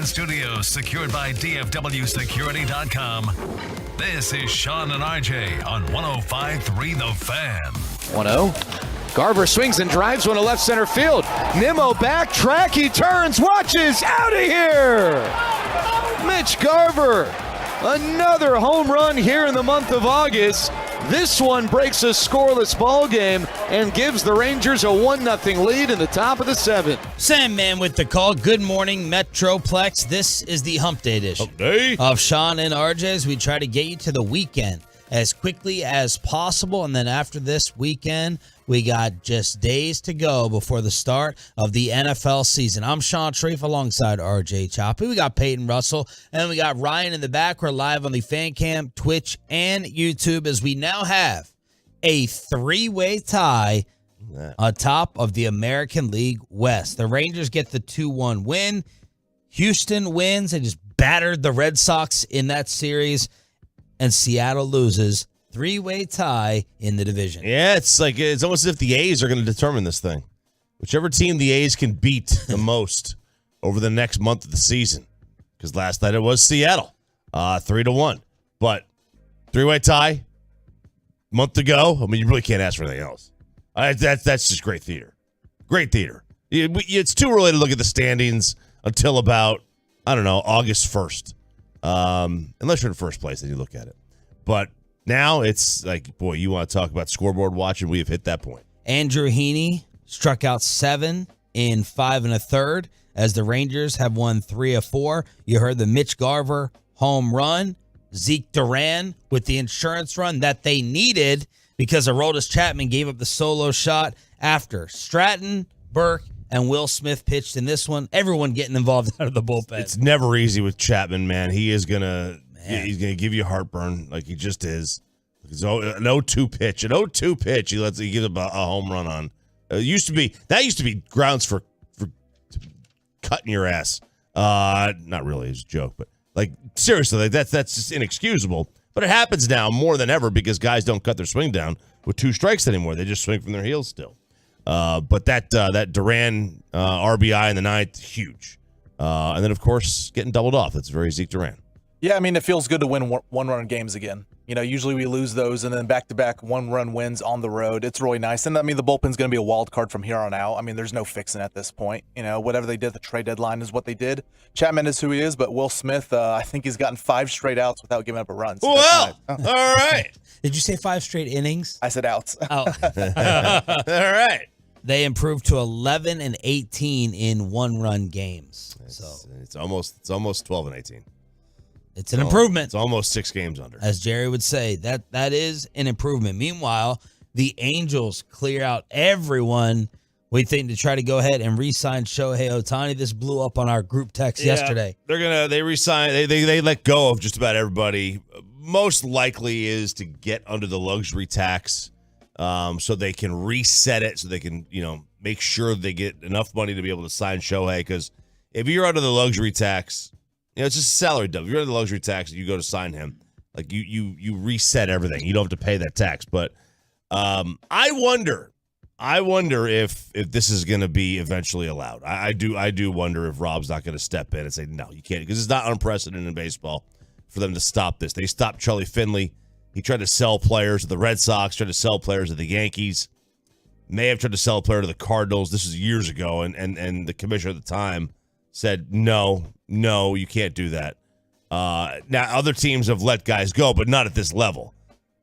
and studios secured by DFWsecurity.com. This is Sean and RJ on 105.3 The Fan. 1-0. Garver swings and drives one to left center field. Nimmo back track. He turns, watches, out of here. Mitch Garver, another home run here in the month of August. This one breaks a scoreless ball game and gives the Rangers a 1-0 lead in the top of the 7th. Sandman with the call. Good morning, Metroplex. This is the Hump Day edition of Sean and RJ as we try to get you to the weekend as quickly as possible. And then after this weekend, we got just days to go before the start of the NFL season. I'm Sean Sharif alongside RJ Choppy. We got Peyton Russell, and we got Ryan in the back. We're live on the Fan Cam, Twitch, and YouTube as we now have a three-way tie atop of the American League West. The Rangers get the 2-1 win. Houston wins. They just battered the Red Sox in that series. And Seattle loses. Three-way tie in the division. Yeah, it's almost as if the A's are going to determine this thing. Whichever team the A's can beat the most over the next month of the season. Because last night it was Seattle, 3-1. But three-way tie, month to go. I mean, you really can't ask for anything else. That's just great theater. Great theater. It's too early to look at the standings until about, August 1st. Unless you're in first place, then you look at it. But now it's like, boy, you want to talk about scoreboard watching? We have hit that point. Andrew Heaney struck out 7 in 5 1/3 as the Rangers have won 3 of 4. You heard the Mitch Garver home run. Zeke Duran with the insurance run that they needed because Aroldis Chapman gave up the solo shot after Stratton, Burke, and Will Smith pitched in this one. Everyone getting involved out of the bullpen. It's never easy with Chapman, man. He's gonna give you heartburn like he just is. It's an 0-2 pitch. An 0-2 pitch. He gives a home run on. That used to be grounds for cutting your ass. Not really, it's a joke, but seriously, that's just inexcusable. But it happens now more than ever because guys don't cut their swing down with 2 strikes anymore. They just swing from their heels still. But that Duran RBI in the 9th, huge. And then, of course, getting doubled off. That's very Zeke Duran. Yeah, I mean, it feels good to win one-run games again. Usually we lose those, and then back-to-back one-run wins on the road. It's really nice. And, I mean, the bullpen's going to be a wild card from here on out. I mean, there's no fixing at this point. Whatever they did at the trade deadline is what they did. Chapman is who he is, but Will Smith, I think he's gotten 5 straight outs without giving up a run. So well, all right. Did you say 5 straight innings? I said outs. Oh. All right. They improved to 11 and 18 in one-run games. It's almost 12 and 18. It's an improvement. It's almost 6 games under. As Jerry would say, that is an improvement. Meanwhile, the Angels clear out everyone we think to try to go ahead and re-sign Shohei Ohtani. This blew up on our group text yesterday. They re-sign. They let go of just about everybody. Most likely is to get under the luxury tax. So they can reset it, so they can, make sure they get enough money to be able to sign Shohei. Because if you're under the luxury tax, it's just a salary dump. If you're under the luxury tax and you go to sign him, you reset everything. You don't have to pay that tax. But I wonder if this is going to be eventually allowed. I do wonder if Rob's not going to step in and say, no, you can't, because it's not unprecedented in baseball for them to stop this. They stopped Charlie Finley. He tried to sell players to the Red Sox, tried to sell players to the Yankees, may have tried to sell a player to the Cardinals. This was years ago, and the commissioner at the time said, no, you can't do that. Now, other teams have let guys go, but not at this level.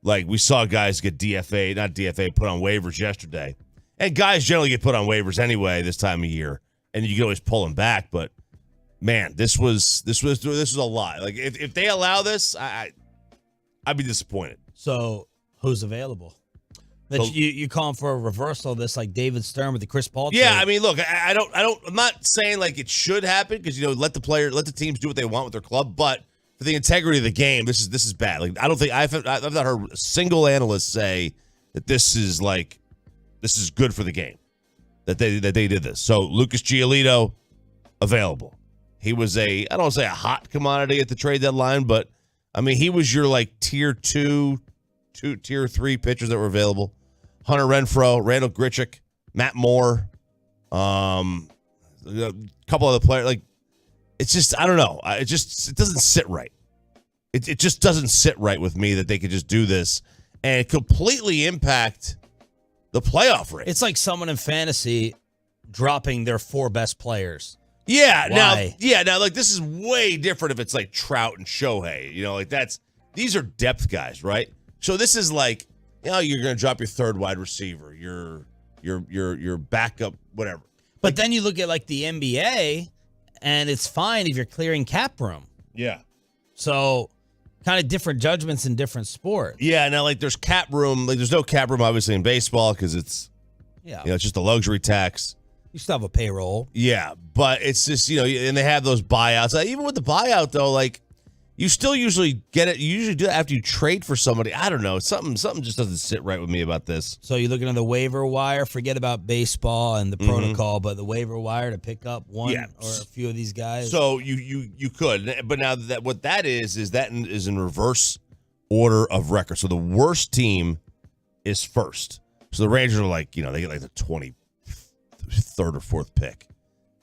Like, we saw guys get put on waivers yesterday. And guys generally get put on waivers anyway this time of year, and you can always pull them back. But, man, this was a lot. Like, if they allow this, I'd be disappointed. So, who's available? You calling for a reversal of this, like David Stern with the Chris Paul trade? Yeah, I mean, look, I'm not saying like it should happen because let the teams do what they want with their club, but for the integrity of the game, this is bad. Like, I don't think I've not heard a single analyst say that this is good for the game, that they did this. So Lucas Giolito available. He was I don't want to say a hot commodity at the trade deadline, but I mean, he was your like tier 2, tier 3 pitchers that were available. Hunter Renfroe, Randall Grichuk, Matt Moore, a couple other players. Like, it's just, I don't know. It doesn't sit right. It just doesn't sit right with me that they could just do this and completely impact the playoff rate. It's like someone in fantasy dropping their 4 best players. Yeah, Why? now like this is way different if it's like Trout and Shohei. Like these are depth guys, right? So this is like, you're going to drop your third wide receiver, your backup, whatever. But then you look at like the NBA, and it's fine if you're clearing cap room. Yeah. So kind of different judgments in different sports. Yeah, now like there's cap room. Like there's no cap room obviously in baseball because it's it's just a luxury tax. You still have a payroll. Yeah, but it's just, and they have those buyouts. Even with the buyout though, like you still usually get it. You usually do that after you trade for somebody. I don't know. Something just doesn't sit right with me about this. So you're looking at the waiver wire. Forget about baseball and the protocol, but the waiver wire to pick up one or a few of these guys. So you could, but now that what that is in reverse order of record. So the worst team is first. So the Rangers are like, they get like the 23rd or 4th pick.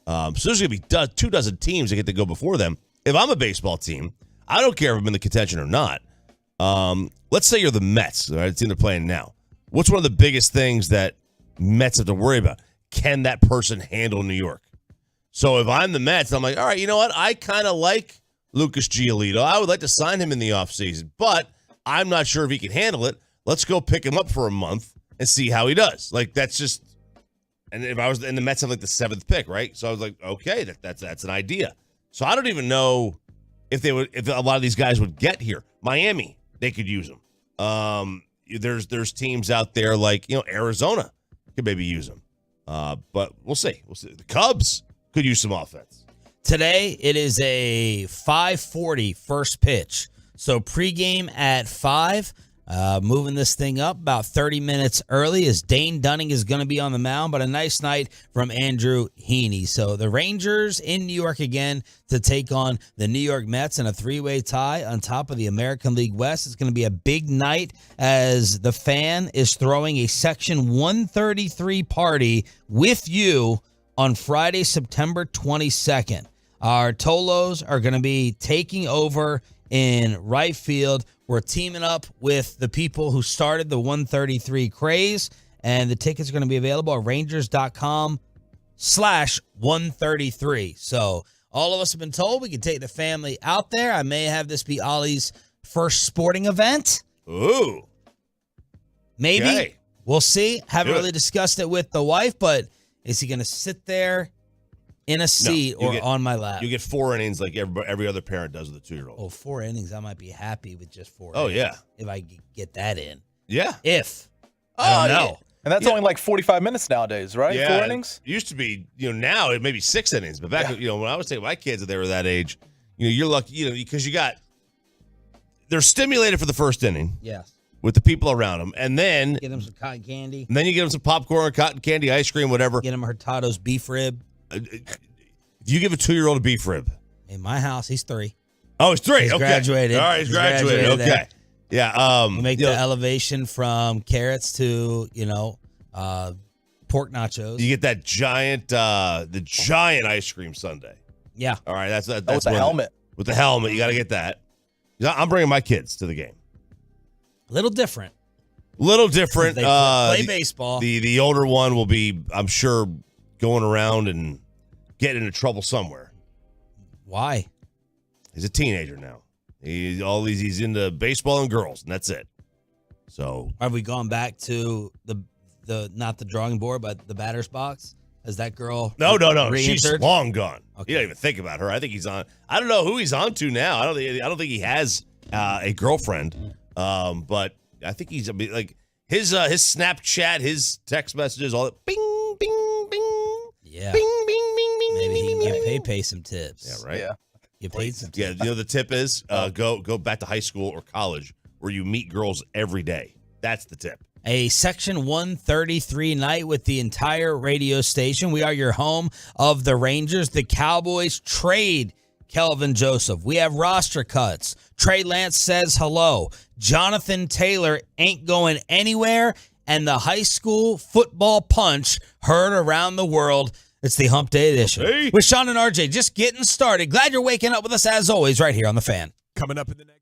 So there's gonna be 24 teams that get to go before them. If I'm a baseball team, I don't care if I'm in the contention or not. Let's say you're the Mets, all right? The team they're playing now. What's one of the biggest things that Mets have to worry about? Can that person handle New York? So if I'm the Mets, I'm like, all right, you know what? I kind of like Lucas Giolito. I would like to sign him in the offseason, but I'm not sure if he can handle it. Let's go pick him up for a month and see how he does. Like, that's just – and if I was – and the Mets have like the 7th pick, right? So I was like, okay, that's an idea. So I don't even know – if a lot of these guys would get here. Miami, they could use them. There's teams out there like, Arizona could maybe use them. But we'll see. The Cubs could use some offense. Today, it is a 5:40 first pitch. So pregame at 5. Moving this thing up about 30 minutes early as Dane Dunning is going to be on the mound, but a nice night from Andrew Heaney. So the Rangers in New York again to take on the New York Mets in a 3-way tie on top of the American League West. It's going to be a big night as the Fan is throwing a Section 133 party with you on Friday, September 22nd. Our Tolos are going to be taking over in right field. We're teaming up with the people who started the 133 craze, and the tickets are going to be available at Rangers.com/133. So all of us have been told we can take the family out there. I may have this be Ollie's first sporting event. Ooh. Maybe. Okay. We'll see. Haven't really discussed it with the wife, but is he going to sit there in a seat or on my lap? You get 4 innings like every other parent does with a 2-year-old. Oh, 4 innings. I might be happy with just 4 Oh, innings. yeah. If I get that in. Yeah. I don't know. And that's only like 45 minutes nowadays, right? Yeah, 4 innings? It used to be, now it may be 6 innings. But back, when I was taking my kids and they were that age, you're lucky, because they're stimulated for the first inning. Yes. With the people around them. And then Get them some cotton candy. you get them some popcorn, cotton candy, ice cream, whatever. Get him Hurtado's beef rib. If you give a 2-year-old a beef rib. In my house, he's 3. Oh, he's 3. He's okay. graduated. All right, he's graduated. Okay. there. Yeah. We make the elevation from carrots to, pork nachos. You get that giant, the giant ice cream sundae. Yeah. All right, that's with the helmet. With the helmet, you got to get that. I'm bringing my kids to the game. Little different. Different. They play baseball. The older one will be, I'm sure, going around and getting into trouble somewhere. Why? He's a teenager now. He's into baseball and girls, and that's it. So have we gone back to the not the drawing board, but the batter's box? Is that girl? No. re-entered? She's long gone. Okay. You don't even think about her. I think he's on. I don't know who he's on to now. I don't think he has a girlfriend. But I think he's like his Snapchat, his text messages, all that. Bing, bing, bing. Yeah. Bing, bing, bing, bing. Maybe he bing, can bing, give bing. Pay some tips. Yeah, right. Yeah. You paid some tips. Yeah, the tip is go back to high school or college where you meet girls every day. That's the tip. A Section 133 night with the entire radio station. We are your home of the Rangers. The Cowboys trade Kelvin Joseph. We have roster cuts. Trey Lance says hello. Jonathan Taylor ain't going anywhere. And the high school football punch heard around the world. It's the Hump Day edition with Sean and RJ just getting started. Glad you're waking up with us as always right here on The Fan. Coming up in the next.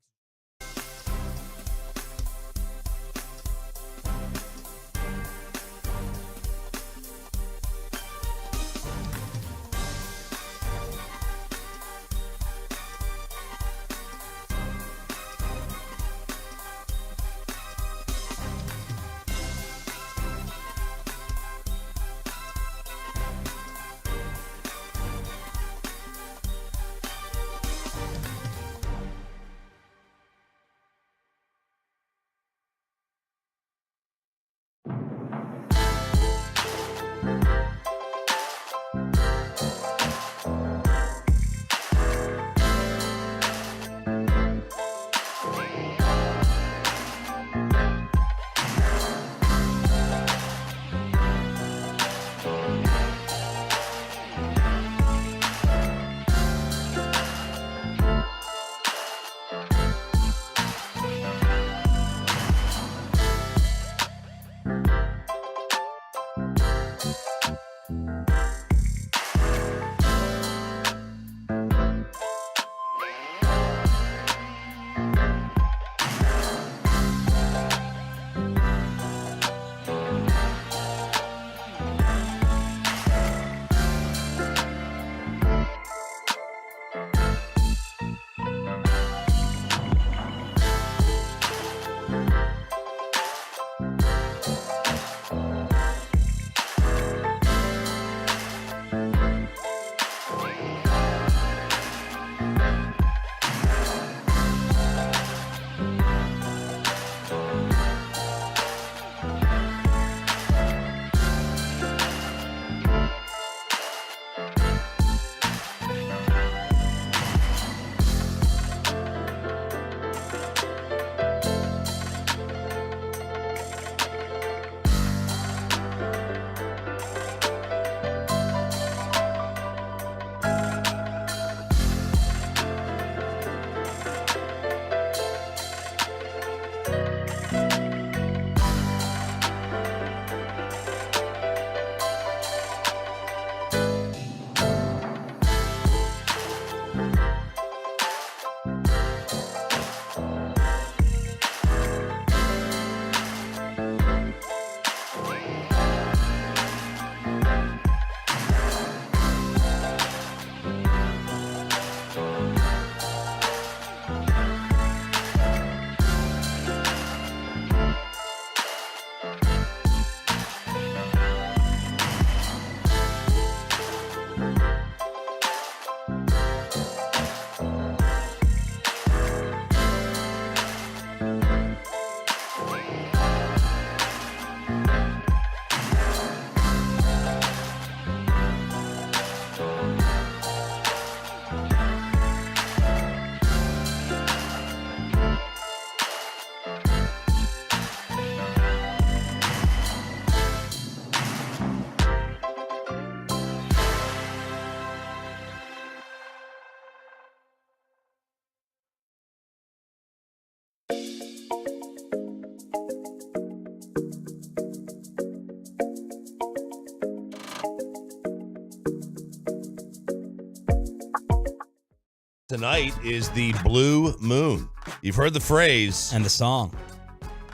Tonight is the blue moon. You've heard the phrase. And the song.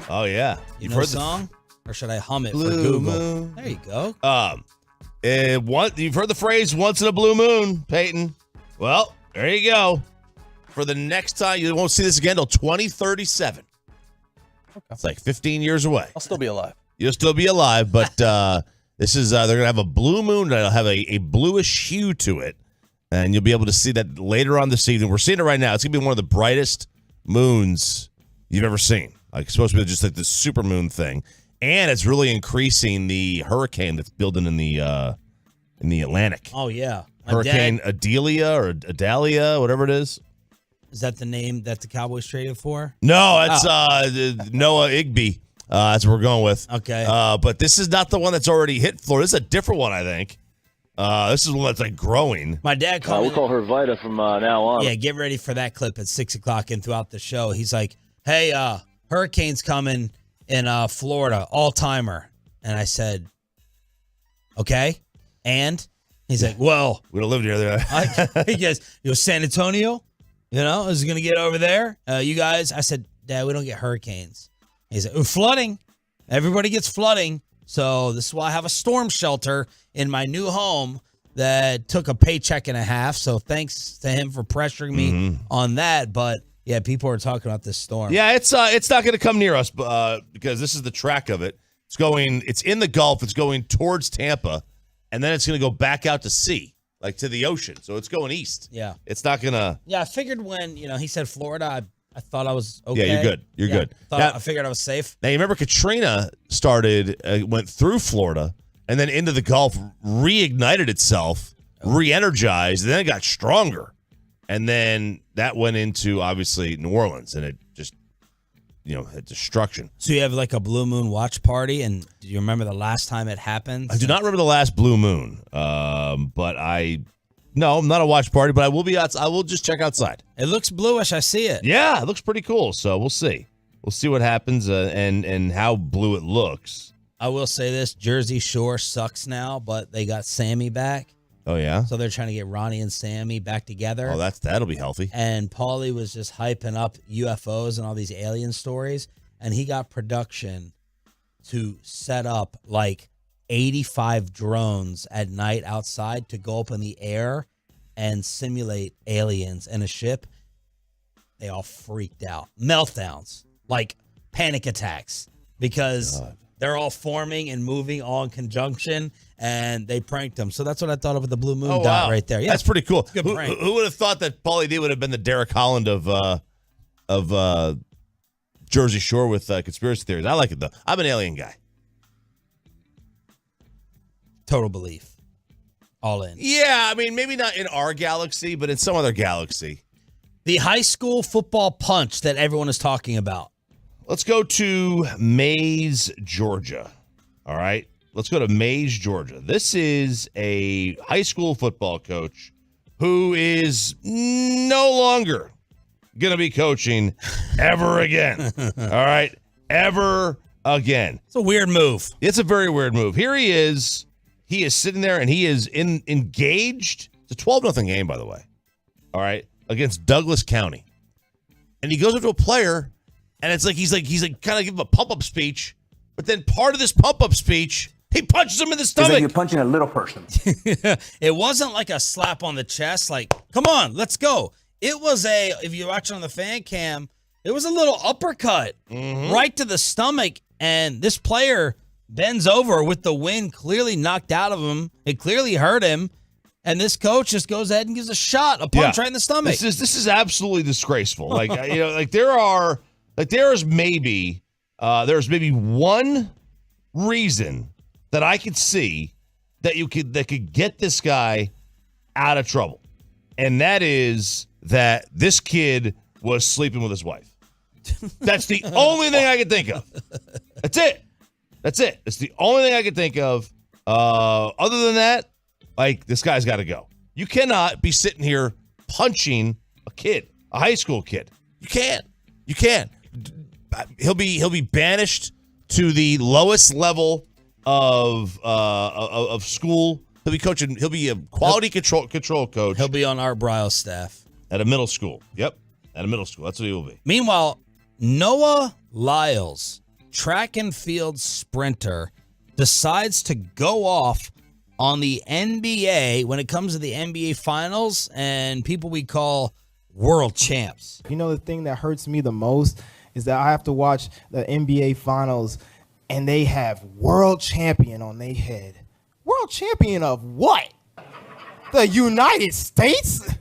Oh, yeah. You've heard the song? Or should I hum it blue for Google? Moon. There you go. You've heard the phrase once in a blue moon, Peyton. Well, there you go. For the next time, you won't see this again until 2037. Okay. It's like 15 years away. I'll still be alive. You'll still be alive, but this is they're gonna have a blue moon that'll have a bluish hue to it, and you'll be able to see that later on this evening. We're seeing it right now. It's gonna be one of the brightest moons you've ever seen. Like, it's supposed to be just like this super moon thing, and it's really increasing the hurricane that's building in the Atlantic. Oh yeah, Hurricane Adelia or Adalia, whatever it is. Is that the name that the Cowboys traded for? No, it's Noah Igby. That's what we're going with. Okay. But this is not the one that's already hit Florida. This is a different one, I think. This is one that's like growing. My dad called we'll call her Vita from now on. Yeah, get ready for that clip at 6 o'clock and throughout the show. He's like, hey, hurricane's coming in Florida, all-timer. And I said, okay. And He's like, well, we don't live near there. he goes, San Antonio, is going to get over there. You guys, I said, Dad, we don't get hurricanes. He's like, flooding. Everybody gets flooding. So this is why I have a storm shelter in my new home that took a paycheck and a half. So thanks to him for pressuring me on that. But yeah, people are talking about this storm. Yeah, it's not going to come near us because this is the track of it. It's in the Gulf. It's going towards Tampa, and then it's going to go back out to sea, like to the ocean. So it's going east. Yeah. It's not going to. Yeah, I figured when, he said Florida, I thought I was okay. Yeah, you're good. You're good. I figured I was safe. Now, you remember Katrina went through Florida, and then into the Gulf, reignited itself, re-energized, and then it got stronger. And then that went into, obviously, New Orleans, and it just, had destruction. So you have like a blue moon watch party, and do you remember the last time it happened? I do not remember the last blue moon, but no, I'm not a watch party, but I will be out. I will just check outside. It looks bluish. I see it. Yeah, it looks pretty cool. So we'll see. We'll see what happens and how blue it looks. I will say this: Jersey Shore sucks now, but they got Sammy back. Oh yeah. So they're trying to get Ronnie and Sammy back together. Oh, that'll be healthy. And Paulie was just hyping up UFOs and all these alien stories, and he got production to set up like 85 drones at night outside to go up in the air and simulate aliens in a ship. They all freaked out. Meltdowns, like panic attacks, because they're all forming and moving all in conjunction, and they pranked them. So that's what I thought of with the blue moon dot right there. Yeah, that's pretty cool. Good prank. Who would have thought that Paulie D would have been the Derek Holland of Jersey Shore with conspiracy theories? I like it, though. I'm an alien guy. Total belief. All in. Yeah, I mean, maybe not in our galaxy, but in some other galaxy. The high school football punch that everyone is talking about. Let's go to Mays, Georgia. All right. Let's go to Mays, Georgia. This is a high school football coach who is no longer going to be coaching ever again. All right. Ever again. It's a weird move. It's a very weird move. Here he is. He is sitting there, and he is engaged. It's a 12-0 game, by the way. All right. Against Douglas County. And he goes up to a player, and it's like he's kind of giving a pump-up speech, but then part of this pump-up speech, he punches him in the stomach. It's like you're punching a little person. It wasn't like a slap on the chest, like, come on, let's go. It was if you're watching on the fan cam, it was a little uppercut right to the stomach, and this player bends over with the wind clearly knocked out of him. It clearly hurt him. And this coach just goes ahead and gives a shot, a punch right in the stomach. This is absolutely disgraceful. Like there's maybe one reason that I could see that could get this guy out of trouble, and that is that this kid was sleeping with his wife. That's the only thing I can think of. That's it. It's the only thing I can think of. Other than that, like, this guy's got to go. You cannot be sitting here punching a high school kid. You can't. He'll be banished to the lowest level of school. He'll be coaching. He'll be a quality control coach. He'll be on Art Briles' staff at a middle school. Yep, at a middle school. That's what he will be. Meanwhile, Noah Lyles, track and field sprinter, decides to go off on the NBA when it comes to the NBA Finals and people we call world champs. You know, the thing that hurts me the most is that I have to watch the NBA Finals and they have world champion on their head. World champion of what? The United States?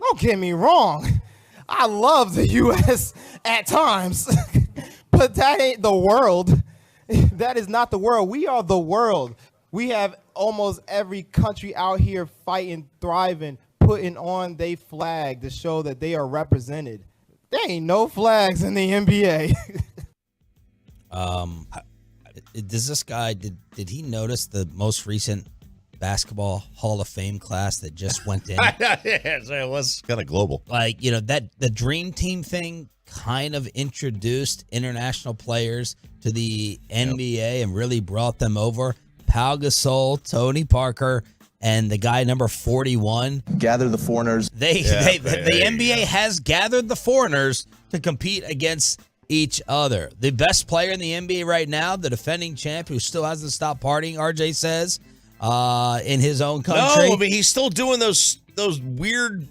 Don't get me wrong. I love the U.S. at times, but that ain't the world. That is not the world. We are the world. We have almost every country out here fighting, thriving, putting on their flag to show that they are represented. There ain't no flags in the NBA. Does this guy, did he notice the most recent basketball Hall of Fame class that just went in? Yeah, it was kind of global. Like, that the Dream Team thing kind of introduced international players to the NBA and really brought them over. Pau Gasol, Tony Parker, and the guy number 41. Gather the foreigners. The NBA has gathered the foreigners to compete against each other. The best player in the NBA right now, the defending champ who still hasn't stopped partying, RJ says, in his own country. No, but he's still doing those weird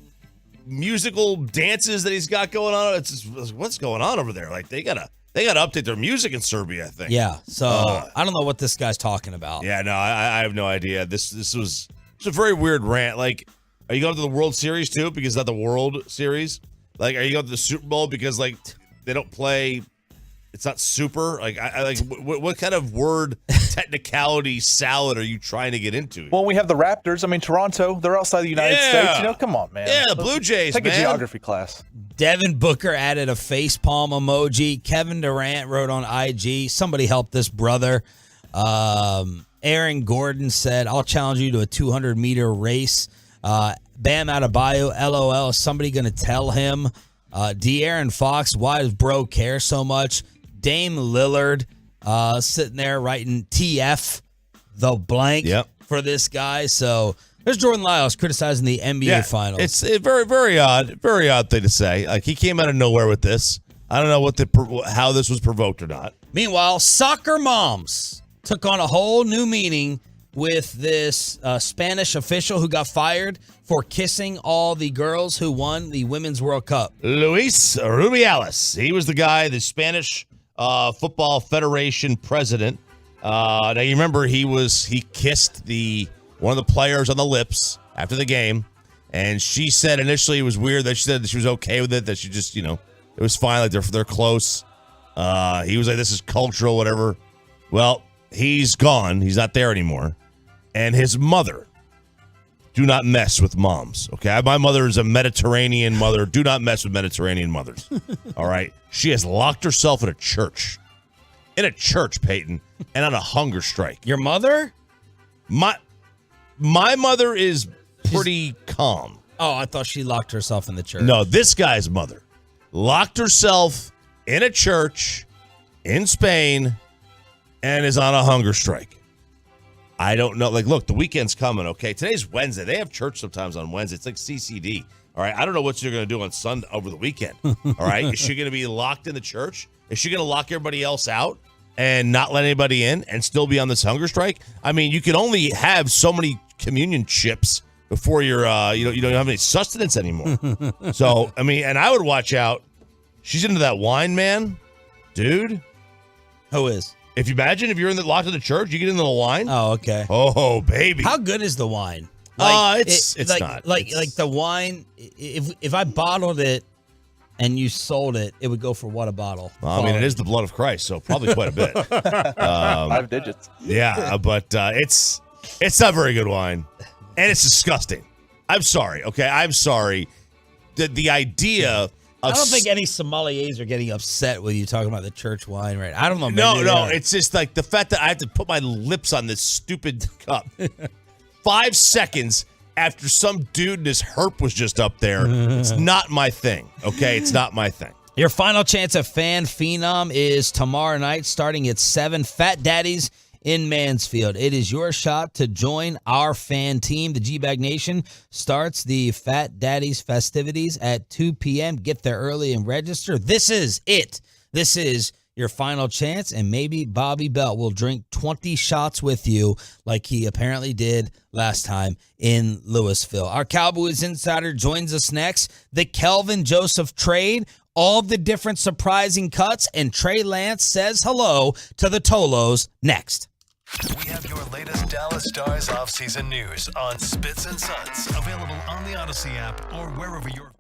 musical dances that he's got going on. It's just, what's going on over there? Like they gotta update their music in Serbia, I think. Yeah, so I don't know what this guy's talking about. Yeah, no, I have no idea. This was a very weird rant. Like, are you going to the World Series too? Because it's not the World Series. Like, are you going to the Super Bowl because like they don't play? It's not super. Like, I like what kind of word technicality salad are you trying to get into? Well, we have the Raptors. I mean, Toronto. They're outside the United States. Come on, man. Yeah, the Blue Jays. Take man. a geography class. Devin Booker added a facepalm emoji. Kevin Durant wrote on IG, somebody help this brother. Aaron Gordon said, I'll challenge you to a 200-meter race. Bam Adebayo, LOL, is somebody going to tell him? De'Aaron Fox, why does bro care so much? Dame Lillard sitting there writing TF, the blank, for this guy. So there's Jordan Lyles criticizing the NBA Finals. It's a very, very odd thing to say. Like, he came out of nowhere with this. I don't know how this was provoked or not. Meanwhile, soccer moms took on a whole new meaning with this Spanish official who got fired for kissing all the girls who won the Women's World Cup. Luis Rubiales. He was the guy, the Spanish Football Federation president. Now, you remember he kissed one of the players on the lips after the game, and she said initially it was weird that she said that she was okay with it, that she just, it was fine, like they're close. He was like, this is cultural, whatever. Well, he's gone. He's not there anymore. And his mother, do not mess with moms, okay? My mother is a Mediterranean mother. Do not mess with Mediterranean mothers, all right? She has locked herself in a church. In a church, Peyton, and on a hunger strike. Your mother? My mother is pretty calm. Oh, I thought she locked herself in the church. No, this guy's mother locked herself in a church in Spain and is on a hunger strike. I don't know. Like, look, the weekend's coming, okay? Today's Wednesday. They have church sometimes on Wednesday. It's like CCD, all right? I don't know what you're going to do on Sunday over the weekend, all right? Is she going to be locked in the church? Is she going to lock everybody else out and not let anybody in and still be on this hunger strike? I mean, you can only have so many communion chips before you're, you don't have any sustenance anymore. So, I mean, and I would watch out. She's into that wine, man. Dude. Who is? If you imagine if you're locked in the church, you get into the wine. Oh, okay. Oh, baby. How good is the wine? It's not. Like the wine, if I bottled it and you sold it, it would go for what a bottle? Well, I mean, it is the blood of Christ, so probably quite a bit. 5 digits. Yeah, but it's not very good wine, and it's disgusting. I'm sorry. Okay, I'm sorry. The idea. I don't think any sommeliers are getting upset with you talking about the church wine, right? I don't know. No. It's just like the fact that I have to put my lips on this stupid cup 5 seconds after some dude and his herp was just up there. It's not my thing. Okay, it's not my thing. Your final chance at Fan Phenom is tomorrow night, starting at 7. Fat Daddies in Mansfield. It is your shot to join our fan team. The G-Bag Nation starts the Fat Daddies festivities at 2 p.m. Get there early and register. This is it. This is your final chance, and maybe Bobby Belt will drink 20 shots with you like he apparently did last time in Louisville. Our Cowboys insider joins us next. The Kelvin Joseph trade, all the different surprising cuts, and Trey Lance says hello to the Tolos next. We have your latest Dallas Stars offseason news on Spits and Suds, available on the Odyssey app or wherever you're.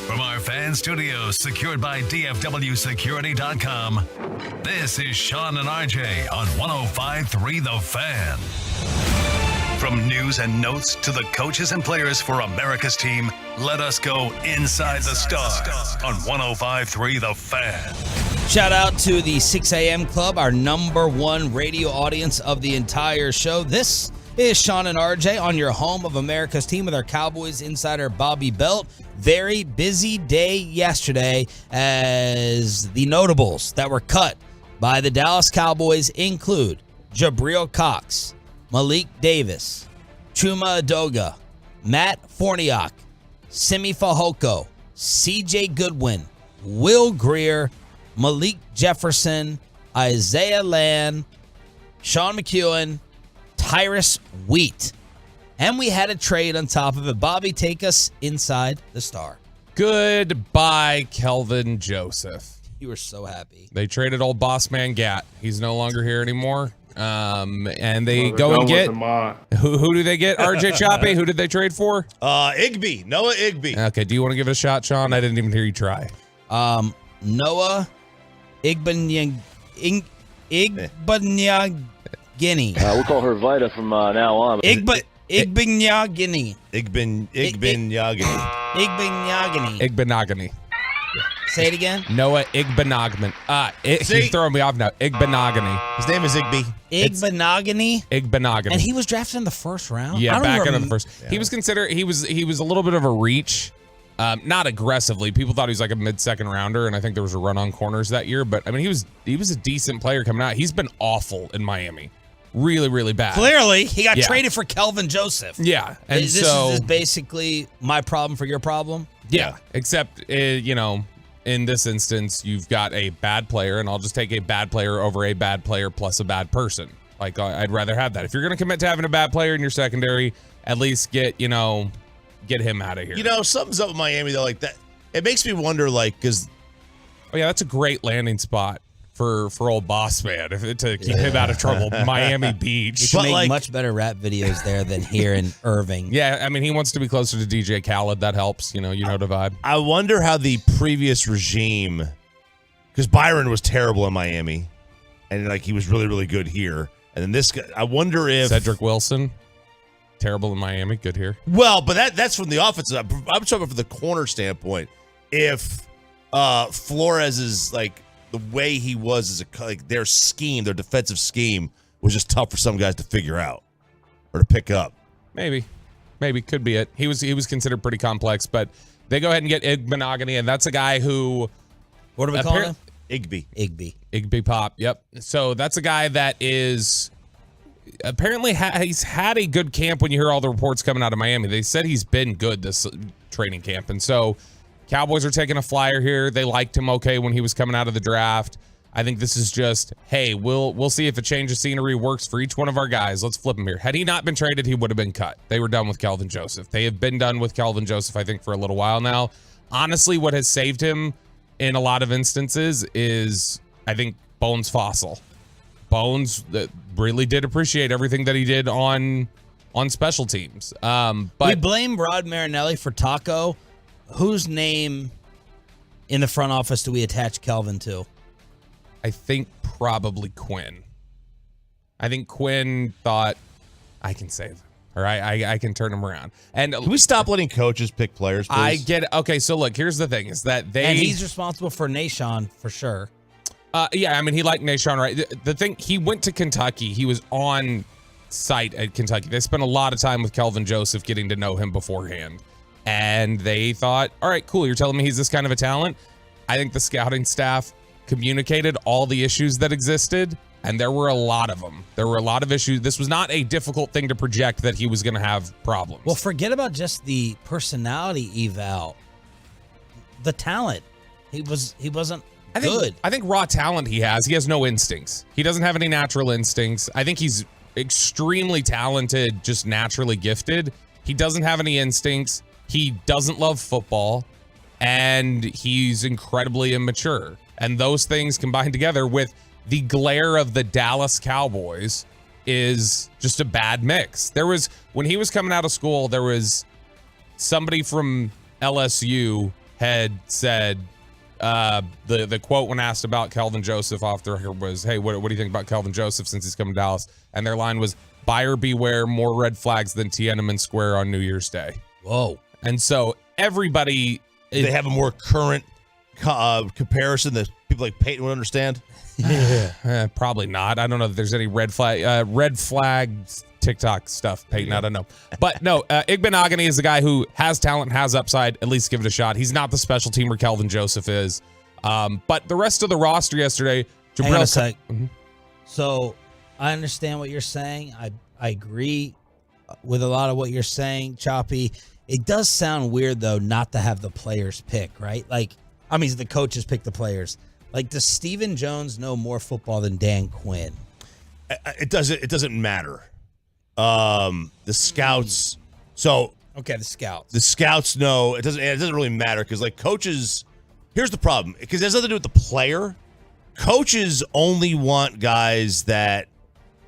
From our fan studios, secured by DFWsecurity.com, this is Sean and RJ on 105.3 The Fan. From news and notes to the coaches and players for America's team, let us go inside the stars on 105.3 The Fan. Shout out to the 6 a.m. Club, our #1 radio audience of the entire show. This is Sean and RJ on your home of America's team with our Cowboys insider Bobby Belt. Very busy day yesterday as the notables that were cut by the Dallas Cowboys include Jabril Cox, Malik Davis, Chuma Adoga, Matt Forniak, Simi Fehoko, CJ Goodwin, Will Greer, Malik Jefferson, Isaiah Land, Sean McEwen, Tyrus Wheat. And we had a trade on top of it. Bobby, take us inside the star. Goodbye, Kelvin Joseph. You were so happy. They traded old boss man Gat. He's no longer here anymore. And they go and get who do they get? RJ Choppy. Who did they trade for? Igby. Noah Igby. Okay. Do you want to give it a shot, Sean? I didn't even hear you try. Noah Igbanyagini. We'll call her Vita from now on. Igbanyagini. Igbenogany. Say it again. Noah Igbenogany. He's throwing me off now. Igbenogany. His name is Igby. Igbenogany. And he was drafted in the first round? Yeah, back in the first. Yeah. He was considered, he was a little bit of a reach. Not aggressively. People thought he was like a mid-second rounder, and I think there was a run on corners that year. But I mean, he was a decent player coming out. He's been awful in Miami. Really, really bad. Clearly, he got traded for Kelvin Joseph. Yeah, and this is basically my problem for your problem. Yeah, except in this instance, you've got a bad player, and I'll just take a bad player over a bad player plus a bad person. Like I'd rather have that. If you're going to commit to having a bad player in your secondary, at least get him out of here. Something's up with Miami though, like that. It makes me wonder, because that's a great landing spot for old boss man to keep him out of trouble. Miami Beach. You can make much better rap videos there than here in Irving. Yeah, I mean, he wants to be closer to DJ Khaled. That helps. You know the vibe. I wonder how the previous regime, because Byron was terrible in Miami, and he was really, really good here. And then this guy, I wonder if Cedric Wilson, terrible in Miami, good here. Well, but that's from the offensive. I'm talking from the corner standpoint. If Flores is the way he was as their scheme, their defensive scheme was just tough for some guys to figure out or to pick up. Maybe could be it. He was considered pretty complex, but they go ahead and get Igbenogany, and that's a guy who. What do we call him? Igby Pop. Yep. So that's a guy that is apparently he's had a good camp. When you hear all the reports coming out of Miami, they said he's been good this training camp, and so. Cowboys are taking a flyer here. They liked him okay when he was coming out of the draft. I think this is just, hey, we'll see if a change of scenery works for each one of our guys. Let's flip him here. Had he not been traded, he would have been cut. They were done with Kelvin Joseph. They have been done with Kelvin Joseph, I think, for a little while now. Honestly, what has saved him in a lot of instances is, I think, Bones Fossil. Bones really did appreciate everything that he did on special teams. But we blame Rod Marinelli for Taco. Whose name in the front office do we attach Kelvin to? I think probably Quinn. I think Quinn thought, I can save him. Or I can turn him around. And can we stop letting coaches pick players, please? I get it. Okay, so look, here's the thing is that and he's responsible for Nashon for sure. Yeah, I mean, he liked Nashawn Wright. The thing, he went to Kentucky. He was on site at Kentucky. They spent a lot of time with Kelvin Joseph getting to know him beforehand. And they thought, all right, cool, you're telling me he's this kind of a talent? I think the scouting staff communicated all the issues that existed, and there were a lot of them. There were a lot of issues. This was not a difficult thing to project that he was going to have problems. Well, forget about just the personality eval. The talent. He wasn't good. I think raw talent he has no instincts. He doesn't have any natural instincts. I think he's extremely talented, just naturally gifted. He doesn't have any instincts. He doesn't love football, and he's incredibly immature. And those things combined together with the glare of the Dallas Cowboys is just a bad mix. When he was coming out of school, there was somebody from LSU had said, the quote when asked about Kelvin Joseph off the record was, hey, what do you think about Kelvin Joseph since he's come to Dallas? And their line was, buyer beware, more red flags than Tiananmen Square on New Year's Day. Whoa. And so everybody... They have a more current comparison that people like Peyton would understand? Probably not. I don't know if there's any red flag TikTok stuff, Peyton. I don't know. But no, Igbenogany is the guy who has talent, has upside. At least give it a shot. He's not the special teamer Kelvin Joseph is. But the rest of the roster yesterday, Hang on a sec. So I understand what you're saying. I agree with a lot of what you're saying, Choppy. It does sound weird, though, not to have the players pick, right? Like, I mean, the coaches pick the players. Like, does Stephen Jones know more football than Dan Quinn? It doesn't matter. The scouts. So okay, the scouts. The scouts know it doesn't really matter because like coaches. Here's the problem because it has nothing to do with the player. Coaches only want guys that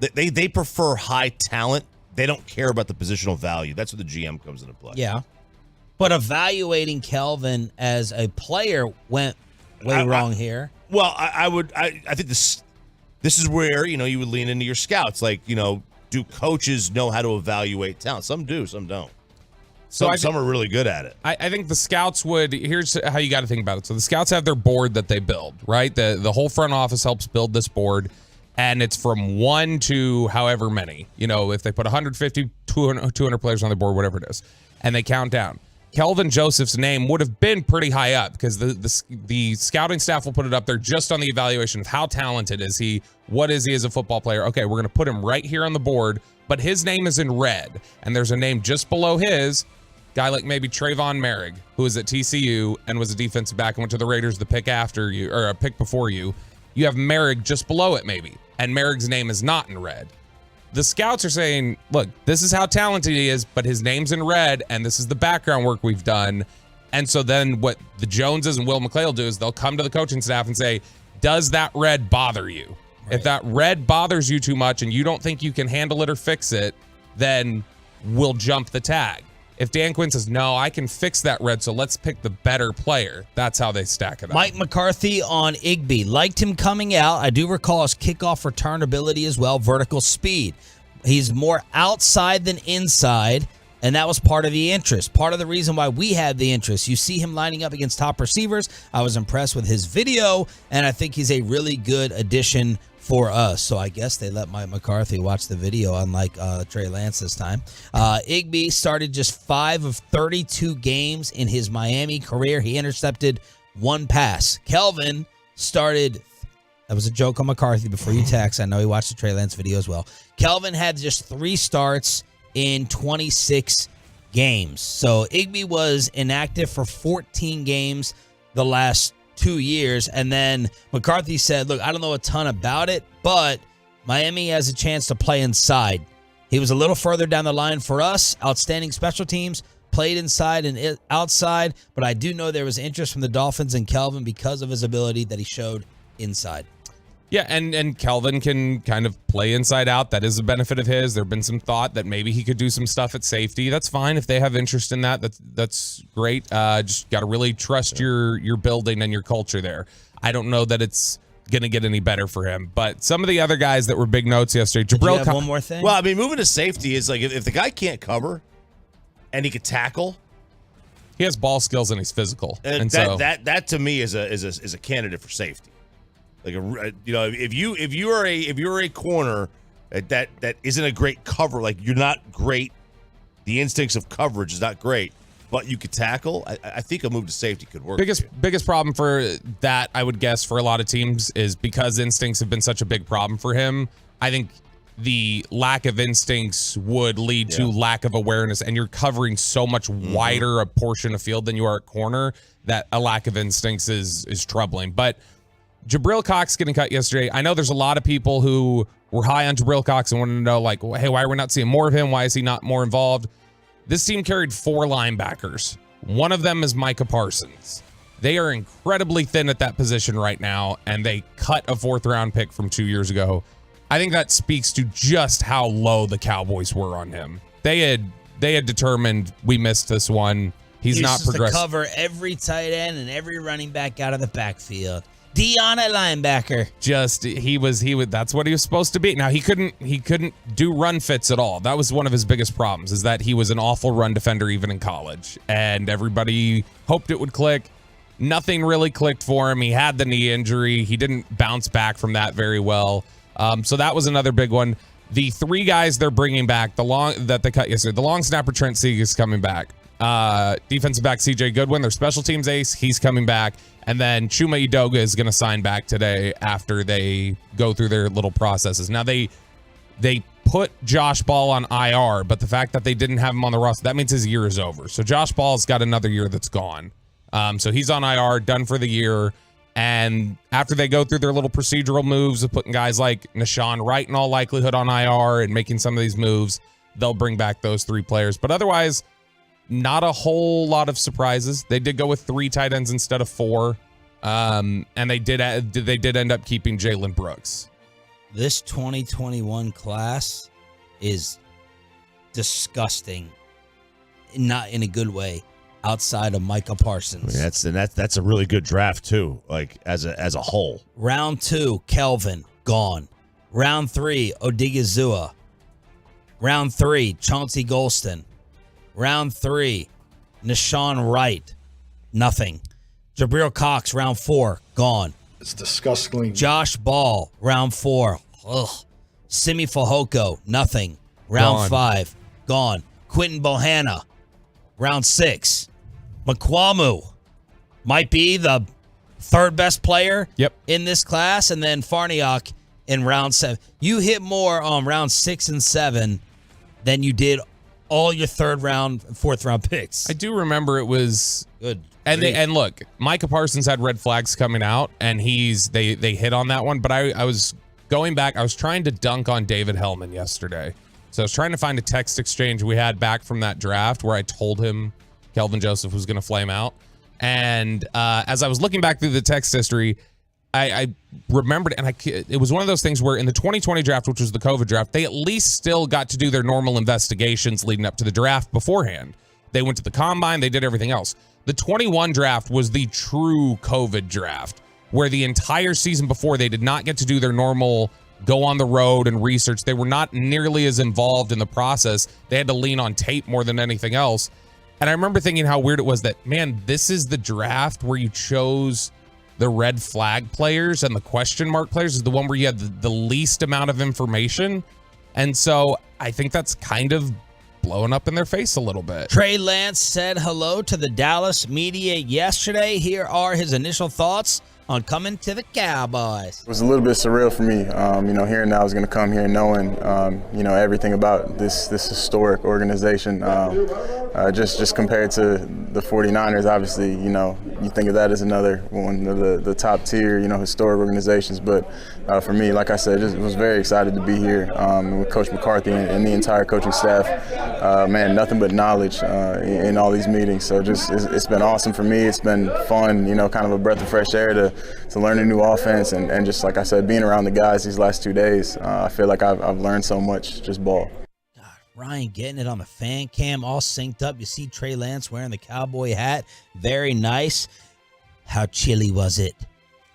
they prefer high talent. They don't care about the positional value. That's where the GM comes into play. Yeah, but evaluating Kelvin as a player went way wrong here. Well, I think this is where you would lean into your scouts. Like do coaches know how to evaluate talent? Some do, some don't. Some are really good at it. I think the scouts would. Here's how you got to think about it. So the scouts have their board that they build, right? The whole front office helps build this board, and it's from 1 to however many. If they put 150, 200 players on the board, whatever it is, and they count down. Kelvin Joseph's name would have been pretty high up because the scouting staff will put it up there just on the evaluation of how talented is he, what is he as a football player. Okay, we're going to put him right here on the board, but his name is in red, and there's a name just below his, guy like maybe Trayvon Merrick, who was at TCU and was a defensive back and went to the Raiders the pick after you, or a pick before you. You have Merrick just below it maybe, and Merrick's name is not in red. The scouts are saying, look, this is how talented he is, but his name's in red, and this is the background work we've done. And so then what the Joneses and Will McClay will do is they'll come to the coaching staff and say, does that red bother you? Right. If that red bothers you too much and you don't think you can handle it or fix it, then we'll jump the tag. If Dan Quinn says, no, I can fix that red, so let's pick the better player, that's how they stack it up. Mike McCarthy on Igby. Liked him coming out. I do recall his kickoff return ability as well, vertical speed. He's more outside than inside, and that was part of the interest. Part of the reason why we had the interest. You see him lining up against top receivers. I was impressed with his video, and I think he's a really good addition for us. So I guess they let Mike McCarthy watch the video, unlike Trey Lance this time. Igby started just 5 of 32 games in his Miami career. He intercepted 1 pass. Kelvin started... That was a joke on McCarthy before you text. I know he watched the Trey Lance video as well. Kelvin had just 3 starts in 26 games. So Igby was inactive for 14 games the last 2 years. And then McCarthy said, look, I don't know a ton about it, but Miami has a chance to play inside. He was a little further down the line for us. Outstanding special teams, played inside and outside. But I do know there was interest from the Dolphins in Kelvin because of his ability that he showed inside. Yeah, and Kelvin can kind of play inside out. That is a benefit of his. There have been some thought that maybe he could do some stuff at safety. That's fine if they have interest in that. That's great. Just got to really trust your building and your culture there. I don't know that it's going to get any better for him. But some of the other guys that were big notes yesterday. Did you have one more thing? Well, I mean, moving to safety is like if the guy can't cover and he could tackle. He has ball skills and he's physical. And that to me is a candidate for safety. Like if you're a corner that isn't a great cover, like you're not great. The instincts of coverage is not great, but you could tackle. I think a move to safety could work. Biggest problem for that, I would guess, for a lot of teams is because instincts have been such a big problem for him. I think the lack of instincts would lead to lack of awareness, and you're covering so much wider a portion of field than you are at corner that a lack of instincts is troubling. But Jabril Cox getting cut yesterday. I know there's a lot of people who were high on Jabril Cox and wanted to know, like, hey, why are we not seeing more of him? Why is he not more involved? This team carried 4 linebackers. One of them is Micah Parsons. They are incredibly thin at that position right now, and they cut a 4th-round pick from 2 years ago. I think that speaks to just how low the Cowboys were on him. They had determined we missed this one. He's not progressing. To cover every tight end and every running back out of the backfield. Dion at linebacker. He was that's what he was supposed to be. Now he couldn't do run fits at all. That was one of his biggest problems, is that he was an awful run defender even in college. And everybody hoped it would click. Nothing really clicked for him. He had the knee injury. He didn't bounce back from that very well. So that was another big one. The 3 guys they're bringing back, that they cut yesterday, the long snapper Trent Sieg is coming back. Defensive back CJ Goodwin, their special teams ace, he's coming back. And then Chuma Edoga is going to sign back today after they go through their little processes. Now, they put Josh Ball on IR, but the fact that they didn't have him on the roster, that means his year is over. So Josh Ball's got another year that's gone. So he's on IR, done for the year. And after they go through their little procedural moves of putting guys like Nashawn Wright in all likelihood on IR and making some of these moves, they'll bring back those 3 players. But otherwise, not a whole lot of surprises. They did go with 3 tight ends instead of 4. And they did end up keeping Jalen Brooks. This 2021 class is disgusting. Not in a good way. Outside of Micah Parsons. I mean, that's a really good draft too, like as a whole. Round 2, Kelvin, gone. Round 3, Odigizua. Round 3, Chauncey Golston. Round 3, Nashawn Wright, nothing. Jabril Cox, round 4, gone. It's disgusting. Josh Ball, round 4, ugh. Simi Fehoko, nothing. Round 5, gone. Quentin Bohanna, round 6. McQuamu might be the 3rd best player in this class, and then Farniok in round 7. You hit more on round 6 and 7 than you did all your 3rd round, 4th round picks. I do remember it was good. And look, Micah Parsons had red flags coming out, and they hit on that one. But I was going back. I was trying to dunk on David Hellman yesterday. So I was trying to find a text exchange we had back from that draft where I told him Kelvin Joseph was going to flame out. And as I was looking back through the text history, I remembered, and it was one of those things where in the 2020 draft, which was the COVID draft, they at least still got to do their normal investigations leading up to the draft beforehand. They went to the combine, they did everything else. The 21 draft was the true COVID draft, where the entire season before they did not get to do their normal go on the road and research. They were not nearly as involved in the process. They had to lean on tape more than anything else. And I remember thinking how weird it was that, man, this is the draft where you chose the red flag players and the question mark players is the one where you had the least amount of information. And so I think that's kind of blowing up in their face a little bit. Trey Lance said hello to the Dallas media yesterday. Here are his initial thoughts on coming to the Cowboys. It was a little bit surreal for me, hearing that I was going to come here knowing, everything about this historic organization. Just compared to the 49ers, obviously, you think of that as another one of the top tier, historic organizations. But for me, like I said, just was very excited to be here with Coach McCarthy and the entire coaching staff. Nothing but knowledge in all these meetings. So it's been awesome for me. It's been fun, kind of a breath of fresh air to learn a new offense. And just like I said, being around the guys these last 2 days, I feel like I've learned so much just ball. Ryan getting it on the fan cam, all synced up. You see Trey Lance wearing the Cowboy hat. Very nice. How chilly was it?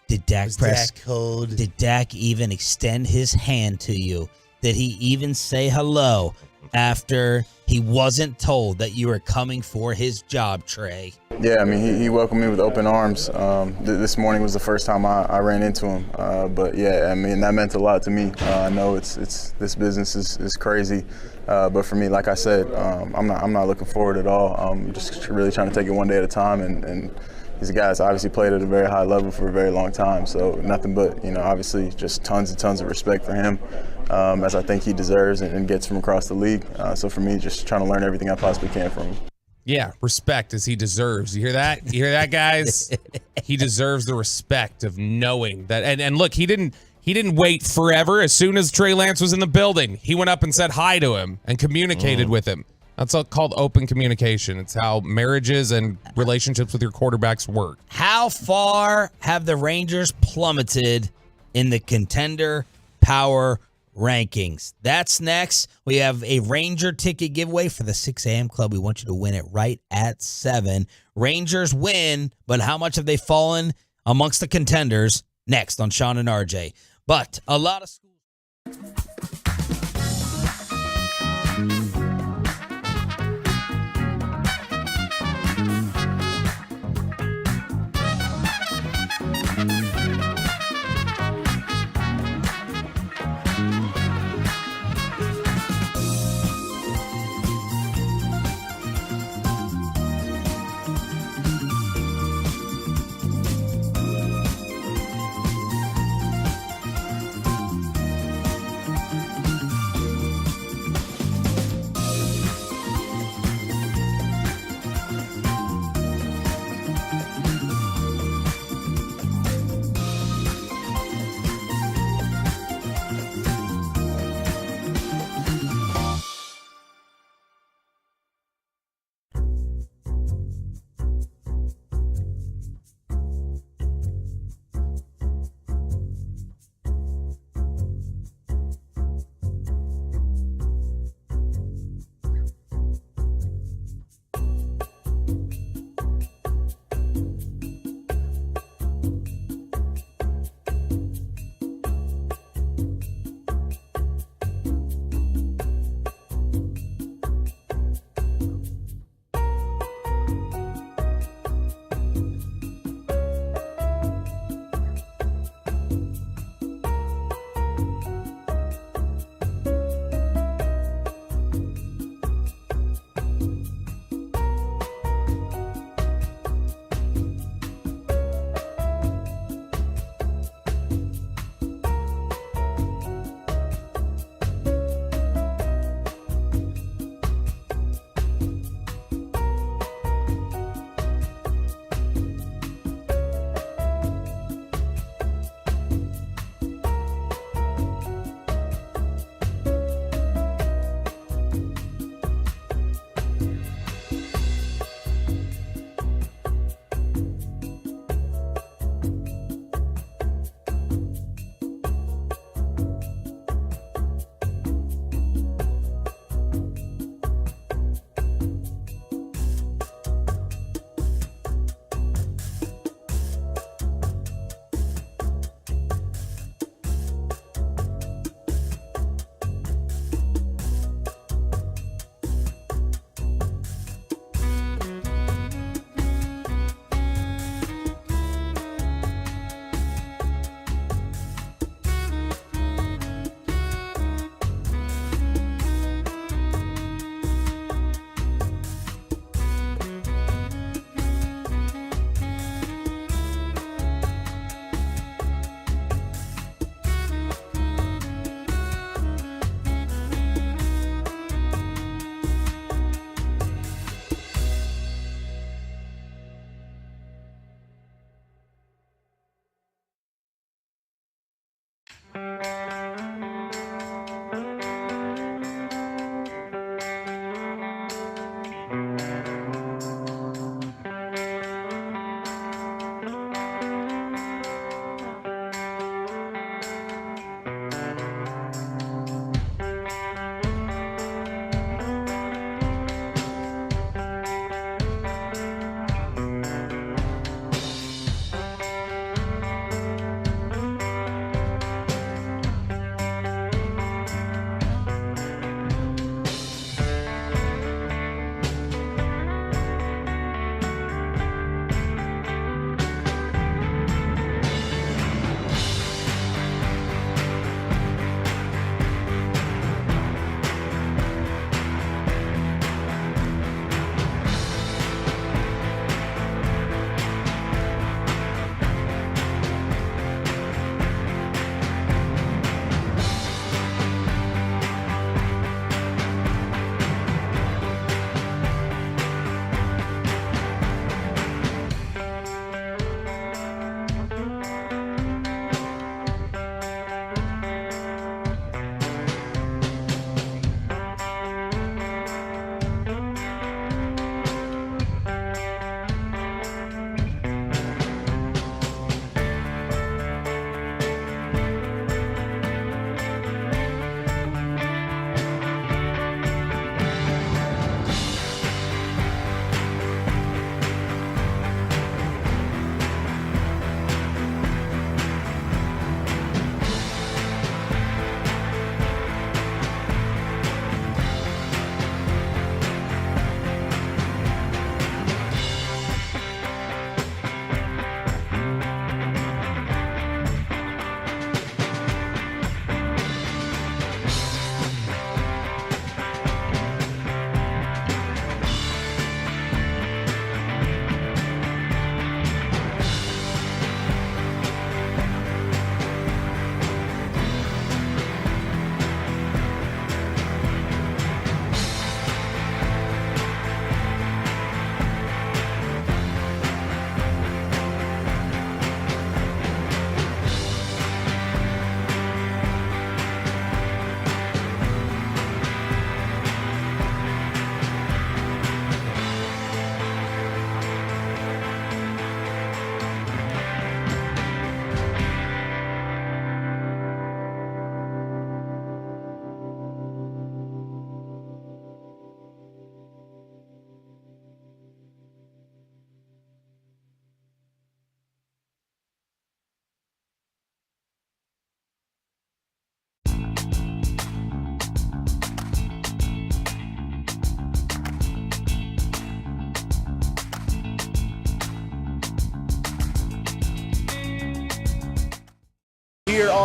Did Dak press cold? Did Dak even extend his hand to you? did he even say hello after he wasn't told that you were coming for his job, Trey? Yeah, I mean, he welcomed me with open arms. This morning was the first time I ran into him. But yeah, I mean, that meant a lot to me. I know it's this business is crazy, but for me, like I said, I'm not looking forward at all. I'm just really trying to take it one day at a time, and these guys obviously played at a very high level for a very long time. So nothing but, obviously just tons and tons of respect for him, as I think he deserves and gets from across the league. So for me, just trying to learn everything I possibly can from him. Yeah, respect as he deserves. You hear that? You hear that, guys? He deserves the respect of knowing that. And look, he didn't wait forever. As soon as Trey Lance was in the building, he went up and said hi to him and communicated with him. That's called open communication. It's how marriages and relationships with your quarterbacks work. How far have the Rangers plummeted in the contender power rankings? That's next. We have a Ranger ticket giveaway for the 6 a.m. club. We want you to win it right at 7. Rangers win, but how much have they fallen amongst the contenders? Next on Sean and RJ. But a lot of schools.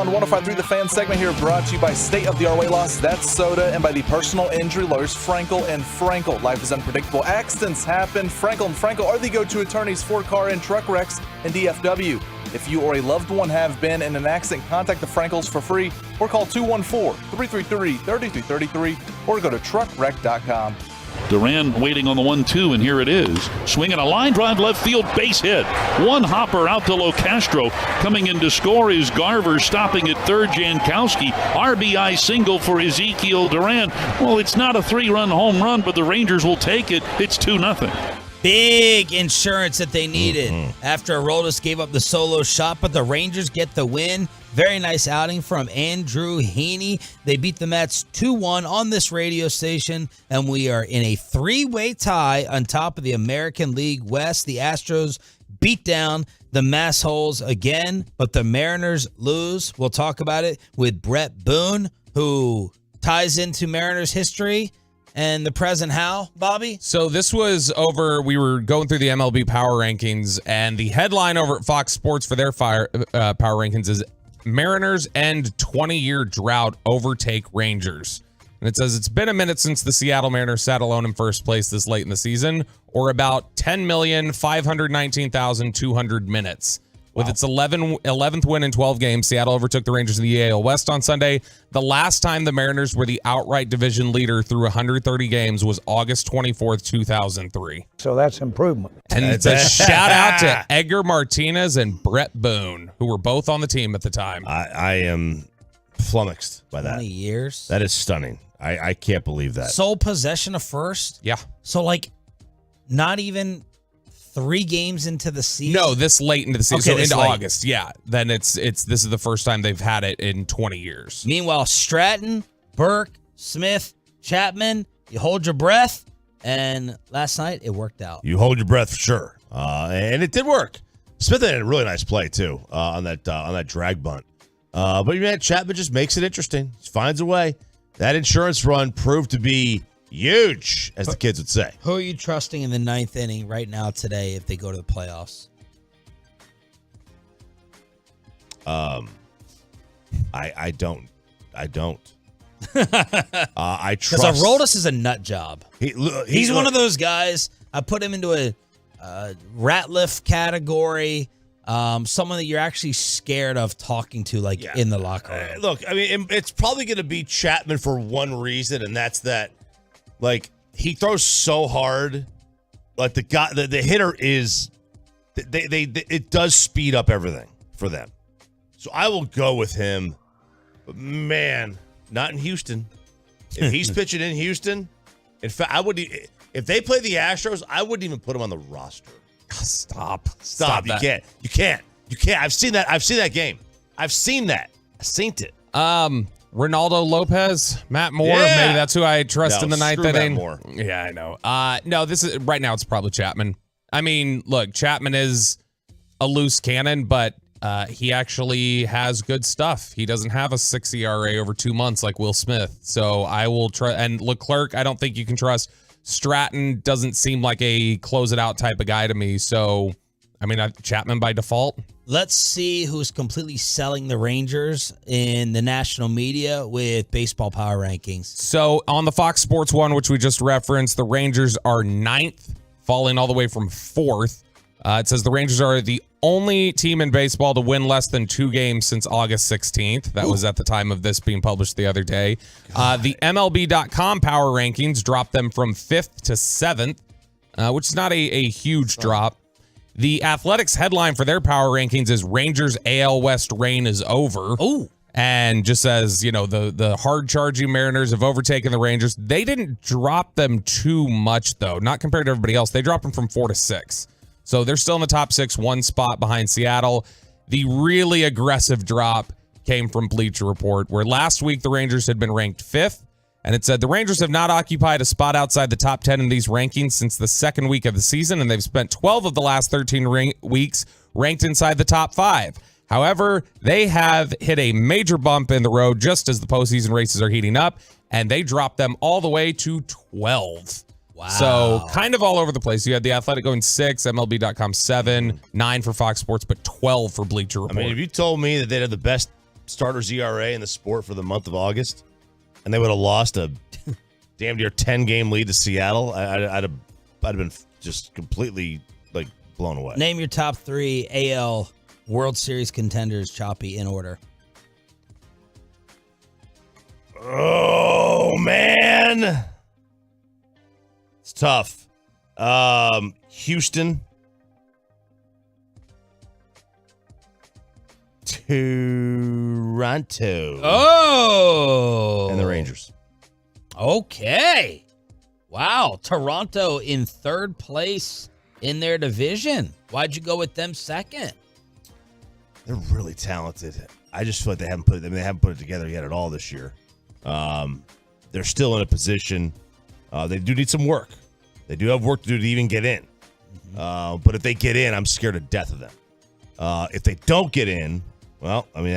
on 105.3 The Fan segment here brought to you by State of the Art Weight Loss, That's Soda, and by the personal injury lawyers Frankel and Frankel. Life is unpredictable. Accidents happen. Frankel and Frankel are the go-to attorneys for car and truck wrecks in DFW. If you or a loved one have been in an accident, contact the Frankels for free or call 214-333-3333 or go to truckwreck.com. Duran waiting on the 1-2, and here it is. Swinging a line drive left field, base hit. One hopper out to Locastro. Coming in to score is Garver, stopping at third, Jankowski. RBI single for Ezekiel Duran. Well, it's not a 3-run home run, but the Rangers will take it. It's 2-0. Big insurance that they needed after Aroldis gave up the solo shot, but the Rangers get the win. Very nice outing from Andrew Heaney. They beat the Mets 2-1 on this radio station, and we are in a 3-way tie on top of the American League West. The Astros beat down the Massholes again, but the Mariners lose. We'll talk about it with Brett Boone, who ties into Mariners history and the present. How, Bobby? So this was over, we were going through the MLB power rankings, and the headline over at Fox Sports for their power rankings is Mariners end 20-year drought, overtake Rangers. And it says it's been a minute since the Seattle Mariners sat alone in first place this late in the season, or about 10,519,200 minutes. With its 11th win in 12 games, Seattle overtook the Rangers in the AL West on Sunday. The last time the Mariners were the outright division leader through 130 games was August 24th, 2003. So that's improvement. And it's a shout out to Edgar Martinez and Brett Boone, who were both on the team at the time. I am flummoxed by that. 20 years. That is stunning. I can't believe that. Sole possession of first? Yeah. So, like, not even 3 games into the season? No, this late into the season. Okay, so into late. August. Yeah. Then this is the first time they've had it in 20 years. Meanwhile, Stratton, Burke, Smith, Chapman, you hold your breath. And last night, it worked out. You hold your breath for sure. And it did work. Smith had a really nice play, too, on that drag bunt. But, man, Chapman just makes it interesting. He finds a way. That insurance run proved to be huge, as the kids would say. Who are you trusting in the 9th inning right now today if they go to the playoffs? I don't. I trust. Because Aroldis is a nut job. He's one of those guys. I put him into a Ratliff category. Someone that you're actually scared of talking to, in the locker room. Look, I mean, it's probably going to be Chapman for one reason, and that's that. He throws so hard. Like the hitter is, it does speed up everything for them. So I will go with him. But man, not in Houston. If he's pitching in Houston, in fact, if they play the Astros, I wouldn't even put him on the roster. Stop. You can't. I've seen that game. I've seen that. I've seen it. Ronaldo Lopez, Matt Moore. Yeah. Maybe that's who I trust in the 9th inning. Matt Moore. Yeah, I know. No, this is right now. It's probably Chapman. I mean, look, Chapman is a loose cannon, but he actually has good stuff. He doesn't have a 6 ERA over 2 months like Will Smith. So I will try. And Leclerc, I don't think you can trust. Stratton doesn't seem like a close it out type of guy to me. So, I mean, Chapman by default. Let's see who's completely selling the Rangers in the national media with baseball power rankings. So on the Fox Sports one, which we just referenced, the Rangers are 9th, falling all the way from 4th. It says the Rangers are the only team in baseball to win less than 2 games since August 16th. That was at the time of this being published the other day. The MLB.com power rankings dropped them from 5th to 7th, which is not a huge drop. The Athletics headline for their power rankings is Rangers AL West reign is over. Oh. And just says, the hard-charging Mariners have overtaken the Rangers. They didn't drop them too much, though, not compared to everybody else. They dropped them from 4 to 6. So they're still in the top 6, 1 spot behind Seattle. The really aggressive drop came from Bleacher Report, where last week the Rangers had been ranked 5th. And it said the Rangers have not occupied a spot outside the top 10 in these rankings since the second week of the season, and they've spent 12 of the last 13 weeks ranked inside the top 5. However, they have hit a major bump in the road just as the postseason races are heating up, and they dropped them all the way to 12. Wow. So kind of all over the place. You had the Athletic going 6, MLB.com 7, 9 for Fox Sports, but 12 for Bleacher Report. I mean, if you told me that they had the best starter's ERA in the sport for the month of August, and they would have lost a damn near 10-game lead to Seattle, I'd have been just completely like blown away. Name your top 3 AL World Series contenders, Choppy, in order. Oh, man. It's tough. Houston. Toronto. Oh. And the Rangers. Okay. Wow. Toronto in 3rd place in their division. Why'd you go with them second? They're really talented. I just feel like they haven't put it together yet at all this year. They're still in a position. They do need some work. They do have work to do to even get in. But if they get in, I'm scared to death of them. If they don't get in, well, I mean,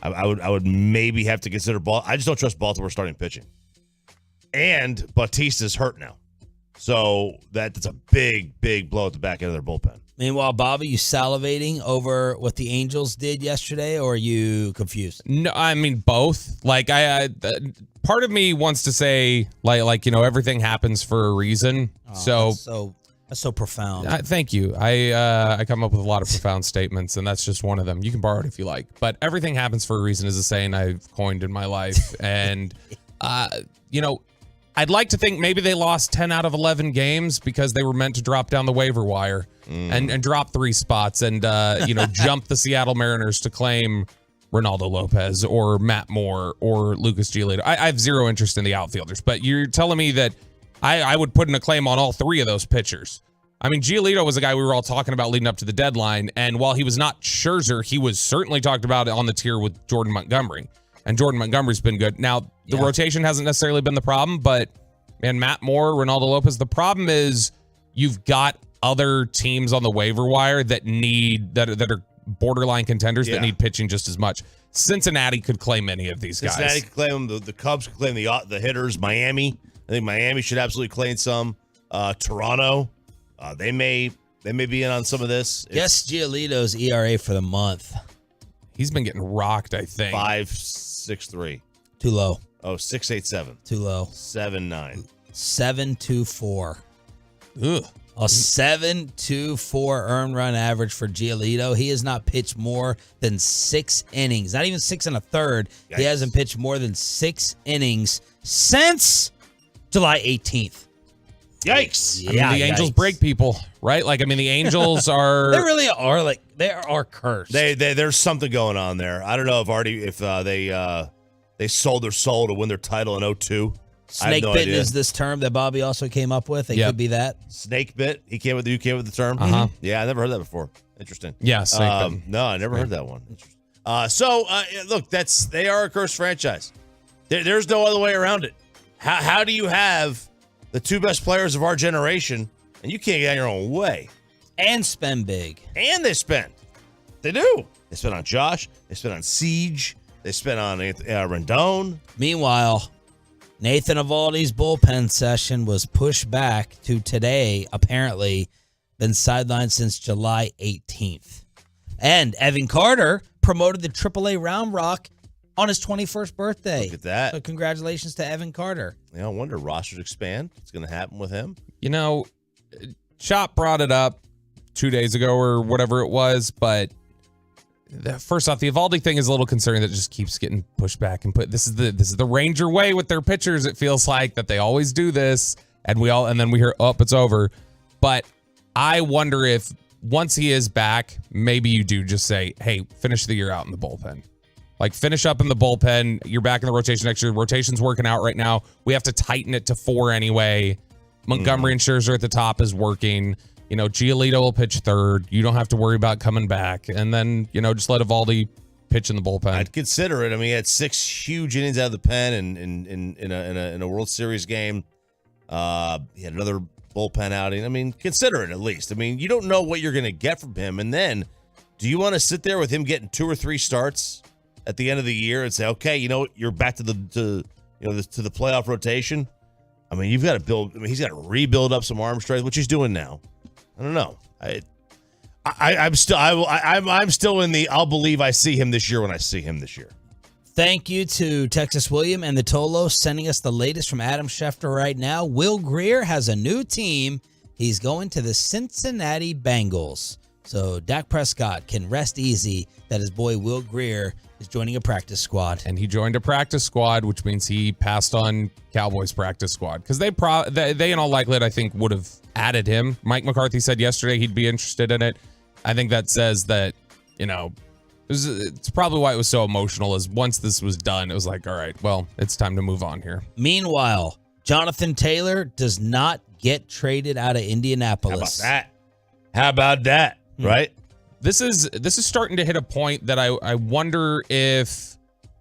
I would maybe have to consider I just don't trust Baltimore starting pitching. And Bautista's hurt now. So that's a big, big blow at the back end of their bullpen. Meanwhile, Bobby, you salivating over what the Angels did yesterday, or are you confused? No, I mean both. Like I part of me wants to say like everything happens for a reason. That's so profound. Thank you. I come up with a lot of profound statements, and that's just one of them. You can borrow it if you like. But everything happens for a reason is a saying I've coined in my life, and I'd like to think maybe they lost 10 out of 11 games because they were meant to drop down the waiver wire and drop 3 spots and jump the Seattle Mariners to claim Ronaldo Lopez or Matt Moore or Lucas Giolito. I have zero interest in the outfielders, but you're telling me that I would put in a claim on all 3 of those pitchers. I mean, Giolito was a guy we were all talking about leading up to the deadline, and while he was not Scherzer, he was certainly talked about on the tier with Jordan Montgomery. And Jordan Montgomery's been good. Now, the rotation hasn't necessarily been the problem, but, man, Matt Moore, Ronaldo Lopez, the problem is you've got other teams on the waiver wire that are borderline contenders that need pitching just as much. Cincinnati could claim any of these guys. Cincinnati could claim them. The Cubs could claim the hitters. Miami. I think Miami should absolutely claim some. Toronto. They may be in on some of this. Guess Giolito's ERA for the month. He's been getting rocked, I think. 5.63. Too low. Oh, 6.87. Too low. 7.9. 7.24. Ugh. A 7.24 earned run average for Giolito. He has not pitched more than 6 innings. Not even 6 1/3. Yikes. He hasn't pitched more than 6 innings since July 18th. Yikes. I mean, the Angels break people, right? Like, I mean, the Angels are... They really are, they are cursed. There's something going on there. I don't know if they sold their soul to win their title in 2002. Snake bitten is this term that Bobby also came up with. It could be that. Snake bit. You came with the term. Uh-huh. Yeah, I never heard that before. Interesting. Yeah, snake bit. No, I never heard that one. Interesting. Look, they are a cursed franchise. There's no other way around it. How do you have the 2 best players of our generation and you can't get out your own way? And spend big. And they spend. They do. They spend on Josh. They spend on Siege. They spent on Rendon. Meanwhile, Nathan Eovaldi's bullpen session was pushed back to today, apparently. Been sidelined since July 18th. And Evan Carter promoted the AAA Round Rock on his 21st birthday. Look at that. So congratulations to Evan Carter. I wonder, rosters expand. What's going to happen with him? Chop brought it up 2 days ago or whatever it was, but first off, the Eovaldi thing is a little concerning that it just keeps getting pushed back and put. This is the Ranger way with their pitchers. It feels like that they always do this, and then we hear, it's over. But I wonder if once he is back, maybe you do just say, hey, finish the year out in the bullpen. Like, finish up in the bullpen. You're back in the rotation next year. Rotation's working out right now. We have to tighten it to 4 anyway. Montgomery and Scherzer at the top is working. Giolito will pitch 3rd. You don't have to worry about coming back. And then, just let Eovaldi pitch in the bullpen. I'd consider it. I mean, he had 6 huge innings out of the pen in a World Series game. He had another bullpen outing. I mean, consider it at least. I mean, you don't know what you're going to get from him. And then, do you want to sit there with him getting 2 or 3 starts at the end of the year and say, okay, you're back to the playoff rotation? I mean, you've got to build. I mean, he's got to rebuild up some arm strength, which he's doing now. I don't know. I'm still in the I'll believe I see him this year when I see him this year. Thank you to Texas William and the Tolo sending us the latest from Adam Schefter right now. Will Grier has a new team. He's going to the Cincinnati Bengals. So Dak Prescott can rest easy that his boy Will Grier is joining a practice squad. And he joined a practice squad, which means he passed on Cowboys practice squad. Because they in all likelihood, I think, would have added him. Mike McCarthy said yesterday he'd be interested in it. I think that says that, it's probably why it was so emotional, is once this was done, it was like, all right, well, it's time to move on here. Meanwhile, Jonathan Taylor does not get traded out of Indianapolis. How about that? Right? This is starting to hit a point that I wonder if,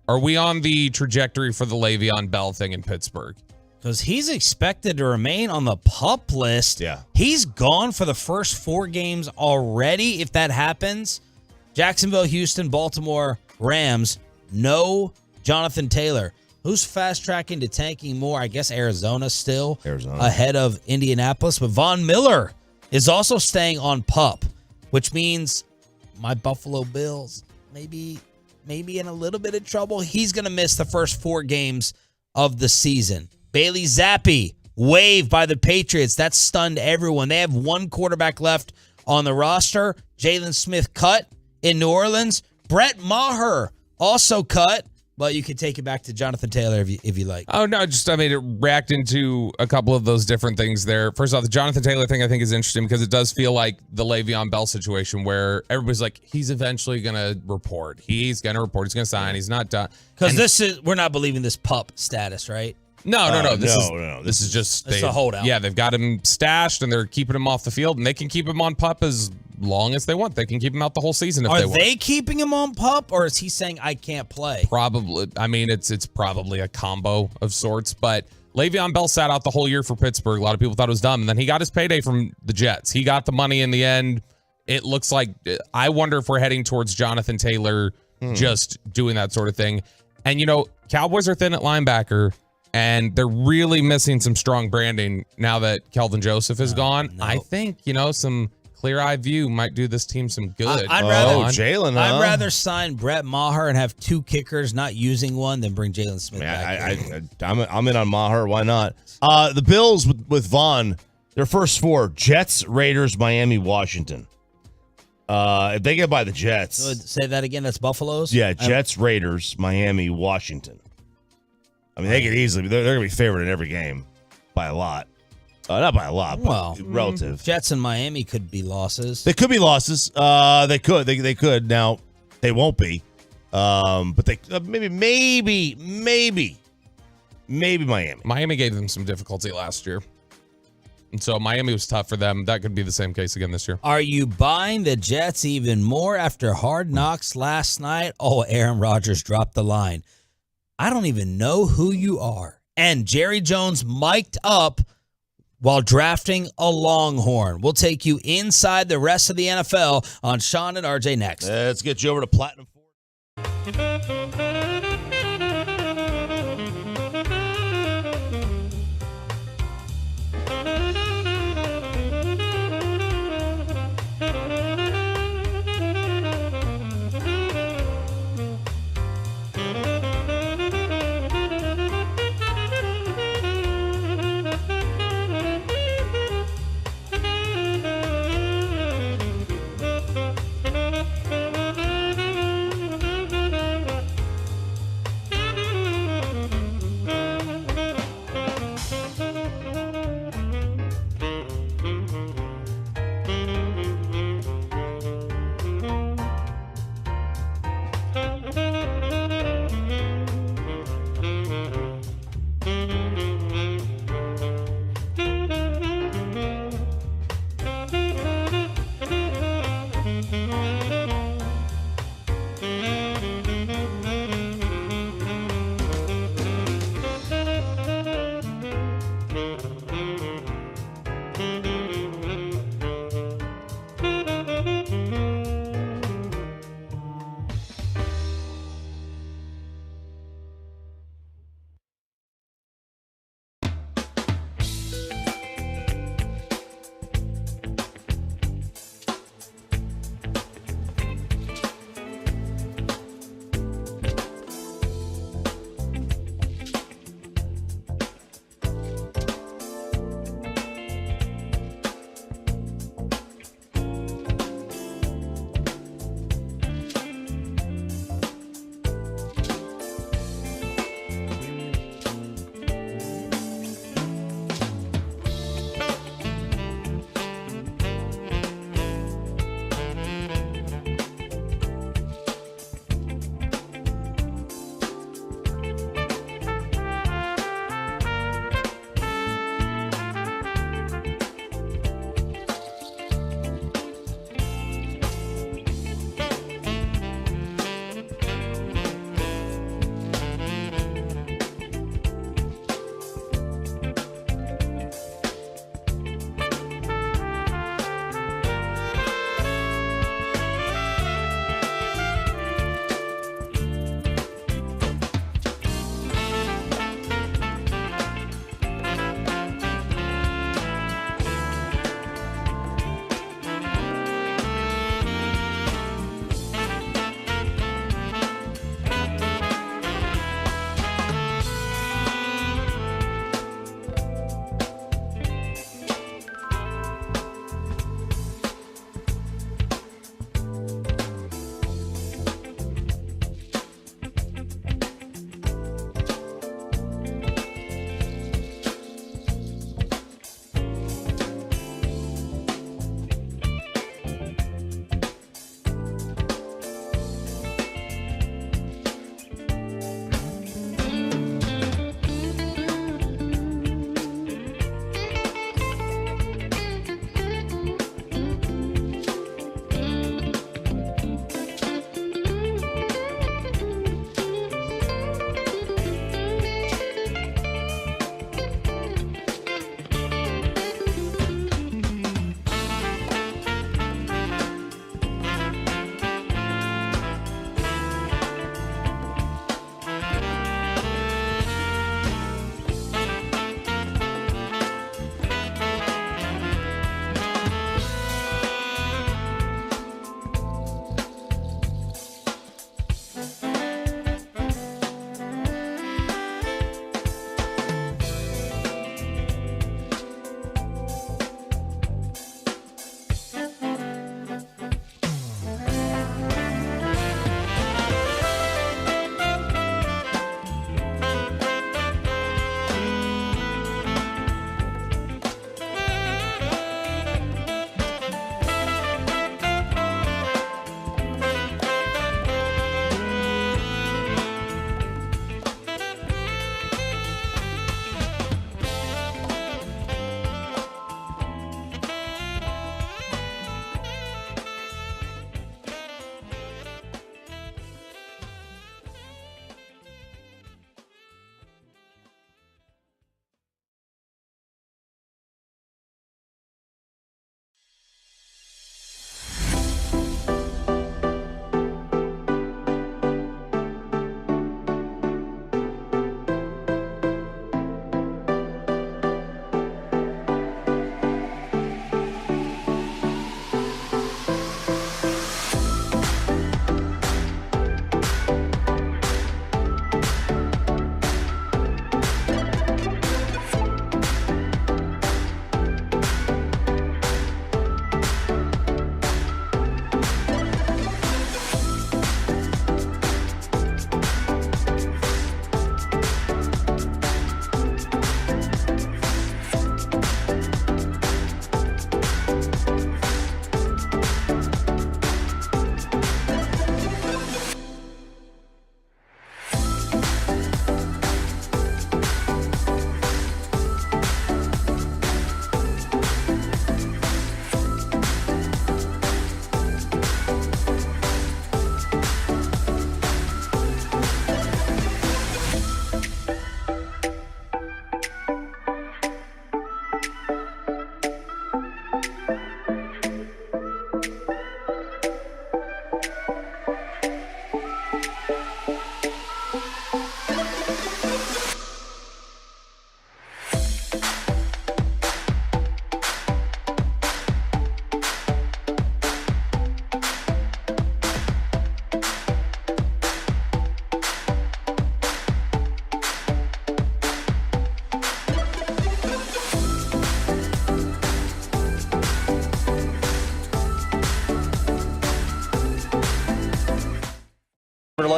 are we on the trajectory for the Le'Veon Bell thing in Pittsburgh? Because he's expected to remain on the PUP list. Yeah. He's gone for the first 4 games already. If that happens, Jacksonville, Houston, Baltimore, Rams, no Jonathan Taylor. Who's fast-tracking to tanking more? I guess Arizona still ahead of Indianapolis. But Von Miller is also staying on PUP, which means my Buffalo Bills maybe in a little bit of trouble. He's going to miss the first 4 games of the season. Bailey Zappi, waived by the Patriots. That stunned everyone. They have 1 quarterback left on the roster. Jalen Smith cut in New Orleans. Brett Maher also cut, but you can take it back to Jonathan Taylor if you like. Oh, no, reacting to a couple of those different things there. First off, the Jonathan Taylor thing I think is interesting because it does feel like the Le'Veon Bell situation where everybody's like, he's eventually going to report. He's going to report. He's going to sign. He's not done. Because we're not believing this PUP status, right? No. This is just a holdout. Yeah, they've got him stashed and they're keeping him off the field, and they can keep him on PUP as long as they want. They can keep him out the whole season if they want. Are they keeping him on PUP, or is he saying I can't play? Probably. I mean, it's probably a combo of sorts, but Le'Veon Bell sat out the whole year for Pittsburgh. A lot of people thought it was dumb, and then he got his payday from the Jets. He got the money in the end. It looks like, I wonder if we're heading towards Jonathan Taylor just doing that sort of thing. And, Cowboys are thin at linebacker, and they're really missing some strong branding now that Kelvin Joseph is gone. No. I think, some clear-eye view might do this team some good. I'd rather sign Brett Maher and have 2 kickers not using one than bring Jalen Smith back. I'm in on Maher. Why not? The Bills with Vaughn, their first 4, Jets, Raiders, Miami, Washington. If they get by the Jets. So say that again. That's Buffalo's? Yeah, Jets, Raiders, Miami, Washington. I mean, they could easily, they're going to be favored in every game by a lot. Not by a lot, but relative. Jets and Miami could be losses. They could be losses. They could. Now, they won't be. But they maybe Miami. Miami gave them some difficulty last year. And so Miami was tough for them. That could be the same case again this year. Are you buying the Jets even more after Hard Knocks last night? Oh, Aaron Rodgers dropped the line. I don't even know who you are. And Jerry Jones mic'd up while drafting a Longhorn. We'll take you inside the rest of the NFL on Sean and RJ next. Let's get you over to Platinum Ford.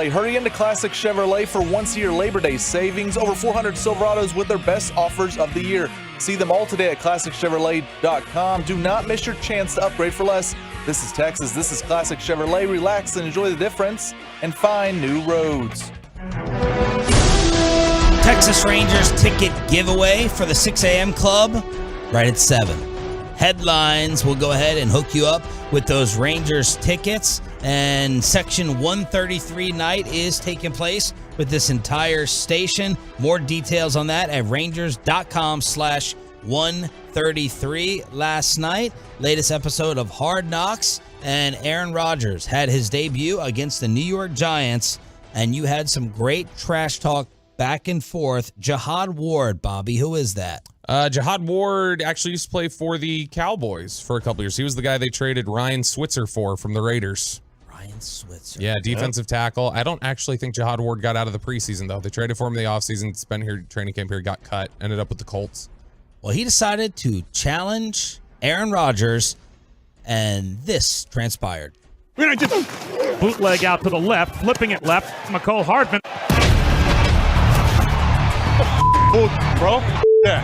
Chevrolet. Hurry into Classic Chevrolet for once-a-year Labor Day savings. Over 400 Silverados with their best offers of the year. See them all today at ClassicChevrolet.com. Do not miss your chance to upgrade for less. This is Texas. This is Classic Chevrolet. Relax and enjoy the difference and find new roads. Texas Rangers ticket giveaway for the 6 a.m. club right at 7. Headlines will go ahead and hook you up with those Rangers tickets. And Section 133 night is taking place with this entire station. More details on that at rangers.com/133. Last night, latest episode of Hard Knocks, and Aaron Rodgers had his debut against the New York Giants, and you had some great trash talk back and forth. Jihad Ward, Bobby, who is that? Jihad Ward actually used to play for the Cowboys for a couple years. He was the guy they traded Ryan Switzer for from the Raiders. Ryan Switzer. Yeah, defensive tackle. I don't actually think Jihad Ward got out of the preseason, though. They traded for him in the offseason. Spent here, training camp here, got cut, ended up with the Colts. Well, he decided to challenge Aaron Rodgers, and this transpired. Bootleg out to the left, flipping it left. McCole Hardman. Bro, that.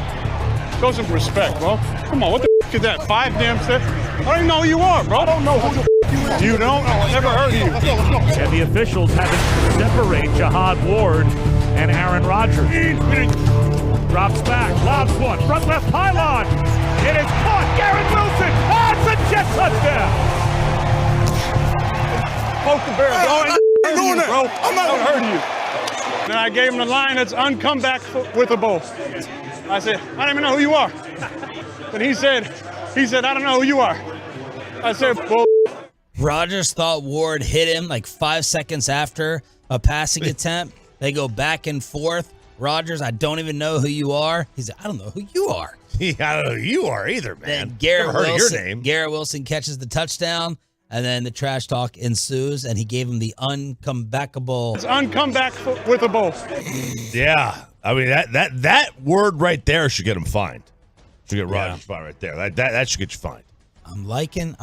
Show some respect, bro. Come on, what the is that? 5 damn steps? I don't even know who you are, bro. I don't know who the you are. You don't? I never heard of you. Let's go. And the officials having to separate Jihad Ward and Aaron Rodgers. Drops back, lobs one, front left pylon. It is caught. Garrett Wilson. That's a Jet touchdown. Poke the bear. I'm not doing that, bro. I'm not hurt you. Then I gave him the line that's uncomeback with a bow. I said, I don't even know who you are. And he said, I don't know who you are. I said, bull. Rodgers thought Ward hit him like 5 seconds after a passing attempt. They go back and forth. Rodgers, I don't even know who you are. He said, I don't know who you are. Yeah, I don't know who you are either, man. Then Garrett Never heard Wilson, of your name. Garrett Wilson catches the touchdown, and then the trash talk ensues, and he gave him the uncomebackable. It's uncomeback with a bow. Yeah. I mean, that word right there should get him fined. Should get Rodgers fined right there. That should get you fined. I'm liking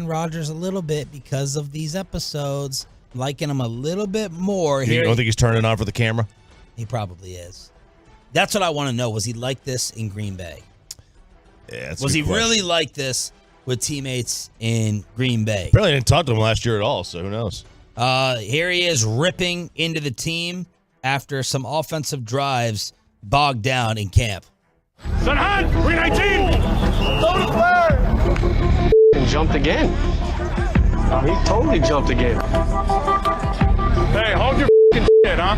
Rodgers a little bit because of these episodes. I'm liking him a little bit more. You don't think he's turning on for the camera? He probably is. That's what I want to know. Was he like this in Green Bay? Yeah, that's Was a he good question. really like this with teammates in Green Bay? Apparently didn't talk to him last year at all, so who knows? Here he is ripping into the team after some offensive drives bogged down in camp. Sanhan, 319. And jumped again. He totally jumped again. Hey, hold your shit, huh?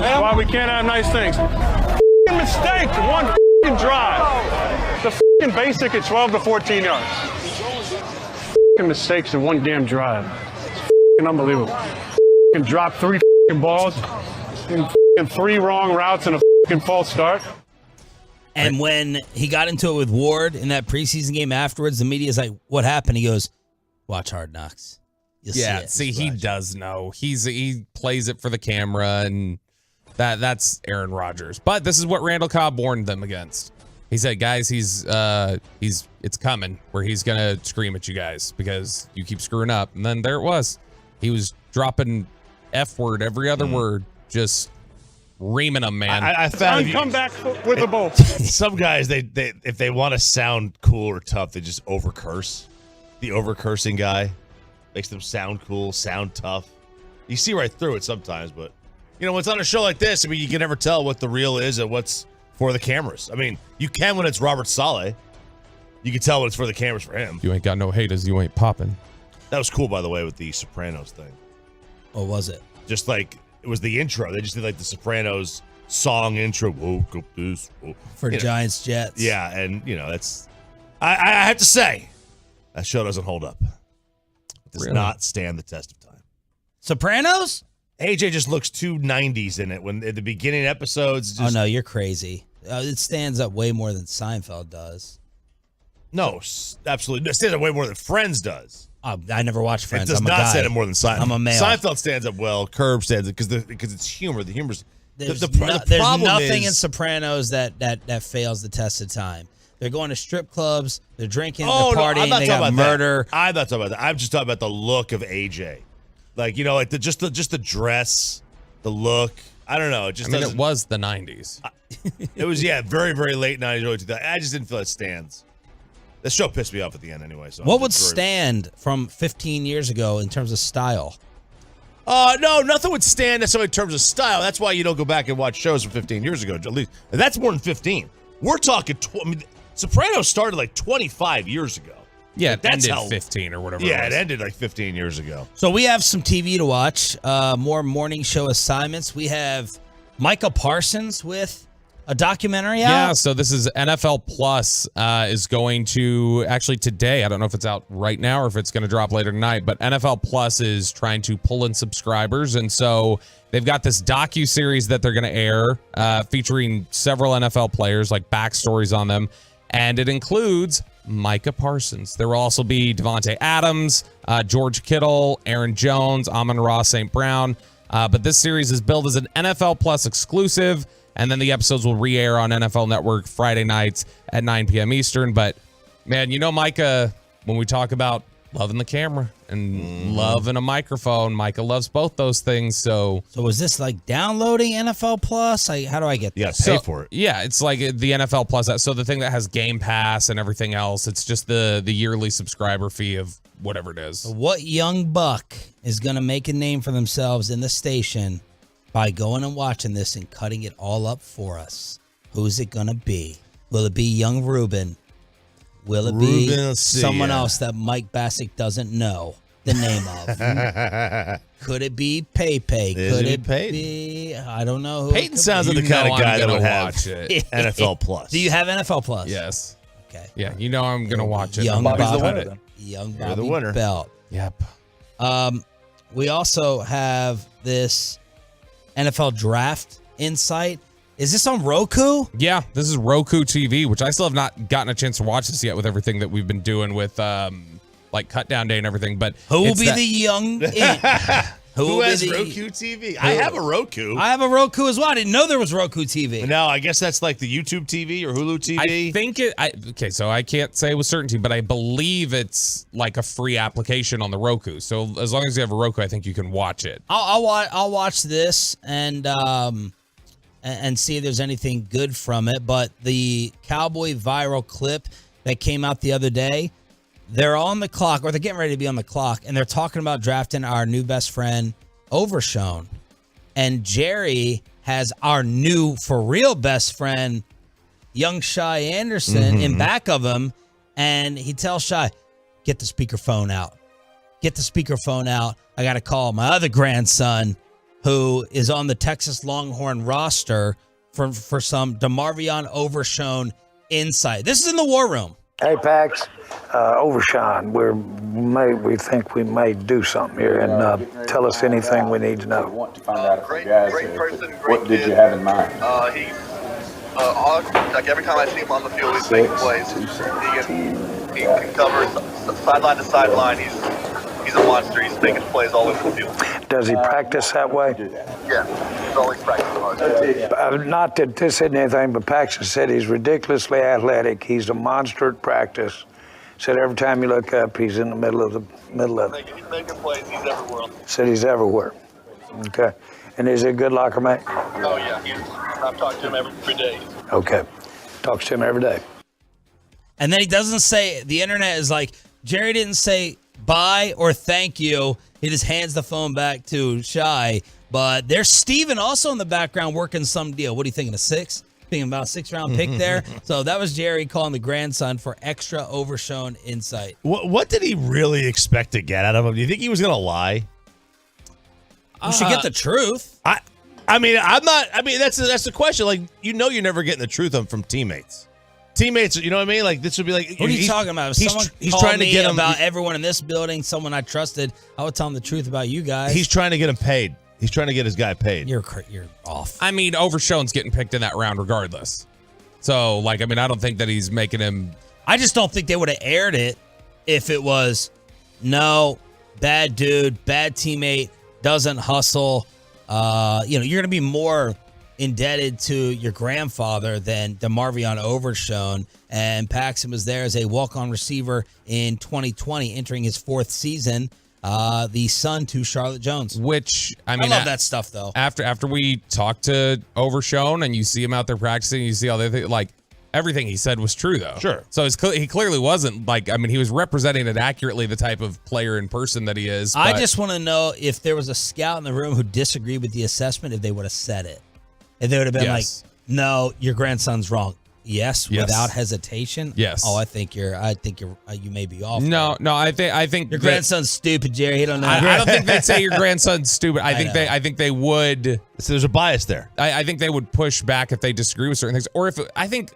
That's why we can't have nice things. Mistake, one drive. The basic at 12 to 14 yards. Mistakes in one damn drive. It's unbelievable. Drop 3 balls in 3 wrong routes and a false start. And when he got into it with Ward in that preseason game afterwards, the media's like, what happened? He goes, watch Hard Knocks. You'll See, he does know. He plays it for the camera, and that's Aaron Rodgers. But this is what Randall Cobb warned them against. He said, guys, it's coming where he's gonna scream at you guys because you keep screwing up. And then there it was. He was dropping F word every other word, just reaming them, man. I found come back with a bow. Some guys, they if they want to sound cool or tough, they just overcurse. The overcursing guy makes them sound cool, sound tough. You see right through it sometimes, but you know, when it's on a show like this, I mean, you can never tell what the real is and what's for the cameras. I mean, you can when it's Robert Saleh. You can tell when it's for the cameras for him. You ain't got no haters, you ain't popping. That was cool, by the way, with the Sopranos thing. Or was it? Just like, it was the intro. They just did like the Sopranos song intro. Woke up this. For Giants Jets. Yeah, and, you know, that's... I have to say, that show doesn't hold up. It does not stand the test of time. Sopranos? AJ just looks too 90s in it. When at the beginning episodes... Just, oh, no, you're crazy. It stands up way more than Seinfeld does. No, absolutely. It stands up way more than Friends does. I never watched Friends. It does not stand up more than Seinfeld. I'm a male. Seinfeld stands up well. Curb stands up because it's humor. The humor's... There's the problem nothing is, in Sopranos that fails the test of time. They're going to strip clubs. They're drinking. Oh, they're partying. no, I'm not they talking got about murder. That. I'm not talking about that. I'm just talking about the look of AJ. Like, like just the dress, the look. I don't know. It was the 90s. It was, very, very late 90s, early 2000s. I just didn't feel it stands. The show pissed me off at the end anyway. So what would stand from 15 years ago in terms of style? No, nothing would stand necessarily in terms of style. That's why you don't go back and watch shows from 15 years ago. At least that's more than 15. We're talking. Sopranos started like 25 years ago. Yeah, it ended 15 or whatever. Yeah, it ended like 15 years ago. So we have some TV to watch. More morning show assignments. We have Micah Parsons with a documentary out. Yeah, so this is NFL Plus is going to actually today. I don't know if it's out right now or if it's going to drop later tonight, but NFL Plus is trying to pull in subscribers, and so they've got this docu-series that they're going to air featuring several NFL players, like backstories on them, and it includes Micah Parsons. There will also be Devontae Adams, George Kittle, Aaron Jones, Amon-Ra St. Brown, but this series is billed as an NFL Plus exclusive. And then the episodes will re-air on NFL Network Friday nights at 9 p.m. Eastern. But, man, Micah, when we talk about loving the camera and loving a microphone, Micah loves both those things. So is this like downloading NFL Plus? How do I get this? Yeah, pay for it. Yeah, it's like the NFL Plus. So the thing that has Game Pass and everything else, it's just the yearly subscriber fee of whatever it is. What young buck is going to make a name for themselves in the station by going and watching this and cutting it all up for us? Who's it going to be? Will it be young Ruben? Will it be someone else that Mike Bassick doesn't know the name of? Could it be Pepe? Could it be? I don't know. Who Peyton sounds like the kind of guy that would have NFL Plus. Do you have NFL Plus? Yes. Okay. Yeah, I'm going to watch it. Young Bobby's the winner then. Young You're the Bobby winner. Belt. Yep. We also have this NFL Draft Insight. Is this on Roku? Yeah, this is Roku TV, which I still have not gotten a chance to watch this yet with everything that we've been doing with like Cut Down Day and everything. But who will be the young? Who has Roku TV? I have a Roku. I have a Roku as well. I didn't know there was Roku TV. No, I guess that's like the YouTube TV or Hulu TV. I think okay, so I can't say with certainty, but I believe it's like a free application on the Roku. So as long as you have a Roku, I think you can watch it. I'll watch this and see if there's anything good from it. But the Cowboy viral clip that came out the other day, they're on the clock, or they're getting ready to be on the clock, and they're talking about drafting our new best friend, Overshown. And Jerry has our new, for real best friend, young Shy Anderson, in back of him. And he tells Shy, get the speakerphone out. Get the speakerphone out. I got to call my other grandson, who is on the Texas Longhorn roster for some DeMarvion Overshown insight. This is in the war room. Hey, Pax, Overshown, we think we may do something here, and tell us anything we need to know. I want to find out from guys what did you have in mind? He's like every time I see him on the field, he's making plays. He can cover sideline to sideline. He's a monster. He's making plays all over the field. Does he practice that way? Yeah, he's always practicing hard. Not that this isn't anything, but Paxton said he's ridiculously athletic. He's a monster at practice. Said every time you look up, he's in the middle of it. He's making plays. He's everywhere. Said he's everywhere. Okay. And is he a good locker mate? Oh, yeah. I've talked to him every day. Okay. Talks to him every day. And then he doesn't say, the internet is like, Jerry didn't say bye or thank you. He just hands the phone back to Shy. But there's Steven also in the background working some deal. What are you thinking, a six? Thinking about a 6th-round pick there? So that was Jerry calling the grandson for extra Overshown insight. What did he really expect to get out of him? Do you think he was going to lie? You should get the truth. I mean, that's the question. Like, you're never getting the truth from teammates. Teammates, you know what I mean? Like, this would be like, what are you talking about? If someone he's called trying to me get him about everyone in this building, someone I trusted, I would tell him the truth about you guys. He's trying to get him paid. He's trying to get his guy paid. You're off. I mean, Overshown's getting picked in that round regardless. So, I don't think that he's making him. I just don't think they would have aired it if it was, no, bad dude, bad teammate, doesn't hustle. You're going to be more indebted to your grandfather than DeMarvion Overshown. And Paxton was there as a walk-on receiver in 2020, entering his 4th season. the son to Charlotte Jones. Which, I love that stuff, though. After we talked to Overshone and you see him out there practicing, you see all the things, like, everything he said was true, though. Sure. So he clearly wasn't, like, I mean, he was representing it accurately, the type of player and person that he is. I just want to know if there was a scout in the room who disagreed with the assessment, if they would have said it. If they would have been like, no, your grandson's wrong. Yes, without hesitation. Yes. Oh, I think you may be off. No, I think your grandson's stupid, Jerry. He don't know. I don't think they'd say your grandson's stupid. I think they would. So there's a bias there. I think they would push back if they disagree with certain things, or if I think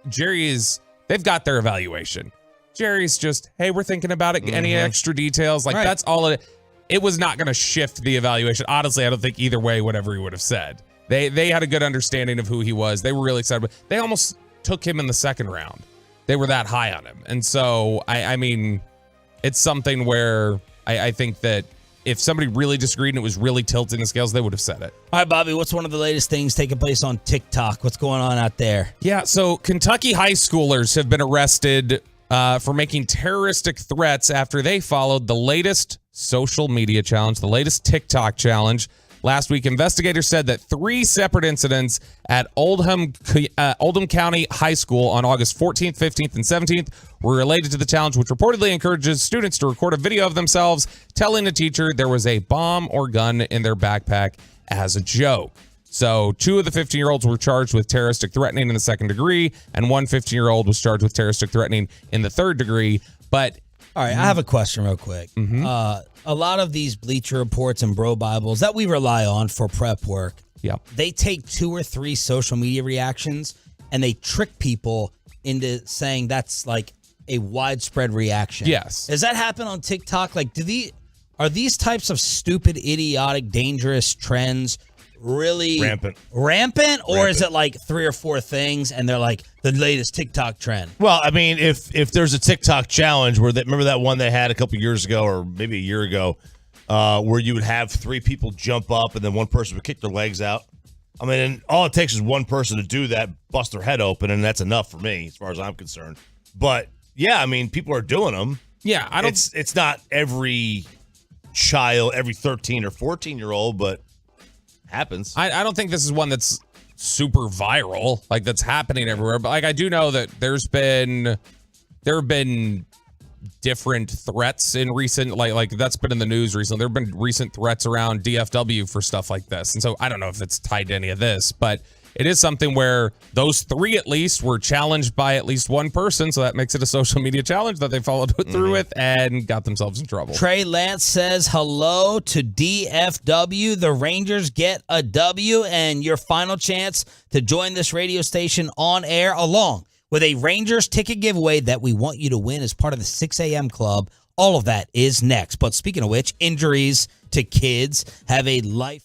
they've got their evaluation. Jerry's just, hey, we're thinking about it. Any extra details? Like that's all it was not going to shift the evaluation. Honestly, I don't think either way, whatever he would have said. They had a good understanding of who he was. They were really excited. But they almost took him in the second round. They were that high on him. And so, I mean, it's something where I think that if somebody really disagreed and it was really tilting the scales, they would have said it. All right, Bobby, what's one of the latest things taking place on TikTok? What's going on out there? Yeah, so Kentucky high schoolers have been arrested for making terroristic threats after they followed the latest social media challenge, the latest TikTok challenge. Last week, investigators said that 3 separate incidents at Oldham County High School on August 14th, 15th, and 17th were related to the challenge, which reportedly encourages students to record a video of themselves telling a teacher there was a bomb or gun in their backpack as a joke. So 2 of the 15-year-olds were charged with terroristic threatening in the second degree, and 1 15-year-old was charged with terroristic threatening in the third degree. But all right, I have a question real quick. A lot of these Bleacher Reports and Bro Bibles that we rely on for prep work, they take 2 or 3 social media reactions and they trick people into saying that's like a widespread reaction. Yes. Does that happen on TikTok? Like, are these types of stupid, idiotic, dangerous trends really rampant, or is it like 3 or 4 things and they're like the latest TikTok trend? Well, I mean, if there's a TikTok challenge remember that one they had a couple years ago or maybe a year ago, where you would have 3 people jump up and then one person would kick their legs out. I mean, and all it takes is one person to do that, bust their head open, and that's enough for me as far as I'm concerned. But yeah, I mean, people are doing them. Yeah, It's not every child, every 13 or 14-year-old, but happens. I don't think this is one that's super viral, like that's happening everywhere. But like I do know that there have been different threats in recent, like that's been in the news recently. There have been recent threats around DFW for stuff like this, and so I don't know if it's tied to any of this, but it is something where those 3 at least were challenged by at least one person, so that makes it a social media challenge that they followed through with and got themselves in trouble. Trey Lance says hello to DFW. The Rangers get a W, and your final chance to join this radio station on air along with a Rangers ticket giveaway that we want you to win as part of the 6 a.m. club. All of that is next. But speaking of which, injuries to kids have a life.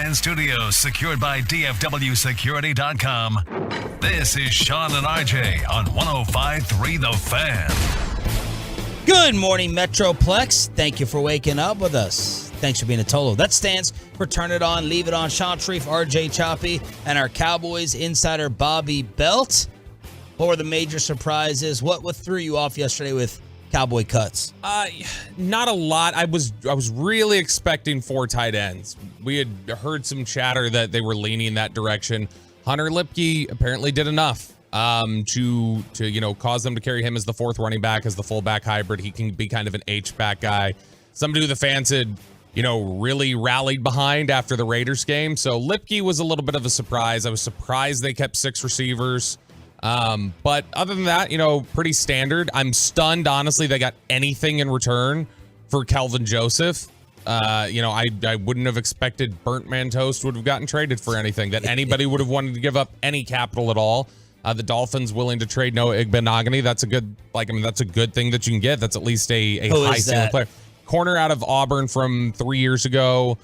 Fan Studios, secured by DFWSecurity.com. This is Sean and RJ on 105.3 The Fan. Good morning, Metroplex. Thank you for waking up with us. Thanks for being a Tolo. That stands for Turn It On, Leave It On. Sean Sharif, RJ Choppy, and our Cowboys insider, Bobby Belt. What were the major surprises? What threw you off yesterday with Cowboy cuts? Not a lot. I was really expecting 4 tight ends. We had heard some chatter that they were leaning in that direction. Hunter Lipke apparently did enough to cause them to carry him as the 4th running back, as the fullback hybrid. He can be kind of an H-back guy. Somebody who the fans had, really rallied behind after the Raiders game. So Lipke was a little bit of a surprise. I was surprised they kept 6 receivers. But other than that, pretty standard. I'm stunned, honestly, they got anything in return for Kelvin Joseph. I wouldn't have expected Burnt Man Toast would have gotten traded for anything, that anybody would have wanted to give up any capital at all. The Dolphins willing to trade Noah Igbenogany. That's a good, that's a good thing that you can get. That's at least a high ceiling player. Corner out of Auburn from 3 years ago,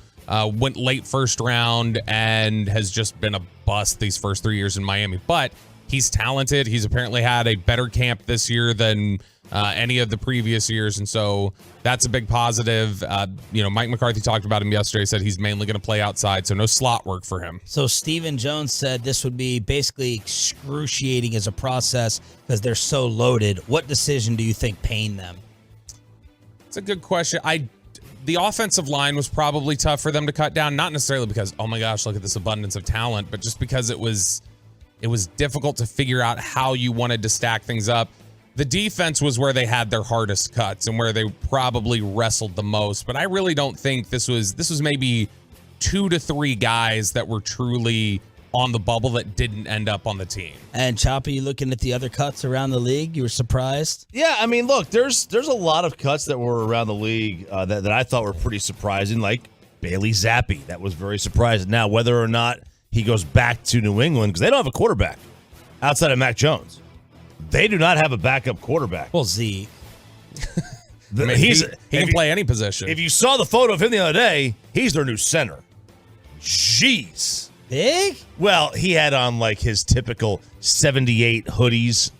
went late first round and has just been a bust these first 3 years in Miami. But he's talented. He's apparently had a better camp this year than any of the previous years, and so that's a big positive. Mike McCarthy talked about him yesterday, said he's mainly going to play outside, so no slot work for him. So Stephen Jones said this would be basically excruciating as a process because they're so loaded. What decision do you think pained them? It's a good question. The offensive line was probably tough for them to cut down, not necessarily because, oh my gosh, look at this abundance of talent, but just because it was difficult to figure out how you wanted to stack things up. The defense was where they had their hardest cuts and where they probably wrestled the most. But I really don't think this was maybe 2 to 3 guys that were truly on the bubble that didn't end up on the team. And Choppy, you looking at the other cuts around the league? You were surprised? Yeah, I mean, look, there's a lot of cuts that were around the league that I thought were pretty surprising, like Bailey Zappi. That was very surprising. Now, whether or not he goes back to New England, because they don't have a quarterback outside of Mac Jones. They do not have a backup quarterback. Well, Zeke. He can play any position. If you saw the photo of him the other day, he's their new center. Jeez. Big? Well, he had on like his typical 78 hoodies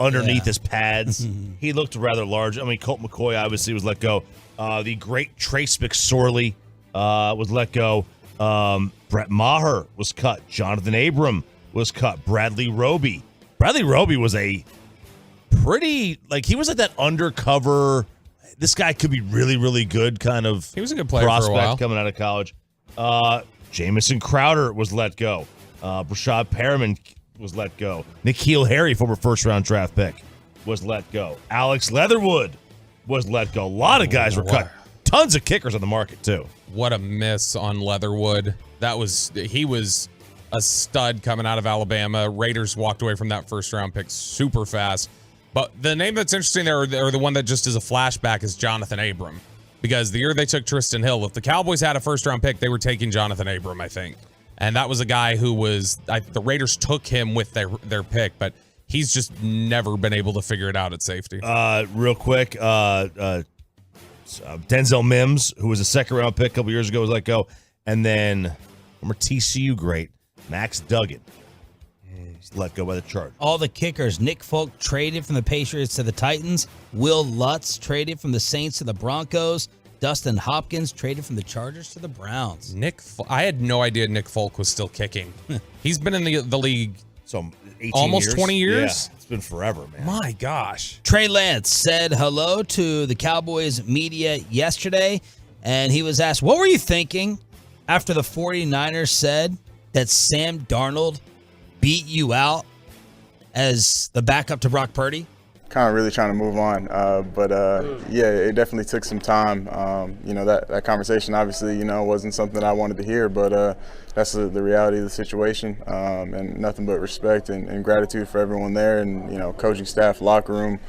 underneath his pads. He looked rather large. I mean, Colt McCoy obviously was let go. The great Trace McSorley was let go. Brett Maher was cut. Jonathan Abram was cut. Bradley Roby was a pretty, he was like that undercover, this guy could be really, really good kind of. He was a good player prospect for a while. Coming out of college. Jamison Crowder was let go. Brashad Perriman was let go. N'Keal Harry, former first-round draft pick, was let go. Alex Leatherwood was let go. A lot of guys were cut. Tons of kickers on the market, too. What a miss on Leatherwood. He was a stud coming out of Alabama. Raiders walked away from that first-round pick super fast. But the name that's interesting there, or the one that just is a flashback, is Jonathan Abram. Because the year they took Tristan Hill, if the Cowboys had a first-round pick, they were taking Jonathan Abram, I think. And that was a guy who the Raiders took him with their pick, but he's just never been able to figure it out at safety. Real quick, Denzel Mims, who was a second-round pick a couple years ago, was let go. And then former TCU great, Max Duggan. He's let go by the Chargers. All the kickers. Nick Folk traded from the Patriots to the Titans. Will Lutz traded from the Saints to the Broncos. Dustin Hopkins traded from the Chargers to the Browns. I had no idea Nick Folk was still kicking. He's been in the league almost 20 years. Yeah, it's been forever, man. My gosh. Trey Lance said hello to the Cowboys media yesterday, and he was asked, what were you thinking after the 49ers said that Sam Darnold beat you out as the backup to Brock Purdy? Kind of really trying to move on, but yeah, it definitely took some time. That conversation obviously, wasn't something I wanted to hear, but that's the reality of the situation, and nothing but respect and gratitude for everyone there, and coaching staff, locker room,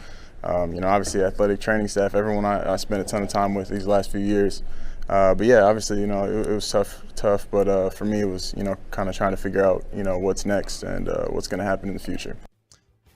obviously athletic training staff, everyone I spent a ton of time with these last few years. But yeah, obviously, it was tough, but for me, it was, kind of trying to figure out, what's next and what's going to happen in the future.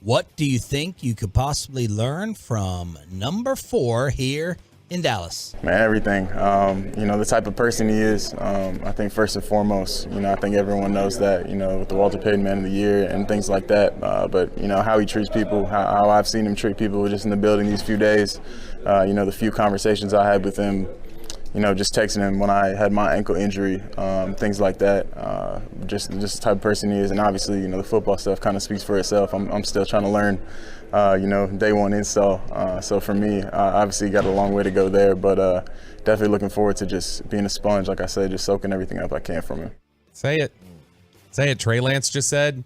What do you think you could possibly learn from number 4 here in Dallas? Man, everything. The type of person he is. I think first and foremost, I think everyone knows that, with the Walter Payton Man of the Year and things like that. But how he treats people, how I've seen him treat people just in the building these few days. The few conversations I had with him, just texting him when I had my ankle injury, things like that. Just the type of person he is. And obviously, the football stuff kind of speaks for itself. I'm still trying to learn, day one install. So for me, obviously got a long way to go there, but definitely looking forward to just being a sponge, like I said, just soaking everything up I can from him. Say it. Trey Lance just said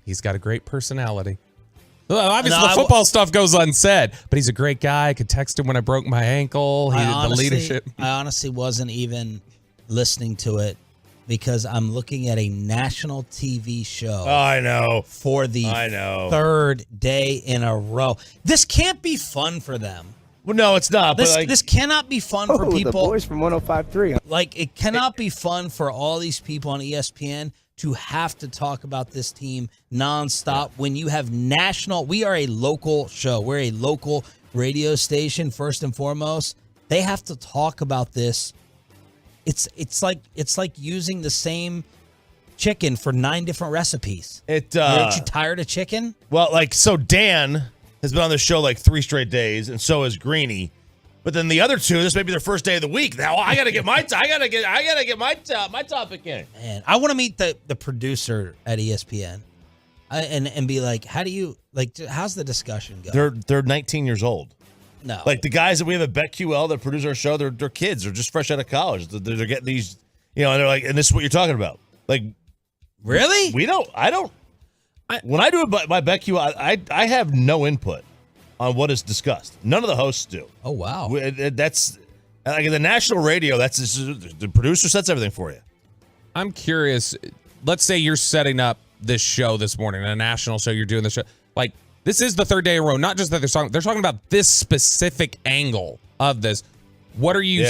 he's got a great personality. Well, obviously, the football stuff goes unsaid, but he's a great guy. I could text him when I broke my ankle. The leadership. I honestly wasn't even listening to it because I'm looking at a national TV show. Oh, I know. For the third day in a row. This can't be fun for them. Well, no, it's not. This cannot be fun for people. The boys from 105.3. Like, it cannot be fun for all these people on ESPN to have to talk about this team nonstop when you have national. We are a local show. We're a local radio station first and foremost. They have to talk about this. It's like using the same chicken for 9 different recipes. Aren't you tired of chicken? Well, so Dan has been on the show 3 straight days, and so has Greeny. But then the other 2, this may be their first day of the week. Now I gotta get my topic in. Man, I want to meet the producer at ESPN, and be like, how's the discussion going? They're 19 years old. No, the guys that we have at BetQL that produce our show, they're kids. They're just fresh out of college. They're getting these, and they're like, and this is what you're talking about. Really? When I do it by BetQL, I have no input on what is discussed. None of the hosts do. Oh, wow. That's the national radio. That's the producer sets everything for you. I'm curious. Let's say you're setting up this show this morning, a national show. You're doing the show. This is the third day in a row. Not just that they're talking about this specific angle of this. What are you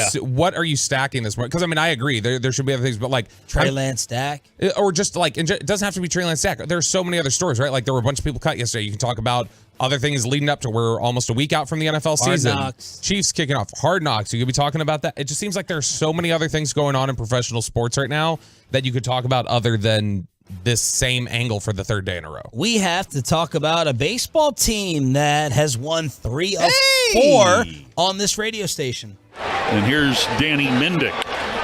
stacking this morning? Because I agree there should be other things, but Trey Lance stack, or just it doesn't have to be Trey Lance stack. There's so many other stories, right? There were a bunch of people cut yesterday. You can talk about other things leading up to we're almost a week out from the NFL season. Hard Knocks. Chiefs kicking off. Hard Knocks. You could be talking about that. It just seems like there's so many other things going on in professional sports right now that you could talk about other than this same angle for the third day in a row. We have to talk about a baseball team that has won 3 of 4 on this radio station. And here's Danny Mendick.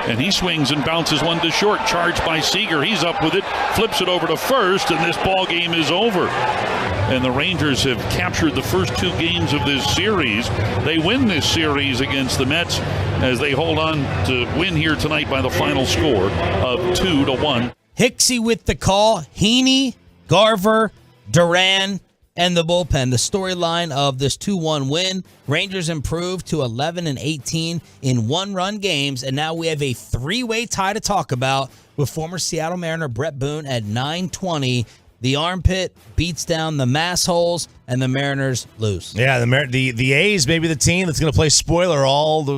And he swings and bounces one to short. Charged by Seager. He's up with it. Flips it over to first. And this ball game is over. And the Rangers have captured the first 2 games of this series. They win this series against the Mets as they hold on to win here tonight by the final score of 2-1. Hicksy with the call. Heaney, Garver, Duran, and the bullpen. The storyline of this 2-1 win. Rangers improved to 11-18 in 1-run games, and now we have a 3-way tie to talk about with former Seattle Mariner Brett Boone at 9:20. The armpit beats down the mass holes, and the Mariners lose. Yeah, the A's may be the team that's going to play spoiler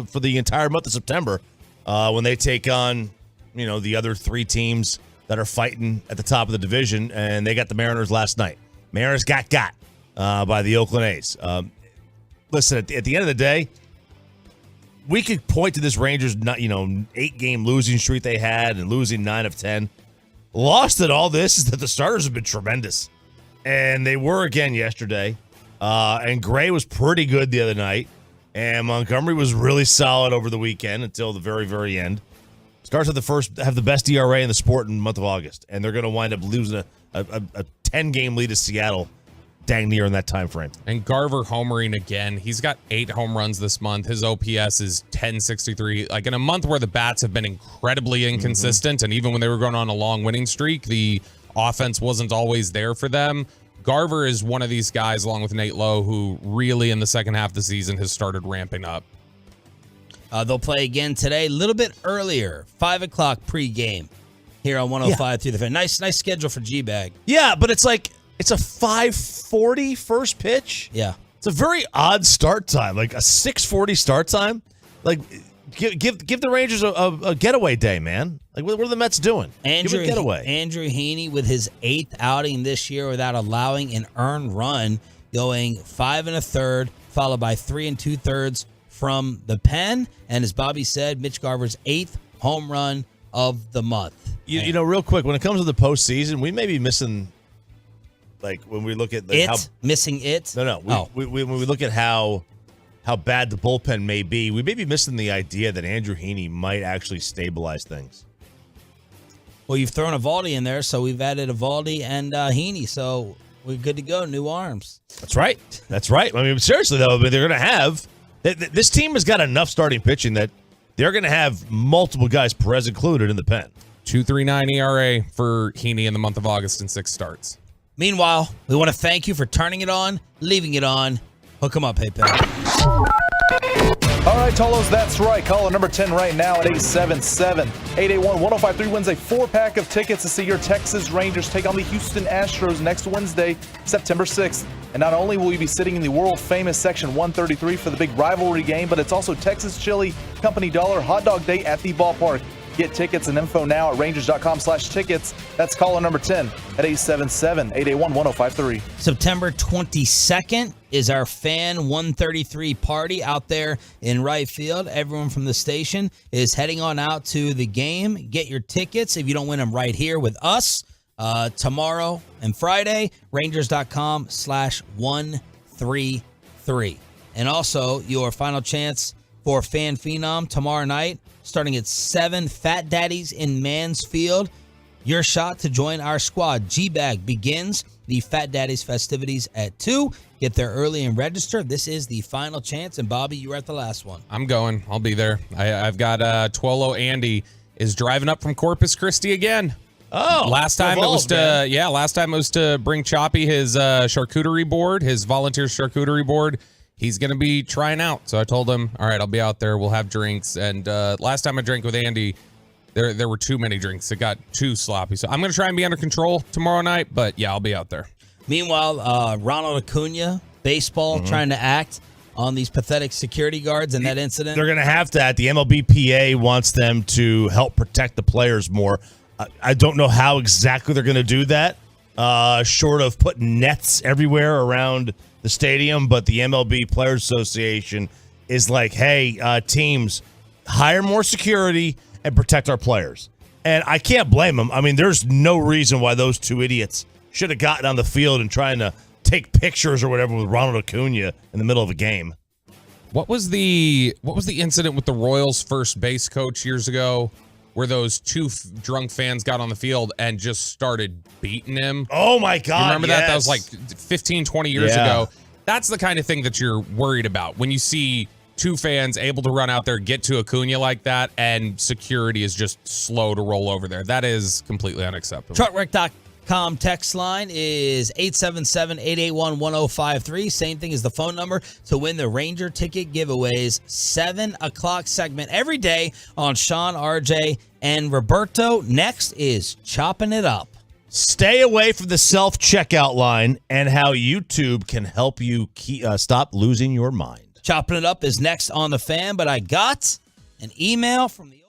for the entire month of September when they take on the other 3 teams that are fighting at the top of the division, and they got the Mariners last night. Mariners got by the Oakland A's. Listen, at the end of the day, we could point to this Rangers 8-game losing streak they had and losing 9 of 10. Lost in all this is that the starters have been tremendous, and they were again yesterday. And Gray was pretty good the other night, and Montgomery was really solid over the weekend until the very, very end. Stars have the best ERA in the sport in the month of August, and they're going to wind up losing a 10-game lead to Seattle dang near in that time frame. And Garver homering again. He's got 8 home runs this month. His OPS is 1063. In a month where the bats have been incredibly inconsistent, and even when they were going on a long winning streak, the offense wasn't always there for them. Garver is one of these guys, along with Nate Lowe, who really in the second half of the season has started ramping up. They'll play again today, a little bit earlier, 5 o'clock pregame here on 105 through the Fan. Nice schedule for G-Bag. Yeah, but it's a 5:40 first pitch. Yeah. It's a very odd start time, a 6:40 start time. Give the Rangers a getaway day, man. What are the Mets doing? Give a getaway. Andrew Heaney with his 8th outing this year without allowing an earned run, going 5 1/3, followed by 3 2/3 from the pen. And as Bobby said, Mitch Garver's 8th home run of the month. You know, real quick, when it comes to the postseason, we may be missing, like, when we look at missing it. No. When we look at how bad the bullpen may be, we may be missing the idea that Andrew Heaney might actually stabilize things. Well, you've thrown Evaldi in there, so we've added Evaldi and Heaney, so we're good to go. New arms. That's right. I mean, seriously, though, they're going to have this team has got enough starting pitching that they're going to have multiple guys, Perez included, in the pen. 2.39 ERA for Heaney in the month of August and 6 starts. Meanwhile, we want to thank you for turning it on, leaving it on. Hook 'em up, hey, Pat. All right, Tolos, that's right. Caller number 10 right now at 877-881-1053 wins a 4-pack of tickets to see your Texas Rangers take on the Houston Astros next Wednesday, September 6th. And not only will you be sitting in the world-famous Section 133 for the big rivalry game, but it's also Texas Chili Company Dollar Hot Dog Day at the ballpark. Get tickets and info now at Rangers.com/tickets. That's caller number 10 at 877-881-1053. September 22nd is our Fan 133 party out there in right field. Everyone from the station is heading on out to the game. Get your tickets if you don't win them right here with us tomorrow and Friday. Rangers.com/133. And also your final chance for Fan Phenom tomorrow night, starting at 7, Fat Daddies in Mansfield. Your shot to join our squad. G-Bag begins the Fat Daddies festivities at 2. Get there early and register. This is the final chance. And Bobby, you were at the last one. I'm going. I'll be there. I've got Twolo Andy is driving up from Corpus Christi again. Oh, last time it was to bring Choppy his charcuterie board, his volunteer charcuterie board. He's going to be trying out. So I told him, all right, I'll be out there. We'll have drinks. And last time I drank with Andy, there were too many drinks. It got too sloppy. So I'm going to try and be under control tomorrow night. But, yeah, I'll be out there. Meanwhile, Ronald Acuna, baseball, trying to act on these pathetic security guards in that incident. They're going to have that. The MLBPA wants them to help protect the players more. I don't know how exactly they're going to do that, short of putting nets everywhere around the stadium, but the MLB Players Association is like, hey, teams, hire more security and protect our players. And I can't blame them. I mean, there's no reason why those two idiots should have gotten on the field and trying to take pictures or whatever with Ronald Acuna in the middle of a game. What was the incident with the Royals first base coach years ago where those two drunk fans got on the field and just started beating him? Oh, my God. You remember that? That was like 15, 20 years ago. That's the kind of thing that you're worried about when you see two fans able to run out there, get to Acuna like that, and security is just slow to roll over there. That is completely unacceptable. Truckwreck.com text line is 877-881-1053. Same thing as the phone number to win the Ranger ticket giveaways. 7 o'clock segment every day on Sean, RJ, and Roberto. Next is Chopping It Up. Stay away from the self-checkout line and how YouTube can help you stop losing your mind. Chopping It Up is next on the Fan, but I got an email from the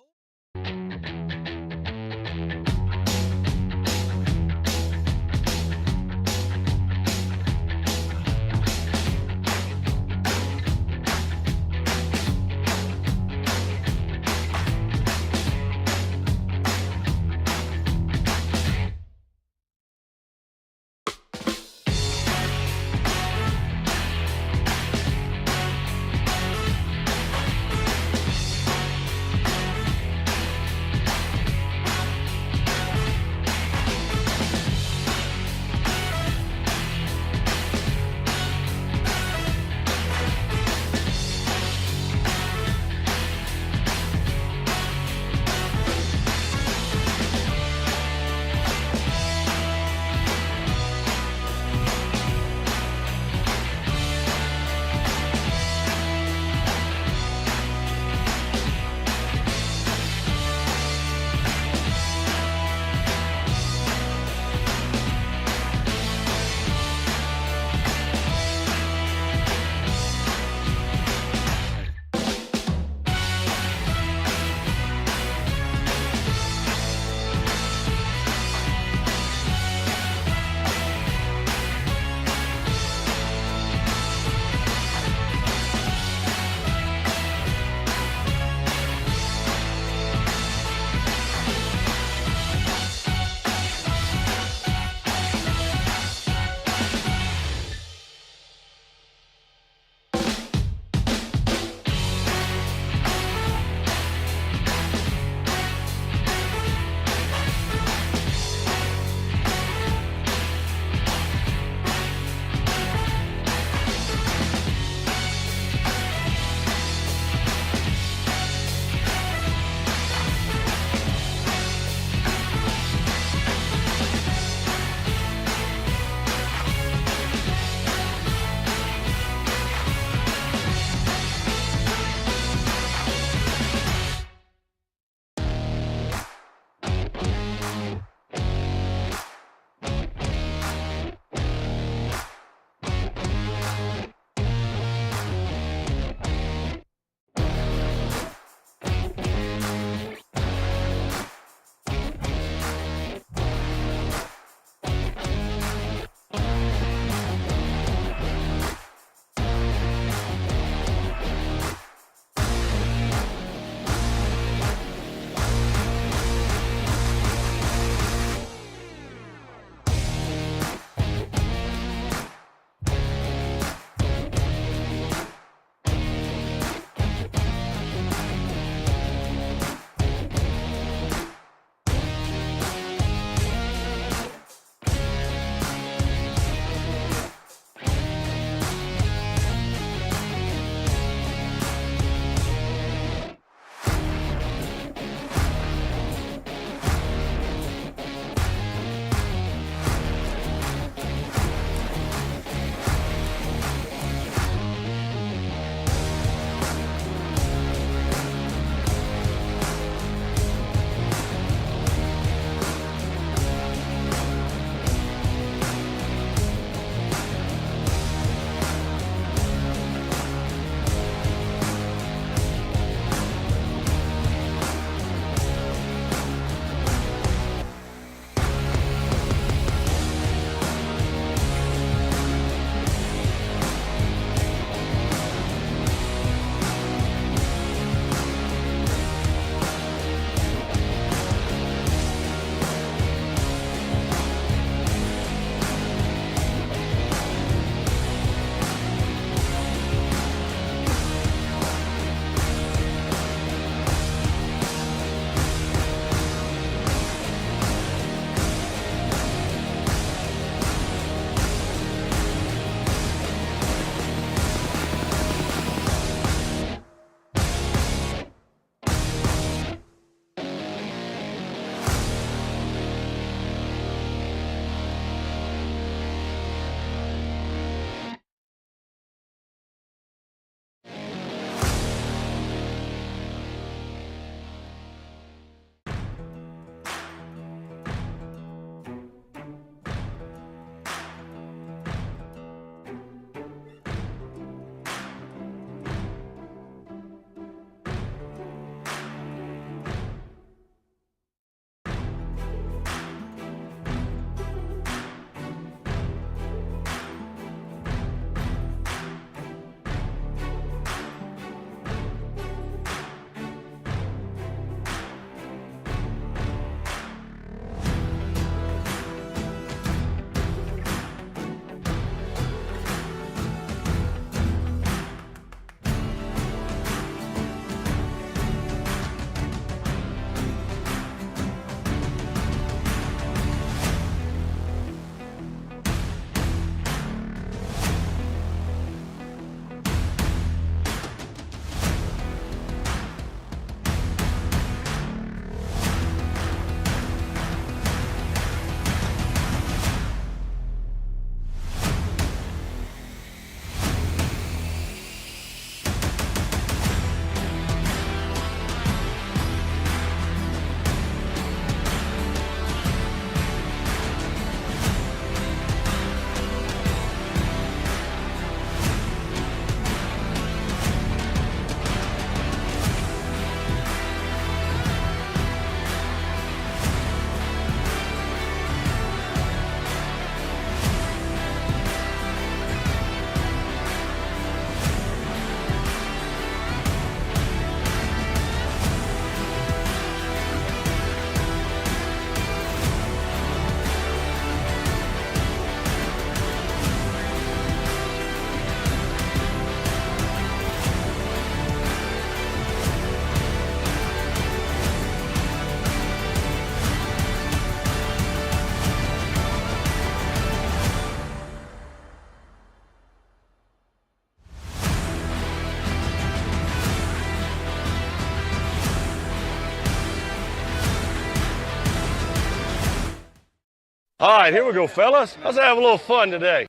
All right, here we go, fellas. Let's have a little fun today.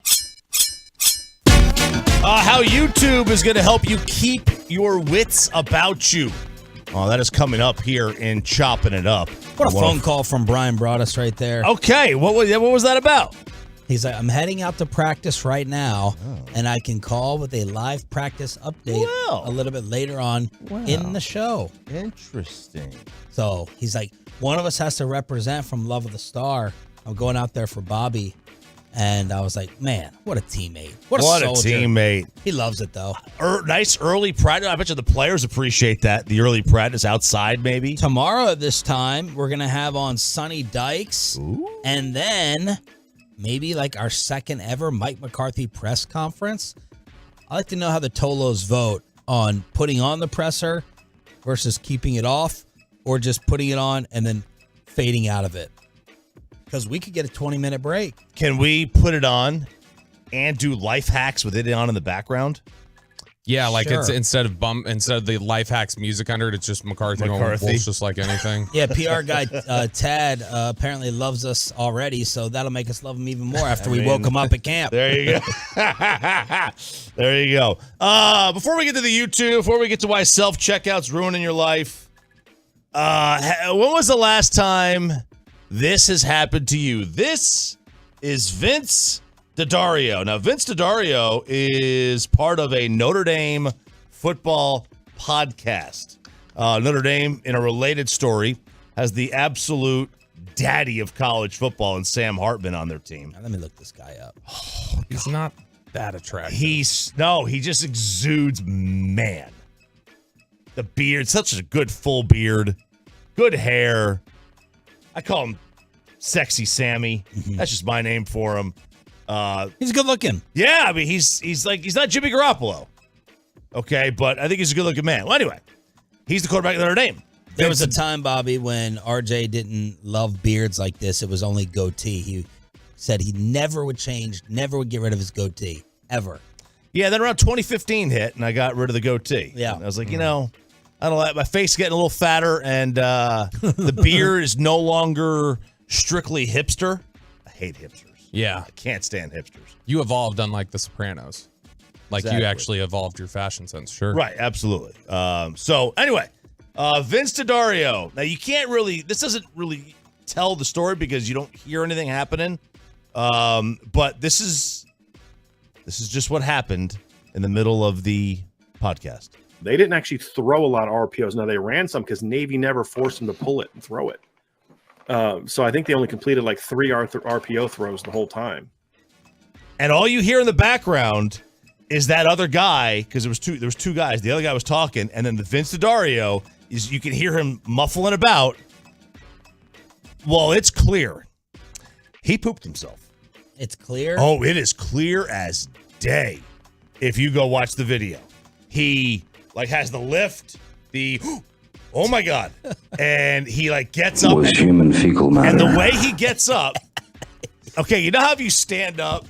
How YouTube is going to help you keep your wits about you. Oh, that is coming up here in Chopping It Up. What a phone call from Brian brought us right there. Okay, what was that about? He's like, I'm heading out to practice right now, and I can call with a live practice update a little bit later on in the show. Interesting. So he's like, one of us has to represent from Love of the Star. I'm going out there for Bobby. And I was like, man, what a teammate. What a teammate. He loves it, though. Nice early practice. I bet you the players appreciate that. The early practice outside, maybe. Tomorrow at this time, we're going to have on Sonny Dykes. Ooh. And then maybe like our second ever Mike McCarthy press conference. I'd like to know how the Tolos vote on putting on the presser versus keeping it off or just putting it on and then fading out of it. Because we could get a 20-minute break. Can we put it on and do life hacks with it on in the background? Yeah, like Sure. it's instead of the life hacks music under it, it's just McCarthy. It's just like anything. Yeah, PR guy Tad apparently loves us already, so that'll make us love him even more after we woke him up at camp. There you go. There you go. Before we get to the YouTube, before we get to why self-checkout's ruining your life, when was the last time this has happened to you? This is Vince D'Addario. Now, Vince D'Addario is part of a Notre Dame football podcast. Notre Dame, in a related story, has the absolute daddy of college football and Sam Hartman on their team. Now, let me look this guy up. Oh, he's not that attractive. He just exudes man. The beard, such a good full beard, good hair. I call him Sexy Sammy. That's just my name for him. He's good looking. Yeah, I mean he's not Jimmy Garoppolo. Okay, but I think he's a good looking man. Well, anyway, he's the quarterback of Notre Dame. There was a time, Bobby, when RJ didn't love beards like this. It was only goatee. He said he never would change, never would get rid of his goatee, ever. Yeah, then around 2015 hit, and I got rid of the goatee. Yeah. And I was like, I don't like my face getting a little fatter, and the beard is no longer strictly hipster. I hate hipsters. Yeah. I can't stand hipsters. You evolved unlike the Sopranos. Like Exactly. you actually evolved your fashion sense, sure. Right, absolutely. So anyway, Vince D'Addario. Now you can't really, this doesn't really tell the story because you don't hear anything happening. But this is just what happened in the middle of the podcast. They didn't actually throw a lot of RPOs. Now they ran some because Navy never forced them to pull it and throw it. So I think they only completed like 3 RPO throws the whole time. And all you hear in the background is that other guy, because there was two guys. The other guy was talking, and then the Vince D'Addario is you can hear him muffling about. Well, it's clear. He pooped himself. It's clear? Oh, it is clear as day. If you go watch the video. He has the lift, oh my God. And he gets up. Was human fecal matter. And the way he gets up, okay, you know how if you stand up,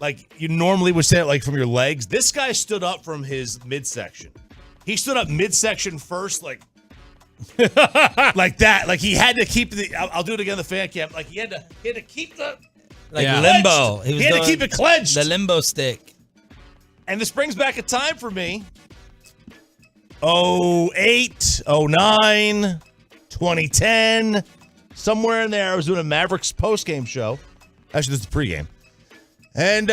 like you normally would stand from your legs? This guy stood up from his midsection. He stood up midsection first, like that. Like he had to keep I'll do it again, the fan cam. Like he had to keep the limbo. He had to keep it clenched. The limbo stick. And this brings back a time for me. 08, 09, 2010, somewhere in there. I was doing a Mavericks postgame show. Actually, this is the pregame. And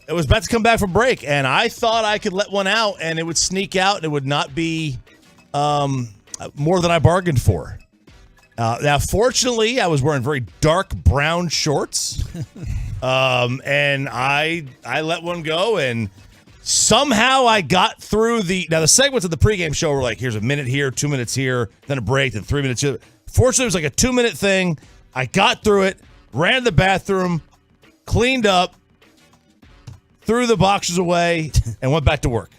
it was about to come back from break, and I thought I could let one out, and it would sneak out, and it would not be more than I bargained for. Now, fortunately, I was wearing very dark brown shorts, and I let one go, and somehow I got through the segments of the pregame show were like, here's a minute here, 2 minutes here, then a break, then 3 minutes here. Fortunately, it was like a 2-minute thing. I got through it, ran to the bathroom, cleaned up, threw the boxes away, and went back to work.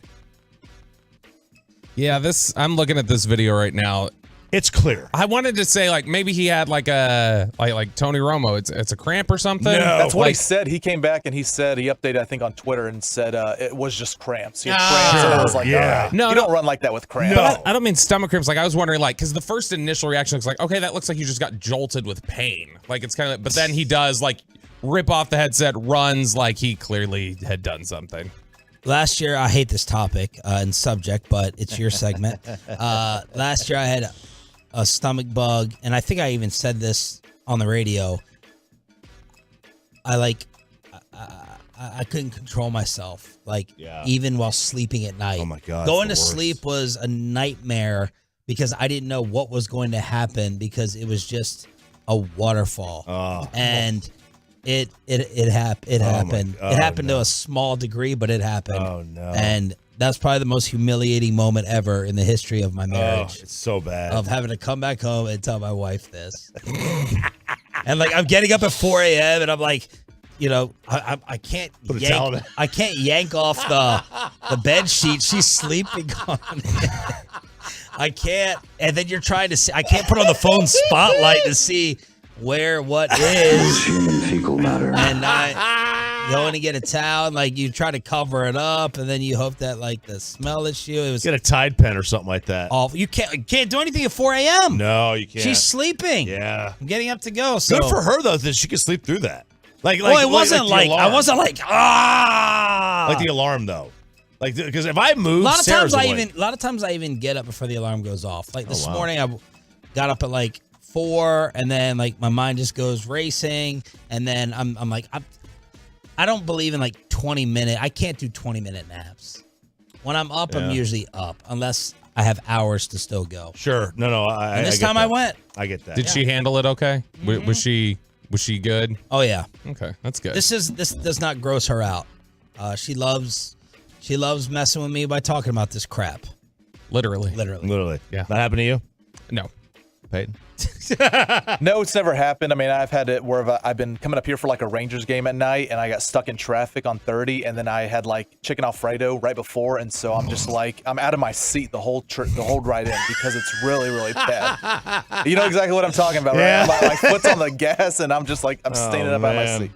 Yeah, I'm looking at this video right now. It's clear. I wanted to say like maybe he had like a like Tony Romo. It's a cramp or something. No, that's what he said. He came back and he said he updated I think on Twitter and said it was just cramps. He had cramps, and I was like, all right, you don't run like that with cramps. No, I don't mean stomach cramps. Like I was wondering, like, because the first initial reaction looks like, okay, that looks like you just got jolted with pain. Like it's kind of, but then he does like rip off the headset, runs like he clearly had done something. Last year, I hate this topic and subject, but it's your segment. Last year, I had a stomach bug, and I think I even said this on the radio. I couldn't control myself, even while sleeping at night. Oh my God! Going to sleep was a nightmare because I didn't know what was going to happen because it was just a waterfall, and it happened. Oh, it happened to a small degree, but it happened. Oh no! And that's probably the most humiliating moment ever in the history of my marriage. Oh, it's so bad. Of having to come back home and tell my wife this. And like I'm getting up at 4 a.m. and I'm like, I can't I can't yank off the bed sheet. She's sleeping on it. I can't. And then you're trying to see. I can't put on the phone spotlight to see what is human fecal matter. And I go in and get a towel, like you try to cover it up, and then you hope that like the smell issue. It was get a Tide pen or something like that. Awful. You can't do anything at 4 a.m. No, you can't. She's sleeping. Yeah, I'm getting up to go. So good for her though that she could sleep through that. Like it wasn't like I wasn't like like the alarm though. Like because if I move, a lot of Sarah's times I even get up before the alarm goes off. Like this morning, I got up at like 4, and then like my mind just goes racing, and then I'm like I don't believe in like 20-minute. I can't do 20-minute naps. When I'm up, I'm usually up unless I have hours to still go. Sure, no. And this time I went. I get that. Did she handle it okay? Mm-hmm. Was she good? Oh yeah. Okay, that's good. This does not gross her out. She loves messing with me by talking about this crap. Literally. Yeah. That happened to you? No. Peyton? No, it's never happened. I mean, I've had it where I've been coming up here for like a Rangers game at night, and I got stuck in traffic on 30, and then I had like chicken Alfredo right before, and so I'm just like I'm out of my seat the whole ride in because it's really, really bad. You know exactly what I'm talking about, right? Yeah. My foot's on the gas, and I'm just like I'm standing up out of my seat.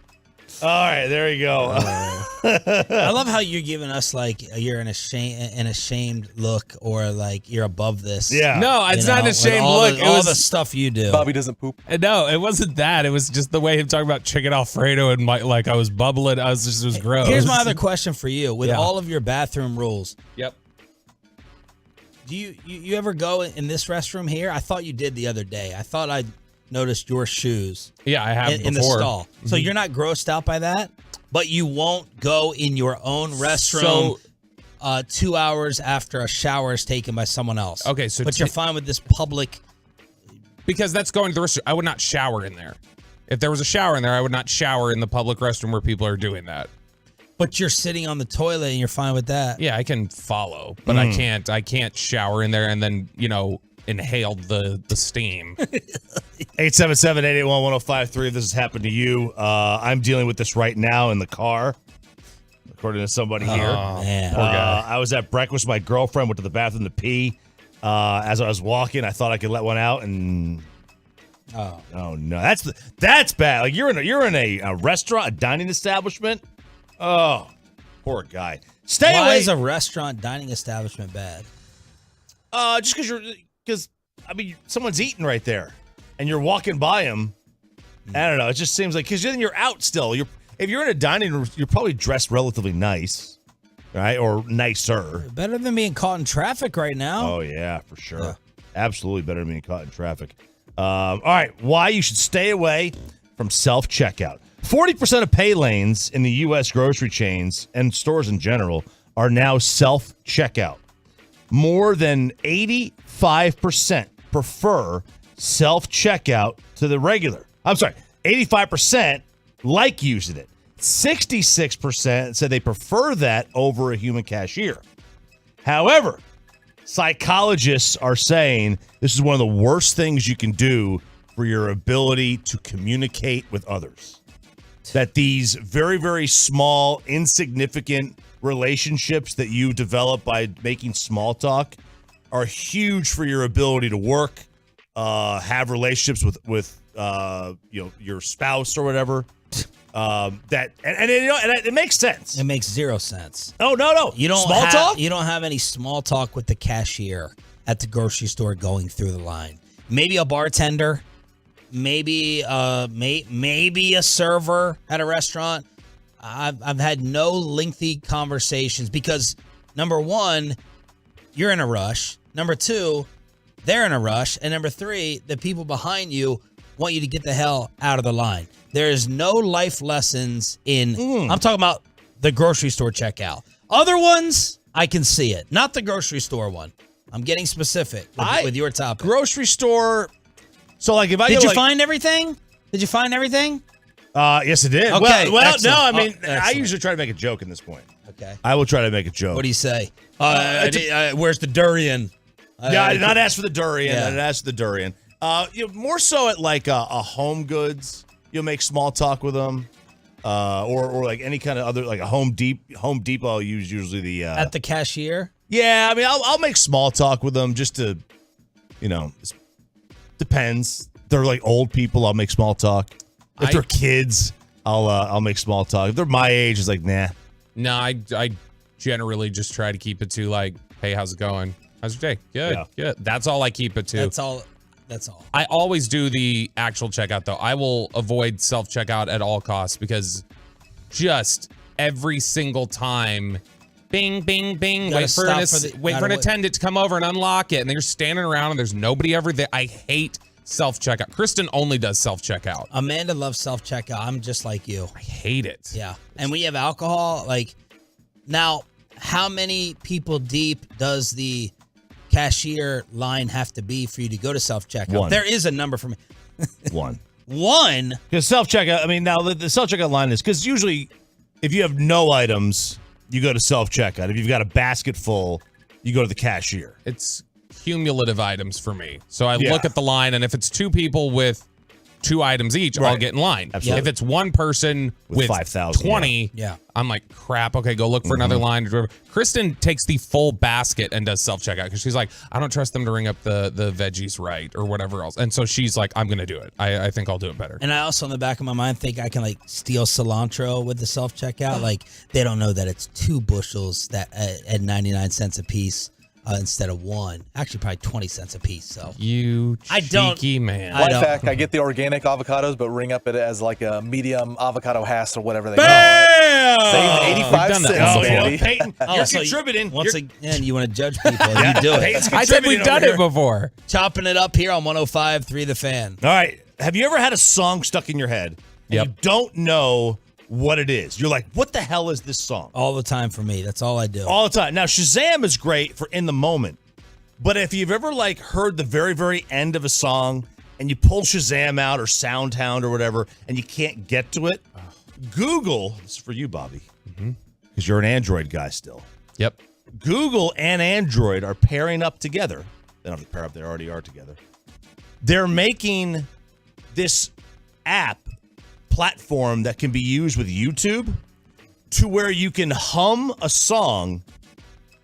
All right, there you go. I love how you're giving us like you're an ashamed look, or like you're above this. Yeah. No, it's not an ashamed look. All the stuff you do. Bobby doesn't poop. No, it wasn't that. It was just the way him talking about chicken Alfredo and like I was bubbling. It was gross. Here's my other question for you. With all of your bathroom rules. Yep. Do you ever go in this restroom here? I thought you did the other day. I thought I noticed your shoes. Yeah, I have in the stall. So you're not grossed out by that, but you won't go in your own restroom 2 hours after a shower is taken by someone else. Okay, so but you're fine with this public because that's going to the restroom. I would not shower in there. If there was a shower in there, I would not shower in the public restroom where people are doing that. But you're sitting on the toilet and you're fine with that. Yeah, I can follow, but I can't shower in there and then inhaled the steam. 877-881-1053 if this has happened to you. I'm dealing with this right now in the car, according to somebody here. Man. Poor guy. I was at breakfast with my girlfriend, went to the bathroom to pee. As I was walking, I thought I could let one out, and oh no, that's bad. Like you're in a restaurant, a dining establishment. Oh, poor guy. Stay away. Why is a restaurant dining establishment bad? Just because someone's eating right there, and you're walking by them. I don't know. It just seems like because then you're out still. If you're in a dining room, you're probably dressed relatively nice, right, or nicer. Better than being caught in traffic right now. Oh yeah, for sure. Yeah. Absolutely better than being caught in traffic. All right, why you should stay away from self-checkout. 40% of pay lanes in the U.S. grocery chains and stores in general are now self-checkout. More than 85% prefer self-checkout to the regular. I'm sorry, 85% like using it. 66% said they prefer that over a human cashier. However, psychologists are saying this is one of the worst things you can do for your ability to communicate with others. That these very, very small, insignificant relationships that you develop by making small talk are huge for your ability to work, have relationships with your spouse or whatever. It makes sense. It makes zero sense. Oh no. You don't small talk. You don't have any small talk with the cashier at the grocery store going through the line. Maybe a bartender, maybe maybe a server at a restaurant. I've had no lengthy conversations because number one, you're in a rush. Number two, they're in a rush, and number three, the people behind you want you to get the hell out of the line. There is no life lessons in. I'm talking about the grocery store checkout. Other ones, I can see it. Not the grocery store one. I'm getting specific with your topic. Grocery store. So, like, if I did you find everything? Did you find everything? Yes, it did. Okay, well, no. I mean, I excellent. usually try to make a joke in this point. Okay. I will try to make a joke. What do you say? Where's the durian? I did not ask for the durian. Yeah. I didn't ask for the durian. More so at like a Home Goods. You'll make small talk with them, or like any kind of other like a Home Depot. I'll use usually the At the cashier. Yeah, I mean, I'll make small talk with them just to, it depends. They're like old people. I'll make small talk. If they're kids, I'll make small talk. If they're my age, it's like nah. No, I generally just try to keep it to like, hey, how's it going? How's your day? Good, good. That's all I keep it to. That's all. I always do the actual checkout though. I will avoid self-checkout at all costs because just every single time, bing, bing, bing, wait for an attendant to come over and unlock it, and they're standing around and there's nobody ever there. I hate self-checkout. Kristen only does self-checkout. Amanda loves self-checkout. I'm just like you. I hate it. Yeah. And we have alcohol. Like, now, how many people deep does the cashier line have to be for you to go to self-checkout? One. There is a number for me. One. Because self-checkout, I mean, now the self-checkout line is, because usually if you have no items, you go to self-checkout. If you've got a basket full, you go to the cashier. It's cumulative items for me. So I look at the line, and if it's two people with 2 items each, I'll get in line. Absolutely. If it's one person with 5,000, 20, I'm like, crap, okay, go look for another line. Kristen takes the full basket and does self-checkout because she's like, I don't trust them to ring up the veggies right or whatever else. And so she's like, I'm going to do it. I think I'll do it better. And I also, in the back of my mind, think I can like steal cilantro with the self-checkout. Like, they don't know that it's 2 bushels that at 99 cents a piece. Instead of 1, actually probably 20 cents a piece. So you cheeky man. Life hack: I get the organic avocados, but ring up it as like a medium avocado hash or whatever they Bam! call it. Save 85 cents, baby. Peyton, you're contributing. Once again, you want to judge people, you do it. I said we've done it before. Chopping it up here on 105.3 The Fan. All right. Have you ever had a song stuck in your head and you don't know what it is? You're like, what the hell is this song? All the time for me. That's all I do. All the time. Now, Shazam is great for in the moment. But if you've ever like heard the very, very end of a song and you pull Shazam out or Soundhound or whatever and you can't get to it, Google, this is for you, Bobby, because you're an Android guy still. Yep. Google and Android are pairing up together. They don't have to pair up. They already are together. They're making this app platform that can be used with YouTube to where you can hum a song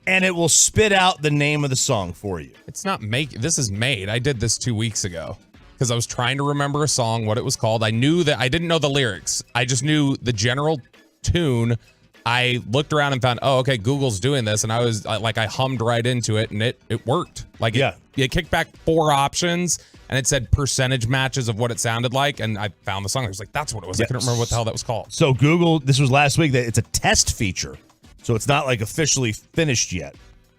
and it will spit out the name of the song for you. It's not this is made. I did this 2 weeks ago because I was trying to remember a song, what it was called. I knew that I didn't know the lyrics. I just knew the general tune. I looked around and found, okay, Google's doing this. And I was like, I hummed right into it and it worked. Like it kicked back 4 options and it said percentage matches of what it sounded like. And I found the song. I was like, that's what it was. I couldn't remember what the hell that was called. So Google, this was last week, that it's a test feature. So it's not like officially finished yet.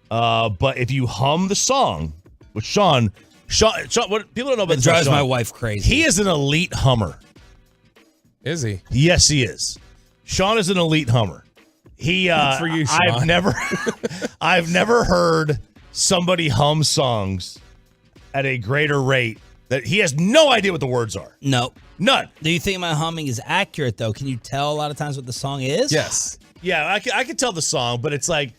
But if you hum the song with Sean, what people don't know about this, drives my wife crazy. He is an elite hummer. Is he? Yes, he is. Sean is an elite hummer. He Good for you, Sean. I've never heard somebody hum songs at a greater rate that he has no idea what the words are. No. None. Do you think my humming is accurate, though? Can you tell a lot of times what the song is? Yes. Yeah, I can tell the song, but it's like...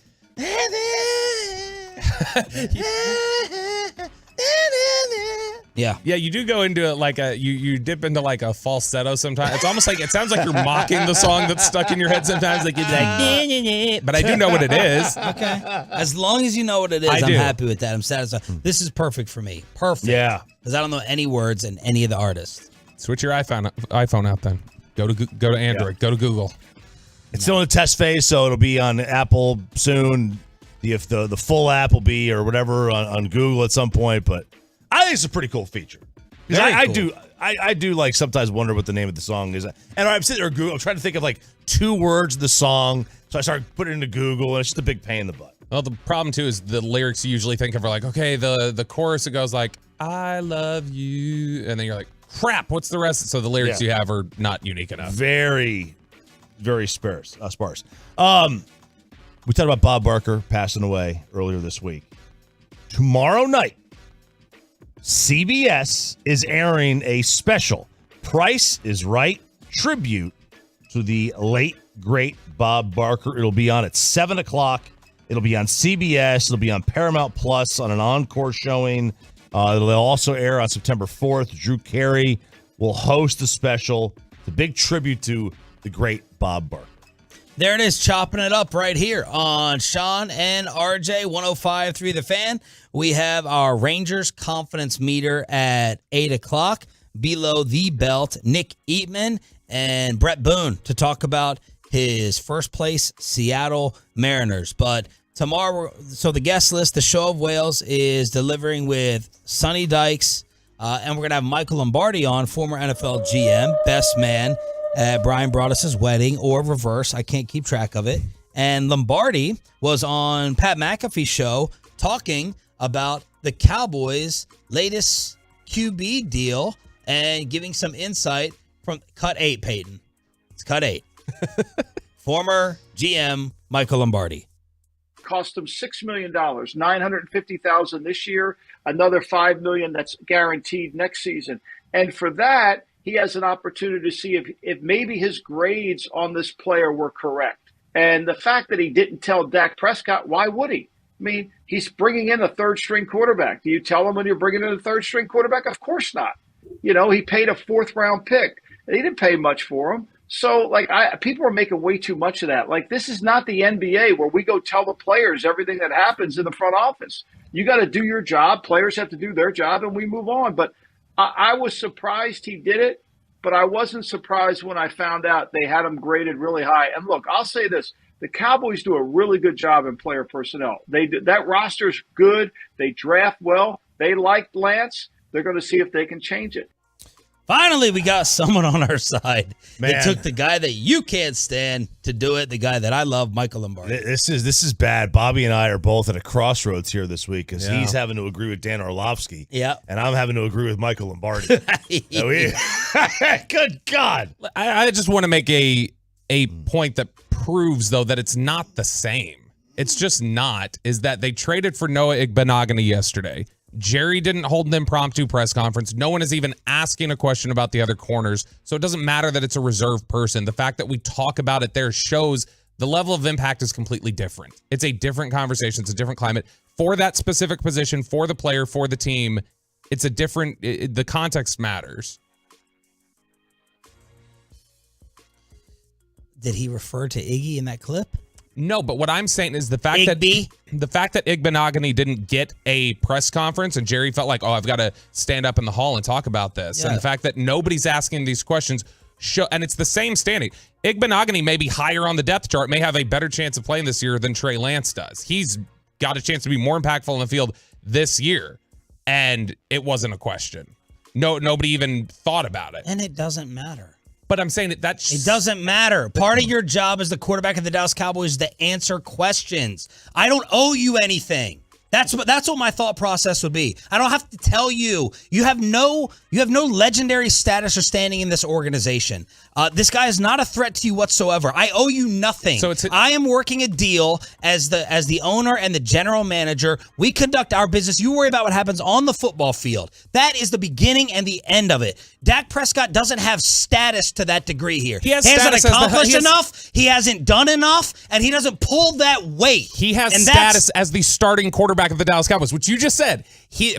Yeah. Yeah, you do go into it like you dip into like a falsetto sometimes. It's almost like it sounds like you're mocking the song that's stuck in your head sometimes. Like you'd be like, but I do know what it is. Okay. As long as you know what it is, I'm happy with that. I'm satisfied. This is perfect for me. Perfect. Yeah. Because I don't know any words in any of the artists. Switch your iPhone out then. Go to Android. Go to Google. It's still in the test phase, so it'll be on Apple soon. If the full app will be or whatever on Google at some point, but I think it's a pretty cool feature. I do like sometimes wonder what the name of the song is. And I'm sitting there Google, I'm trying to think of like 2 words of the song. So I started putting it into Google, and it's just a big pain in the butt. Well, the problem too is the lyrics you usually think of are like, okay, the chorus, it goes like, I love you. And then you're like, crap, what's the rest? So the lyrics you have are not unique enough. Very, very sparse. We talked about Bob Barker passing away earlier this week. Tomorrow night, CBS is airing a special Price is Right tribute to the late, great Bob Barker. It'll be on at 7 o'clock. It'll be on CBS. It'll be on Paramount Plus on an encore showing. It'll also air on September 4th. Drew Carey will host the special. It's a big tribute to the great Bob Barker. There it is, chopping it up right here on Sean and RJ 105.3 The Fan. We have our Rangers confidence meter at 8 o'clock. Below the belt, Nick Eatman and Brett Boone to talk about his first place Seattle Mariners. But tomorrow, so the guest list, the Show of Wales is delivering with Sonny Dykes, and we're going to have Michael Lombardi on, former NFL GM, best man at Brian Broaddus' wedding, or reverse. I can't keep track of it. And Lombardi was on Pat McAfee's show talking about the Cowboys' latest QB deal and giving some insight from Cut 8, Peyton. It's Cut 8. Former GM Michael Lombardi. Cost him $6 million, $950,000 this year, another $5 million that's guaranteed next season. And for that, he has an opportunity to see if maybe his grades on this player were correct. And the fact that he didn't tell Dak Prescott, why would he? I mean, he's bringing in a third-string quarterback. Do you tell him when you're bringing in a third-string quarterback? Of course not. You know, he paid a 4th-round pick. And he didn't pay much for him. So, people are making way too much of that. Like, this is not the NBA where we go tell the players everything that happens in the front office. You got to do your job. Players have to do their job, and we move on. But I was surprised he did it, but I wasn't surprised when I found out they had him graded really high. And look, I'll say this. The Cowboys do a really good job in player personnel. That roster's good. They draft well. They like Lance. They're going to see if they can change it. Finally, we got someone on our side. Man. It took the guy that you can't stand to do it, the guy that I love, Michael Lombardi. This is bad. Bobby and I are both at a crossroads here this week because he's having to agree with Dan Orlovsky. Yeah. And I'm having to agree with Michael Lombardi. Good God. I just want to make a point that proves, though, that it's not the same. It's just not, is that they traded for Noah Igbenogany yesterday. Jerry didn't hold an impromptu press conference. No one is even asking a question about the other corners. So it doesn't matter that it's a reserved person. The fact that we talk about it there shows the level of impact is completely different. It's a different conversation. It's a different climate. For that specific position, for the player, for the team, it's a different, the context matters. Did he refer to Iggy in that clip? No, but what I'm saying is the fact that Igbenogany didn't get a press conference and Jerry felt like, I've got to stand up in the hall and talk about this. Yeah. And the fact that nobody's asking these questions, and it's the same standing. Igbenogany may be higher on the depth chart, may have a better chance of playing this year than Trey Lance does. He's got a chance to be more impactful in the field this year, and it wasn't a question. No, nobody even thought about it. And it doesn't matter. But I'm saying it doesn't matter. Part of your job as the quarterback of the Dallas Cowboys is to answer questions. I don't owe you anything. That's what my thought process would be. I don't have to tell you. You have no legendary status or standing in this organization. This guy is not a threat to you whatsoever. I owe you nothing. So I am working a deal as the owner and the general manager. We conduct our business. You worry about what happens on the football field. That is the beginning and the end of it. Dak Prescott doesn't have status to that degree here. He hasn't accomplished enough. He hasn't done enough, and he doesn't pull that weight. He has status as the starting quarterback quarterback of the Dallas Cowboys, which you just said,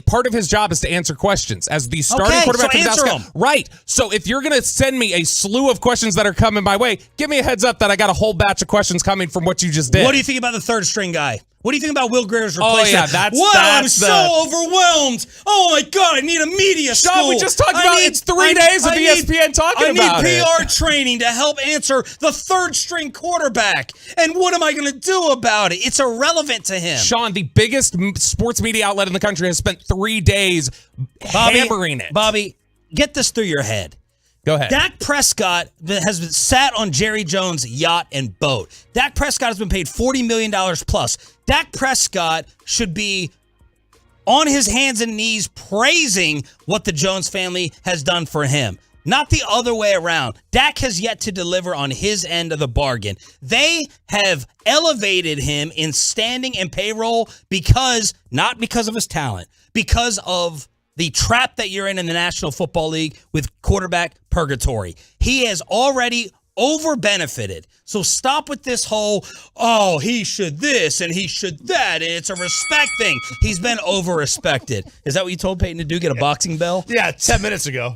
part of his job is to answer questions as the starting quarterback of the Dallas Cowboys. Right. So if you're going to send me a slew of questions that are coming my way, give me a heads up that I got a whole batch of questions coming from what you just did. What do you think about the third string guy? What do you think about Will Greer's replacement? I'm so overwhelmed. Oh my God, I need a media school. Sean, we just talked about it's 3 days of ESPN talking about it. I need PR training to help answer the third string quarterback. And what am I going to do about it? It's irrelevant to him. Sean, the biggest sports media outlet in the country, has spent 3 days hammering it. Bobby, get this through your head. Go ahead. Dak Prescott has been sat on Jerry Jones' yacht and boat. Dak Prescott has been paid $40 million plus. Dak Prescott should be on his hands and knees praising what the Jones family has done for him. Not the other way around. Dak has yet to deliver on his end of the bargain. They have elevated him in standing and payroll not because of his talent, because of the trap that you're in the National Football League with quarterback purgatory. He has already over-benefited. So stop with this whole, he should this and he should that, and it's a respect thing. He's been over-respected. Is that what you told Peyton to do, get a boxing bell? Yeah, 10 minutes ago.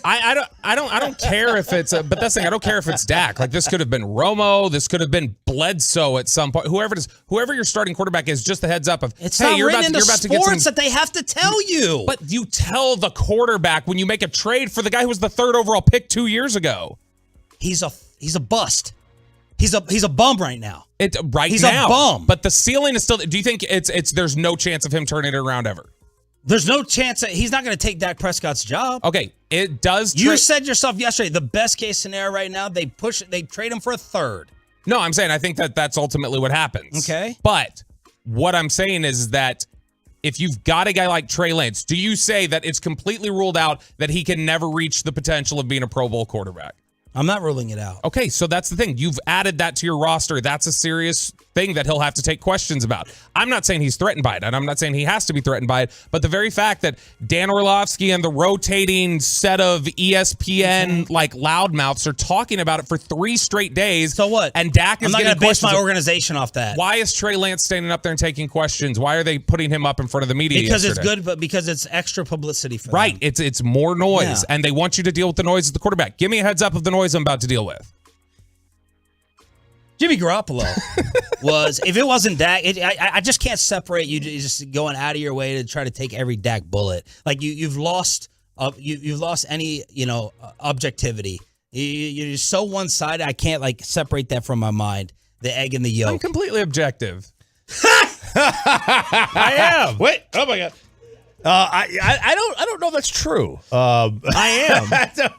I don't care if it's but that's the thing, I don't care if it's Dak. Like, this could have been Romo, this could have been Bledsoe at some point. Whoever your starting quarterback is, just a heads up of, it's not written into sports that they have to tell you. But you tell the quarterback when you make a trade for the guy who was the 3rd overall pick 2 years ago. He's a bust. He's a bum right now. He's a bum. But the ceiling is still. Do you think there's no chance of him turning it around ever? There's no chance that he's not going to take Dak Prescott's job. Okay, it does. You said yourself yesterday, the best case scenario right now, they trade him for a 3rd. No, I'm saying I think that's ultimately what happens. Okay. But what I'm saying is that if you've got a guy like Trey Lance, do you say that it's completely ruled out that he can never reach the potential of being a Pro Bowl quarterback? I'm not ruling it out. Okay, so that's the thing. You've added that to your roster. That's a serious thing that he'll have to take questions about. I'm not saying he's threatened by it, and I'm not saying he has to be threatened by it, but the very fact that Dan Orlovsky and the rotating set of ESPN loudmouths are talking about it for 3 straight days. So what? And Dak is I'm not going to base my organization off that. Why is Trey Lance standing up there and taking questions? Why are they putting him up in front of the media Because yesterday? It's good, but because it's extra publicity for them. It's more noise, Yeah. and they want you to deal with the noise as the quarterback. Give me a heads up of the noise I'm about to deal with. Jimmy Garoppolo was, if it wasn't Dak, I just can't separate you just going out of your way to try to take every Dak bullet. Like you've lost any objectivity. You're just so one-sided. I can't separate that from my mind. The egg and the yolk. I'm completely objective. I am. Wait. Oh my God. I don't know if that's true. I am.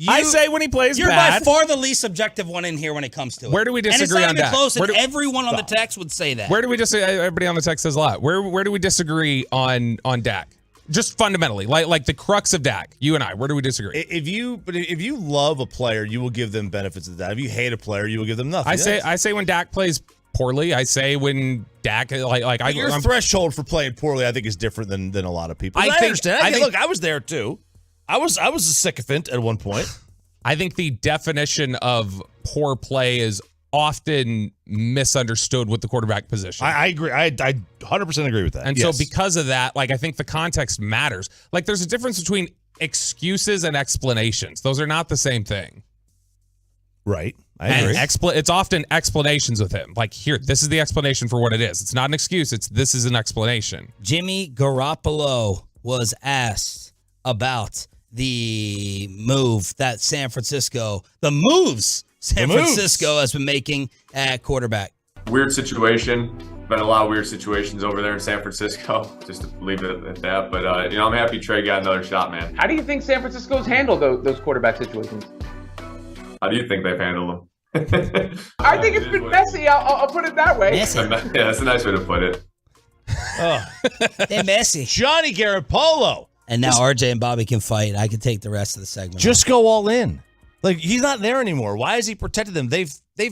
I say when he plays you're bad. by far the least objective one in here when it comes to it. Where do we disagree on that? Close, and everyone on the text would say that. Where do we disagree? Everybody on the text says a lot. Where do we disagree on Dak? Just fundamentally, like the crux of Dak. You and I. Where do we disagree? If you love a player, you will give them benefits of that. If you hate a player, you will give them nothing. I say when Dak plays poorly. I say when Dak your threshold for playing poorly, I think, is different than a lot of people. I understand. Look, I was there too. I was a sycophant at one point. I think the definition of poor play is often misunderstood with the quarterback position. I agree. I 100% agree with that. And so because of that, I think the context matters. There's a difference between excuses and explanations. Those are not the same thing. Right. I agree. It's often explanations with him. Here, this is the explanation for what it is. It's not an excuse. This is an explanation. Jimmy Garoppolo was asked about the move that Francisco has been making at quarterback. Weird situation. Been a lot of weird situations over there in San Francisco. Just to leave it at that. But I'm happy Trey got another shot, man. How do you think San Francisco's handled those quarterback situations? How do you think they've handled them? I think it's been messy. I'll put it that way. Messy. Yeah, that's a nice way to put it. They're messy. Johnny Garoppolo. And now RJ and Bobby can fight. I can take the rest of the segment. Just go all in. He's not there anymore. Why is he protected them? He's not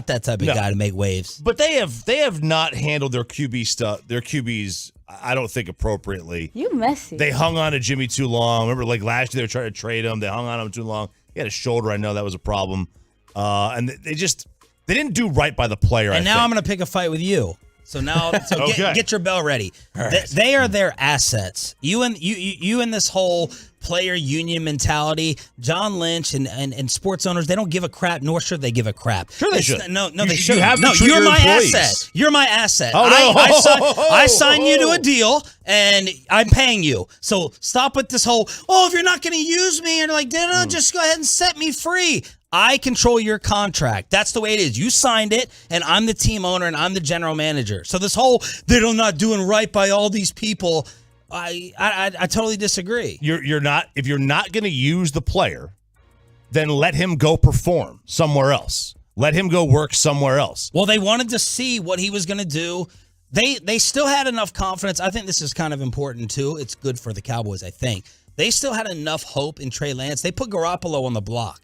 that type of guy to make waves. But they have not handled their QB stuff. Their QBs, I don't think, appropriately. You messy. They hung on to Jimmy too long. Remember, last year they were trying to trade him. They hung on to him too long. He had a shoulder. I know that was a problem. And they didn't do right by the player. And now I'm going to pick a fight with you. So now, get your bell ready. Right. They are their assets. You and this whole player union mentality. John Lynch and sports owners, they don't give a crap, nor should they give a crap. Sure they should. No, You they should- should. you have to No, treat you're your my employees. asset. You're my asset. Oh, no. I sign you to a deal, and I'm paying you. So stop with this whole, if you're not going to use me, and like, no, just go ahead and set me free. I control your contract. That's the way it is. You signed it, and I'm the team owner, and I'm the general manager. So this whole, they're not doing right by all these people, I totally disagree. You're not, if you're not going to use the player, then let him go perform somewhere else. Let him go work somewhere else. Well, they wanted to see what he was going to do. They still had enough confidence. I think this is kind of important, too. It's good for the Cowboys, I think. They still had enough hope in Trey Lance. They put Garoppolo on the block,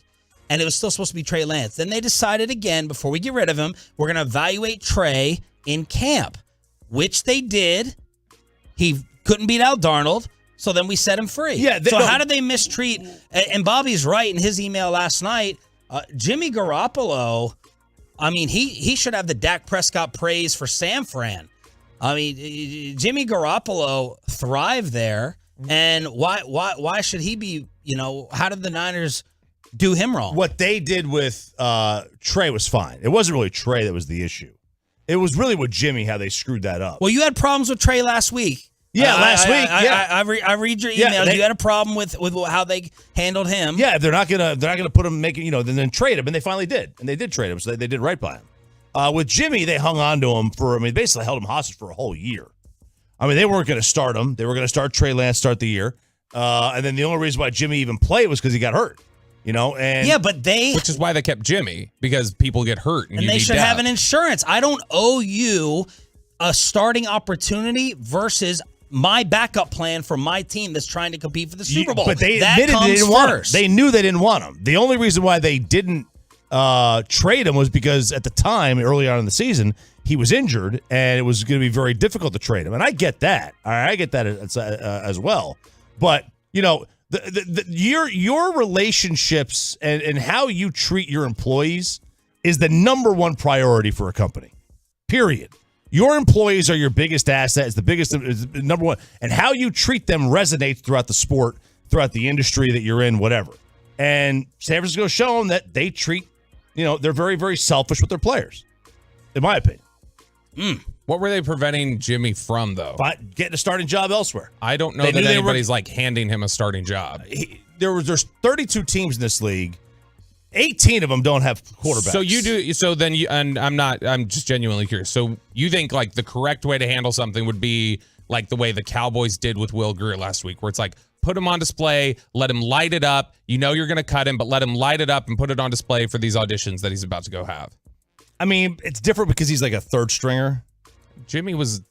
and it was still supposed to be Trey Lance. Then they decided again, before we get rid of him, we're going to evaluate Trey in camp, which they did. He couldn't beat out Darnold, so then we set him free. Yeah. How did they mistreat? And Bobby's right in his email last night. Jimmy Garoppolo, I mean, he should have the Dak Prescott praise for San Fran. I mean, Jimmy Garoppolo thrived there, and why should he be? How did the Niners do him wrong? What they did with Trey was fine. It wasn't really Trey that was the issue. It was really with Jimmy how they screwed that up. Well, you had problems with Trey last week. Yeah, last week. I read your email. You had a problem with how they handled him. Yeah, they're not gonna put him then trade him, and they finally did, and they did trade him, so they did right by him. With Jimmy, they hung on to him basically held him hostage for a whole year. I mean, they weren't going to start him. They were going to start Trey Lance start the year, and then the only reason why Jimmy even played was because he got hurt. Which is why they kept Jimmy, because people get hurt, and they should have an insurance. I don't owe you a starting opportunity versus my backup plan for my team that's trying to compete for the Super Bowl. But they that admitted comes they didn't want him. first. They knew they didn't want him. The only reason why they didn't trade him was because at the time, early on in the season, he was injured, and it was going to be very difficult to trade him. And I get that. All right, I get that as well. But your relationships and how you treat your employees is the number one priority for a company. Period. Your employees are your biggest asset. It's the biggest, is number one. And how you treat them resonates throughout the sport, throughout the industry that you're in, whatever. And San Francisco shown that they treat, they're very, very selfish with their players, in my opinion. What were they preventing Jimmy from, though? By getting a starting job elsewhere. I don't know that anybody's handing him a starting job. There's 32 teams in this league. 18 of them don't have quarterbacks. So you do. So then you, and I'm just genuinely curious. So you think the correct way to handle something would be the way the Cowboys did with Will Grier last week, where it's put him on display, let him light it up. You're going to cut him, but let him light it up and put it on display for these auditions that he's about to go have. I mean, it's different because he's a third stringer. Jimmy was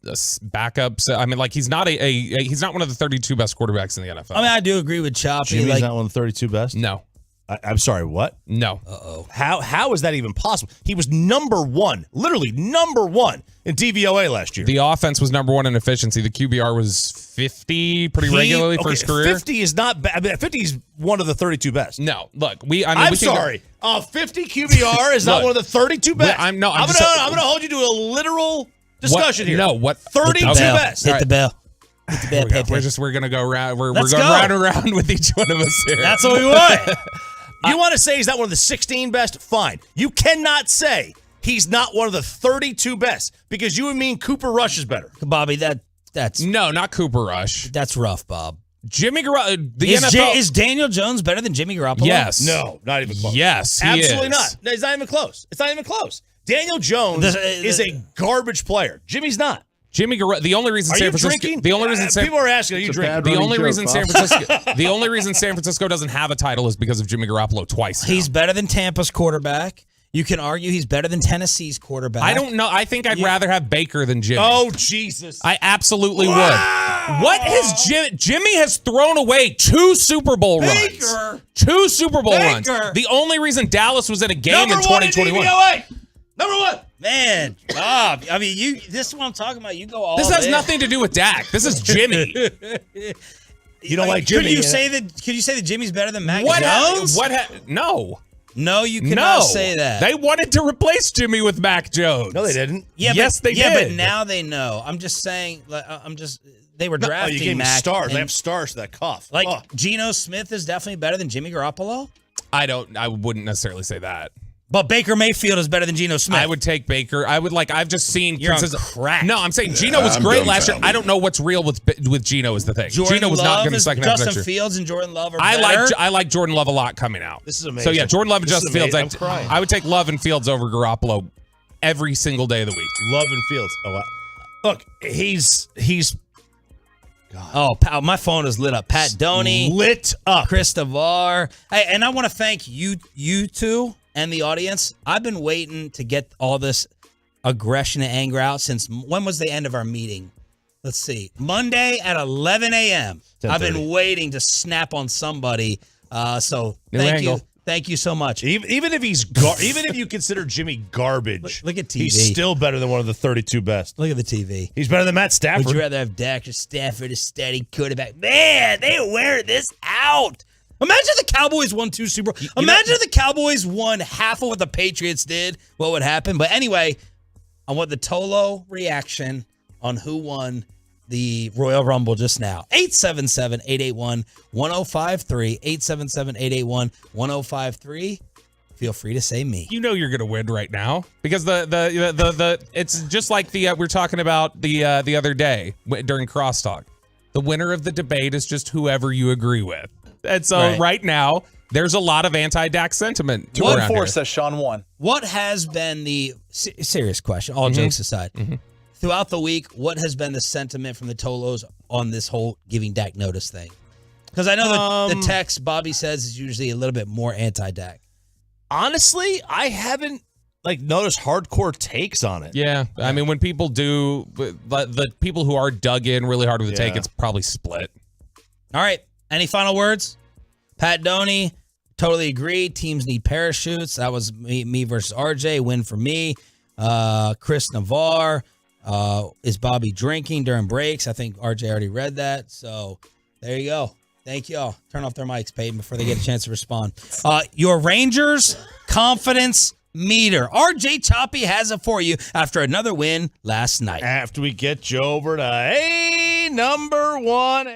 a backup. So, I mean, he's not he's not one of the 32 best quarterbacks in the NFL. I mean, I do agree with Choppy. Jimmy's not one of the 32 best? No. I'm sorry, what? No. Uh-oh. How is that even possible? He was number one, literally number one in DVOA last year. The offense was number one in efficiency. The QBR was 50 pretty regularly for his career. 50 is not bad. 50 is one of the 32 best. No, look, I'm sorry. 50 QBR is not one of the 32 best. I'm going to hold you to a literal discussion here. No, what? 32 best. Hit the bell. We're going to go round. We're going round and round with each one of us here. That's what we want. You want to say he's not one of the 16 best? Fine. You cannot say he's not one of the 32 best because you would mean Cooper Rush is better. Bobby, that's no, not Cooper Rush. That's rough, Bob. Jimmy Garoppolo. Is Daniel Jones better than Jimmy Garoppolo? Yes. No, not even close. Yes, he absolutely is. not. No, it's not even close. It's not even close. Daniel Jones is a garbage player. Jimmy's not. Jimmy Garoppolo. The only reason San Francisco. Drinking? The only reason people are asking, are you drinking? The only reason San Francisco. The only reason San Francisco doesn't have a title is because of Jimmy Garoppolo twice. Now. He's better than Tampa's quarterback. You can argue he's better than Tennessee's quarterback. I don't know. I think I'd rather have Baker than Jimmy. Oh Jesus! I absolutely would. What has Jimmy has thrown away 2 Super Bowl runs. 2 Super Bowl runs. The only reason Dallas was in a game in 2021. Number one. Man, Bob. I mean, this is what I'm talking about. You go all This has in. nothing to do with Dak. This is Jimmy. You don't like Jimmy. Could you say that Jimmy's better than Mac Jones? No. No, you cannot say that. They wanted to replace Jimmy with Mac Jones. No, they didn't. Yeah, yes, they did. Yeah, but now they know. I'm just saying. They were drafting you gave me Mac. stars. They have stars to that cough. Like Geno Smith is definitely better than Jimmy Garoppolo. I wouldn't necessarily say that. But Baker Mayfield is better than Geno Smith. I would take Baker. I've just seen. You're on crack. No, I'm saying Geno was great last year. I don't know what's real with Geno is the thing. Geno was not going to second half next year. Justin Fields and Jordan Love are better. I like Jordan Love a lot coming out. This is amazing. So yeah, Jordan Love and Justin Fields. I'm crying. I would take Love and Fields over Garoppolo every single day of the week. Love and Fields. Oh, wow. Look, he's. God. Oh, my phone is lit up. Pat Doney. Lit up. Chris Devar. Hey, and I want to thank you two and the audience. I've been waiting to get all this aggression and anger out since when was the end of our meeting? Let's see. Monday at 11 a.m. I've been waiting to snap on somebody. So thank you. Thank you so much. Even if even if you consider Jimmy garbage, look at TV. He's still better than one of the 32 best. Look at the TV. He's better than Matt Stafford. Would you rather have Dak or Stafford, a steady quarterback? Man, they are wearing this out. Imagine if the Cowboys won 2 Super Bowls. Imagine if the Cowboys won half of what the Patriots did. What would happen? But anyway, I want the Tolo reaction on who won the Royal Rumble just now. 877-881-1053. 877-881-1053. Feel free to say me. You know you're going to win right now because the it's just like the we're talking about the other day during crosstalk. The winner of the debate is just whoever you agree with. And so right now there's a lot of anti-Dak sentiment. 2-4 says Sean won. What has been the serious question? All jokes aside. Throughout the week, what has been the sentiment from the Tolos on this whole giving Dak notice thing? Because I know the text Bobby says is usually a little bit more anti-Dak. Honestly, I haven't noticed hardcore takes on it. Yeah, I mean when people do, the people who are dug in really hard with the take, it's probably split. All right, any final words? Pat Doney, totally agree. Teams need parachutes. That was me versus RJ. Win for me. Chris Navarre. Is Bobby drinking during breaks? I think RJ already read that. So there you go. Thank y'all. Turn off their mics, Peyton, before they get a chance to respond. Your Rangers confidence meter. RJ Choppy has it for you after another win last night. After we get you over to number 1.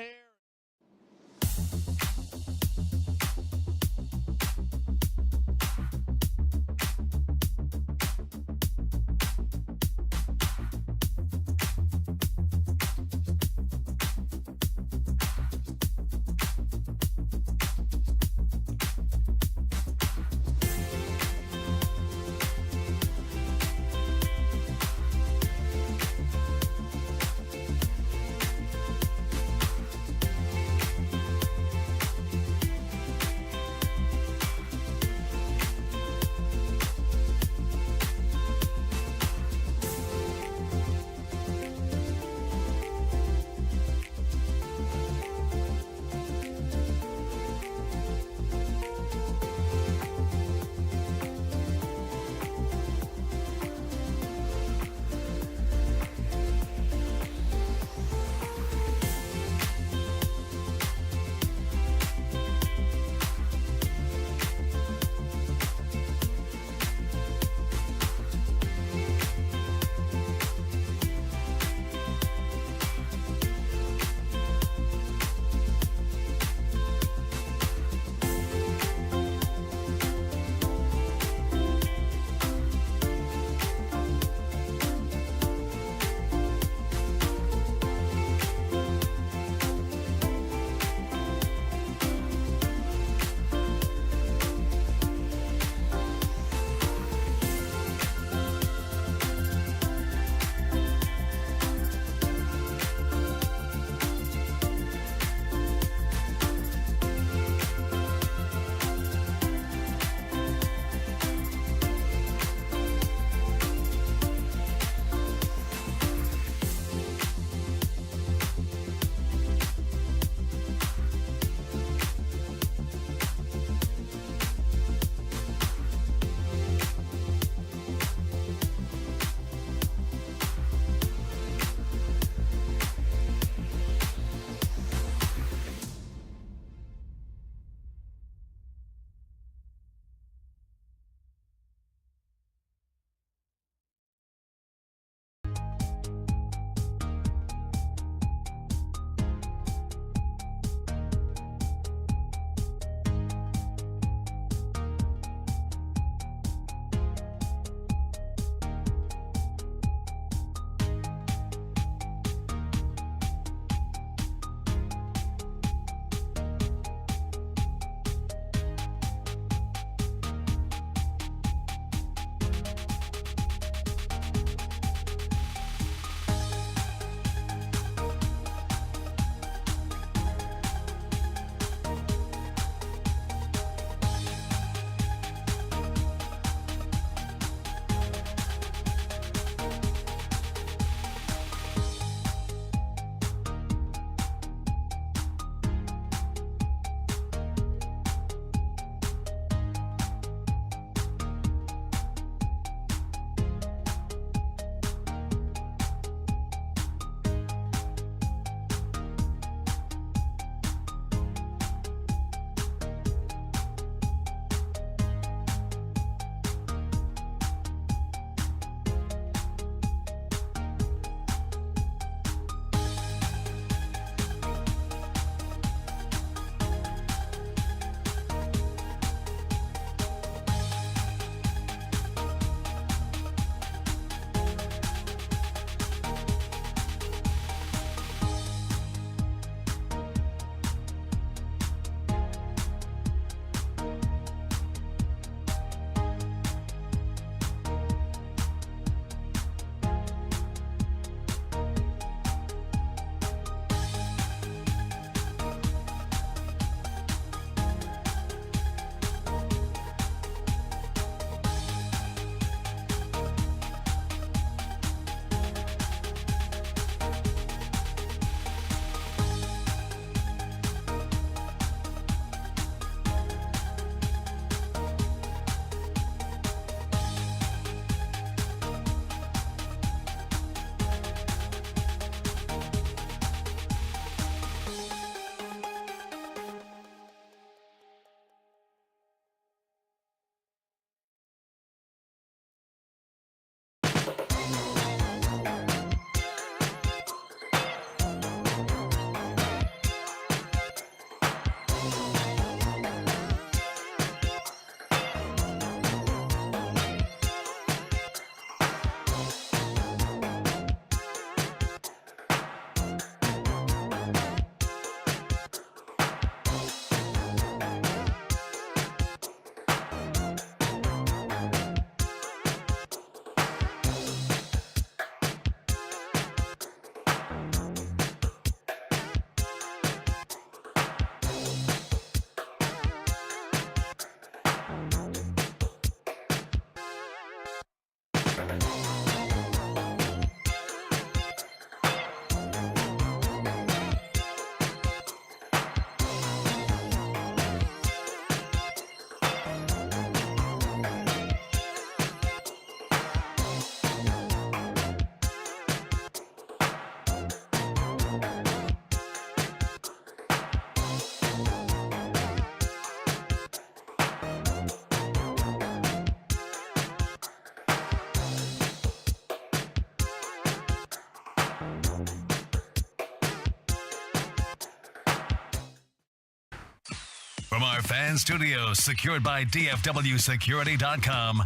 From our fan studios secured by DFWsecurity.com,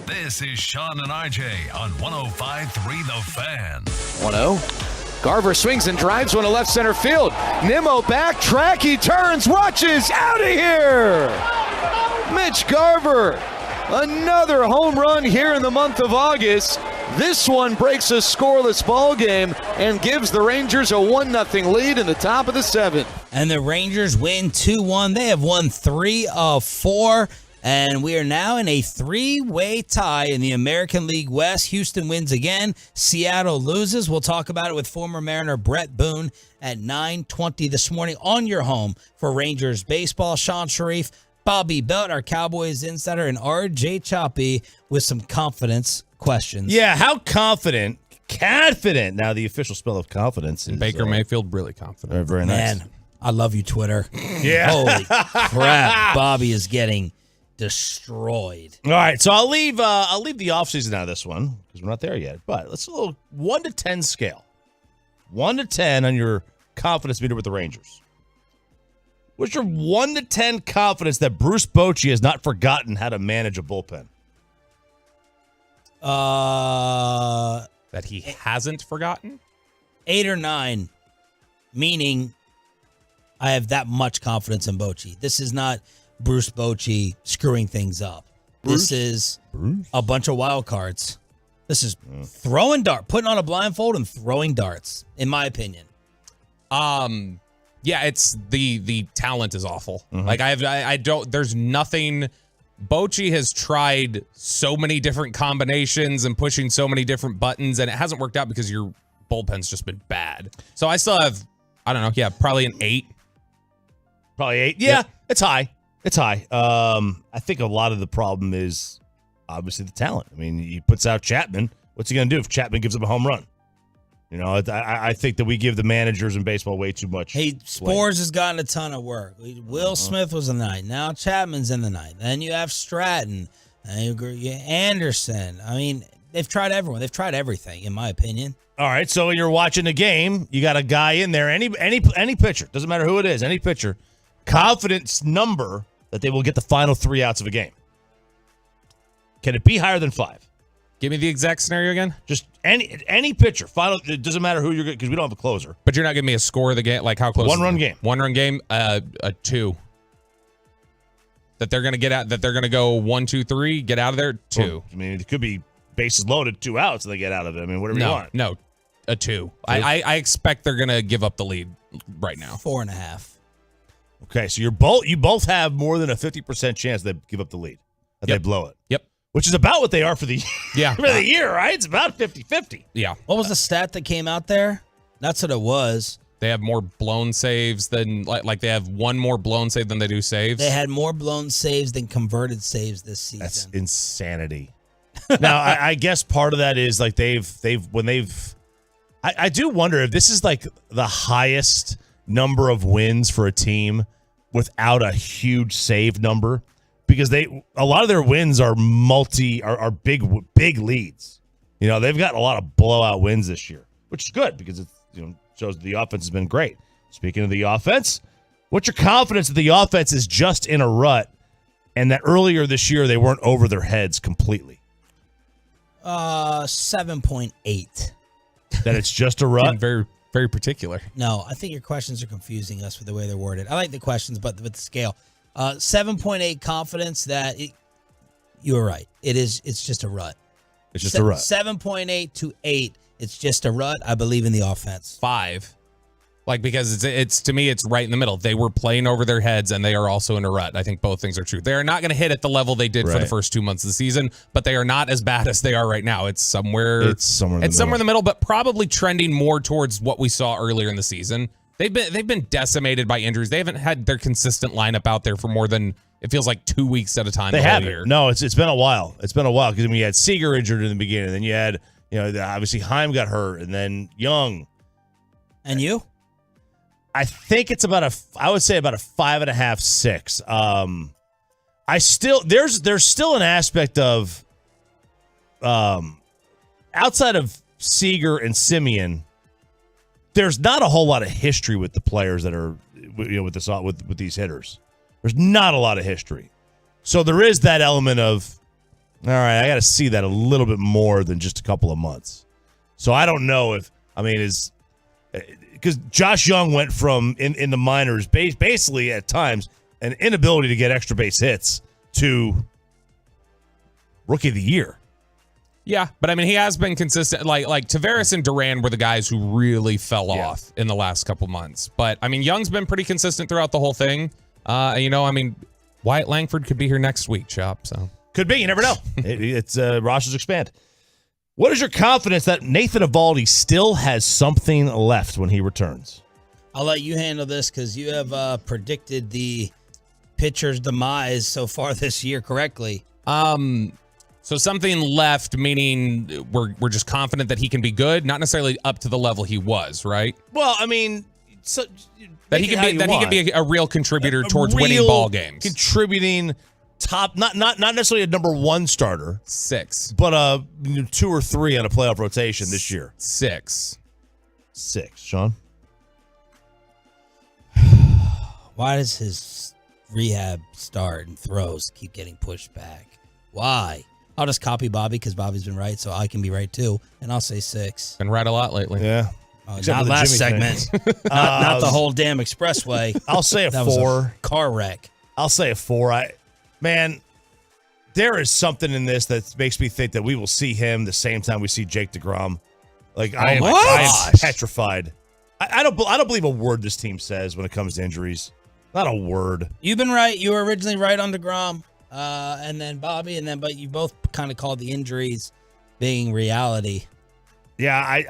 this is Sean and RJ on 105.3 The Fan. 1-0. Garver swings and drives one to left center field. Nimmo back, track, he turns, watches, out of here! Mitch Garver, another home run here in the month of August. This one breaks a scoreless ball game and gives the Rangers a 1-0 lead in the top of the 7th. And the Rangers win 2-1. They have won 3 of 4. And we are now in a 3-way tie in the American League West. Houston wins again. Seattle loses. We'll talk about it with former Mariner Brett Boone at 9:20 this morning on your home for Rangers baseball. Sean Sharif, Bobby Belt, our Cowboys insider, and RJ Choppy with some confidence questions. Yeah, how confident? Confident. Now, the official spell of confidence is Baker Mayfield, really confident. Very nice. Man, I love you, Twitter. Yeah. Holy crap. Bobby is getting destroyed. All right, so I'll leave the offseason out of this one because we're not there yet. But let's do a little 1 to 10 scale. 1 to 10 on your confidence meter with the Rangers. What's your 1 to 10 confidence that Bruce Bochy has not forgotten how to manage a bullpen? That he hasn't forgotten? 8 or 9, meaning I have that much confidence in Bochy. This is not Bruce Bochy screwing things up. This is a bunch of wild cards. This is throwing putting on a blindfold and throwing darts, in my opinion. Yeah, it's the talent is awful. Like I don't. There's nothing. Bochy has tried so many different combinations and pushing so many different buttons, and it hasn't worked out because your bullpen's just been bad. So I still have, I don't know, probably an 8. Probably 8. Yeah, it's high. It's high. I think a lot of the problem is obviously the talent. I mean, he puts out Chapman. What's he going to do if Chapman gives him a home run? You know, I think that we give the managers in baseball way too much. Hey, Spores has gotten a ton of work. Will Smith was in the night. Now Chapman's in the night. Then you have Stratton. And Anderson. I mean, they've tried everyone. They've tried everything, in my opinion. All right, so you're watching the game. You got a guy in there. Any pitcher, doesn't matter who it is, any pitcher, confidence number that they will get the final 3 outs of a game. Can it be higher than 5? Give me the exact scenario again. Just any pitcher. Final. It doesn't matter who you're going because we don't have a closer. But you're not giving me a score of the game. Like how close? 1 run game. 1 run game. A 2. That they're going to get out. That they're going to go 1, 2, 3. Get out of there. 2. Well, I mean, it could be bases loaded, 2 outs, and they get out of it. I mean, whatever you want. No, a 2. I expect they're going to give up the lead right now. 4.5. Okay, so you both have more than a 50% chance they give up the lead. That they blow it. Yep. Which is about what they are for the for the year, right? It's about 50-50. Yeah. What was the stat that came out there? That's what it was. They have more blown saves than like they have 1 more blown save than they do saves. They had more blown saves than converted saves this season. That's insanity. Now, I guess part of that is like I do wonder if this is like the highest number of wins for a team without a huge save number. Because a lot of their wins are big leads. You know, they've got a lot of blowout wins this year, which is good because it shows the offense has been great. Speaking of the offense, what's your confidence that the offense is just in a rut and that earlier this year they weren't over their heads completely? 7.8. That it's just a rut? Very, very particular. No, I think your questions are confusing us with the way they're worded. I like the questions, but with the scale. 7.8 confidence that you were right. It's just a rut. It's just a rut. 7.8 to 8. It's just a rut. I believe in the offense. 5. Like, because it's to me, it's right in the middle. They were playing over their heads and they are also in a rut. I think both things are true. They are not going to hit at the level they did for the first 2 months of the season, but they are not as bad as they are right now. It's somewhere in the middle, but probably trending more towards what we saw earlier in the season. They've been decimated by injuries. They haven't had their consistent lineup out there for more than, it feels like, 2 weeks at a time. They haven't. No, it's been a while. It's been a while because you had Seager injured in the beginning, then you had obviously Heim got hurt, and then Young. And you? I think it's I would say about a 5.5, 6. There's still an aspect of outside of Seager and Simeon. There's not a whole lot of history with the players that are with these hitters. There's not a lot of history. So there is that element of, all right, I got to see that a little bit more than just a couple of months. So I don't know if, because Josh Young went from in the minors, basically at times, an inability to get extra base hits to Rookie of the Year. Yeah, but he has been consistent. Like Tavares and Duran were the guys who really fell off in the last couple months. But Young's been pretty consistent throughout the whole thing. Wyatt Langford could be here next week, Chop. So could be. You never know. It's rosters expand. What is your confidence that Nathan Eovaldi still has something left when he returns? I'll let you handle this because you have predicted the pitcher's demise so far this year correctly. So something left, meaning we're just confident that he can be good, not necessarily up to the level he was, right? Well, that he can be a real contributor towards winning ball games, contributing top, not necessarily a number one starter, 6, but 2 or 3 on a playoff rotation this year. 6, Sean. Why does his rehab start and throws keep getting pushed back? Why? I'll just copy Bobby because Bobby's been right, so I can be right too, and I'll say 6. Been right a lot lately. Yeah. Not last segment. not the whole damn expressway. I'll say a 4. Was a car wreck. I'll say a 4. There is something in this that makes me think that we will see him the same time we see Jake DeGrom. I am petrified. I don't believe a word this team says when it comes to injuries. Not a word. You've been right. You were originally right on DeGrom, and then Bobby, but you both kind of called the injuries being reality. Yeah,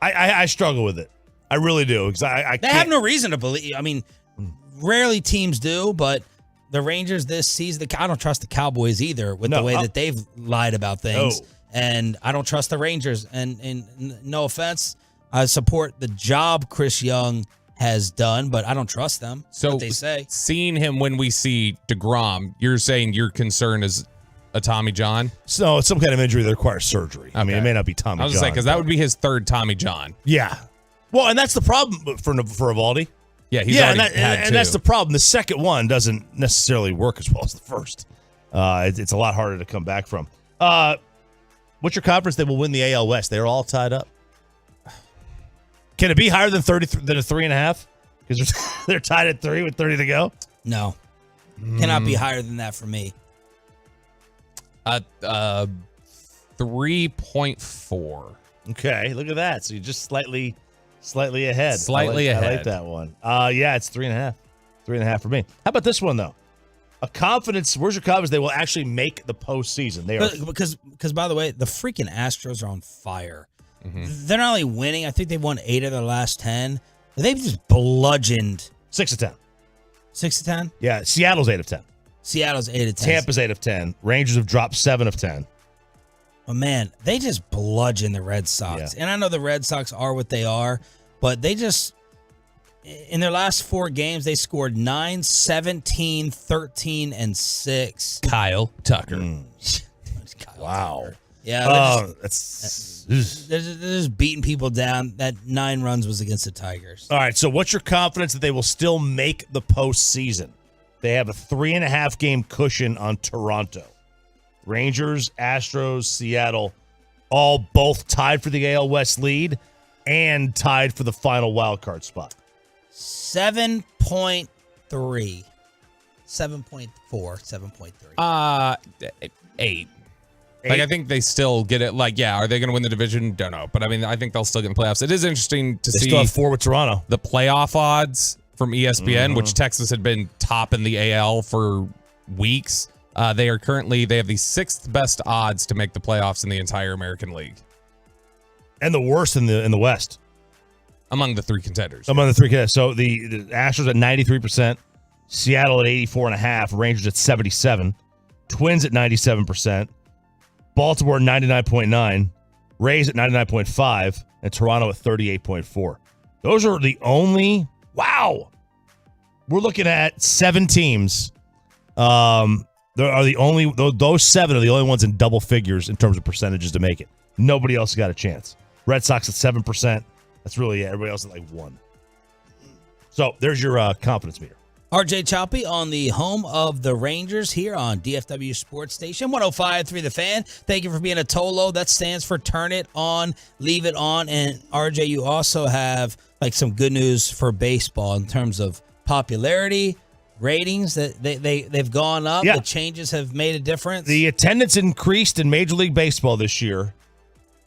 I struggle with it. I really do because I They have no reason to believe. Rarely teams do, but the Rangers this season, I don't trust the Cowboys either with the way that they've lied about things. No. And I don't trust the Rangers. And no offense, I support the job Chris Young has done, but I don't trust them. So what they say. Seeing him when we see DeGrom, you're saying your concern is a Tommy John? So it's some kind of injury that requires surgery. Okay. It may not be Tommy John. I was saying because that would be his 3rd Tommy John. Yeah. Well, and that's the problem for Eovaldi. Yeah, he's already had 2. And that's the problem. The second one doesn't necessarily work as well as the first. It's a lot harder to come back from. What's your confidence they will win the AL West? They're all tied up. Can it be higher than 30 than a 3.5? Because they're tied at 3 with 30 to go. No, cannot be higher than that for me. 3.4. Okay, look at that. So you're just slightly ahead. Slightly ahead. I like that one. Yeah, it's 3.5. 3.5 for me. How about this one though? Where's your confidence they will actually make the postseason? They are because by the way, the freaking Astros are on fire. They're not only winning, I think they've won 8 of their last 10. They've just bludgeoned 6 of 10. 6 of 10? Yeah, Seattle's 8 of 10. Seattle's 8 of 10. Tampa's 8 of 10. Rangers have dropped 7 of 10. But man, they just bludgeon the Red Sox. Yeah. And I know the Red Sox are what they are, but they just, in their last 4 games, they scored 9, 17, 13, and 6. Kyle Tucker. Wow. Tucker. Yeah. They're just beating people down. That 9 runs was against the Tigers. All right, so what's your confidence that they will still make the postseason? They have a 3.5 game cushion on Toronto. Rangers, Astros, Seattle, both tied for the AL West lead and tied for the final wild card spot. 7.3. 7.4, 7.3. 8. I think they still get it. Are they going to win the division? Don't know. But I think they'll still get in playoffs. It is interesting to see. They still have 4 with Toronto. The playoff odds from ESPN, which Texas had been top in the AL for weeks. They have the 6th best odds to make the playoffs in the entire American League, and the worst in the West among the 3 contenders. Among the 3 contenders, so the Astros at 93%, Seattle at 84.5%, Rangers at 77%, Twins at 97%, Baltimore at 99.9%, Rays at 99.5%, and Toronto at 38.4%. Those are the only. Wow, we're looking at 7 teams. There are the only those 7 are the only ones in double figures in terms of percentages to make it. Nobody else got a chance. Red Sox at 7%. That's really it. Everybody else at 1. So there's your confidence meter. RJ Choppy on the home of the Rangers here on DFW Sports Station 105.3 The Fan. Thank you for being a Tolo. That stands for Turn It On, Leave It On. And RJ, you also have like some good news for baseball in terms of popularity, ratings that they've gone up. Yeah. The changes have made a difference. The attendance increased in Major League Baseball this year.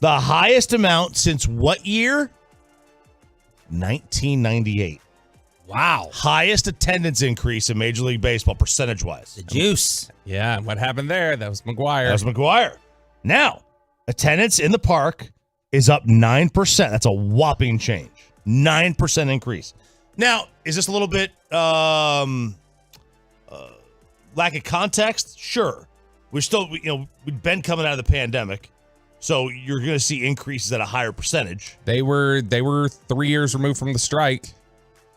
The highest amount since what year? 1998. Wow. Highest attendance increase in Major League Baseball percentage-wise. The juice. Yeah, and what happened there? That was McGuire. Now, attendance in the park is up 9%. That's a whopping change. 9% increase. Now, is this a little bit lack of context? Sure. We've been coming out of the pandemic, so you're going to see increases at a higher percentage. They were 3 years removed from the strike,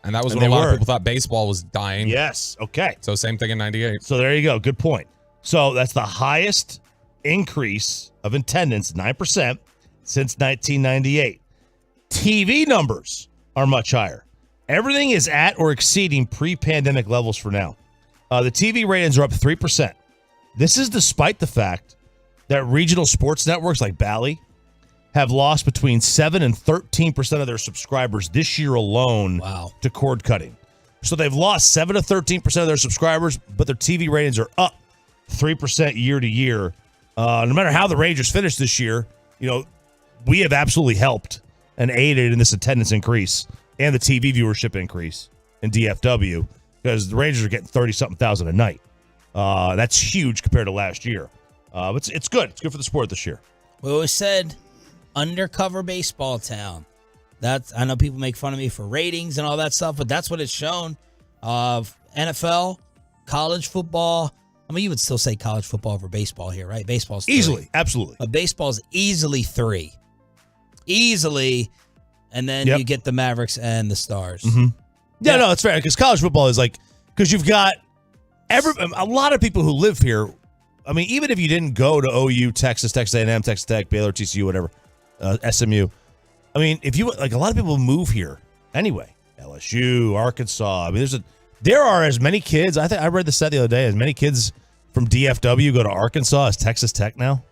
and that was when a lot of people thought baseball was dying. Yes. Okay. So same thing in 98. So there you go. Good point. So that's the highest increase of attendance, 9%, since 1998. TV numbers are much higher. Everything is at or exceeding pre-pandemic levels for now. The TV ratings are up 3%. This is despite the fact that regional sports networks like Bally have lost between 7 and 13% of their subscribers this year alone to cord cutting. So they've lost 7 to 13% of their subscribers, but their TV ratings are up 3% year to year. No matter how the Rangers finish this year, we have absolutely helped and aided in this attendance increase and the TV viewership increase in DFW because the Rangers are getting 30-something thousand a night. That's huge compared to last year. It's good. It's good for the sport this year. We always said undercover baseball town. I know people make fun of me for ratings and all that stuff, but that's what it's shown. NFL, college football. I mean, you would still say college football over baseball here, right? Baseball's 3. Easily, absolutely. But baseball's easily 3. Easily. And then you get the Mavericks and the Stars. Mm-hmm. Yeah, no, it's fair because college football is because you've got a lot of people who live here. I mean, even if you didn't go to OU, Texas A&M, Texas Tech, Baylor, TCU, whatever, SMU. I mean, if you a lot of people move here anyway. LSU, Arkansas. I mean, there are as many kids. I think I read the stat the other day. As many kids from DFW go to Arkansas as Texas Tech now.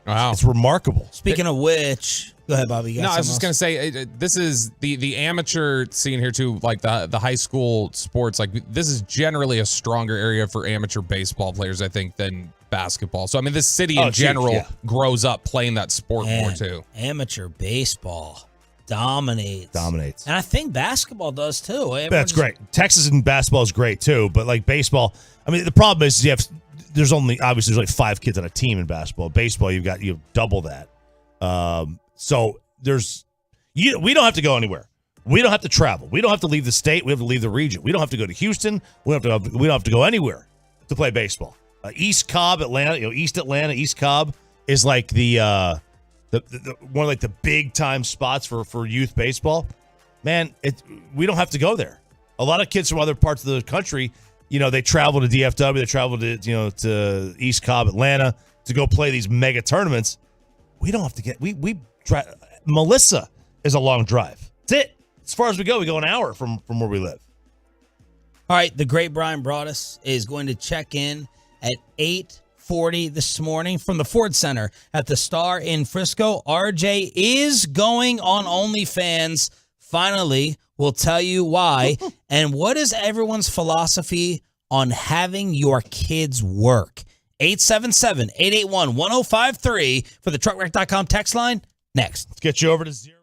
Wow, it's remarkable. Speaking of which, go ahead, Bobby. No, I was just gonna say this is the amateur scene here too. Like the high school sports. Like this is generally a stronger area for amateur baseball players, I think, than basketball. So I mean, this city in general grows up playing that sport more too. Amateur baseball dominates, and I think basketball does too. That's great. Texas and basketball is great too, but like baseball, I mean, the problem is there's only 5 kids on a team in basketball. Baseball, you have double that. So we don't have to go anywhere. We don't have to travel. We don't have to leave the state. We have to leave the region. We don't have to go to Houston. We don't have to go anywhere to play baseball. East Cobb, Atlanta, East Atlanta, East Cobb is like the one of like the big time spots for youth baseball. Man, we don't have to go there. A lot of kids from other parts of the country, they travel to DFW, they travel to to East Cobb, Atlanta to go play these mega tournaments. We don't have to get Melissa is a long drive. That's it. As far as we go an hour from where we live. All right, the great Brian Broaddus is going to check in at 8:40 this morning from the Ford Center at the Star in Frisco. RJ is going on OnlyFans. Finally, we'll tell you why. And what is everyone's philosophy on having your kids work? 877-881-1053 for the truckwreck.com text line. Next. Let's get you over to 0.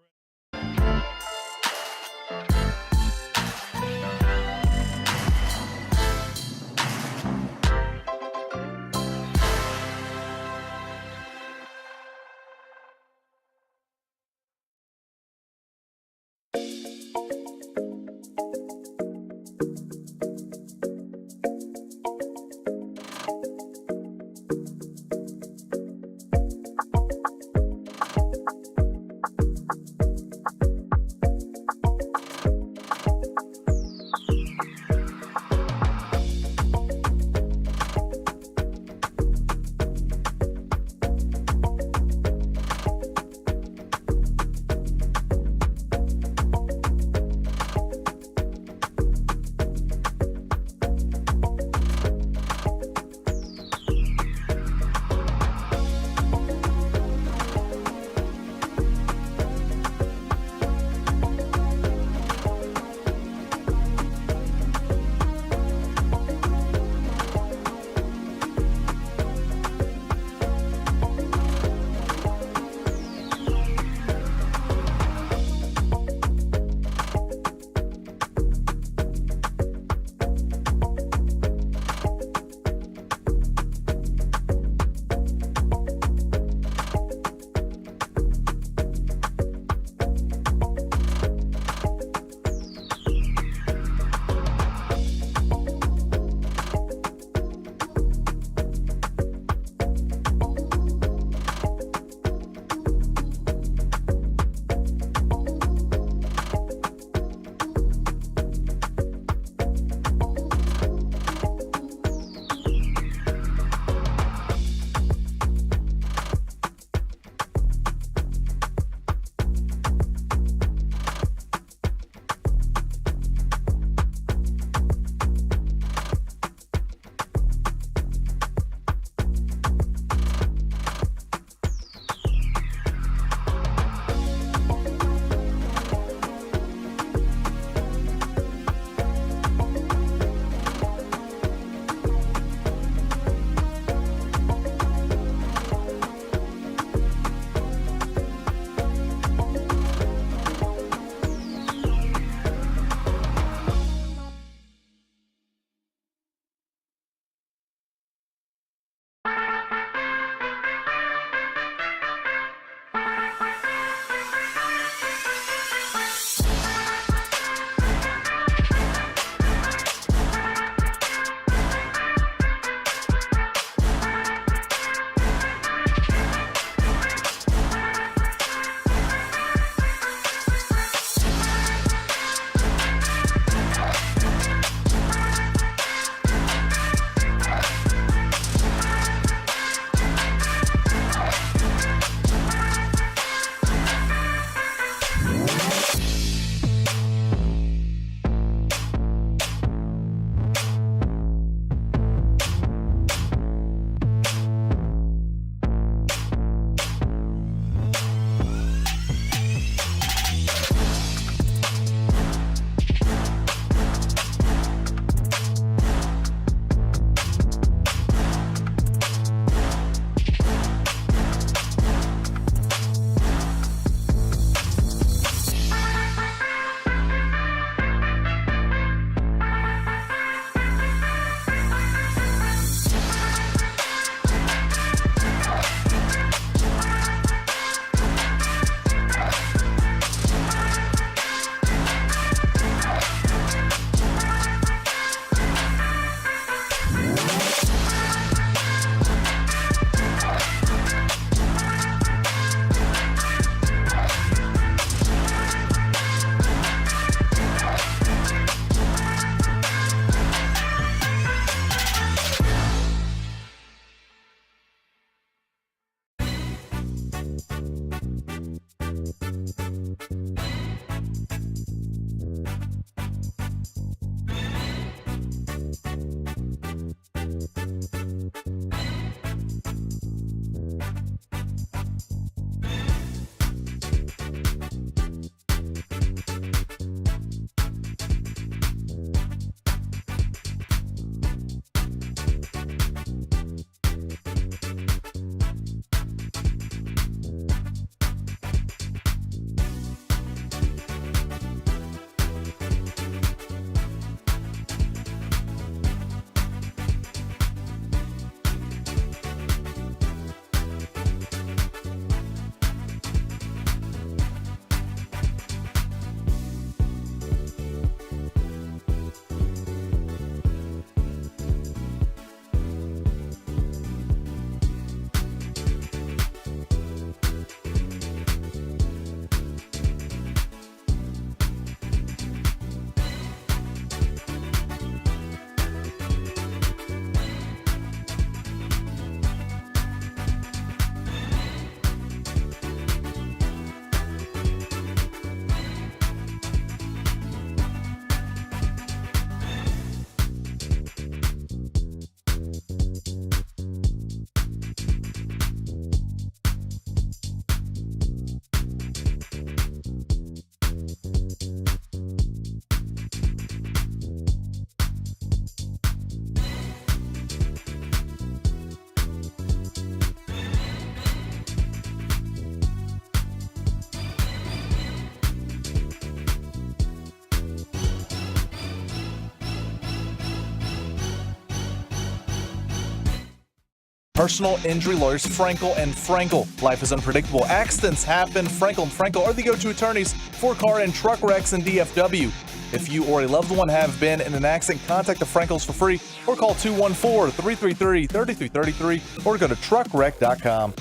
Personal injury lawyers Frankel and Frankel. Life is unpredictable. Accidents happen. Frankel and Frankel are the go-to attorneys for car and truck wrecks in DFW. If you or a loved one have been in an accident, contact the Frankels for free or call 214-333-3333 or go to truckwreck.com.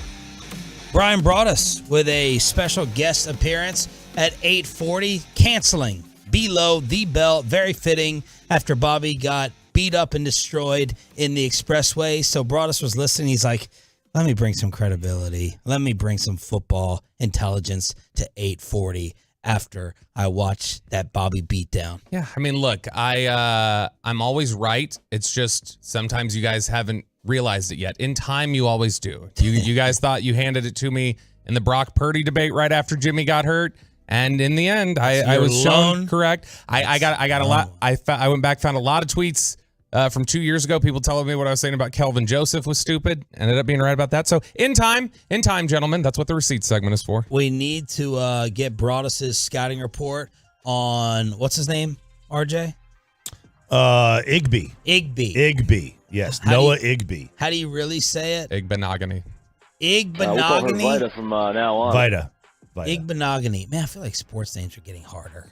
Brian brought us with a special guest appearance at 8:40, canceling Below the Belt. Very fitting after Bobby got beat up and destroyed in the expressway. So Broadus was listening. He's like, let me bring some credibility. Let me bring some football intelligence to 8:40 after I watch that Bobby beatdown. Yeah, I mean, look, I'm always right. It's just sometimes you guys haven't realized it yet. In time, you always do. You guys thought you handed it to me in the Brock Purdy debate right after Jimmy got hurt, and in the end, I was shown correct. I got a lot. I went back, found a lot of tweets from 2 years ago. People telling me what I was saying about Kelvin Joseph was stupid. Ended up being right about that. So in time, gentlemen, that's what the receipts segment is for. We need to get Broadus's scouting report on what's his name, RJ? Igby. Yes, Noah Igby. How do you really say it? Igbenogany. We'll call her Vita from now on. Vita. Igbenogany. Man, I feel like sports names are getting harder.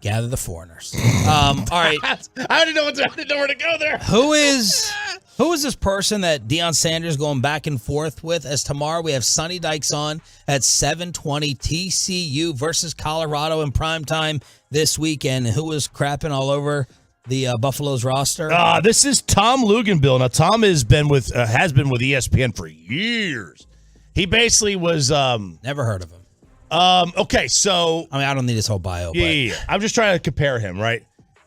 Gather the foreigners. All right. I didn't know where to go there. Who is this person that Deion Sanders going back and forth with? As tomorrow we have Sonny Dykes on at 7:20, TCU versus Colorado in primetime this weekend. Who was crapping all over the Buffalo's roster? This is Tom Luganbill. Now, Tom has been with ESPN for years. He basically was never heard of him. Okay, so I mean, I don't need his whole bio. Yeah. I'm just trying to compare him, right?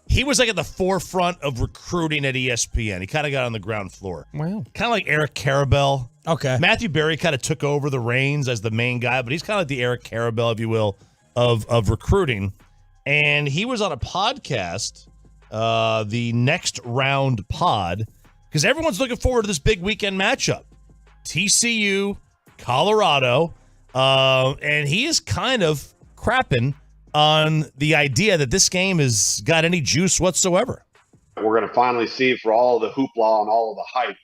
He was like at the forefront of recruiting at ESPN. He kind of got on the ground floor. Wow. Kind of like Eric Karabell. Okay. Matthew Berry kind of took over the reins as the main guy, but he's kind of like the Eric Karabell, if you will, of recruiting. And he was on a podcast, the Next Round Pod, because everyone's looking forward to this big weekend matchup. TCU, Colorado. And he is kind of crapping on the idea that this game has got any juice whatsoever. We're going to finally see, for all the hoopla and all of the hype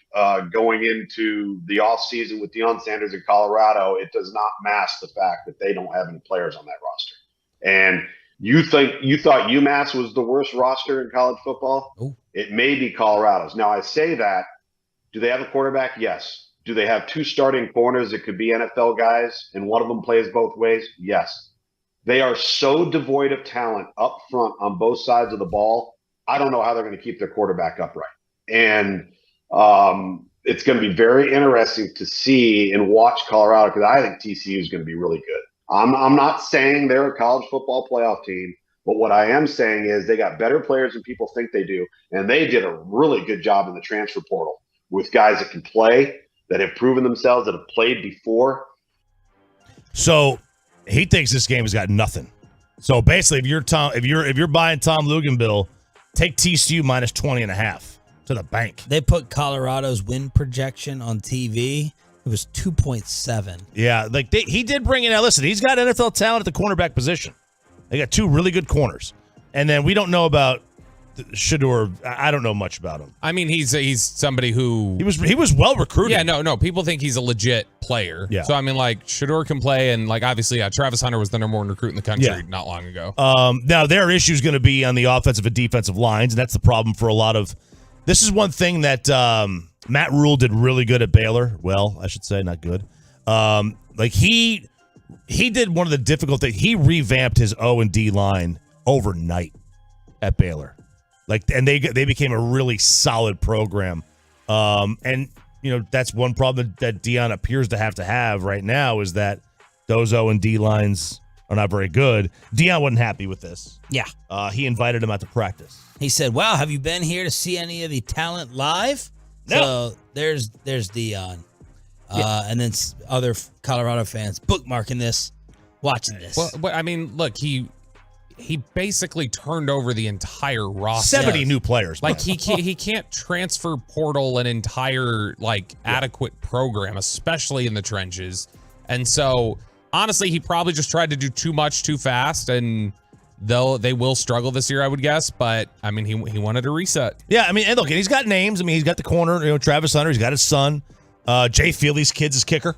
going into the offseason with Deion Sanders in Colorado, it does not mask the fact that they don't have any players on that roster. And you thought UMass was the worst roster in college football? Ooh. It may be Colorado's. Now, I say that. Do they have a quarterback? Yes. Do they have two starting corners that could be NFL guys and one of them plays both ways? Yes. They are so devoid of talent up front on both sides of the ball. I don't know how they're going to keep their quarterback upright. And it's going to be very interesting to see and watch Colorado, because I think TCU is going to be really good. I'm not saying they're a college football playoff team, but what I am saying is they got better players than people think they do. And they did a really good job in the transfer portal with guys that can play, that have proven themselves, that have played before. So he thinks this game has got nothing. So basically, if you're buying Tom Luganbill, take TCU minus 20.5 to the bank. They put Colorado's win projection on TV. It was 2.7. Yeah, like he did bring in. Now listen, he's got NFL talent at the cornerback position. They got two really good corners, and then we don't know about Shedeur. I don't know much about him. I mean, he's somebody who he was well recruited. Yeah, no. People think he's a legit player. Yeah. So I mean, like Shedeur can play, and like obviously, Travis Hunter was the number one recruit in the country not long ago. Now their issue is going to be on the offensive and defensive lines, and that's the problem for a lot of. This is one thing that Matt Rule did really good at Baylor. Well, I should say not good. Like he did one of the difficult things. He revamped his O&D line overnight at Baylor. And they became a really solid program. And that's one problem that Deion appears to have right now is that those O&D lines are not very good. Deion wasn't happy with this. Yeah. He invited him out to practice. He said, "Wow, have you been here to see any of the talent live?" No. So there's Deion. And then other Colorado fans bookmarking this, watching this. Well, I mean, look, he basically turned over the entire roster. 70 new players. Like he can't transfer portal an entire adequate program, especially in the trenches. And so honestly, he probably just tried to do too much too fast, and They will struggle this year, I would guess. But I mean, he wanted a reset. Yeah, I mean, and look, and he's got names. I mean, he's got the corner, Travis Hunter. He's got his son, Jay Feely's kid's his kicker.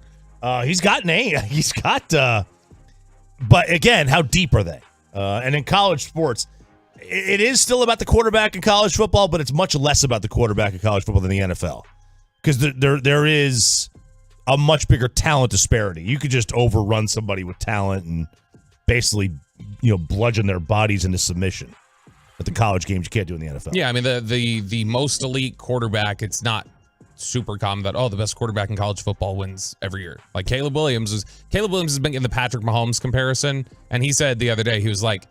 He's got name. He's got. But again, how deep are they? And in college sports, it is still about the quarterback in college football, but it's much less about the quarterback in college football than the NFL, because there is a much bigger talent disparity. You could just overrun somebody with talent and basically, bludgeon their bodies into submission. At the college games, you can't do in the NFL. Yeah, I mean the most elite quarterback. It's not super common that the best quarterback in college football wins every year. Like Caleb Williams has been getting the Patrick Mahomes comparison, and he said the other day, he was like,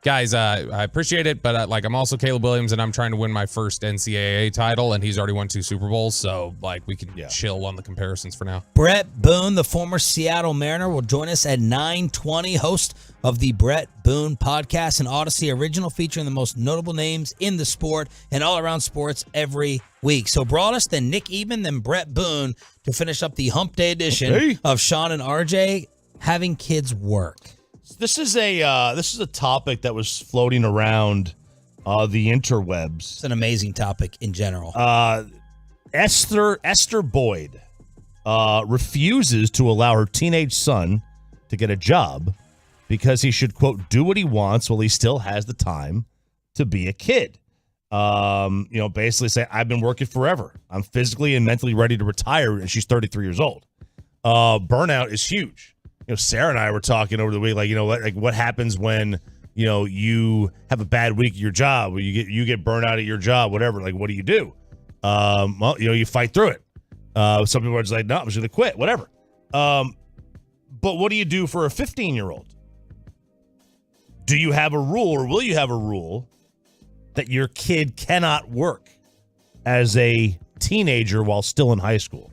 guys, I appreciate it, but I'm also Caleb Williams, and I'm trying to win my first NCAA title, and he's already won 2 Super Bowls, so we can chill on the comparisons for now. Brett Boone, the former Seattle Mariner, will join us at 9:20, host of the Brett Boone podcast, an Odyssey original featuring the most notable names in the sport and all around sports every week. So Broadus, then Nick Eben, then Brett Boone to finish up the Hump Day edition of Sean and RJ having kids work. This is a topic that was floating around the interwebs. It's an amazing topic in general. Esther Boyd refuses to allow her teenage son to get a job because he should, quote, do what he wants while he still has the time to be a kid. Basically say, I've been working forever. I'm physically and mentally ready to retire, and she's 33 years old. Burnout is huge. Sarah and I were talking over the week, what happens when, you have a bad week at your job, or you get burnt out at your job, whatever. What do you do? You fight through it. Some people are just like, no, I'm just going to quit, whatever. But what do you do for a 15-year-old? Do you have a rule, or will you have a rule that your kid cannot work as a teenager while still in high school?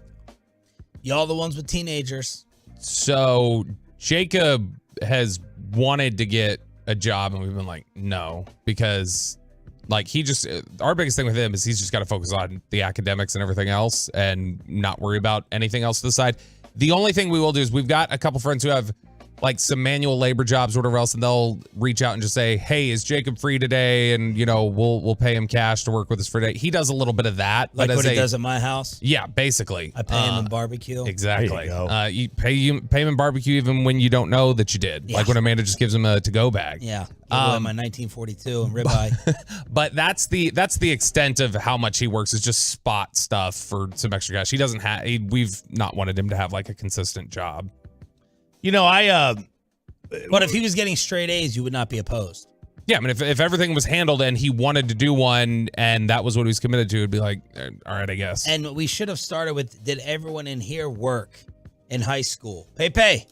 Y'all the ones with teenagers. So Jacob has wanted to get a job, and we've been like, no, because our biggest thing with him is he's just got to focus on the academics and everything else and not worry about anything else to the side. The only thing we will do is we've got a couple friends who have some manual labor jobs or whatever else, and they'll reach out and just say, hey, is Jacob free today? And, we'll pay him cash to work with us for a day. He does a little bit of that. Like what he does at my house? Yeah, basically. I pay him in barbecue. Exactly. You pay him in barbecue even when you don't know that you did. Yeah. Like when Amanda just gives him a to-go bag. Yeah. My 1942 and ribeye. But that's the extent of how much he works, is just spot stuff for some extra cash. He doesn't have, we've not wanted him to have a consistent job. But if he was getting straight A's, you would not be opposed. Yeah, I mean, if everything was handled and he wanted to do one and that was what he was committed to, it'd be like, all right, I guess. And we should have started with, did everyone in here work in high school? Pay.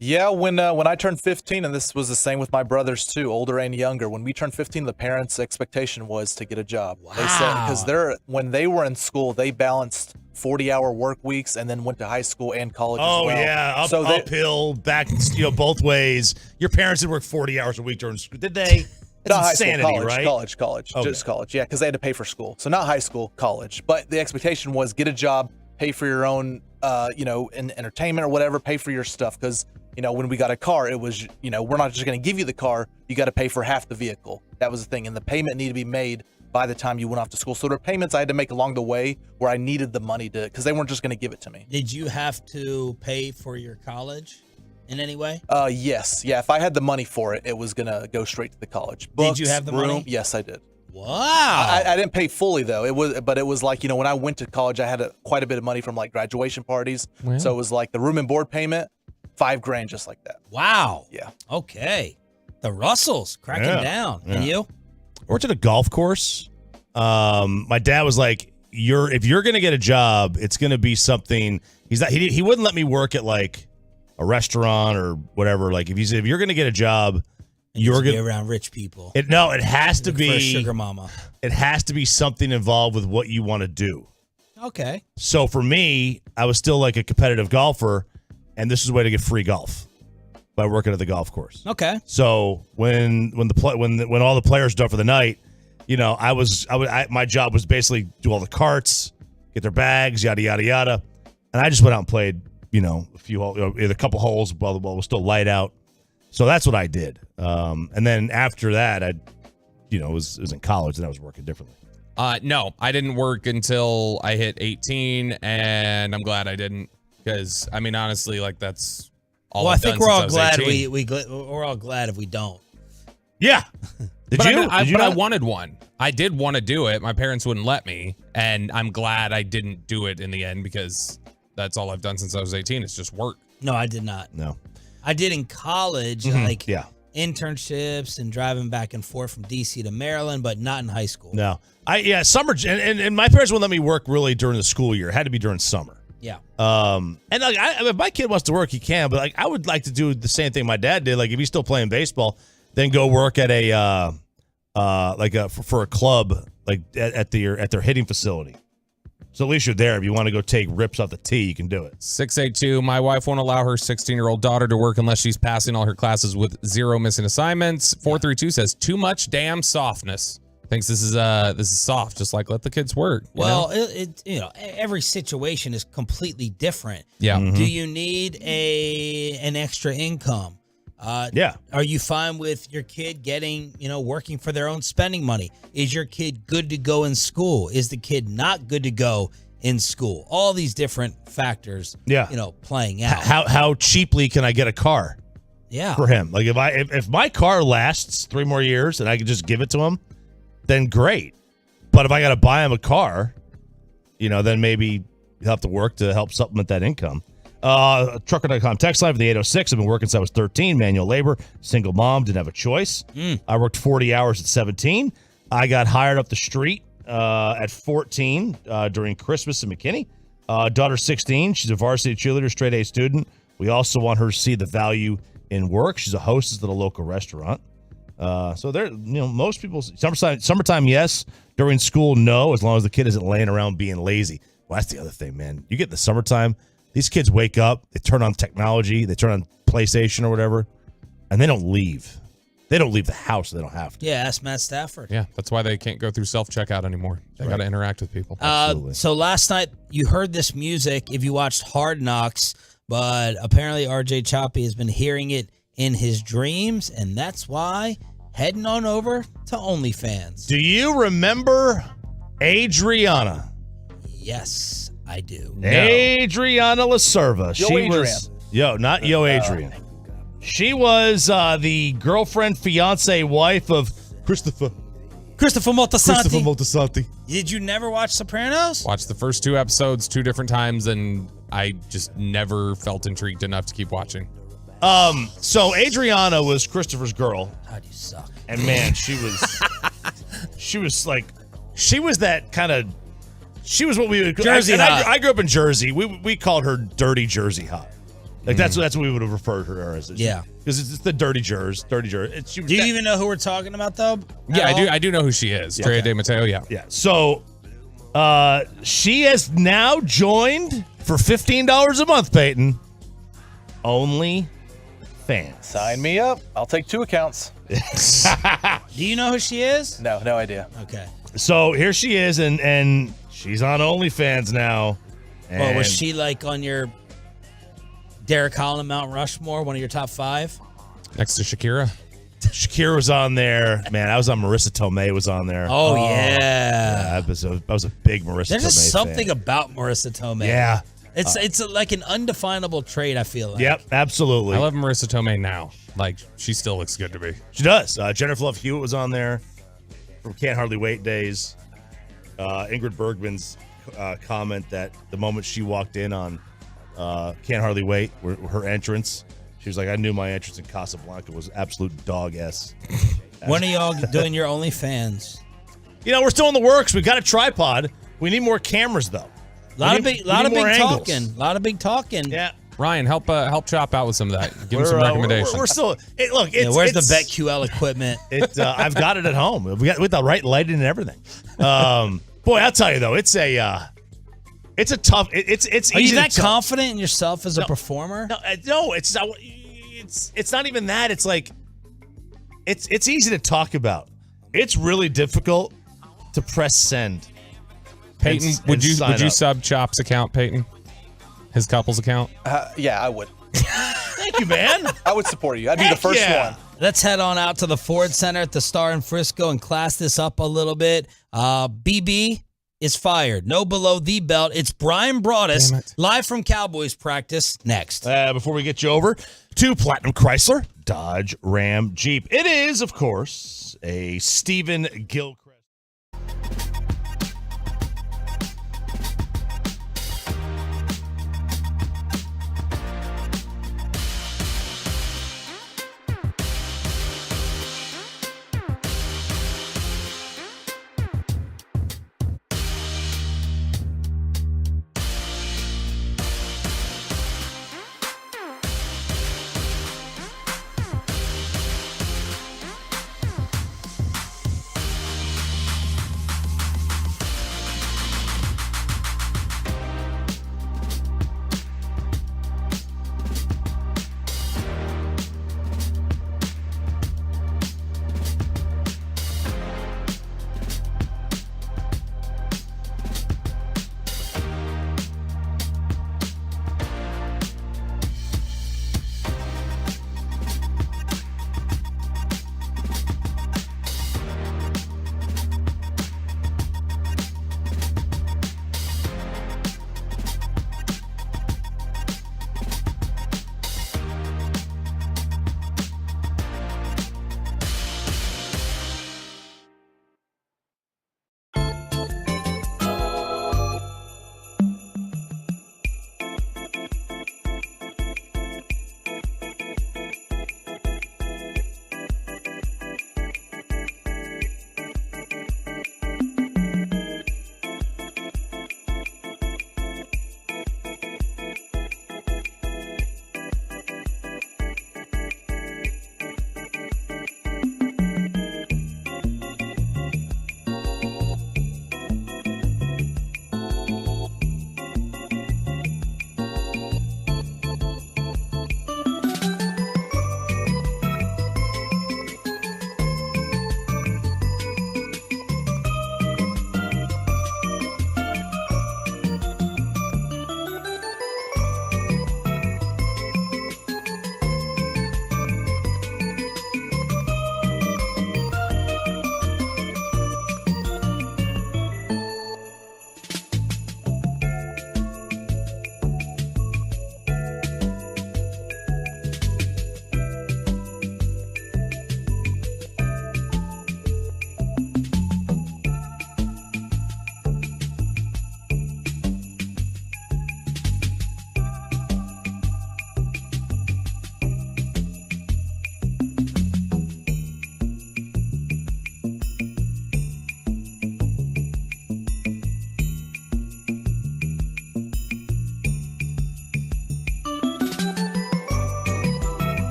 Yeah, when I turned 15, and this was the same with my brothers too, older and younger. When we turned 15, the parents' expectation was to get a job. Wow. They said, because when they were in school, they balanced 40-hour work weeks and then went to high school and college as well. Oh, yeah. Uphill, back, both ways. Your parents did work 40 hours a week during school. Did they? It's not insanity, high school, right? College. Okay. Just college. Yeah, because they had to pay for school. So not high school, college. But the expectation was get a job, pay for your own, in entertainment or whatever, pay for your stuff. Because, when we got a car, it was, we're not just going to give you the car. You got to pay for half the vehicle. That was the thing. And the payment needed to be made by the time you went off to school. So there were payments I had to make along the way where I needed the money because they weren't just going to give it to me. Did you have to pay for your college in any way? Yes. Yeah. If I had the money for it, it was going to go straight to the college. Books, did you have the money? Yes, I did. Wow. I didn't pay fully though. It was like, when I went to college, I had quite a bit of money from graduation parties. Wow. So it was like the room and board payment, $5,000 just like that. Wow. Yeah. Okay. The Russells cracking down. Yeah. And you? Worked at a golf course. My dad was like, if you're going to get a job, it's going to be something. He wouldn't let me work at a restaurant or whatever. If you're going to get a job, you're going to be around rich people. It has to be sugar mama. It has to be something involved with what you want to do. Okay. So for me, I was still a competitive golfer, and this is a way to get free golf by working at the golf course. Okay. So when all the players done for the night, my job was basically do all the carts, get their bags, yada yada yada, and I just went out and played, a couple holes while it was still light out, So that's what I did. And then after that, I was in college and I was working differently. No, I didn't work until I hit 18, and I'm glad I didn't, because I mean, honestly, like that's all. Well, I've I think done we're all since glad I was 18. we're all glad if we don't. Yeah. But I wanted one. I did want to do it. My parents wouldn't let me, and I'm glad I didn't do it in the end, because that's all I've done since I was 18. It's just work. No, I did not. No. I did in college, internships and driving back and forth from DC to Maryland, but not in high school. No. Summer, and my parents wouldn't let me work really during the school year. It had to be during summer. Yeah. And like, if my kid wants to work, he can, but like, I would like to do the same thing my dad did. Like, if he's still playing baseball, then go work at for a club, like at their hitting facility. So at least you're there. If you want to go take rips off the tee, you can do it. 682, my wife won't allow her 16-year-old daughter to work unless she's passing all her classes with 0 missing assignments. 432 says too much damn softness. Thinks this is soft. Just like let the kids work. Well, every situation is completely different. Yeah. Do you need an extra income? Yeah. Are you fine with your kid getting, working for their own spending money? Is your kid good to go in school? Is the kid not good to go in school? All these different factors, playing out. How cheaply can I get a car? Yeah. For him. Like if my car lasts 3 more years and I can just give it to him, then great. But if I got to buy him a car, then maybe he'll have to work to help supplement that income. Trucker.com text line for the 806. I've been working since I was 13, manual labor, single mom, didn't have a choice. I worked 40 hours at 17. I got hired up the street at 14 during Christmas in McKinney. Daughter 16, she's a varsity cheerleader, straight A student. We also want her to see the value in work. She's a hostess at a local restaurant. So there, most people, summertime, yes. During school, no, as long as the kid isn't laying around being lazy. Well, that's the other thing, man. You get in the summertime, these kids wake up, they turn on technology, they turn on PlayStation or whatever, and they don't leave. They don't leave the house. They don't have to. Yeah, ask Matt Stafford. Yeah, that's why they can't go through self-checkout anymore. They got to interact with people. So last night, you heard this music if you watched Hard Knocks, but apparently RJ Choppy has been hearing it in his dreams, and that's why heading on over to OnlyFans. Do you remember Adriana? Yes, I do. No. Adriana LaServa. Not Adrian. She was the girlfriend, fiance, wife of Christopher Moltisanti. Did you never watch Sopranos? Watched the first 2 episodes 2 different times, and I just never felt intrigued enough to keep watching. So Adriana was Christopher's girl. God, you suck. And man, she was what we would Jersey hot. I grew up in Jersey. We called her Dirty Jersey hot. Like that's what we would have referred to her as. Yeah, because it's the Dirty Jersey. Do you even know who we're talking about, though? Yeah, I do know who she is. Trey De Matteo. Yeah. So, she has now joined for $15 a month, Peyton. OnlyFans. Sign me up. I'll take 2 accounts. Do you know who she is? No idea. Okay. So here she is, and she's on OnlyFans now. Well, was she like on your Derek Holland Mount Rushmore, one of your top 5? Next to Shakira. Shakira was on there. Man, I was on Marissa Tomei was on there. Oh yeah. I was a big Marissa Tomei There's just something fan. about Marissa Tomei. Yeah. It's like an undefinable trait, I feel like. Yep, absolutely. I love Marissa Tomei now. Like, she still looks good to me. She does. Jennifer Love Hewitt was on there from Can't Hardly Wait days. Ingrid Bergman's comment that the moment she walked in on Can't Hardly Wait, her entrance, she was like, I knew my entrance in Casablanca was absolute dog S. When are y'all doing your OnlyFans? We're still in the works. We got a tripod. We need more cameras, though. A lot of big talking. Yeah. Ryan, help Chop out with some of that. Give him some recommendations. We're still where's the BetQL equipment? I've got it at home. We got with the right lighting and everything. Boy, I'll tell you though, it's a tough. It's. Are you that confident in yourself as a performer? No, it's not even that. It's like it's easy to talk about. It's really difficult to press send. Peyton, would you sub Chop's account, Peyton? His couple's account? Yeah, I would. Thank you, man. I would support you. I'd be the first one. Let's head on out to the Ford Center at the Star in Frisco and class this up a little bit. BB is fired. No below the belt. It's Brian Broaddus live from Cowboys practice next. Before we get you over to Platinum Chrysler, Dodge, Ram, Jeep. It is, of course, a Stephen Gilchrist.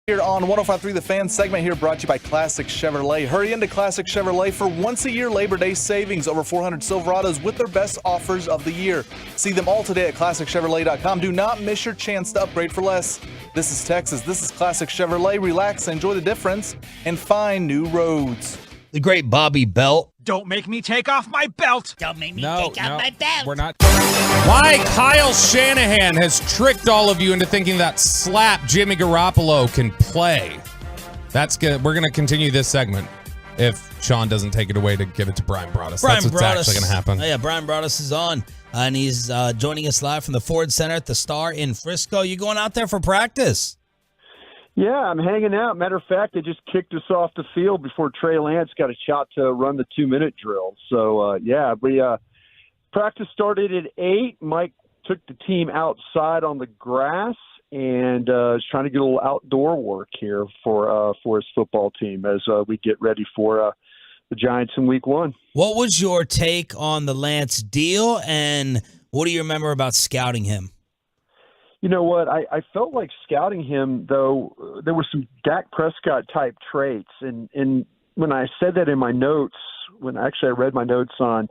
Here on 105.3 The Fan segment here brought to you by Classic Chevrolet. Hurry into Classic Chevrolet for once-a-year Labor Day savings. Over 400 Silverados with their best offers of the year. See them all today at ClassicChevrolet.com. Do not miss your chance to upgrade for less. This is Texas. This is Classic Chevrolet. Relax, enjoy the difference, and find new roads. The great Bobby Belt. Don't make me take off my belt. Don't make me take off my belt. We're not. Why Kyle Shanahan has tricked all of you into thinking that slap Jimmy Garoppolo can play. That's good. We're going to continue this segment if Sean doesn't take it away to give it to Brian Broaddus. That's what's actually going to happen. Oh, yeah, Brian Broaddus is on, and he's joining us live from the Ford Center at the Star in Frisco. You going out there for practice? Yeah, I'm hanging out. Matter of fact, they just kicked us off the field before Trey Lance got a shot to run the 2-minute drill. So, we practice started at 8. Mike took the team outside on the grass and is trying to get a little outdoor work here for his football team as we get ready for the Giants in Week 1. What was your take on the Lance deal, and what do you remember about scouting him? You know what? I felt like scouting him, though, there were some Dak Prescott-type traits. And when I said that in my notes, I read my notes on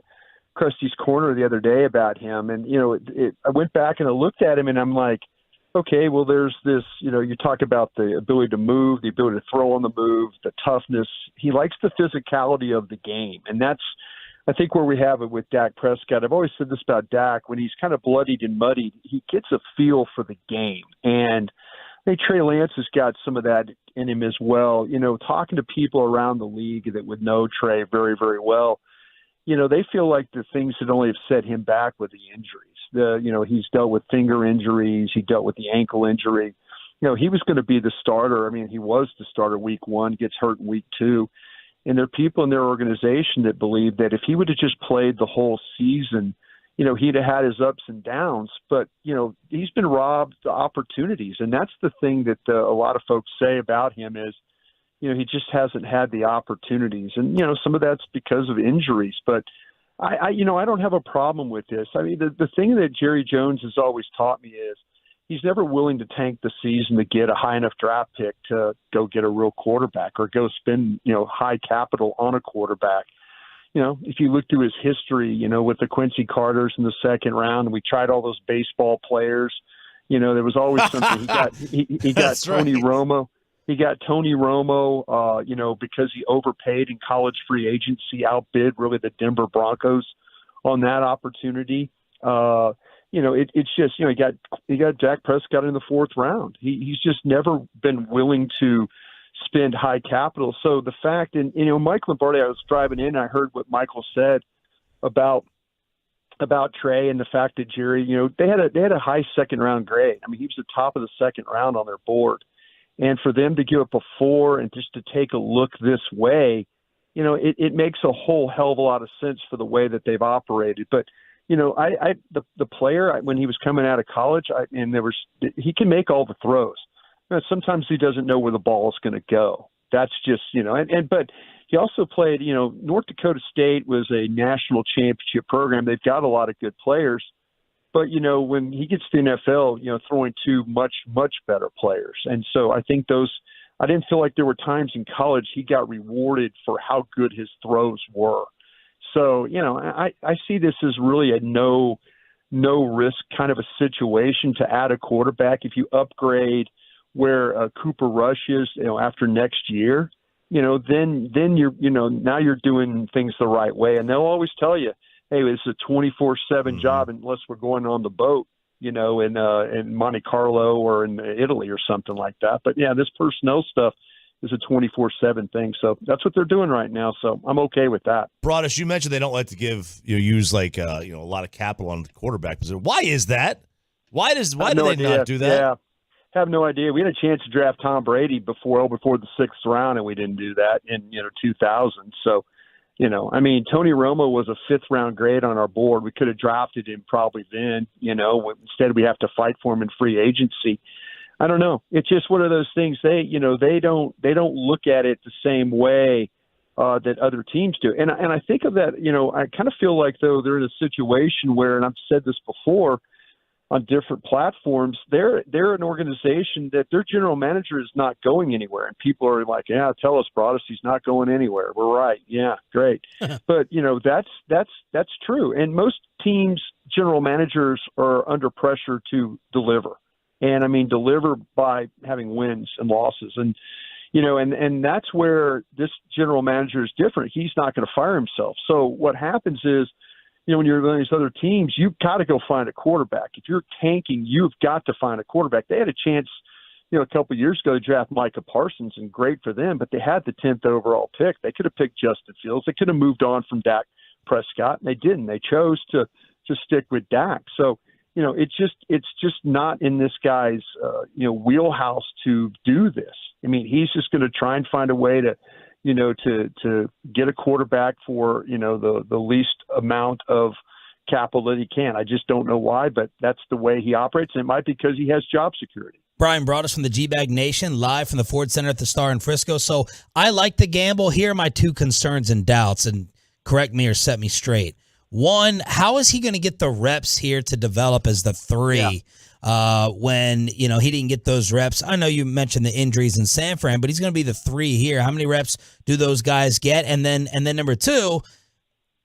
Krusty's Corner the other day about him, and, I went back and I looked at him, and I'm like, okay, well, there's this, you talk about the ability to move, the ability to throw on the move, the toughness. He likes the physicality of the game, and that's, I think, where we have it with Dak Prescott. I've always said this about Dak. When he's kind of bloodied and muddied, he gets a feel for the game. And I think Trey Lance has got some of that in him as well. Talking to people around the league that would know Trey very, very well, they feel like the things that only have set him back with the injuries. He's dealt with finger injuries. He dealt with the ankle injury. He was going to be the starter. I mean, he was the starter Week 1, gets hurt in Week 2. And there are people in their organization that believe that if he would have just played the whole season, he'd have had his ups and downs. But, he's been robbed the opportunities. And that's the thing that a lot of folks say about him is, he just hasn't had the opportunities. And, some of that's because of injuries. But, I don't have a problem with this. I mean, the thing that Jerry Jones has always taught me is he's never willing to tank the season to get a high enough draft pick to go get a real quarterback or go spend, high capital on a quarterback. If you look through his history, with the Quincy Carters in the second round, and we tried all those baseball players, there was always something. He got Tony Romo. He got Tony Romo, because he overpaid in college free agency, outbid really the Denver Broncos on that opportunity. It's just, he got Dak Prescott in the 4th round. He's just never been willing to spend high capital. So the fact, and Mike Lombardi, I was driving in, I heard what Michael said about Trey and the fact that Jerry, they had a high 2nd round grade. I mean, he was the top of the 2nd round on their board, and for them to give up a 4 and just to take a look this way, it makes a whole hell of a lot of sense for the way that they've operated. But the player, when he was coming out of college, he can make all the throws. Sometimes he doesn't know where the ball is going to go. That's just, but he also played, North Dakota State was a national championship program. They've got a lot of good players, but, when he gets to the NFL, throwing to much, much better players. And so I think I didn't feel like there were times in college he got rewarded for how good his throws were. So, I see this as really a no risk kind of a situation to add a quarterback. If you upgrade where Cooper Rush is, after next year, then you're, now you're doing things the right way. And they'll always tell you, hey, it's a 24/7 job unless we're going on the boat, in Monte Carlo or in Italy or something like that. But yeah, this personnel stuff is a 24/7 thing. So that's what they're doing right now. So I'm okay with that. Broadus, you mentioned they don't like to use like a lot of capital on the quarterback position. Why is that? Why do they not do that? Yeah. Have no idea. We had a chance to draft Tom Brady before the 6th round, and we didn't do that in 2000. So, Tony Romo was a 5th round grade on our board. We could have drafted him probably then. Instead we have to fight for him in free agency. I don't know. It's just one of those things. They don't look at it the same way that other teams do. And I think of that. I kind of feel like though they're in a situation where, and I've said this before on different platforms, they're an organization that their general manager is not going anywhere. And people are like, yeah, tell us, Broadus, he's not going anywhere. We're right. Yeah, great. But, that's true. And most teams' general managers are under pressure to deliver. And, deliver by having wins and losses. And, and that's where this general manager is different. He's not going to fire himself. So what happens is, when you're on these other teams, you've got to go find a quarterback. If you're tanking, you've got to find a quarterback. They had a chance, a couple of years ago to draft Micah Parsons, and great for them, but they had the 10th overall pick. They could have picked Justin Fields. They could have moved on from Dak Prescott, and they didn't. They chose to stick with Dak. So, it's just not in this guy's, wheelhouse to do this. He's just going to try and find a way to get a quarterback for, the least amount of capital that he can. I just don't know why, but that's the way he operates. And it might be because he has job security. Brian brought us from the G-Bag Nation, live from the Ford Center at the Star in Frisco. So I like the gamble. Here are my 2 concerns and doubts, and correct me or set me straight. One, how is he going to get the reps here to develop as the 3? When, he didn't get those reps. I know you mentioned the injuries in San Fran, but he's going to be the 3 here. How many reps do those guys get? And then number 2,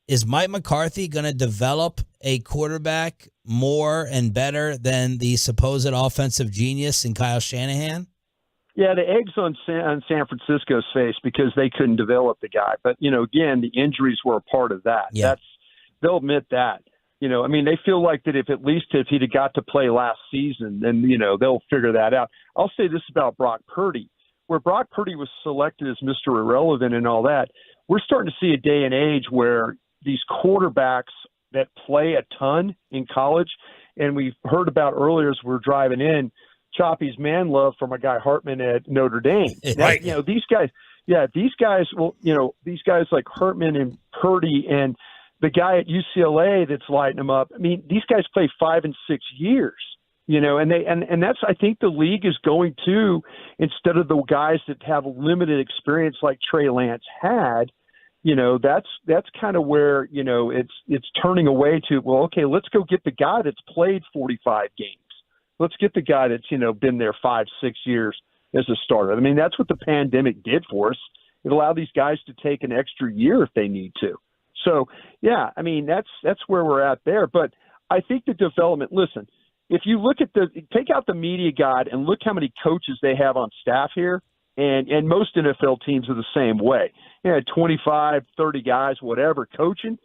is Mike McCarthy going to develop a quarterback more and better than the supposed offensive genius in Kyle Shanahan? Yeah, the egg's on San Francisco's face because they couldn't develop the guy. But, again, the injuries were a part of that. Yeah. They'll admit that. They feel like that if he'd have got to play last season, then, they'll figure that out. I'll say this about Brock Purdy. Where Brock Purdy was selected as Mr. Irrelevant and all that, we're starting to see a day and age where these quarterbacks that play a ton in college, and we've heard about earlier as we're driving in, Choppy's man love for my guy Hartman at Notre Dame. Right. These guys like Hartman and Purdy and the guy at UCLA that's lighting them up. These guys play 5 and 6 years, and that's, I think the league is going to, instead of the guys that have limited experience like Trey Lance had, that's kind of where, it's turning away to, well, okay, let's go get the guy that's played 45 games. Let's get the guy that's, been there 5-6 years as a starter. That's what the pandemic did for us. It allowed these guys to take an extra year if they need to. So, yeah, that's where we're at there. But I think the development, listen, if you look at take out the media guide and look how many coaches they have on staff here, and most NFL teams are the same way. 25, 30 guys, whatever, coaching.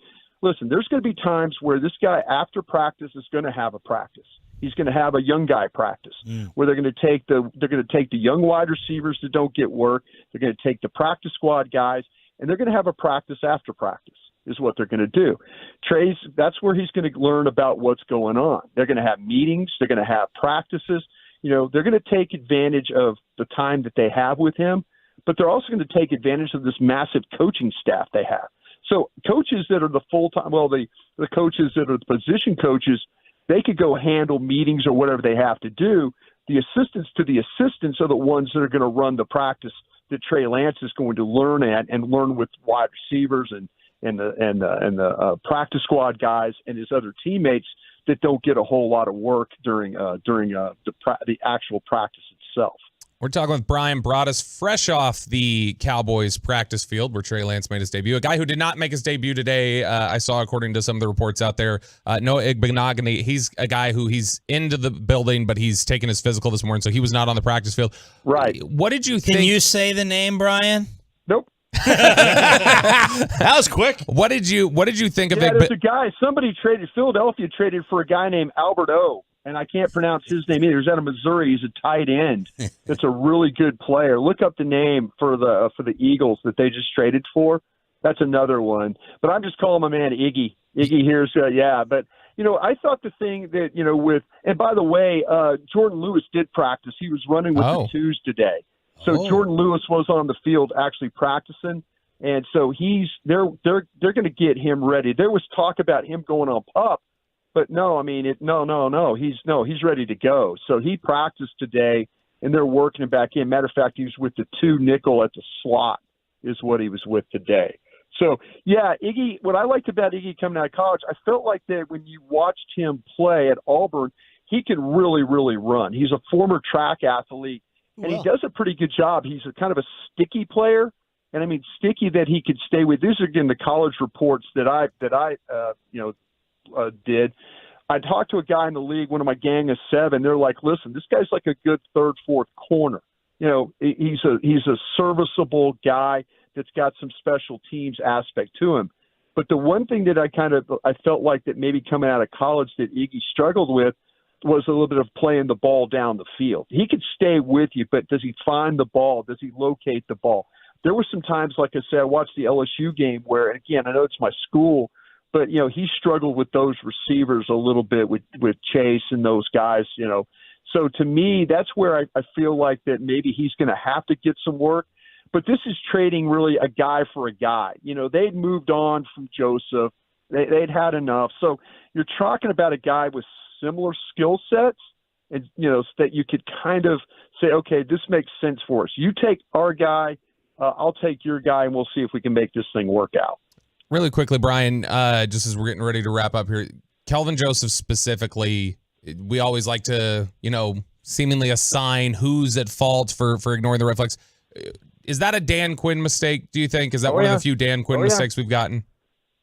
Listen, there's going to be times where this guy after practice is going to have a practice. He's going to have a young guy practice where they're going to take the young wide receivers that don't get work. They're going to take the practice squad guys, and they're going to have a practice after practice. Is what they're going to do. That's where he's going to learn about what's going on. They're going to have meetings. They're going to have practices. They're going to take advantage of the time that they have with him, but they're also going to take advantage of this massive coaching staff they have. So coaches that are the full-time, the coaches that are the position coaches, they could go handle meetings or whatever they have to do. The assistants to the assistants are the ones that are going to run the practice that Trey Lance is going to learn at and learn with wide receivers and the practice squad guys and his other teammates that don't get a whole lot of work during the actual practice itself. We're talking with Brian Broadus, fresh off the Cowboys practice field where Trey Lance made his debut. A guy who did not make his debut today, I saw according to some of the reports out there, Noah Igbenogany. He's a guy who he's into the building, but he's taken his physical this morning, so he was not on the practice field. Right. What did you think? Can you say the name, Brian? Nope. That was quick. What did you think of Yeah, it? there's a guy. Philadelphia traded for a guy named Albert O, and I can't pronounce his name either. He's out of Missouri. He's a tight end. That's a really good player. Look up the name for the Eagles that they just traded for. That's another one. But I'm just calling my man Iggy. Iggy here's But I thought the thing that and by the way, Jordan Lewis did practice. He was running with the twos today. So Jordan Lewis was on the field actually practicing, and so they're going to get him ready. There was talk about him going on PUP, but no, I mean he's ready to go. So he practiced today, and they're working him back in. Matter of fact, he was with the 2 nickel at the slot is what he was with today. So yeah, Iggy. What I liked about Iggy coming out of college, I felt like that when you watched him play at Auburn, he can really, really run. He's a former track athlete. And he does a pretty good job. He's a kind of a sticky player, and I mean sticky that he could stay with. These are again the college reports that I did. I talked to a guy in the league, one of my gang of 7. They're like, "Listen, this guy's like a good 3rd, 4th corner. He's a serviceable guy that's got some special teams aspect to him." But the one thing that I felt like that maybe coming out of college that Iggy struggled with was a little bit of playing the ball down the field. He could stay with you, but does he find the ball? Does he locate the ball? There were some times, like I said, I watched the LSU game where, again, I know it's my school, but, he struggled with those receivers a little bit with Chase and those guys, So to me, that's where I feel like that maybe he's going to have to get some work. But this is trading really a guy for a guy. They'd moved on from Joseph. They'd had enough. So you're talking about a guy with similar skill sets, and so that you could kind of say, okay, this makes sense for us. You take our guy, I'll take your guy, and we'll see if we can make this thing work out. Really quickly, Brian, just as we're getting ready to wrap up here, Kelvin Joseph specifically, we always like to, seemingly assign who's at fault for ignoring the red flags. Is that a Dan Quinn mistake, do you think? Is that one of the few Dan Quinn mistakes we've gotten?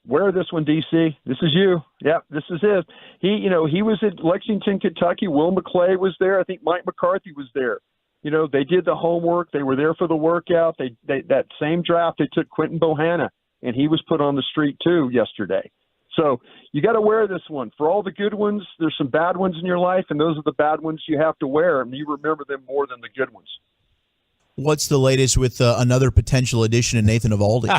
Wear this one, DC. This is you. Yep, this is it. He was at Lexington, Kentucky. Will McClay was there. I think Mike McCarthy was there. They did the homework. They were there for the workout. They that same draft, they took Quentin Bohanna, and he was put on the street too yesterday. So you got to wear this one. For all the good ones, there's some bad ones in your life, and those are the bad ones you have to wear, and you remember them more than the good ones. What's the latest with another potential addition of Nathan Eovaldi?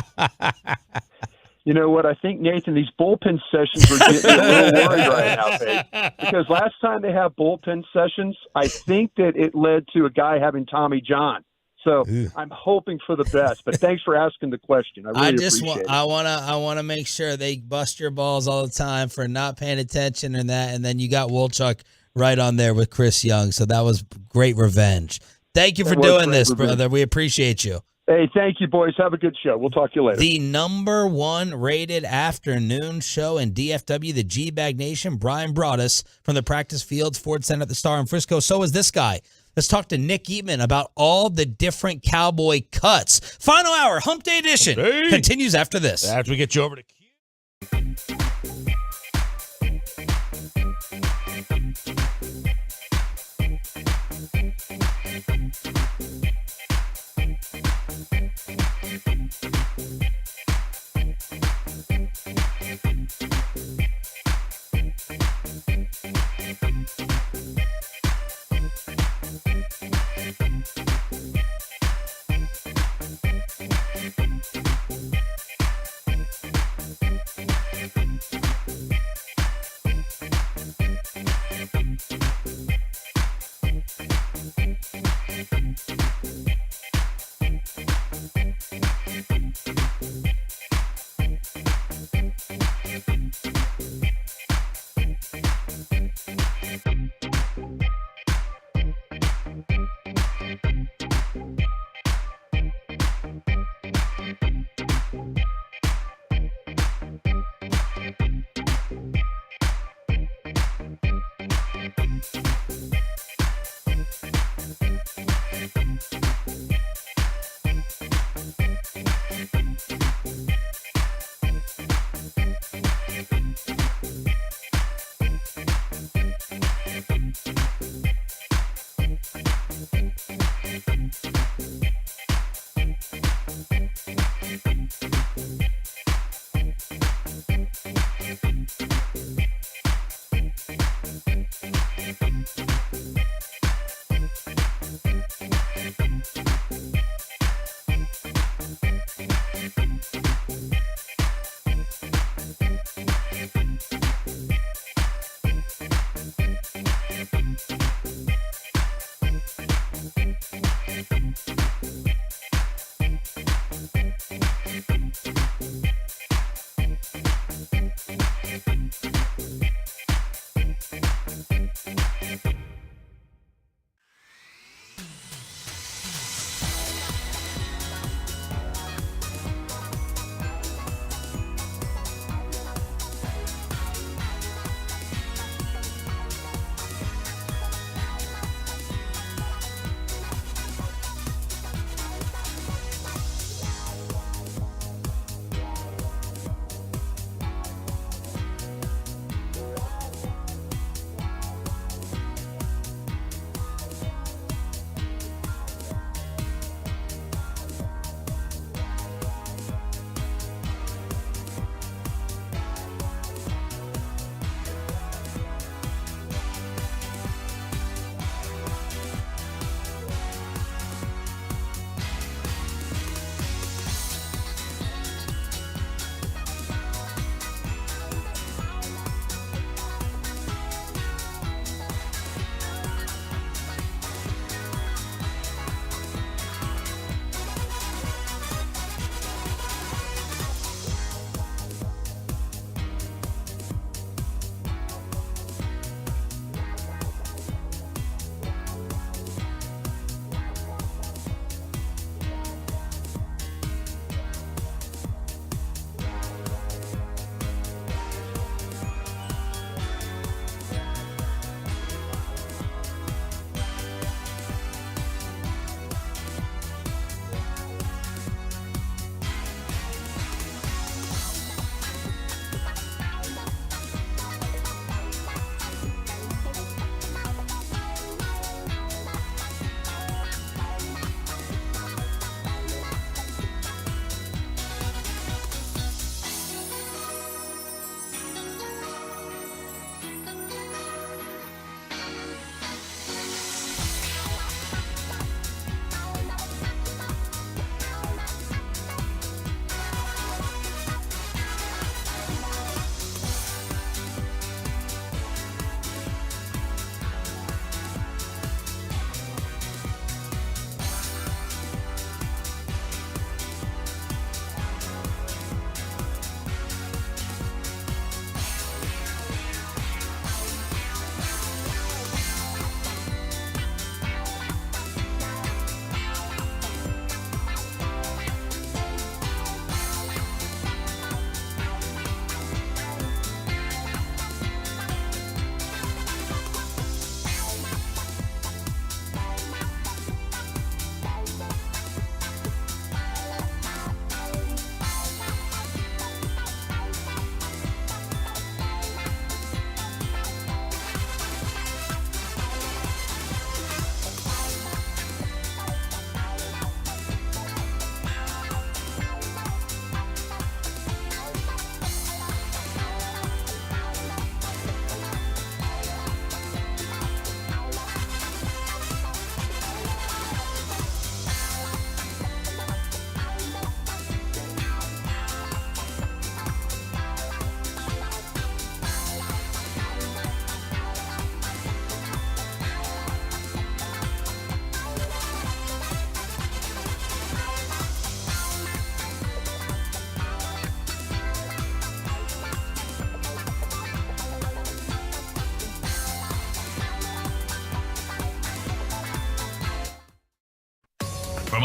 You know what? I think, Nathan, these bullpen sessions are getting me a little worried right now, babe. Because last time they had bullpen sessions, I think that it led to a guy having Tommy John. So I'm hoping for the best. But thanks for asking the question. I really appreciate it. I wanna make sure they bust your balls all the time for not paying attention and that. And then you got Wolchuk right on there with Chris Young. So that was great revenge. Thank you for doing this, brother. We appreciate you. Hey, thank you, boys. Have a good show. We'll talk to you later. The number 1 rated afternoon show in DFW, the G-Bag Nation. Brian brought us from the practice fields, Ford Center at the Star in Frisco. So is this guy. Let's talk to Nick Eatman about all the different Cowboy cuts. Final hour, Hump Day edition, continues after this. After we get you over to Q.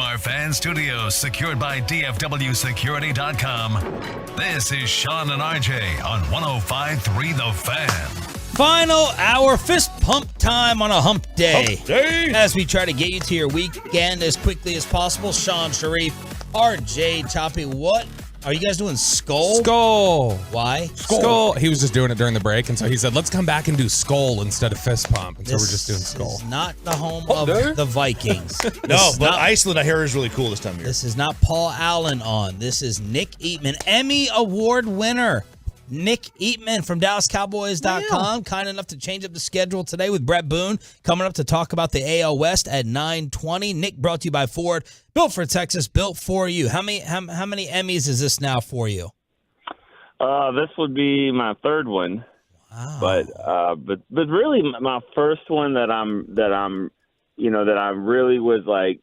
our fan studios, secured by DFWsecurity.com, this is Sean and RJ on 105.3 The Fan. Final hour fist pump time on a hump day. Hump day. As we try to get you to your weekend as quickly as possible. Sean Sharif, RJ Choppy, what? Are you guys doing skull? Skull. Why? Skull. He was just doing it during the break, and so he said, let's come back and do skull instead of fist pump. And so we're just doing skull. This is not the home of the Vikings. No, but Iceland, I hear, is really cool this time of year. This is not Paul Allen on. This is Nick Eatman, Emmy Award winner. Nick Eatman from DallasCowboys.com, kind enough to change up the schedule today with Brett Boone coming up to talk about the AL West at 9:20. Nick, brought to you by Ford, built for Texas, built for you. How many Emmys is this now for you? This would be my third one. Wow. But really my first one that I really was like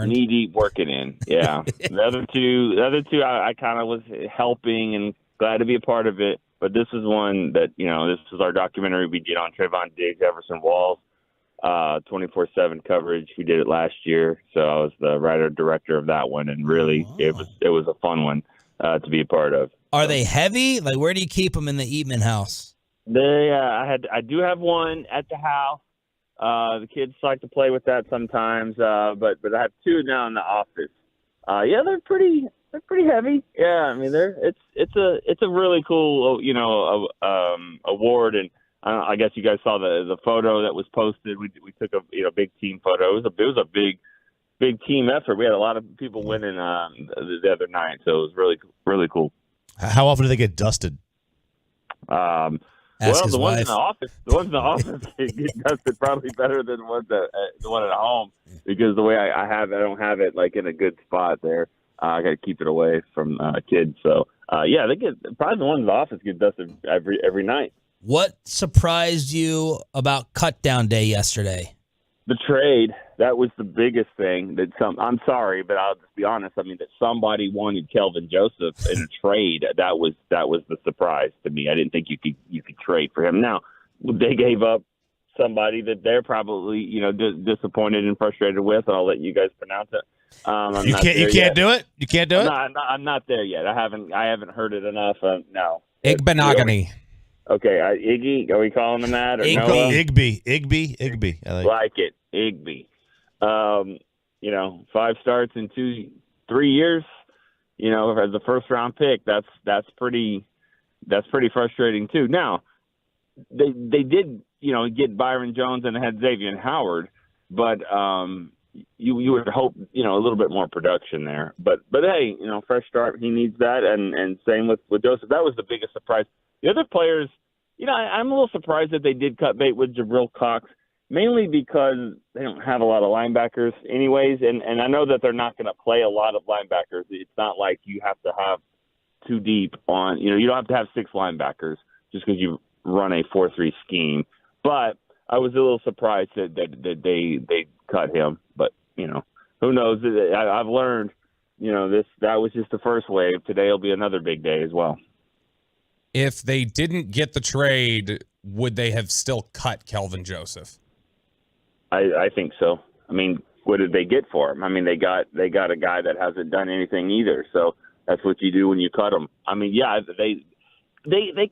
knee deep working in. Yeah. the other two I kind of was helping and glad to be a part of it, but this is one that, this is our documentary we did on Trayvon Diggs, Everson Walls, 24/7 coverage. We did it last year, so I was the writer-director of that one, and really it was a fun one to be a part of. Are they heavy? Like, where do you keep them in the Eatman house? I do have one at the house. The kids like to play with that sometimes, but I have two now in the office. They're pretty heavy. Yeah, I mean it's a really cool award, and I guess you guys saw the photo that was posted. We took a big team photo. It was a big team effort. We had a lot of people winning the other night, so it was really cool. How often do they get dusted? The ones in the office get dusted probably better than the one at home, because the way I have it, I don't have it like in a good spot there. I got to keep it away from kids. So, they probably the ones in the office get dusted every night. What surprised you about cut down day yesterday? The trade. That was the biggest thing. I'm sorry, but I'll just be honest. I mean, that somebody wanted Kelvin Joseph in a trade. That was the surprise to me. I didn't think you could trade for him. Now, they gave up somebody that they're probably disappointed and frustrated with. And I'll let you guys pronounce it. You can't do it. You can't do it. No, I'm not there yet. I haven't heard it enough. No. Igbenogany. Okay, Iggy. Are we calling him that? Or Igby. I like it. Igby. 5 starts in 3 years. As a first round pick, that's pretty frustrating too. Now, they did get Byron Jones and had Xavier Howard, but you would hope a little bit more production there. But hey, fresh start, he needs that, and same with Joseph. That was the biggest surprise. The other players, I'm a little surprised that they did cut bait with Jabril Cox, mainly because they don't have a lot of linebackers anyways, and I know that they're not going to play a lot of linebackers. It's not like you have to have too deep on, you don't have to have 6 linebackers just because you run a 4-3 scheme. But I was a little surprised that they cut him. But, who knows? I've learned, that was just the first wave. Today will be another big day as well. If they didn't get the trade, would they have still cut Kelvin Joseph? I think so. I mean, what did they get for him? I mean, they got a guy that hasn't done anything either. So that's what you do when you cut him. I mean, yeah, they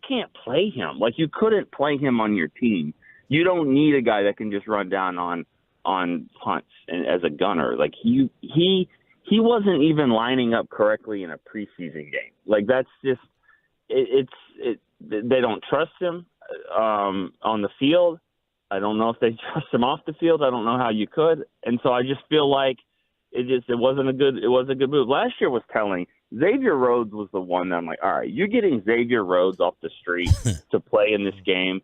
can't play him. Like, you couldn't play him on your team. You don't need a guy that can just run down on punts and as a gunner. Like, he wasn't even lining up correctly in a preseason game. Like, that's just they don't trust him on the field. I don't know if they trust him off the field. I don't know how you could. And so I just feel like it wasn't a good move. Last year was telling. Xavier Rhodes was the one that I'm like, all right, you're getting Xavier Rhodes off the street to play in this game,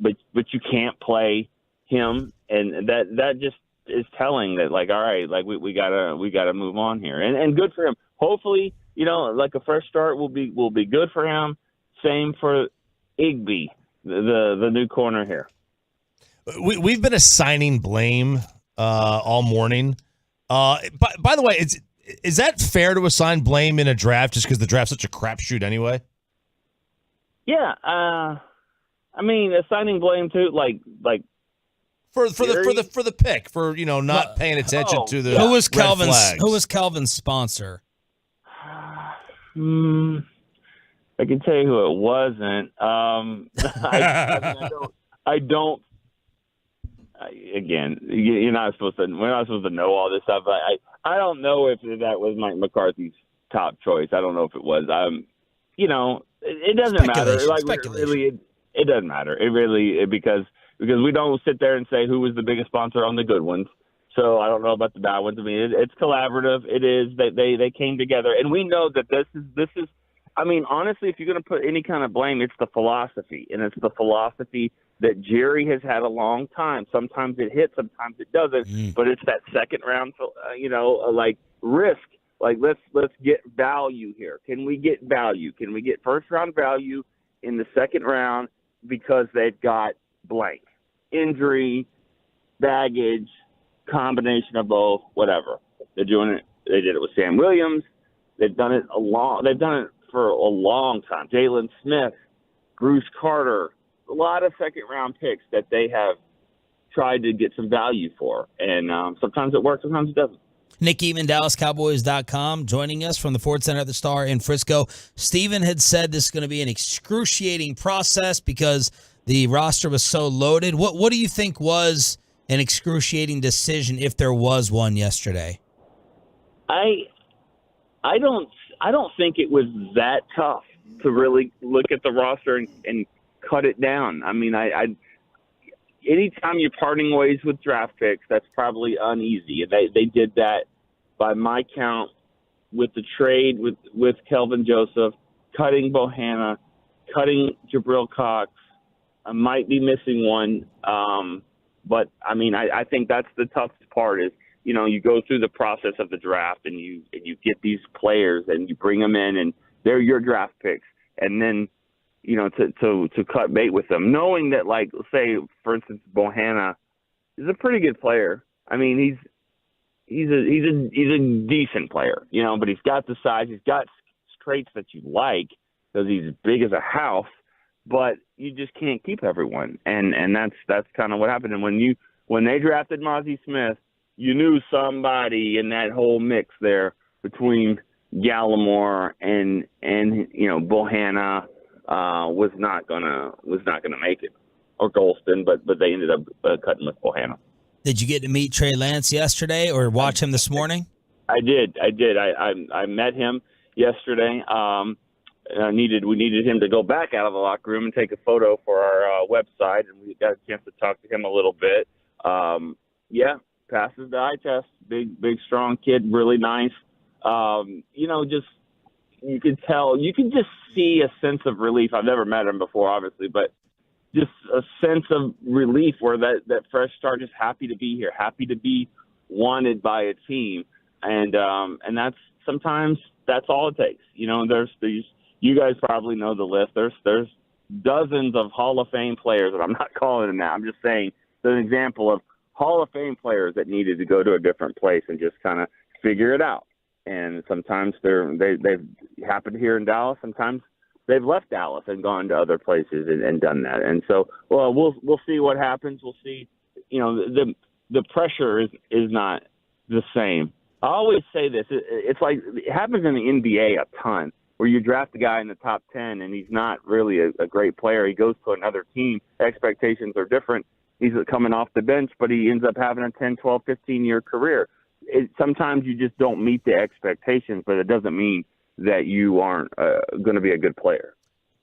but you can't play him, and that just is telling that, like, all right, like we gotta move on here, and good for him. Hopefully, like a fresh start will be good for him. Same for Igby, the new corner here. We've been assigning blame all morning. By the way, is that fair to assign blame in a draft just because the draft's such a crapshoot anyway? Yeah, I mean, assigning blame to like For the pick, for not paying attention to the who was red Calvin's flags. who was Calvin's sponsor? I can tell you who it wasn't. Again, you're not supposed to. We're not supposed to know all this stuff. I don't know if that was Mike McCarthy's top choice. I don't know if it was. It doesn't matter. Really, it doesn't matter. Because we don't sit there and say who was the biggest sponsor on the good ones. So I don't know about the bad ones. I mean, it's collaborative. It is. They came together, and we know that this is. I mean, honestly, if you're going to put any kind of blame, it's the philosophy, and it's the philosophy that Jerry has had a long time. Sometimes it hits, sometimes it doesn't, but it's that second round, risk. Like, let's get value here. Can we get value? Can we get first round value in the second round because they've got blank injury, baggage, combination of both, whatever. They're doing it. They did it with Sam Williams. They've done it for a long time. Jalen Smith, Bruce Carter, a lot of second-round picks that they have tried to get some value for. And sometimes it works, sometimes it doesn't. Nick Eatman, DallasCowboys.com, joining us from the Ford Center at the Star in Frisco. Steven had said this is going to be an excruciating process because the roster was so loaded. What do you think was an excruciating decision, if there was one yesterday? I don't think it was that tough to really look at the roster and cut it down. I mean, anytime you're parting ways with draft picks, that's probably uneasy. And they did that by my count with the trade with Kelvin Joseph, cutting Bohanna, cutting Jabril Cox. I might be missing one. But I mean, I think that's the toughest part is, you go through the process of the draft and you get these players and you bring them in and they're your draft picks. And then, to cut bait with them, knowing that, like, say, for instance, Bohanna is a pretty good player. I mean, he's a decent player, but he's got the size, he's got traits that you like because he's big as a house, but you just can't keep everyone. And that's kind of what happened. And when they drafted Mozzie Smith, you knew somebody in that whole mix there between Gallimore and Bohanna was not gonna make it, or Golston, but they ended up cutting with Bohanna. Did you get to meet Trey Lance yesterday or watch him this morning? I did. I met him yesterday. We needed him to go back out of the locker room and take a photo for our website, and we got a chance to talk to him a little bit. Passes the eye test. Big, strong kid, really nice. You could tell, you can just see a sense of relief. I've never met him before, obviously, but just a sense of relief where that fresh start, just happy to be here, happy to be wanted by a team. And that's sometimes that's all it takes. There's these, you guys probably know the list. There's dozens of Hall of Fame players, and I'm not calling them that. I'm just saying there's an example of Hall of Fame players that needed to go to a different place and just kind of figure it out. And sometimes they've happened here in Dallas. Sometimes they've left Dallas and gone to other places and done that. And so, we'll see what happens. We'll see. The pressure is not the same. I always say this. It's like it happens in the NBA a ton, where you draft a guy in the top 10 and he's not really a great player. He goes to another team. Expectations are different. He's coming off the bench, but he ends up having a 10, 12, 15-year career. Sometimes you just don't meet the expectations, but it doesn't mean that you aren't going to be a good player.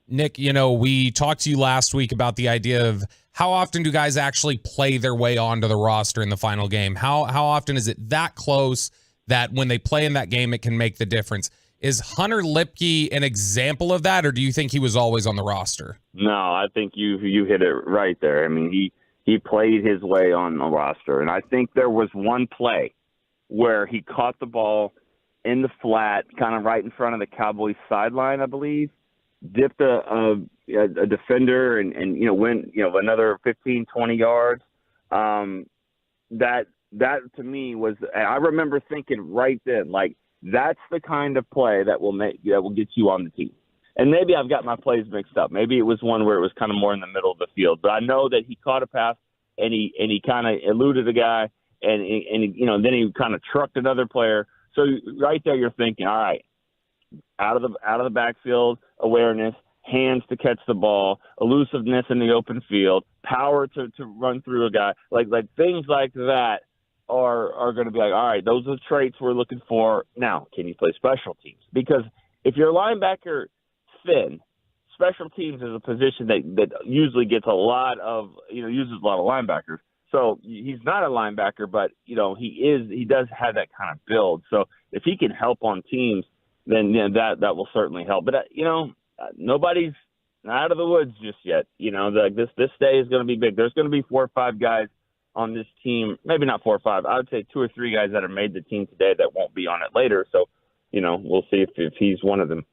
Nick, we talked to you last week about the idea of how often do guys actually play their way onto the roster in the final game? How often is it that close that when they play in that game, it can make the difference? Is Hunter Lipke an example of that, or do you think he was always on the roster? No, I think you hit it right there. I mean, he played his way on the roster, and I think there was one play where he caught the ball in the flat, kind of right in front of the Cowboys sideline, I believe, dipped a defender and went another 15, 20 yards. That to me was, I remember thinking right then, like, that's the kind of play that will get you on the team. And maybe I've got my plays mixed up. Maybe it was one where it was kind of more in the middle of the field. But I know that he caught a pass and he kind of eluded a guy, and then he kind of trucked another player. So right there, you're thinking, all right, out of the backfield awareness, hands to catch the ball, elusiveness in the open field, power to run through a guy, like things like that are going to be like, all right, those are the traits we're looking for. Now, can you play special teams? Because if you're a linebacker thin, special teams is a position that usually gets a lot of, uses a lot of linebackers. So he's not a linebacker, but he does have that kind of build. So if he can help on teams, then that will certainly help. But nobody's out of the woods just yet. This day is going to be big. There's going to be 4 or 5 guys on this team, maybe not 4 or 5. I would say 2 or 3 guys that have made the team today that won't be on it later. So, we'll see if he's one of them.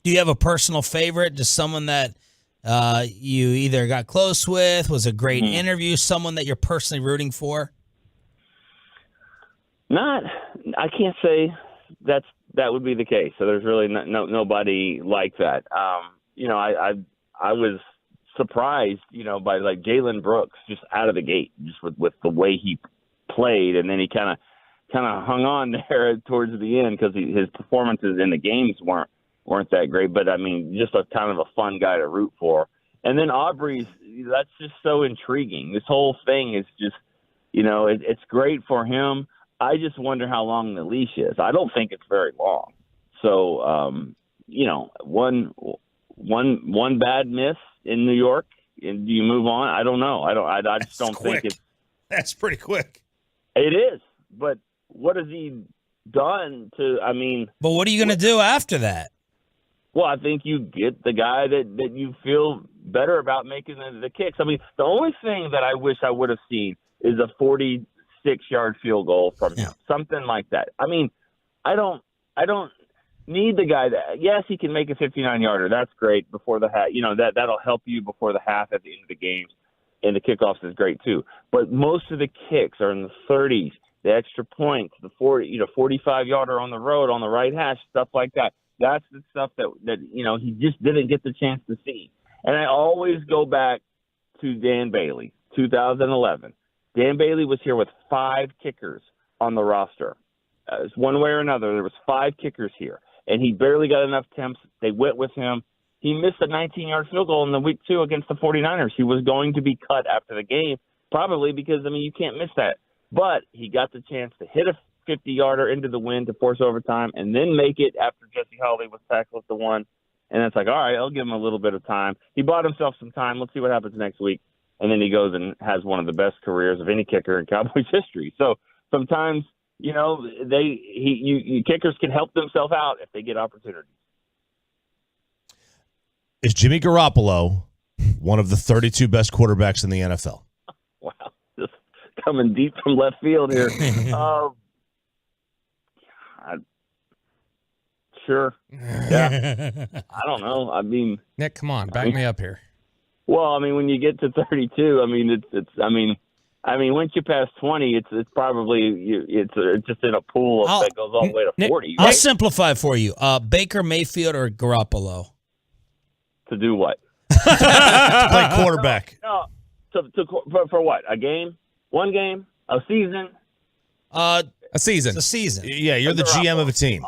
Do you have a personal favorite? Just someone that you either got close with, was a great interview, someone that you're personally rooting for? I can't say that would be the case. So there's really nobody like that. I was surprised, by like Jalen Brooks just out of the gate, just with the way he played, and then he kind of hung on there towards the end because his performances in the games weren't that great. But I mean, just a kind of a fun guy to root for. And then Aubrey's, that's just so intriguing. This whole thing is just, it's great for him. I just wonder how long the leash is. I don't think it's very long. So, one bad miss in New York, and do you move on? I don't know. I just don't think it's. That's pretty quick. It is, but what has he done to? I mean, but what are you going to do after that? Well, I think you get the guy that you feel better about making the kicks. I mean, the only thing that I wish I would have seen is a 46-yard field goal from him, something like that. I mean, I don't need the guy that. Yes, he can make a 59-yarder. That's great before the half. That'll help you before the half at the end of the game, and the kickoffs is great too. But most of the kicks are in the 30s, the extra points, the 45-yarder on the road on the right hash, stuff like that. That's the stuff that he just didn't get the chance to see. And I always go back to Dan Bailey, 2011. Dan Bailey was here with 5 kickers on the roster. One way or another, there was 5 kickers here, and he barely got enough attempts. They went with him. He missed a 19-yard field goal in the week 2 against the 49ers. He was going to be cut after the game, probably because, you can't miss that. But he got the chance to hit a 50-yarder into the wind to force overtime and then make it after Jesse Holiday was tackled at the 1. And it's like, all right, I'll give him a little bit of time. He bought himself some time. Let's see what happens next week. And then he goes and has one of the best careers of any kicker in Cowboys history. So sometimes, kickers can help themselves out if they get opportunities. Is Jimmy Garoppolo one of the 32 best quarterbacks in the NFL? Wow, just coming deep from left field here. Sure. Yeah. I don't know. I mean, Nick, come on, back me up here. Well, when you get to 32, once you pass 20, it's probably it's just in a pool that goes all the way to 40. I'll simplify for you. Baker Mayfield or Garoppolo? To do what? To play quarterback. No, for what? A game? One game? A season? A season. It's a season. Yeah, you're the GM of a team.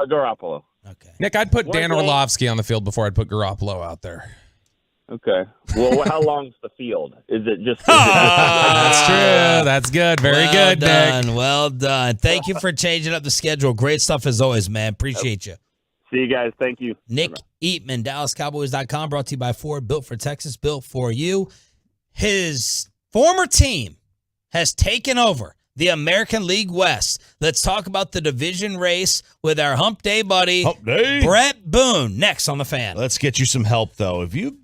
Garoppolo. Okay. Nick, I'd put Dan Orlovsky on the field before I'd put Garoppolo out there. Okay. Well, how long's the field? Is it just? That's true. That's good. Very good, done. Nick. Well done. Thank you for changing up the schedule. Great stuff as always, man. Appreciate you. See you guys. Thank you. Nick Eatman, DallasCowboys.com, brought to you by Ford, built for Texas, built for you. His former team has taken over the American League West. Let's talk about the division race with our Hump Day buddy, Brett Boone, next on The Fan. Let's get you some help, though. If you've been...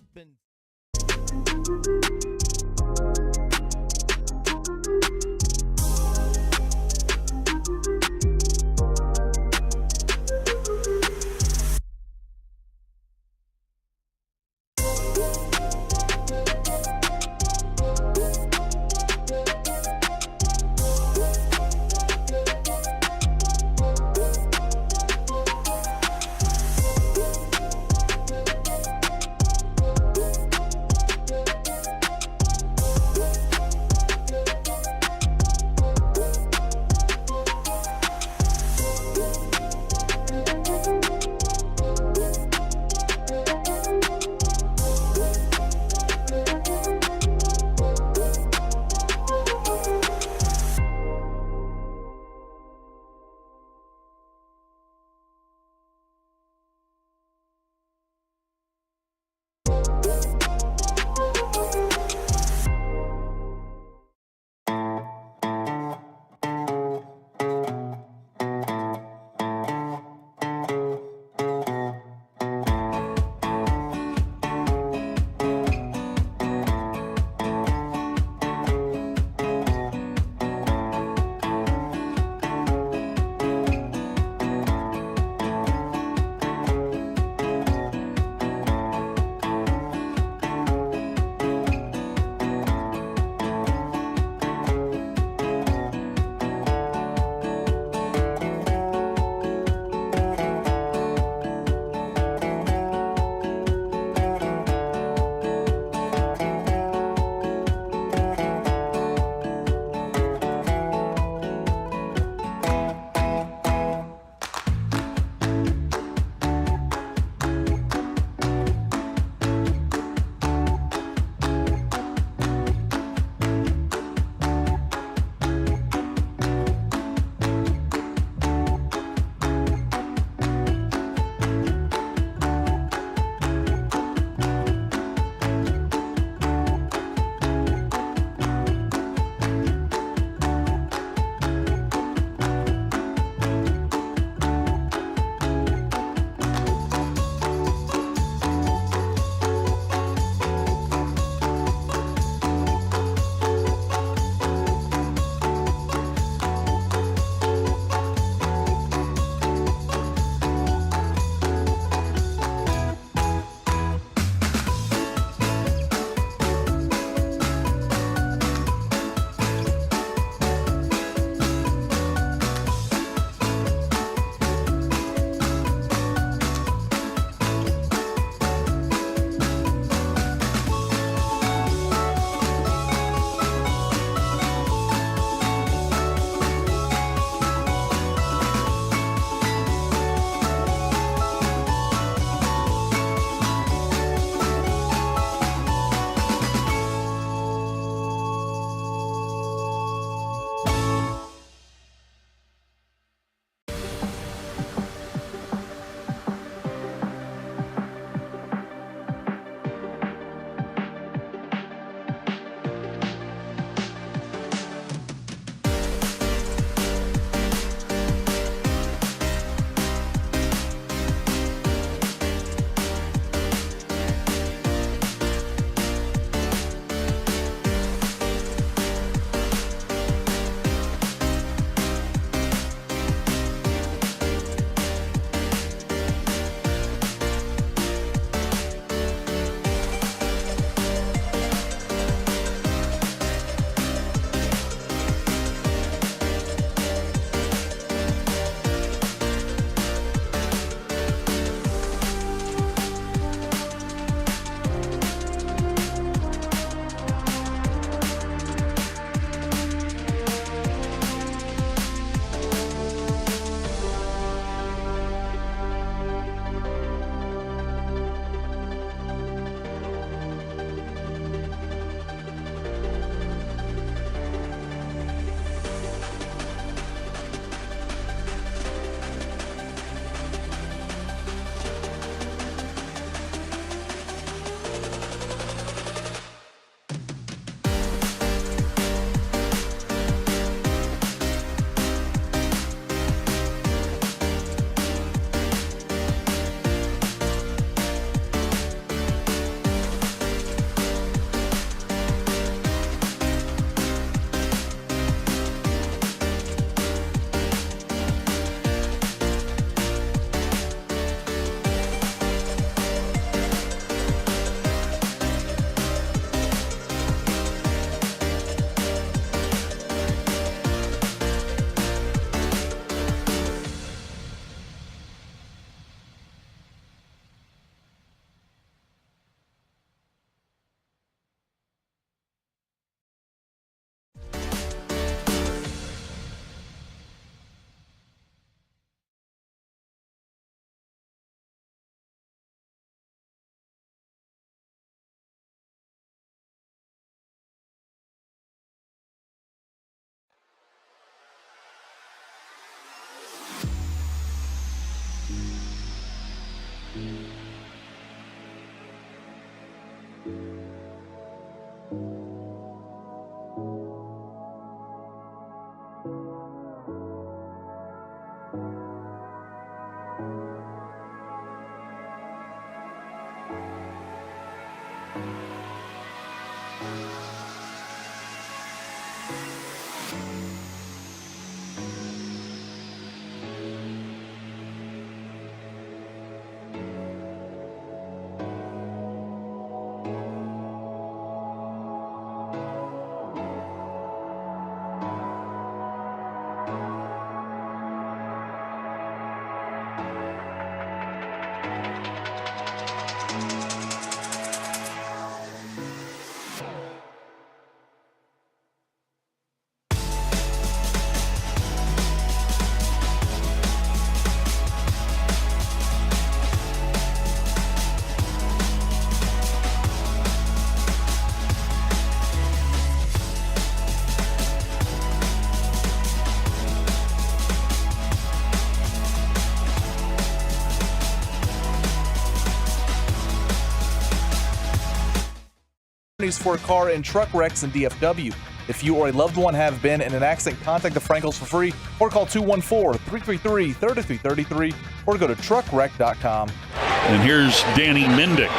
For car and truck wrecks in DFW. If you or a loved one have been in an accident, contact the Frankels for free or call 214-333-3333 or go to truckwreck.com. And here's Danny Mendick.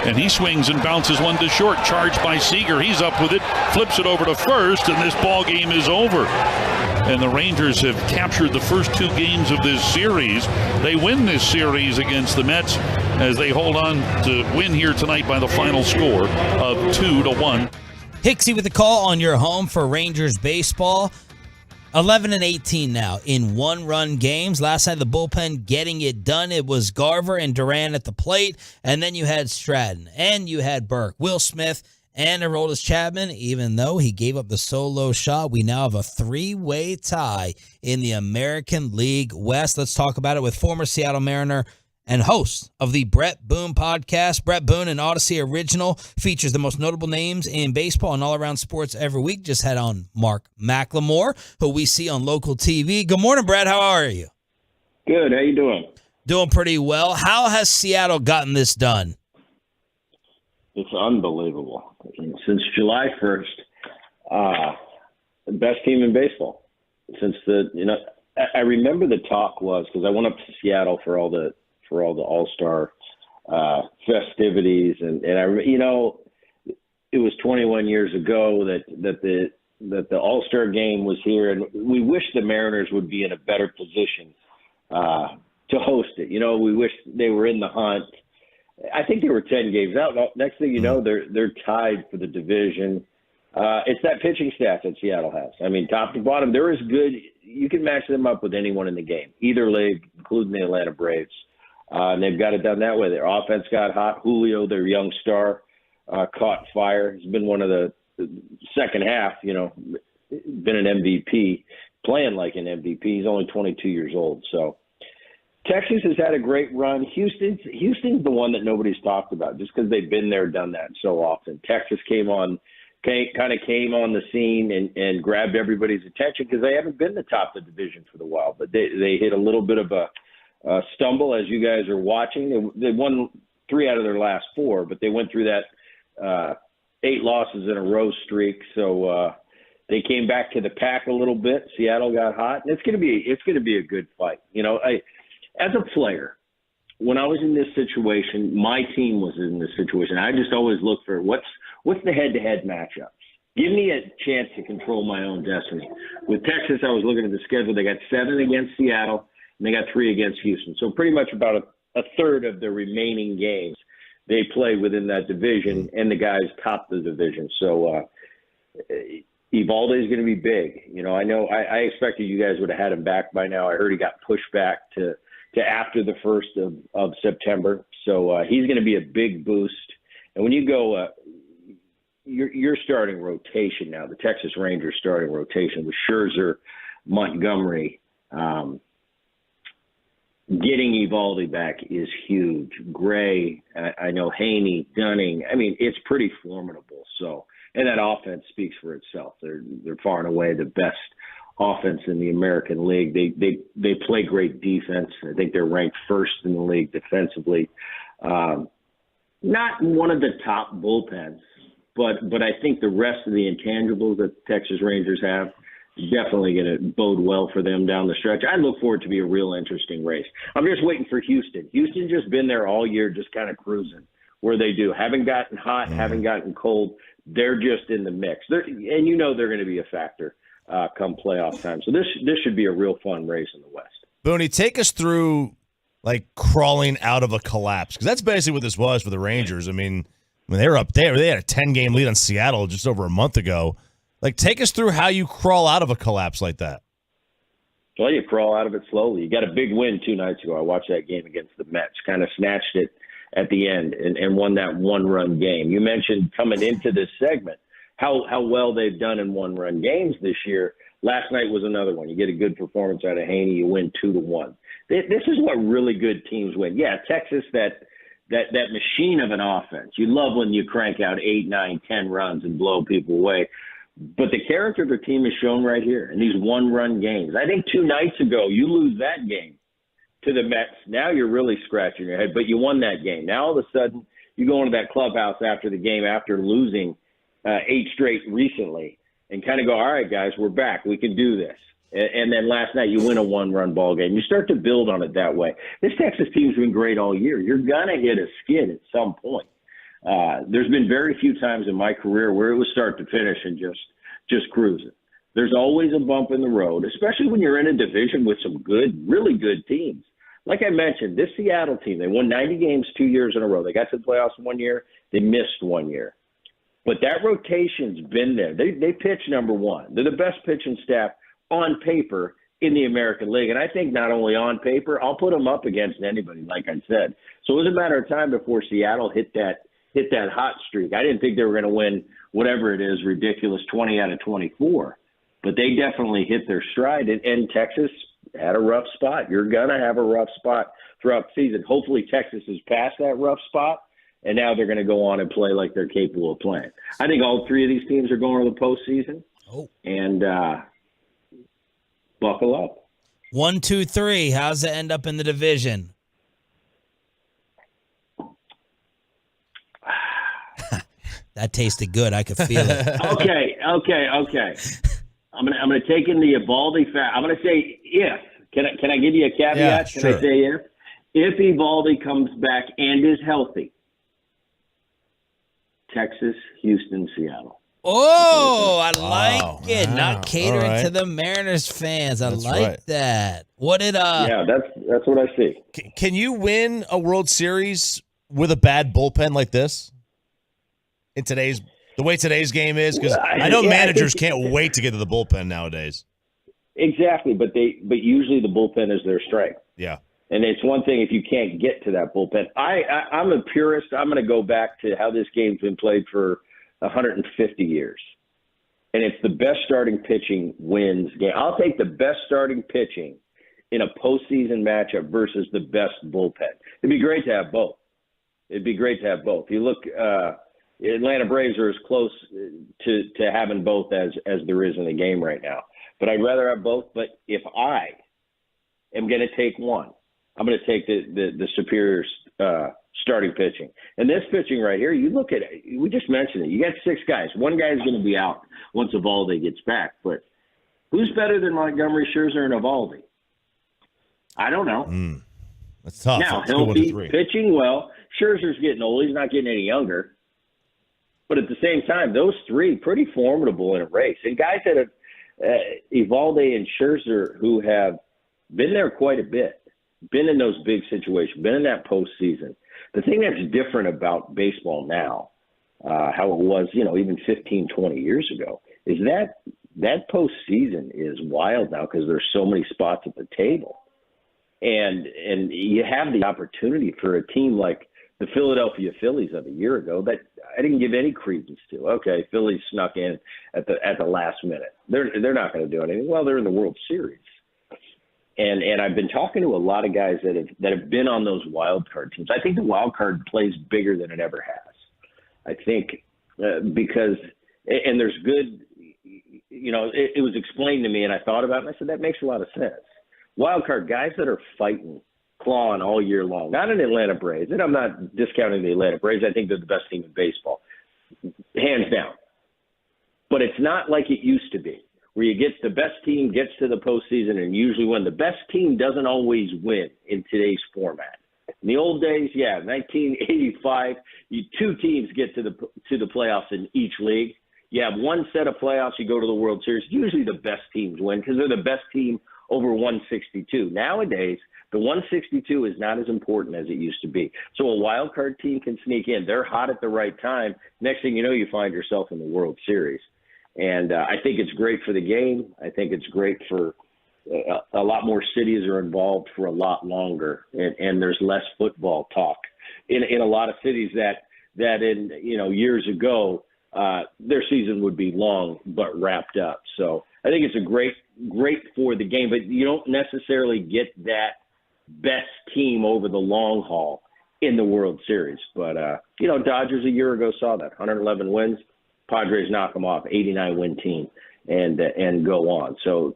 And he swings and bounces one to short. Charged by Seager. He's up with it. Flips it over to first, and this ball game is over. And the Rangers have captured the first two games of this series. They win this series against the Mets as they hold on to win here tonight by the final score of 2-1. Hicksy with the call on your home for Rangers baseball. 11-18 now in one-run games. Last night the bullpen getting it done. It was Garver and Duran at the plate, and then you had Stratton, and you had Burke, Will Smith, and Aroldis Chapman. Even though he gave up the solo shot, we now have a three-way tie in the American League West. Let's talk about it with former Seattle Mariner and host of the Brett Boone podcast. Brett Boone, an Odyssey original, features the most notable names in baseball and all-around sports every week. Just had on Mark McLemore, who we see on local TV. Good morning, Brett. How are you? Good. How you doing? Doing pretty well. How has Seattle gotten this done? It's unbelievable. Since July 1st, the best team in baseball. Since I remember the talk was, because I went up to Seattle for all the All-Star festivities, and I it was 21 years ago that the All-Star game was here, and we wish the Mariners would be in a better position to host it. We wish they were in the hunt. I think they were 10 games out. Next thing you know, they're tied for the division. It's that pitching staff that Seattle has. I mean, top to bottom, they're as good. You can match them up with anyone in the game, either league, including the Atlanta Braves. And they've got it done that way. Their offense got hot. Julio, their young star, caught fire. He's been one of the second half, been an MVP, playing like an MVP. He's only 22 years old. So Texas has had a great run. Houston's the one that nobody's talked about just because they've been there, done that so often. Texas came on the scene and grabbed everybody's attention because they haven't been the top of the division for a while. But they hit a little bit of a stumble, as you guys are watching. They won 3 out of their last 4, but they went through that 8 losses in a row streak. So they came back to the pack a little bit. Seattle got hot, and it's going to be a good fight. As a player, when I was in this situation, my team was in this situation. I just always look for what's the head-to-head matchups. Give me a chance to control my own destiny. With Texas, I was looking at the schedule. They got 7 against Seattle, and they got 3 against Houston. So pretty much about a third of the remaining games they play within that division, and the guys top the division. So Evaldi is going to be big. I know I expected you guys would have had him back by now. I heard he got pushed back to after the 1st of September. So he's going to be a big boost. And when you go your starting rotation now, the Texas Rangers starting rotation with Scherzer, Montgomery, getting Evaldi back is huge. Gray, I know Haney, Dunning. I mean, it's pretty formidable. So, and that offense speaks for itself. They're far and away the best offense in the American League. They play great defense. I think they're ranked first in the league defensively. Not one of the top bullpens, but I think the rest of the intangibles that the Texas Rangers have definitely going to bode well for them down the stretch. I look forward to be a real interesting race. I'm just waiting for Houston. Houston just been there all year, just kind of cruising where they do. Haven't gotten hot, haven't gotten cold. they're just in the mix. And you know they're going to be a factor come playoff time. So this should be a real fun race in the West. Boone, take us through like crawling out of a collapse, because that's basically what this was for the Rangers. I mean they were up there. They had a 10-game lead on Seattle just over a month ago. Like, take us through how you crawl out of a collapse like that. Well, you crawl out of it slowly. You got a big win 2 nights ago. I watched that game against the Mets, kind of snatched it at the end and won that one-run game. You mentioned coming into this segment how well they've done in one-run games this year. Last night was another one. You get a good performance out of Haney, you win 2-1. This is what really good teams win. Yeah, Texas, that machine of an offense. You love when you crank out 8, 9, 10 runs and blow people away. But the character of the team is shown right here in these one-run games. I think 2 nights ago, you lose that game to the Mets. Now you're really scratching your head, but you won that game. Now all of a sudden, you go into that clubhouse after the game, after losing 8 straight recently, and kind of go, all right, guys, we're back. We can do this. And then last night you win a one-run ball game. You start to build on it that way. This Texas team's been great all year. You're going to hit a skid at some point. There's been very few times in my career where it was start to finish and just cruising. There's always a bump in the road, especially when you're in a division with some good, really good teams. Like I mentioned, this Seattle team, they won 90 games 2 years in a row. They got to the playoffs 1 year. They missed 1 year. But that rotation's been there. They pitch number one. They're the best pitching staff on paper in the American League. And I think not only on paper, I'll put them up against anybody, like I said. So it was a matter of time before Seattle hit that hot streak. I didn't think they were going to win whatever it is, ridiculous 20 out of 24. But they definitely hit their stride. And Texas had a rough spot. You're going to have a rough spot throughout the season. Hopefully Texas is past that rough spot, and now they're going to go on and play like they're capable of playing. I think all 3 of these teams are going to the postseason. And buckle up. 1, 2, 3. How's it end up in the division? That tasted good. I could feel it. Okay. I'm gonna take in the Evaldi fact. I'm gonna say if. Can I give you a caveat? Yeah, Can sure. I say if? If Evaldi comes back and is healthy, Texas, Houston, Seattle. Oh, I like it. Wow. Not catering All right. to the Mariners fans. I That's like right. that. What did Yeah, that's what I see. Can you win a World Series with a bad bullpen like this? In the way today's game is, because I know managers can't wait to get to the bullpen nowadays. Exactly, but usually the bullpen is their strength. Yeah. And it's one thing if you can't get to that bullpen. I'm a purist. I'm going to go back to how this game's been played for 150 years. And it's the best starting pitching wins game. I'll take the best starting pitching in a postseason matchup versus the best bullpen. It'd be great to have both. You look, Atlanta Braves are as close to having both as there is in the game right now. But I'd rather have both. But if I am going to take one, I'm going to take the superior starting pitching. And this pitching right here, you look at it. We just mentioned it. You got 6 guys. One guy is going to be out once Evaldi gets back. But who's better than Montgomery, Scherzer, and Evaldi? I don't know. That's tough. Now, Let's go with the healthy, 3. pitching well. Scherzer's getting old. He's not getting any younger. But at the same time, those 3 pretty formidable in a race. And guys that have Evaldi and Scherzer who have been there quite a bit, been in those big situations, been in that postseason. The thing that's different about baseball now, how it was, even 15, 20 years ago, is that postseason is wild now because there's so many spots at the table. And you have the opportunity for a team like the Philadelphia Phillies of a year ago that I didn't give any credence to. Okay, Phillies snuck in at the last minute. They're not going to do anything. Well, they're in the World Series. And I've been talking to a lot of guys that have been on those wild card teams. I think the wild card plays bigger than it ever has. I think because and there's good, it was explained to me and I thought about it and I said that makes a lot of sense. Wild card guys that are fighting, clawing all year long. Not an Atlanta Braves, and I'm not discounting the Atlanta Braves. I think they're the best team in baseball, hands down. But it's not like it used to be, where you get the best team gets to the postseason and usually win. The best team doesn't always win in today's format. In the old days, 1985, two teams get to the playoffs in each league. You have one set of playoffs, you go to the World Series. Usually the best teams win because they're the best team over 162. Nowadays, the 162 is not as important as it used to be. So a wild card team can sneak in. They're hot at the right time. Next thing you know, you find yourself in the World Series. And I think it's great for the game. I think it's great for a lot more cities are involved for a lot longer, and there's less football talk in a lot of cities that in years ago their season would be long but wrapped up. So I think it's a great for the game, but you don't necessarily get that best team over the long haul in the World Series. But Dodgers a year ago saw that 111 wins, Padres knock them off, 89 win team, and go on. So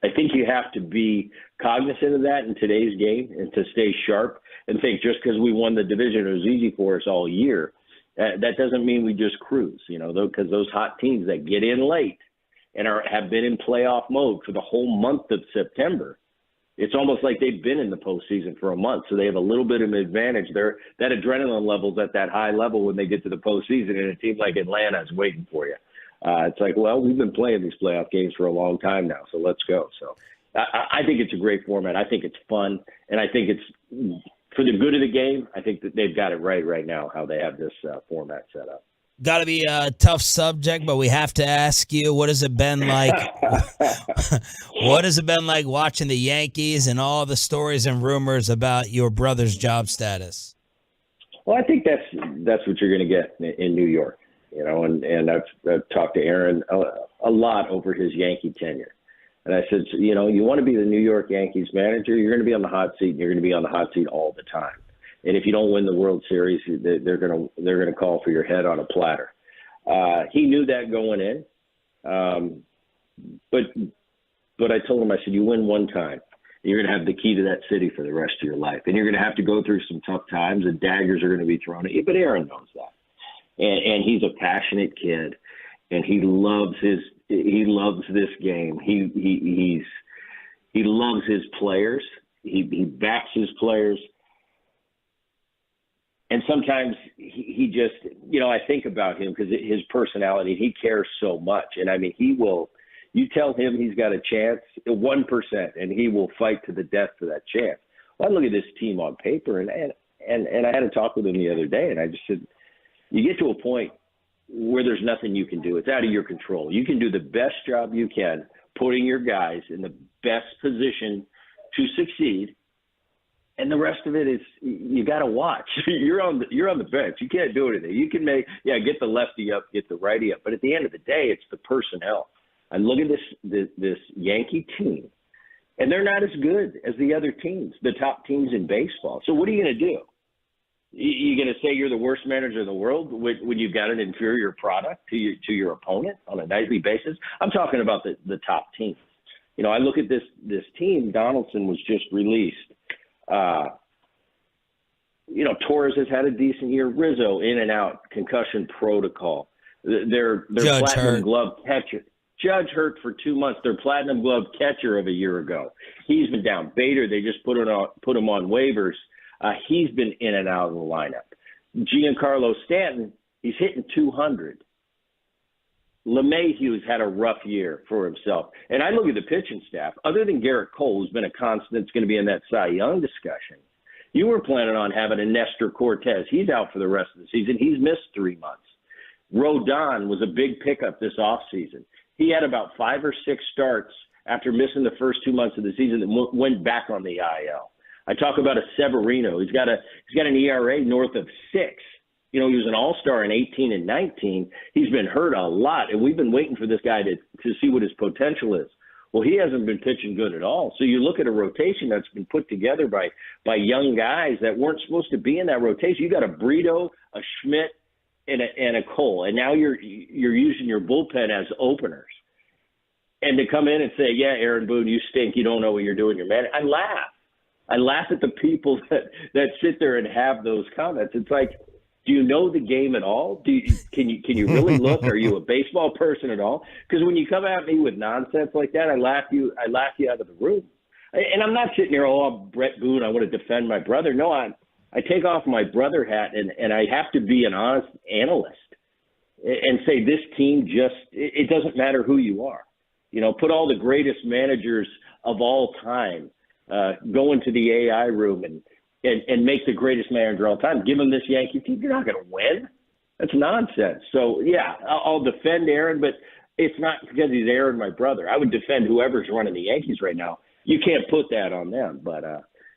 I think you have to be cognizant of that in today's game and to stay sharp and think just because we won the division, it was easy for us all year. That doesn't mean we just cruise, because those hot teams that get in late and have been in playoff mode for the whole month of September, it's almost like they've been in the postseason for a month. So they have a little bit of an advantage there. That adrenaline level's at that high level when they get to the postseason, and a team like Atlanta is waiting for you. It's like, well, we've been playing these playoff games for a long time now, so let's go. So I think it's a great format. I think it's fun, and I think it's for the good of the game. I think that they've got it right now, how they have this format set up. Got to be a tough subject, but we have to ask you, what has it been like? What has it been like watching the Yankees and all the stories and rumors about your brother's job status? Well, I think that's what you're going to get in New York. And I've talked to Aaron a lot over his Yankee tenure. And I said, you want to be the New York Yankees manager, you're going to be on the hot seat, and you're going to be on the hot seat all the time. And if you don't win the World Series, they're going to call for your head on a platter. He knew that going in. But I told him, I said, you win one time, you're going to have the key to that city for the rest of your life. And you're going to have to go through some tough times, and daggers are going to be thrown at you. But Aaron knows that. And he's a passionate kid, and he loves this game. He loves his players. He backs his players. And sometimes he just, I think about him because his personality, he cares so much. And I mean, you tell him he's got a chance, 1%, and he will fight to the death for that chance. Well, I look at this team on paper, and I had a talk with him the other day, and I just said, you get to a point where there's nothing you can do. It's out of your control. You can do the best job you can, putting your guys in the best position to succeed. And the rest of it is you got to watch. You're on the bench. You can't do anything. You can get the lefty up, get the righty up. But at the end of the day, it's the personnel. And look at this Yankee team, and they're not as good as the other teams, the top teams in baseball. So what are you going to do? You going to say you're the worst manager in the world when you've got an inferior product to your opponent on a nightly basis? I'm talking about the top teams. I look at this team. Donaldson was just released. Torres has had a decent year. Rizzo in and out, concussion protocol. Their platinum glove catcher. Judge hurt for 2 months. Their platinum glove catcher of a year ago. He's been down. Bader, they just put him on waivers. He's been in and out of the lineup. Giancarlo Stanton, he's hitting 200. LeMahieu's had a rough year for himself. And I look at the pitching staff. Other than Garrett Cole, who's been a constant, that's going to be in that Cy Young discussion, you were planning on having a Nestor Cortez. He's out for the rest of the season. He's missed 3 months. Rodon was a big pickup this offseason. He had about 5 or 6 starts after missing the first 2 months of the season that went back on the IL. I talk about a Severino. He's got an ERA north of 6. He was an all-star in 18 and 19. He's been hurt a lot, and we've been waiting for this guy to see what his potential is. Well, he hasn't been pitching good at all. So you look at a rotation that's been put together by young guys that weren't supposed to be in that rotation. You got a Brito, a Schmidt, and a Cole, and now you're using your bullpen as openers. And to come in and say, yeah, Aaron Boone, you stink. You don't know what you're doing. You're mad. I laugh at the people that sit there and have those comments. It's like, do you know the game at all? Can you really look? Are you a baseball person at all? Because when you come at me with nonsense like that, I laugh you out of the room. And I'm not sitting here, Brett Boone, I want to defend my brother. No, I take off my brother hat, and I have to be an honest analyst and say this team it doesn't matter who you are. Put all the greatest managers of all time, go into the AI room and make the greatest manager of all time. Give them this Yankee team. You're not going to win. That's nonsense. So, yeah, I'll defend Aaron, but it's not because he's Aaron, my brother. I would defend whoever's running the Yankees right now. You can't put that on them. But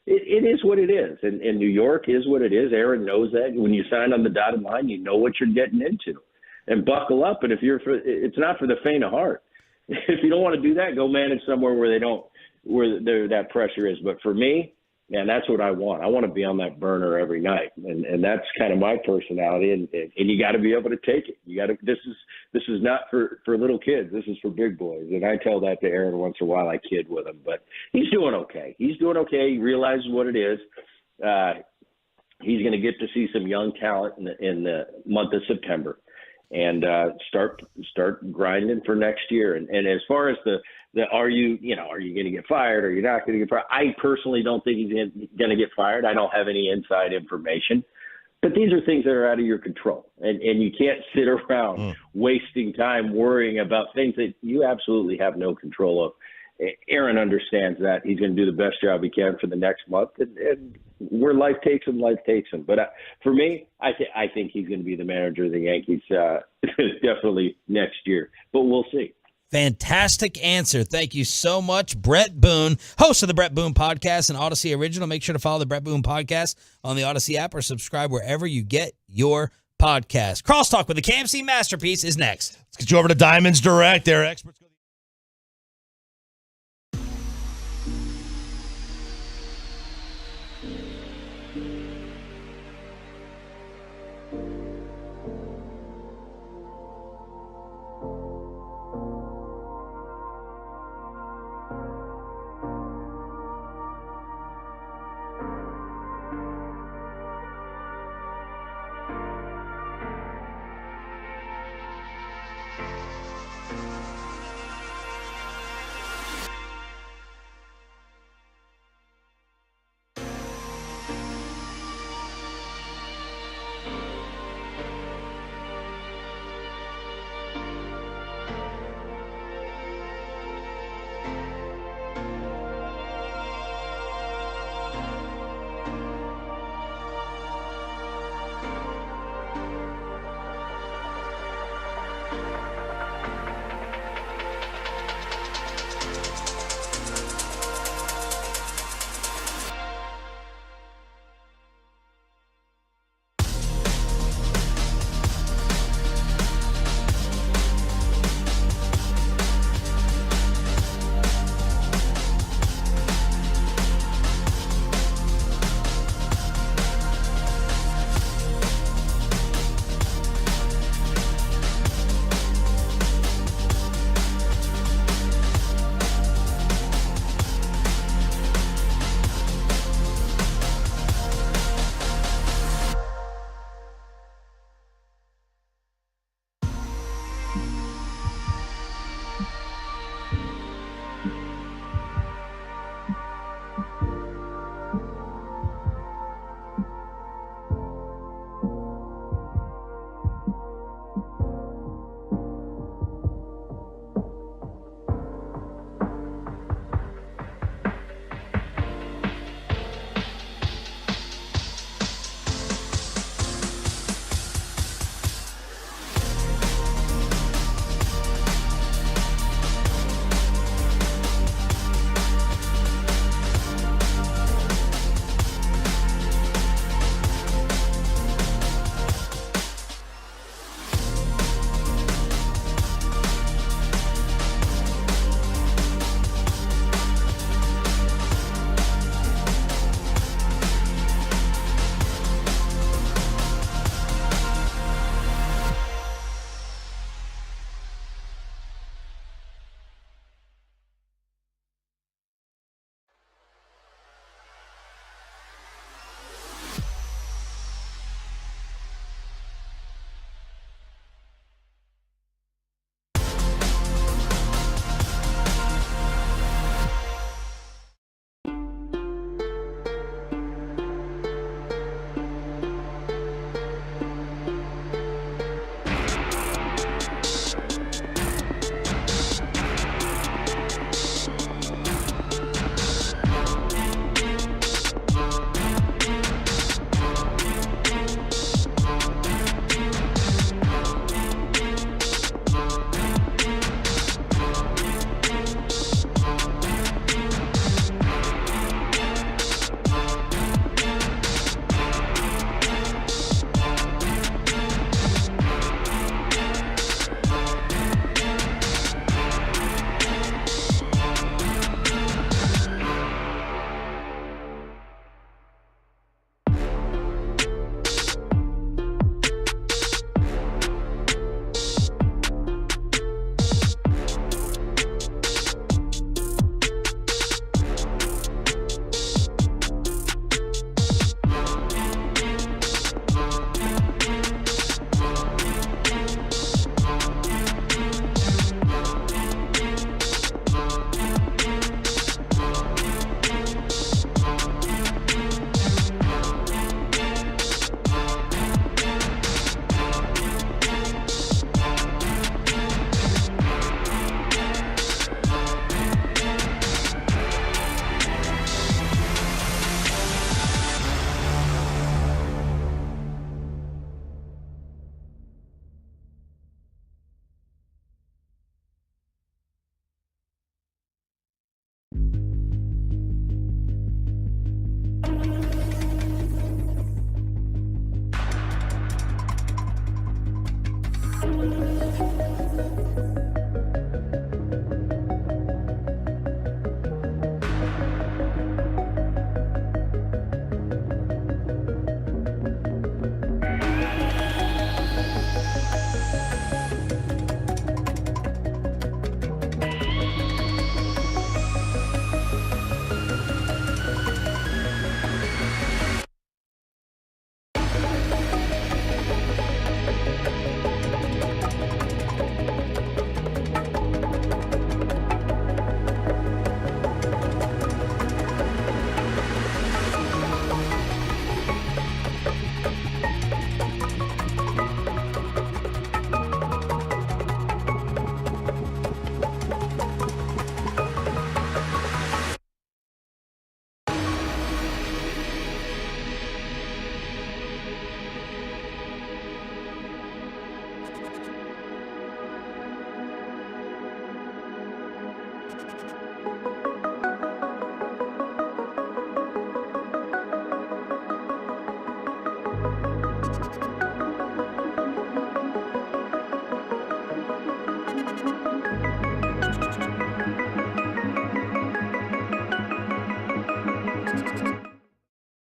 it is what it is. And New York is what it is. Aaron knows that. When you sign on the dotted line, you know what you're getting into. And buckle up. And it's not for the faint of heart. If you don't want to do that, go manage somewhere where that pressure is. But for me, man, that's what I want. I want to be on that burner every night, and that's kind of my personality. And you got to be able to take it. You got to. This is not for little kids. This is for big boys. And I tell that to Aaron once in a while. I kid with him, but he's doing okay. He's doing okay. He realizes what it is. He's going to get to see some young talent in the month of September, and start grinding for next year. And as far as are you going to get fired or you're not going to get fired? I personally don't think he's going to get fired. I don't have any inside information. But these are things that are out of your control. And you can't sit around wasting time worrying about things that you absolutely have no control of. Aaron understands that. He's going to do the best job he can for the next month. And where life takes him, life takes him. But for me, I think he's going to be the manager of the Yankees definitely next year. But we'll see. Fantastic answer. Thank you so much, Brett Boone, host of the Brett Boone Podcast and Odyssey Original. Make sure to follow the Brett Boone Podcast on the Odyssey app or subscribe wherever you get your podcast. Crosstalk with the KMC Masterpiece is next. Let's get you over to Diamonds Direct. Their experts.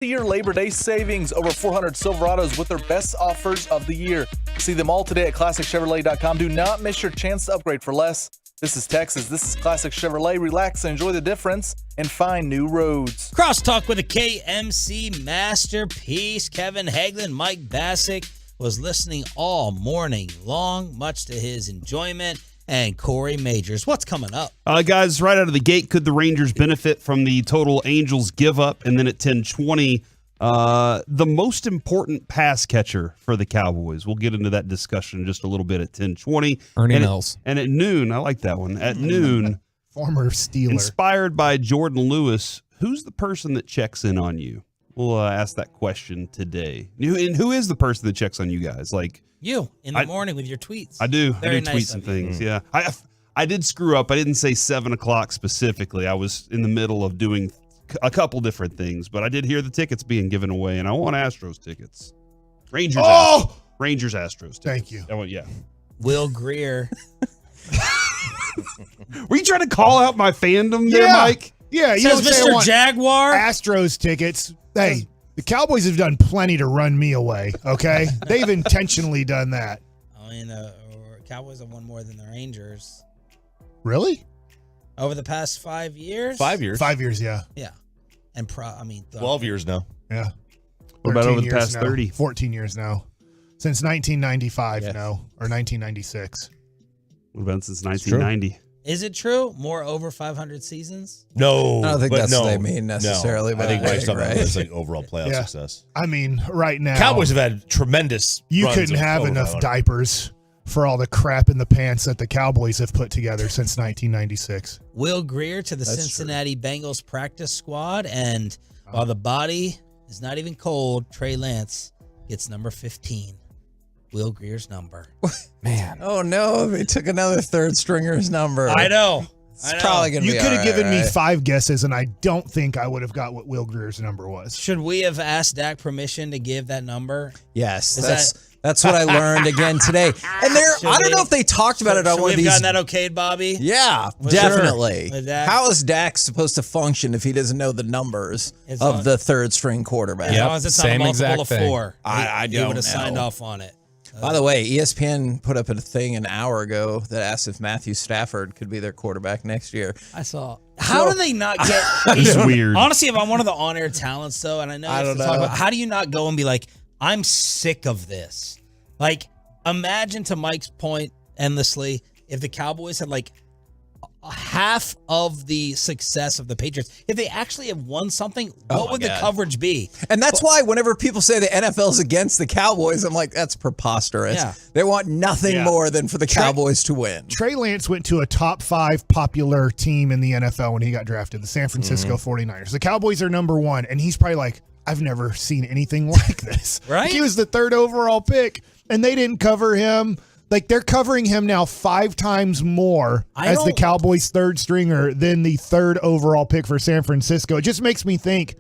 Year Labor Day savings, over 400 Silverados with their best offers of the year. See them all today at ClassicChevrolet.com. Do not miss your chance to upgrade for less. This is Texas. This is Classic Chevrolet. Relax and enjoy the difference and find new roads. Crosstalk with a KMC masterpiece. Kevin Hagelin, Mike Bassick was listening all morning long, much to his enjoyment. And Corey Majors, what's coming up? Guys, right out of the gate, could the Rangers benefit from the total Angels give up? And then at 10:20, the most important pass catcher for the Cowboys. We'll get into that discussion in just a little bit at 10:20. Ernie Mills. And at noon, I like that one. At noon, former Steeler. Inspired by Jordan Lewis, who's the person that checks in on you? We'll ask that question today. And who is the person that checks on you guys? Like you in the morning with your tweets. I do. Very I do nice tweets and of you. things. Yeah. I did screw up. I didn't say 7 o'clock specifically. I was in the middle of doing a couple different things, but I did hear the tickets being given away, and I want Astros tickets. Rangers Astros tickets. Thank you. Yeah. Will Greer. Were you trying to call out my fandom there, Mike? Yeah, you Says don't say I Mr. want Jaguar. Astros tickets. Hey, the Cowboys have done plenty to run me away, okay? They've intentionally done that. I mean, Cowboys have won more than the Rangers. Really? Over the past 5 years? 5 years. 5 years, yeah. Yeah. And 12 years now. Yeah. What about over the 13 past years now. 30? 14 years now. Since 1995, or 1996. What about since 1990? Is it true? More over 500 seasons? No. I don't think but that's no, what they mean necessarily. No. But I think Mike's talking about right? this like overall playoff Yeah. success. I mean, right now. Cowboys have had tremendous You runs couldn't of have over enough 500. diapers for all the crap in the pants that the Cowboys have put together since 1996. Will Greer to the Cincinnati Bengals practice squad. And while the body is not even cold, Trey Lance gets number 15. Will Greer's number. Man. Oh, no. They took another third stringer's number. I know. It's probably going to be You could have all given me right. 5 guesses, and I don't think I would have got what Will Greer's number was. Should we have asked Dak permission to give that number? Yes. Is That's what I learned again today. And I don't know if they talked about it on one of these. Should we have gotten that okayed, Bobby? Yeah, Sure. definitely. With Dak? How is Dak supposed to function if he doesn't know the numbers of the third string quarterback? As long as it's not a multiple of 4. I He don't would have signed know. off on it. By the way, ESPN put up a thing an hour ago that asked if Matthew Stafford could be their quarterback next year. I saw. How do they not get? It's weird. Honestly, if I'm one of the on-air talents, though, and I know you have to talk about, how do you not go and be like, I'm sick of this? Like, imagine, to Mike's point endlessly, if the Cowboys had like half of the success of the Patriots, if they actually have won something, what would the coverage be? And that's why whenever people say the NFL's against the Cowboys, I'm like, that's preposterous. Yeah. They want nothing more than for the Cowboys to win. Trey Lance went to a top 5 popular team in the NFL when he got drafted, the San Francisco 49ers. The Cowboys are number 1, and he's probably like, I've never seen anything like this. Right? Like, he was the 3rd overall pick, and they didn't cover him. Like, they're covering him now 5 times more as the Cowboys' 3rd stringer than the 3rd overall pick for San Francisco. It just makes me think,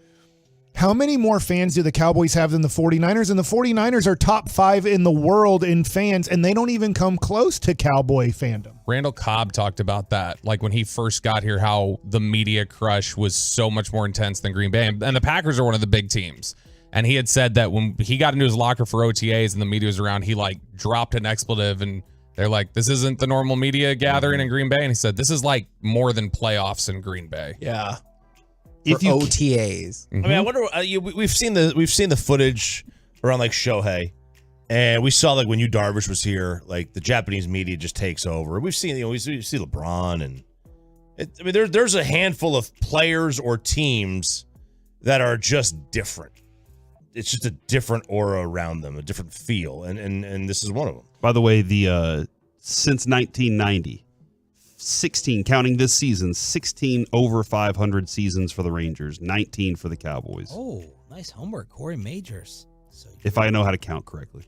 How many more fans do the Cowboys have than the 49ers? And the 49ers are top 5 in the world in fans, and they don't even come close to Cowboy fandom. Randall Cobb talked about that, like when he first got here, how the media crush was so much more intense than Green Bay. And the Packers are one of the big teams. And he had said that when he got into his locker for OTAs and the media was around, he like dropped an expletive and they're like, this isn't the normal media gathering in Green Bay. And he said, this is like more than playoffs in Green Bay. Yeah. If you OTAs. I mean, I wonder. We've seen the footage around like Shohei, and we saw like when Yu Darvish was here, like the Japanese media just takes over. We've seen we see LeBron, and I mean, there's a handful of players or teams that are just different. It's just a different aura around them, a different feel, and this is one of them. By the way, the since 1990. 16, counting this season, 16 over 500 seasons for the Rangers, 19 for the Cowboys. Oh, nice homework, Corey Majors. If I know how to count correctly.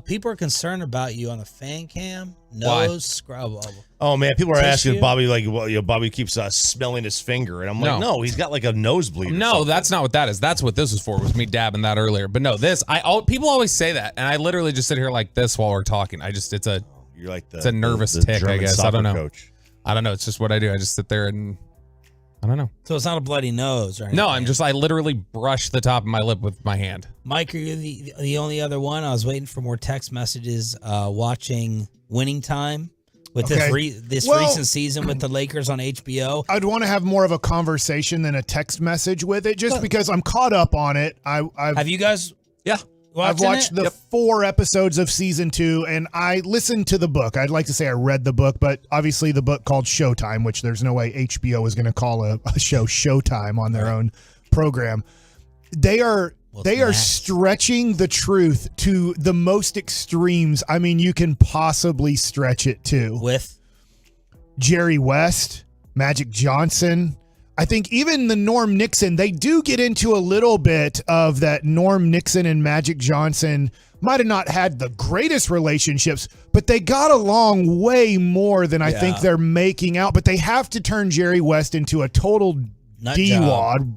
People are concerned about you on the fan cam. Nose scrub. Oh man, people are Tissue. asking Bobby like, well, Bobby keeps smelling his finger, and I'm like, no, he's got like a nosebleed. No, that's not what that is. That's what this was for. Was me dabbing that earlier. But no, people always say that, and I literally just sit here like this while we're talking. You're like it's a nervous tick, German I guess. I don't know. coach. I don't know. It's just what I do. I just sit there and I don't know. So it's not a bloody nose or anything? No, I literally brush the top of my lip with my hand. Mike, are you the only other one? I was waiting for more text messages watching Winning Time with this recent season with the Lakers on HBO. I'd want to have more of a conversation than a text message with it, just because I'm caught up on it. Have you guys? Yeah. I've watched the 4 episodes of season 2, and I listened to the book. I'd like to say I read the book, but obviously the book called Showtime, which there's no way HBO is going to call a show Showtime on their own program. They are stretching the truth to the most extremes. I mean, you can possibly stretch it to. With Jerry West, Magic Johnson. I think even the Norm Nixon, they do get into a little bit of that. Norm Nixon and Magic Johnson might have not had the greatest relationships, but they got along way more than I think they're making out. But they have to turn Jerry West into a total D-wad,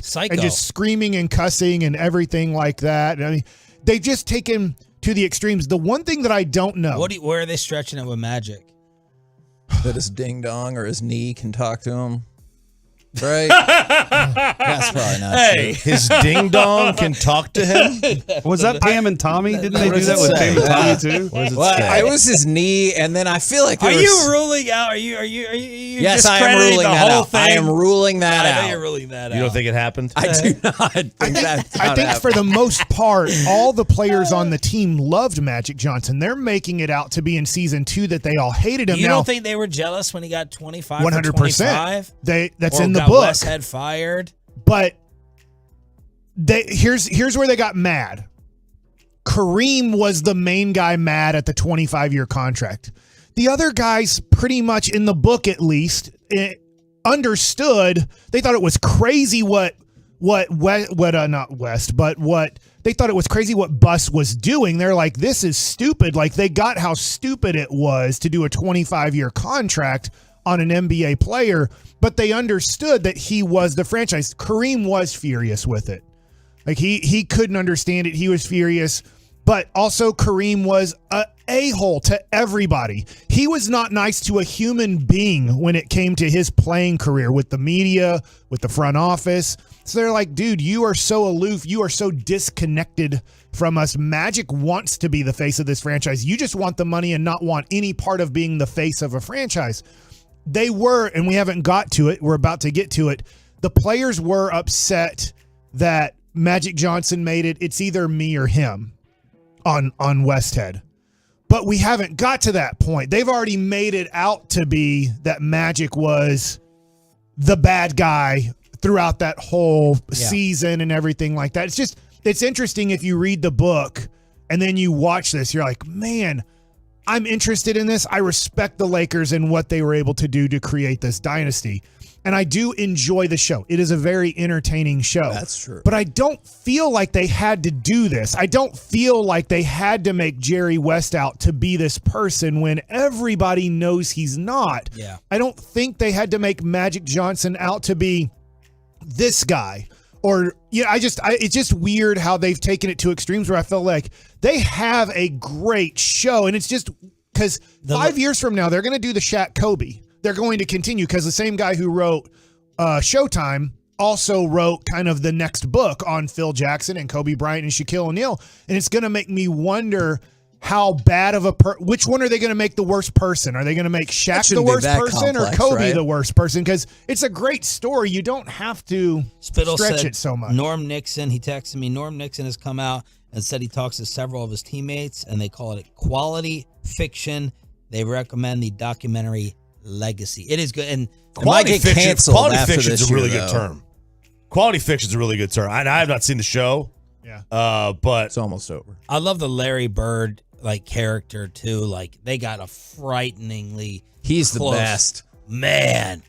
Psycho. And just screaming and cussing and everything like that. I mean, they've just taken to the extremes. The one thing that I don't know. Where are they stretching it with Magic? That his ding dong or his knee can talk to him. Right? That's probably not true. His ding dong can talk to him? Was that Pam and Tommy? Didn't they do that with Pam and Tommy too? It was his knee, and then I feel like Are you ruling out? Are you Yes, I am ruling that out. I am ruling that out. I know you're ruling that out. You don't think it happened? I do not think I think for the most part, all the players on the team loved Magic Johnson. They're making it out to be in season 2 that they all hated him. You don't think they were jealous when he got 25 100%. for 25? That's or in the got book. Westhead fired. But here's where they got mad. Kareem was the main guy mad at the 25-year contract. The other guys, pretty much in the book at least, understood. They thought it was crazy what they thought it was crazy what Buss was doing. They're like, this is stupid. Like, they got how stupid it was to do a 25-year contract on an NBA player, but they understood that he was the franchise. Kareem was furious with it. Like, he couldn't understand it. He was furious. But also Kareem was a a-hole to everybody. He was not nice to a human being when it came to his playing career with the media, with the front office. So they're like, dude, you are so aloof. You are so disconnected from us. Magic wants to be the face of this franchise. You just want the money and not want any part of being the face of a franchise. They were, and we haven't got to it. We're about to get to it. The players were upset that Magic Johnson made it. It's either me or him on Westhead. But we haven't got to that point. They've already made it out to be that Magic was the bad guy throughout that whole season and everything like that. It's interesting if you read the book and then you watch this, you're like, man, I'm interested in this. I respect the Lakers and what they were able to do to create this dynasty. And I do enjoy the show. It is a very entertaining show. That's true. But I don't feel like they had to do this. I don't feel like they had to make Jerry West out to be this person when everybody knows he's not. Yeah. I don't think they had to make Magic Johnson out to be this guy Or it's just weird how they've taken it to extremes where I feel like they have a great show, and it's just because 5 years from now they're going to do the Shaq Kobe. They're going to continue because the same guy who wrote Showtime also wrote kind of the next book on Phil Jackson and Kobe Bryant and Shaquille O'Neal, and it's going to make me wonder how bad of which one are they going to make the worst person? Are they going to make Shaq the worst person or Kobe the worst person? Because it's a great story. You don't have to stretch it so much. Norm Nixon, he texted me. Norm Nixon has come out and said he talks to several of his teammates, and they call it quality fiction. They recommend the documentary Legacy. It is good. And quality fiction is a really good term. Quality fiction is a really good term. I have not seen the show. Yeah. But it's almost over. I love the Larry Bird character too. Like they got a frighteningly He's close, the best. Man.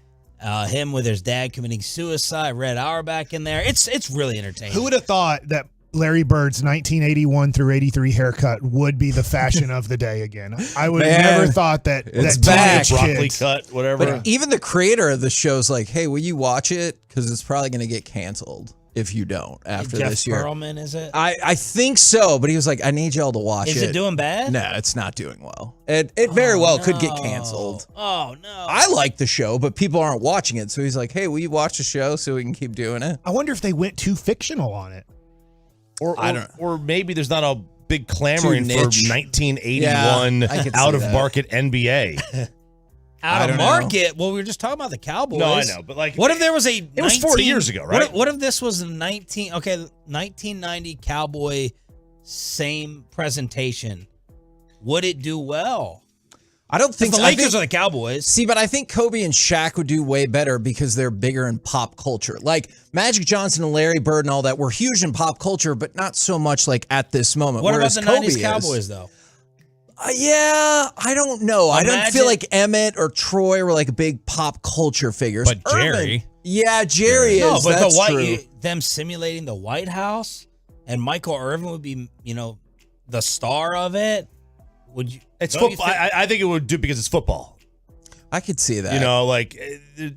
Him with his dad committing suicide, Red Auerbach in there. It's really entertaining. Who would have thought that Larry Bird's 1981 through 83 haircut would be the fashion of the day again? I would have never thought that. It's that back. Broccoli cut, whatever. But even the creator of the show's like, hey, will you watch it? Because it's probably going to get canceled if you don't after Jeff this year. Pearlman, is it? I think so, but he was like, I need y'all to watch it. Is it doing bad? No, it's not doing well. It very well could get canceled. Oh, no. I like the show, but people aren't watching it. So he's like, hey, will you watch the show so we can keep doing it? I wonder if they went too fictional on it. Or maybe there's not a big clamoring for 1981 out of market NBA. Out of market? Well, we were just talking about the Cowboys. No, I know, but what if there was it was 40 years ago, right? What if this was 1990 Cowboy, same presentation? Would it do well? I don't think the Lakers are the Cowboys. See, but I think Kobe and Shaq would do way better because they're bigger in pop culture. Like Magic Johnson and Larry Bird and all that were huge in pop culture, but not so much like at this moment. What about the Kobe 90s Cowboys, though? Yeah, I don't know. I don't feel like Emmett or Troy were like big pop culture figures. But Jerry. Yeah, Jerry is. No, but that's true. true. Them simulating the White House and Michael Irvin would be, the star of it. Would you? It's football. I think it would do because it's football. I could see that.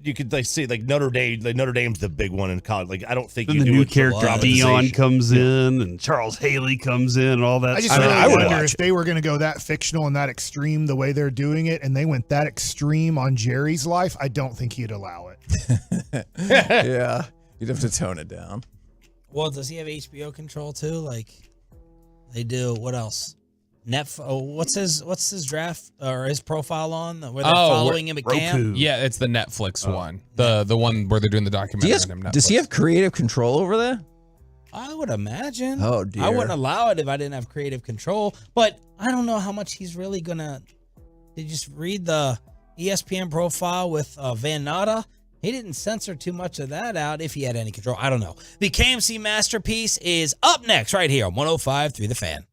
You could see Notre Dame. Notre Dame's the big one in college. Like I don't think then you the do new it character for Dion comes in and Charles Haley comes in and all that. I just wonder if they were going to go that fictional and that extreme the way they're doing it, and they went that extreme on Jerry's life. I don't think he'd allow it. Yeah, you'd have to tone it down. Well, does he have HBO control too? Like they do. What else? What's his draft or his profile on where they're following him at camp? Yeah, it's the Netflix one. The one where they're doing the documentary on him. Does he have creative control over there? I would imagine. Oh dear. I wouldn't allow it if I didn't have creative control. But I don't know how much he's really gonna. Did you just read the ESPN profile with Van Natta? He didn't censor too much of that out if he had any control. I don't know. The KMC masterpiece is up next right here on 105.3 The Fan.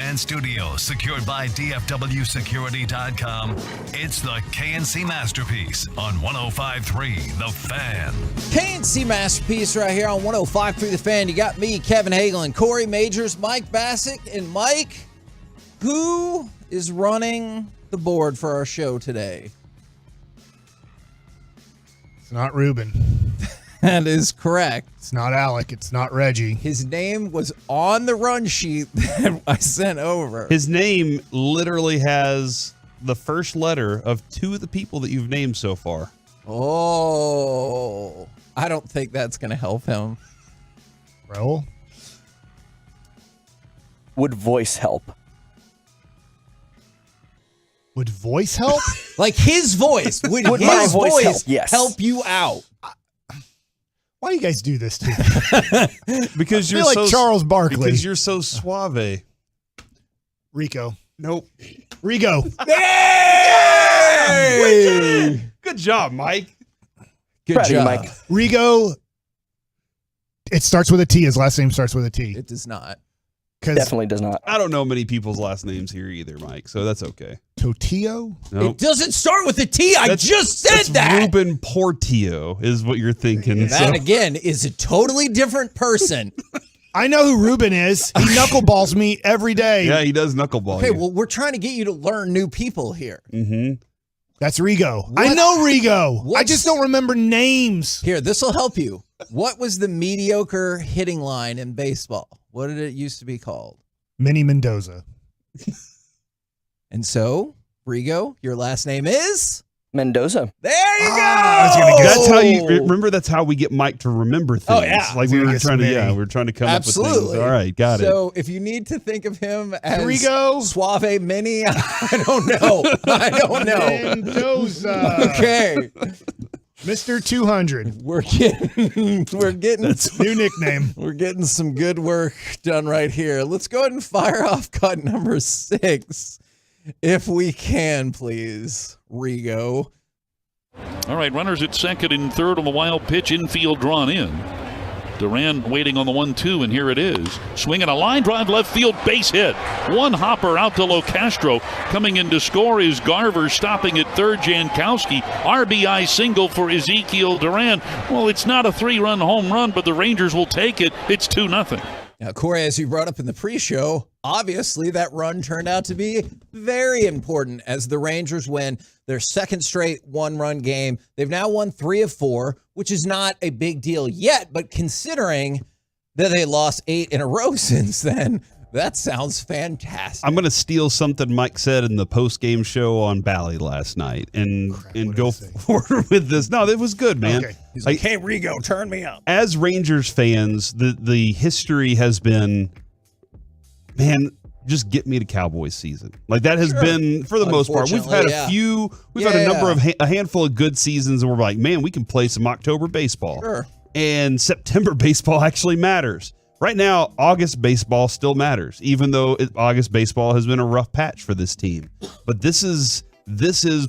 and studios secured by DFWsecurity.com. It's the KNC Masterpiece on 105.3 The Fan. KNC Masterpiece right here on 105.3 The Fan. You got me, Kevin Hagelin, Corey Majors, Mike Bassick, and Mike, who is running the board for our show today? It's not Ruben. That is correct. It's not Alec. It's not Reggie. His name was on the run sheet that I sent over. His name literally has the first letter of two of the people that you've named so far. Oh, I don't think that's going to help him. Raul? Would voice help? Would voice help? Like his voice. Would my his voice voice help? Yes. help you out? Why do you guys do this to me? Because I you're feel so like Charles Barkley. Because you're so suave. Rico. Nope. Rigo. Hey! Good job, Mike. Good job, Mike. Rigo. It starts with a T. His last name starts with a T. It does not. Definitely does not. I don't know many people's last names here either, Mike, so that's okay. Totillo? Nope. It doesn't start with a T. I just said that. Ruben Portillo is what you're thinking. That, again, is a totally different person. I know who Ruben is. He knuckleballs me every day. Yeah, he does knuckleball. Okay, well, we're trying to get you to learn new people here. Mm-hmm. That's Rigo. I know Rigo. I just don't remember names. Here, this will help you. What was the mediocre hitting line in baseball? What did it used to be called? Minnie Mendoza. And so, Rigo, your last name is? Mendoza. There you go. That's how you remember. That's how we get Mike to remember things. Oh, yeah. Like we were trying to come up with things. All right, got it. So if you need to think of him as Rigo, Suave Mini, I don't know. Mendoza. Okay. Mr. 200. We're getting That's new nickname. We're getting some good work done right here. Let's go ahead and fire off cut number 6. If we can, please, Rigo. All right, runners at second and third on the wild pitch, infield drawn in. Duran waiting on the 1-2, and here it is. Swinging a line drive left field, base hit. One hopper out to Locastro. Coming in to score is Garver, stopping at third, Jankowski. RBI single for Ezekiel Duran. Well, it's not a 3-run home run, but the Rangers will take it. It's 2-0. Now, Corey, as you brought up in the pre-show, obviously that run turned out to be very important as the Rangers win their second straight one-run game. They've now won 3 of 4, which is not a big deal yet, but considering that they lost 8 in a row since then, that sounds fantastic. I'm going to steal something Mike said in the post-game show on Bally last night and go forward with this. No, it was good, man. Okay. He's like, hey, Rigo, turn me up. As Rangers fans, the history has been, man, just get me to Cowboys season. Like that has been, for the most part, we've had a handful of good seasons and we're like, man, we can play some October baseball. Sure. And September baseball actually matters. Right now, August baseball still matters, even though August baseball has been a rough patch for this team. But this is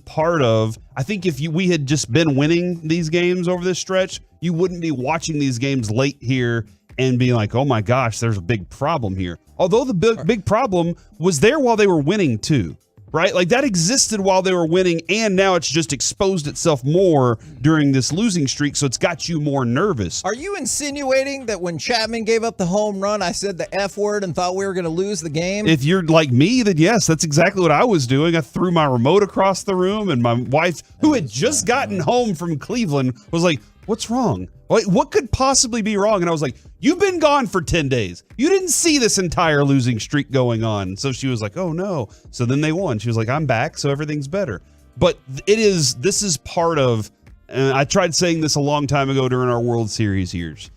part of, I think if we had just been winning these games over this stretch, you wouldn't be watching these games late here and being like, oh my gosh, there's a big problem here. Although the big problem was there while they were winning too, right? Like that existed while they were winning, and now it's just exposed itself more during this losing streak, so it's got you more nervous. Are you insinuating that when Chapman gave up the home run, I said the F word and thought we were going to lose the game? If you're like me, then yes, that's exactly what I was doing. I threw my remote across the room, and my wife, who had just gotten home from Cleveland, was like, what's wrong? Like, what could possibly be wrong? And I was like, you've been gone for 10 days. You didn't see this entire losing streak going on. So she was like, oh no. So then they won. She was like, I'm back, so everything's better. But this is part of, I tried saying this a long time ago during our World Series years.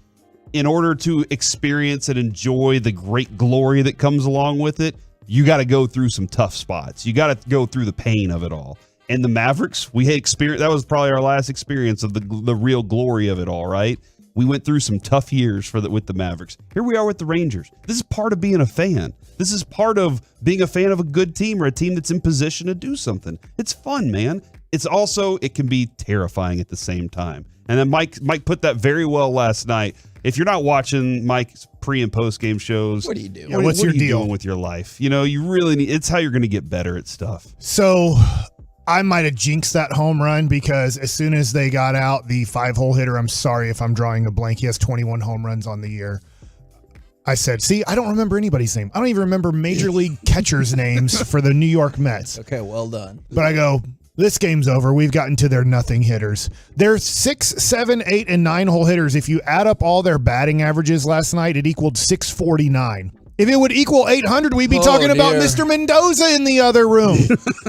In order to experience and enjoy the great glory that comes along with it, you got to go through some tough spots. You got to go through the pain of it all. And the Mavericks, we had experience. That was probably our last experience of the real glory of it all, right? We went through some tough years with the Mavericks. Here we are with the Rangers. This is part of being a fan. This is part of being a fan of a good team or a team that's in position to do something. It's fun, man. It's also, it can be terrifying at the same time. And then Mike put that very well last night. if you're not watching Mike's pre and post game shows, What do you do? What, What's what your are you deal? doing with your life? You know, you really need. It's how you're going to get better at stuff. So I might have jinxed that home run because as soon as they got out the 5-hole hitter, I'm sorry if I'm drawing a blank. He has 21 home runs on the year. I said, see, I don't remember anybody's name. I don't even remember major league catchers' names for the New York Mets. Okay, well done. But I go, this game's over. We've gotten to their nothing hitters. Their 6, 7, 8, and 9-hole hitters, if you add up all their batting averages last night, it equaled 649. If it would equal 800, we'd be talking about dear. Mr. Mendoza in the other room.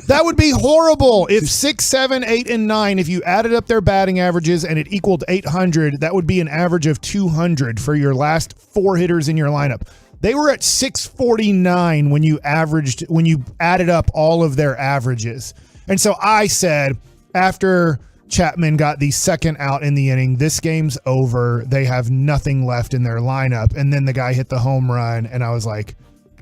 That would be horrible. If 6, 7, 8, and 9, if you added up their batting averages and it equaled 800, that would be an average of 200 for your last 4 hitters in your lineup. They were at 649 when you added up all of their averages. And so I said, after Chapman got the second out in the inning, this game's over. They have nothing left in their lineup. And then the guy hit the home run, and I was like,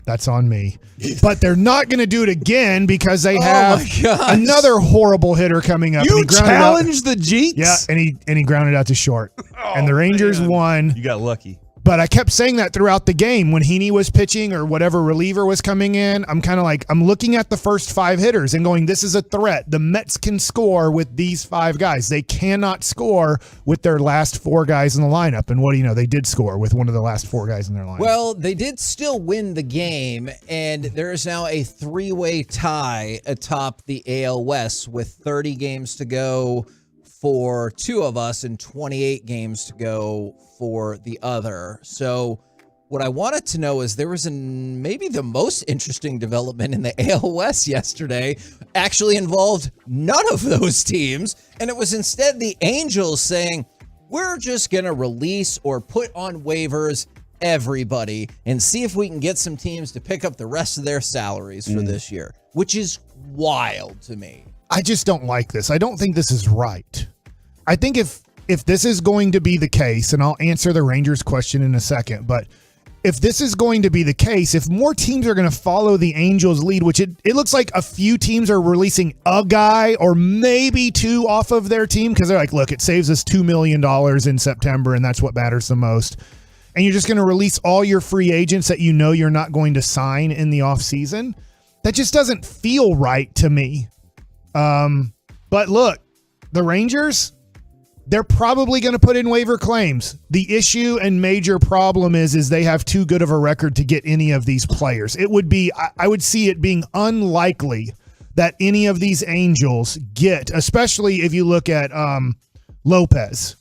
that's on me. But they're not going to do it again because they have another horrible hitter coming up. You challenged the jinx? Yeah, and he grounded out to short. And the Rangers won. You got lucky. But I kept saying that throughout the game when Heaney was pitching or whatever reliever was coming in. I'm kind of like, I'm looking at the first 5 hitters and going, this is a threat. The Mets can score with these 5 guys. They cannot score with their last 4 guys in the lineup. And what do you know? They did score with one of the last 4 guys in their lineup. Well, they did still win the game, and there is now a 3-way tie atop the AL West with 30 games to go for 2 of us and 28 games to go for the other. So what I wanted to know is there was maybe the most interesting development in the AL West yesterday actually involved none of those teams, and it was instead the Angels saying, we're just going to release or put on waivers everybody and see if we can get some teams to pick up the rest of their salaries for this year, which is wild to me. I just don't like this. I don't think this is right. I think if this is going to be the case, and I'll answer the Rangers question in a second, but if this is going to be the case, if more teams are going to follow the Angels' lead, which it looks like a few teams are releasing a guy or maybe 2 off of their team because they're like, look, it saves us $2 million in September, and that's what matters the most. And you're just going to release all your free agents that you know you're not going to sign in the offseason. That just doesn't feel right to me. But look, the Rangers, they're probably going to put in waiver claims. The issue and major problem is they have too good of a record to get any of these players. It would be, I would see it being unlikely that any of these Angels get, especially if you look at Lopez.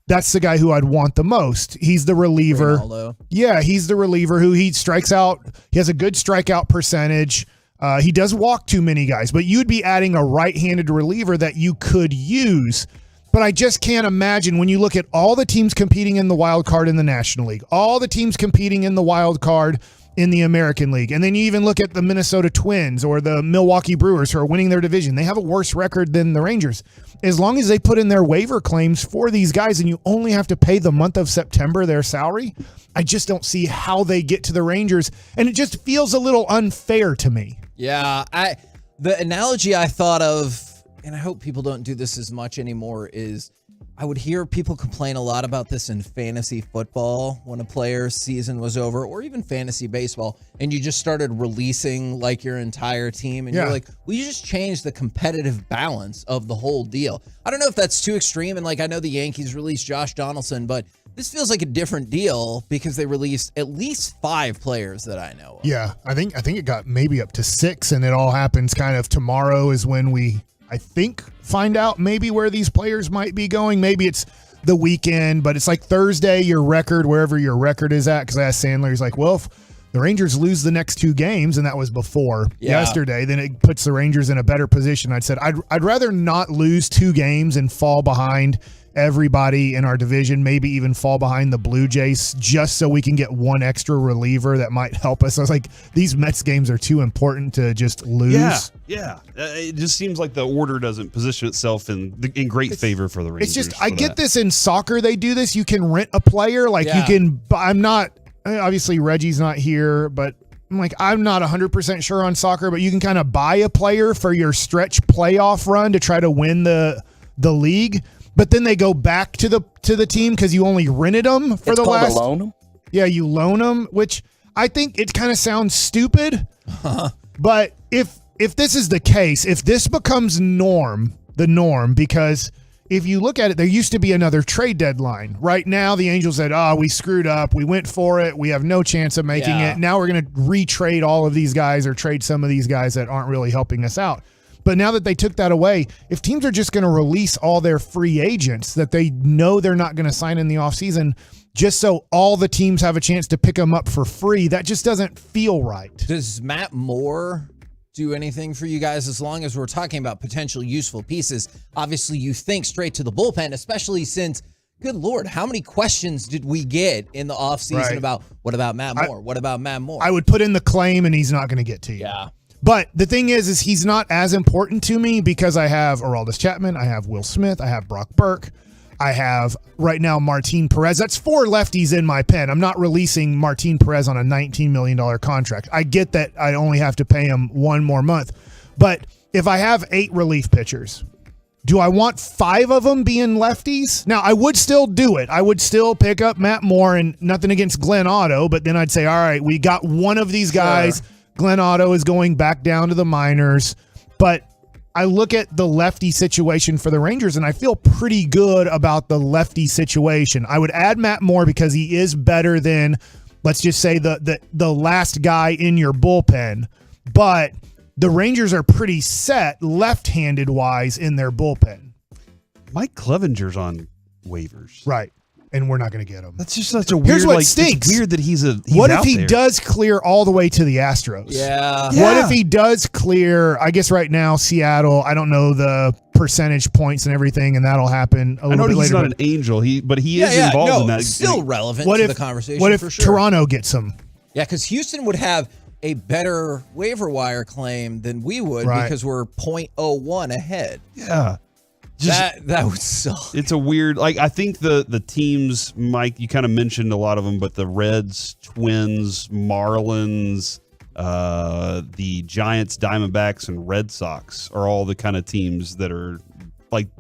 That's the guy who I'd want the most. He's the reliever. Ronaldo. Yeah, he's the reliever who he strikes out. He has a good strikeout percentage. He does walk too many guys, but you'd be adding a right-handed reliever that you could use. But I just can't imagine when you look at all the teams competing in the wild card in the National League, all the teams competing in the wild card in the American League, and then you even look at the Minnesota Twins or the Milwaukee Brewers who are winning their division. They have a worse record than the Rangers. As long as they put in their waiver claims for these guys and you only have to pay the month of September their salary, I just don't see how they get to the Rangers, and it just feels a little unfair to me. Yeah, the analogy I thought of, and I hope people don't do this as much anymore, is I would hear people complain a lot about this in fantasy football when a player's season was over, or even fantasy baseball, and you just started releasing like your entire team, and you're like, well, you just changed the competitive balance of the whole deal. I don't know if that's too extreme, and like I know the Yankees released Josh Donaldson, but this feels like a different deal because they released at least 5 players that I know of. Yeah, I think it got maybe up to 6, and it all happens kind of tomorrow is when we, I think, find out maybe where these players might be going. Maybe it's the weekend, but it's like Thursday, your record, wherever your record is at. Because I asked Sandler, he's like, well, if the Rangers lose the next 2 games, and that was before yesterday, then it puts the Rangers in a better position. I said, I'd rather not lose 2 games and fall behind everybody in our division, maybe even fall behind the Blue Jays just so we can get 1 extra reliever that might help us. I was like, these Mets games are too important to just lose. Yeah. It just seems like the order doesn't position itself in great favor for the Rangers. It's just, I get this in soccer. They do this. You can rent a player. Like you can, I'm not, obviously Reggie's not here, but I'm like, I'm not 100% sure on soccer, but you can kind of buy a player for your stretch playoff run to try to win the league. but then they go back to the team because you only rented them for it's the called last. A loan? Yeah, you loan them, which I think it kind of sounds stupid. But if this is the case, if this becomes the norm, because if you look at it, there used to be another trade deadline. Right now, the Angels said, we screwed up. We went for it. We have no chance of making it. Now we're going to retrade all of these guys or trade some of these guys that aren't really helping us out. But now that they took that away, if teams are just going to release all their free agents that they know they're not going to sign in the offseason, just so all the teams have a chance to pick them up for free, that just doesn't feel right. Does Matt Moore do anything for you guys as long as we're talking about potential useful pieces? Obviously, you think straight to the bullpen, especially since, good Lord, how many questions did we get in the offseason about what about Matt Moore? What about Matt Moore? I would put in the claim and he's not going to get to you. Yeah. But the thing is he's not as important to me because I have Aroldis Chapman, I have Will Smith, I have Brock Burke, I have right now Martin Perez. That's 4 lefties in my pen. I'm not releasing Martin Perez on a $19 million contract. I get that I only have to pay him 1 more month. But if I have 8 relief pitchers, do I want 5 of them being lefties? Now, I would still do it. I would still pick up Matt Moore, and nothing against Glenn Otto, but then I'd say, all right, we got one of these guys. Sure. Glenn Otto is going back down to the minors. But I look at the lefty situation for the Rangers, and I feel pretty good about the lefty situation. I would add Matt Moore because he is better than, let's just say, the last guy in your bullpen. But the Rangers are pretty set left-handed wise in their bullpen. Mike Clevenger's on waivers. Right. And we're not going to get him. That's just such a weird. Here's what stinks. It's weird that he's what if out he there. does clear all the way to the Astros? Yeah. What if he does clear? I guess right now Seattle. I don't know the percentage points and everything, and that'll happen a little bit later. He's not an angel. But he is involved in that. Still relevant to the conversation. What if for sure. Toronto gets him? Yeah, because Houston would have a better waiver wire claim than we would because we're 0.01 ahead. Yeah. That would suck. It's a weird, I think the teams, Mike, you kind of mentioned a lot of them, but the Reds, Twins, Marlins, the Giants, Diamondbacks, and Red Sox are all the kind of teams that are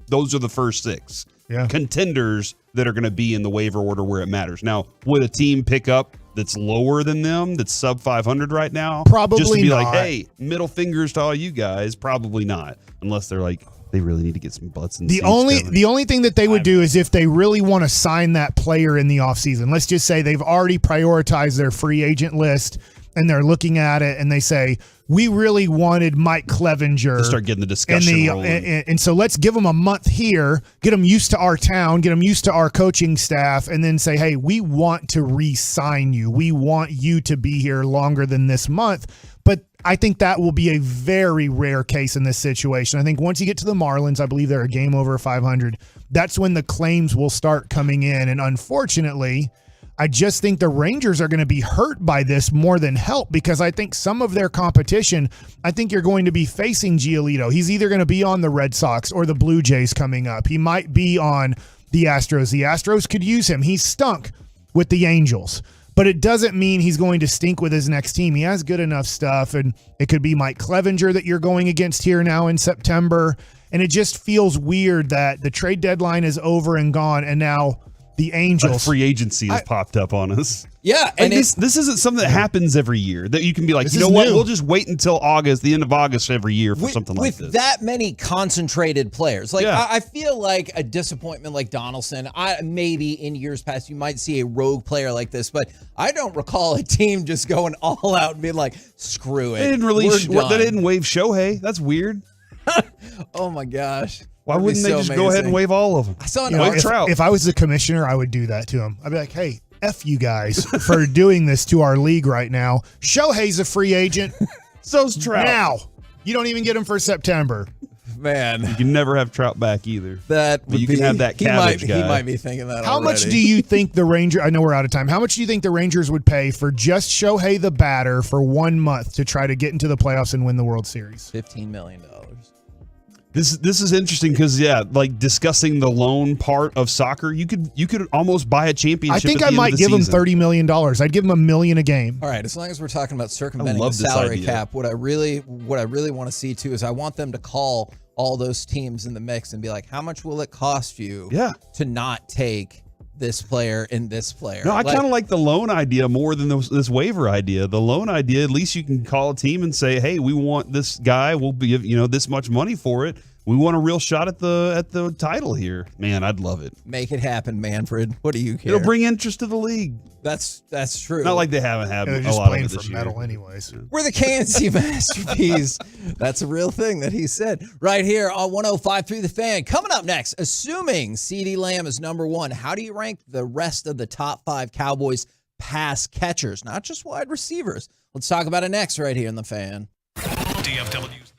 those are the first 6 contenders that are going to be in the waiver order where it matters. Now, would a team pick up that's lower than them, that's sub 500 right now? Probably just to be not. like, hey, middle fingers to all you guys. Probably not, unless they're like, they really need to get some butts in the only thing that they would do is if they really want to sign that player in the offseason. Let's just say they've already prioritized their free agent list and they're looking at it and they say, we really wanted Mike Clevenger to start getting the discussion rolling. And so let's give them a month here, get them used to our town, get them used to our coaching staff, and then say, hey, we want to re-sign you. We want you to be here longer than this month. But I think that will be a very rare case in this situation. I think once you get to the Marlins, I believe they're a game over 500. That's when the claims will start coming in. And unfortunately, I just think the Rangers are going to be hurt by this more than help because I think some of their competition, I think you're going to be facing Giolito. He's either going to be on the Red Sox or the Blue Jays coming up. He might be on the Astros. The Astros could use him. He stunk with the Angels. But it doesn't mean he's going to stink with his next team. He has good enough stuff, and it could be Mike Clevenger that you're going against here now in September. And it just feels weird that the trade deadline is over and gone, and now the Angels. Free agency has popped up on us. Yeah. And this isn't something that happens every year that you can be like, you know what, we'll just wait until August, the end of August every year for something like this. With that many concentrated players. I feel like a disappointment like Donaldson, maybe in years past you might see a rogue player like this, but I don't recall a team just going all out and being like, screw it. They didn't release, they didn't waive Shohei. That's weird. Oh my gosh. Why wouldn't they just go ahead and waive all of them? I saw if I was the commissioner, I would do that to him. I'd be like, hey, F you guys for doing this to our league right now. Shohei's a free agent. So's Trout. Now. You don't even get him for September. Man. You can never have Trout back either. But you can have that cabbage guy. He might be thinking that How already. much do you think the Rangers, I know we're out of time, how much do you think the Rangers would pay for just Shohei the batter for 1 month to try to get into the playoffs and win the World Series? $15 million. This is interesting because discussing the loan part of soccer, you could almost buy a championship. I think at the I might end of the give him season. $30 million. I'd give him $1 million a game. All right, as long as we're talking about circumventing the salary cap, what I really want to see too is I want them to call all those teams in the mix and be like, how much will it cost you to not take this player and this player? No, I kind of like the loan idea more than this waiver idea. The loan idea, at least you can call a team and say, hey, we want this guy. We'll be, this much money for it. We want a real shot at the title here. Man, I'd love it. Make it happen, Manfred. What do you care? It'll bring interest to the league. That's true. Not like they haven't had They're a just lot of playing it for this year. metal anyways. We're the KNC Masterpiece. That's a real thing that he said right here on 105.3 The Fan. Coming up next, assuming CeeDee Lamb is number one, how do you rank the rest of the top 5 Cowboys pass catchers, not just wide receivers? Let's talk about it next right here in The Fan. DFW's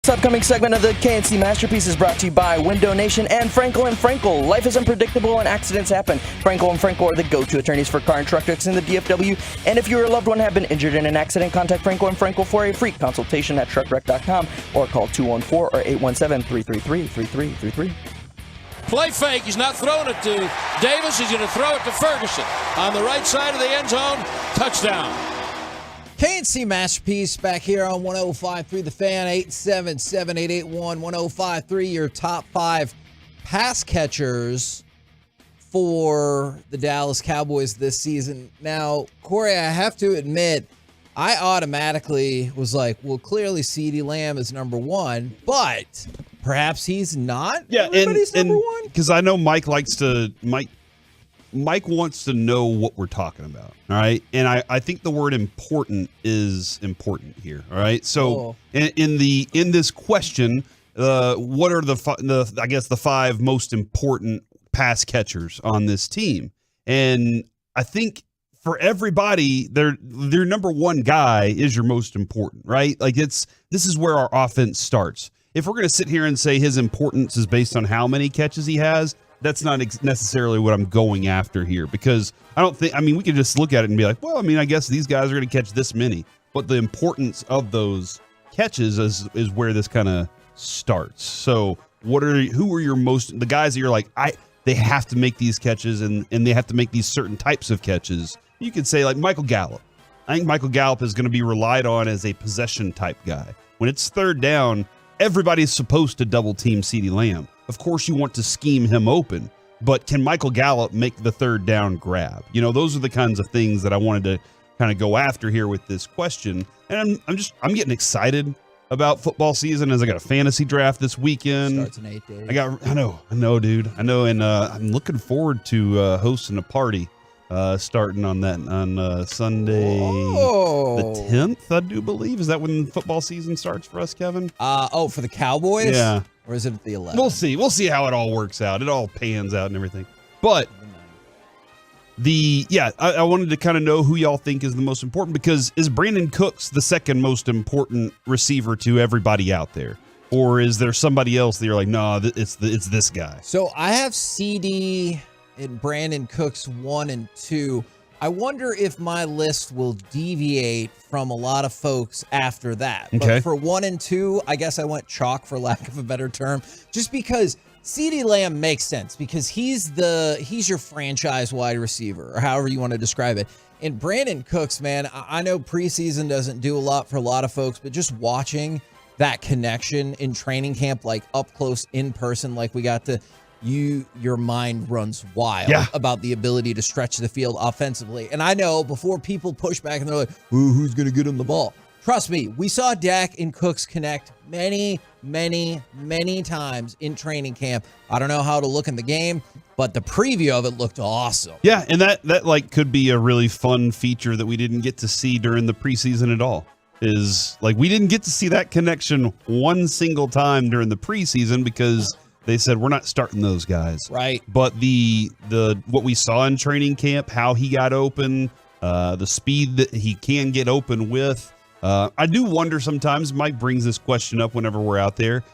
This upcoming segment of the KNC Masterpiece is brought to you by Window Nation and Frankel & Frankel. Life is unpredictable and accidents happen. Frankel & Frankel are the go-to attorneys for car and truck wrecks in the DFW. And if you or a loved one have been injured in an accident, contact Frankel & Frankel for a free consultation at truckwreck.com or call 214 or 817-333-3333. Play fake. He's not throwing it to Davis. He's going to throw it to Ferguson on the right side of the end zone. Touchdown. KNC Masterpiece back here on 105.3 The Fan, 877-881-1053. Your top 5 pass catchers for the Dallas Cowboys this season. Now, Corey, I have to admit, I automatically was like, well, clearly CeeDee Lamb is number 1, but perhaps he's not. Yeah, everybody's number 1. Because I know Mike wants to know what we're talking about, all right? And I think the word important is important here, all right? So in this question, what are the 5 most important pass catchers on this team? And I think for everybody, their number 1 guy is your most important, right? Like this is where our offense starts. If we're going to sit here and say his importance is based on how many catches he has, that's not necessarily what I'm going after here, because we could just look at it and be like, well, I guess these guys are going to catch this many, but the importance of those catches is where this kind of starts. So who are the guys that you're like, they have to make these catches and they have to make these certain types of catches? You could say like Michael Gallup. I think Michael Gallup is going to be relied on as a possession type guy. When it's third down, everybody's supposed to double team CeeDee Lamb. Of course, you want to scheme him open, but can Michael Gallup make the third down grab? Those are the kinds of things that I wanted to kind of go after here with this question. And I'm getting excited about football season as I got a fantasy draft this weekend. Starts in 8 days. I know, dude. I know, and I'm looking forward to hosting a party starting on Sunday the 10th, I do believe. Is that when football season starts for us, Kevin? For the Cowboys? Yeah. Or is it the 11th? We'll see. We'll see how it all works out. It all pans out and everything. But I wanted to kind of know who y'all think is the most important, because is Brandon Cooks the second most important receiver to everybody out there? Or is there somebody else that you're like, no, it's this guy? So I have CD and Brandon Cooks 1 and 2. I wonder if my list will deviate from a lot of folks after that. Okay. But for 1 and 2, I guess I went chalk, for lack of a better term, just because CeeDee Lamb makes sense, because he's your franchise wide receiver, or however you want to describe it. And Brandon Cooks, man, I know preseason doesn't do a lot for a lot of folks, but just watching that connection in training camp, like up close in person, like we got to, your mind runs wild about the ability to stretch the field offensively. And I know before people push back and they're like, who's going to get him the ball? Trust me, we saw Dak and Cooks connect many, many, many times in training camp. I don't know how to look in the game, but the preview of it looked awesome. Yeah, and that like could be a really fun feature that we didn't get to see during the preseason at all. Is like we didn't get to see that connection one single time during the preseason because they said we're not starting those guys. Right. But the what we saw in training camp, how he got open, the speed that he can get open with. I do wonder sometimes, Mike brings this question up whenever we're out there.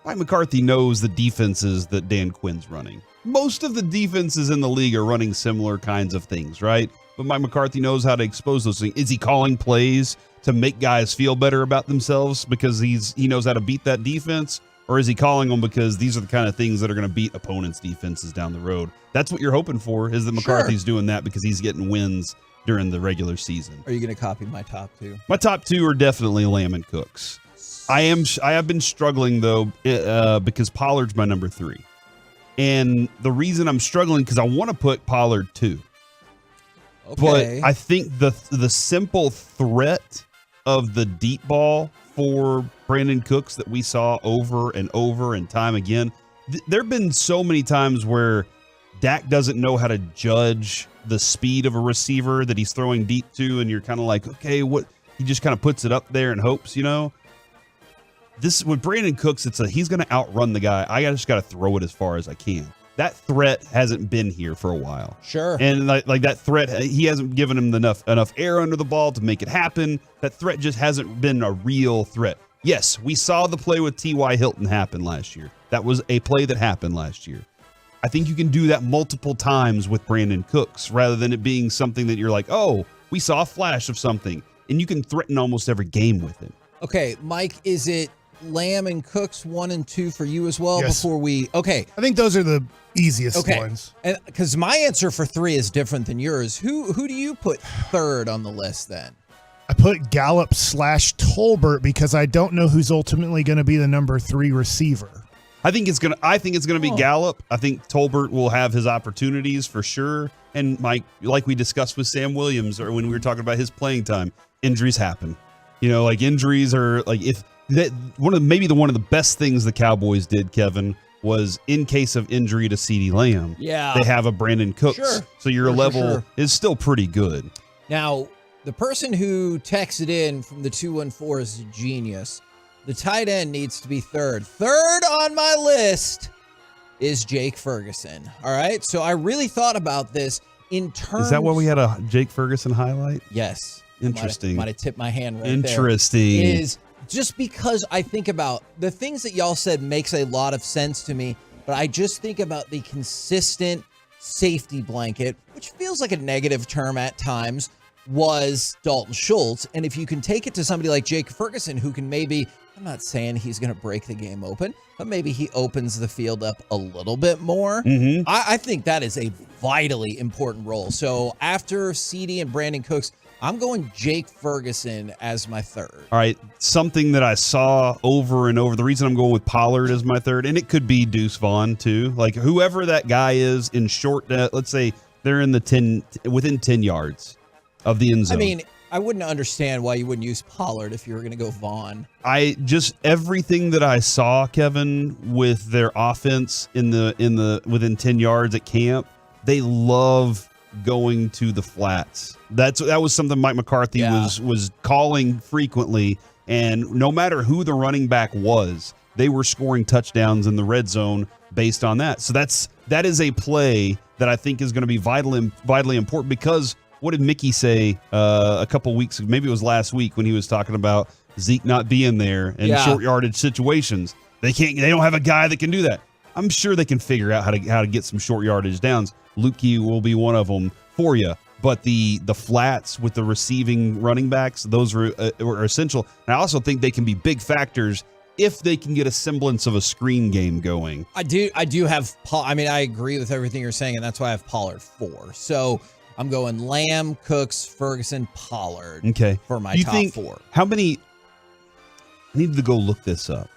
Mike McCarthy knows the defenses that Dan Quinn's running. Most of the defenses in the league are running similar kinds of things, right? But Mike McCarthy knows how to expose those things. Is he calling plays to make guys feel better about themselves because he knows how to beat that defense? Or is he calling them because these are the kind of things that are going to beat opponents' defenses down the road? That's what you're hoping for, is that McCarthy's doing that because he's getting wins during the regular season. Are you going to copy my top two? My top two are definitely Lamb and Cooks. I have been struggling, though, because Pollard's my number 3. And the reason I'm struggling, because I want to put Pollard 2. Okay. But I think the simple threat of the deep ball for Brandon Cooks that we saw over and over and time again, there have been so many times where Dak doesn't know how to judge the speed of a receiver that he's throwing deep to, and you're kind of like, okay, what? He just kind of puts it up there and hopes, This with Brandon Cooks, he's going to outrun the guy. I just got to throw it as far as I can. That threat hasn't been here for a while. Sure. And like that threat, he hasn't given him enough air under the ball to make it happen. That threat just hasn't been a real threat. Yes, we saw the play with T.Y. Hilton happen last year. That was a play that happened last year. I think you can do that multiple times with Brandon Cooks rather than it being something that you're like, oh, we saw a flash of something. And you can threaten almost every game with him. Okay, Mike, is it Lamb and Cooks 1 and 2 for you as well? Yes. Before we, okay. I think those are the easiest ones. And because my answer for 3 is different than yours. Who do you put third on the list then? I put Gallup / Tolbert because I don't know who's ultimately going to be the number 3 receiver. I think it's gonna be Gallup. I think Tolbert will have his opportunities for sure. And Mike, like we discussed with Sam Williams, or when we were talking about his playing time, injuries happen. Like injuries are like if that one of the best things the Cowboys did, Kevin, was in case of injury to CeeDee Lamb. Yeah, they have a Brandon Cooks, sure. So your level is still pretty good. Now, the person who texted in from the 214 is a genius. The tight end needs to be third. Third on my list is Jake Ferguson. All right. So I really thought about this in terms. Is that why we had a Jake Ferguson highlight? Yes. Interesting. Might have tipped my hand right Interesting. there. Is just because I think about the things that y'all said makes a lot of sense to me, but I just think about the consistent safety blanket, which feels like a negative term at times, was Dalton Schultz. And if you can take it to somebody like Jake Ferguson, who can maybe, I'm not saying he's going to break the game open, but maybe he opens the field up a little bit more. Mm-hmm. I think that is a vitally important role. So after CeeDee and Brandon Cooks, I'm going Jake Ferguson as my third. All right. Something that I saw over and over. The reason I'm going with Pollard as my third, and it could be Deuce Vaughn too. Like whoever that guy is in short, let's say they're in the within 10 yards of the end zone. I mean, I wouldn't understand why you wouldn't use Pollard if you were going to go Vaughn. Everything that I saw, Kevin, with their offense in the within 10 yards at camp, they love going to the flats. That was something Mike McCarthy was calling frequently, and no matter who the running back was, they were scoring touchdowns in the red zone based on that. So that is a play that I think is going to be vitally important because what did Mickey say a couple weeks, maybe it was last week when he was talking about Zeke not being there in short yardage situations? They don't have a guy that can do that. I'm sure they can figure out how to get some short yardage downs. Lukey will be one of them for you. But the flats with the receiving running backs, those are essential. And I also think they can be big factors if they can get a semblance of a screen game going. I do have I agree with everything you're saying, and that's why I have Pollard 4. So I'm going Lamb, Cooks, Ferguson, Pollard. Okay. For my top 4. How many? I need to go look this up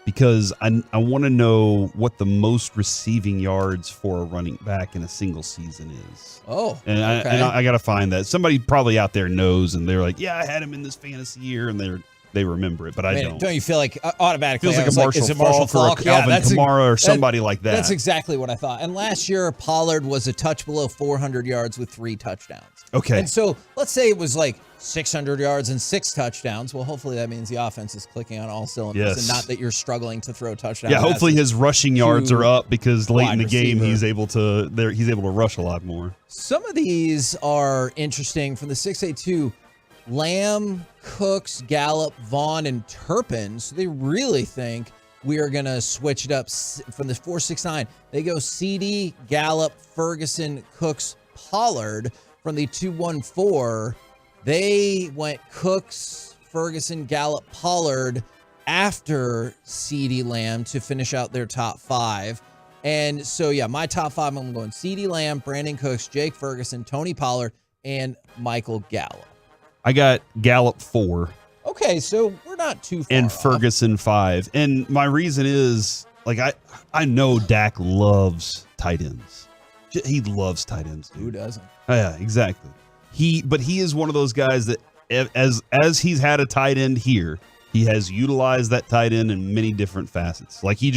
because I want to know what the most receiving yards for a running back in a single season is. Oh, and I got to find that. Somebody probably out there knows, and they're like, yeah, I had him in this fantasy year, and they remember it, but I don't. Don't you feel like automatically? Feels like a Marshall Faulk or a Alvin Kamara or somebody like that. That's exactly what I thought. And last year, Pollard was a touch below 400 yards with 3 touchdowns. Okay. And so let's say it was like 600 yards and 6 touchdowns. Well, hopefully that means the offense is clicking on all cylinders and not that you're struggling to throw touchdowns. Yeah, hopefully his rushing yards are up because late in the game receiver. he's able to rush a lot more. Some of these are interesting from the 682. Lamb, Cooks, Gallup, Vaughn, and Turpin. So they really think we are going to switch it up from the 469. They go CeeDee, Gallup, Ferguson, Cooks, Pollard. From the 214, they went Cooks, Ferguson, Gallup, Pollard after CeeDee Lamb to finish out their top 5. And so, my top 5, I'm going CeeDee Lamb, Brandon Cooks, Jake Ferguson, Tony Pollard, and Michael Gallup. I got Gallup 4. Okay, so we're not too far and off. Ferguson 5. And my reason is, like, I know Dak loves tight ends. He loves tight ends, dude. Who doesn't? Oh, yeah, exactly. But he is one of those guys that as he's had a tight end here, he has utilized that tight end in many different facets. Like he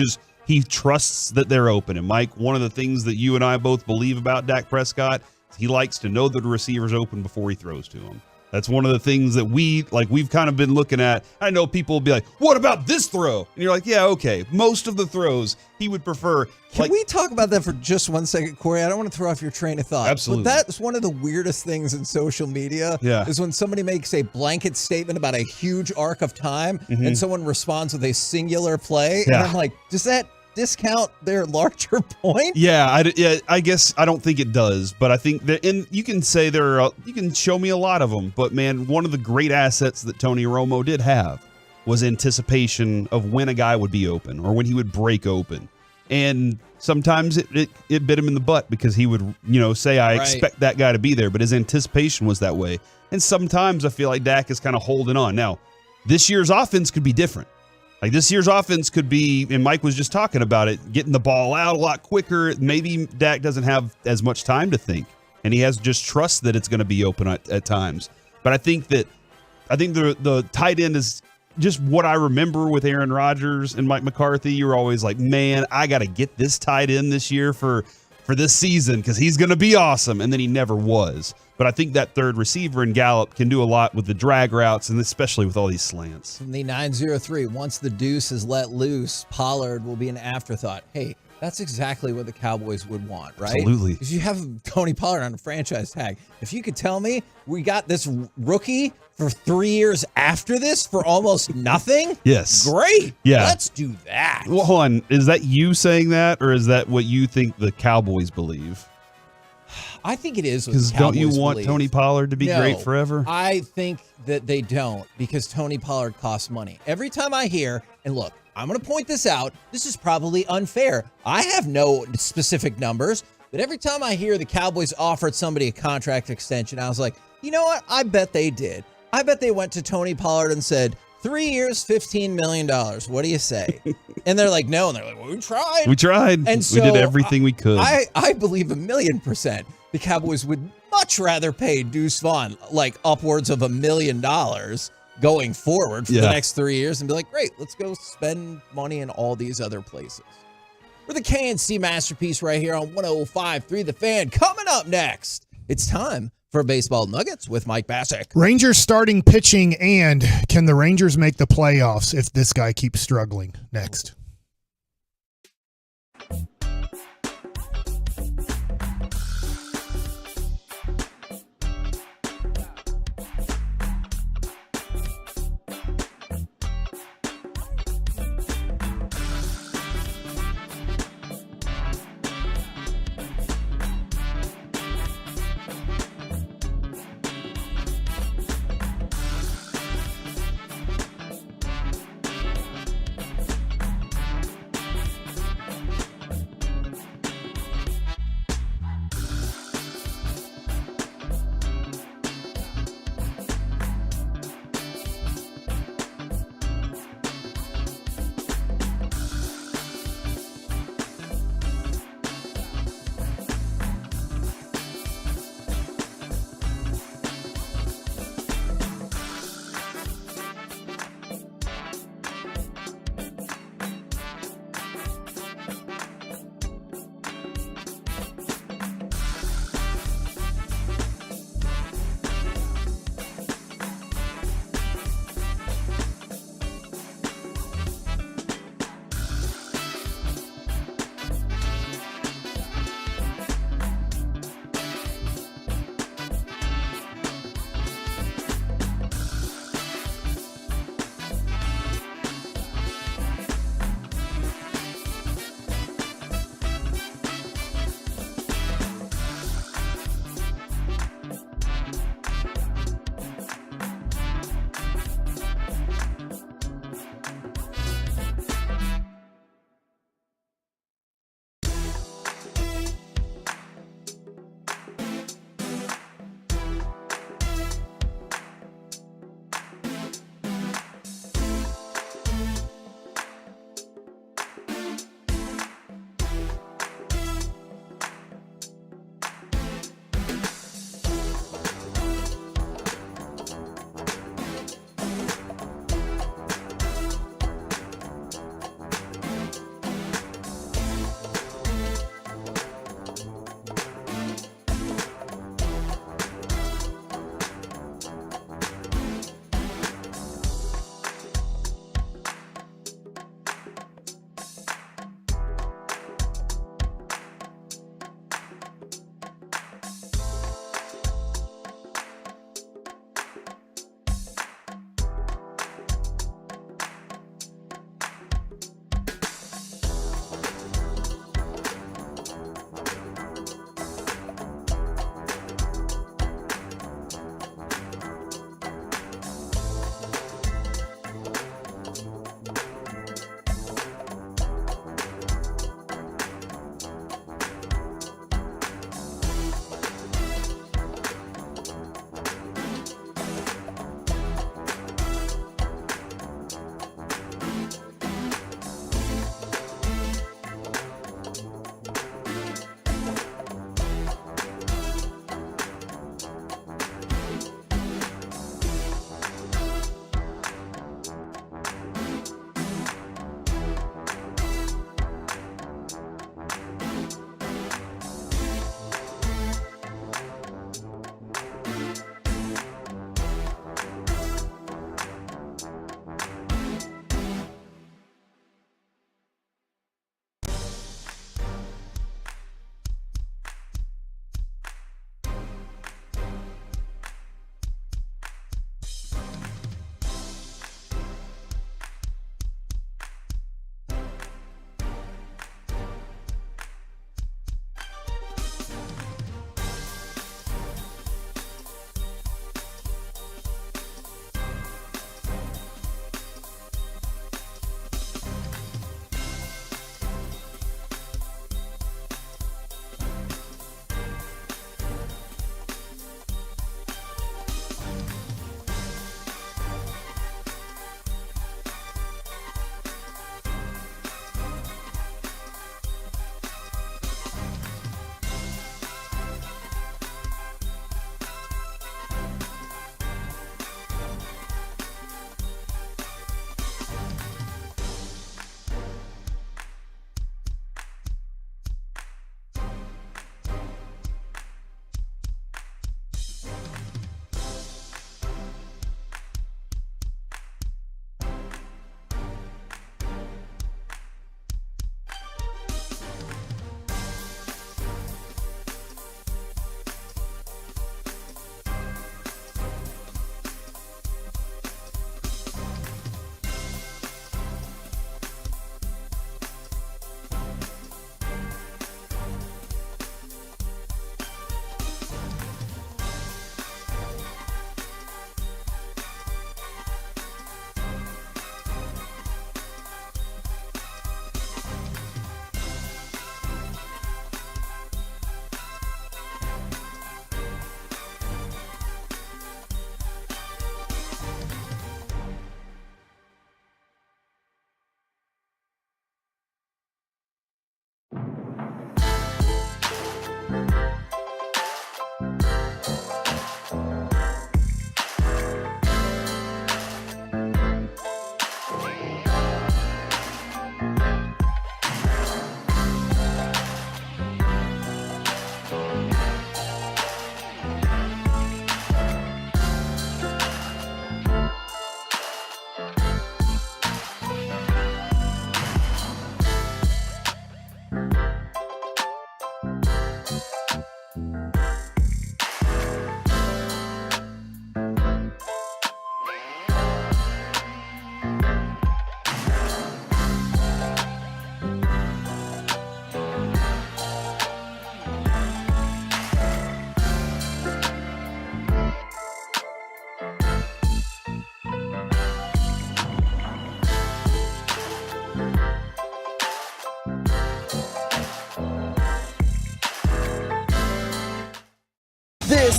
trusts that they're open. And Mike, one of the things that you and I both believe about Dak Prescott, he likes to know that the receiver's open before he throws to him. That's one of the things that we've kind of been looking at. I know people will be like, what about this throw? And you're like, yeah, okay. Most of the throws he would prefer. Can we talk about that for just 1 second, Corey? I don't want to throw off your train of thought. Absolutely. But that's one of the weirdest things in social media is when somebody makes a blanket statement about a huge arc of time and someone responds with a singular play. And I'm like, does that discount their larger point? Yeah, I guess I don't think it does, but I think that, and you can say you can show me a lot of them, but man, one of the great assets that Tony Romo did have was anticipation of when a guy would be open or when he would break open. And sometimes it bit him in the butt because he would, say, I expect that guy to be there, but his anticipation was that way. And sometimes I feel like Dak is kind of holding on. Now, this year's offense could be different. Like this year's offense could be, and Mike was just talking about it, getting the ball out a lot quicker. Maybe Dak doesn't have as much time to think, and he has just trust that it's going to be open at times. But I think the tight end is just what I remember with Aaron Rodgers and Mike McCarthy. You were always like, man, I got to get this tight end this year for this season because he's going to be awesome, and then he never was. But I think that third receiver in Gallup can do a lot with the drag routes, and especially with all these slants. From the 903, once the deuce is let loose, Pollard will be an afterthought. Hey, that's exactly what the Cowboys would want, right? Absolutely. Because you have Tony Pollard on a franchise tag. If you could tell me we got this rookie for 3 years after this for almost nothing, yes, great. Yeah, let's do that. Well, hold on. Is that you saying that, or is that what you think the Cowboys believe? I think it is. Because don't you want Tony Pollard to be great forever? I think that they don't, because Tony Pollard costs money. Every time I hear, and look, I'm going to point this out. This is probably unfair. I have no specific numbers, but every time I hear the Cowboys offered somebody a contract extension, I was like, you know what? I bet they did. I bet they went to Tony Pollard and said, 3 years, $15 million. What do you say? And they're like, no. And they're like, well, we tried. We tried. And so we did everything we could. I believe 1,000,000% the Cowboys would much rather pay Deuce Vaughn like upwards of $1 million going forward for the next 3 years and be like, great, let's go spend money in all these other places. We're the KNC Masterpiece right here on 105.3 The Fan. Coming up next, it's time for Baseball Nuggets with Mike Bassick. Rangers starting pitching, and can the Rangers make the playoffs if this guy keeps struggling? Next.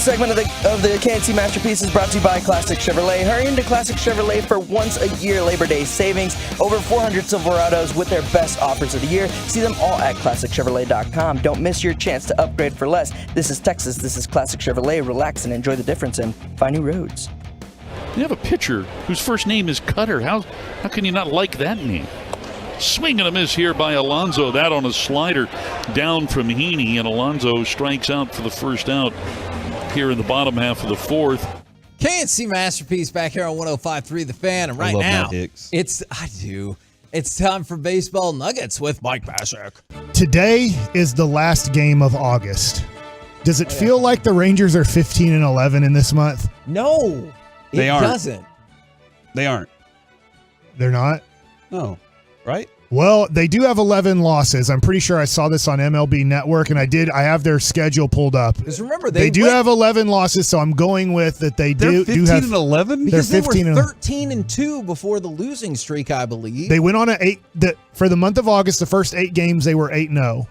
segment of the KNC Masterpiece is brought to you by Classic Chevrolet. Hurry into Classic Chevrolet for once a year Labor Day savings. Over 400 Silverados with their best offers of the year. See them all at ClassicChevrolet.com. Don't miss your chance to upgrade for less. This is Texas. This is Classic Chevrolet. Relax and enjoy the difference and find new roads. You have a pitcher whose first name is Cutter. How can you not like that name? Swing and a miss here by Alonso. That on a slider down from Heaney, and Alonso strikes out for the first out here in the bottom half of the fourth. KNC Masterpiece back here on 105.3 The Fan, and right now it's time for Baseball Nuggets with Mike Bassick. Today is the last game of August. Does it feel like the Rangers are 15-11 in this month? No, it doesn't. They aren't. They're not? No. Right? Well, they do have 11 losses. I'm pretty sure I saw this on MLB Network, and I have their schedule pulled up. Because remember, they do have 11 losses, so I'm going with that They're do 15-11? Because they were 13-2 before the losing streak, I believe. They went on for the month of August, the first 8 games, they were 8-0.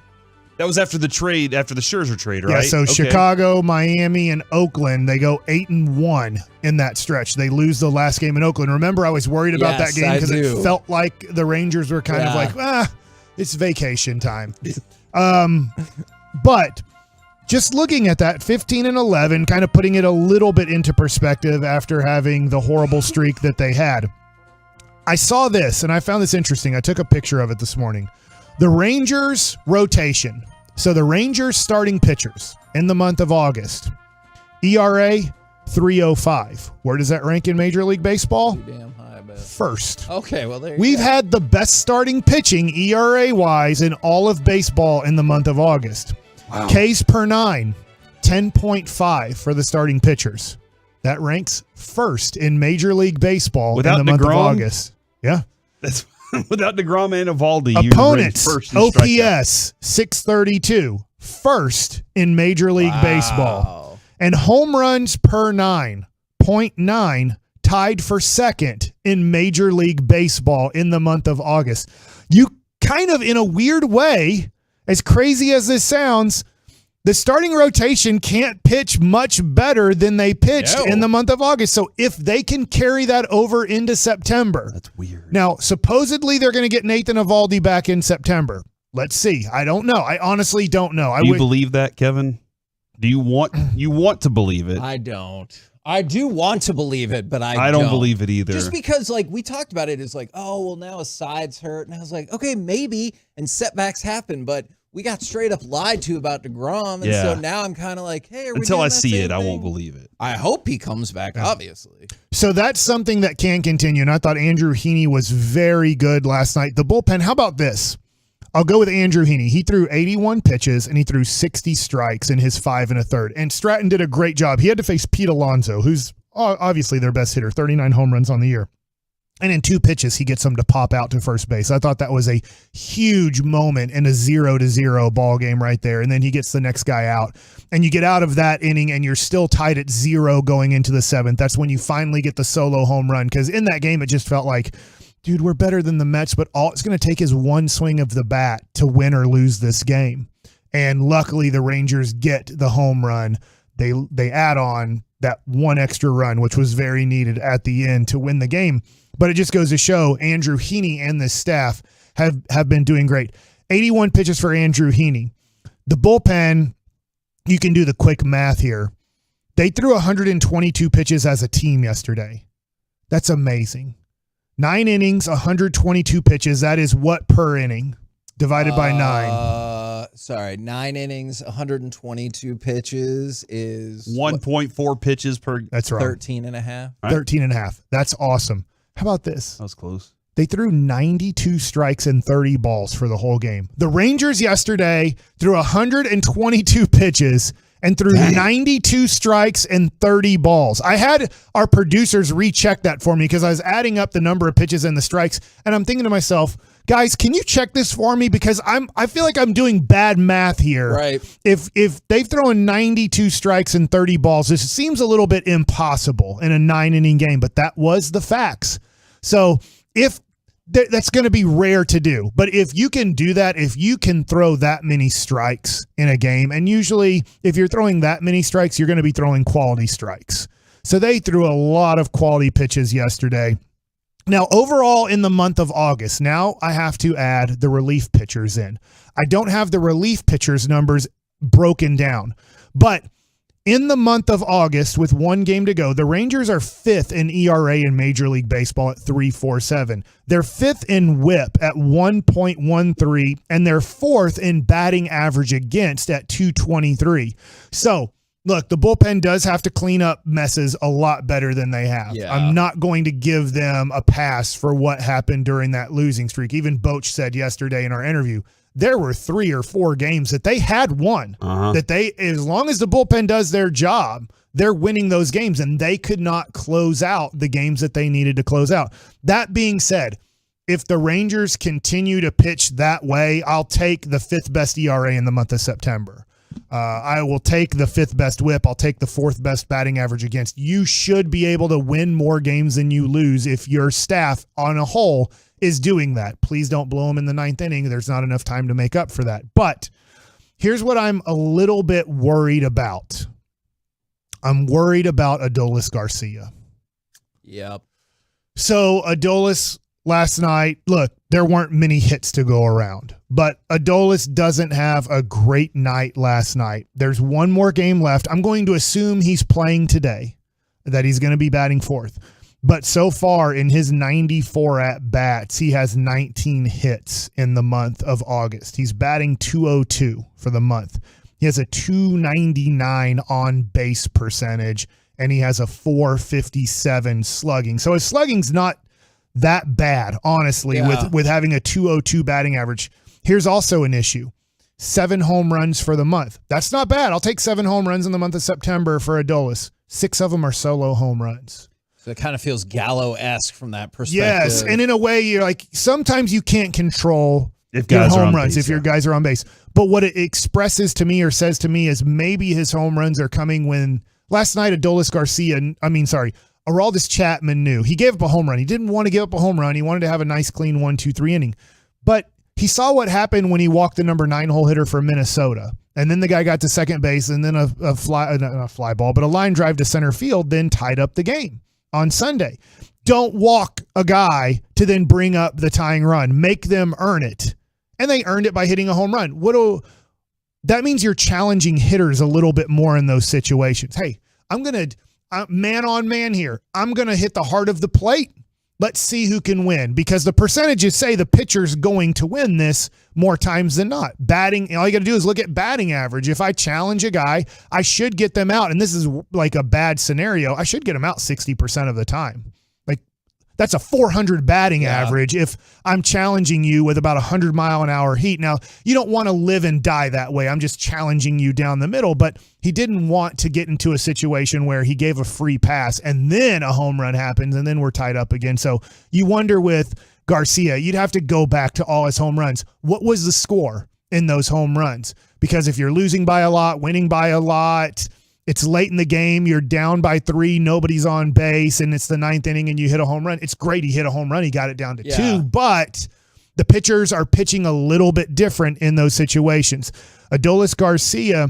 That was after the Scherzer trade, right? Yeah, so Okay. Chicago, Miami, and Oakland, they go 8-1 in that stretch. They lose the last game in Oakland. Remember, I was worried about that game because it felt like the Rangers were kind of like, it's vacation time. But just looking at that, 15-11, kind of putting it a little bit into perspective after having the horrible streak that they had. I saw this, and I found this interesting. I took a picture of it this morning. The Rangers rotation. So the Rangers starting pitchers in the month of August. ERA 3.05. Where does that rank in Major League Baseball? Too damn high, I bet. First. Okay, well there you We've go. had the best starting pitching ERA-wise in all of baseball in the month of August. Wow. Ks per 9, 10.5 for the starting pitchers. That ranks first in Major League Baseball Without in the month of DeGrom? August. Yeah. That's without DeGrom and Evaldi. Opponents, first in strikeout. OPS 632, first in Major League Baseball. And home runs per 9, 0.9, tied for second in Major League Baseball in the month of August. You kind of, in a weird way, as crazy as this sounds, the starting rotation can't pitch much better than they pitched in the month of August. So if they can carry that over into September. That's weird. Now, supposedly they're going to get Nathan Evaldi back in September. Let's see. I don't know. I honestly don't know. Do you believe that, Kevin? Do you want to believe it? I don't. I do want to believe it, but I don't believe it either. Just because, like, we talked about it, it's like, oh, well, now his side's hurt. And I was like, okay, maybe. And setbacks happen, but we got straight up lied to about DeGrom. And so now I'm kind of like, hey, until I see it, I won't believe it. I hope he comes back, obviously. So that's something that can continue. And I thought Andrew Heaney was very good last night. The bullpen, how about this? I'll go with Andrew Heaney. He threw 81 pitches and he threw 60 strikes in his 5 1/3. And Stratton did a great job. He had to face Pete Alonso, who's obviously their best hitter, 39 home runs on the year. And in 2 pitches, he gets them to pop out to first base. I thought that was a huge moment in a 0-0 ball game right there. And then he gets the next guy out. And you get out of that inning and you're still tied at 0 going into the 7th. That's when you finally get the solo home run. Because in that game, it just felt like, dude, we're better than the Mets, but all it's going to take is one swing of the bat to win or lose this game. And luckily, the Rangers get the home run. They add on that one extra run, which was very needed at the end to win the game. But it just goes to show Andrew Heaney and this staff have been doing great. 81 pitches for Andrew Heaney. The bullpen, you can do the quick math here. They threw 122 pitches as a team yesterday. That's amazing. 9 innings, 122 pitches. That is what per inning divided by 9? 9 innings, 122 pitches is 1.4 pitches per. That's right. 13 and a half. Right. 13 and a half. That's awesome. How about this? That was close. They threw 92 strikes and 30 balls for the whole game. The Rangers yesterday threw 122 pitches and threw 92 strikes and 30 balls. I had our producers recheck that for me because I was adding up the number of pitches and the strikes, and I'm thinking to myself, guys, can you check this for me? Because I feel like I'm doing bad math here. Right. If they've thrown 92 strikes and 30 balls, this seems a little bit impossible in a 9-inning game, but that was the facts. So if that's going to be rare to do. But if you can do that, if you can throw that many strikes in a game, and usually if you're throwing that many strikes, you're going to be throwing quality strikes. So they threw a lot of quality pitches yesterday. Now, overall in the month of August, now I have to add the relief pitchers in. I don't have the relief pitchers numbers broken down, but in the month of August, with one game to go, the Rangers are 5th in ERA in Major League Baseball at 3.47. They're 5th in WHIP at 1.13, and they're 4th in batting average against at 223. So, look, the bullpen does have to clean up messes a lot better than they have. Yeah. I'm not going to give them a pass for what happened during that losing streak. Even Boach said yesterday in our interview, there were 3 or 4 games that they had won, that they, as long as the bullpen does their job, they're winning those games, and they could not close out the games that they needed to close out. That being said, if the Rangers continue to pitch that way, I'll take the 5th best ERA in the month of September. I will take the 5th best WHIP. I'll take the 4th best batting average against. You should be able to win more games than you lose if your staff on a whole is doing that. Please don't blow them in the 9th inning. There's not enough time to make up for that. But here's what I'm a little bit worried about. I'm worried about Adolis Garcia. Yep. So Adolis last night, look, there weren't many hits to go around, but Adolis doesn't have a great night last night. There's one more game left. I'm going to assume he's playing today, that he's going to be batting 4th. But so far in his 94 at-bats, he has 19 hits in the month of August. He's batting .202 for the month. He has a .299 on-base percentage, and he has a .457 slugging. So his slugging's not that bad, honestly, with having a .202 batting average. Here's also an issue. 7 home runs for the month. That's not bad. I'll take 7 home runs in the month of September for Adolis. 6 of them are solo home runs. So it kind of feels Gallo-esque from that perspective. Yes, and in a way, you're like, sometimes you can't control if your guys home are runs base, if your guys are on base. But what it expresses to me or says to me is maybe his home runs are coming when last night Aroldis Chapman knew. He gave up a home run. He didn't want to give up a home run. He wanted to have a nice, clean 1-2-3 inning. But he saw what happened when he walked the number 9 hole hitter for Minnesota. And then the guy got to second base, and then not a fly ball, but a line drive to center field then tied up the game on Sunday. Don't walk a guy to then bring up the tying run. Make them earn it. And they earned it by hitting a home run. That means you're challenging hitters a little bit more in those situations. Hey, I'm going to man on man here. I'm going to hit the heart of the plate. Let's see who can win, because the percentages say the pitcher's going to win this more times than not. Batting, all you got to do is look at batting average. If I challenge a guy, I should get them out. And this is like a bad scenario. I should get them out 60% of the time. Like, that's a 400 batting average if I'm challenging you with about 100-mile-an-hour heat. Now, you don't want to live and die that way. I'm just challenging you down the middle. But he didn't want to get into a situation where he gave a free pass and then a home run happens and then we're tied up again. So you wonder with Garcia, you'd have to go back to all his home runs. What was the score in those home runs? Because if you're losing by a lot, winning by a lot, it's late in the game, you're down by 3, nobody's on base, and it's the 9th inning and you hit a home run. It's great he hit a home run. He got it down to 2, but the pitchers are pitching a little bit different in those situations. Adolis Garcia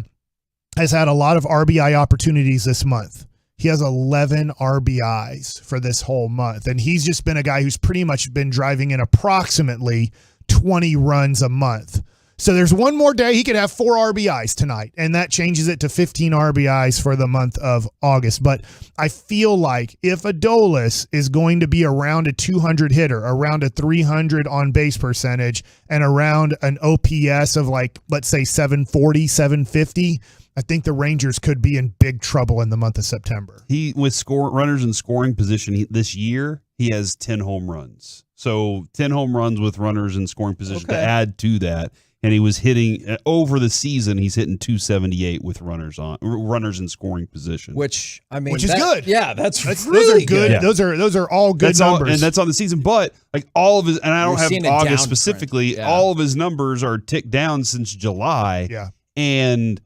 has had a lot of RBI opportunities this month. He has 11 RBIs for this whole month, and he's just been a guy who's pretty much been driving in approximately 20 runs a month. So there's one more day he could have 4 RBIs tonight, and that changes it to 15 RBIs for the month of August. But I feel like if Adolis is going to be around a 200 hitter, around a 300 on base percentage, and around an OPS of like, let's say 740, 750, I think the Rangers could be in big trouble in the month of September. He, with runners in scoring position this year, he has 10 home runs. So 10 home runs with runners in scoring position to add to that. And he was hitting over the season. He's hitting 278 with runners in scoring position, which is good. Yeah, that's those really are good. Yeah. Those are all good numbers, and that's on the season. But like all of his, and I don't have August specifically. Yeah. All of his numbers are ticked down since July. Yeah, and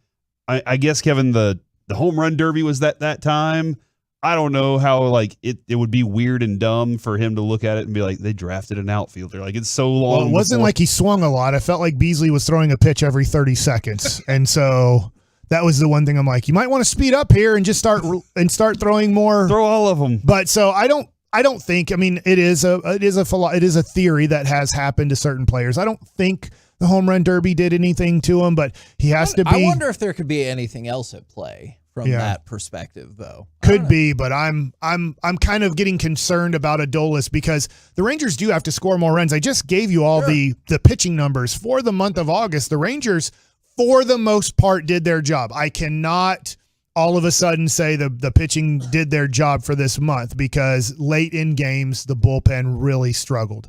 I guess Kevin, the home run derby was that time. I don't know how like it would be weird and dumb for him to look at it and be like, they drafted an outfielder. Like it's so long. Well, it wasn't like he swung a lot. I felt like Beasley was throwing a pitch every 30 seconds. And so that was the one thing I'm like, you might want to speed up here and just start throwing more. Throw all of them. But so I don't think, I mean, it is a theory that has happened to certain players. I don't think the home run derby did anything to him, but he has to be. I wonder if there could be anything else at play. From that perspective, though, could be, but I'm kind of getting concerned about Adolis because the Rangers do have to score more runs. I just gave you all the pitching numbers for the month of August. The Rangers, for the most part, did their job. I cannot all of a sudden say the pitching did their job for this month because late in games the bullpen really struggled.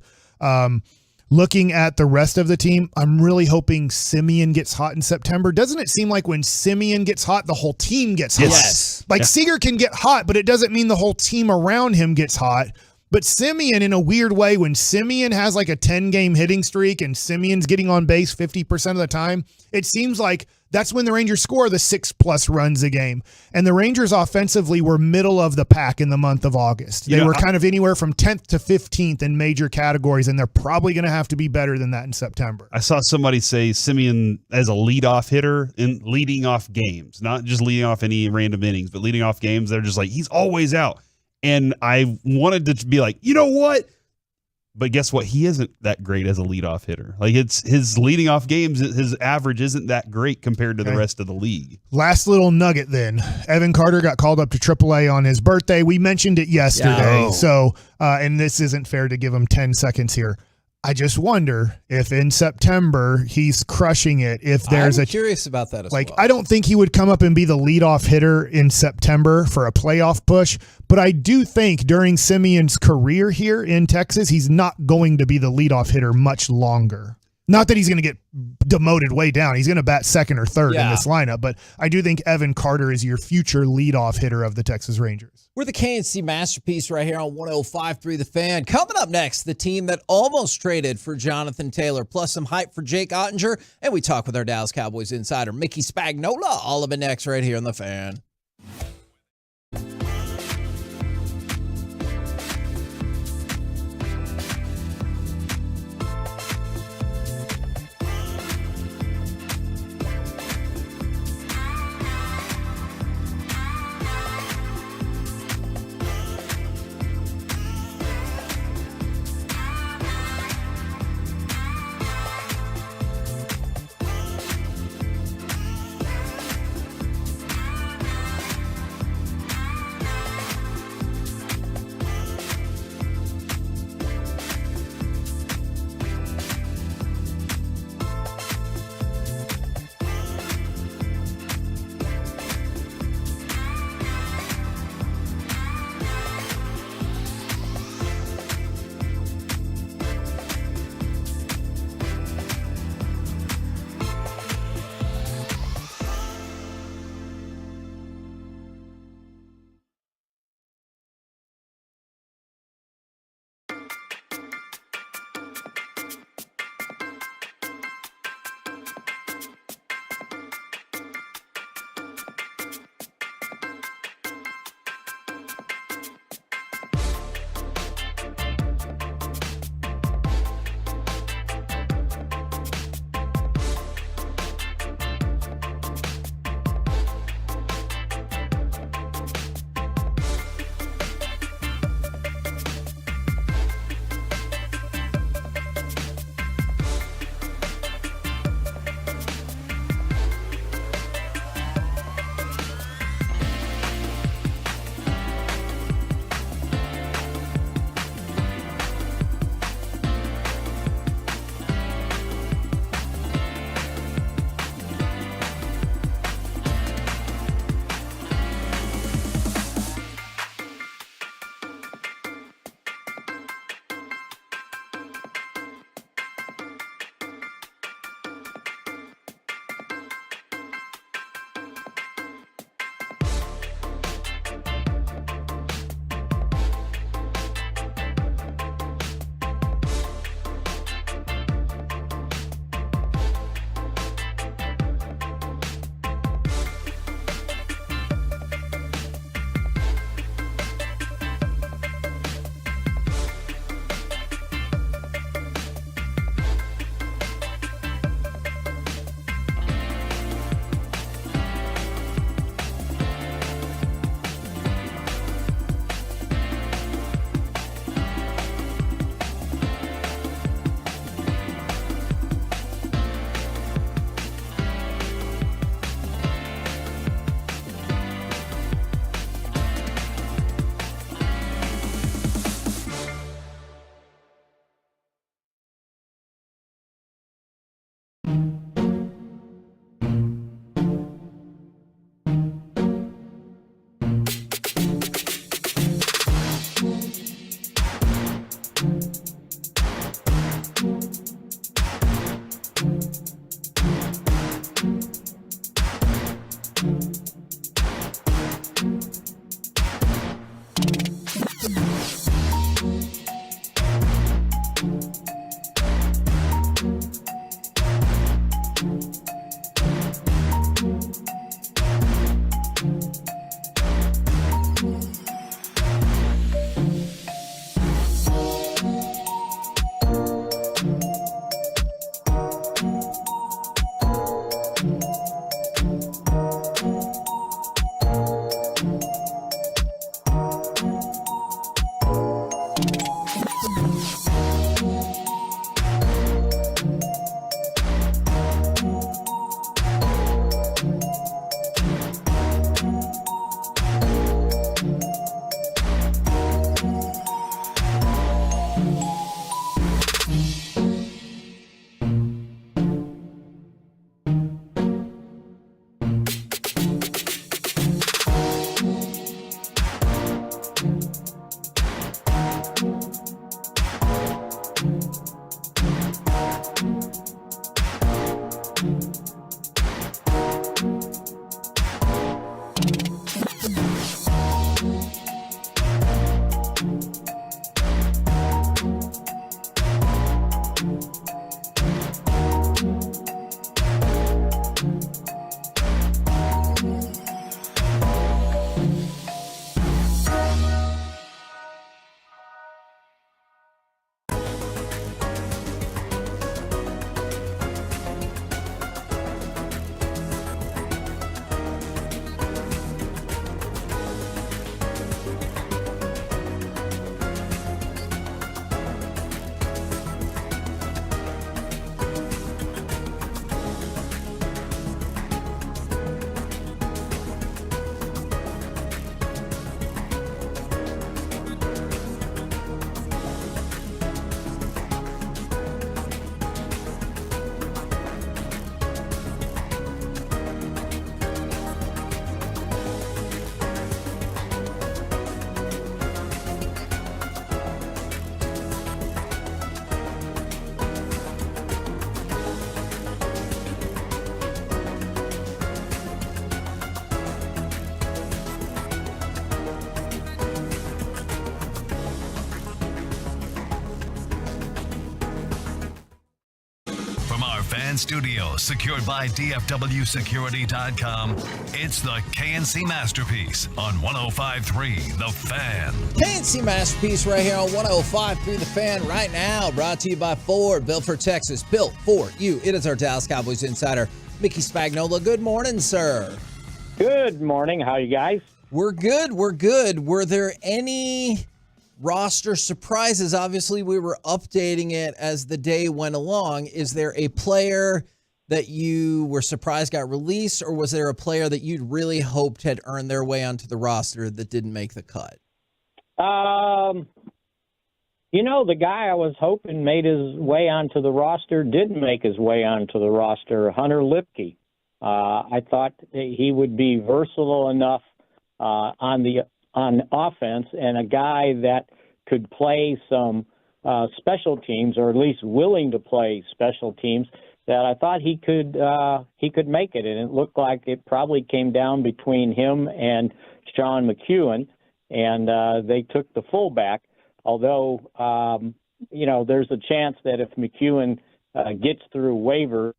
Looking at the rest of the team, I'm really hoping Simeon gets hot in September. Doesn't it seem like when Simeon gets hot, the whole team gets hot? Yes. Like Seager can get hot, but it doesn't mean the whole team around him gets hot. But Simeon, in a weird way, when Simeon has like a 10-game hitting streak and Simeon's getting on base 50% of the time, it seems like that's when the Rangers score the 6+ runs a game. And the Rangers offensively were middle of the pack in the month of August. They were kind of anywhere from 10th to 15th in major categories, and they're probably going to have to be better than that in September. I saw somebody say Simeon as a leadoff hitter in leading off games, not just leading off any random innings, but leading off games. They're just like, he's always out. And I wanted to be like, you know what? But guess what? He isn't that great as a leadoff hitter. Like it's his leading off games, his average isn't that great compared to the rest of the league. Last little nugget then. Evan Carter got called up to AAA on his birthday. We mentioned it yesterday. Yeah. So, and this isn't fair to give him 10 seconds here. I just wonder if in September he's crushing it. If there's I'm curious about that as well. I don't think he would come up and be the leadoff hitter in September for a playoff push, but I do think during Simeon's career here in Texas, he's not going to be the leadoff hitter much longer. Not that he's going to get demoted way down. He's going to bat second or third in this lineup, but I do think Evan Carter is your future leadoff hitter of the Texas Rangers. We're the KNC Masterpiece right here on 105.3 The Fan. Coming up next, the team that almost traded for Jonathan Taylor, plus some hype for Jake Ottinger, and we talk with our Dallas Cowboys insider, Mickey Spagnola. All of it next right here on The Fan. studio, secured by DFWsecurity.com. It's the KNC Masterpiece on 105.3 The Fan. KNC Masterpiece right here on 105.3 The Fan right now. Brought to you by Ford, built for Texas, built for you. It is our Dallas Cowboys insider, Mickey Spagnola. Good morning, sir. Good morning. How you guys? We're good. We're good. Were there any roster surprises? Obviously, we were updating it as the day went along. Is there a player that you were surprised got released, or was there a player that you'd really hoped had earned their way onto the roster that didn't make the cut? The guy I was hoping made his way onto the roster didn't make his way onto the roster, Hunter Lipke. I thought he would be versatile enough on offense, and a guy that could play some special teams, or at least willing to play special teams, that I thought he could make it. And it looked like it probably came down between him and Sean McEwen, and they took the fullback. Although, there's a chance that if McEwen gets through waiver,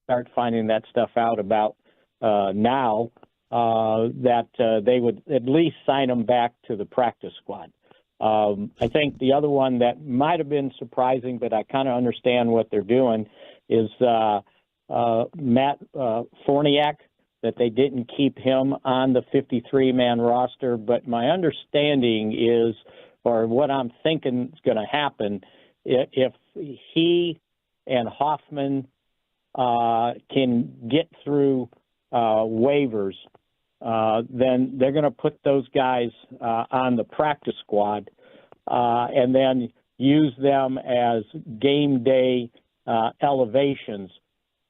start finding that stuff out about now, that they would at least sign him back to the practice squad. I think the other one that might have been surprising, but I kind of understand what they're doing, is Matt Forniak, that they didn't keep him on the 53-man roster. But my understanding is, or what I'm thinking is going to happen, if he and Hoffman can get through waivers, then they're going to put those guys on the practice squad and then use them as game day elevations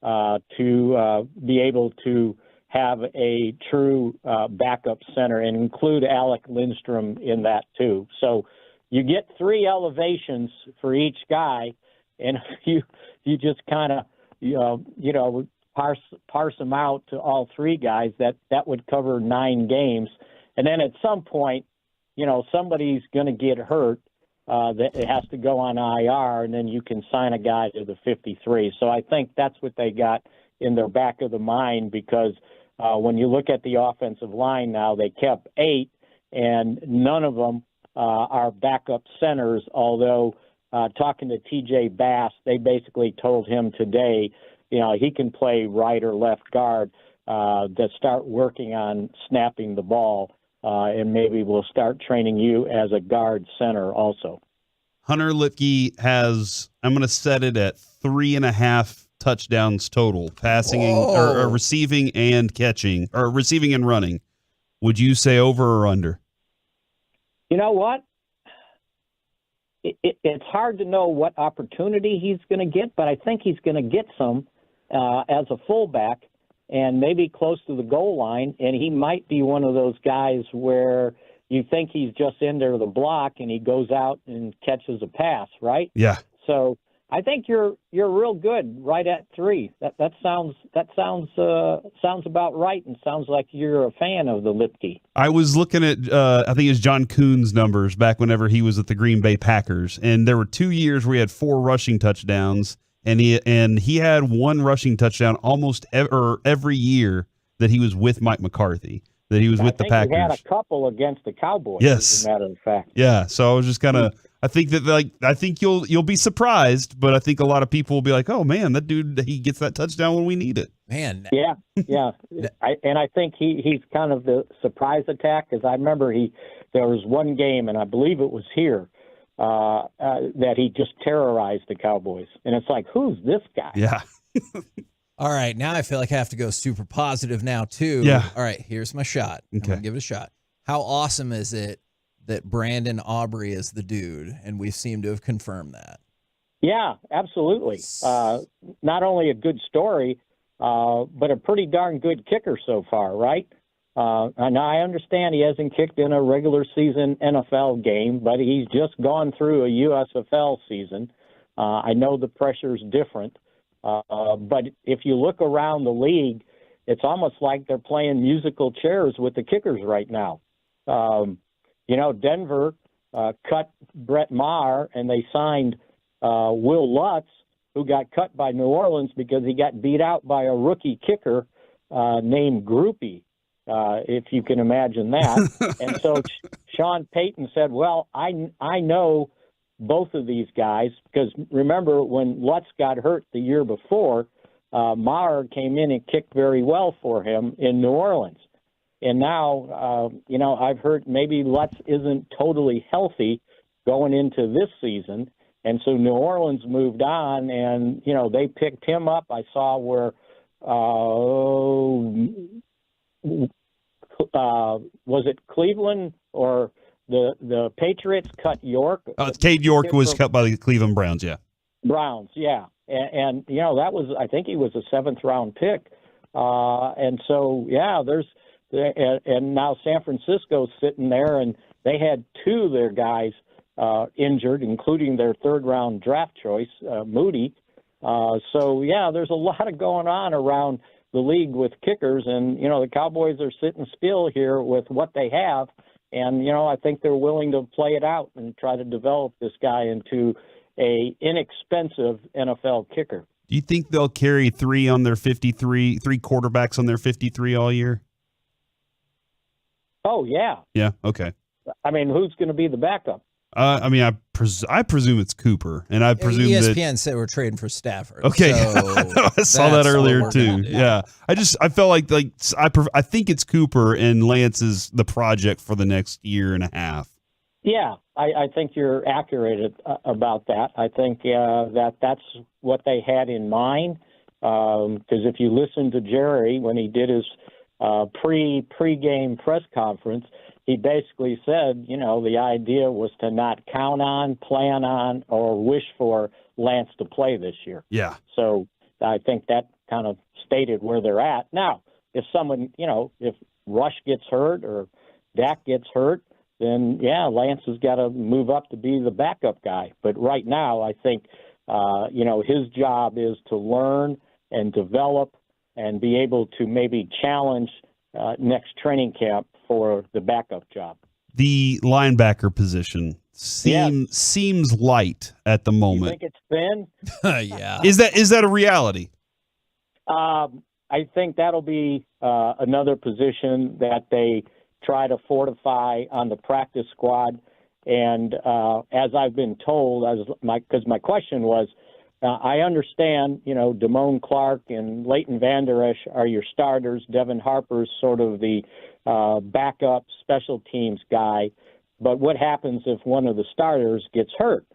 to be able to have a true backup center, and include Alec Lindstrom in that too. So you get 3 elevations for each guy, and you just kind of parse them out to all 3 guys, that would cover 9 games. And then at some point, somebody's going to get hurt, that it has to go on IR, and then you can sign a guy to the 53. So I think that's what they got in their back of the mind, because when you look at the offensive line now, they kept 8, and none of them are backup centers, although talking to TJ Bass, they basically told him today, he can play right or left guard, to start working on snapping the ball, and maybe we'll start training you as a guard center also. Hunter Lipke has, I'm going to set it at 3.5 touchdowns total, passing or receiving and catching, or receiving and running. Would you say over or under? You know what? It's hard to know what opportunity he's going to get, but I think he's going to get some as a fullback, and maybe close to the goal line, and he might be one of those guys where you think he's just in there to the block, and he goes out and catches a pass, right? Yeah. So I think you're real good right at 3. That sounds about right, and sounds like you're a fan of the Lipke. I was looking at I think it was John Kuhn's numbers back whenever he was at the Green Bay Packers, and there were 2 years where he had 4 rushing touchdowns, and he had 1 rushing touchdown almost every year that he was with Mike McCarthy, that he was with the Packers. He had a couple against the Cowboys, yes, as a matter of fact. Yeah, so I was just kind of, I think you'll be surprised, but I think a lot of people will be like, oh man, that dude, he gets that touchdown when we need it. Man. Yeah. I think he's kind of the surprise attack, because I remember there was one game, and I believe it was here, that he just terrorized the Cowboys. And it's like, who's this guy? Yeah. All right, now I feel like I have to go super positive now, too. Yeah. All right, here's my shot. Okay. I'm going to give it a shot. How awesome is it that Brandon Aubrey is the dude, and we seem to have confirmed that? Yeah, absolutely. Not only a good story, but a pretty darn good kicker so far, right? And I understand he hasn't kicked in a regular season NFL game, but he's just gone through a USFL season. I know the pressure's different. But if you look around the league, it's almost like they're playing musical chairs with the kickers right now. Denver cut Brett Maher, and they signed Will Lutz, who got cut by New Orleans because he got beat out by a rookie kicker named Groupie, if you can imagine that. And so Sean Payton said, well, I know both of these guys, because remember when Lutz got hurt the year before, Maher came in and kicked very well for him in New Orleans. And now, I've heard maybe Lutz isn't totally healthy going into this season. And so New Orleans moved on, and, they picked him up. I saw where was it Cleveland or the Patriots cut York? Cade York was cut by the Cleveland Browns, yeah. Browns, yeah. And that was, I think he was a 7th-round pick. And so, yeah, and now San Francisco's sitting there, and they had 2 of their guys injured, including their 3rd-round draft choice, Moody. So, yeah, there's a lot of going on around the league with kickers, and, the Cowboys are sitting still here with what they have, and, I think they're willing to play it out and try to develop this guy into a inexpensive NFL kicker. Do you think they'll carry 3 quarterbacks on their 53 all year? Oh, yeah. Yeah, okay. I mean, who's going to be the backup? I presume it's Cooper, and I presume ESPN said we're trading for Stafford. Okay, so I saw that earlier too. Yeah, I felt like I think it's Cooper, and Lance is the project for the next year and a half. Yeah, I think you're accurate about that. I think that's what they had in mind. Because if you listen to Jerry when he did his pre-game press conference, he basically said, the idea was to not count on, plan on, or wish for Lance to play this year. Yeah. So I think that kind of stated where they're at. Now, if someone, if Rush gets hurt or Dak gets hurt, then, yeah, Lance has got to move up to be the backup guy. But right now, I think, his job is to learn and develop and be able to maybe challenge next training camp for the backup job. The linebacker position seems light at the moment. You think it's thin? Yeah. Is that a reality? I think that'll be another position that they try to fortify on the practice squad. And as I've been told, because my question was, I understand, Damone Clark and Leighton Vander Esch are your starters. Devin Harper's sort of the backup special teams guy. But what happens if one of the starters gets hurt?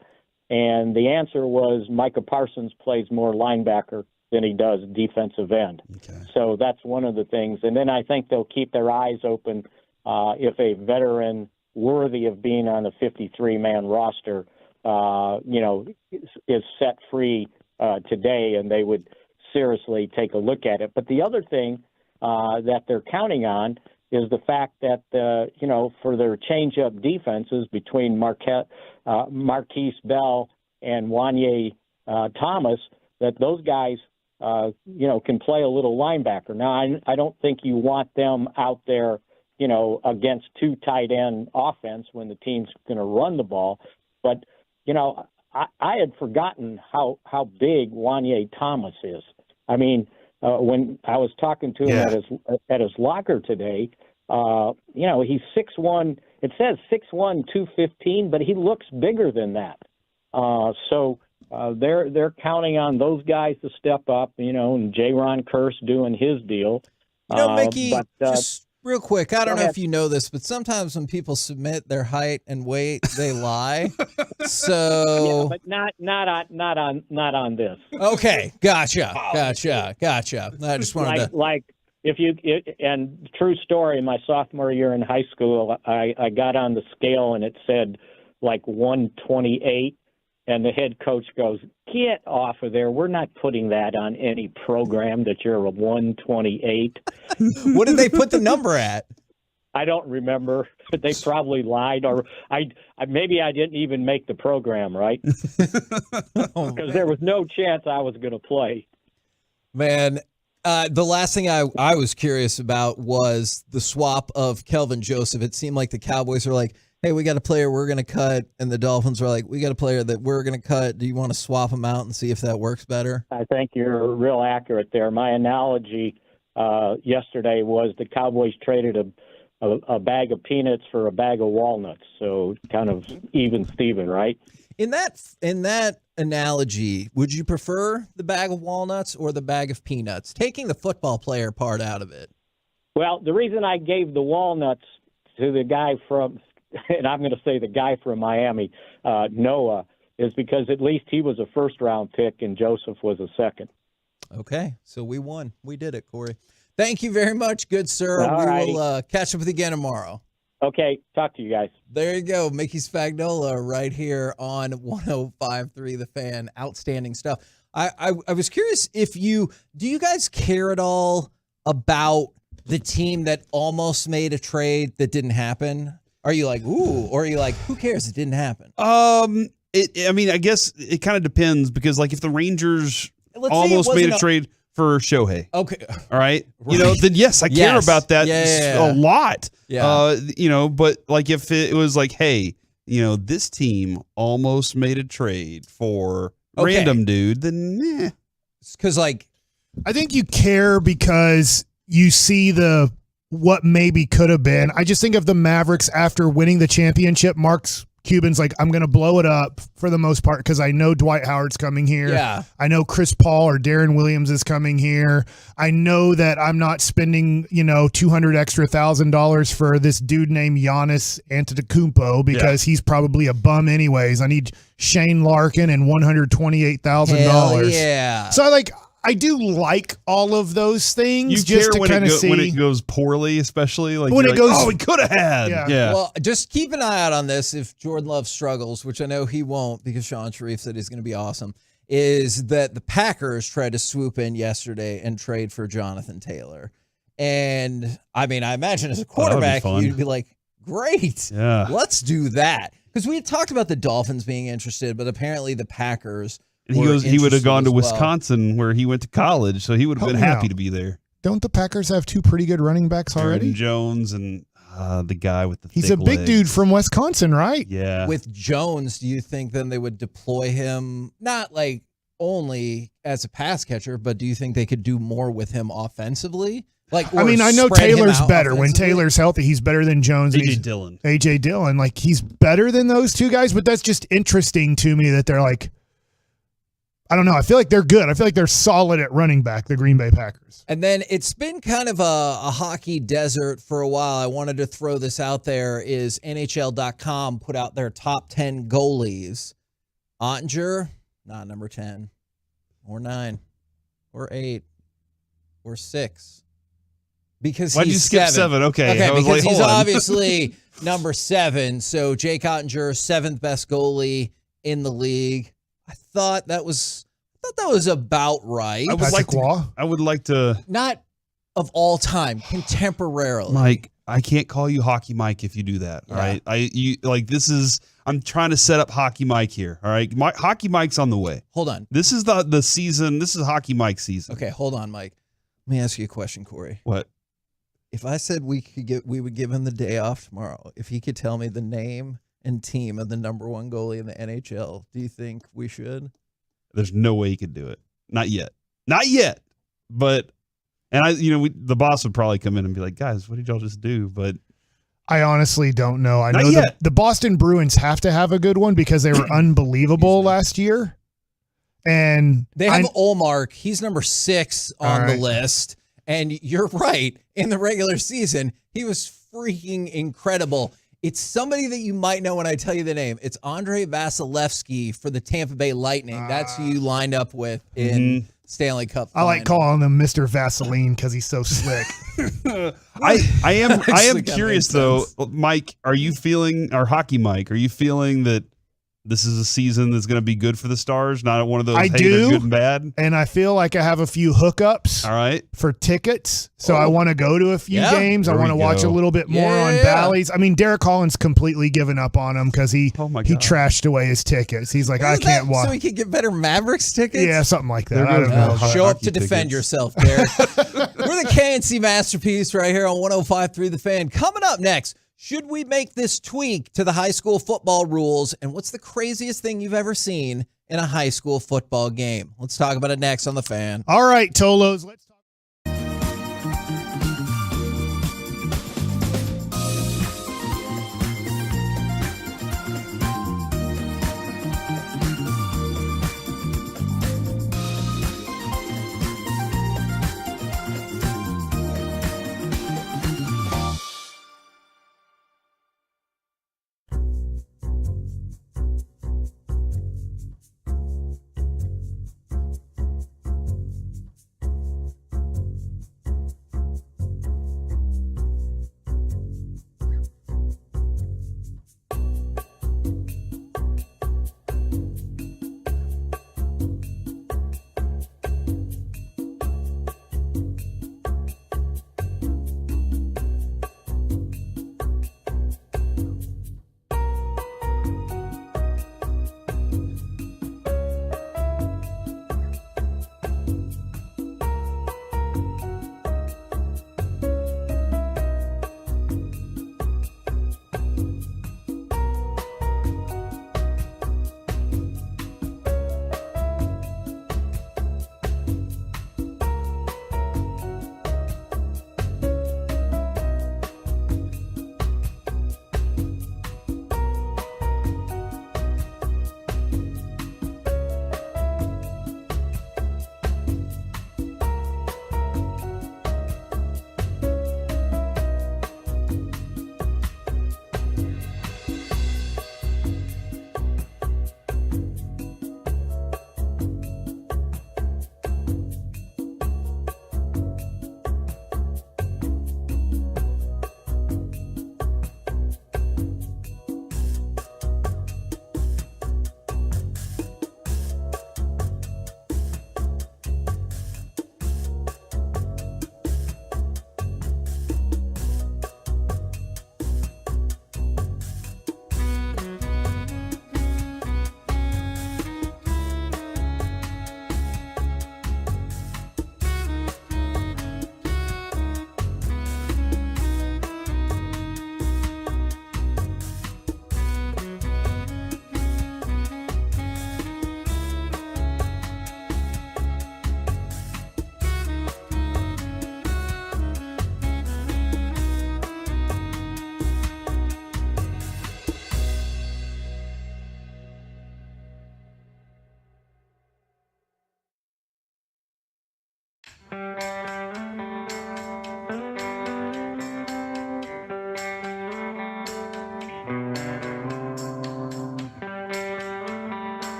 And the answer was Micah Parsons plays more linebacker than he does defensive end. Okay. So that's one of the things. And then I think they'll keep their eyes open if a veteran worthy of being on a 53-man roster is set free today, and they would seriously take a look at it. But the other thing that they're counting on is the fact that, for their change-up defenses between Marquise Bell and Wanye Thomas, that those guys, can play a little linebacker. Now, I don't think you want them out there, against 2 tight end offense when the team's going to run the ball. But, I had forgotten how big Wanye Thomas is. I mean, when I was talking to him at his locker today, he's 6'1". It says 6'1", 215, but he looks bigger than that. So they're counting on those guys to step up, and J-Ron Curse doing his deal. Mickey, just real quick, I don't know if you know this, but sometimes when people submit their height and weight, they lie. So, yeah, but not on this. Okay, gotcha. I just wanted to and true story. My sophomore year in high school, I got on the scale and it said like 128. And the head coach goes, "Get off of there. We're not putting that on any program that you're a 128. What did they put the number at? I don't remember. They probably lied, or maybe I didn't even make the program, right? Because there was no chance I was going to play. Man, the last thing I was curious about was the swap of Kelvin Joseph. It seemed like the Cowboys were like, hey, we got a player we're going to cut, and the Dolphins are like, we got a player that we're going to cut. Do you want to swap them out and see if that works better? I think you're real accurate there. My analogy yesterday was the Cowboys traded a bag of peanuts for a bag of walnuts, so kind of even Steven, right? In that analogy, would you prefer the bag of walnuts or the bag of peanuts? Taking the football player part out of it. Well, the reason I gave the walnuts to the guy from, and I'm going to say the guy from Miami, Noah, is because at least he was a first-round pick and Joseph was a second. Okay, so we won. We did it, Corey. Thank you very much, good sir. All we will catch up with you again tomorrow. Okay, talk to you guys. There you go. Mickey Spagnola right here on 105.3 The Fan. Outstanding stuff. I was curious do you guys care at all about the team that almost made a trade that didn't happen? Are you like, ooh, or are you like, who cares? It didn't happen. I guess it kind of depends because like if the Rangers almost made a trade for Shohei. Okay. All right. Then yes, I care about that a lot. Yeah. But like if it was like, hey, this team almost made a trade for random dude, then because like I think you care because you see what maybe could have been. I just think of the Mavericks after winning the championship. Mark Cuban's like, I'm going to blow it up for the most part because I know Dwight Howard's coming here. Yeah. I know Chris Paul or Darren Williams is coming here. I know that I'm not spending, $200,000 extra for this dude named Giannis Antetokounmpo because he's probably a bum anyways. I need Shane Larkin and $128,000. Yeah. So I do like all of those things. You just care to kind of see when it goes poorly, especially like when it goes. Oh, we could have had. Yeah. Well, just keep an eye out on this. If Jordan Love struggles, which I know he won't, because Sean Sharif said he's going to be awesome, is that the Packers tried to swoop in yesterday and trade for Jonathan Taylor. And I imagine as a quarterback, you'd be like, great, let's do that, because we had talked about the Dolphins being interested, but apparently the Packers. And he would have gone to Wisconsin where he went to college, so he would have been happy to be there. Don't the Packers have two pretty good running backs already? Aaron Jones and the guy with the He's a big legs. dude from Wisconsin, right? Yeah. With Jones, do you think then they would deploy him not like only as a pass catcher, but do you think they could do more with him offensively? I know Taylor's better. When Taylor's healthy, he's better than Jones. AJ Dillon. He's better than those two guys, but that's just interesting to me that they're like, I don't know. I feel like they're good. I feel like they're solid at running back, the Green Bay Packers. And then it's been kind of a hockey desert for a while. I wanted to throw this out there is NHL.com put out their top 10 goalies. Ottinger, not number 10 or 9 or 8 or 6. Because Why'd you skip 7? Okay, because he's obviously number 7. So Jake Ottinger, 7th best goalie in the league. I thought that was about right. I would like to not of all time, contemporarily. Mike, I can't call you Hockey Mike if you do that. All right. I'm trying to set up Hockey Mike here. All right. Hockey Mike's on the way. Hold on. This is the season. This is Hockey Mike season. Okay, hold on, Mike. Let me ask you a question, Corey. What? If I said we would give him the day off tomorrow, if he could tell me the name and team of the number 1 goalie in the NHL, do you think we should? There's no way he could do it. Not yet. But, the boss would probably come in and be like, guys, what did y'all just do? But I honestly don't know. I know the Boston Bruins have to have a good one because they were unbelievable last year. And they have Ullmark. He's number 6 on the list. And you're right. In the regular season, he was freaking incredible. It's somebody that you might know when I tell you the name. It's Andrei Vasilevsky for the Tampa Bay Lightning. That's who you lined up with in Stanley Cup final. I like calling him Mr. Vaseline because he's so slick. I am curious though, Mike. Are you feeling, or Hockey Mike? Are you feeling that this is a season that's going to be good for the Stars? Not one of those they're good and bad. And I feel like I have a few hookups. All right, for tickets. So I want to go to a few games. I want to watch a little bit more on Bally's. Derek Collins completely given up on him because he trashed away his tickets. He's like, I can't watch. So he could get better Mavericks tickets? Yeah, something like that. I don't know. Show up to defend yourself, Derek. We're the KNC Masterpiece right here on 105.3 The Fan. Coming up next, Should we make this tweak to the high school football rules? And what's the craziest thing you've ever seen in a high school football game? Let's talk about it next on The Fan. All right, Tolos, let's talk.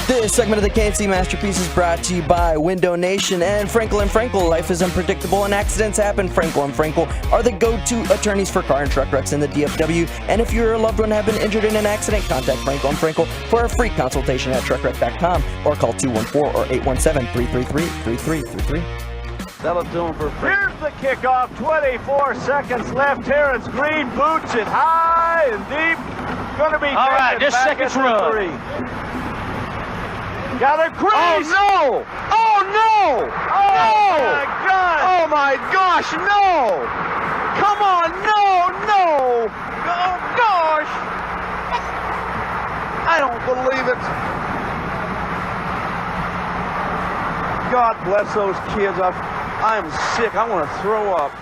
This segment of the KNC Masterpiece is brought to you by Window Nation and Frankel & Frankel. Life is unpredictable and accidents happen. Frankel & Frankel are the go-to attorneys for car and truck wrecks in the DFW. And if your loved one have been injured in an accident, contact Frankel & Frankel for a free consultation at truckwreck.com or call 214 or 817-333-3333. Sell it to him for free. Here's the kickoff. 24 seconds left here. It's Green. Boots it high and deep. Going to be all right, just seconds run. 3. Got a crease. Oh, no. Oh, no. Oh, my God. Oh, my gosh, no. Come on, no. Oh, gosh. I don't believe it. God bless those kids. I'm sick. I want to throw up.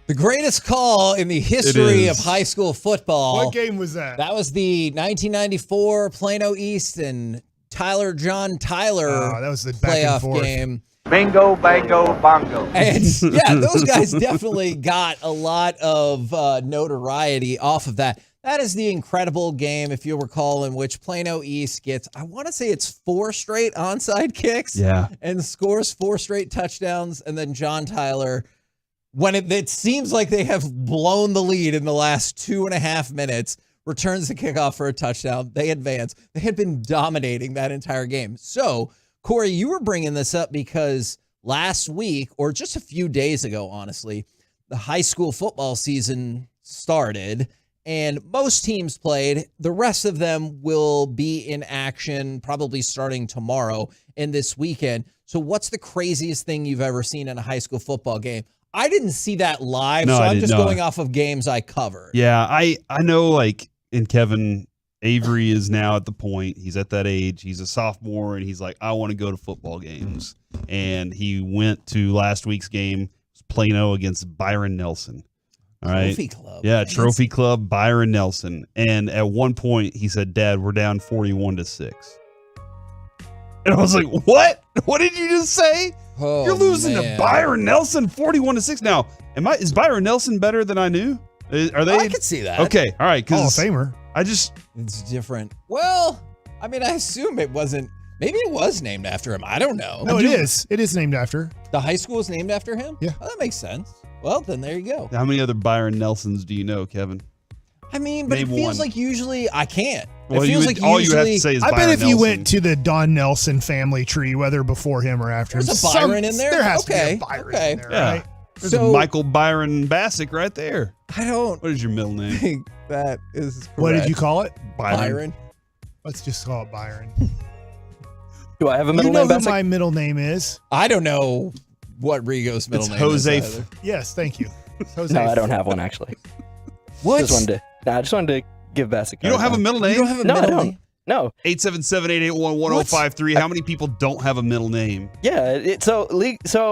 The greatest call in the history of high school football. What game was that? That was the 1994 Plano East and John Tyler that was the back playoff and forth game. Bingo, bango, bongo. And yeah, those guys definitely got a lot of notoriety off of that. That is the incredible game, if you'll recall, in which Plano East gets, I want to say it's 4 straight onside kicks. Yeah. And scores 4 straight touchdowns. And then John Tyler, when it seems like they have blown the lead in the last 2.5 minutes, returns the kickoff for a touchdown. They advance. They had been dominating that entire game. So, Corey, you were bringing this up because last week, or just a few days ago, honestly, the high school football season started. And most teams played. The rest of them will be in action probably starting tomorrow and this weekend. So what's the craziest thing you've ever seen in a high school football game? I didn't see that live, so I'm just going off of games I covered. Yeah, I know, like, in Kevin, Avery is now at the point. He's at that age. He's a sophomore, and he's like, I want to go to football games. And he went to last week's game, Plano against Byron Nelson. All right. Trophy Club. Yeah, Trophy Club, Byron Nelson. And at one point, he said, Dad, we're down 41-6. And I was like, what? What did you just say? Oh, you're losing to Byron Nelson 41-6. Now, is Byron Nelson better than I knew? Are they? I could see that. Okay. All right. Hall of Famer. It's different. Well, I mean, I assume it wasn't. Maybe it was named after him. I don't know. No, it is. It is named after. The high school is named after him? Yeah. Oh, that makes sense. Well, then there you go. How many other Byron Nelsons do you know, Kevin? I mean, but Name it feels one. like usually I can't. Well, it feels like all usually, you have to say is I Byron bet if you Nelson. went to the Don Nelson family tree, whether before him or after him, There's a Byron in there? There has to Okay, be a Byron okay. in there, Yeah. right? There's So- a Michael Byron Bassick right there. I don't What is your middle name? think that is correct. What did you call it? Byron? Let's just call it Byron. Do I have a You middle know name, who Bassick? my middle name is? I don't know what Rigo's middle It's name Jose. is either. Yes, thank you. It's Jose. No, I don't have one, actually. What? I just wanted to give Bassick. You don't have a middle name? You don't have a No, I middle don't. name? No. 877-881-1053. How many people don't have a middle name? Yeah, so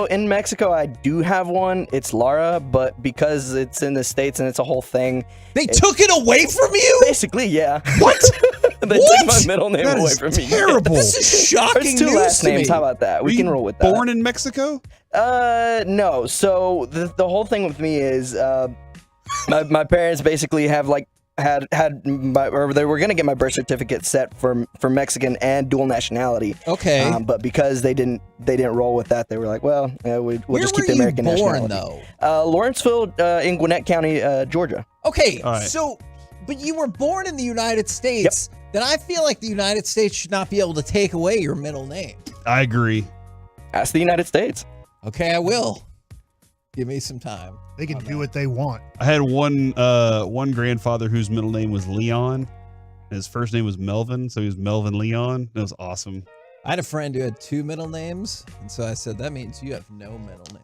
in Mexico I do have one. It's Lara, but because it's in the States and it's a whole thing, They took it away from you? basically, yeah. What? They What? took my middle name That away is from me. terrible. This is shocking There's 2 news last to names. me. How about that? We Were can you roll with that. Born in Mexico? No. So the whole thing with me is my parents basically have or they were gonna get my birth certificate set for Mexican and dual nationality. Okay. But because they didn't roll with that, they were like, well, we'll Where just were keep the you American born, nationality. though? Lawrenceville in Gwinnett County, Georgia. Okay, All right. so, but you were born in the United States. Then I feel like the United States should not be able to take away your middle name. I agree. That's the United States. Okay, I will. Give me some time. They can do what they want. I had one grandfather whose middle name was Leon. And his first name was Melvin, so he was Melvin Leon. That was awesome. I had a friend who had 2 middle names, and so I said, that means you have no middle name.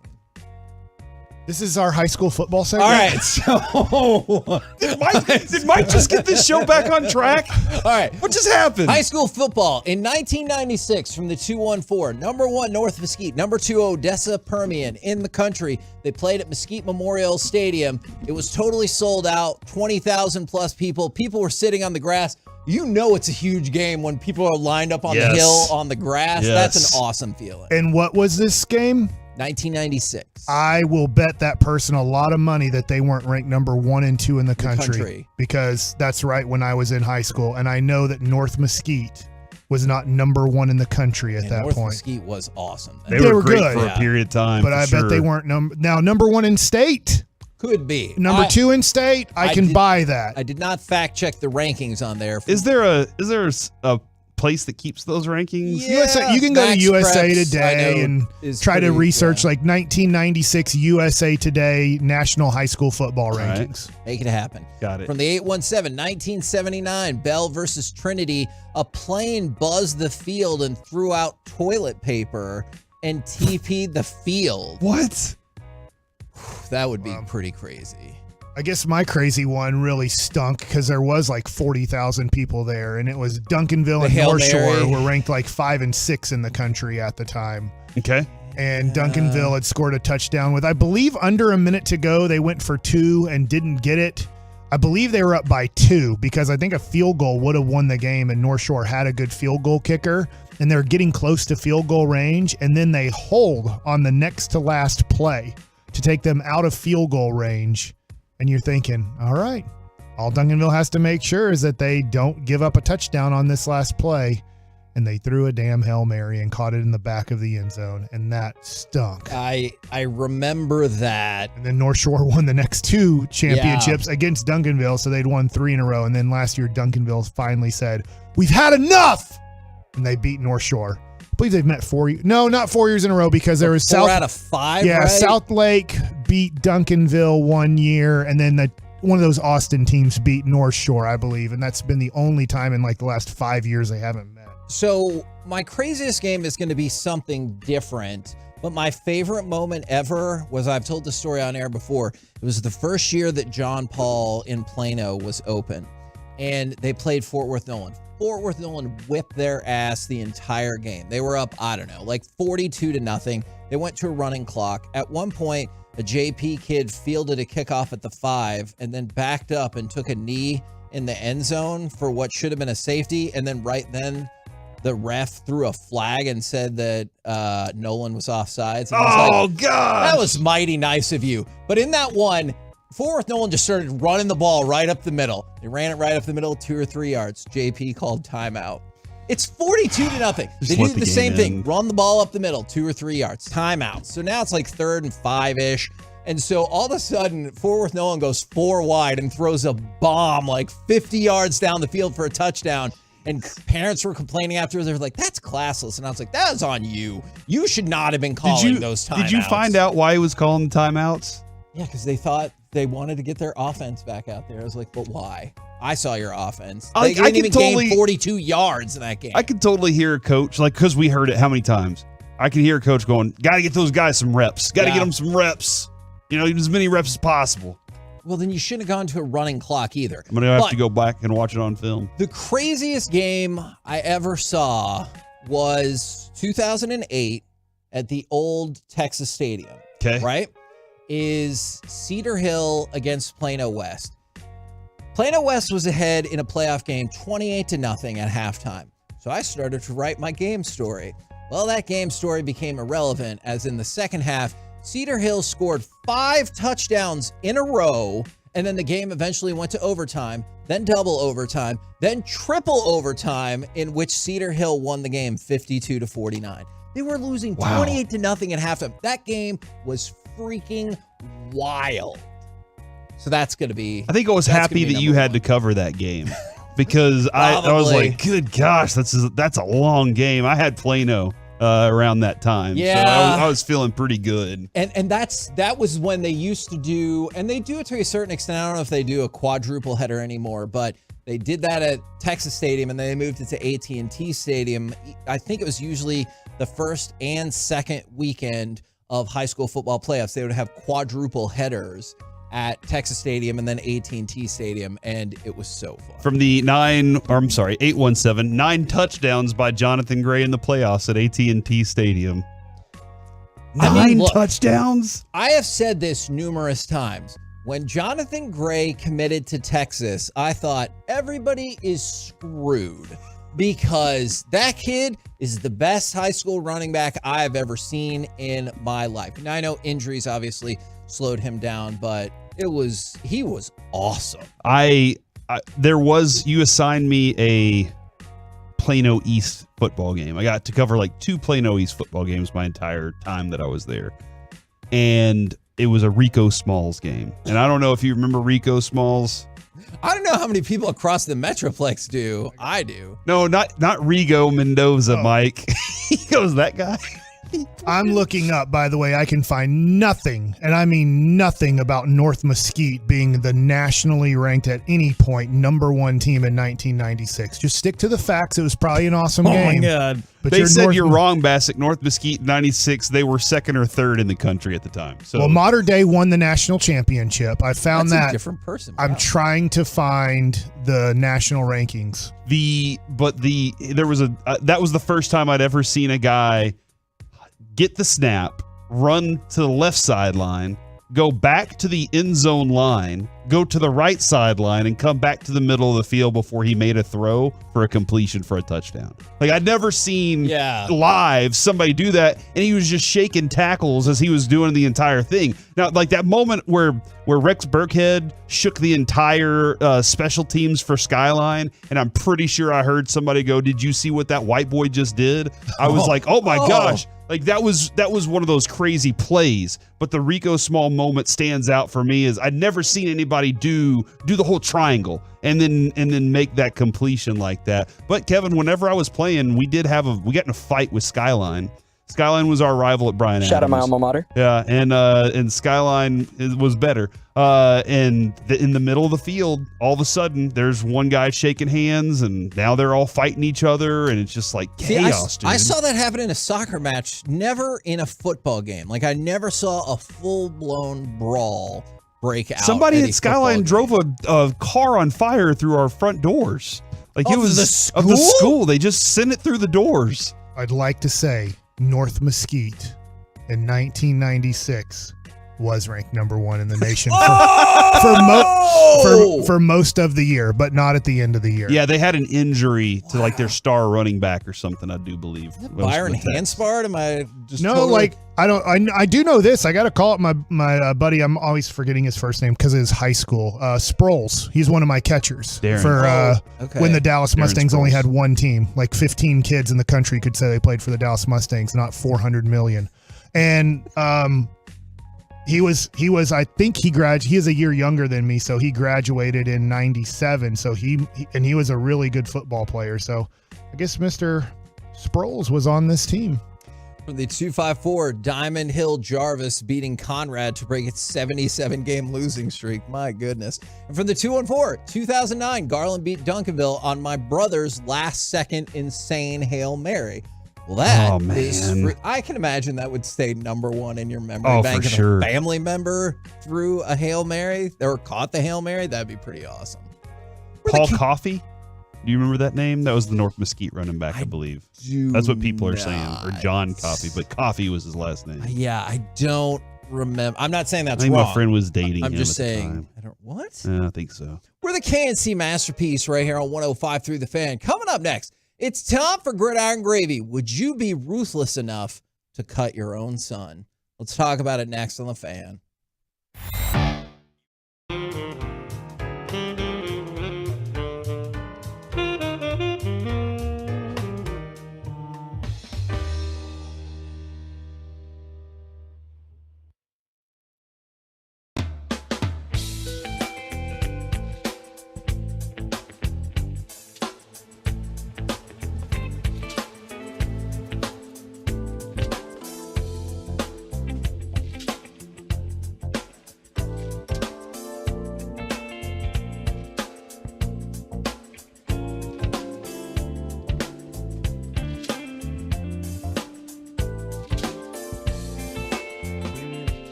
This is our high school football segment. All right, so Did Mike just get this show back on track? all right. What just happened? High school football in 1996 from the 214. Number 1, North Mesquite. Number 2, Odessa Permian in the country. They played at Mesquite Memorial Stadium. It was totally sold out. 20,000 plus people. People were sitting on the grass. You know it's a huge game when people are lined up on the hill on the grass. Yes. That's an awesome feeling. And what was this game? 1996. I will bet that person a lot of money that they weren't ranked number 1 and 2 in the country. Because that's right when I was in high school. And I know that North Mesquite was not number one in the country at that North point. Mesquite was awesome. They were great good for a period of time. But I bet they weren't number one in state. Could be. Number two in state, I can buy that. I did not fact check the rankings on there. Is there a place that keeps those rankings? USA, you can go to USA Today and try to research like 1996 USA Today National High School Football rankings. Make it happen. Got it. From the 817, 1979, Bell versus Trinity, a plane buzzed the field and threw out toilet paper and TP'd the field. What? That would be pretty crazy. I guess my crazy one really stunk because there was like 40,000 people there, and it was Duncanville and North Shore were ranked like 5 and 6 in the country at the time. Okay. And Duncanville had scored a touchdown with, I believe, under a minute to go. They went for 2 and didn't get it. I believe they were up by 2 because I think a field goal would have won the game, and North Shore had a good field goal kicker, and they're getting close to field goal range, and then they hold on the next to last play to take them out of field goal range. And you're thinking, all right, all Duncanville has to make sure is that they don't give up a touchdown on this last play. And they threw a damn Hail Mary and caught it in the back of the end zone. And that stunk. I remember that. And then North Shore won the next 2 championships against Duncanville. So they'd won 3 in a row. And then last year, Duncanville finally said, we've had enough. And they beat North Shore. I believe they've met 4 years. No, not 4 years in a row because there was 4 out of 5. Yeah, right? South Lake beat Duncanville 1 year, and then one of those Austin teams beat North Shore, I believe, and that's been the only time in like the last 5 years they haven't met. So my craziest game is going to be something different, but my favorite moment ever was, I've told the story on air before, it was the first year that John Paul in Plano was open, and they played Fort Worth Nolan. Fort Worth Nolan whipped their ass the entire game. They were up, I don't know, like 42-0. They went to a running clock. At one point, a JP kid fielded a kickoff at the 5 and then backed up and took a knee in the end zone for what should have been a safety. And then right then, the ref threw a flag and said that Nolan was offsides. And I was like, God! That was mighty nice of you. But in that one, Fort Worth Nolan just started running the ball right up the middle. They ran it right up the middle, 2 or 3 yards. JP called timeout. It's 42-0. They do the same thing. Run the ball up the middle, 2 or 3 yards. Timeout. So now it's like 3rd and 5-ish. And so all of a sudden, Fort Worth Nolan goes 4 wide and throws a bomb like 50 yards down the field for a touchdown. And parents were complaining afterwards. They were like, that's classless. And I was like, that was on you. You should not have been calling those timeouts. Did you find out why he was calling the timeouts? Yeah, because they thought they wanted to get their offense back out there. I was like, but why? I saw your offense. They didn't even gain 42 yards in that game. I could totally hear a coach, like, because we heard it how many times. I can hear a coach going, got to get those guys some reps. Got to get them some reps. You know, as many reps as possible. Well, then you shouldn't have gone to a running clock either. I'm going to have to go back and watch it on film. The craziest game I ever saw was 2008 at the old Texas Stadium. Okay. Right? Is Cedar Hill against Plano West. Plano West was ahead in a playoff game 28-0 at halftime. So I started to write my game story. Well, that game story became irrelevant as in the second half, Cedar Hill scored 5 touchdowns in a row, and then the game eventually went to overtime, then double overtime, then triple overtime, in which Cedar Hill won the game 52-49. They were losing 28-0 at halftime. That game was freaking wild. So that's going to be... I think I was happy that you had to cover that game because I was like, good gosh, that's a long game. I had Plano around that time. Yeah. So I was feeling pretty good. And that was when they used to do, and they do it to a certain extent. I don't know if they do a quadruple header anymore, but they did that at Texas Stadium and then they moved it to AT&T Stadium. I think it was usually the first and second weekend of high school football playoffs. They would have quadruple headers at Texas Stadium and then AT&T Stadium, and it was so fun. From the 817, 9 touchdowns by Jonathan Gray in the playoffs at AT&T Stadium. 9 touchdowns? I have said this numerous times. When Jonathan Gray committed to Texas, I thought everybody is screwed because that kid is the best high school running back I've ever seen in my life. Now, I know injuries obviously slowed him down, but he was awesome. You assigned me Plano East football game. I got to cover like 2 Plano East football games my entire time that I was there. And it was a Rico Smalls game. And I don't know if you remember Rico Smalls. I don't know how many people across the Metroplex do. I do. No, not Rigo Mendoza, Mike. He goes, that guy. I'm looking up, by the way. I can find nothing, and I mean nothing, about North Mesquite being the nationally ranked at any point #1 team in 1996. Just stick to the facts. It was probably an awesome game. Oh, my God. But They said you're North- wrong, Bassick. North Mesquite, 96, they were 2nd or 3rd in the country at the time. So Well, Modern Day won the national championship. I found That's that. a different person. I'm Wow. trying to find the national rankings. there was that was the first time I'd ever seen a guy get the snap, run to the left sideline, go back to the end zone line, go to the right sideline, and come back to the middle of the field before he made a throw for a completion for a touchdown. Like, I'd never seen live somebody do that, and he was just shaking tackles as he was doing the entire thing. Now, like that moment where Rex Burkhead shook the entire special teams for Skyline, and I'm pretty sure I heard somebody go, "Did you see what that white boy just did?" I was like, "Oh my gosh." Like that was one of those crazy plays, but the Rico Small moment stands out for me as I'd never seen anybody do the whole triangle and then make that completion like that. But Kevin, whenever I was playing, we got in a fight with Skyline. Skyline was our rival at Bryan Shout out Adams. my alma mater. Yeah, and Skyline was better. And in the middle of the field, all of a sudden, there's one guy shaking hands, and now they're all fighting each other, and it's just like chaos, dude. I saw that happen in a soccer match, never in a football game. Like, I never saw a full-blown brawl break out. Somebody at Skyline drove a car on fire through our front doors. Like, it was of the school. They just sent it through the doors. I'd like to say North Mesquite in 1996 was ranked #1 in the nation for most of the year, but not at the end of the year. Yeah, they had an injury to like their star running back or something, I do believe. Byron Hanspard? Am I just No, totally... like I do know this. I got to call up my buddy. I'm always forgetting his first name because of his high school. Sproles. He's one of my catchers Darren. for when the Dallas Darren Mustangs only Sproles. had one team. Like 15 kids in the country could say they played for the Dallas Mustangs, not 400 million. And he was I think he is a year younger than me, so he graduated in 97. So he was a really good football player. So I guess Mr. Sproles was on this team. For the 254, Diamond Hill Jarvis beating Conrad to break its 77-game losing streak. My goodness. And from the 214, 2009, Garland beat Duncanville on my brother's last-second insane Hail Mary. Well, that is I can imagine that would stay #1 in your memory Oh, bank. for If sure. a family member threw a Hail Mary or caught the Hail Mary, that'd be pretty awesome. Paul Coffey? Do you remember that name? That was the North Mesquite running back, I believe. That's what people are saying. Or John Coffey, but Coffey was his last name. Yeah, I don't remember. I'm not saying that's I think wrong. my friend was dating I'm him just at the saying. time. I don't, what? Yeah, I think so. We're the KNC Masterpiece right here on 105 Through the Fan. Coming up next, it's time for Gridiron Gravy. Would you be ruthless enough to cut your own son? Let's talk about it next on the Fan.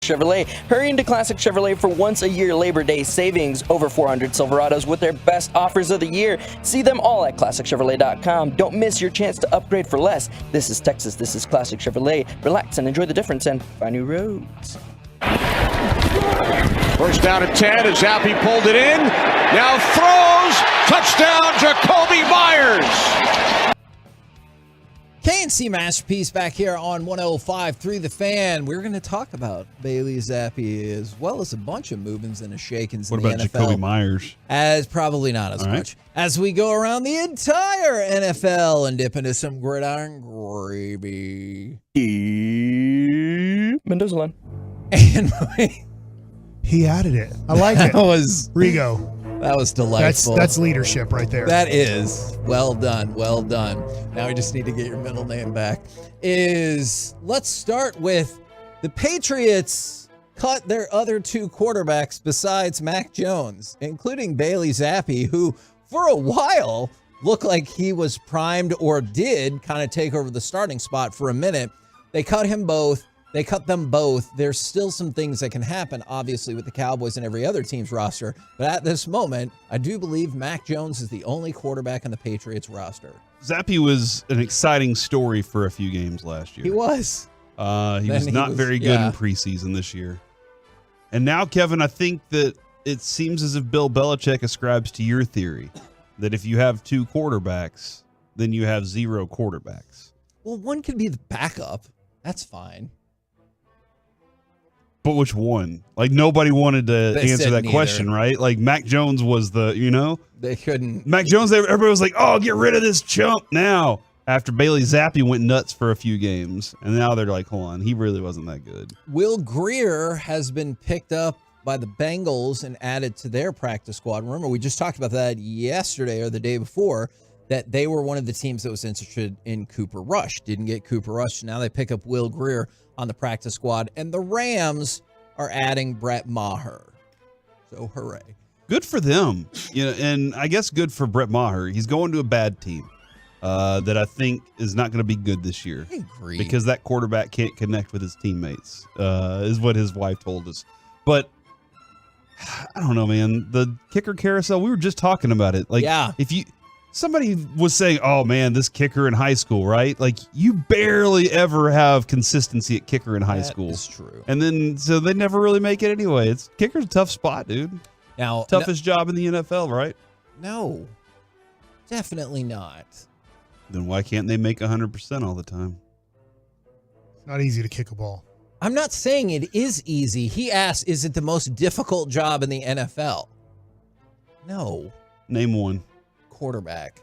Chevrolet. Hurry into Classic Chevrolet for once-a-year Labor Day savings. Over 400 Silverados with their best offers of the year. See them all at ClassicChevrolet.com. Don't miss your chance to upgrade for less. This is Texas. This is Classic Chevrolet. Relax and enjoy the difference and find new roads. First down and 10 as Zappe pulled it in. Now throws. Touchdown, Jacoby Myers. KNC Masterpiece back here on 105.3 The Fan. We're going to talk about Bailey Zappe as well as a bunch of movements and shakings in the NFL. What about Jacoby Myers? As probably not as much. As we go around the entire NFL and dip into some gridiron gravy. Mendoza line. And he added it. I like it. That was Rigo. That was delightful. That's leadership right there. That is. Well done. Well done. Now we just need to get your middle name back. Let's start with the Patriots cut their other two quarterbacks besides Mac Jones, including Bailey Zappe, who for a while looked like he was primed or did kind of take over the starting spot for a minute. They cut him both. They cut them both. There's still some things that can happen, obviously, with the Cowboys and every other team's roster. But at this moment, I do believe Mac Jones is the only quarterback on the Patriots roster. Zappe was an exciting story for a few games last year. He was. He was not very good in preseason this year. And now, Kevin, I think that it seems as if Bill Belichick ascribes to your theory that if you have two quarterbacks, then you have zero quarterbacks. Well, one could be the backup. That's fine. But which one? Like, nobody wanted to answer that question, right? Like, Mac Jones was They couldn't. Mac Jones, everybody was like, oh, get rid of this chump now. After Bailey Zappe went nuts for a few games. And now they're like, hold on, he really wasn't that good. Will Greer has been picked up by the Bengals and added to their practice squad. Remember, we just talked about that yesterday or the day before, that they were one of the teams that was interested in Cooper Rush. Didn't get Cooper Rush. Now they pick up Will Greer on the practice squad. And the Rams are adding Brett Maher. So hooray. Good for them. And I guess good for Brett Maher. He's going to a bad team that I think is not going to be good this year. I agree. Because that quarterback can't connect with his teammates, is what his wife told us. But I don't know, man. The kicker carousel, we were just talking about it. Like, somebody was saying, oh man, this kicker in high school, right? Like, you barely ever have consistency at kicker in high school. That's true. And then, so they never really make it anyway. Kicker's a tough spot, dude. Now, toughest job in the NFL, right? No, definitely not. Then why can't they make 100% all the time? Not easy to kick a ball. I'm not saying it is easy. He asked, is it the most difficult job in the NFL? No. Name one. Quarterback.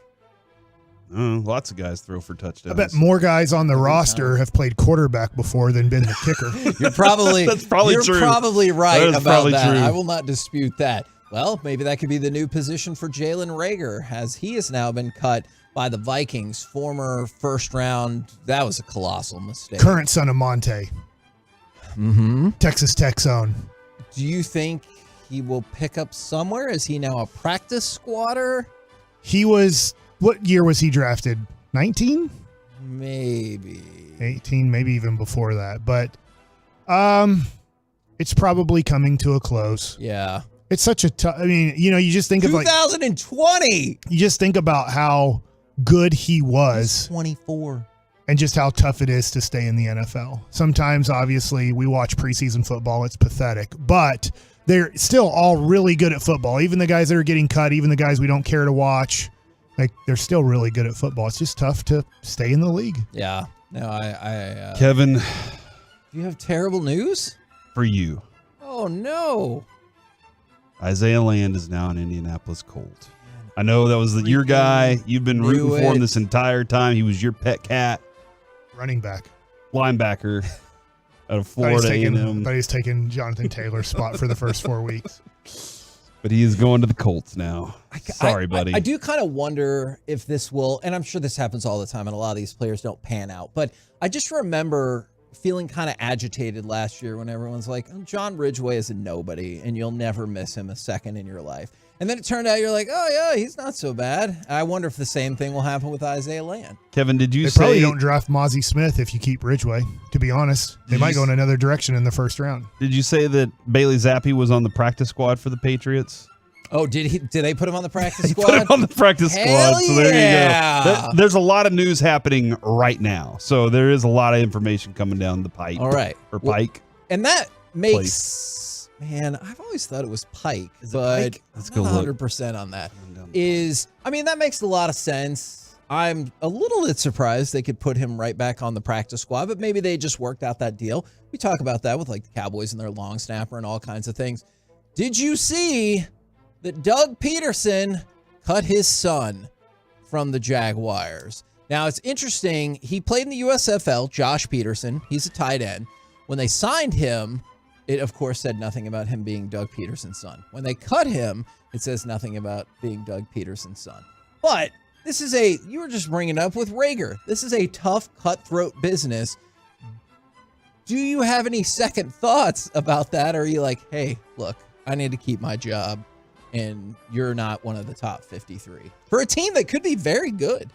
Lots of guys throw for touchdowns. I bet more guys on the roster have played quarterback before than been the kicker. You're probably That's probably you're true. probably right That is about probably that. true. I will not dispute that. Well, maybe that could be the new position for Jalen Reagor, as he has now been cut by the Vikings, former first round. That was a colossal mistake. Current son of Monte. Mm-hmm. Texas Tech zone. Do you think he will pick up somewhere? Is he now a practice squatter? He was, what year was he drafted? 19? Maybe. 18, maybe even before that. But it's probably coming to a close. Yeah. It's such a tough, you just think of 2020. You just think about how good he was. He's 24. And just how tough it is to stay in the NFL. Sometimes, obviously, we watch preseason football. It's pathetic. But they're still all really good at football. Even the guys that are getting cut, even the guys we don't care to watch, like, they're still really good at football. It's just tough to stay in the league. Yeah. No, I Kevin. Do you have terrible news? For you. Oh, no. Isaiah Land is now an Indianapolis Colt. I know that was your guy. You've been rooting for him this entire time. He was your pet cat. Running back. Linebacker out of Florida A&M. But he's taking Jonathan Taylor's spot for the first 4 weeks. But he is going to the Colts now. Sorry, buddy. I do kind of wonder if this will, and I'm sure this happens all the time, and a lot of these players don't pan out. But I just remember feeling kind of agitated last year when everyone's like, oh, John Ridgeway is a nobody, and you'll never miss him a second in your life. And then it turned out you're like, oh, yeah, he's not so bad. I wonder if the same thing will happen with Isaiah Land. Kevin, did you They say probably don't draft Mozzie Smith if you keep Ridgeway, to be honest. They might go in another direction in the first round. Did you say that Bailey Zappi was on the practice squad for the Patriots? Oh, did they put him on the practice Put squad? him on the practice Hell squad. So there yeah. you go. There's a lot of news happening right now. So there is a lot of information coming down the pike. All right. Or pike. And that makes, man, I've always thought it was Pike, but Pike? Let's I'm go not look. 100% on that. That makes a lot of sense. I'm a little bit surprised they could put him right back on the practice squad, but maybe they just worked out that deal. We talk about that with like the Cowboys and their long snapper and all kinds of things. Did you see that Doug Peterson cut his son from the Jaguars? Now, it's interesting. He played in the USFL, Josh Peterson. He's a tight end. When they signed him, it, of course, said nothing about him being Doug Peterson's son. When they cut him, it says nothing about being Doug Peterson's son. But this is you were just bringing it up with Rager. This is a tough, cutthroat business. Do you have any second thoughts about that? Or are you like, hey, look, I need to keep my job, and you're not one of the top 53 for a team that could be very good?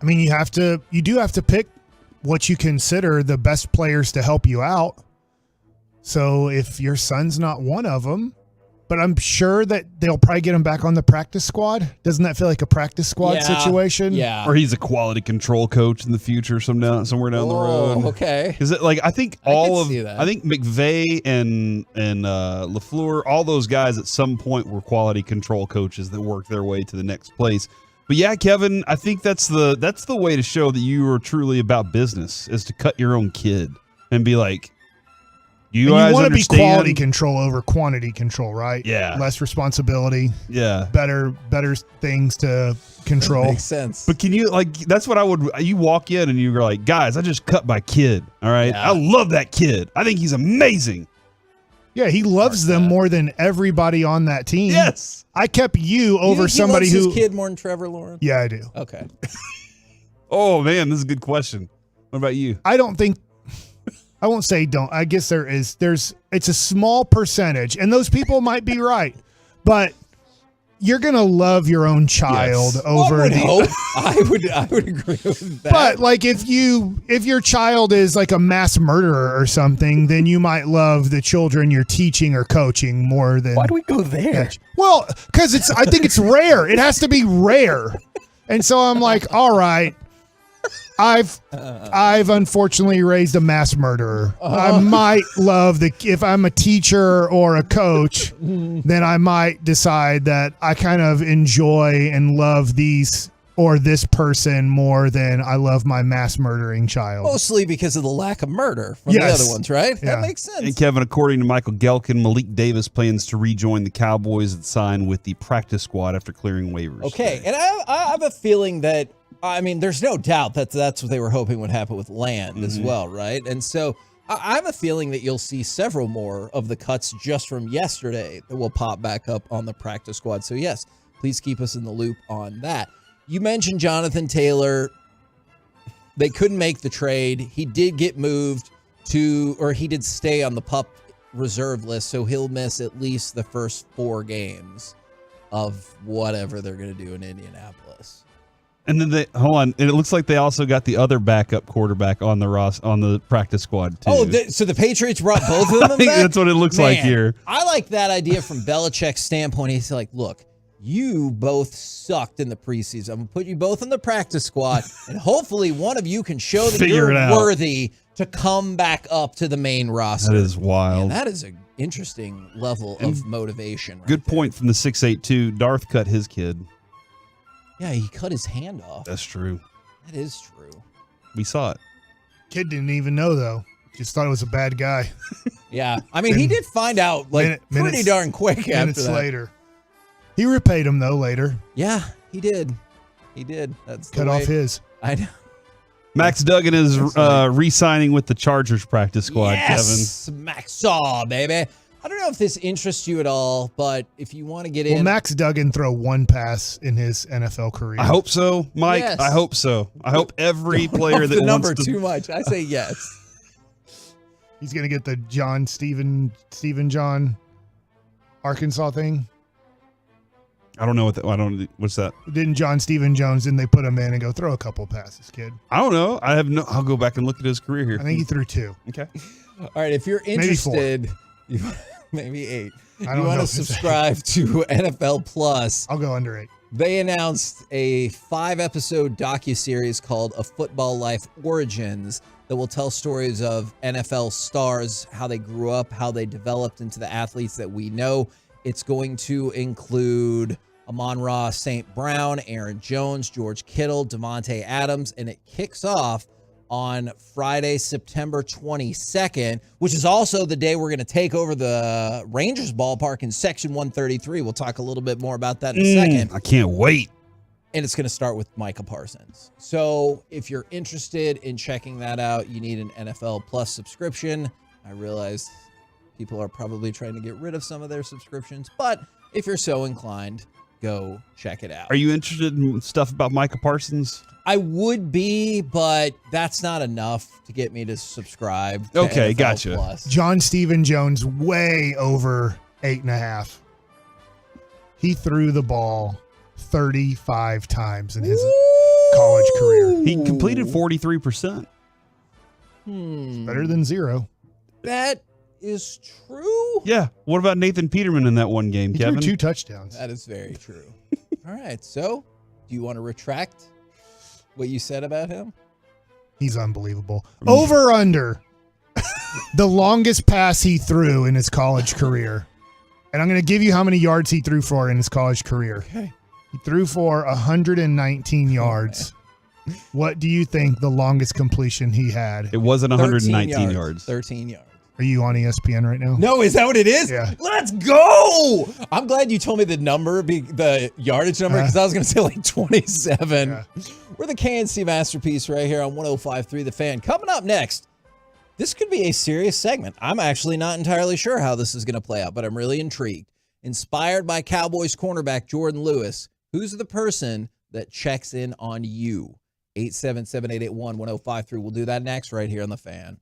I mean, you do have to pick what you consider the best players to help you out. So if your son's not one of them, but I'm sure that they'll probably get him back on the practice squad. Doesn't that feel like a practice squad situation? Yeah. Or he's a quality control coach in the future somewhere down the road. Okay. Because I think I think McVay and LaFleur, all those guys at some point were quality control coaches that worked their way to the next place. But yeah, Kevin, I think that's the way to show that you are truly about business, is to cut your own kid and be like, you want to be understand? quality control over quantity control, right? Yeah. Less responsibility. Yeah. Better things to control. Makes sense. But can you, that's what you walk in and you're like, guys, I just cut my kid. All right. Yeah. I love that kid. I think he's amazing. Yeah, he loves them more than everybody on that team. Yes. I kept you over You think somebody he loves who. his kid more than Trevor Lawrence? Yeah, I do. Okay. Oh, man, this is a good question. What about you? I don't think. I won't say don't. I guess there is. It's a small percentage, and those people might be right, but you're gonna love your own child over I would agree with that. But like if your child is like a mass murderer or something, then you might love the children you're teaching or coaching more than. Why do we go there? Well, because I think it's rare. It has to be rare, and so I'm like, all right. I've unfortunately raised a mass murderer. I might love if I'm a teacher or a coach, then I might decide that I kind of enjoy and love these or this person more than I love my mass murdering child. Mostly because of the lack of murder from the other ones, right? Yeah. That makes sense. And Kevin, according to Michael Gelkin, Malik Davis plans to rejoin the Cowboys and sign with the practice squad after clearing waivers. Okay, and I have a feeling that, there's no doubt that that's what they were hoping would happen with Land as well, right? And so I have a feeling that you'll see several more of the cuts just from yesterday that will pop back up on the practice squad. So yes, please keep us in the loop on that. You mentioned Jonathan Taylor. They couldn't make the trade. He did get moved he did stay on the PUP reserve list, so he'll miss at least the first 4 games of whatever they're going to do in Indianapolis. And then and it looks like they also got the other backup quarterback on the practice squad too. Oh, so the Patriots brought both of them I think back? that's what it looks like here. I like that idea from Belichick's standpoint. He's like, look, you both sucked in the preseason. I'm going to put you both in the practice squad, and hopefully one of you can show that you're worthy to come back up to the main roster. That is wild. Man, that is an interesting level of motivation. Right Good point from the 6'8" Darth cut his kid. Yeah, he cut his hand off. That's true. That is true. We saw it. Kid didn't even know though. Just thought it was a bad guy. Yeah, he did find out pretty darn quick after minutes that. later. He repaid him though later. Yeah, he did. He did. That's cut off his. I know. Max Duggan is re-signing with the Chargers practice squad, yes, Kevin. Max Saw, baby. I don't know if this interests you at all, but if you want to get in. Will Max Duggan throw one pass in his NFL career? I hope so, Mike. Yes. I hope so. I hope every player that the number wants to... too much. I say yes. He's going to get the Stephen John Arkansas thing. I don't know what's that? Didn't John Stephen Jones, didn't they put him in and go throw a couple passes, kid? I don't know. I'll go back and look at his career here. I think he threw 2. Okay. All right, if you're interested, maybe 8. You want to subscribe to NFL Plus. I'll go under 8. They announced a 5-episode docuseries called A Football Life Origins that will tell stories of NFL stars, how they grew up, how they developed into the athletes that we know. It's going to include Amon-Ra St. Brown, Aaron Jones, George Kittle, Devontae Adams, and it kicks off on Friday, September 22nd, which is also the day we're going to take over the Rangers ballpark in Section 133. We'll talk a little bit more about that in a second. I can't wait. And it's going to start with Micah Parsons. So if you're interested in checking that out, you need an NFL Plus subscription. I realize people are probably trying to get rid of some of their subscriptions, but if you're so inclined, go check it out. Are you interested in stuff about Micah Parsons? I would be, but that's not enough to get me to subscribe to Okay, NFL gotcha. Plus. John Stephen Jones, way over 8.5. He threw the ball 35 times in his college career. He completed 43%. Better than 0. That is true. Yeah. What about Nathan Peterman in that one game, He Kevin? threw 2 touchdowns. That is very true. All right, so do you want to retract what you said about him? He's unbelievable. Over under the longest pass he threw in his college career. And I'm going to give you how many yards he threw for in his college career. Okay. He threw for 119 yards. What do you think the longest completion he had? It wasn't 119 yards. 13 yards. Are you on ESPN right now? No, is that what it is? Yeah. Let's go. I'm glad you told me the number, the yardage number, because I was going to say like 27. Yeah. We're the KNC Masterpiece right here on 105.3 The Fan. Coming up next, this could be a serious segment. I'm actually not entirely sure how this is going to play out, but I'm really intrigued. Inspired by Cowboys cornerback Jordan Lewis, who's the person that checks in on you? 877-881-1053. We'll do that next right here on The Fan.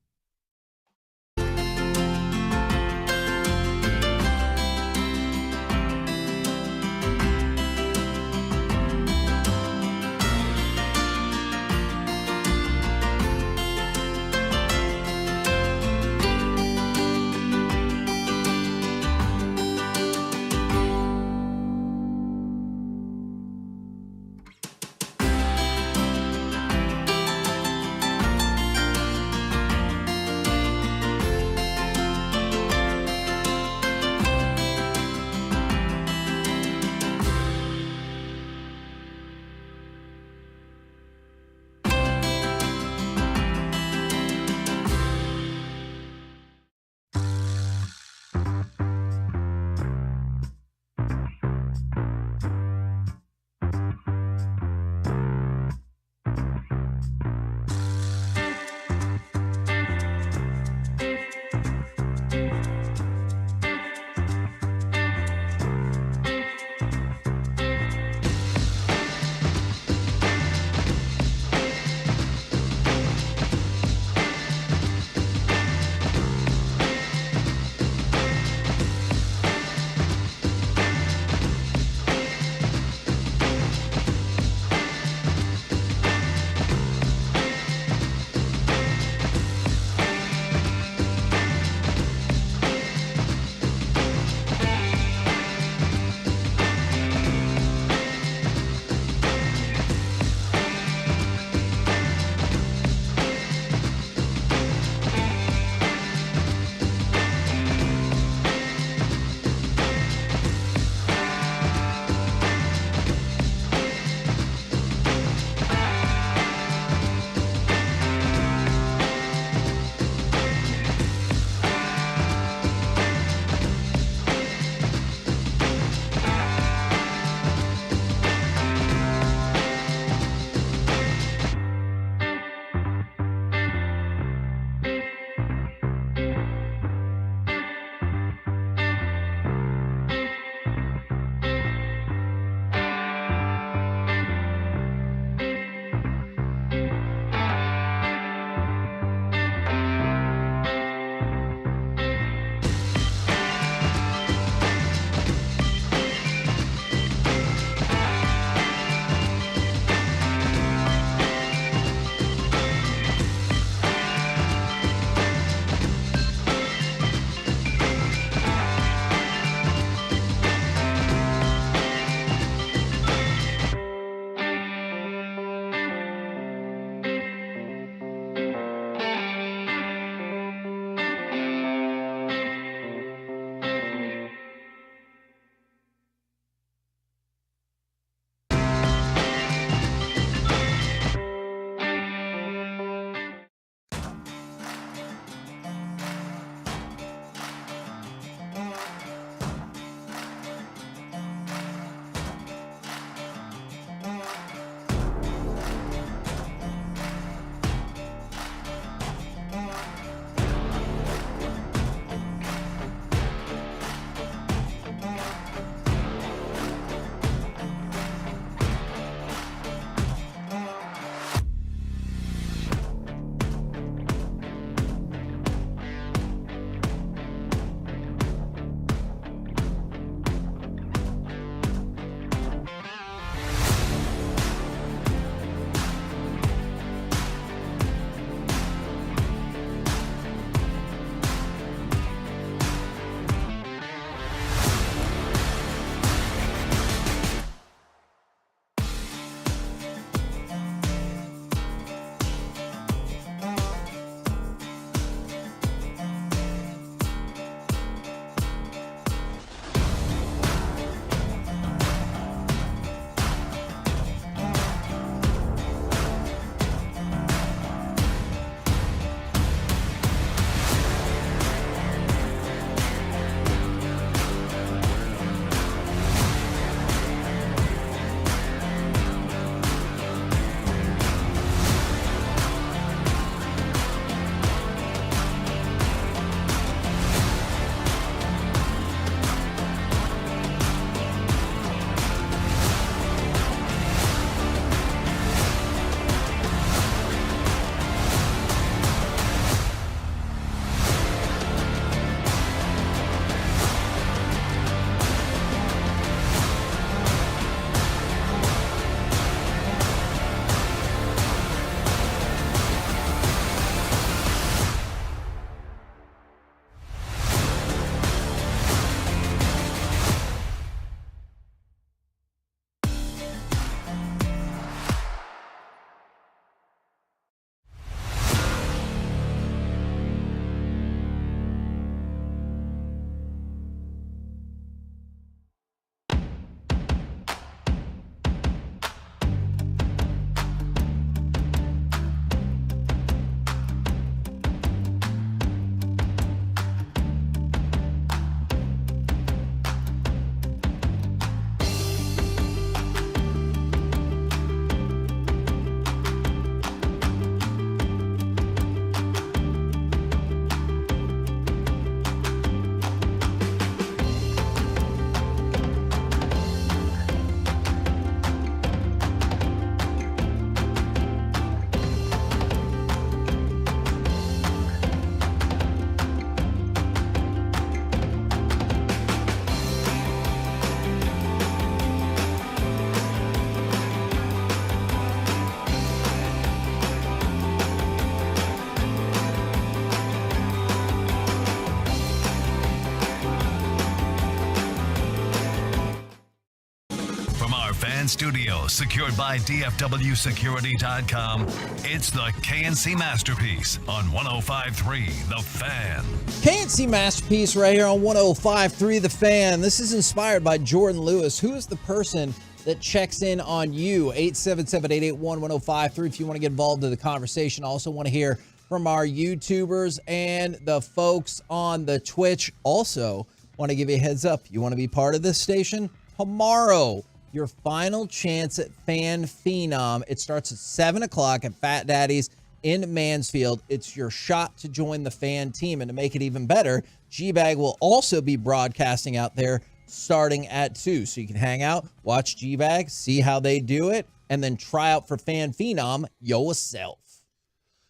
From our fan studio, secured by DFWsecurity.com, it's the KNC Masterpiece on 105.3 The Fan. KNC Masterpiece right here on 105.3 The Fan. This is inspired by Jordan Lewis. Who is the person that checks in on you? 877-881-1053 if you want to get involved in the conversation. I also want to hear from our YouTubers and the folks on the Twitch. Also, want to give you a heads up. You want to be part of this station? Tomorrow, your final chance at Fan Phenom. It starts at 7 o'clock at Fat Daddy's in Mansfield. It's your shot to join the Fan team. And to make it even better, G-Bag will also be broadcasting out there starting at 2. So you can hang out, watch G-Bag, see how they do it, and then try out for Fan Phenom yourself.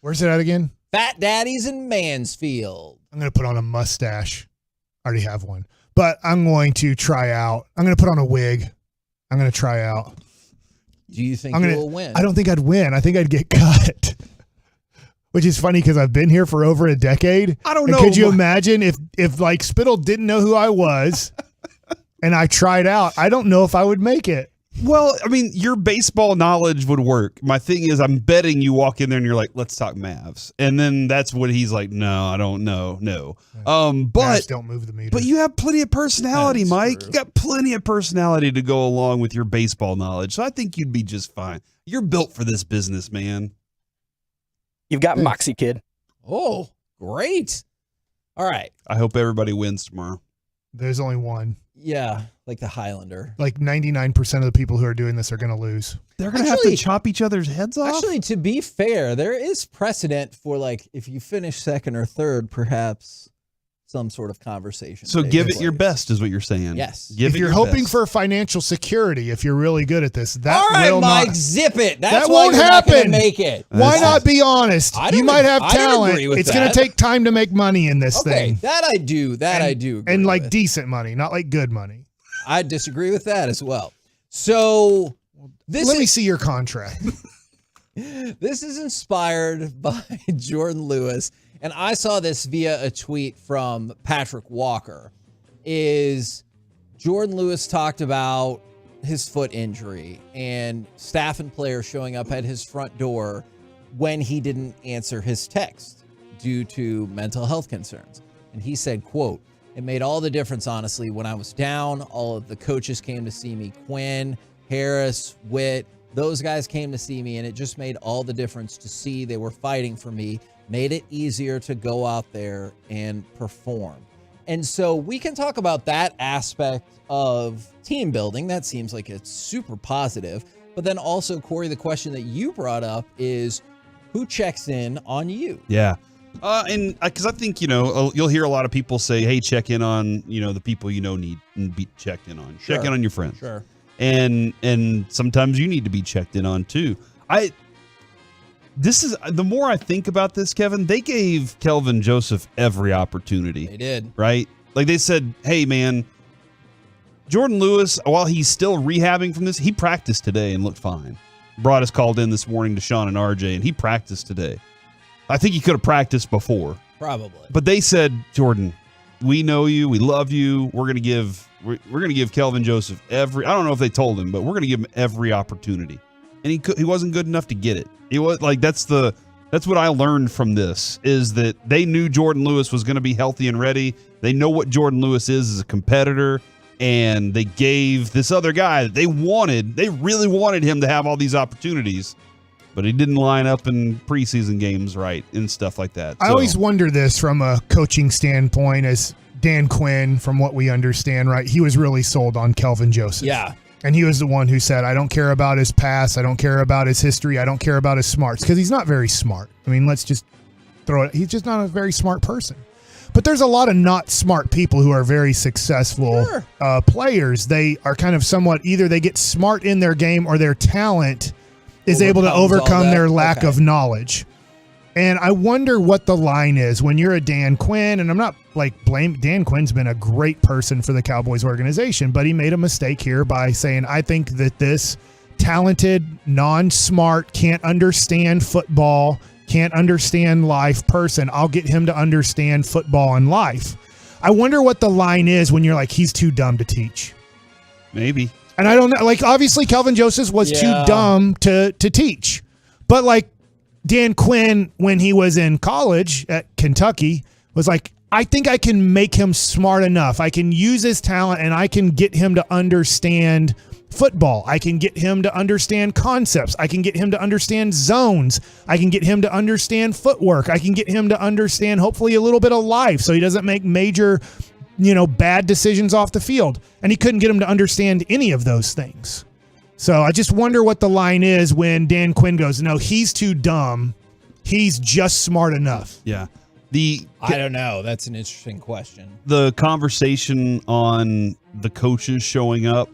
Where's it at again? Fat Daddy's in Mansfield. I'm going to put on a mustache. I already have one. But I'm going to try out. I'm going to put on a wig. I'm going to try out. Do you think you will win? I don't think I'd win. I think I'd get cut. Which is funny because I've been here for over a decade. I don't and know. Could you imagine if like Spittle didn't know who I was and I tried out? I don't know if I would make it. Well, I mean, your baseball knowledge would work. My thing is, I'm betting you walk in there and you're like, let's talk Mavs. And then that's what he's like, no, I don't know. No. But Mavs don't move the meter. But you have plenty of personality, That's Mike. true. You got plenty of personality to go along with your baseball knowledge. So I think you'd be just fine. You're built for this business, man. You've got Moxie, kid. Oh, great. All right. I hope everybody wins tomorrow. There's only one. Yeah, like the Highlander. Like 99% of the people who are doing this are going to lose. They're going to have to chop each other's heads off? Actually, to be fair, there is precedent for, like, if you finish second or third, perhaps some sort of conversation. So give it your best is what you're saying. Yes. If you're hoping for financial security, if you're really good at this, that All right, will Mike, not. zip it. That's That why won't you're not gonna happen. make it. Why not be honest? I don't You might have I don't talent. agree with It's going that. to take time to make money in this Okay, thing. that I do. I do. And like decent money, not like good money. I disagree with that as well. So Let me see your contract. This is inspired by Jordan Lewis, and I saw this via a tweet from Patrick Walker. Is Jordan Lewis talked about his foot injury and staff and players showing up at his front door when he didn't answer his text due to mental health concerns. And he said, quote, "It made all the difference, honestly. When I was down, all of the coaches came to see me. Quinn, Harris, Witt, those guys came to see me, and it just made all the difference to see they were fighting for me, made it easier to go out there and perform." And so we can talk about that aspect of team building. That seems like it's super positive. But then also, Corey, the question that you brought up is who checks in on you? Yeah. And because I think, you'll hear a lot of people say, hey, check in on, the people need and be checked in on. Check in on your friends. Sure. And sometimes you need to be checked in on too. This is the more I think about this, Kevin, they gave Kelvin Joseph every opportunity. They did. Right? Like they said, hey, man, Jordan Lewis, while he's still rehabbing from this, he practiced today and looked fine. Brought us called in this morning to Sean and RJ, and he practiced today. I think he could have practiced before. Probably. But they said, Jordan, we know you, we love you. We're gonna give Kelvin Joseph every. I don't know if they told him, but we're gonna give him every opportunity. And he wasn't good enough to get it. It was like that's what I learned from this is that they knew Jordan Lewis was gonna be healthy and ready. They know what Jordan Lewis is as a competitor, and they gave this other guy that they really wanted him to have all these opportunities. But he didn't line up in preseason games right and stuff like that. I always wonder this from a coaching standpoint as Dan Quinn, from what we understand, right? He was really sold on Kelvin Joseph. Yeah. And he was the one who said, I don't care about his past. I don't care about his history. I don't care about his smarts. Because he's not very smart. I mean, let's just throw it. He's just not a very smart person. But there's a lot of not smart people who are very successful players. They are kind of somewhat either they get smart in their game or their talent is able to overcome their lack of knowledge. And I wonder what the line is when you're a Dan Quinn, and I'm not Dan Quinn's been a great person for the Cowboys organization, but he made a mistake here by saying, I think that this talented, non-smart, can't understand football, can't understand life person, I'll get him to understand football and life. I wonder what the line is when you're like, he's too dumb to teach. Maybe. And I don't know, like, obviously Kelvin Joseph was too dumb to teach. But, like, Dan Quinn, when he was in college at Kentucky, was like, I think I can make him smart enough. I can use his talent, and I can get him to understand football. I can get him to understand concepts. I can get him to understand zones. I can get him to understand footwork. I can get him to understand, hopefully, a little bit of life so he doesn't make major, bad decisions off the field. And he couldn't get him to understand any of those things. So I just wonder what the line is when Dan Quinn goes, no, he's too dumb. He's just smart enough. Yeah. I don't know. That's an interesting question. The conversation on the coaches showing up,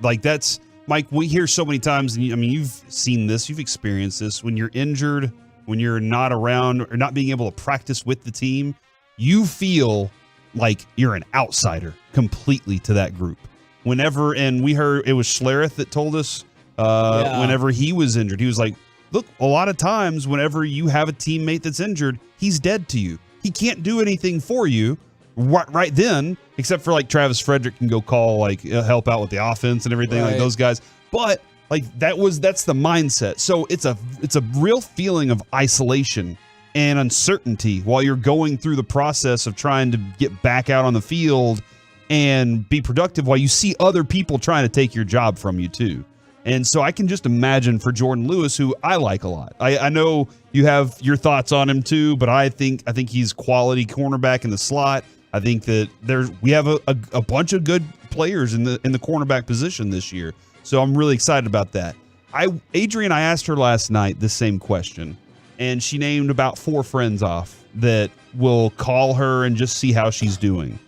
like that's, Mike, we hear so many times, and you've seen this, you've experienced this, when you're injured, when you're not around or not being able to practice with the team, you feel like you're an outsider completely to that group. Whenever, and we heard it was Schlereth that told us whenever he was injured, he was like, look, a lot of times whenever you have a teammate that's injured, he's dead to you. He can't do anything for you right then, except for like Travis Frederick can go call, like help out with the offense and everything, like those guys. But like that's the mindset. So it's a real feeling of isolation and uncertainty while you're going through the process of trying to get back out on the field and be productive while you see other people trying to take your job from you too. And so I can just imagine for Jordan Lewis, who I like a lot. I know you have your thoughts on him too, but I think he's quality cornerback in the slot. I think that we have a bunch of good players in the cornerback position this year. So I'm really excited about that. I asked her last night the same question, and she named about 4 friends off that will call her and just see how she's doing.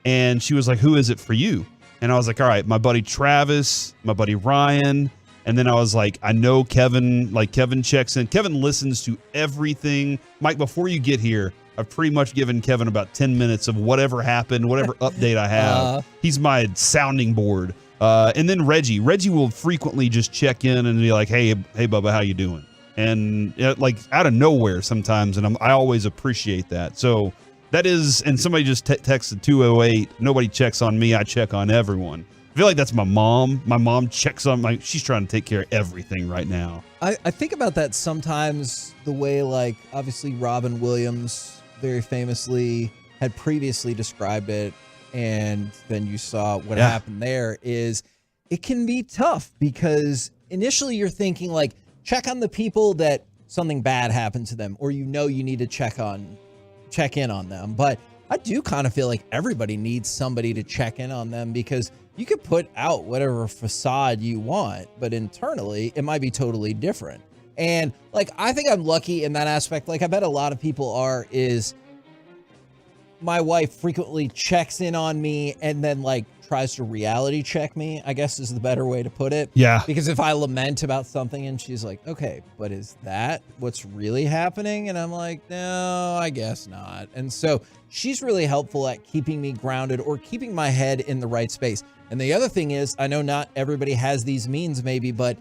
And she was like, who is it for you? And I was like, all right, my buddy Travis, my buddy Ryan. And then I was like, I know Kevin, like Kevin checks in. Kevin listens to everything. Mike, before you get here, I've pretty much given Kevin about 10 minutes of whatever happened, whatever update I have. He's my sounding board. And then Reggie will frequently just check in and be like, hey, Bubba, how you doing? And like out of nowhere sometimes. And I always appreciate that. So that is, and somebody just texted 208. Nobody checks on me. I check on everyone. I feel like that's my mom. My mom checks on she's trying to take care of everything right now. I think about that sometimes, the way, like, obviously Robin Williams very famously had previously described it, and then you saw what happened there, is it can be tough because initially you're thinking, like, check on the people that something bad happened to them, or you need to check in on them. But I do kind of feel like everybody needs somebody to check in on them, because you could put out whatever facade you want, but internally it might be totally different. And like, I think I'm lucky in that aspect. Like, I bet a lot of people is my wife frequently checks in on me and then like tries to reality check me, I guess is the better way to put it. Yeah. Because if I lament about something and she's like, okay, but is that what's really happening? And I'm like, no, I guess not. And so she's really helpful at keeping me grounded or keeping my head in the right space. And the other thing is, I know not everybody has these means maybe, but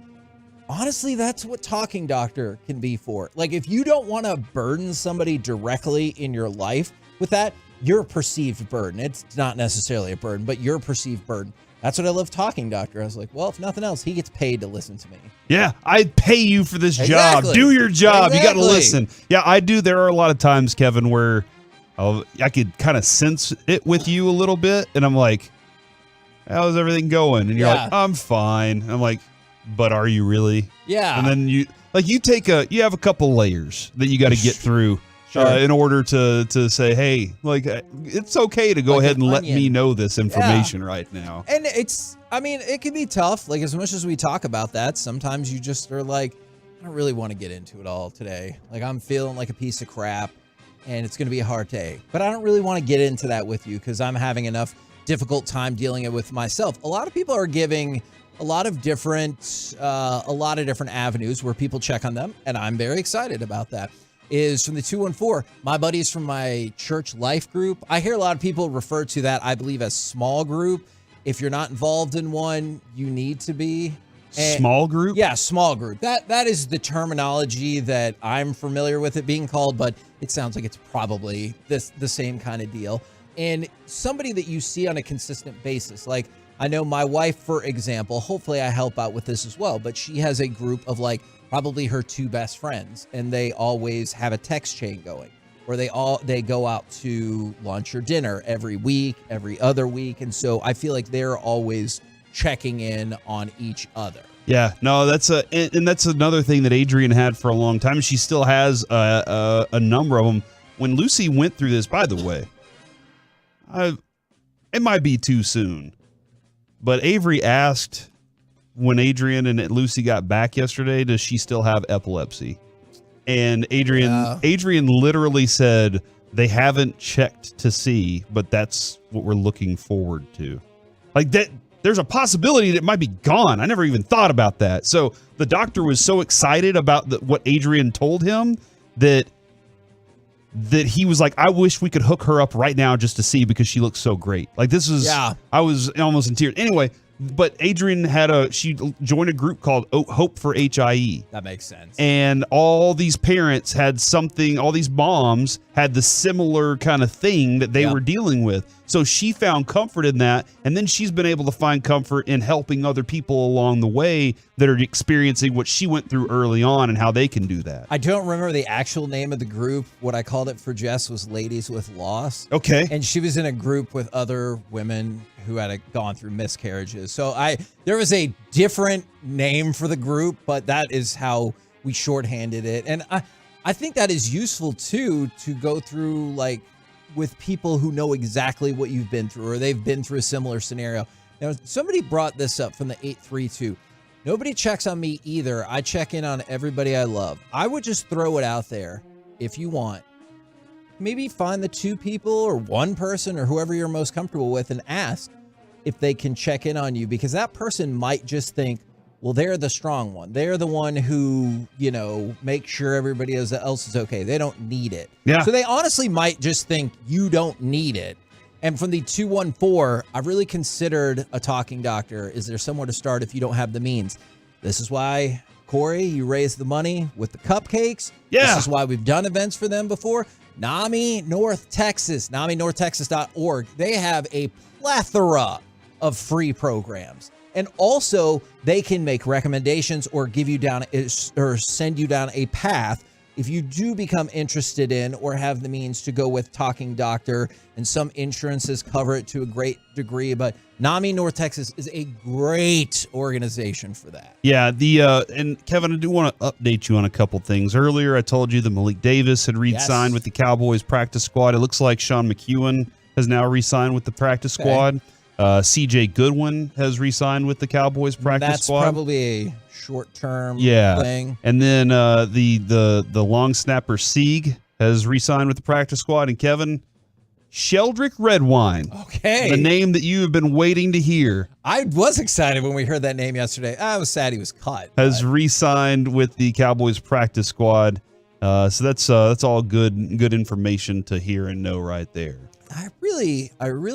honestly, that's what Talking Doctor can be for. Like, if you don't want to burden somebody directly in your life with that, your perceived burden. It's not necessarily a burden, but your perceived burden. That's what I love Talking Doctor. I was like, well, if nothing else, he gets paid to listen to me. Yeah, I pay you for this job. Do your job. You got to listen. Yeah, I do. There are a lot of times, Kevin, where I could kind of sense it with you a little bit, and I'm like, how's everything going? And you're like, I'm fine. And I'm like, but are you really? Yeah. And then you have a couple layers that you got to get through. Sure. In order to say, hey, like, it's okay to go ahead and let me know this information right now. And it can be tough. Like, as much as we talk about that, sometimes you just are like, I don't really want to get into it all today. Like, I'm feeling like a piece of crap and it's going to be a hard day. But I don't really want to get into that with you because I'm having enough difficult time dealing it with myself. A lot of people are giving a lot of different avenues where people check on them. And I'm very excited about that. Is from the 214. My buddies from my church life group. I hear a lot of people refer to that, I believe, as small group. If you're not involved in one, you need to be. Small group? Yeah, small group. That is the terminology that I'm familiar with it being called, but it sounds like it's probably the same kind of deal. And somebody that you see on a consistent basis. Like, I know my wife, for example, hopefully I help out with this as well, but she has a group of like probably her 2 best friends, and they always have a text chain going, or they go out to lunch or dinner every week, every other week. And so I feel like they're always checking in on each other. Yeah, no, that's another thing that Adrian had for a long time. She still has a number of them. When Lucy went through this, by the way, it might be too soon, but Avery asked when Adrian and Lucy got back yesterday, does she still have epilepsy? And Adrian literally said they haven't checked to see, but that's what we're looking forward to. Like that. There's a possibility that it might be gone. I never even thought about that. So the doctor was so excited about what Adrian told him that he was like, I wish we could hook her up right now just to see, because she looks so great. Like this was, I was almost in tears. Anyway, but Adrian she joined a group called Hope for HIE. That makes sense. And all these parents had something, all these moms had the similar kind of thing that they were dealing with. So she found comfort in that, and then she's been able to find comfort in helping other people along the way that are experiencing what she went through early on and how they can do that. I don't remember the actual name of the group. What I called it for Jess was Ladies with Loss. Okay. And she was in a group with other women who had gone through miscarriages. So there was a different name for the group, but that is how we shorthanded it. And I think that is useful too, to go through like with people who know exactly what you've been through, or they've been through a similar scenario. Now, somebody brought this up from the 832. Nobody checks on me either. I check in on everybody I love. I would just throw it out there if you want. Maybe find the 2 people or 1 person or whoever you're most comfortable with and ask if they can check in on you, because that person might just think, well, they're the strong one. They're the one who, makes sure everybody else is okay. They don't need it. Yeah. So they honestly might just think you don't need it. And from the 214, I've really considered a talking doctor. Is there somewhere to start if you don't have the means? This is why, Corey, you raised the money with the cupcakes. Yeah. This is why we've done events for them before. NAMI North Texas, NAMINorthTexas.org. They have a plethora of free programs. And also, they can make recommendations or send you down a path if you do become interested in or have the means to go with talking doctor. And some insurances cover it to a great degree, but NAMI North Texas is a great organization for that. Yeah, and Kevin, I do want to update you on a couple things. Earlier, I told you that Malik Davis had re-signed with the Cowboys practice squad. It looks like Sean McEwen has now re-signed with the practice squad. CJ Goodwin has re-signed with the Cowboys practice squad. That's probably a short-term thing. And then the long snapper Sieg has re-signed with the practice squad. And Kevin, Sheldrick Redwine. Okay. The name that you have been waiting to hear. I was excited when we heard that name yesterday. I was sad he was cut. Has re-signed with the Cowboys practice squad. So that's all good information to hear and know right there. I really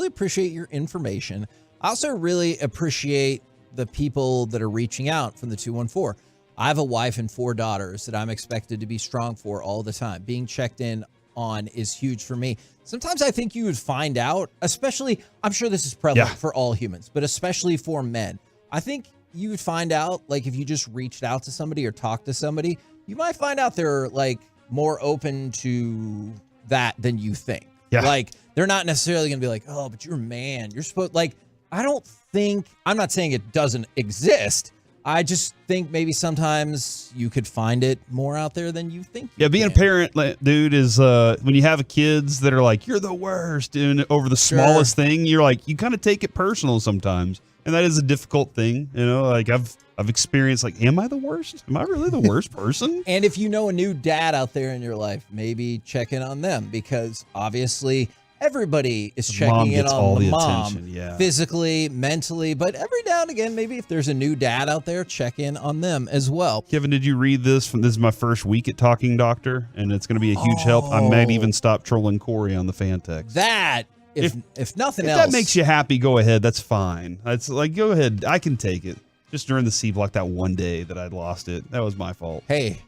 appreciate your information. I also really appreciate the people that are reaching out from the 214. I have a wife and 4 daughters that I'm expected to be strong for all the time. Being checked in on is huge for me. Sometimes I think you would find out, especially, I'm sure this is prevalent for all humans, but especially for men. I think you would find out, like if you just reached out to somebody or talked to somebody, you might find out they're like more open to that than you think. Yeah. Like they're not necessarily going to be like, oh, but you're a man. You're supposed, like, I'm not saying it doesn't exist. I just think maybe sometimes you could find it more out there than you think. Being a parent, dude, is when you have kids that are like, you're the worst, and over the smallest thing, you're like, you kind of take it personal sometimes. And that is a difficult thing. Like I've experienced, like, am I the worst? Am I really the worst person? And if you know a new dad out there in your life, maybe check in on them, because obviously everybody is checking in on the mom, physically, mentally, but every now and again, maybe if there's a new dad out there, check in on them as well. Kevin, did you read this? This is my first week at Talking Doctor, and it's going to be a huge help. I might even stop trolling Corey on the fan text. That, if nothing else. If that makes you happy, go ahead. That's fine. It's like, go ahead. I can take it. Just during the C block that one day that I lost it. That was my fault. Hey,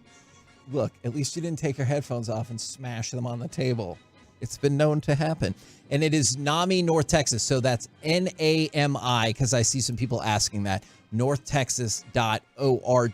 look, at least you didn't take your headphones off and smash them on the table. It's been known to happen. And it is NAMI North Texas. So that's NAMI, because I see some people asking that. NorthTexas.org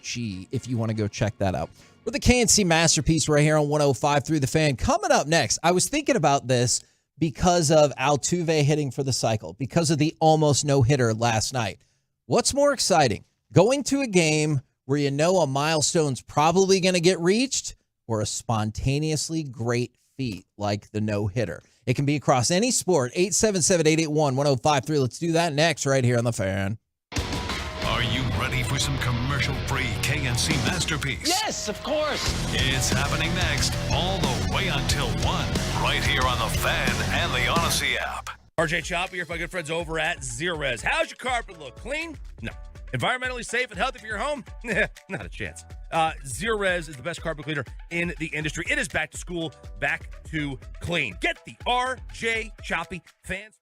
if you want to go check that out. With the KNC Masterpiece right here on 105 through the Fan. Coming up next, I was thinking about this because of Altuve hitting for the cycle, because of the almost no-hitter last night. What's more exciting, going to a game where you know a milestone's probably going to get reached, or a spontaneously great feat like the no-hitter? It can be across any sport. 877-881-1053. Let's do that next right here on The Fan. Are you ready for some commercial-free KNC Masterpiece? Yes, of course. It's happening next, all the way until 1, right here on The Fan and the Odyssey app. RJ Chopper here for my good friends over at Zerez. How's your carpet look? Clean? No. Environmentally safe and healthy for your home? Not a chance. Zerez is the best carpet cleaner in the industry. It is back to school, back to clean. Get the RJ Choppy fans.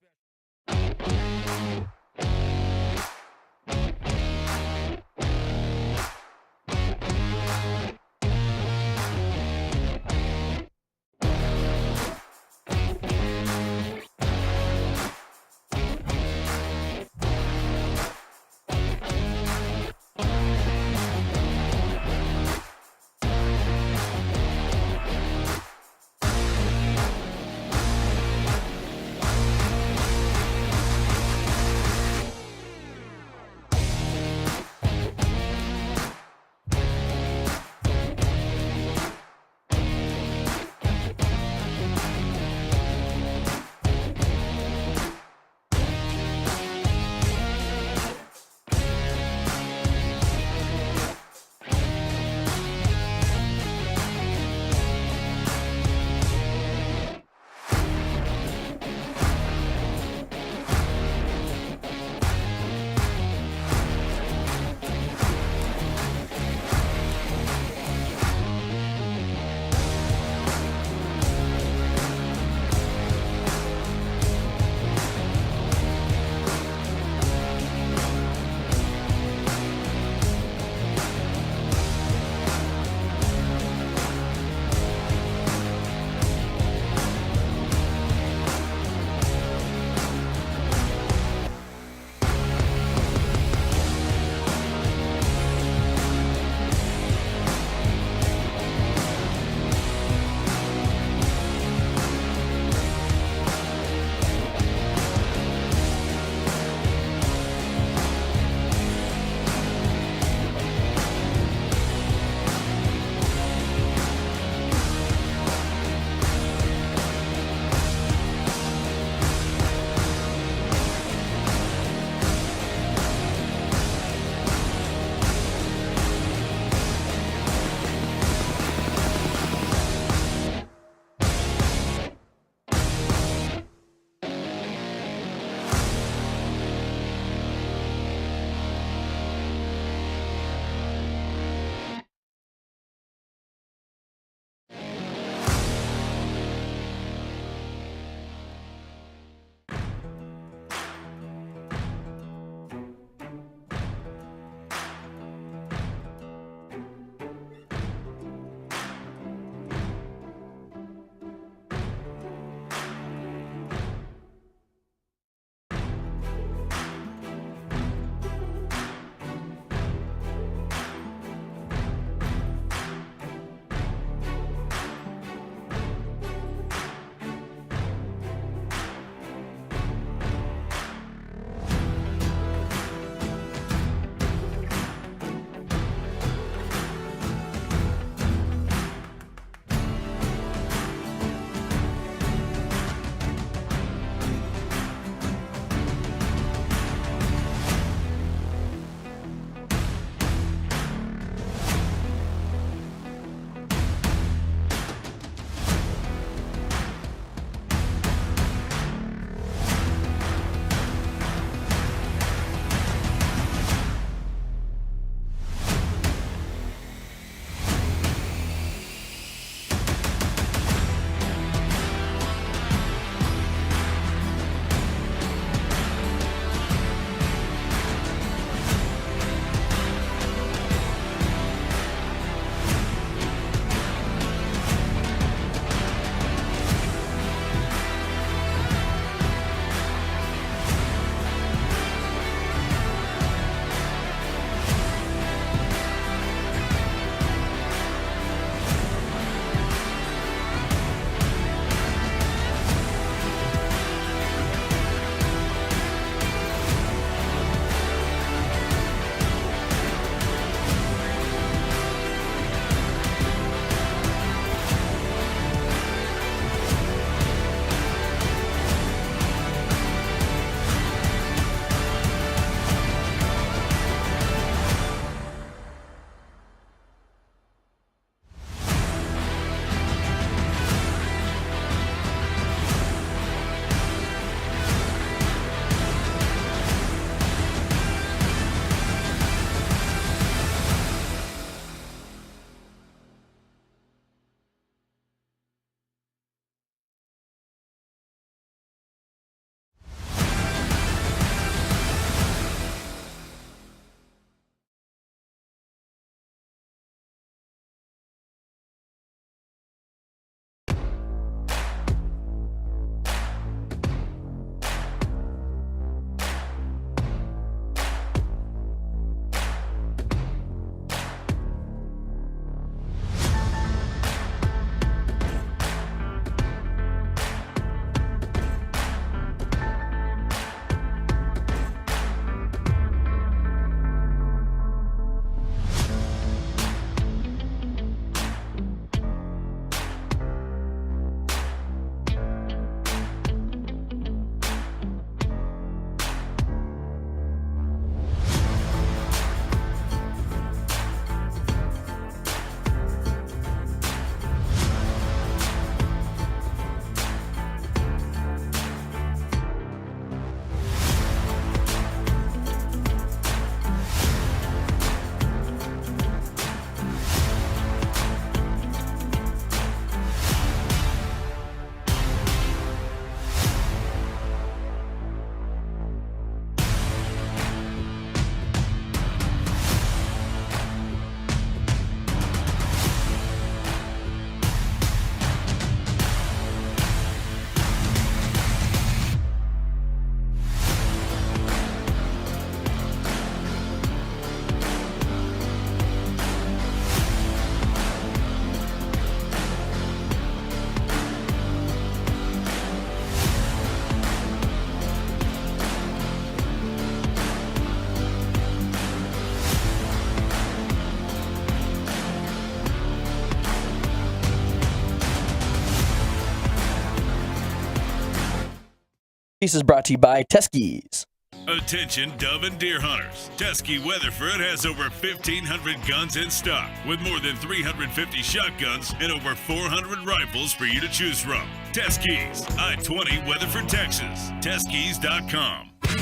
Piece is brought to you by Teskey's. Attention dove and deer hunters. Teskey Weatherford has over 1,500 guns in stock with more than 350 shotguns and over 400 rifles for you to choose from. Teskey's, I-20 Weatherford, Texas. Teskeys.com. That's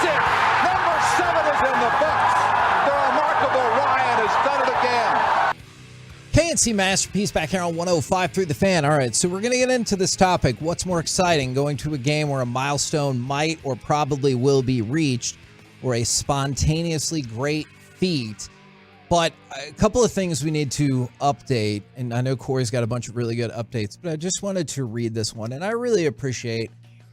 it! Number 7 is in the books. The remarkable Ryan has done it again. KNC Masterpiece back here on 105 through the Fan. All right, so we're going to get into this topic. What's more exciting, going to a game where a milestone might or probably will be reached, or a spontaneously great feat? But a couple of things we need to update, and I know Corey's got a bunch of really good updates, but I just wanted to read this one, and I really appreciate.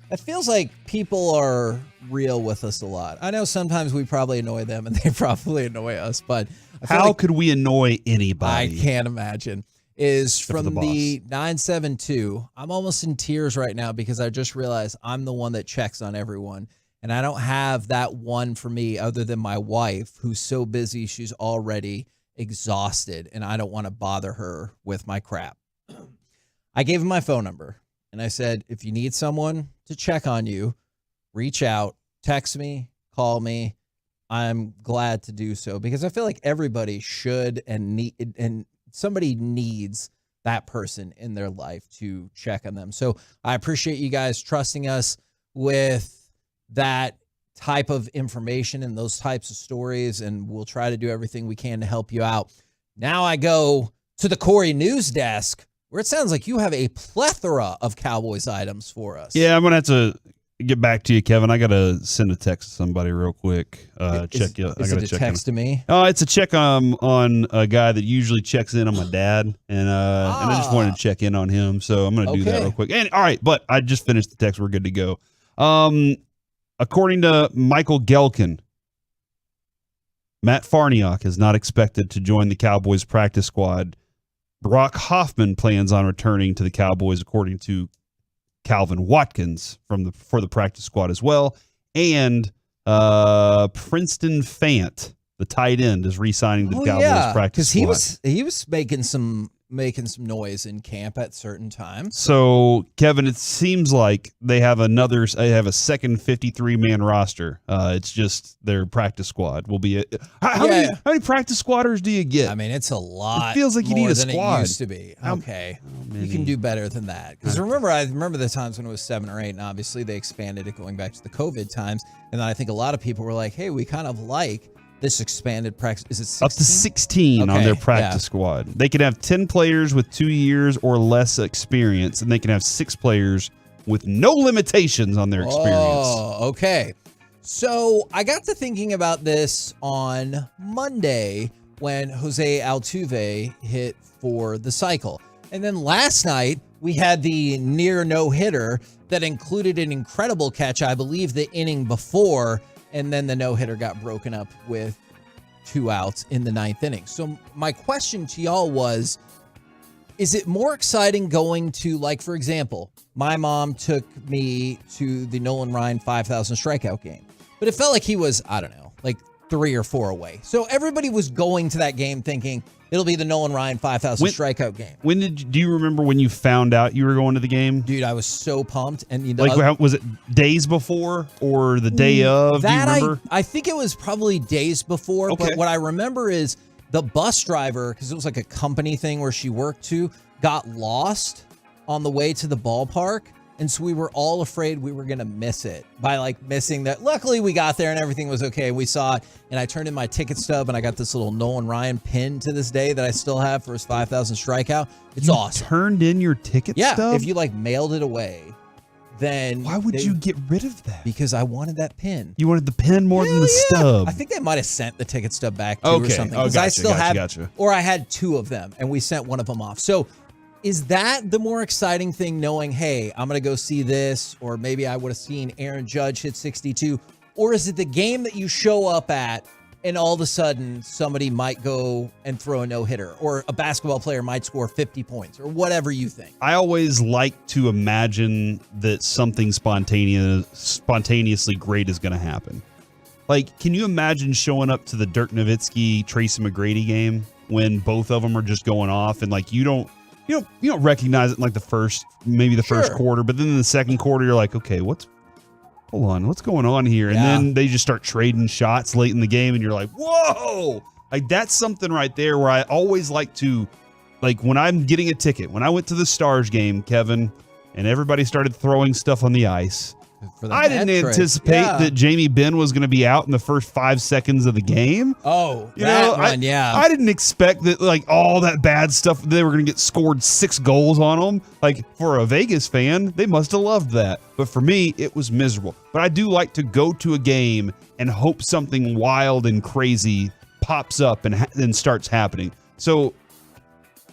It feels like people are real with us a lot. I know sometimes we probably annoy them, and they probably annoy us, but I feel How like could we annoy anybody? I can't imagine. Is Except for from the the 972. I'm almost in tears right now because I just realized I'm the one that checks on everyone. And I don't have that one for me other than my wife, who's so busy she's already exhausted, and I don't want to bother her with my crap. I gave him my phone number, and I said, if you need someone to check on you, reach out, text me, call me. I'm glad to do so because I feel like everybody should and somebody needs that person in their life to check on them. So I appreciate you guys trusting us with that type of information and those types of stories, and we'll try to do everything we can to help you out. Now I go to the Corey news desk, where it sounds like you have a plethora of Cowboys items for us. Yeah, I'm going to have to get back to you, Kevin. I got to send a text to somebody real quick. Check you. Is it a text to me? It's a check on a guy that usually checks in on my dad, and I just wanted to check in on him, so I'm going to do that real quick. And all right, but I just finished the text. We're good to go. According to Michael Gelkin, Matt Farniok is not expected to join the Cowboys practice squad. Brock Hoffman plans on returning to the Cowboys, according to Calvin Watkins for the practice squad as well. And Princeton Fant, the tight end, is re-signing to the Cowboys practice squad. Because he was making some noise in camp at certain times. So, Kevin, it seems like they have a second 53-man roster. It's just their practice squad will be how many practice squatters do you get? I mean, it's a lot. It feels like you need a squad. It used to be. Okay. You can do better than that. Because I remember the times when it was 7 or 8, and obviously they expanded it going back to the COVID times. And then I think a lot of people were like, hey, we kind of like this expanded practice. Is it 16? Up to 16 on their practice squad. They can have 10 players with 2 years or less experience, and they can have 6 players with no limitations on their experience. Oh, okay. So I got to thinking about this on Monday when Jose Altuve hit for the cycle. And then last night, we had the near no-hitter that included an incredible catch, I believe, the inning before, and then the no-hitter got broken up with 2 outs in the 9th inning. So my question to y'all was, is it more exciting going to, like, for example, my mom took me to the Nolan Ryan 5,000 strikeout game, but it felt like he was, I don't know, like 3 or 4 away. So everybody was going to that game thinking it'll be the Nolan Ryan 5,000 strikeout game. Do you remember when you found out you were going to the game? Dude, I was so pumped. And was it days before or the day of? Do you remember? I think it was probably days before. Okay. But what I remember is the bus driver, because it was like a company thing where she worked to, got lost on the way to the ballpark. And so we were all afraid we were going to miss it by like missing that. Luckily, we got there and everything was okay. We saw it, and I turned in my ticket stub, and I got this little Nolan Ryan pin to this day that I still have for his 5,000 strikeout. It's awesome. Turned in your ticket stub? Yeah, if you like mailed it away, then why would you get rid of that? Because I wanted that pin. You wanted the pin more than the stub. I think they might have sent the ticket stub back too or something. Because I still have, or I had 2 of them, and we sent one of them off. So is that the more exciting thing, knowing, hey, I'm going to go see this, or maybe I would have seen Aaron Judge hit 62, or is it the game that you show up at and all of a sudden somebody might go and throw a no-hitter, or a basketball player might score 50 points, or whatever you think? I always like to imagine that something spontaneously great is going to happen. Like, can you imagine showing up to the Dirk Nowitzki, Tracy McGrady game when both of them are just going off, and like you don't you don't recognize it in like the first quarter, but then in the second quarter, you're like, okay, what's going on here? And then they just start trading shots late in the game, and you're like, whoa! Like, that's something right there where I always like to, like, when I'm getting a ticket, when I went to the Stars game, Kevin, and everybody started throwing stuff on the ice, I didn't anticipate that Jamie Benn was going to be out in the first 5 seconds of the game. Oh, I didn't expect that, like, all that bad stuff, they were going to get scored 6 goals on them. Like, for a Vegas fan, they must have loved that. But for me, it was miserable. But I do like to go to a game and hope something wild and crazy pops up and starts happening. So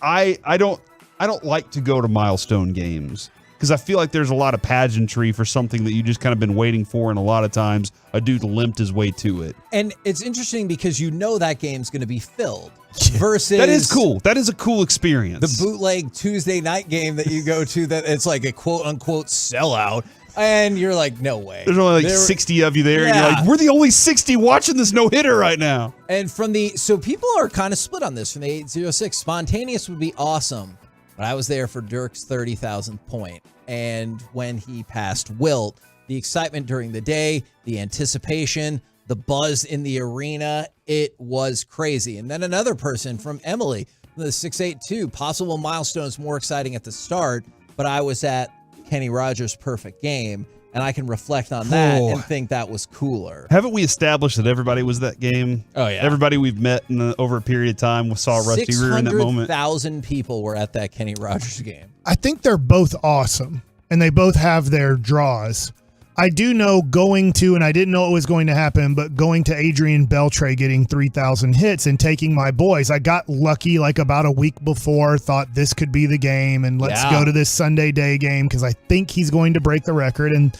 I don't like to go to Milestone games, because I feel like there's a lot of pageantry for something that you just kind of been waiting for, and a lot of times a dude limped his way to it. And it's interesting because that game's going to be filled versus... That is cool. That is a cool experience. The bootleg Tuesday night game that you go to that it's like a quote-unquote sellout, and you're like, no way. There's only like 60 of you there, and you're like, we're the only 60 watching this no-hitter right now. And so people are kind of split on this from the 806. Spontaneous would be awesome, but I was there for Dirk's 30,000th point. And when he passed Wilt, the excitement during the day, the anticipation, the buzz in the arena, it was crazy. And then another person from Emily, the 682, possible milestones more exciting at the start, but I was at Kenny Rogers' perfect game, and I can reflect on that and think that was cooler. Haven't we established that everybody was that game? Oh, yeah. Everybody we've met over a period of time saw Rusty Rear in that moment. 600,000 people were at that Kenny Rogers game. I think they're both awesome, and they both have their draws. I do know going to, and I didn't know it was going to happen, but going to Adrian Beltre getting 3,000 hits and taking my boys. I got lucky like about a week before, thought this could be the game, and let's go to this Sunday day game because I think he's going to break the record. And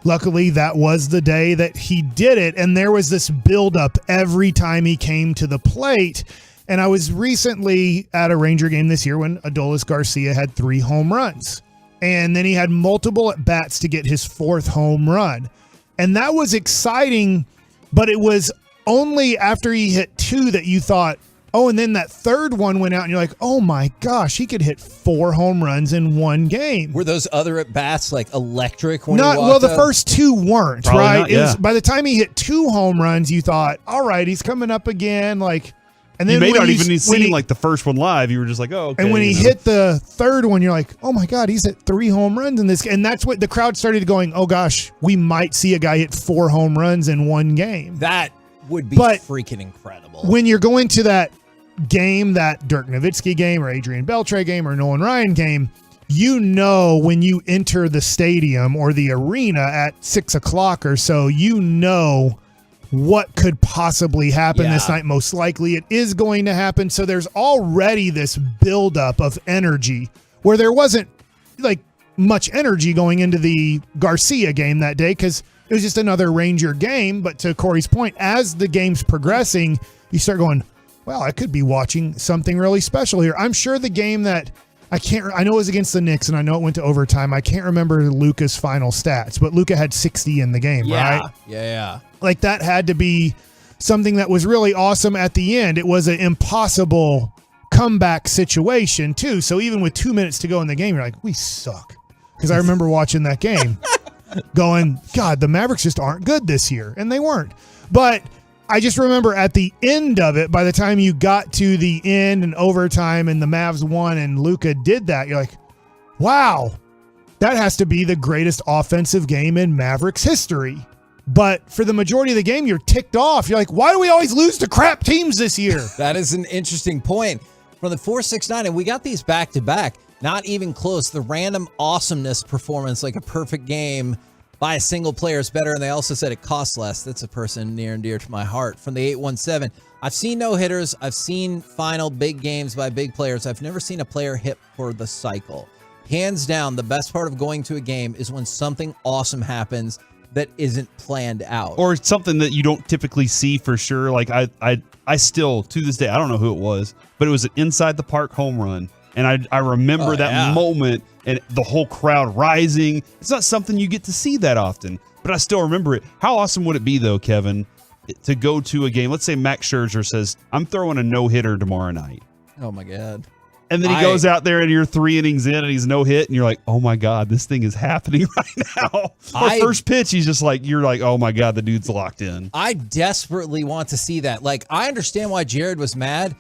luckily, that was the day that he did it, and there was this buildup every time he came to the plate. And I was recently at a Ranger game this year when Adolis Garcia had 3 home runs. And then he had multiple at-bats to get his 4th home run. And that was exciting, but it was only after he hit 2 that you thought, oh, and then that 3rd one went out, and you're like, oh my gosh, he could hit 4 home runs in one game. Were those other at-bats like electric when the first 2 weren't, probably right? Not, by the time he hit 2 home runs, you thought, all right, he's coming up again, like... And then you may not even seen like the first one live. You were just like, oh, okay. And when he hit the 3rd one, you're like, oh my God, he's hit 3 home runs in this. And that's what the crowd started going, oh gosh, we might see a guy hit 4 home runs in one game. That would be freaking incredible. When you're going to that game, that Dirk Nowitzki game or Adrian Beltre game or Nolan Ryan game, when you enter the stadium or the arena at 6 o'clock or so, what could possibly happen this night. Most likely it is going to happen. So there's already this buildup of energy where there wasn't like much energy going into the Garcia game that day because it was just another Ranger game. But to Corey's point, as the game's progressing, you start going, well, I could be watching something really special here. I'm sure the game that I know it was against the Knicks, and I know it went to overtime. I can't remember Luka's final stats, but Luka had 60 in the game, right? Yeah. Like that had to be something that was really awesome at the end. It was an impossible comeback situation too. So even with 2 minutes to go in the game, you're like, we suck. Because I remember watching that game going, God, the Mavericks just aren't good this year. And they weren't. But I just remember at the end of it, by the time you got to the end and overtime and the Mavs won and Luka did that, you're like, wow, that has to be the greatest offensive game in Mavericks history. But for the majority of the game, you're ticked off. You're like, why do we always lose to crap teams this year? That is an interesting point. From the 4-6-9, and we got these back-to-back, not even close. The random awesomeness performance, like a perfect game by a single player is better, and they also said it costs less. That's a person near and dear to my heart. From the 817, I've seen no-hitters. I've seen final big games by big players. I've never seen a player hit for the cycle. Hands down, the best part of going to a game is when something awesome happens that isn't planned out. Or something that you don't typically see for sure. Like I still, to this day, I don't know who it was, but it was an inside the park home run. And I remember that moment and the whole crowd rising. It's not something you get to see that often, but I still remember it. How awesome would it be, though, Kevin, to go to a game? Let's say Max Scherzer says, I'm throwing a no-hitter tomorrow night. Oh, my God. And then he goes out there and you're 3 innings in and he's no hit and you're like, oh my God, this thing is happening right now. Or first pitch, he's just like, you're like, oh my God, the dude's locked in. I desperately want to see that. Like, I understand why Jared was mad,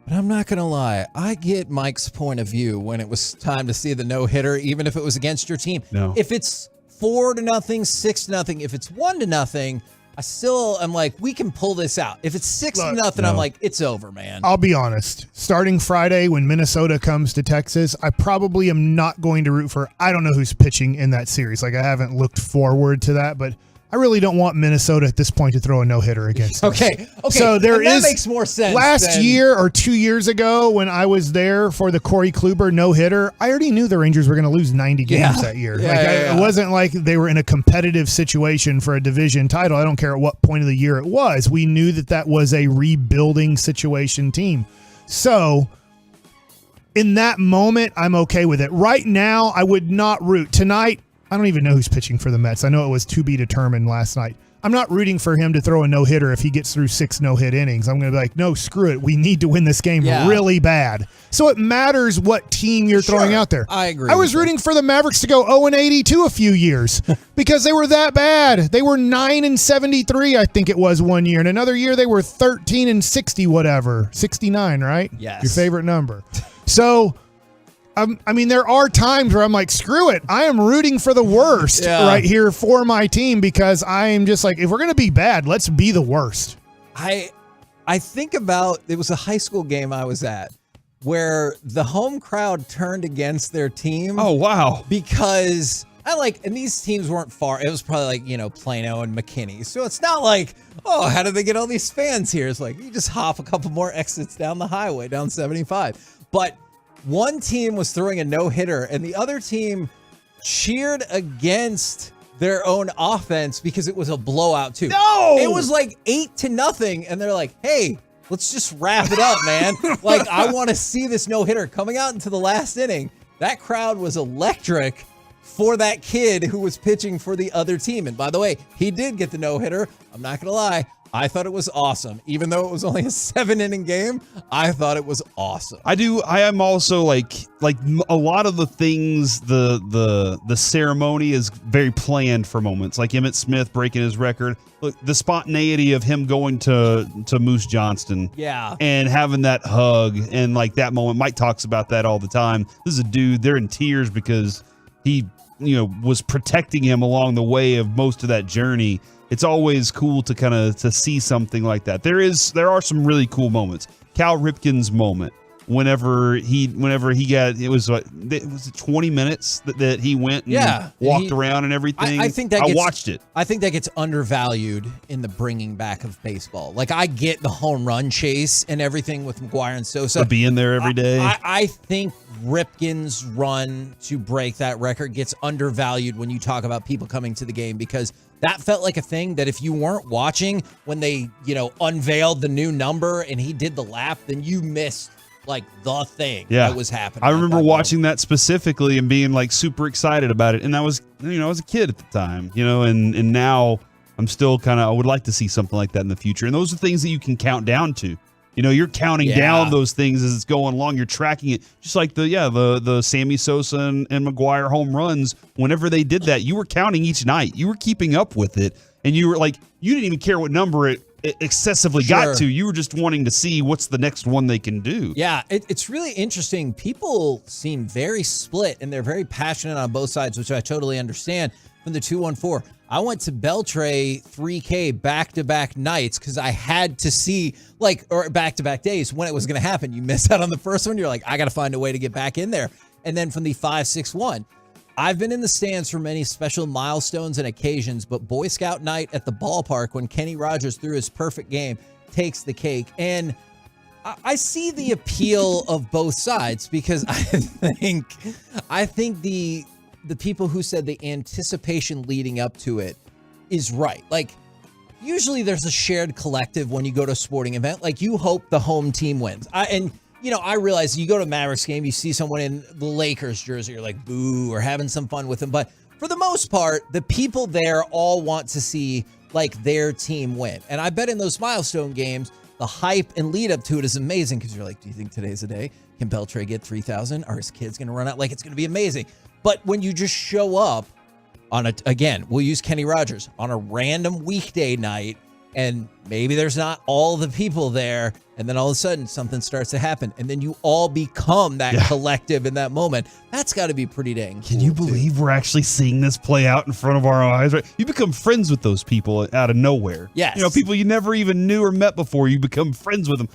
but I'm not going to lie. I get Mike's point of view when it was time to see the no-hitter, even if it was against your team. No. If it's 4-0, 6-0, if it's 1-0, I still am like, we can pull this out. If it's 6-0, I'm like, it's over, man. I'll be honest. Starting Friday when Minnesota comes to Texas, I probably am not going to root for, I don't know who's pitching in that series. Like, I haven't looked forward to that, but I really don't want Minnesota at this point to throw a no-hitter against us. Okay. So there that is, makes more sense. Last year or 2 years ago when I was there for the Corey Kluber no-hitter, I already knew the Rangers were going to lose 90 games that year. It wasn't like they were in a competitive situation for a division title. I don't care at what point of the year it was. We knew that was a rebuilding situation team. So in that moment, I'm okay with it. Right now, I would not root. Tonight, I don't even know who's pitching for the Mets. I know it was to be determined last night. I'm not rooting for him to throw a no-hitter if he gets through 6 no-hit innings. I'm going to be like, no, screw it. We need to win this game really bad. So it matters what team you're throwing out there. I agree. I was rooting for the Mavericks to go 0-82 a few years because they were that bad. They were 9-73, I think it was one year. And another year they were 13-60 whatever. 69, right? Yes. Your favorite number. So I mean, there are times where I'm like, screw it. I am rooting for the worst right here for my team because I am just like, if we're going to be bad, let's be the worst. I think about, it was a high school game I was at where the home crowd turned against their team. Oh, wow. Because and these teams weren't far. It was probably like, Plano and McKinney. So it's not like, oh, how did they get all these fans here? It's like, you just hop a couple more exits down the highway, down 75. But one team was throwing a no-hitter, and the other team cheered against their own offense because it was a blowout, too. No! It was like 8-0, and they're like, hey, let's just wrap it up, man. Like, I want to see this no-hitter coming out into the last inning. That crowd was electric for that kid who was pitching for the other team. And by the way, he did get the no-hitter. I'm not going to lie. I thought it was awesome. Even though it was only a 7-inning game, I thought it was awesome. I am also like a lot of the things, the ceremony is very planned for moments. Like Emmitt Smith breaking his record. Look, the spontaneity of him going to Moose Johnston. Yeah. And having that hug and like that moment. Mike talks about that all the time. This is a dude, they're in tears because he, was protecting him along the way of most of that journey. It's always cool to see something like that. There are some really cool moments. Cal Ripken's moment, whenever he got, it was 20 minutes that he went and walked around and everything. I think I watched it. I think that gets undervalued in the bringing back of baseball. Like, I get the home run chase and everything with McGuire and Sosa. To be in there every day. I think Ripken's run to break that record gets undervalued when you talk about people coming to the game, because that felt like a thing that if you weren't watching when they, unveiled the new number and he did the lap, then you missed like the thing that was happening. I remember watching that specifically and being like super excited about it. And I was, I was a kid at the time, and now I'm still I would like to see something like that in the future. And those are things that you can count down to. You're counting down those things as it's going along. You're tracking it, just like the Sammy Sosa and McGuire home runs. Whenever they did that, you were counting each night. You were keeping up with it, and you were like, you didn't even care what number it excessively got to. You were just wanting to see what's the next one they can do. Yeah, it's really interesting. People seem very split, and they're very passionate on both sides, which I totally understand. From the 214, I went to Beltray 3K back-to-back nights because I had to see, or back-to-back days when it was going to happen. You miss out on the first one, you're like, I got to find a way to get back in there. And then from the 561, I've been in the stands for many special milestones and occasions, but Boy Scout night at the ballpark when Kenny Rogers threw his perfect game takes the cake. And I see the appeal of both sides because I think the people who said the anticipation leading up to it is right. Like, usually there's a shared collective when you go to a sporting event. Like, you hope the home team wins. I realize you go to a Mavericks game, you see someone in the Lakers jersey, you're like, boo, or having some fun with them. But for the most part, the people there all want to see, their team win. And I bet in those milestone games, the hype and lead up to it is amazing because you're like, do you think today's the day? Can Beltre get 3,000? Are his kids going to run out? Like, it's going to be amazing. But when you just show up on again, we'll use Kenny Rogers, on a random weekday night, and maybe there's not all the people there, and then all of a sudden something starts to happen, and then you all become that collective in that moment. That's got to be pretty dang cool. Can you believe we're actually seeing this play out in front of our eyes? Right? You become friends with those people out of nowhere. Yes. You know, people you never even knew or met before, you become friends with them.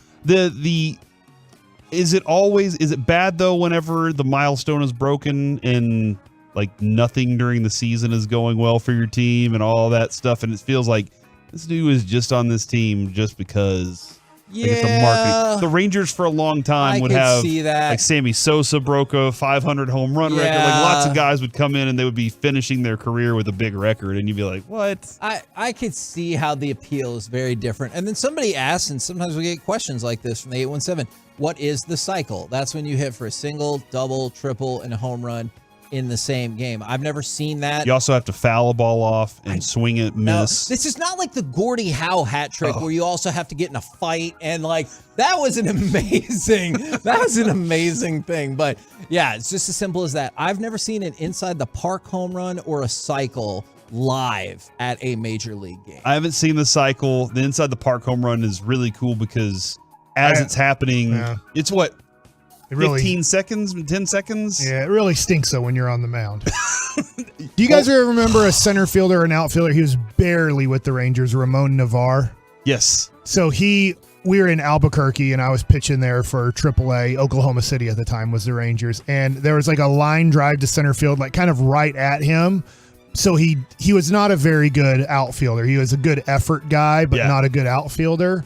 Is it bad though whenever the milestone is broken and like nothing during the season is going well for your team and all that stuff, and it feels like this dude is just on this team just because it's a marketing. The Rangers for a long time would have see that. Like Sammy Sosa broke a 500 home run record. Like lots of guys would come in and they would be finishing their career with a big record, and you'd be like, what? I could see how the appeal is very different. And then somebody asks, and sometimes we get questions like this from the 817, what is the cycle? That's when you hit for a single, double, triple, and a home run in the same game. I've never seen that. You also have to foul a ball off and swing it, miss. This is not like the Gordie Howe hat trick where you also have to get in a fight, and like that was an amazing thing. But yeah, it's just as simple as that. I've never seen an inside the park home run or a cycle live at a major league game. I haven't seen the cycle. The inside the park home run is really cool because it's happening, it's what? 15 seconds, 10 seconds? Yeah, it really stinks, though, when you're on the mound. Do you guys ever remember a center fielder or an outfielder? He was barely with the Rangers, Ramon Navarre. Yes. So we were in Albuquerque, and I was pitching there for AAA. Oklahoma City at the time was the Rangers. And there was like a line drive to center field, like kind of right at him. So he was not a very good outfielder. He was a good effort guy, but not a good outfielder.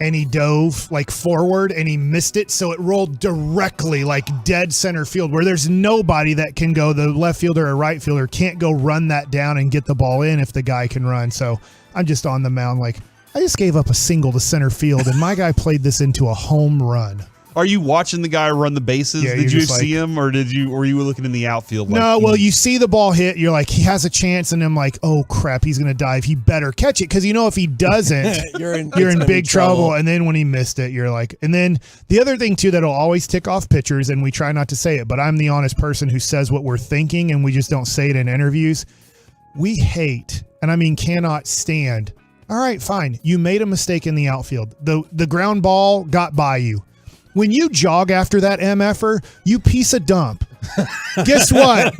And he dove like forward and he missed it. So it rolled directly like dead center field where there's nobody that can go. The left fielder or right fielder can't go run that down and get the ball in if the guy can run. So I'm just on the mound like, I just gave up a single to center field and my guy played this into a home run. Are you watching the guy run the bases? Yeah, did you see him or were you looking in the outfield? No, well, you see the ball hit. You're like, he has a chance. And I'm like, oh, crap, he's going to dive. He better catch it. Because, if he doesn't, you're in big trouble. And then when he missed it, you're like, and then the other thing, too, that'll always tick off pitchers, and we try not to say it, but I'm the honest person who says what we're thinking, and we just don't say it in interviews. We hate, and I mean cannot stand. All right, fine. You made a mistake in the outfield. The ground ball got by you. When you jog after that MFer, you piece of dump. Guess what?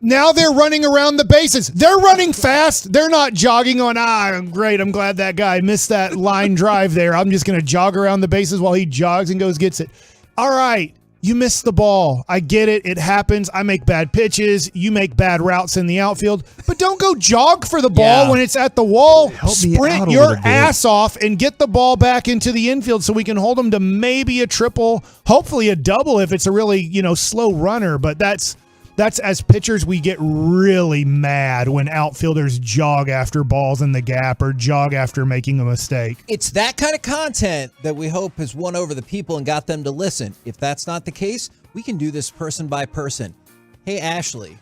Now they're running around the bases. They're running fast. They're not jogging on, great, I'm glad that guy missed that line drive there. I'm just going to jog around the bases while he jogs and gets it. All right, you missed the ball. I get it. It happens. I make bad pitches. You make bad routes in the outfield. But don't go jog for the ball when it's at the wall. Sprint your ass off and get the ball back into the infield so we can hold them to maybe a triple, hopefully a double if it's a really, slow runner. But that's as pitchers, we get really mad when outfielders jog after balls in the gap or jog after making a mistake. It's that kind of content that we hope has won over the people and got them to listen. If that's not the case, we can do this person by person. Hey, Ashley,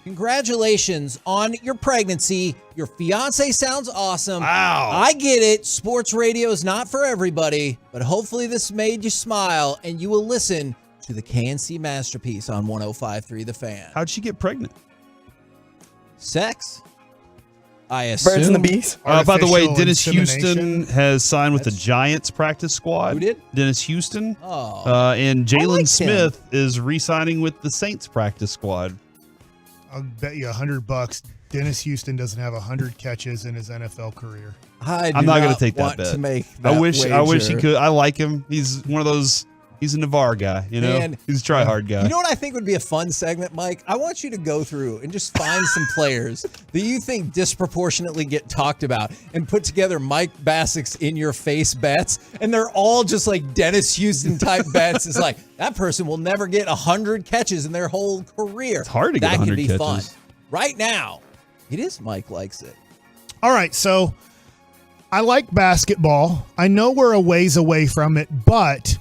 congratulations on your pregnancy. Your fiance sounds awesome. Wow. I get it. Sports radio is not for everybody, but hopefully this made you smile and you will listen to the KNC Masterpiece on 105.3 The Fan. How'd she get pregnant? Sex. I assume. Birds and the bees. By the way, Dennis Houston has signed with the Giants practice squad. Who did? Dennis Houston. Oh. And Jalen like Smith is re-signing with the Saints practice squad. I'll bet you $100 Dennis Houston doesn't have 100 catches in his NFL career. I'm not going to take that bet. I wish he could. I like him. He's one of those. He's a Navarre guy, Man, he's a try-hard guy. You know what I think would be a fun segment, Mike? I want you to go through and just find some players that you think disproportionately get talked about and put together Mike Bassick's in-your-face bets, and they're all just like Dennis Houston-type bets. It's like, that person will never get 100 catches in their whole career. It's hard to get 100 catches. That could be fun. Right now, it is Mike Likes It. All right, so I like basketball. I know we're a ways away from it, but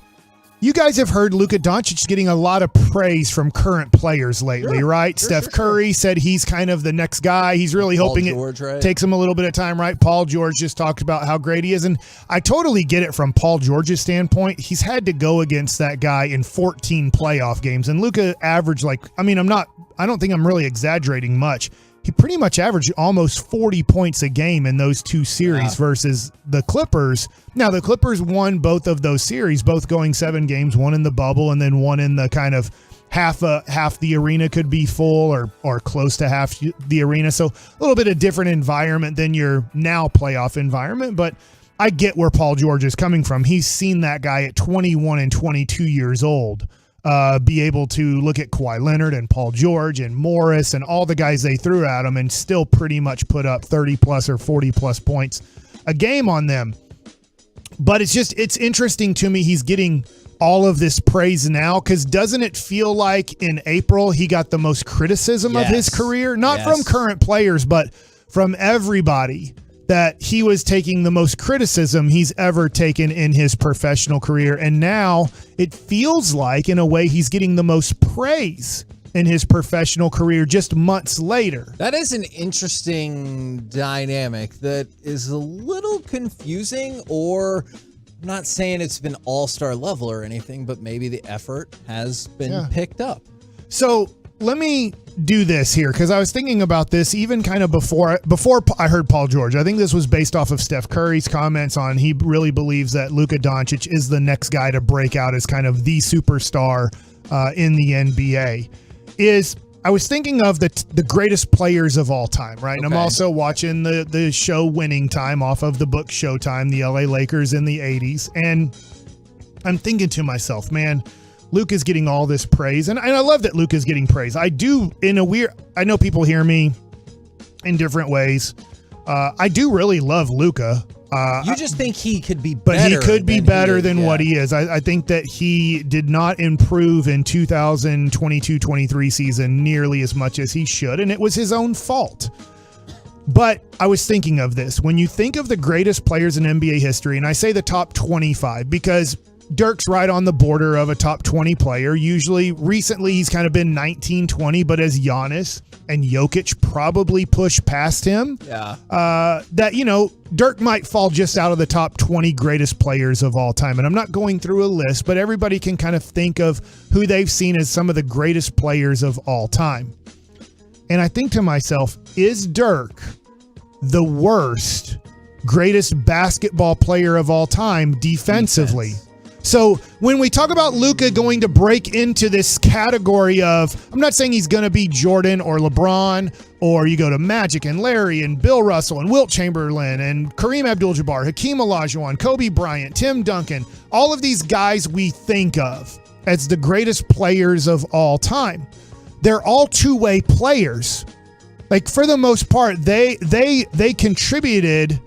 You guys have heard Luka Doncic getting a lot of praise from current players lately, right? Steph Curry said he's kind of the next guy. He's really hoping it takes him a little bit of time, right? Paul George just talked about how great he is. And I totally get it from Paul George's standpoint. He's had to go against that guy in 14 playoff games. And Luka averaged I don't think I'm really exaggerating much. He pretty much averaged almost 40 points a game in those two series versus the Clippers. Now, the Clippers won both of those series, both going 7 games, one in the bubble and then one in the kind of half the arena could be full or close to half the arena. So a little bit of different environment than your now playoff environment. But I get where Paul George is coming from. He's seen that guy at 21 and 22 years old. Be able to look at Kawhi Leonard and Paul George and Morris and all the guys they threw at him and still pretty much put up 30-plus or 40-plus points a game on them. But it's interesting to me he's getting all of this praise now, because doesn't it feel like in April he got the most criticism of his career? Not from current players, but from everybody, that he was taking the most criticism he's ever taken in his professional career. And now it feels like, in a way, he's getting the most praise in his professional career just months later. That is an interesting dynamic that is a little confusing, or I'm not saying it's been all-star level or anything, but maybe the effort has been picked up. So let me do this here, because I was thinking about this even kind of before I heard Paul George. I think this was based off of Steph Curry's comments on he really believes that Luka Doncic is the next guy to break out as kind of the superstar in the NBA. I was thinking of the greatest players of all time, right? And I'm also watching the show Winning Time off of the book Showtime, the LA Lakers in the 80s. And I'm thinking to myself, man, Luka's getting all this praise, and I love that Luka's getting praise. I do, I know people hear me in different ways. I do really love Luka. You just think he could be better. But he could be better than what he is. I think that he did not improve in 2022-23 season nearly as much as he should, and it was his own fault. But I was thinking of this. When you think of the greatest players in NBA history, and I say the top 25 because Dirk's right on the border of a top 20 player. Recently, he's kind of been 19, 20, but as Giannis and Jokic probably push past him, Dirk might fall just out of the top 20 greatest players of all time. And I'm not going through a list, but everybody can kind of think of who they've seen as some of the greatest players of all time. And I think to myself, is Dirk the worst, greatest basketball player of all time defensively? So when we talk about Luka going to break into this category of, I'm not saying he's going to be Jordan or LeBron, or you go to Magic and Larry and Bill Russell and Wilt Chamberlain and Kareem Abdul-Jabbar, Hakeem Olajuwon, Kobe Bryant, Tim Duncan, all of these guys we think of as the greatest players of all time. They're all two-way players. Like, for the most part, they contributed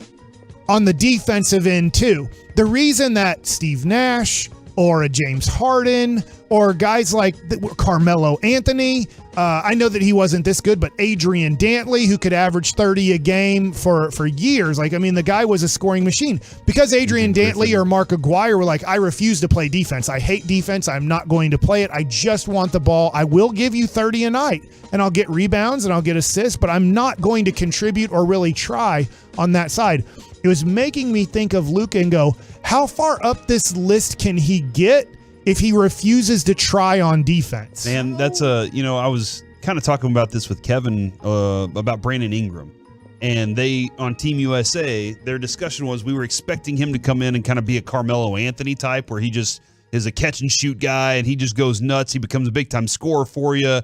on the defensive end too. The reason that Steve Nash or a James Harden or guys like Carmelo Anthony, I know that he wasn't this good, but Adrian Dantley, who could average 30 a game for years. The guy was a scoring machine. Because Adrian Dantley or Mark Aguirre were like, I refuse to play defense. I hate defense. I'm not going to play it. I just want the ball. I will give you 30 a night, and I'll get rebounds and I'll get assists, but I'm not going to contribute or really try on that side. It was making me think of Luka and go, how far up this list can he get if he refuses to try on defense? Man, that's I was kind of talking about this with Kevin about Brandon Ingram. And they, on Team USA, their discussion was we were expecting him to come in and kind of be a Carmelo Anthony type where he just is a catch and shoot guy and he just goes nuts. He becomes a big time scorer for you.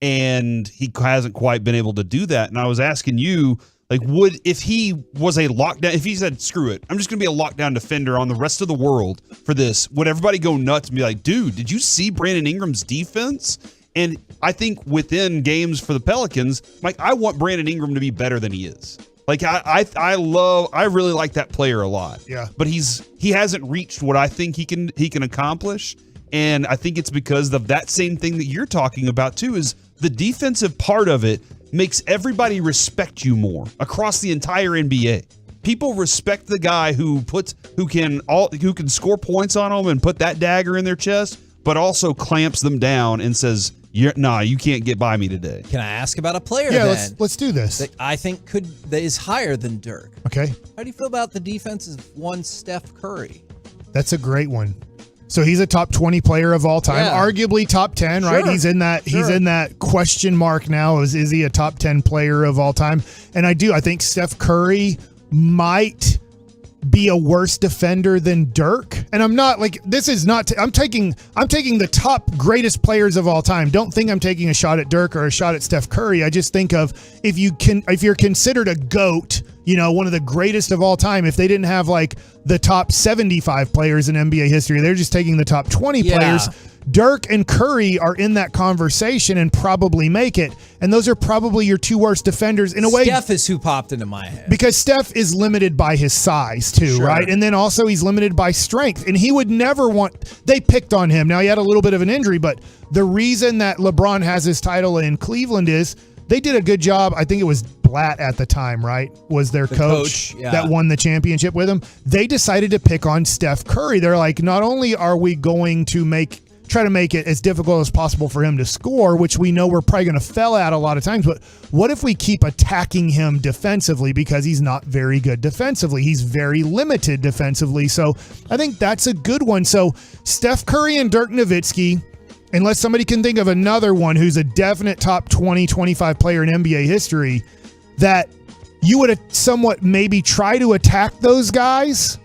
And he hasn't quite been able to do that. And I was asking you, if he was a lockdown, if he said, screw it, I'm just going to be a lockdown defender on the rest of the world for this, would everybody go nuts and be like, dude, did you see Brandon Ingram's defense? And I think within games for the Pelicans, I want Brandon Ingram to be better than he is. I really like that player a lot. Yeah. But he hasn't reached what I think he can accomplish. And I think it's because of that same thing that you're talking about too, is the defensive part of it makes everybody respect you more across the entire NBA. people respect the guy who can score points on them and put that dagger in their chest, but also clamps them down and says, you can't get by me today. Can I ask about a player? Yeah, then let's do this. That I think that is higher than Dirk. Okay. How do you feel about the defense's one Steph Curry? That's a great one. So he's a top 20 player of all time, arguably top 10, right? Sure. He's in that question mark now. Is he a top 10 player of all time? And I think Steph Curry might be a worse defender than Dirk. And I'm not like, this is not, I'm taking the top greatest players of all time. Don't think I'm taking a shot at Dirk or a shot at Steph Curry. I just think of if you're considered a GOAT, one of the greatest of all time, if they didn't have like the top 75 players in NBA history, they're just taking the top 20 players. Dirk and Curry are in that conversation and probably make it. And those are probably your two worst defenders in a way. Steph is who popped into my head. Because Steph is limited by his size too, right? And then also he's limited by strength. And he would never they picked on him. Now he had a little bit of an injury, but the reason that LeBron has his title in Cleveland is they did a good job. I think it was Blatt at the time, right? Was their coach that won the championship with him. They decided to pick on Steph Curry. They're like, not only are we going to try to make it as difficult as possible for him to score, which we know we're probably going to fail at a lot of times, but what if we keep attacking him defensively because he's not very good defensively? He's very limited defensively. So I think that's a good one. So Steph Curry and Dirk Nowitzki, unless somebody can think of another one who's a definite top 20, 25 player in NBA history that you would somewhat maybe try to attack those guys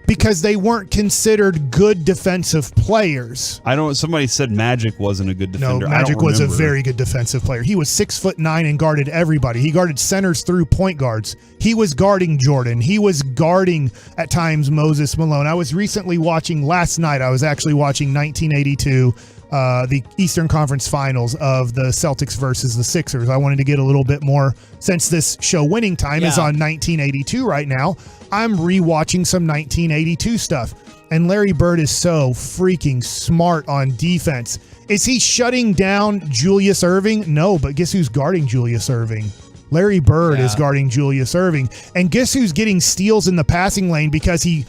because they weren't considered good defensive players. Somebody said Magic wasn't a good defender. No, Magic was a very good defensive player. He was 6'9" and guarded everybody. He guarded centers through point guards. He was guarding Jordan. He was guarding at times Moses Malone. I was recently watching last night. I was actually watching 1982, the Eastern Conference Finals of the Celtics versus the Sixers. I wanted to get a little bit more, since this show Winning Time is on 1982 right now. I'm rewatching some 1982 stuff. And Larry Bird is so freaking smart on defense. Is he shutting down Julius Erving? No, but guess who's guarding Julius Erving? Larry Bird is guarding Julius Erving. And guess who's getting steals in the passing lane because he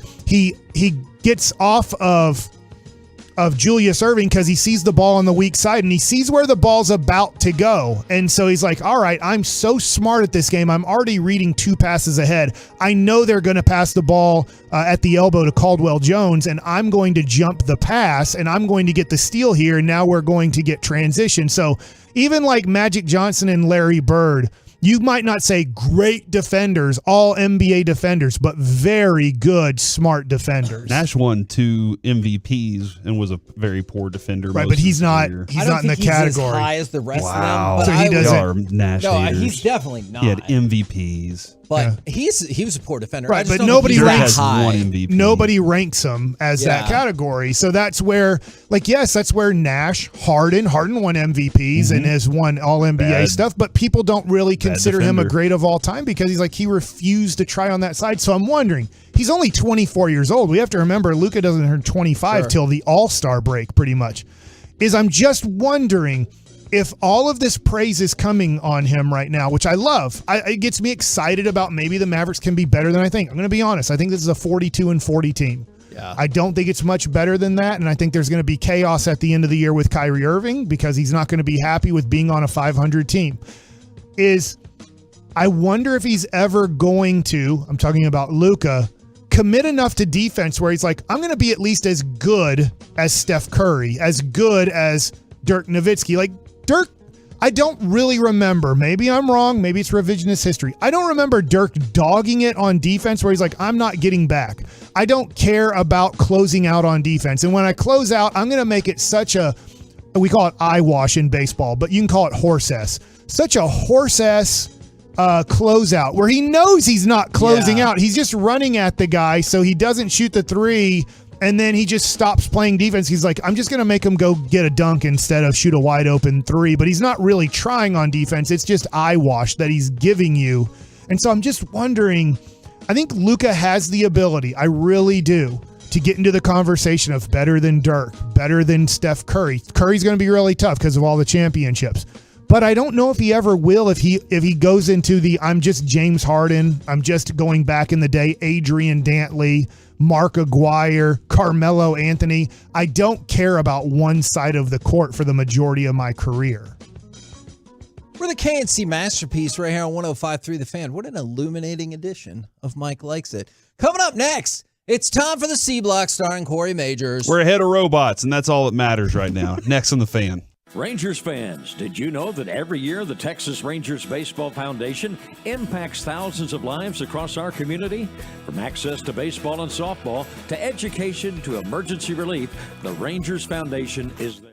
gets off of Julius Erving because he sees the ball on the weak side and he sees where the ball's about to go. And so he's like, all right, I'm so smart at this game. I'm already reading 2 passes ahead. I know they're going to pass the ball at the elbow to Caldwell Jones, and I'm going to jump the pass and I'm going to get the steal here. And now we're going to get transition. So even like Magic Johnson and Larry Bird, you might not say great defenders, all NBA defenders, but very good, smart defenders. Nash won 2 MVPs and was a very poor defender. Right, but he's not. He's not in the category. As high as the rest of them. So he doesn't. Nash haters. He's definitely not. He had MVPs. But he was a poor defender. Right, but nobody ranks him as that category. So that's where, that's where Nash, Harden won MVPs and has won all NBA stuff, but people don't really consider him a great of all time because he refused to try on that side. So I'm wondering, he's only 24 years old. We have to remember Luka doesn't turn 25 till the All-Star break pretty much. I'm just wondering if all of this praise is coming on him right now, which I love, it gets me excited about maybe the Mavericks can be better than I think. I'm going to be honest. I think this is a 42-40 team. Yeah. I don't think it's much better than that, and I think there's going to be chaos at the end of the year with Kyrie Irving because he's not going to be happy with being on a 500 team. I wonder if he's ever going to, I'm talking about Luka, commit enough to defense where he's like, I'm going to be at least as good as Steph Curry, as good as Dirk Nowitzki. Like, Dirk, I don't really remember. Maybe I'm wrong. Maybe it's revisionist history. I don't remember Dirk dogging it on defense where he's like, I'm not getting back. I don't care about closing out on defense. And when I close out, I'm going to make it we call it eyewash in baseball, but you can call it horse-ass. Such a horse-ass closeout where he knows he's not closing out. He's just running at the guy so he doesn't shoot the 3. And then he just stops playing defense. He's like, I'm just going to make him go get a dunk instead of shoot a wide open 3. But he's not really trying on defense. It's just eyewash that he's giving you. And so I'm just wondering, I think Luka has the ability, I really do, to get into the conversation of better than Dirk, better than Steph Curry. Curry's going to be really tough because of all the championships. but I don't know if he ever will. If he goes into the I'm just James Harden, I'm just going back in the day, Adrian Dantley, Mark Aguirre, Carmelo Anthony. I don't care about one side of the court for the majority of my career. We're the KNC Masterpiece right here on 105.3 The Fan. What an illuminating edition of Mike Likes It. Coming up next, it's time for the C Block starring Corey Majors. We're ahead of robots, and that's all that matters right now. Next on The Fan. Rangers fans, did you know that every year the Texas Rangers Baseball Foundation impacts thousands of lives across our community? From access to baseball and softball to education to emergency relief, the Rangers Foundation is there.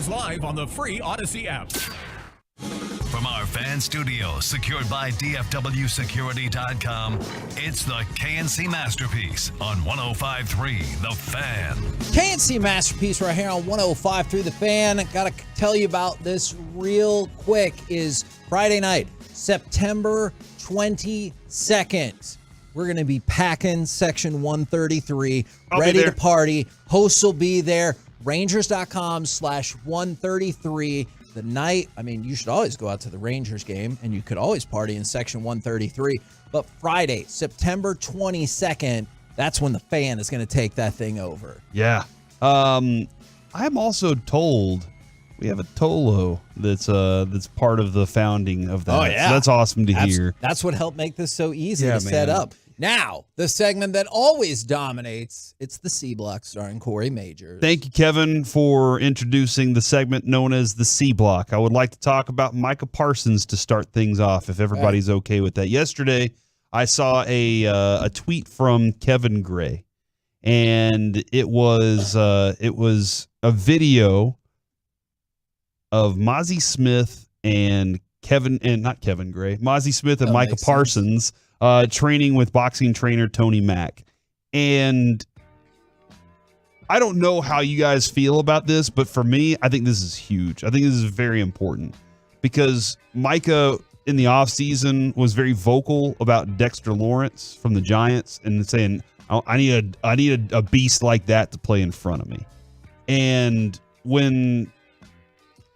always live on the free Odyssey app. From our fan studio, secured by DFWsecurity.com, it's the KNC Masterpiece on 105.3 The Fan. KNC Masterpiece right here on 105.3 The Fan. Got to tell you about this real quick. Is Friday night, September 22nd. We're going to be packing Section 133, ready to party. Hosts will be there. Rangers.com/133. The night, I mean, you should always go out to the Rangers game, and you could always party in Section 133. But Friday, September 22nd, that's when the Fan is going to take that thing over. Yeah. I'm also told we have a Tolo that's part of the founding of that. Oh, yeah. So that's awesome to hear. That's what helped make this so easy to set up. Now, the segment that always dominates, it's the C Block starring Corey Majors. Thank you, Kevin, for introducing the segment known as the C Block. I would like to talk about Micah Parsons to start things off, if everybody's okay with that. Yesterday, I saw a tweet from Kevin Gray, and it was a video of Mozzie Smith and Mozzie Smith and Micah Parsons training with boxing trainer Tony Mack. And I don't know how you guys feel about this, but for me, I think this is huge. I think this is very important because Micah in the offseason was very vocal about Dexter Lawrence from the Giants and saying, I need a beast like that to play in front of me. And when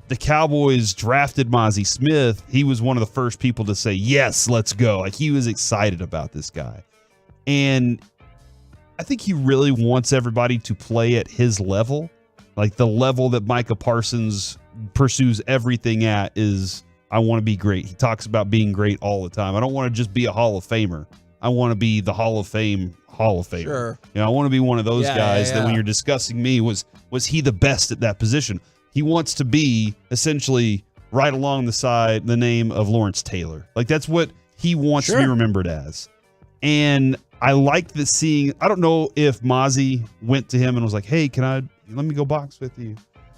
the Cowboys drafted Mozzie Smith, he was one of the first people to say, yes, let's go. Like, he was excited about this guy. And I think he really wants everybody to play at his level. Like, the level that Micah Parsons pursues everything at is, I want to be great. He talks about being great all the time. I don't want to just be a Hall of Famer. I want to be the Hall of Famer. Sure. You know, I want to be one of those guys that when you're discussing me, was he the best at that position? He wants to be essentially right along the name of Lawrence Taylor. Like, that's what he wants to be remembered as. And I like seeing, I don't know if Mozzie went to him and was like, hey, let me go box with you?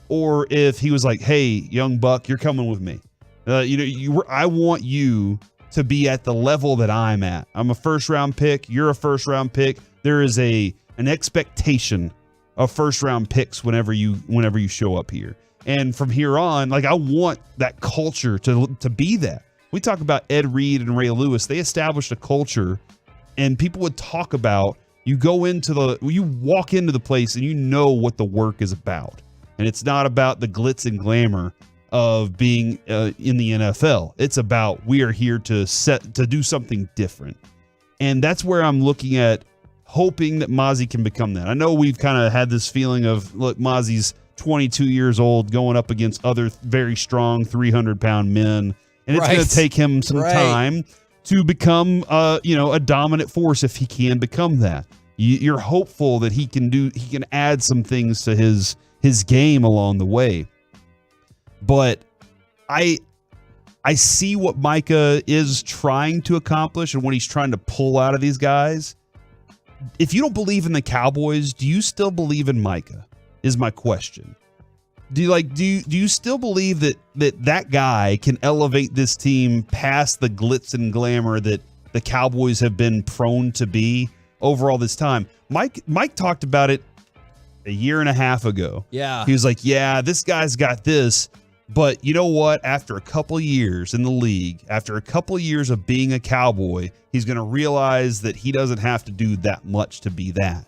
Or if he was like, hey, young buck, you're coming with me. I want you to be at the level that I'm at. I'm a first-round pick. You're a first-round pick. There is an expectation of first-round picks whenever you show up here. And from here on, like, I want that culture to be that. We talk about Ed Reed and Ray Lewis. They established a culture, and people would talk about, you walk into the place and you know what the work is about. And it's not about the glitz and glamour of being in the NFL. It's about, we are here to do something different. And that's where I'm looking at, hoping that Mozzie can become that. I know we've kind of had this feeling of, look, Mozzie's 22 years old going up against other very strong 300-pound men. And it's going to take him some time to become a dominant force if he can become that. You're hopeful that he can add some things to his game along the way. But I see what Micah is trying to accomplish and what he's trying to pull out of these guys. If you don't believe in the Cowboys, do you still believe in Micah? Is my question. Do you still believe that guy can elevate this team past the glitz and glamour that the Cowboys have been prone to be over all this time? Mike talked about it a year and a half ago. Yeah. He was like, yeah, this guy's got this. But you know what? After a couple of years in the league, after a couple of years of being a Cowboy, he's going to realize that he doesn't have to do that much to be that.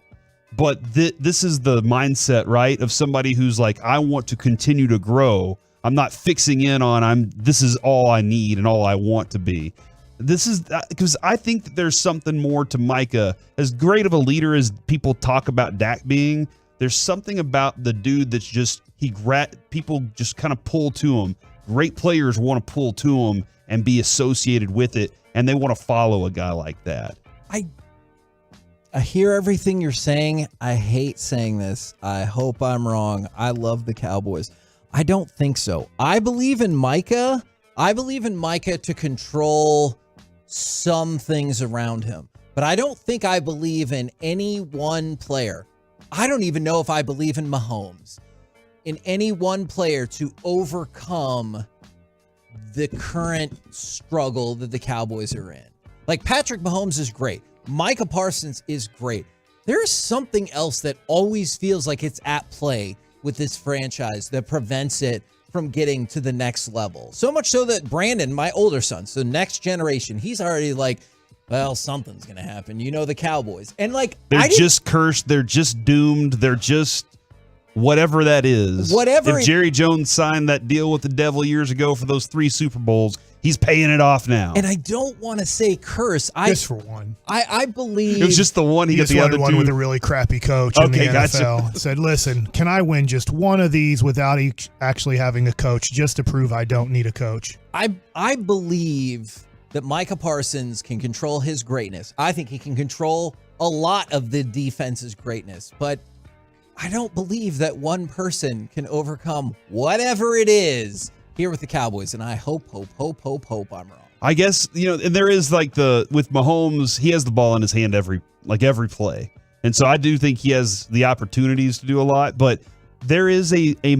But this is the mindset, right, of somebody who's like, I want to continue to grow. I'm not fixing in on this is all I need and all I want to be. This is because I think that there's something more to Micah. As great of a leader as people talk about Dak being, there's something about the dude that's just people just kind of pull to him. Great players want to pull to him and be associated with it, and they want to follow a guy like that. I hear everything you're saying. I hate saying this. I hope I'm wrong. I love the Cowboys. I don't think so. I believe in Micah. I believe in Micah to control some things around him. But I don't think I believe in any one player. I don't even know if I believe in Mahomes. in any one player to overcome the current struggle that the Cowboys are in. Like, Patrick Mahomes is great. Micah Parsons is great. There is something else that always feels like it's at play with this franchise that prevents it from getting to the next level. So much so that Brandon, my older son, so next generation, he's already like, well, something's going to happen. You know, the Cowboys. And like, they're just cursed. They're just doomed. They're just whatever that is. Whatever. If Jerry Jones signed that deal with the devil years ago for those 3 Super Bowls, he's paying it off now. And I don't want to say curse. Just for one. I believe it was just the one. He got the other one two with a really crappy coach in the NFL. Said, listen, can I win just one of these without actually having a coach, just to prove I don't need a coach? I believe that Micah Parsons can control his greatness. I think he can control a lot of the defense's greatness, but I don't believe that one person can overcome whatever it is here with the Cowboys. And I hope I'm wrong. I guess, and there is like with Mahomes, he has the ball in his hand every play. And so I do think he has the opportunities to do a lot, but there is a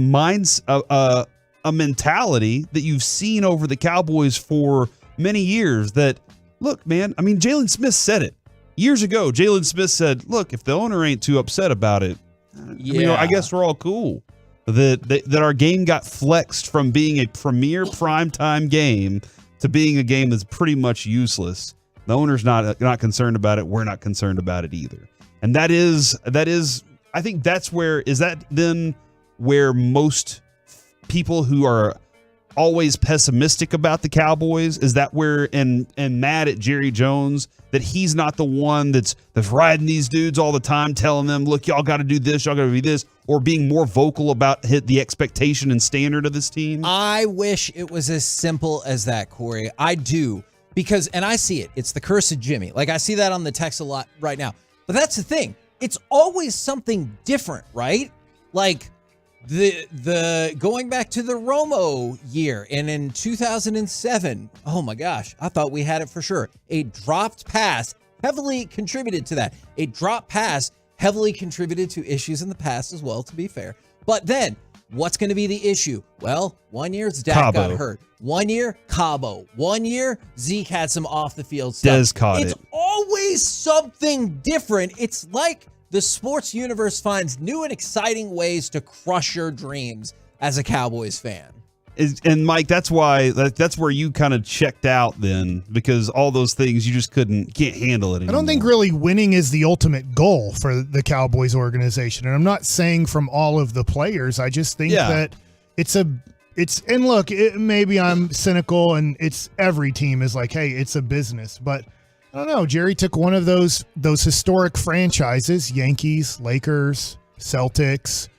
mentality that you've seen over the Cowboys for many years that, look, man, I mean, Jalen Smith said it years ago. Jalen Smith said, look, if the owner ain't too upset about it, I guess we're all cool. That our game got flexed from being a premier primetime game to being a game that's pretty much useless. The owner's not concerned about it. We're not concerned about it either. And that is, I think that's where most people who are always pessimistic about the Cowboys, is that where and mad at Jerry Jones that he's not the one that's riding these dudes all the time, telling them, look, y'all got to do this, y'all got to be this, or being more vocal about the expectation and standard of this team? I wish it was as simple as that, Corey. I do, because, and I see it, it's the curse of Jimmy. Like, I see that on the text a lot right now. But that's the thing. It's always something different, right? Like, the going back to the Romo year, and in 2007, oh my gosh, I thought we had it for sure. A dropped pass heavily contributed to that. A dropped pass heavily contributed to issues in the past as well, to be fair. But then, what's going to be the issue? Well, 1 year Dak got hurt. 1 year, Cabo. 1 year, Zeke had some off the field stuff. Dez caught it. It's always something different. It's like the sports universe finds new and exciting ways to crush your dreams as a Cowboys fan. And Mike, that's where you kind of checked out then, because all those things you just can't handle it anymore. I don't think really winning is the ultimate goal for the Cowboys organization. And I'm not saying from all of the players. I just think that and look, maybe I'm cynical and it's every team is like, hey, it's a business, but I don't know. Jerry took one of those historic franchises, Yankees, Lakers, Celtics,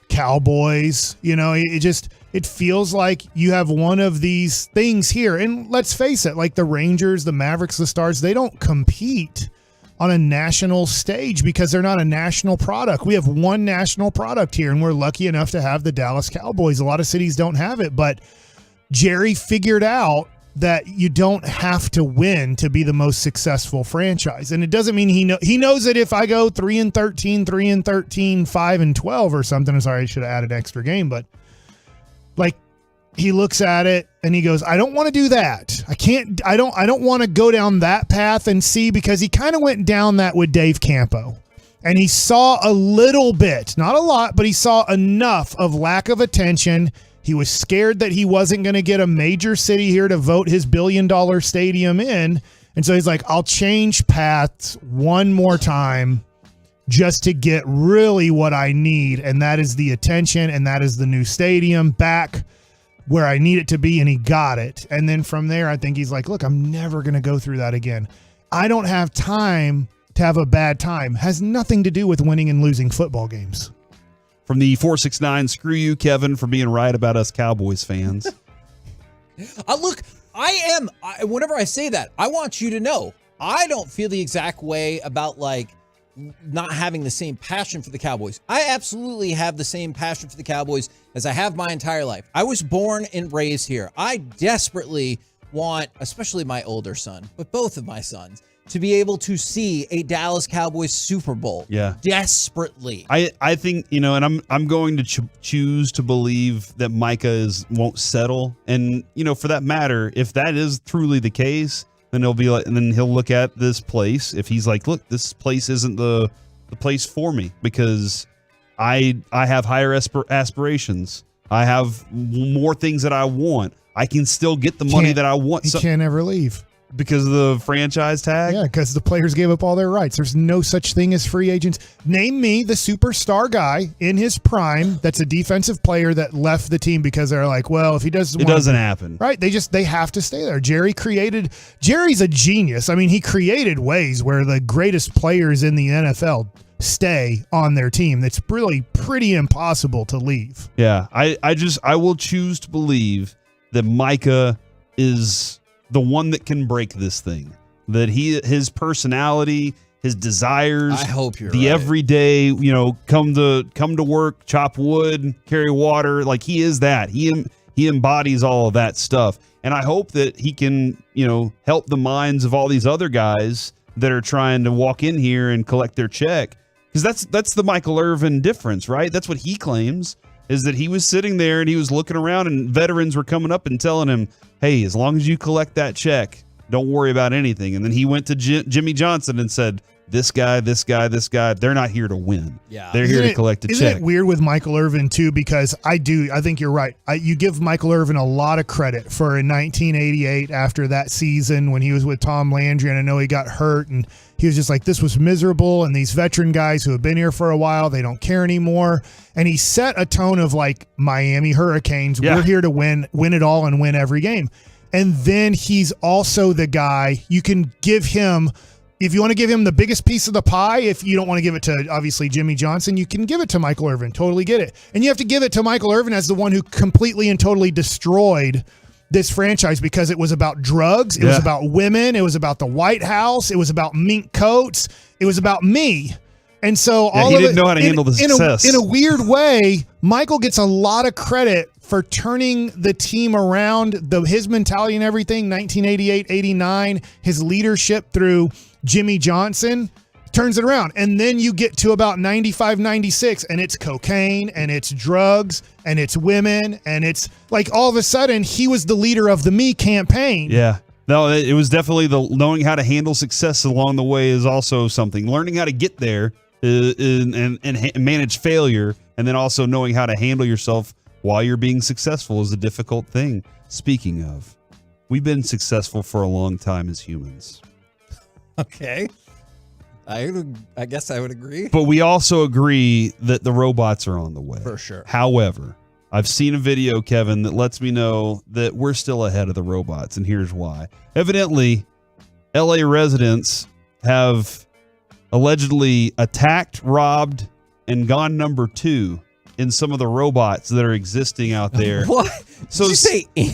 Cowboys. It feels like you have one of these things here. And let's face it, like the Rangers, the Mavericks, the Stars, they don't compete on a national stage because they're not a national product. We have one national product here, and we're lucky enough to have the Dallas Cowboys. A lot of cities don't have it, but Jerry figured out that you don't have to win to be the most successful franchise. And it doesn't mean he knows that if I go 3-13, 3-13, 5-12 or something, sorry, I should have added an extra game, but like he looks at it and he goes, I don't want to do that. I don't want to go down that path and see, because he kind of went down that with Dave Campo. And he saw a little bit, not a lot, but he saw enough of lack of attention. He was scared that he wasn't going to get a major city here to vote his $1 billion stadium in. And so he's like, I'll change paths one more time just to get really what I need. And that is the attention, and that is the new stadium back where I need it to be. And he got it. And then from there, I think he's like, look, I'm never going to go through that again. I don't have time to have a bad time. Has nothing to do with winning and losing football games. From the 469, screw you, Kevin, for being right about us Cowboys fans. Look, whenever I say that, I want you to know, I don't feel the exact way about like not having the same passion for the Cowboys. I absolutely have the same passion for the Cowboys as I have my entire life. I was born and raised here. I desperately want, especially my older son, but both of my sons, to be able to see a Dallas Cowboys Super Bowl. Yeah. Desperately. I think, and I'm going to choose to believe that Micah won't settle. And, for that matter, if that is truly the case, then he'll be like, and then he'll look at this place. If he's like, look, this place isn't the place for me because I have higher aspirations. I have more things that I want. I can still get the money that I want. He can't ever leave. Because of the franchise tag? Yeah, because the players gave up all their rights. There's no such thing as free agents. Name me the superstar guy in his prime that's a defensive player that left the team because they're like, well, if he doesn't It doesn't happen. Right? They have to stay there. Jerry's a genius. I mean, he created ways where the greatest players in the NFL stay on their team. That's really pretty impossible to leave. Yeah, I will choose to believe that Micah is the one that can break this thing. That his personality, his desires, I hope you're the right. everyday, come to work, chop wood, carry water, like he is that. He embodies all of that stuff. And I hope that he can, help the minds of all these other guys that are trying to walk in here and collect their check. Because that's the Michael Irvin difference, right? That's what he claims, is that he was sitting there and he was looking around and veterans were coming up and telling him, hey, as long as you collect that check, don't worry about anything. And then he went to Jimmy Johnson and said, this guy, they're not here to win. Yeah. They're here to collect a check. Isn't it weird with Michael Irvin, too? Because I think you're right. You give Michael Irvin a lot of credit for in 1988 after that season when he was with Tom Landry, and I know he got hurt, and he was just like, this was miserable, and these veteran guys who have been here for a while, they don't care anymore. And he set a tone of like Miami Hurricanes. Yeah. We're here to win it all and win every game. And then he's also the guy you can give him. If you want to give him the biggest piece of the pie, if you don't want to give it to, obviously, Jimmy Johnson, you can give it to Michael Irvin. Totally get it. And you have to give it to Michael Irvin as the one who completely and totally destroyed this franchise because it was about drugs. It was about women. It was about the White House. It was about mink coats. It was about me. And so he didn't know how to handle the success. In a weird way, Michael gets a lot of credit for turning the team around, his mentality and everything, 1988, 89, his leadership through Jimmy Johnson turns it around. And then you get to about 95, 96, and it's cocaine, and it's drugs, and it's women, and it's like all of a sudden he was the leader of the Me campaign. Yeah. No, it was definitely knowing how to handle success along the way is also something. Learning how to get there and manage failure, and then also knowing how to handle yourself while you're being successful is a difficult thing. Speaking of, we've been successful for a long time as humans. Okay. I guess I would agree. But we also agree that the robots are on the way. For sure. However, I've seen a video, Kevin, that lets me know that we're still ahead of the robots, and here's why. Evidently, LA residents have allegedly attacked, robbed, and gone number 2 in some of the robots that are existing out there. What? So Did you say in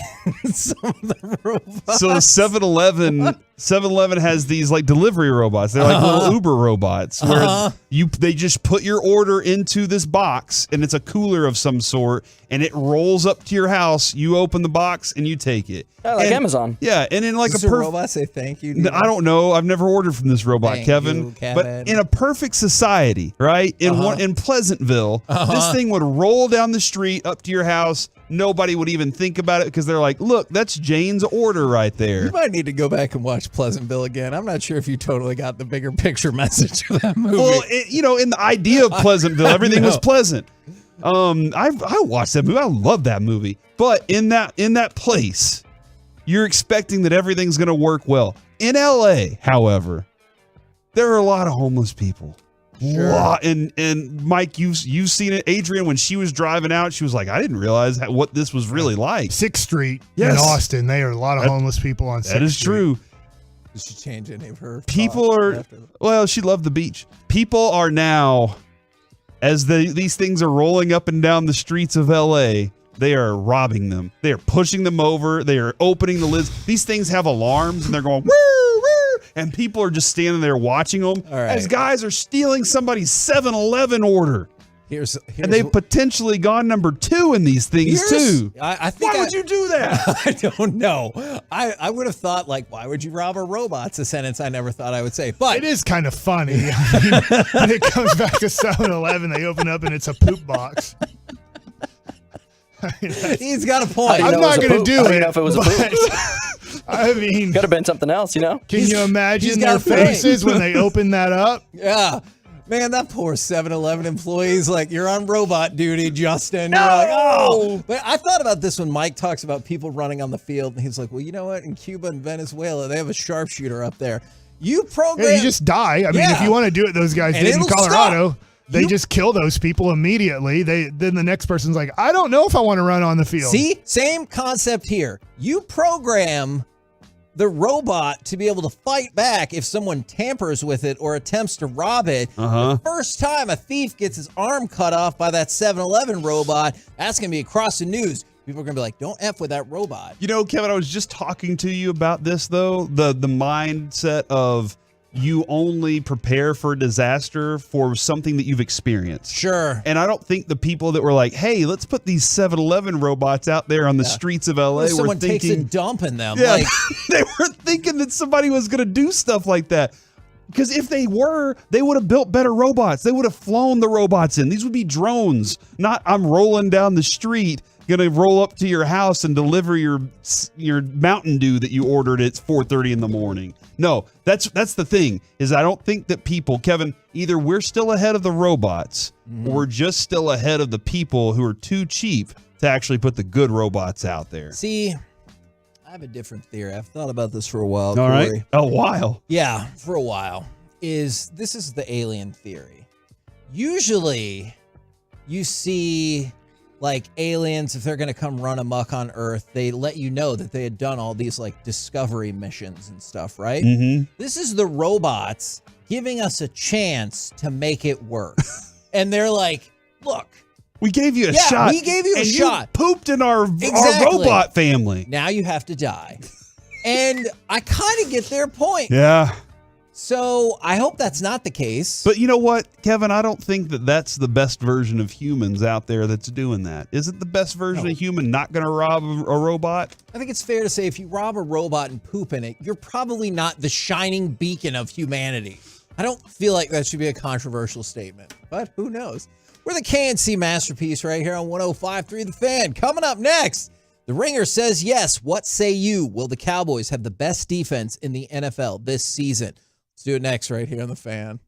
some of the robots? So 7-Eleven has these like delivery robots. They're like little Uber robots where they just put your order into this box and it's a cooler of some sort and it rolls up to your house. You open the box and you take it. Like Amazon. Yeah, and in like Does a robot say thank you? I don't know. I've never ordered from this robot, Thank Kevin. you, Kevin. But in a perfect society, right? In Pleasantville, this thing would roll down the street up to your house. Nobody would even think about it because they're like, look, that's Jane's order right there. You might need to go back and watch Pleasantville again. I'm not sure if you totally got the bigger picture message of that movie. Well, in the idea of Pleasantville, everything was pleasant. I watched that movie. I love that movie. But in that place, you're expecting that everything's going to work well. In LA, however, there are a lot of homeless people. Sure. And Mike, you've seen it. Adrian, when she was driving out, she was like, I didn't realize what this was really like. 6th Street Yes. in Austin, there are a lot of homeless people on 6th Street. That is true. Did she change any of her People are, well, she loved the beach. People are now, as these things are rolling up and down the streets of LA, they are robbing them. They are pushing them over. They are opening the lids. These things have alarms and they're going, woo, woo, and people are just standing there watching them as guys are stealing somebody's 7-Eleven order. Here's and they've potentially gone number 2 in these things too. I think Why would you do that? I don't know. I would have thought, like, why would you rob a robot? It's a sentence I never thought I would say. But it is kind of funny. I mean, when it comes back to 7-Eleven, they open up and it's a poop box. I mean, he's got a point. I'm not going to do it. If it was a poop. I mean, could have been something else, you know? Can you imagine their faces when they open that up? Yeah. Man, that poor 7-Eleven employee's like, you're on robot duty, Justin. No! You're like, oh. But I thought about this when Mike talks about people running on the field. And he's like, well, you know what? In Cuba and Venezuela, they have a sharpshooter up there. You program. Yeah, you just die. I mean, if you want to do it, those guys did in Colorado. They just kill those people immediately. Then the next person's like, I don't know if I want to run on the field. See, same concept here. You program the robot to be able to fight back if someone tampers with it or attempts to rob it. The first time a thief gets his arm cut off by that 7-Eleven robot, that's going to be across the news. People are going to be like, don't F with that robot. You know, Kevin, I was just talking to you about this, though. The mindset of you only prepare for a disaster for something that you've experienced. Sure. And I don't think the people that were like, hey, let's put these 7-Eleven robots out there on the streets of LA Someone were thinking, takes a dump in them. Yeah, Like, they were thinking that somebody was going to do stuff like that. Because if they were, they would have built better robots. They would have flown the robots in. These would be drones, not I'm rolling down the street, going to roll up to your house and deliver your Mountain Dew that you ordered at 4:30 in the morning. No, that's the thing, is I don't think that people, Kevin, either we're still ahead of the robots or we're just still ahead of the people who are too cheap to actually put the good robots out there. see, I have a different theory. I've thought about this for a while. All Corey. right. A while. Yeah, for a while. This is the alien theory. Usually, you see, like, aliens, if they're going to come run amok on Earth, they let you know that they had done all these, like, discovery missions and stuff, right? This is the robots giving us a chance to make it work. And they're like, look. We gave you a shot. We gave you a and shot. You pooped in our robot family. Now you have to die. And I kind of get their point. Yeah. So I hope that's not the case. But you know what, Kevin? I don't think that that's the best version of humans out there that's doing that. Is it the best version of human not going to rob a robot? I think it's fair to say if you rob a robot and poop in it, you're probably not the shining beacon of humanity. I don't feel like that should be a controversial statement, but who knows? We're the KNC Masterpiece right here on 105.3 The Fan. Coming up next, The Ringer says yes. What say you? Will the Cowboys have the best defense in the NFL this season? Let's do it next right here on The Fan.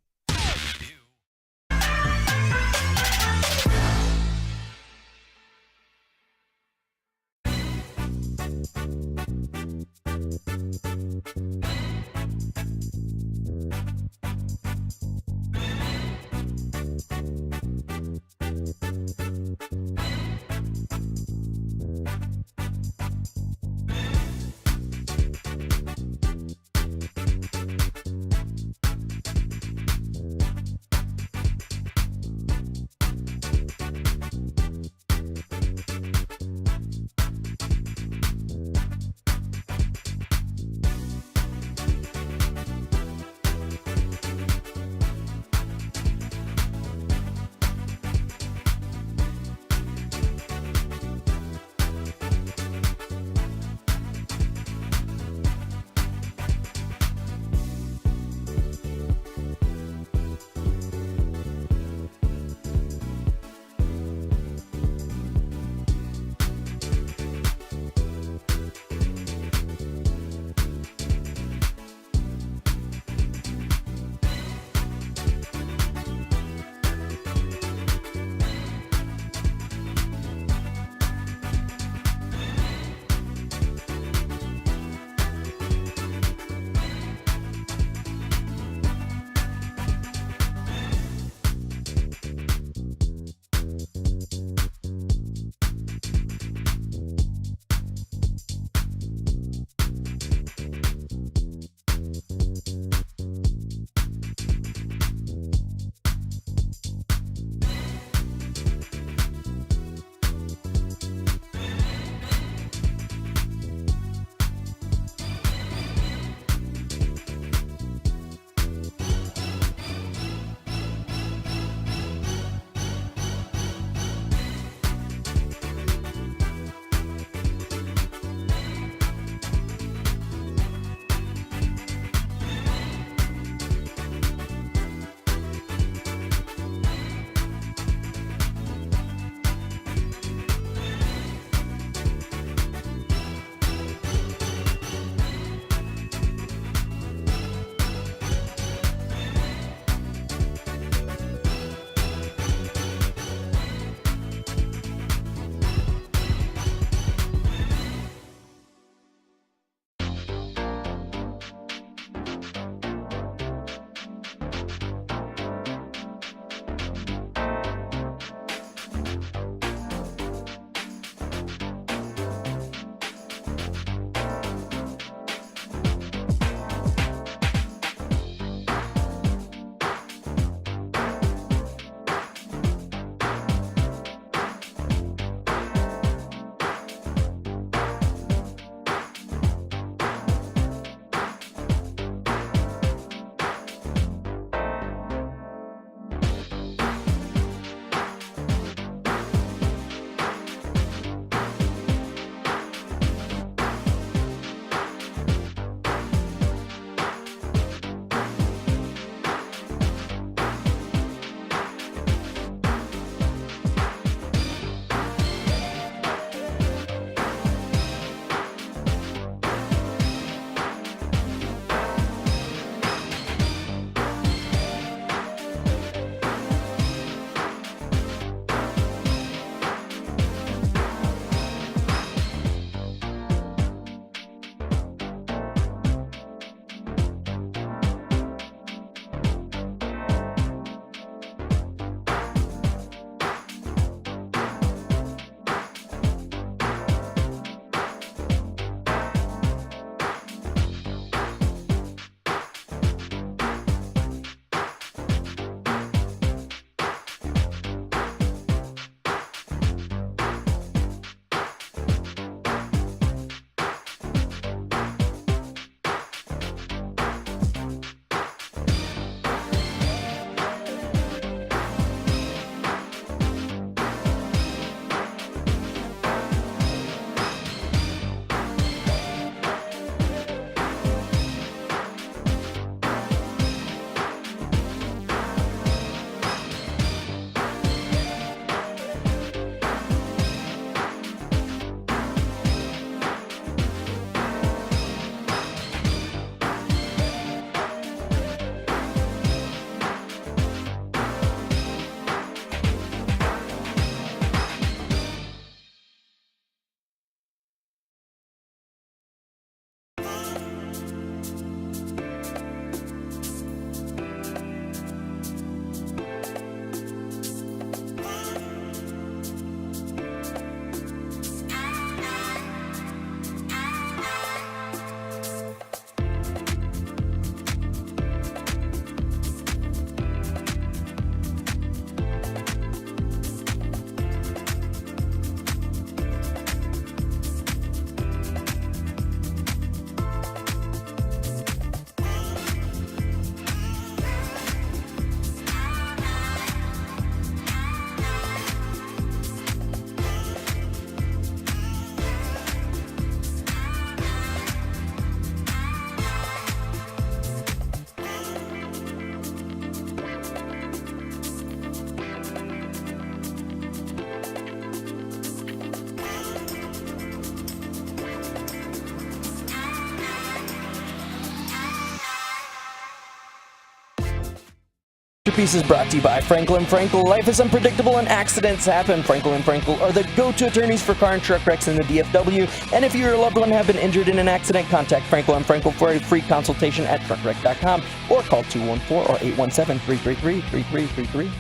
Masterpiece is brought to you by Frankel & Frankel. Life is unpredictable and accidents happen. Frankel & Frankel are the go-to attorneys for car and truck wrecks in the DFW. And if you or a loved one have been injured in an accident, contact Frankel & Frankel for a free consultation at truckwreck.com or call 214 or 817-333-3333.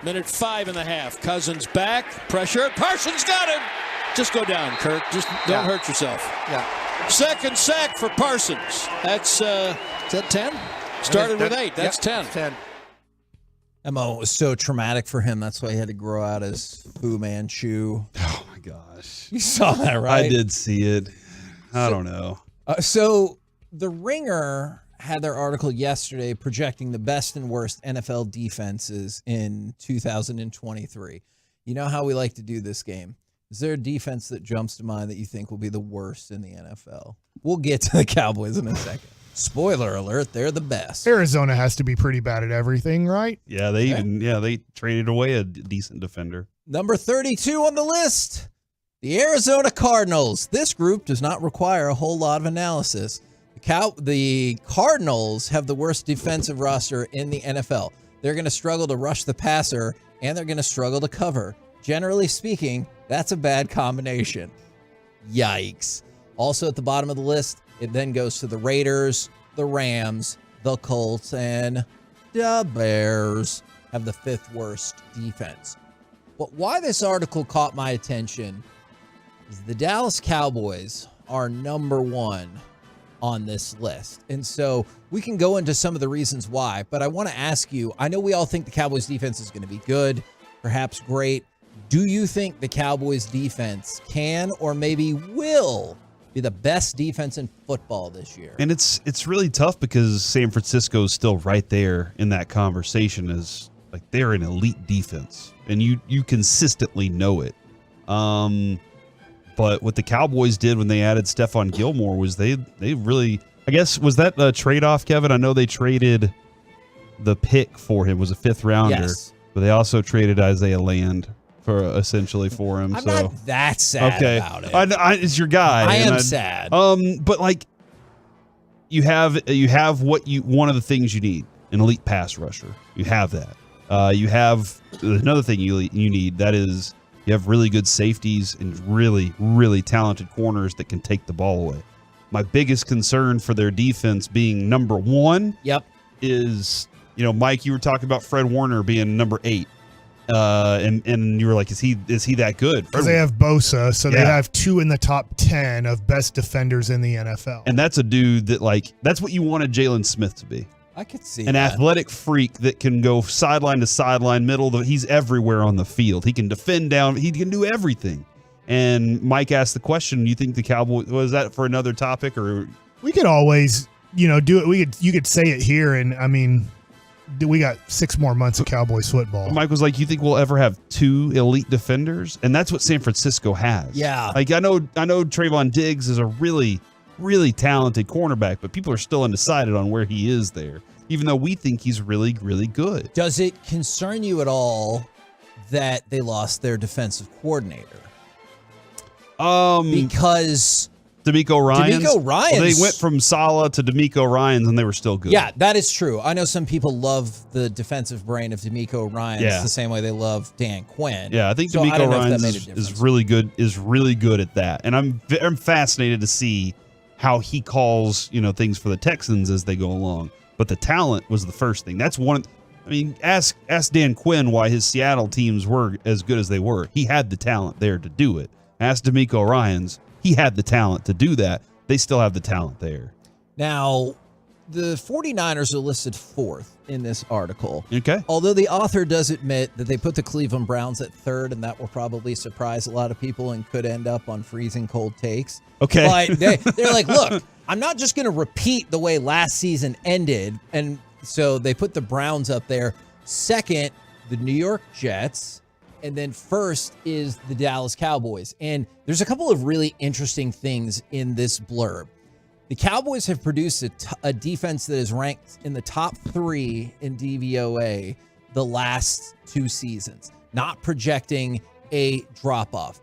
Minute 5.5. Cousins back. Pressure. Parsons got him. Just go down, Kirk. Just don't hurt yourself. Yeah. Second sack for Parsons. That's, is that 10? Started with 8. That's 10. 10. That moment was so traumatic for him. That's why he had to grow out his Fu Manchu. Oh, my gosh. You saw that, right? I did see it. I don't know. So The Ringer had their article yesterday projecting the best and worst NFL defenses in 2023. You know how we like to do this game. Is there a defense that jumps to mind that you think will be the worst in the NFL? We'll get to the Cowboys in a second. Spoiler alert, they're the best. Arizona has to be pretty bad at everything, right? Yeah, they traded away a decent defender. Number 32 on the list, the Arizona Cardinals. This group does not require a whole lot of analysis. The Cardinals have the worst defensive roster in the NFL. They're going to struggle to rush the passer, and they're going to struggle to cover. Generally speaking, that's a bad combination. Yikes. Also at the bottom of the list, it then goes to the Raiders, the Rams, the Colts, and the Bears have the 5th worst defense. But why this article caught my attention is the Dallas Cowboys are number 1 on this list. And so we can go into some of the reasons why, but I want to ask you, I know we all think the Cowboys defense is going to be good, perhaps great. Do you think the Cowboys defense can or maybe will be the best defense in football this year? And it's really tough because San Francisco is still right there in that conversation as like they're an elite defense, and you consistently know it. But what the Cowboys did when they added Stephon Gilmore was they really, I guess, was that a trade-off, Kevin? I know they traded the pick for him, was a 5th rounder, yes. But they also traded Isaiah Land for essentially for him. I'm not that sad about it. It's your guy. I am sad. But like you have one of the things you need, an elite pass rusher. You have that. You have another thing you need, that is you have really good safeties and really, really talented corners that can take the ball away. My biggest concern for their defense being number 1 is, Mike, you were talking about Fred Warner being number 8. And you were like, is he that good? Because they have Bosa, so they have 2 in the top 10 of best defenders in the NFL. And that's a dude that, that's what you wanted Jalen Smith to be. I could see an athletic freak that can go sideline to sideline, he's everywhere on the field. He can defend down. He can do everything. And Mike asked the question, do you think the Cowboys, was that for another topic? Or we could always, do it. You could say it here, and I mean, we got 6 more months of Cowboys football. Mike was like, you think we'll ever have 2 elite defenders? And that's what San Francisco has. Yeah. Like, I know Trayvon Diggs is a really, really talented cornerback, but people are still undecided on where he is there, even though we think he's really, really good. Does it concern you at all that they lost their defensive coordinator? Because DeMeco Ryans. Well, they went from Saleh to DeMeco Ryans, and they were still good. Yeah, that is true. I know some people love the defensive brain of DeMeco Ryans the same way they love Dan Quinn. Yeah, I think DeMeco Ryans is really good. Is really good at that, and I'm fascinated to see how he calls things for the Texans as they go along. But the talent was the first thing. That's one. I mean, ask Dan Quinn why his Seattle teams were as good as they were. He had the talent there to do it. Ask DeMeco Ryans. He had the talent to do that. They still have the talent there. Now, the 49ers are listed 4th in this article. Okay. Although the author does admit that they put the Cleveland Browns at 3rd, and that will probably surprise a lot of people and could end up on freezing cold takes. Okay. But they're like, look, I'm not just going to repeat the way last season ended. And so they put the Browns up there. 2nd, the New York Jets. And then 1st is the Dallas Cowboys. And there's a couple of really interesting things in this blurb. The Cowboys have produced a defense that is ranked in the top 3 in DVOA the last 2 seasons, not projecting a drop-off.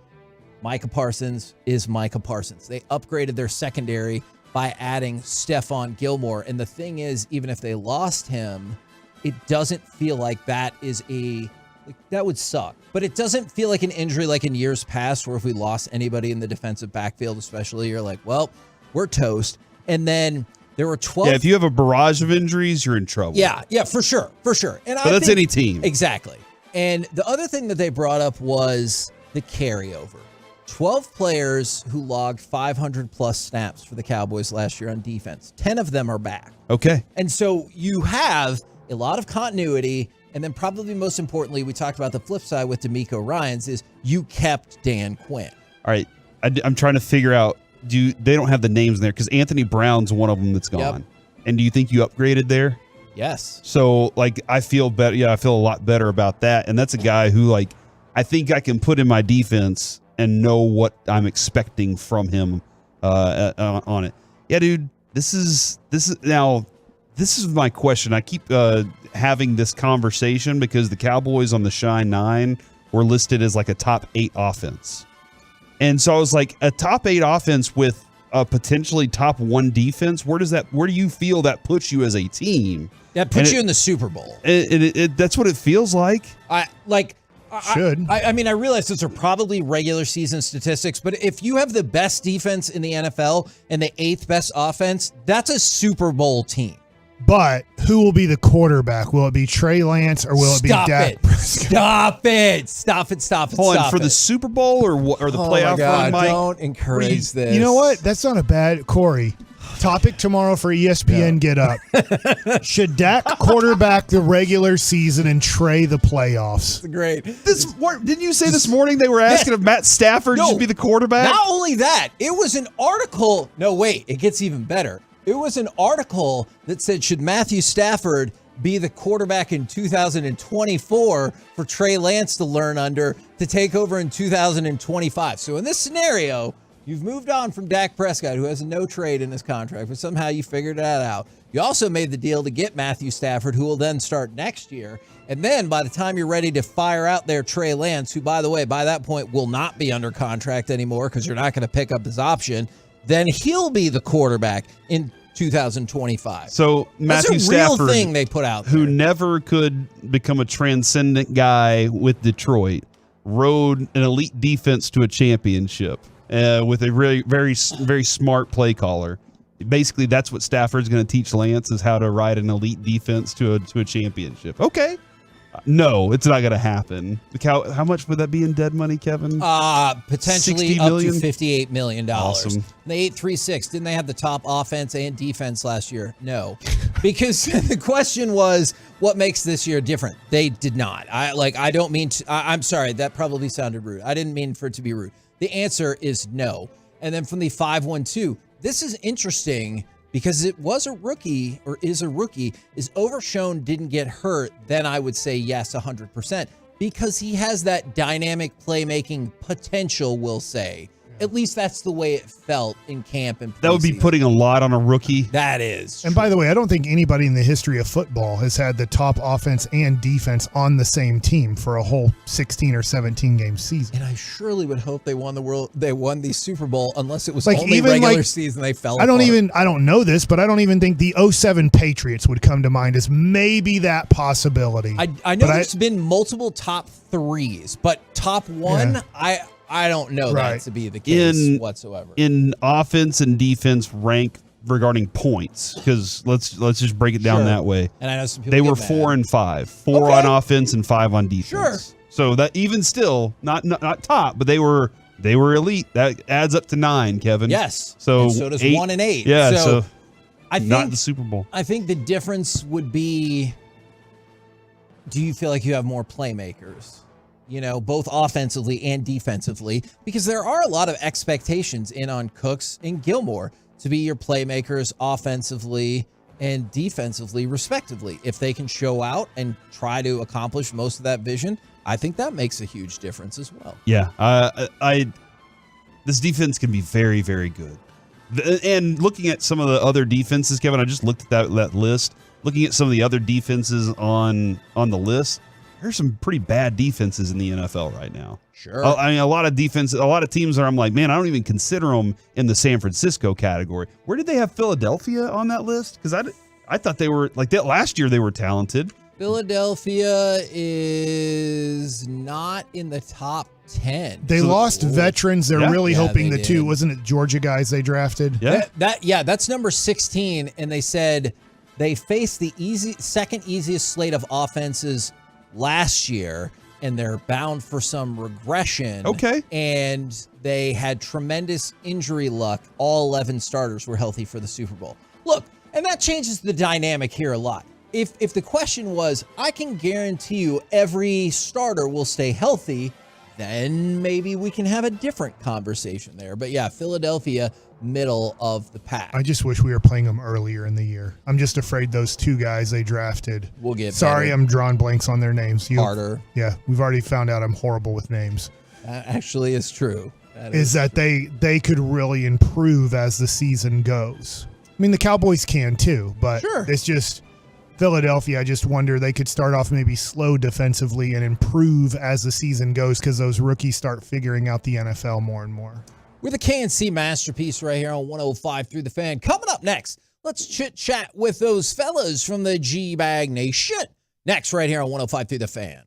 Micah Parsons is Micah Parsons. They upgraded their secondary by adding Stephon Gilmore. And the thing is, even if they lost him, it doesn't feel like that is that would suck. But it doesn't feel like an injury like in years past where if we lost anybody in the defensive backfield especially, you're like, well, we're toast. And then there were 12. Yeah, if you have a barrage of injuries, you're in trouble. Yeah, for sure. And but that's any team. Exactly. And the other thing that they brought up was the carryover. 12 players who logged 500-plus snaps for the Cowboys last year on defense. 10 of them are back. Okay. And so you have a lot of continuity, and then probably most importantly, we talked about the flip side with D'Amico Ryans, is you kept Dan Quinn. All right. I'm trying to figure out, they don't have the names in there because Anthony Brown's one of them that's gone. Yep. And do you think you upgraded there? Yes. So, I feel better. Yeah, I feel a lot better about that. And that's a guy who, I think I can put in my defense and know what I'm expecting from him on it. Yeah, dude, this is my question. I keep having this conversation because the Cowboys on the Shine 9 were listed as a top 8 offense. And so I was like, a top 8 offense with a potentially top 1 defense, where do you feel that puts you as a team? That puts you in the Super Bowl. That's what it feels like. I realize those are probably regular season statistics, but if you have the best defense in the NFL and the 8th best offense, that's a Super Bowl team. But who will be the quarterback? Will it be Trey Lance or will it be Dak Prescott? Stop it. Hold on, for the Super Bowl or the playoff run, Mike? Don't encourage this. You know what? That's not a bad Corey. Topic tomorrow for ESPN Get Up. Should Dak quarterback the regular season and Trey the playoffs? Great. Didn't you say this morning they were asking if Matt Stafford should be the quarterback? Not only that, it was an article. No, wait, it gets even better. It was an article that said, should Matthew Stafford be the quarterback in 2024 for Trey Lance to learn under to take over in 2025? So in this scenario, you've moved on from Dak Prescott, who has a no trade in his contract, but somehow you figured that out. You also made the deal to get Matthew Stafford, who will then start next year. And then by the time you're ready to fire out there Trey Lance, who, by the way, by that point will not be under contract anymore because you're not going to pick up his option, then he'll be the quarterback in 2025. So Matthew That's a real Stafford, thing they put out there. who never could become a transcendent guy with Detroit, rode an elite defense to a championship with a very, very, very smart play caller. Basically, that's what Stafford's going to teach Lance, is how to ride an elite defense to a championship. Okay. No, it's not going to happen. How much would that be in dead money, Kevin? Potentially up to $58 million. Awesome. They 8-3-6. Didn't they have the top offense and defense last year? No. Because the question was, what makes this year different? They did not. I don't mean to, I'm sorry, that probably sounded rude. I didn't mean for it to be rude. The answer is no. And then from the 5-1-2, this is interesting because it was a rookie, or is a rookie. Is Overshown didn't get hurt, then I would say yes, 100%. Because he has that dynamic playmaking potential, we'll say. At least that's the way it felt in camp and preseason. That would be putting a lot on a rookie. That is. And by the way, I don't think anybody in the history of football has had the top offense and defense on the same team for a whole 16 or 17 game season. And I surely would hope they won the Super Bowl, unless it was only regular season they fell apart. I don't know this, but I don't even think the 07 Patriots would come to mind as maybe that possibility. I know there's been multiple top threes, but top one, I don't know that to be the case whatsoever. In offense and defense rank regarding points, because let's just break it down that way. And I know some people they were 4 and 5, 4 on offense and 5 on defense. Sure. So that even still not top, but they were elite. That adds up to 9, Kevin. Yes. So does 1 and 8. Yeah. So I think not the Super Bowl. I think the difference would be, do you feel like you have more playmakers? Both offensively and defensively, because there are a lot of expectations in on Cooks and Gilmore to be your playmakers offensively and defensively, respectively. If they can show out and try to accomplish most of that vision, I think that makes a huge difference as well. Yeah. This defense can be very, very good. And looking at some of the other defenses, Kevin, I just looked at that list. Looking at some of the other defenses on the list, there's some pretty bad defenses in the NFL right now. Sure. I mean, a lot of teams that I'm like, man, I don't even consider them in the San Francisco category. Where did they have Philadelphia on that list? Because I thought they were like that last year. They were talented. Philadelphia is not in the top 10. They lost veterans. They're really hoping they the two, did. wasn't it Georgia guys they drafted? That's number 16. And they said they faced the second easiest slate of offenses last year, and they're bound for some regression. Okay. And they had tremendous injury luck. All 11 starters were healthy for the Super Bowl. Look, and that changes the dynamic here a lot. If the question was, I can guarantee you every starter will stay healthy, then maybe we can have a different conversation there. But yeah, Philadelphia, middle of the pack. I just wish we were playing them earlier in the year. I'm just afraid those two guys they drafted. We'll get Sorry, better. I'm drawing blanks on their names. Harder. Yeah, we've already found out I'm horrible with names. That actually is true. They could really improve as the season goes. I mean, the Cowboys can too, but it's just Philadelphia. I just wonder they could start off maybe slow defensively and improve as the season goes because those rookies start figuring out the NFL more and more. We're the KNC Masterpiece right here on 105 Through the Fan. Coming up next, let's chit-chat with those fellas from the G-Bag Nation. Next, right here on 105 Through the Fan.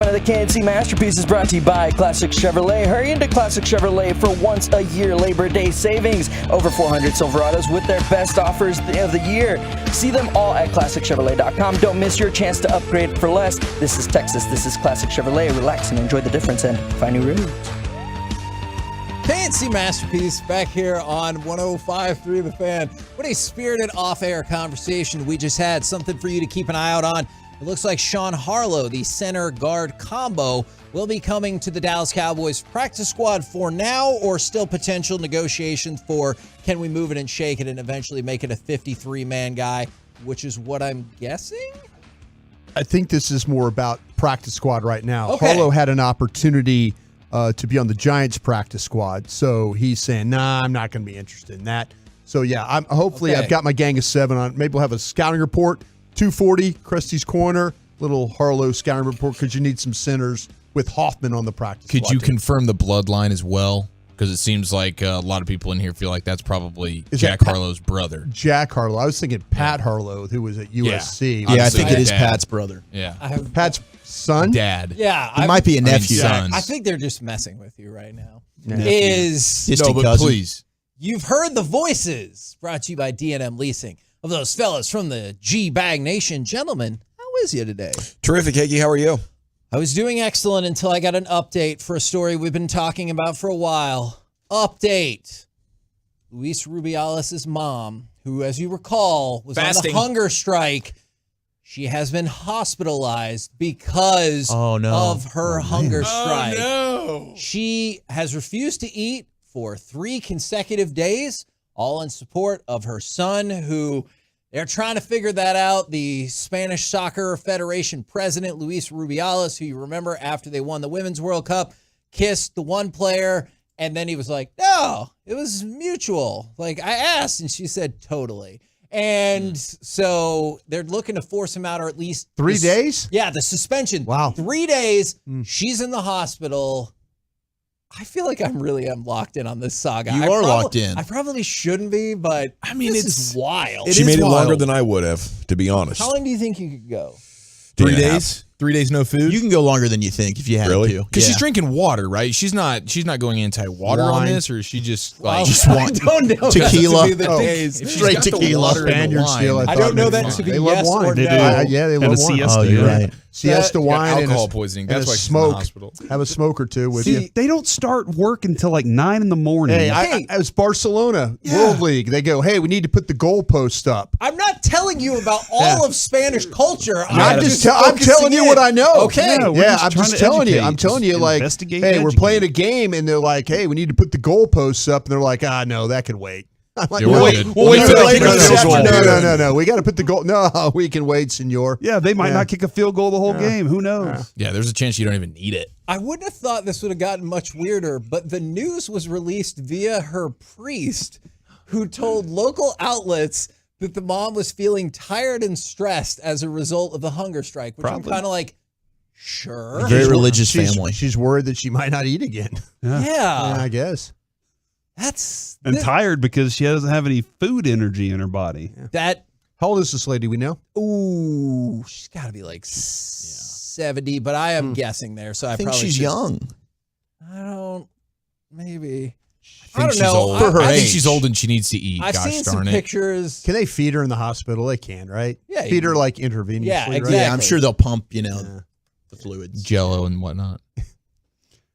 One of the KNC Masterpieces brought to you by Classic Chevrolet. Hurry into Classic Chevrolet for once a year Labor Day savings. Over 400 Silverados with their best offers of the year. See them all at ClassicChevrolet.com. Don't miss your chance to upgrade for less. This is Texas. This is Classic Chevrolet. Relax and enjoy the difference and find new roads. KNC Masterpiece back here on 105.3 The Fan. What a spirited off-air conversation we just had. Something for you to keep an eye out on. It looks like Sean Harlow, the center guard combo, will be coming to the Dallas Cowboys practice squad for now, or still potential negotiations for can we move it and shake it and eventually make it a 53-man guy, which is what I'm guessing? I think this is more about practice squad right now. Okay. Harlow had an opportunity to be on the Giants practice squad, so he's saying, nah, I'm not going to be interested in that. So, yeah, I've got my gang of 7 on. Maybe we'll have a scouting report. 240, Krusty's Corner, little Harlow scouting report because you need some centers with Hoffman on the practice Could squad you team. confirm the bloodline as well? Because it seems like a lot of people in here feel like that's probably Is Jack that Pat- Harlow's brother. Jack Harlow. I was thinking Pat Harlow, who was at USC. Yeah, I think it is Pat's brother. Yeah. Pat's son? Dad. Yeah. He might be a nephew. Sons. I think they're just messing with you right now. Distant cousin. Please. You've heard the voices brought to you by D&M Leasing of those fellas from the G-Bag Nation. Gentlemen, how is you today? Terrific, Higgy. How are you? I was doing excellent until I got an update for a story we've been talking about for a while. Update. Luis Rubiales' mom, who, as you recall, was on the hunger strike, she has been hospitalized because of her hunger strike. Oh, no. She has refused to eat for 3 consecutive days, all in support of her son, who they're trying to figure that out. The Spanish Soccer Federation president, Luis Rubiales, who you remember after they won the Women's World Cup, kissed the one player, and then he was like, no, it was mutual. Like, I asked, and she said, totally. And so they're looking to force him out, or at least 3 days? Yeah, the suspension. Wow. 3 days. She's in the hospital. I feel like I'm locked in on this saga. You are locked in. I probably shouldn't be, but I mean, this is wild. She made it longer than I would have, to be honest. How long do you think you could go? 3 days? 3 days no food. You can go longer than you think if you had Really? Because Yeah. she's drinking water, right? She's not going anti-water on this, or is she just like I don't know tequila? that to be the case. If she's Straight got the tequila. water and the Spaniards wine, still, I don't know that to be They love yes wine. or They no. do. Yeah, they And love a wine. siesta. Oh, you're right. Siesta got wine and alcohol a, poisoning. and That's a why she's in the smoke. hospital. Have a smoke or two with you. They don't start work until like 9 in the morning. Hey, I was Barcelona World League. They go, hey, we need to put the goalpost up. I'm not telling you about all of Spanish culture. I'm focusing telling you in. what I know. Okay. Yeah, I'm trying just to telling you. educate, I'm telling you, just like, investigate, hey, we're educate. playing a game, and they're like, hey, we need to put the goalposts up, and they're like, no, that can wait. I'm like, Yeah, we'll wait for no, later this afternoon. no. We got to put the goal. No, we can wait, senor. Yeah, they might not kick a field goal the whole game. Who knows? Yeah, there's a chance you don't even need it. I wouldn't have thought this would have gotten much weirder, but the news was released via her priest, who told local outlets that the mom was feeling tired and stressed as a result of the hunger strike, which I'm kind of like, sure. Very religious family. She's worried that she might not eat again. Yeah. I guess. And tired because she doesn't have any food energy in her body. That. How old is this lady? We know. Ooh, she's got to be like 70, but I am guessing there. So I think probably she's should- young. I don't. Maybe. I don't know. I think she's old and she needs to eat. I've Gosh seen darn some it. pictures. Can they feed her in the hospital? They can, right? Yeah, Feed you- her like intravenously. Yeah, right? exactly. Yeah, I'm sure they'll pump, the fluids. Jello and whatnot.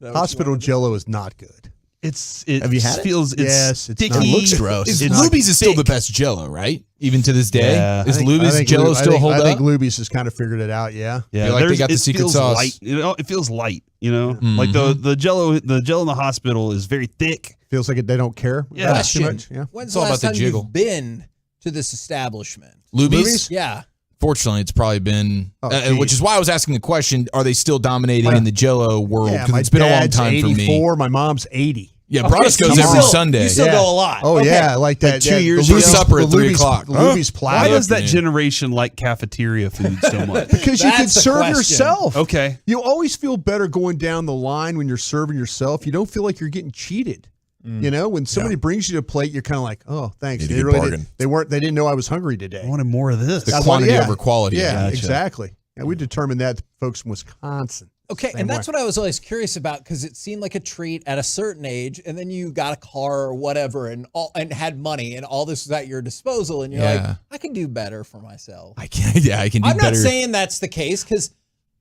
Hospital Jello is not good. It Have you had it? feels Yes, it's sticky. not- It looks gross. Is It's Luby's is still the thick. best Jello, right? Even to this day, Yeah. is I Luby's think Jello still hold I up? think Luby's has kind of figured it out. Yeah. Yeah, Feel like they there's- got the it secret feels sauce. Light. It feels light. Like the Jello in the hospital is very thick. Feels like they don't care. Yeah. about it too Question. much. Yeah. When's It's the all last about the time jiggle. you've been to this establishment? Luby's? Yeah. Fortunately, it's probably been, geez. which is why I was asking the question: are they still dominating in the Jello world? Yeah, Because my it's been a long dad's time for me. 84. My mom's 80. Yeah, Broadus so goes you every still- Sunday. You still Yeah. go a lot. Oh Okay. yeah, like that. 2 that- years the ago. Luby's- Supper at the 3 Luby's- o'clock. the Luby's Why platter. does that afternoon. generation like cafeteria food so much? Because you can That's the serve question. yourself. Okay. You always feel better going down the line when you're serving yourself. You don't feel like you're getting cheated. When somebody brings you a plate, you're kind of like, oh, thanks. Need a They good really bargain. They didn't know I was hungry today. I wanted more of this. The quantity over quality. Yeah, Gotcha. exactly. And we determined that, folks from Wisconsin. Okay, and that's what I was always curious about because it seemed like a treat at a certain age, and then you got a car or whatever, and had money, and all this was at your disposal, and you're like, I can do better for myself. I can do I'm better. not saying that's the case because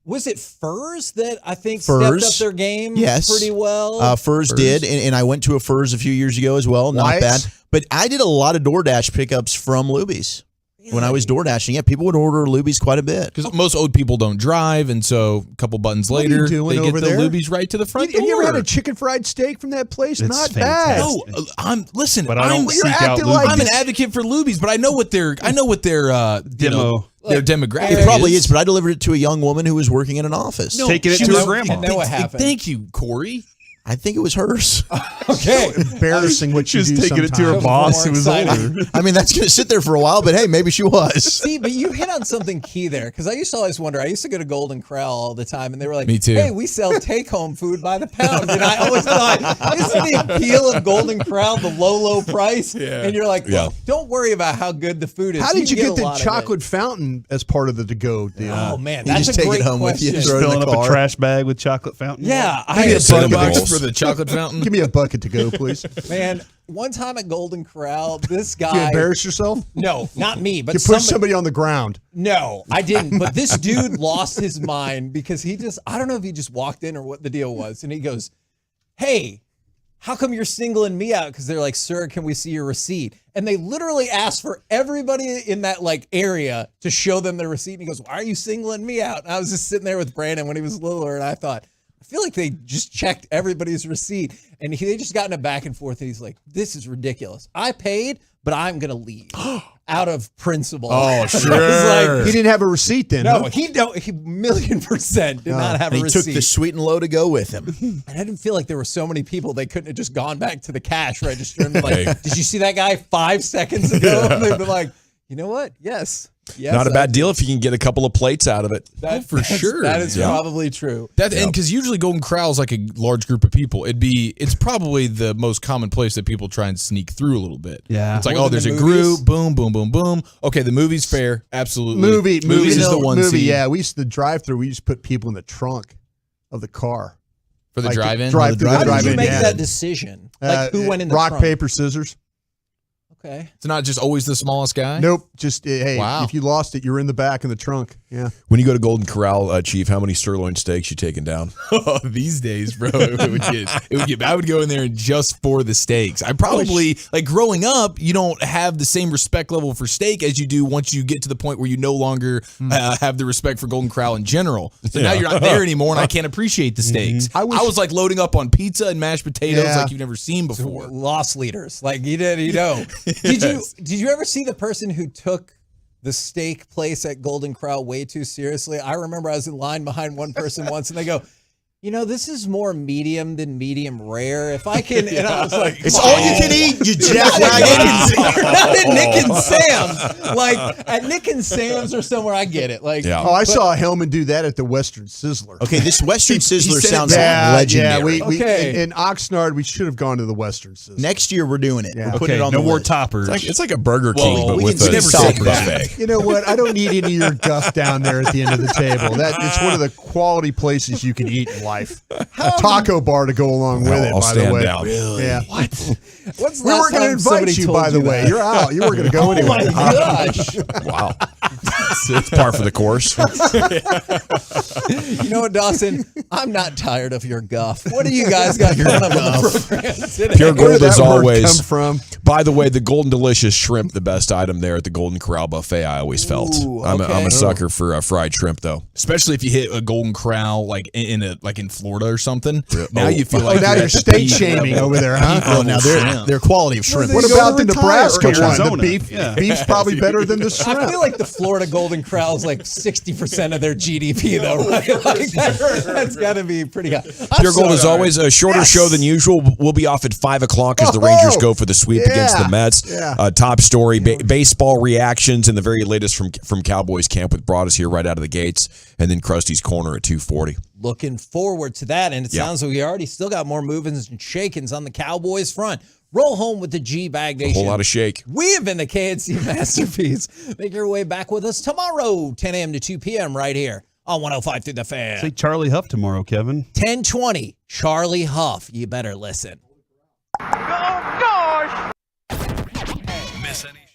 was it Furs that I think stepped up their game pretty well? Furs did, and I went to a Furs a few years ago as well. Not bad. But I did a lot of DoorDash pickups from Luby's. When I was door dashing, people would order Luby's quite a bit. Because most old people don't drive, and so a couple buttons later, they get the Luby's right to the front door. Have you ever had a chicken fried steak from that place? Not bad. No, I'm But I don't seek out I'm an advocate for Luby's, but I know what their their demographic. It probably is, but I delivered it to a young woman who was working in an office. Taking it to her grandma. And then what happened? Thank you, Corey. I think it was hers. Okay. Embarrassing what she you was do taking it to her sometimes. boss who was older. I mean, that's going to sit there for a while, but hey, maybe she was. See, but you hit on something key there because I used to always wonder. I used to go to Golden Corral all the time, and they were like, Me too. "Hey, we sell take-home food by the pound." And I always thought, isn't the appeal of Golden Corral the low price? Yeah. And you're like, look, don't worry about how good the food is. How did you get a the lot of chocolate fountain as part of the to-go deal? Oh man, You that's just a take great it home with you. question. Throw it in Filling the up a car. trash bag with chocolate fountain. Yeah, Give me a $7 for the chocolate fountain. Give me a bucket to go, please. Man, one time at Golden Corral, this guy. You embarrass yourself? No, not me, but You push somebody on the ground. No, I didn't. But this dude lost his mind because I don't know if he just walked in or what the deal was. And he goes, "Hey, how come you're singling me out?" Because they're like, "Sir, can we see your receipt?" And they literally asked for everybody in that area to show them their receipt. And he goes, "Why are you singling me out?" And I was just sitting there with Brandon when he was littler, and I thought, I feel like they just checked everybody's receipt. And they just got in a back and forth. And he's like, "This is ridiculous. I paid, but I'm going to leave out of principle." Oh, sure. Like, He didn't have a receipt then. no, huh? he 1,000,000% did not have a He receipt. took the sweet and low to go with him. And I didn't feel like there were so many people they couldn't have just gone back to the cash register and been like, "Did you see that guy 5 seconds ago?" And they'd be like, "You know what? Yes. Not a bad deal if you can get a couple of plates out of it. For sure. That is probably true. And because usually Golden Corral is like a large group of people. It's probably the most common place that people try and sneak through a little bit. Yeah. It's like, More oh, than there's the a movies? group, boom, boom, boom, boom. Okay, the movie's fair, absolutely. Movies is the one movie. seed. Yeah, we used to drive through. We used to put people in the trunk of the car For the drive-in? Drive-through. How did you drive-in, make yeah. that decision? Like who went in the rock, trunk? paper, scissors. Okay. It's not just always the smallest guy? Nope. Just hey, Wow. if you lost it, you're in the back in the trunk. Yeah. When you go to Golden Corral, Chief, how many sirloin steaks you taking down? Oh, these days, bro, I would go in there just for the steaks. I probably, like growing up, you don't have the same respect level for steak as you do once you get to the point where you no longer have the respect for Golden Corral in general. So now you're not there anymore, and I can't appreciate the steaks. I was like loading up on pizza and mashed potatoes like you've never seen before. Loss leaders. Like you know. Did you ever see the person who took the steak place at Golden Corral way too seriously? I remember I was in line behind one person once and they go, "You know, this is more medium than medium rare. If I can," and I was like, It's all you can eat, you We're not at Nick and Sam's. Like at Nick and Sam's or somewhere, I get it. Like, Oh, I saw Hellman do that at the Western Sizzler. Okay, this Western Sizzler sounds legendary. legendary. Yeah, in Oxnard, we should have gone to the Western Sizzler. Next year, we're doing it. Yeah. We're putting it on no the more list. toppers. It's like a Burger King, but we with can a never steak say that. buffet. You know what? I don't need any of your guff down there at the end of the table. It's one of the quality places you can eat in life. A taco bar to go along with it, I'll by the stand way. down. Really? Yeah. What? What's the We last weren't going to time somebody invite you, told by the way. that? You're out. You weren't going to go anywhere. Oh my gosh. Wow. It's par for the course. You know what, Dawson? I'm not tired of your guff. What do you guys got going on the program today? Pure Where gold did as that word always. come from? By the way, the Golden Delicious shrimp, the best item there at the Golden Corral buffet. I always felt. Ooh, I'm okay. a sucker for fried shrimp, though. Especially if you hit a Golden Corral like in Florida or something. Now you feel Oh, like now you're you're at the state peak shaming level. over there, huh? Oh, now their quality of shrimp. What is- about the Nebraska one? The Arizona. beef? Yeah. Beef's probably better than the shrimp. I feel like the Florida Golden Corral is like 60% of their GDP, though, right? Like that's got to be pretty high. Pure Gold is always a shorter show than usual. We'll be off at 5 o'clock as the Rangers go for the sweep against the Mets. Yeah. Top story, baseball reactions, and the very latest from Cowboys camp with brought us here right out of the gates, and then Krusty's Corner at 2:40. Looking forward to that, and it sounds like we already still got more movings and shakings on the Cowboys front. Roll home with the G-Bag Nation. A whole lot of shake. We have been the KNC Masterpiece. Make your way back with us tomorrow, 10 a.m. to 2 p.m. right here on 105 through the Fan. Say Charlie Huff tomorrow, Kevin. 10:20, Charlie Huff. You better listen. Oh, gosh! Miss any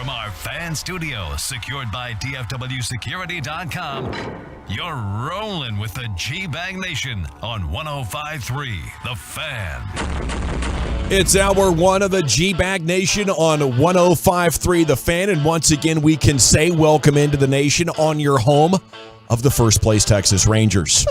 From our fan studio, secured by DFWsecurity.com, you're rolling with the G-Bag Nation on 105.3 The Fan. It's hour one of the G-Bag Nation on 105.3 The Fan. And once again, we can say welcome into the nation on your home of the first place Texas Rangers.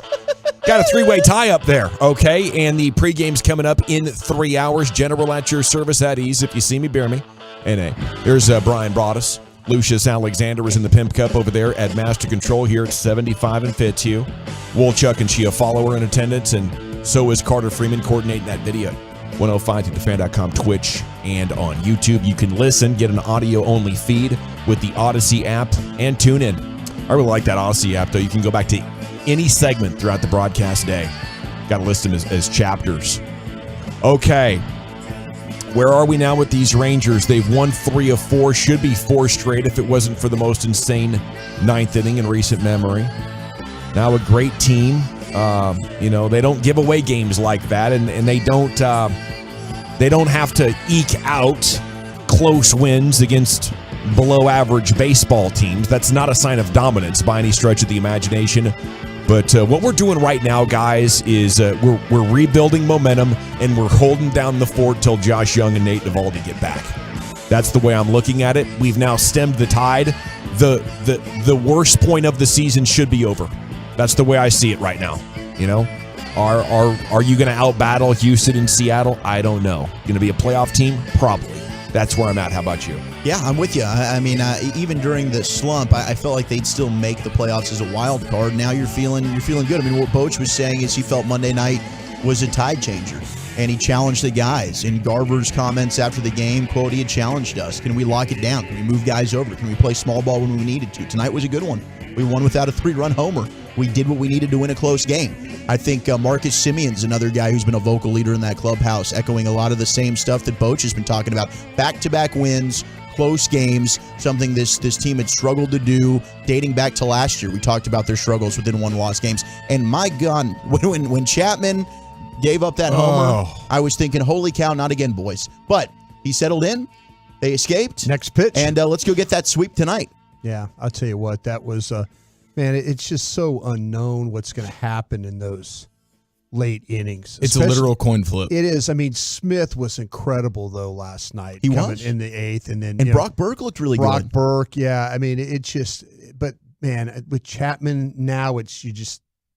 Got a three-way tie up there, okay? And the pregame's coming up in 3 hours. General at your service at ease. If you see me, bear me. And here's Brian Broaddus. Lucius Alexander is in the Pimp Cup over there at Master Control here at 75 and Fitzhugh. Woolchuck and Chia follow in attendance, and so is Carter Freeman coordinating that video. 105thefan.com, Twitch, and on YouTube. You can listen, get an audio-only feed with the Odyssey app, and tune in. I really like that Odyssey app, though. You can go back to any segment throughout the broadcast day. Got to list them as chapters. Okay. Where are we now with these Rangers? They've won 3 of 4, should be 4 straight if it wasn't for the most insane ninth inning in recent memory. Now a great team. They don't give away games like that, and they don't have to eke out close wins against below-average baseball teams. That's not a sign of dominance by any stretch of the imagination. But what we're doing right now, guys, is we're rebuilding momentum, and we're holding down the fort till Josh Young and Nate Eovaldi get back. That's the way I'm looking at it. We've now stemmed the tide. The worst point of the season should be over. That's the way I see it right now. You know, are you going to out-battle Houston and Seattle? I don't know. Going to be a playoff team? Probably. That's where I'm at. How about you? Yeah, I'm with you. I mean, even during the slump, I felt like they'd still make the playoffs as a wild card. Now you're feeling good. I mean, what Boach was saying is he felt Monday night was a tide changer, and he challenged the guys. In Garver's comments after the game, quote, he had challenged us. Can we lock it down? Can we move guys over? Can we play small ball when we needed to? Tonight was a good one. We won without a 3-run homer. We did what we needed to win a close game. I think Marcus Simeon's another guy who's been a vocal leader in that clubhouse, echoing a lot of the same stuff that Boach has been talking about. Back-to-back wins, close games, something this team had struggled to do dating back to last year. We talked about their struggles within one-loss games. And my God, when Chapman gave up that homer, I was thinking, holy cow, not again, boys. But he settled in. They escaped. Next pitch. And let's go get that sweep tonight. Yeah, I'll tell you what, that was, man, it's just so unknown what's going to happen in those late innings. It's a literal coin flip. It is. I mean, Smith was incredible, though, last night. He was. In the 8th. And Brock Burke looked really good. Brock Burke, yeah. I mean, it's just, but, man, with Chapman now, you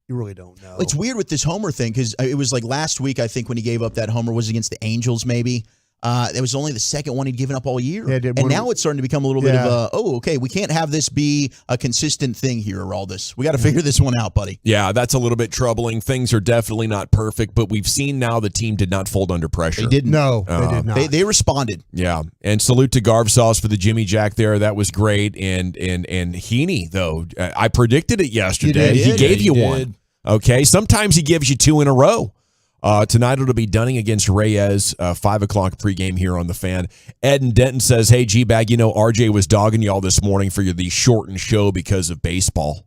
really don't know. It's weird with this homer thing because it was like last week, I think, when he gave up that homer was against the Angels, maybe. It was only the second one he'd given up all year. Yeah, and now it's starting to become a little bit of okay, we can't have this be a consistent thing here, Araldis. We got to figure this one out, buddy. Yeah, that's a little bit troubling. Things are definitely not perfect, but we've seen now the team did not fold under pressure. They didn't. No, they did not. They responded. Yeah, and salute to Garv Sauce for the Jimmy Jack there. That was great. And Heaney, though, I predicted it yesterday. He gave you one. Okay, sometimes he gives you 2 in a row. Tonight it'll be Dunning against Reyes, 5 o'clock pregame here on The Fan. Ed and Denton says, hey, G-Bag, RJ was dogging y'all this morning for the shortened show because of baseball.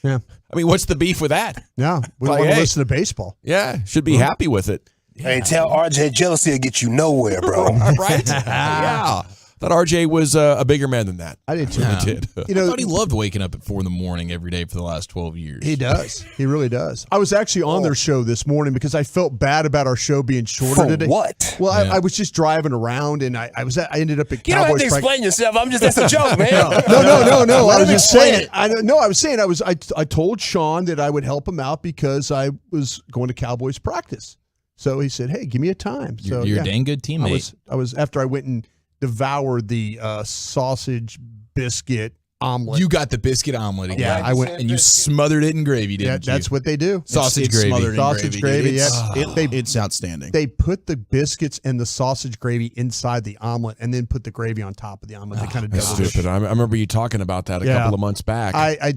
Yeah. I mean, what's the beef with that? Yeah, we want to listen to baseball. Yeah, should be happy with it. Hey, tell RJ jealousy will get you nowhere, bro. Right? Yeah. Thought RJ was a bigger man than that. I did too. I did. I thought he loved waking up at 4 a.m. every day for the last 12 years. He does. He really does. I was actually on their show this morning because I felt bad about our show being shorter today. What? Well, I was just driving around and I ended up at Cowboys. You don't have to explain yourself. That's a joke, man. No. I was just saying. it. I told Sean that I would help him out because I was going to Cowboys practice. So he said, "Hey, give me a time." So you're a dang good teammate. I was after I went and devoured the sausage biscuit omelet. You got the biscuit omelet again. Yeah, I went and you smothered it in gravy, didn't you? Yeah, that's what they do. Sausage gravy. Sausage gravy. It's outstanding. They put the biscuits and the sausage gravy inside the omelet and then put the gravy on top of the omelet. They kind of That's stupid. I remember you talking about that a couple of months back. I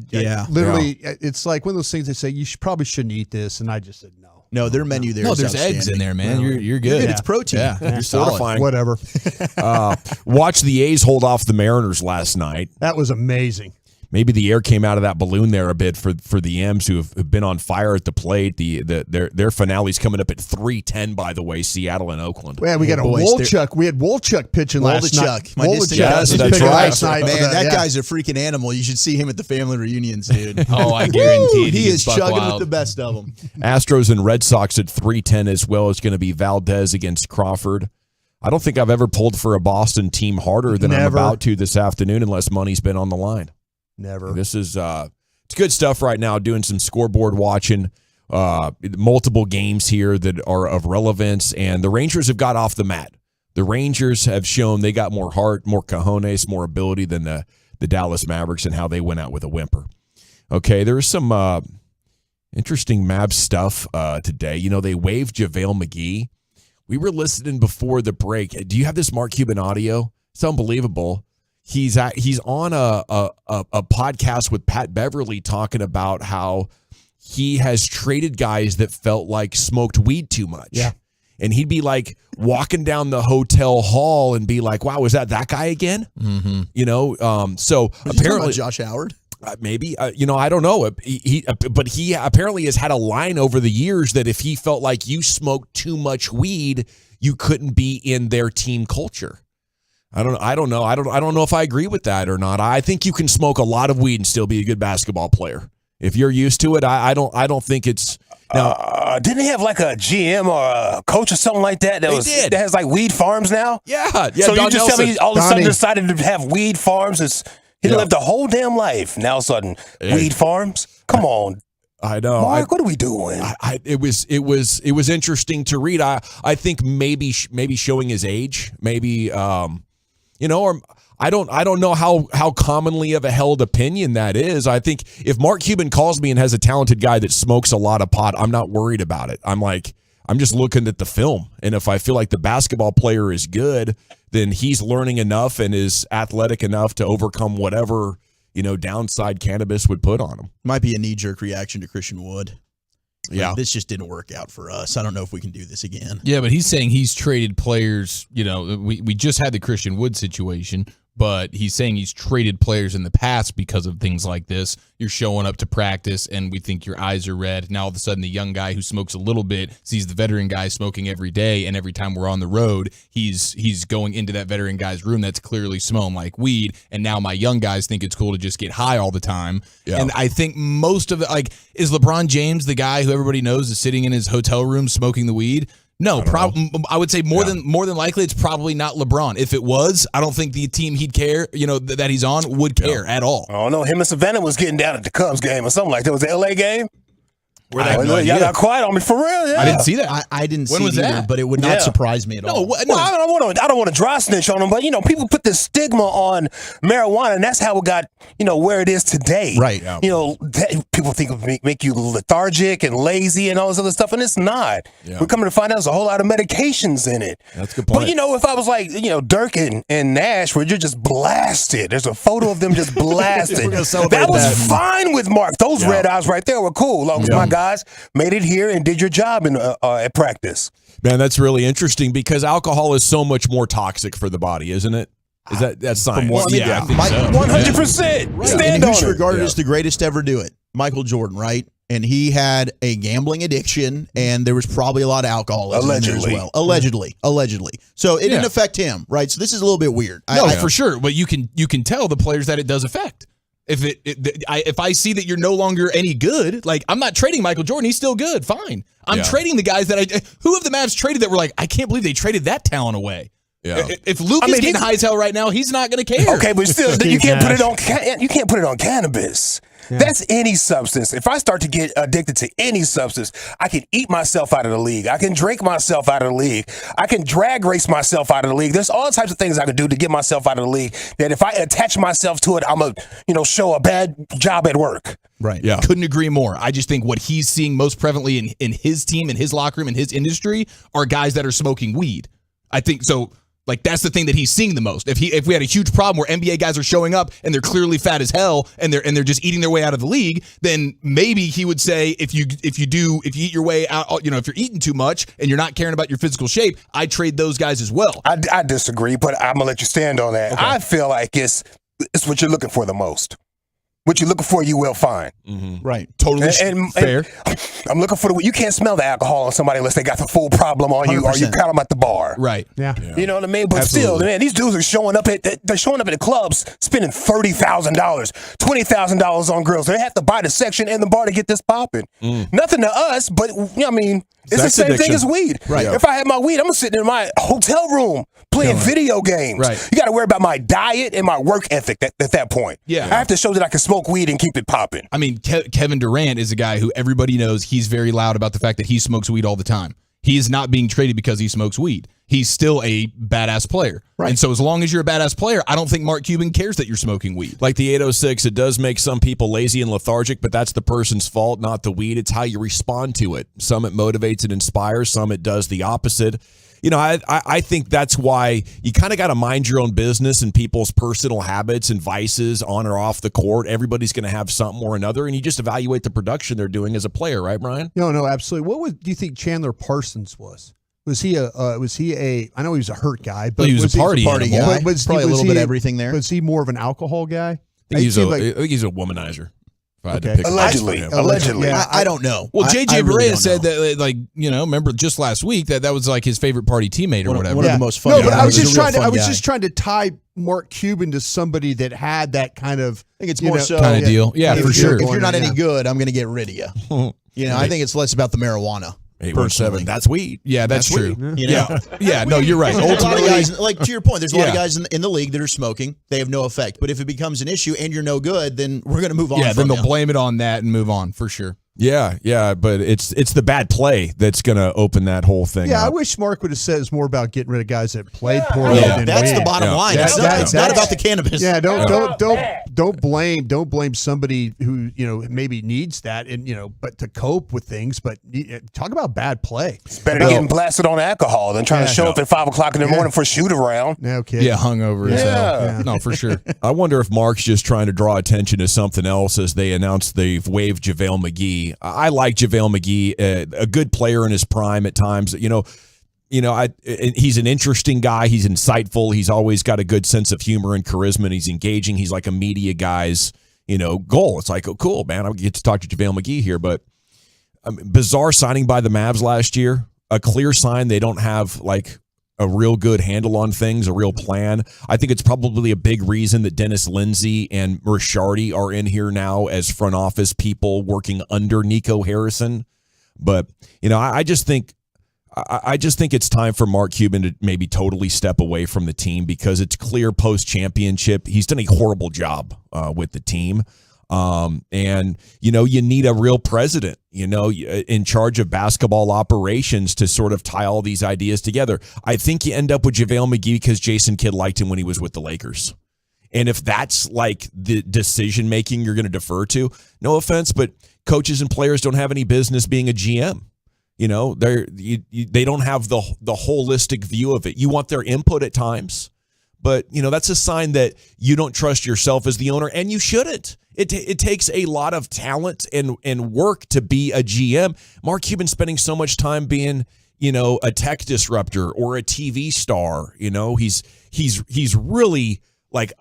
literally, it's like one of those things they say, you probably shouldn't eat this. And I just said no. No, their menu there is there's eggs in there, man. You're good. It's protein. Yeah, you're solid. Whatever. Watch the A's hold off the Mariners last night. That was amazing. maybe the air came out of that balloon there a bit for the M's, who have been on fire at the plate. Their finale's coming up at 3:10, by the way, Seattle and Oakland. Man, we got Wolchuk. We had Wolchuk pitching last night. My distant cousin. That's right. Man, that guy's a freaking animal. You should see him at the family reunions, dude. Oh, I guarantee he is chugging wild. with the best of them. Astros and Red Sox at 3:10 as well. It's going to be Valdez against Crawford. I don't think I've ever pulled for a Boston team harder than I'm about to this afternoon, unless money's been on the line. Never. This is it's good stuff right now. Doing some scoreboard watching, multiple games here that are of relevance, and the Rangers have got off the mat. The Rangers have shown they got more heart, more cojones, more ability than the Dallas Mavericks, and how they went out with a whimper. Okay, there's some interesting Mavs stuff today. You know, they waived JaVale McGee. We were listening before the break. Do you have this Mark Cuban audio? It's unbelievable. He's on a podcast with Pat Beverly talking about how he has traded guys that felt like smoked weed too much. Yeah. And he'd be like walking down the hotel hall and be like, wow, was that guy again? Mm-hmm. You know, so Was apparently Josh Howard. Maybe, I don't know. But he apparently has had a line over the years that if he felt like you smoked too much weed, you couldn't be in their team culture. I don't know. I don't know if I agree with that or not. I think you can smoke a lot of weed and still be a good basketball player if you're used to it. I don't think it's. Now, didn't they have like a GM or a coach or something like that? That has like weed farms now. Yeah. So Don you just Nelson. tell me all of a sudden decided to have weed farms? He lived the whole damn life. Now all of a sudden, weed farms? Come on. I know. Mark, what are we doing? It was interesting to read. I think maybe showing his age, maybe or I don't know how commonly of a held opinion that is. I think if Mark Cuban calls me and has a talented guy that smokes a lot of pot, I'm not worried about it. I'm just looking at the film, and if I feel like the basketball player is good, then he's learning enough and is athletic enough to overcome whatever, downside cannabis would put on him. Might be a knee-jerk reaction to Christian Wood. Yeah. Like, this just didn't work out for us. I don't know if we can do this again. Yeah, but he's saying he's traded players. We just had the Christian Wood situation, but he's saying he's traded players in the past because of things like this. You're showing up to practice, and we think your eyes are red. Now, all of a sudden, the young guy who smokes a little bit sees the veteran guy smoking every day, and every time we're on the road, he's going into that veteran guy's room that's clearly smelling like weed, and now my young guys think it's cool to just get high all the time. Yeah. And I think most of it, is LeBron James the guy who everybody knows is sitting in his hotel room smoking the weed? No, I would say more than likely it's probably not LeBron. If it was, I don't think the team he'd care, that he's on would care at all. I don't know. Him and Savannah was getting down at the Cubs game or something like that. Was it the LA game? Y'all got quiet on me for real. Yeah. I didn't see that. I didn't see was it either, that? but it would not surprise me at all. Well, I don't want to dry snitch on them, but people put this stigma on marijuana, and that's how it got where it is today. Right. Yeah. People think it make you lethargic and lazy and all this other stuff, and it's not. Yeah. We're coming to find out there's a whole lot of medications in it. That's a good point. But if I was like Dirk and Nash, where you're just blasted, there's a photo of them just blasted. That was fine with Mark. Those red eyes right there were cool, as long as my guys made it here and did your job at practice. Man, that's really interesting because alcohol is so much more toxic for the body, isn't it? That's science? I think so. 100%. Right. Stand on who's it. regarded as the greatest to ever do it? Michael Jordan, right? And he had a gambling addiction, and there was probably a lot of alcoholism in there as well. Allegedly. So it didn't affect him, right? So this is a little bit weird. For sure, but you can tell the players that it does affect. If I see that you're no longer any good, I'm not trading Michael Jordan, he's still good, fine. I'm trading the guys who have the Mavs traded that were like, I can't believe they traded that talent away. Yeah. If Luka's getting high as hell right now, he's not going to care. Okay, but still, you can't put it on cannabis. Yeah. That's any substance. If I start to get addicted to any substance, I can eat myself out of the league. I can drink myself out of the league. I can drag race myself out of the league. There's all types of things I can do to get myself out of the league that if I attach myself to it, I'm going to show a bad job at work. Right. Yeah. Couldn't agree more. I just think what he's seeing most prevalently in his team, in his locker room, in his industry are guys that are smoking weed. I think so. That's the thing that he's seeing the most. If we had a huge problem where NBA guys are showing up and they're clearly fat as hell and they're just eating their way out of the league, then maybe he would say if you eat your way out, if you're eating too much and you're not caring about your physical shape, I trade those guys as well. I disagree, but I'm gonna let you stand on that. Okay. I feel like it's what you're looking for the most. What you're looking for, you will find. Right. Totally fair. I'm looking for you can't smell the alcohol on somebody unless they got the full problem on you, or you 100%. caught them at the bar. Right. Yeah. You know what I mean? But still, man, these dudes are showing up at the clubs, spending $30,000, $20,000 on girls. They have to buy the section and the bar to get this popping. Nothing to us, but I mean, it's the same thing as weed. Right. If I had my weed, I'm sitting in my hotel room playing video games. Right. You got to worry about my diet and my work ethic at that point. Yeah. I have to show that I can smoke weed and keep it popping. I mean, Kevin Durant is a guy who everybody knows he's very loud about the fact that he smokes weed all the time. He is not being traded because he smokes weed. He's still a badass player. Right. And so as long as you're a badass player, I don't think Mark Cuban cares that you're smoking weed. Like the 806, it does make some people lazy and lethargic, but that's the person's fault, not the weed. It's how you respond to it. Some it motivates and inspires, some it does the opposite. You know, I think that's why you kind of got to mind your own business and people's personal habits and vices on or off the court. Everybody's going to have something or another, and you just evaluate the production they're doing as a player, right, Brian? No, absolutely. Do you think Chandler Parsons was? Was he a? I know he was a hurt guy, but he was a party guy. Was Probably a little bit everything there. Was he more of an alcohol guy? I think he's a womanizer. If I had to pick Allegedly. Yeah, I don't know. Well, JJ really Barea said that, like, you know, remember just last week that was like his favorite party teammate or whatever. One of the most fun. No, but I was He's just trying to tie Mark Cuban to somebody that had that kind of. I think it's more so kind of deal. Yeah, for sure. If you're not any good, I'm going to get rid of you. You know, I think it's less about the marijuana. 817. That's weed. Yeah, that's true. You know? Yeah, no, you're right. There's a lot of Ultimately, guys, like to your point, there's a lot of guys in the league that are smoking. They have no effect. But if it becomes an issue and you're no good, then we're going to move on. yeah, then from they'll you. blame it on that and move on for sure. Yeah, but it's the bad play that's going to open that whole thing Yeah, up. I wish Mark would have said it's more about getting rid of guys that played poorly. than That's weed. the bottom line. It's not about the cannabis. Yeah, don't blame somebody who maybe needs that and but to cope with things. But talk about bad play. It's better than getting blasted on alcohol than trying to show up at 5 o'clock in the morning for a shoot around. No kidding. Yeah, hungover as hell. No, for sure. I wonder if Mark's just trying to draw attention to something else as they announced they've waived JaVale McGee. I like JaVale McGee, a good player in his prime at times. He's an interesting guy. He's insightful. He's always got a good sense of humor and charisma, and he's engaging. He's like a media guy's, goal. It's like, oh, cool, man. I get to talk to JaVale McGee here. But bizarre signing by the Mavs last year. A clear sign they don't have like a real good handle on things, a real plan. I think it's probably a big reason that Dennis Lindsey and Ricciardi are in here now as front office people working under Nico Harrison. But, I just think it's time for Mark Cuban to maybe totally step away from the team because it's clear post-championship he's done a horrible job with the team. And you need a real president, in charge of basketball operations to sort of tie all these ideas together. I think you end up with JaVale McGee because Jason Kidd liked him when he was with the Lakers. And if that's like the decision making you're going to defer to, no offense, but coaches and players don't have any business being a GM. They don't have the holistic view of it. You want their input at times, but that's a sign that you don't trust yourself as the owner, and you shouldn't. It takes a lot of talent and work to be a GM. Mark Cuban's spending so much time being, a tech disruptor or a TV star. He's really like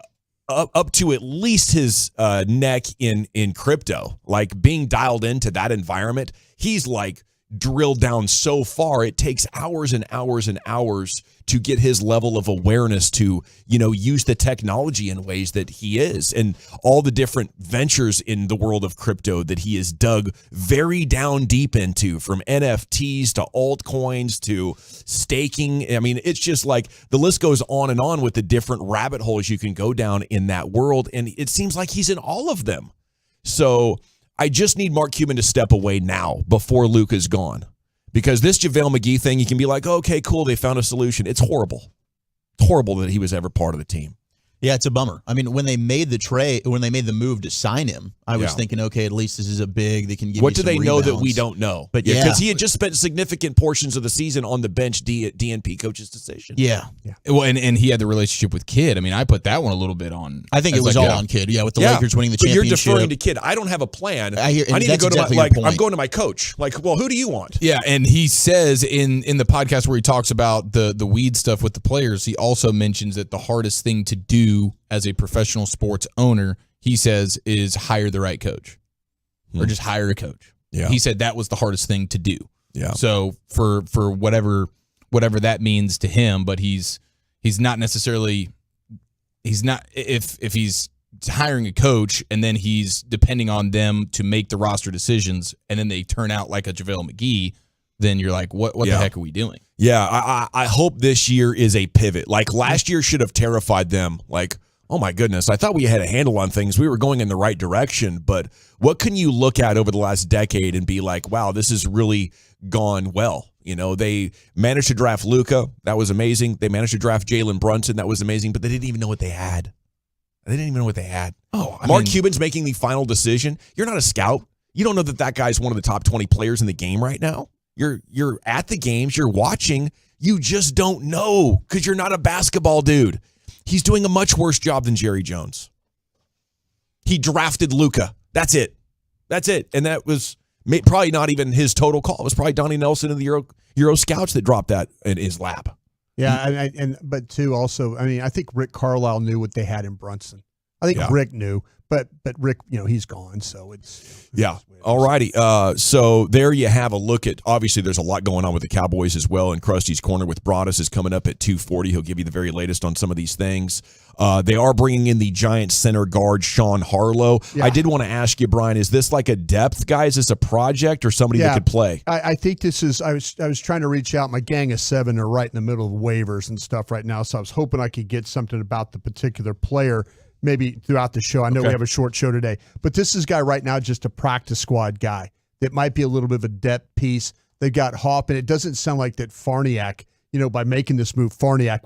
up to at least his neck in crypto, like being dialed into that environment. He's like drilled down so far, it takes hours and hours and hours to get his level of awareness to, use the technology in ways that he is, and all the different ventures in the world of crypto that he has dug very down deep into, from NFTs to altcoins to staking. I mean, it's just like the list goes on and on with the different rabbit holes you can go down in that world. And it seems like he's in all of them. So I just need Mark Cuban to step away now before Luka's gone. Because this JaVale McGee thing, you can be like, okay, cool, they found a solution. It's horrible. It's horrible that he was ever part of the team. Yeah, it's a bummer. I mean, when they made the move to sign him, I was thinking, okay, at least this is a big. They can give. What me do they some know rebounds. that we don't know? But because he had just spent significant portions of the season on the bench. DNP coach's decision. Yeah. Well, and he had the relationship with Kidd. I mean, I put that one a little bit on. I think it was all on Kidd. Yeah, with the Lakers winning the championship. You're deferring to Kidd. I don't have a plan. I need to go to I'm going to my coach. Like, well, who do you want? Yeah, and he says in the podcast where he talks about the weed stuff with the players, he also mentions that the hardest thing to do as a professional sports owner, he says, is hire the right coach or just hire a coach. Yeah. He said that was the hardest thing to do. Yeah. So for whatever that means to him, but he's not necessarily if he's hiring a coach and then he's depending on them to make the roster decisions and then they turn out like a JaVale McGee, then you're like, what the heck are we doing? Yeah, I hope this year is a pivot. Like last year should have terrified them. Like, oh my goodness, I thought we had a handle on things. We were going in the right direction. But what can you look at over the last decade and be like, wow, this has really gone well? You know, they managed to draft Luka. That was amazing. They managed to draft Jalen Brunson. That was amazing. But they didn't even know what they had. Mark Cuban's making the final decision. You're not a scout. You don't know that guy's one of the top 20 players in the game right now. You're at the games. You're watching. You just don't know because you're not a basketball dude. He's doing a much worse job than Jerry Jones. He drafted Luka. That's it. And that was probably not even his total call. It was probably Donnie Nelson and the Euro Scouts that dropped that in his lap. Yeah, but too also, I mean, I think Rick Carlisle knew what they had in Brunson. I think Rick knew, but Rick, he's gone, so it's All righty. So there you have a look at. Obviously, there's a lot going on with the Cowboys as well. And Krusty's Corner with Broadus is coming up at 2:40. He'll give you the very latest on some of these things. They are bringing in the Giants center guard Sean Harlow. Yeah. I did want to ask you, Brian, is this like a depth guy? Is this a project or somebody that could play? I think this is. I was trying to reach out. My gang of 7 are right in the middle of waivers and stuff right now, so I was hoping I could get something about the particular player maybe throughout the show. I know we have a short show today, but this is a guy right now, just a practice squad guy that might be a little bit of a depth piece. They got Hopp, and it doesn't sound like that Farniak, by making this move, Farniak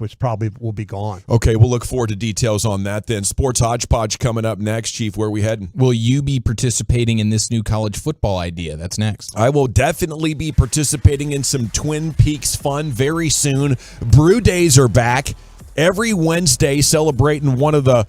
will be gone. Okay, we'll look forward to details on that then. Sports Hodgepodge coming up next. Chief, where are we heading? Will you be participating in this new college football idea? That's next. I will definitely be participating in some Twin Peaks fun very soon. Brew Days are back every Wednesday, celebrating one of the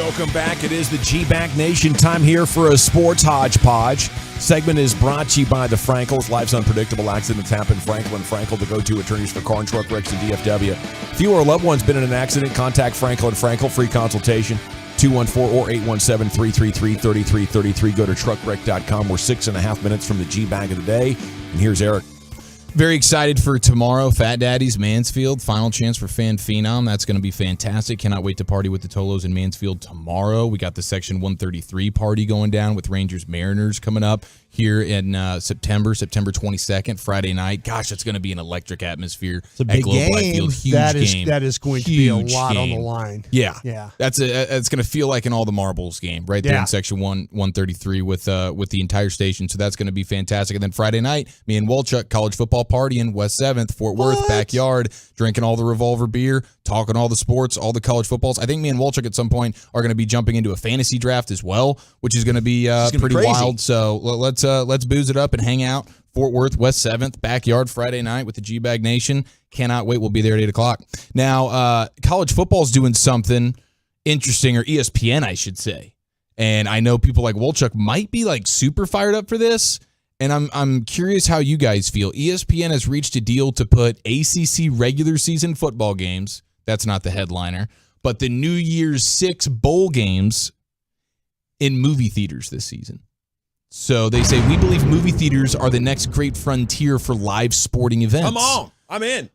Welcome back. It is the G-Bag Nation. Time here for a sports hodgepodge. Segment is brought to you by the Frankels. Life's unpredictable. Accidents happen. Frankel and Frankel, the go-to attorneys for car and truck wrecks and DFW. If you or a loved one's been in an accident, contact Frankel and Frankel. Free consultation, 214 or 817-333-3333. Go to truckwreck.com. We're 6.5 minutes from the G-Bag of the day. And here's Eric. Very excited for tomorrow. Fat Daddy's Mansfield. Final chance for Fan Phenom. That's going to be fantastic. Cannot wait to party with the Tolos in Mansfield tomorrow. We got the Section 133 party going down with Rangers Mariners coming up here in September 22nd, Friday night. Gosh, that's going to be an electric atmosphere. It's a big game. Huge game. That is going to be a lot game. on the line. Yeah. Yeah. That's going to feel like an All the Marbles game right there in Section 133 with the entire station. So that's going to be fantastic. And then Friday night, me and Wolchuk, college football party in West 7th, Fort Worth, backyard, drinking all the Revolver beer, talking all the sports, all the college footballs. I think me and Wolchuk at some point are going to be jumping into a fantasy draft as well, which is going to be pretty wild. So let's booze it up and hang out. Fort Worth, West 7th, backyard Friday night with the G-Bag Nation. Cannot wait. We'll be there at 8 o'clock. Now, college football's doing something interesting, or ESPN, I should say. And I know people like Wolchuk might be like super fired up for this. And I'm curious how you guys feel. ESPN has reached a deal to put ACC regular season football games, that's not the headliner, but the New Year's 6 bowl games in movie theaters this season. So they say, we believe movie theaters are the next great frontier for live sporting events. Come on. I'm in.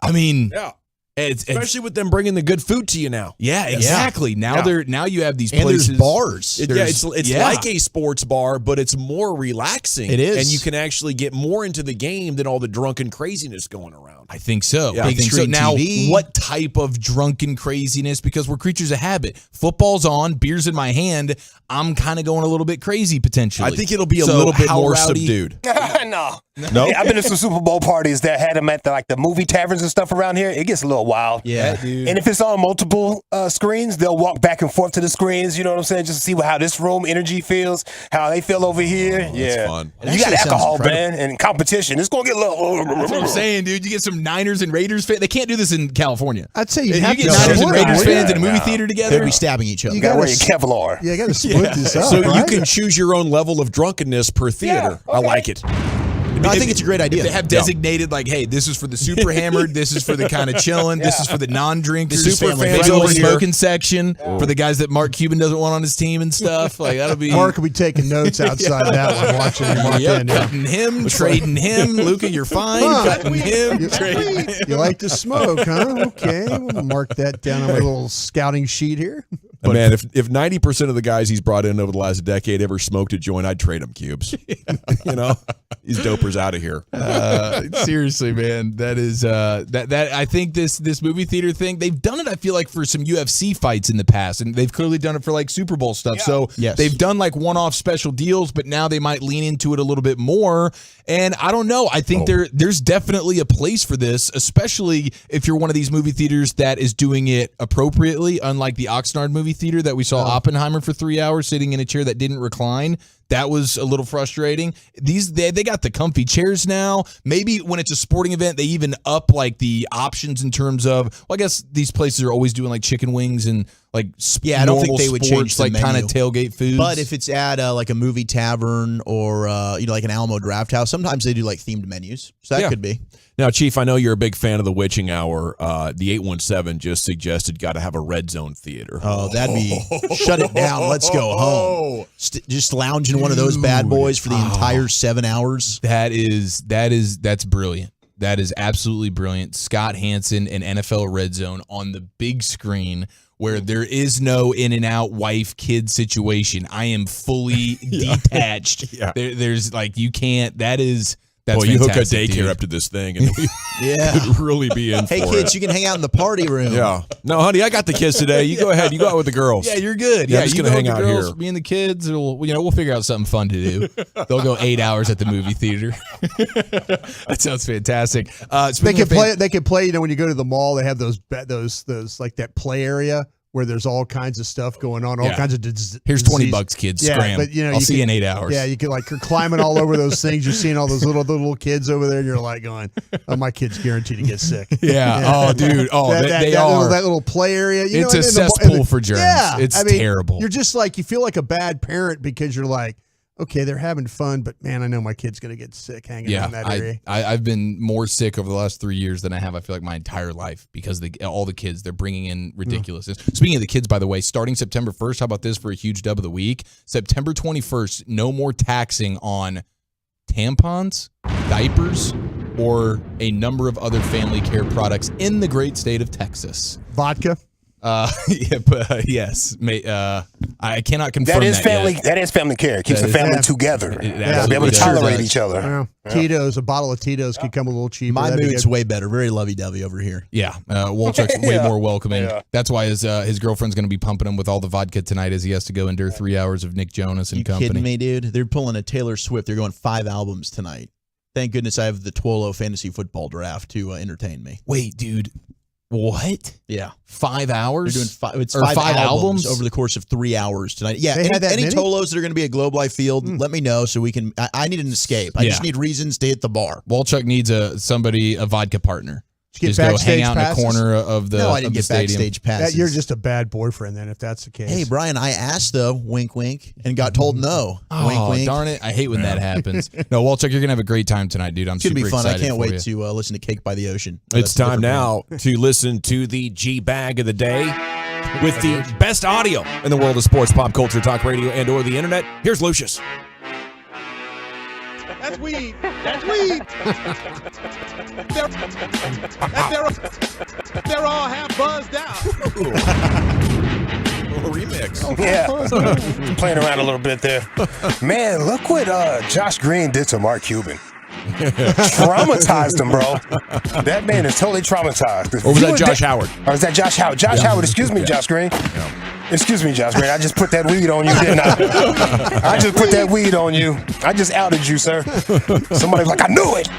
I mean, yeah. Especially with them bringing the good food to you now. Yeah, exactly. Now you have these and places. there's bars. It's like a sports bar, but it's more relaxing. It is. And you can actually get more into the game than all the drunken craziness going around. I think so. Yeah. I think so. Now, TV. what type of drunken craziness? Because we're creatures of habit. Football's on, beer's in my hand. I'm kind of going a little bit crazy potentially. I think it'll be a little bit more subdued. No. Nope. I've been to some Super Bowl parties that had them at the movie taverns and stuff around here. It gets a little wild. Yeah, dude. And if it's on multiple screens, they'll walk back and forth to the screens. You know what I'm saying? Just to see how this room energy feels, how they feel over here. That's fun. You got alcohol, man, and competition. It's going to get a little. That's what I'm saying, dude. You get some Niners and Raiders fans. They can't do this in California. I'd say you get have to Niners and Raiders fans in a movie Yeah. theater together. They'd be stabbing each other. You got to wear your Kevlar. Yeah, you got to split this up. So you right? can choose your own level of drunkenness per theater. Yeah, okay. I like it. No, I think it's a great idea. They have designated like, hey, this is for the super hammered, this is for the kind of chilling, this is for the non-drinkers, The super maybe fans a little over here. smoking section for the guys that Mark Cuban doesn't want on his team and stuff. Like that'll be Mark will be taking notes outside that one, watching him walk in. Yeah. cutting him, trading him. Luka, you're fine. Cutting him, trading him. You like to smoke, huh? Okay, we'll mark that down on my little scouting sheet here. But man, if 90% of the guys he's brought in over the last decade ever smoked a joint, I'd trade him cubes. These dopers out of here. Seriously, man, that is that I think this movie theater thing, they've done it. I feel like for some UFC fights in the past, and they've clearly done it for like Super Bowl stuff. So they've done like one-off special deals, but now they might lean into it a little bit more. And I don't know. I think there's definitely a place for this, especially if you're one of these movie theaters that is doing it appropriately, unlike the Oxnard movie theater that we saw Oppenheimer for 3 hours sitting in a chair that didn't recline. That was a little frustrating. They got the comfy chairs now. Maybe when it's a sporting event, they even up like the options in terms of, well, I guess these places are always doing like chicken wings and like I don't think they would change the like menu. kind of tailgate foods. But if it's at like a movie tavern or like an Alamo Draft House, sometimes they do like themed menus. So that could be. Now, Chief, I know you're a big fan of the Witching Hour. The 817 just suggested got to have a red zone theater. Oh, that'd be shut it down. Let's go home. Just lounge in one of those bad boys for the entire 7 hours. That's brilliant. That is absolutely brilliant. Scott Hansen and NFL Red Zone on the big screen where there is no in and out wife kid situation. I am fully detached. There's like you can't. That's you hook a fantastic, daycare dude. up to this thing, and we Yeah. could really be in Hey, for kids, it. you can hang out in the party room. Yeah. No, honey, I got the kids today. You go ahead. You go out with the girls. Yeah, you're good. Yeah, I'm just you gonna go hang with out the girls, here. Me and the kids, we'll figure out something fun to do. They'll go 8 hours at the movie theater. That sounds fantastic. They could play. They could play. When you go to the mall, they have those like that play area where there's all kinds of stuff going on, all kinds of Here's disease. $20, kids. Yeah, Scram. but I'll see you in 8 hours. Yeah, you can you're climbing all over those things. You're seeing all those little kids over there, and you're like going, "Oh, my kid's guaranteed to get sick." Yeah. Oh, dude. Oh, they are. That little play area. It's a cesspool for germs. Yeah, It's terrible. You're just like, you feel like a bad parent because you're like, okay, they're having fun, but man, I know my kid's going to get sick hanging around that area. I've been more sick over the last 3 years than I have, I feel like, my entire life because all the kids, they're bringing in ridiculousness. Speaking of the kids, by the way, starting September 1st, how about this for a huge dub of the week? September 21st, no more taxing on tampons, diapers, or a number of other family care products in the great state of Texas. Vodka? Yes. I cannot confirm that family. yet. That is family care. It keeps the family together. It be able to tolerate does. each other. Yeah. Tito's, a bottle of Tito's could come a little cheaper. My mood's way better. Very lovey-dovey over here. Yeah. Walchuk's way more welcoming. That's why his girlfriend's going to be pumping him with all the vodka tonight as he has to go endure 3 hours of Nick Jonas and company. You kidding me, dude? They're pulling a Taylor Swift. They're going 5 albums tonight. Thank goodness I have the Twolo fantasy football draft to entertain me. Wait, dude. What? Yeah. 5 hours? They're doing It's five albums over the course of 3 hours tonight. Yeah. Any Tolos that are going to be at Globe Life Field, let me know so we can. I need an escape. I just need reasons to hit the bar. Walchuk needs a vodka partner. Just go hang out in the corner of the No, I didn't get stadium. backstage passes. You're just a bad boyfriend then, if that's the case. Hey, Brian, I asked though, wink, wink, and got told no. Oh, wink, wink. Darn it. I hate when that happens. No, Walchuk, you're going to have a great time tonight, dude. I'm It's going super to be fun. I excited can't for wait you. to listen to Cake by the Ocean. It's time now to listen to the G-Bag of the day with the best audio in the world of sports, pop culture, talk radio, and or the internet. Here's Lucius. That's weed. That's weed. They're all half buzzed out. A remix. Yeah. Playing around a little bit there. Man, look what Josh Green did to Mark Cuban. Traumatized him, bro. That man is totally traumatized. Or was that Josh Howard? Or is that Josh Howard? Josh Howard, excuse me, Josh Green. Excuse me, Josh Green. I just put that weed on you, didn't I? I just put that weed on you. I just outed you, sir. Somebody's like, I knew it.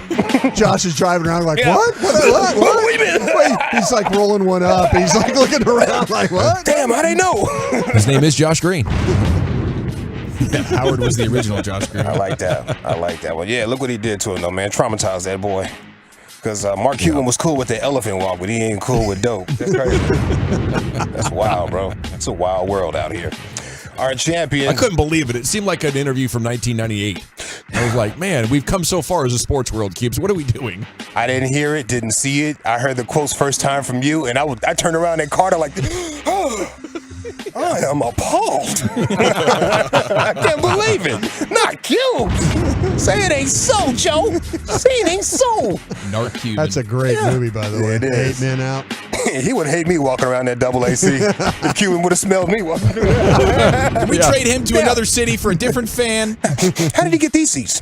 Josh is driving around like, what? What? Wait, he's like rolling one up. He's like looking around like, what? Damn, I didn't know. His name is Josh Green. Howard was the original Josh Green. I like that one. Yeah, look what he did to him, though, man. Traumatized that boy. Because Mark Cuban was cool with the elephant walk, but he ain't cool with dope. That's crazy. That's wild, bro. It's a wild world out here. Our champion. I couldn't believe it. It seemed like an interview from 1998. I was like, man, we've come so far as a sports world, Keeps. What are we doing? I didn't hear it, didn't see it. I heard the quotes first time from you, and I turned around at Carter like, oh, I am appalled. I can't believe it. Not Cubes. Say it ain't so, Joe. Say it ain't so. Narc Cuban. That's a great movie, by the way. It is. 8 Men Out. He would hate me walking around that double AC. If Cuban would have smelled me walking around. We trade him to another city for a different fan. How did he get these seats?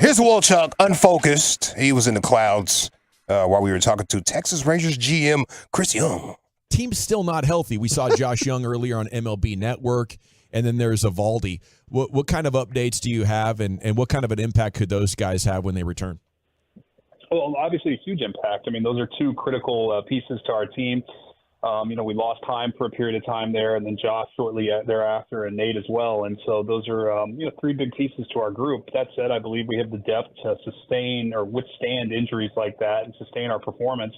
Here's Walchuk, unfocused. He was in the clouds while we were talking to Texas Rangers GM Chris Young. Team's still not healthy. We saw Josh Young earlier on MLB Network, and then there's Evaldi. What kind of updates do you have, and what kind of an impact could those guys have when they return? Well, obviously a huge impact. I mean, those are two critical pieces to our team. We lost time for a period of time there, and then Josh shortly thereafter, and Nate as well. And so those are, three big pieces to our group. That said, I believe we have the depth to sustain or withstand injuries like that and sustain our performance.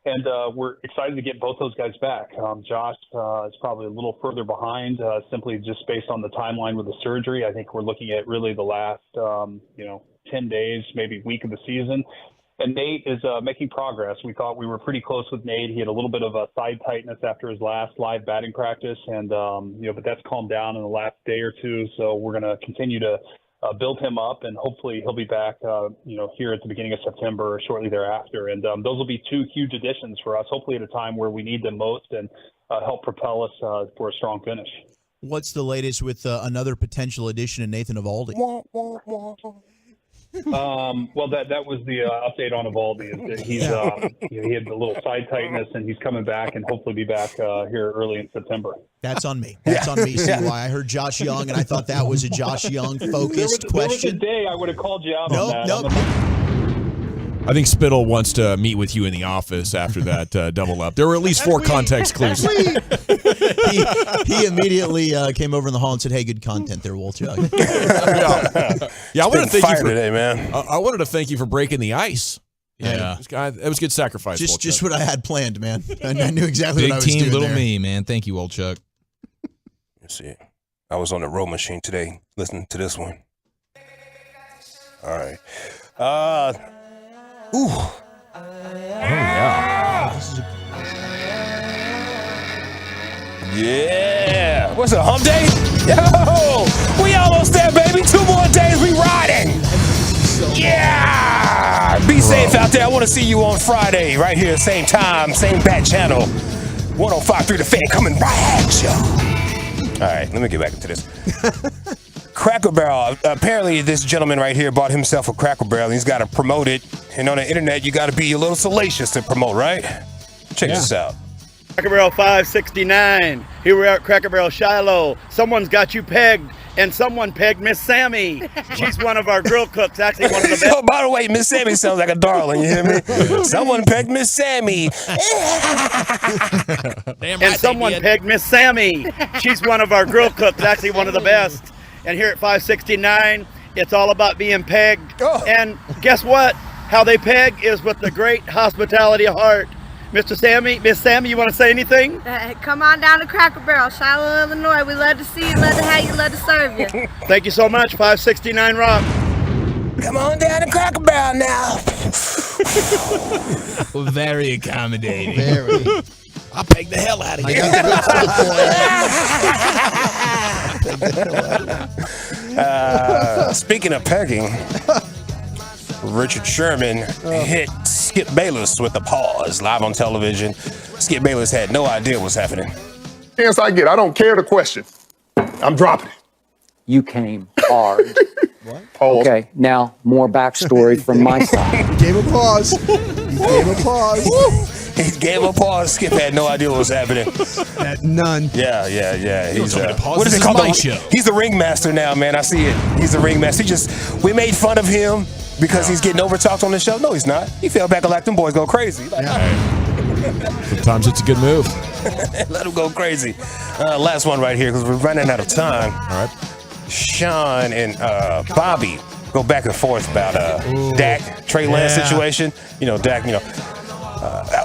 And we're excited to get both those guys back. Josh is probably a little further behind, simply just based on the timeline with the surgery. I think we're looking at really the last, 10 days, maybe week of the season. And Nate is making progress. We thought we were pretty close with Nate. He had a little bit of a side tightness after his last live batting practice, and but that's calmed down in the last day or two. So we're going to continue to build him up, and hopefully he'll be back, here at the beginning of September or shortly thereafter. And those will be two huge additions for us, hopefully at a time where we need them most, and help propel us for a strong finish. What's the latest with another potential addition in Nathan Evaldi? Well, that was the update on Evaldi. He's he had a little side tightness, and he's coming back, and hopefully be back here early in September. That's on me. That's on me. See why I heard Josh Young, and I thought that was a Josh Young focused question. There was a day I would have called you out on that. Nope. I think Spittle wants to meet with you in the office after that double up. There were at least 4 context clues. He immediately came over in the hall and said, "Hey, good content there, Walter." Yeah, I wanted to thank you for today, man. I wanted to thank you for breaking the ice. Yeah. It was a good sacrifice. Just what I had planned, man. I knew exactly Big what I was team, doing little there. me, man. Thank you, old Chuck. Let's see. I was on the row machine today listening to this one. All right. Ooh. Oh, yeah. Yeah. What's a hump day? Yo, we almost there, baby. 2 more days, we riding. Yeah. Be safe out there. I want to see you on Friday, right here, same time, same bat channel. 105.3 The Fan coming right at you. All right, let me get back into this. Cracker Barrel. Apparently, this gentleman right here bought himself a Cracker Barrel, and he's got to promote it. And on the internet, you got to be a little salacious to promote, right? Check this out. Cracker Barrel 569. Here we are at Cracker Barrel Shiloh. Someone's got you pegged, and someone pegged Miss Sammy. She's one of our grill cooks, actually one of the best. Oh, by the way, Miss Sammy sounds like a darling, you hear me? Someone pegged Miss Sammy. And someone pegged Miss Sammy. She's one of our grill cooks, actually one of the best. And here at 569, it's all about being pegged. And guess what? How they peg is with the great hospitality heart. Mr. Sammy, Miss Sammy, you want to say anything? Come on down to Cracker Barrel, Shiloh, Illinois. We love to see you, love to have you, love to serve you. Thank you so much, 569 Rock. Come on down to Cracker Barrel now. Very accommodating. Very. I'll peg the hell out of you. Speaking of pegging, Richard Sherman hit Skip Bayless with a pause live on television. Skip Bayless had no idea what's happening. Chance I get, I don't care the question. I'm dropping it. You came hard. What? Pause. Okay, now more backstory from my side. Gave a pause. He gave a pause. He gave a pause. Skip had no idea what was happening. None. Yeah. He's what is it called? He's the ringmaster now, man. I see it. He's the ringmaster. We made fun of him because he's getting over-talked on the show. No, he's not. He fell back and let them boys go crazy. Sometimes it's a good move. Let him go crazy. Last one right here because we're running out of time. All right. Sean and Bobby go back and forth about Dak, Trey Lance situation. Dak, it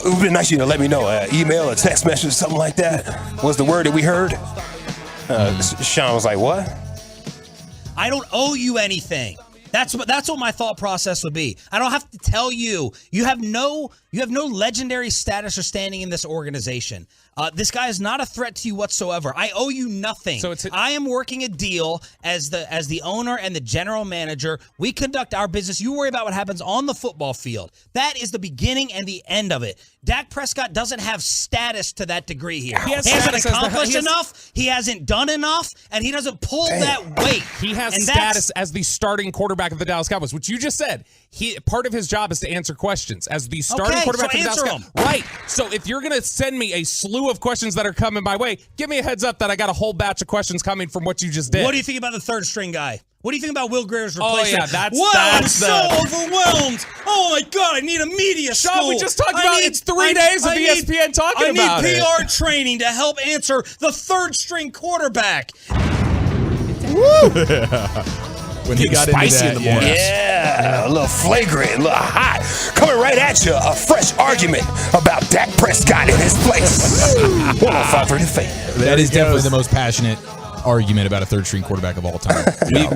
would be nice to let me know. Email, a text message, something like that was the word that we heard. Sean was like, what? I don't owe you anything. That's what my thought process would be. I don't have to tell you. You have no legendary status or standing in this organization. This guy is not a threat to you whatsoever. I owe you nothing. So I am working a deal as the owner and the general manager. We conduct our business. You worry about what happens on the football field. That is the beginning and the end of it. Dak Prescott doesn't have status to that degree here. He hasn't accomplished enough. He hasn't done enough, and he doesn't pull that weight. He has status as the starting quarterback of the Dallas Cowboys, which you just said. Part of his job is to answer questions as the starting quarterback of the Dallas Cowboys. Right. So if you're going to send me a slew of questions that are coming my way, give me a heads up that I got a whole batch of questions coming from what you just did. What do you think about the third string guy? What do you think about Will Greer's replacement? Oh, yeah, I'm so overwhelmed. Oh, my God, I need a media school. Sean, we just talked about it's 3 days of ESPN talking about it. I need PR training to help answer the third string quarterback. When he got spicy into that, in the morning. Yeah, a little flagrant, a little hot. Coming right at you, a fresh argument about Dak Prescott in his place. 105.3 The Fan. That is definitely the most passionate argument about a third-string quarterback of all time.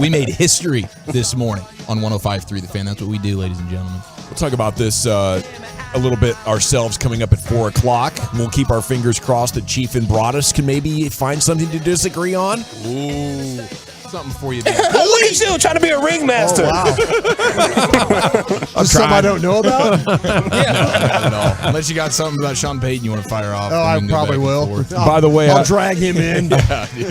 We made history this morning on 105.3 The Fan. That's what we do, ladies and gentlemen. We'll talk about this a little bit ourselves coming up at 4 o'clock. We'll keep our fingers crossed that Chief and Broadus can maybe find something to disagree on. Ooh. Something for you. Look at you trying to be a ringmaster. Oh, wow. That's something I don't know about? No. Unless you got something about Sean Payton you want to fire off. Oh, I probably will. By the way, I'll drag him in.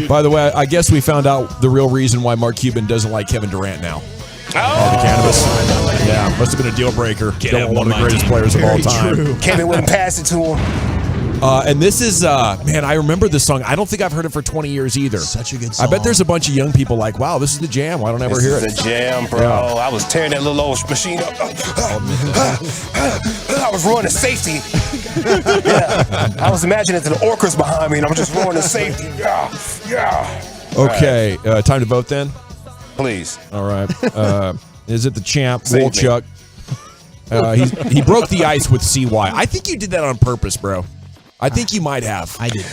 By the way, I guess we found out the real reason why Mark Cuban doesn't like Kevin Durant now. All the cannabis. Yeah, must have been a deal breaker. One of the greatest players of all time. Kevin wouldn't pass it to him. And this is, man, I remember this song. I don't think I've heard it for 20 years either. Such a good song. I bet there's a bunch of young people like, wow, this is the jam. Why don't I ever hear it? This is the jam, bro. Yeah. I was tearing that little old machine up. I was running safety. Yeah. I was imagining the orcas behind me, and I'm just running safety. Yeah. Okay, time to vote then? Please. All right. Is it the champ, Save me. Wolchuk? He broke the ice with CY. I think you did that on purpose, bro. I think you might have. I did.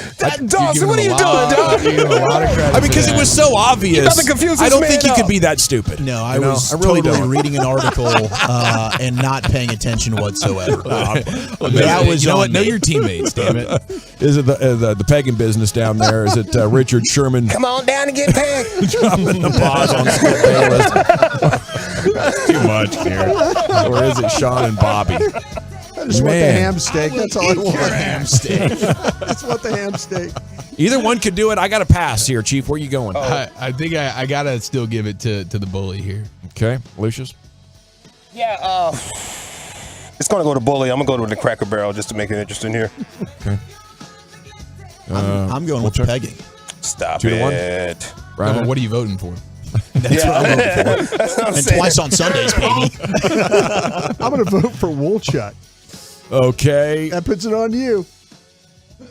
Dawson, what are you doing, dog? I mean, because it was so obvious. You about to confuse this I don't man think you up. could be that stupid. No, I You know? was I really totally don't. reading an article and not paying attention whatsoever. That was know your teammates, damn it. Is it the pegging business down there? Is it Richard Sherman? Come on down and get pegged. Dropping the pause on Skip Bayless. That's too much here. Or is it Sean and Bobby? I just want the ham steak. That's all I want. Ham steak. Just want the ham steak. Either one could do it. I got to pass here, Chief. Where you going? I think I gotta still give it to the bully here. Okay, Lucius. Yeah, it's going to go to Bully. I'm going to go to the Cracker Barrel just to make it interesting here. Okay. I'm going with the pegging. Stop 2-1. it. No, but what are you voting for? That's what I'm voting for. That's what I'm And saying. twice on Sundays, baby. I'm going to vote for Wolchuk. Okay. That puts it on you.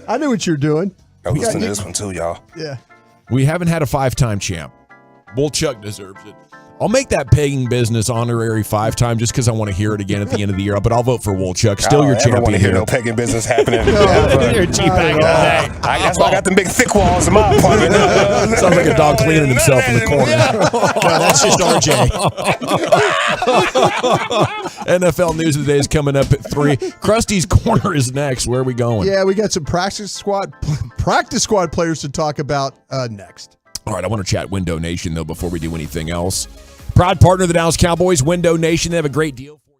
I knew what you're doing. I was listening to this one too, y'all. Yeah. We haven't had a 5-time champ. Wolchuk deserves it. I'll make that pegging business honorary 5-time just because I want to hear it again at the end of the year. But I'll vote for Wolchuk. Still your I don't want champion to hear here. no pegging business happening. You're a G-bag all day. That's why I got them big thick walls in my apartment. Sounds like a dog cleaning himself in the corner. No, that's just RJ. NFL news of the day is coming up at 3. Krusty's Corner is next. Where are we going? Yeah, we got some practice squad players to talk about next. All right, I want to chat Window Nation, though, before we do anything else. Proud partner of the Dallas Cowboys, Window Nation. They have a great deal for you.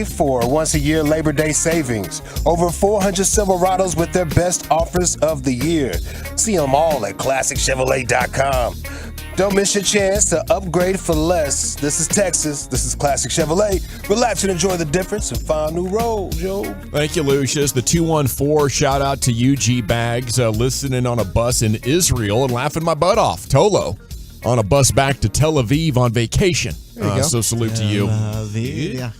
For once a year Labor Day savings. Over 400 Silverados with their best offers of the year. See them all at ClassicChevrolet.com. Don't miss your chance to upgrade for less. This is Texas. This is Classic Chevrolet. Relax and enjoy the difference and find new roads, yo. Thank you, Lucius. The 214 shout out to UG Bags, listening on a bus in Israel and laughing my butt off. Tolo on a bus back to Tel Aviv on vacation. So salute to you.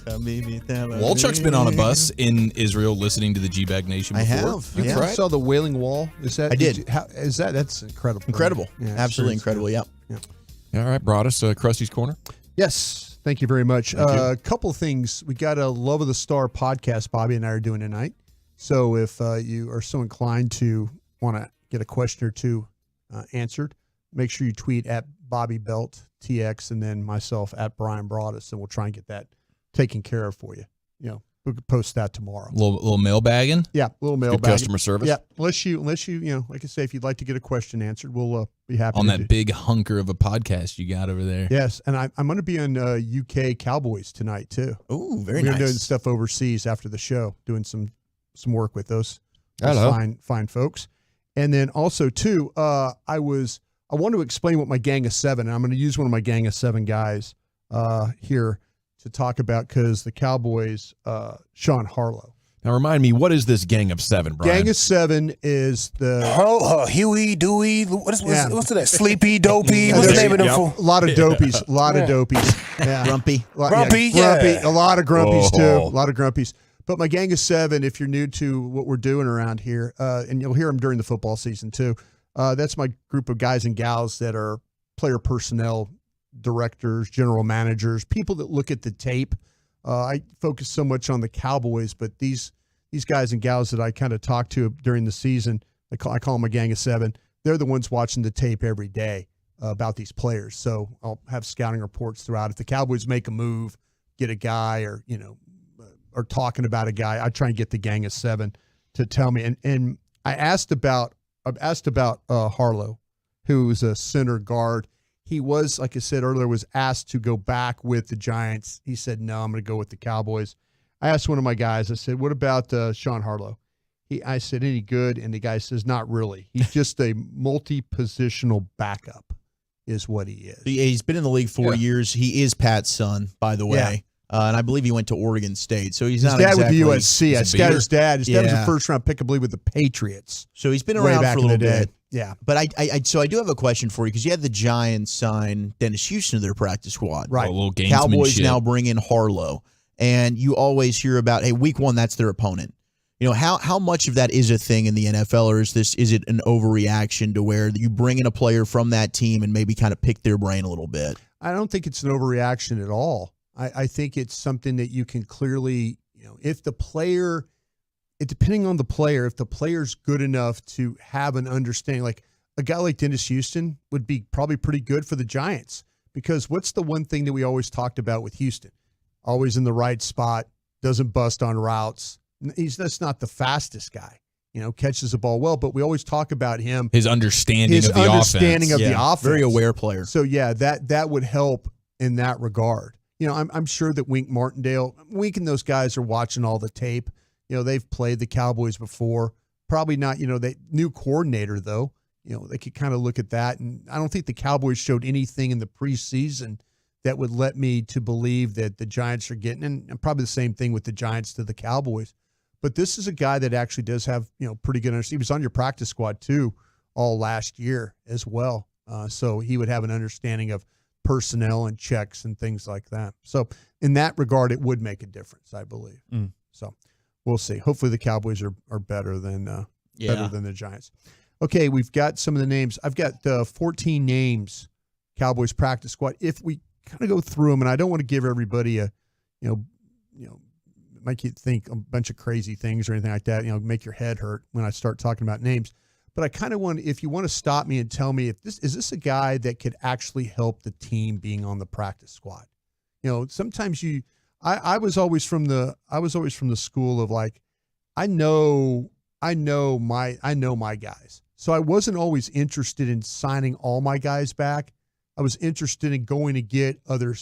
Walchuk's been on a bus in Israel listening to the G-Bag Nation before. I have. You Yeah. saw the Wailing Wall? Is that? I did. That's incredible. Incredible. Yeah, Absolutely incredible. Yeah. All right, brought us Krusty's Corner. Yes. Thank you very much. A couple of things. We got a Love of the Star podcast Bobby and I are doing tonight. So if you are so inclined to want to get a question or two answered, make sure you tweet at Bobby Belt TX and then myself at Brian Broaddus, and we'll try and get that taken care of for you. You know, we'll post that tomorrow. Little mailbagging. Yeah, little Good mailbag. customer service. Yeah, unless you like I say, if you'd like to get a question answered, we'll be happy On to that do. big hunker of a podcast you got over there. Yes, and I'm going to be on UK Cowboys tonight too. Ooh, very We're nice. doing stuff overseas after the show, doing some work with those Hello. fine folks. And then also too, I want to explain what my Gang of Seven, and I'm going to use one of my Gang of Seven guys here to talk about, because the Cowboys, Sean Harlow. Now remind me, what is this Gang of Seven, Brian? Gang of Seven is the Huey, Dewey, what's that? Sleepy, Dopey. What's the name of them? A lot of dopies. A lot of dopies. Yeah. Grumpy. Grumpy, Grumpy. yeah. A lot of grumpies too. Oh. A lot of grumpies. But my Gang of Seven, if you're new to what we're doing around here, and you'll hear them during the football season too, that's my group of guys and gals that are player personnel directors, general managers, people that look at the tape. I focus so much on the Cowboys, but these guys and gals that I kind of talk to during the season, I call them my Gang of Seven. They're the ones watching the tape every day about these players. So I'll have scouting reports throughout. If the Cowboys make a move, get a guy, or or talking about a guy, I try and get the Gang of Seven to tell me. And I've asked about Harlow, who is a center guard. He was, like I said earlier, was asked to go back with the Giants. He said, no, I'm going to go with the Cowboys. I asked one of my guys, I said, what about Sean Harlow? I said, any good? And the guy says, not really. He's just a multi-positional backup is what he is. He's been in the league 4 years. He is Pat's son, by the way. Yeah. And I believe he went to Oregon State. So he's His not dad exactly. with the USC. His dad was Yeah. a first-round pick, I believe, with the Patriots. So he's been way around back for a in the little day. bit. Yeah. But I do have a question for you, because you had the Giants sign Dennis Houston to their practice squad. Right. A little Cowboys gamesmanship. now bring in Harlow. And you always hear about, hey, week one, that's their opponent. How much of that is a thing in the NFL, or is it an overreaction to where you bring in a player from that team and maybe kind of pick their brain a little bit? I don't think it's an overreaction at all. I think it's something that you can clearly, if the player, depending on the player, if the player's good enough to have an understanding, like a guy like Dennis Houston would be probably pretty good for the Giants, because what's the one thing that we always talked about with Houston? Always in the right spot, doesn't bust on routes. That's not the fastest guy, catches the ball well, but we always talk about him. His understanding of the offense. The offense. Very aware player. So yeah, that would help in that regard. I'm sure that Wink Martindale, Wink and those guys are watching all the tape. They've played the Cowboys before. Probably not, they new coordinator though. They could kind of look at that. And I don't think the Cowboys showed anything in the preseason that would let me to believe that the Giants are getting, and probably the same thing with the Giants to the Cowboys. But this is a guy that actually does have, pretty good understanding. He was on your practice squad too all last year as well. So he would have an understanding of personnel and checks and things like that. So in that regard, it would make a difference, I believe. So we'll see. Hopefully the Cowboys are better than the Giants. Okay, we've got some of the names. I've got 14 names, Cowboys practice squad. If we kind of go through them, and I don't want to give everybody a, make you think a bunch of crazy things or anything like that, make your head hurt when I start talking about names. But I kind of want, if you want to stop me and tell me if is this a guy that could actually help the team being on the practice squad? Sometimes I was always from the school of like, I know my guys. So I wasn't always interested in signing all my guys back. I was interested in going to get other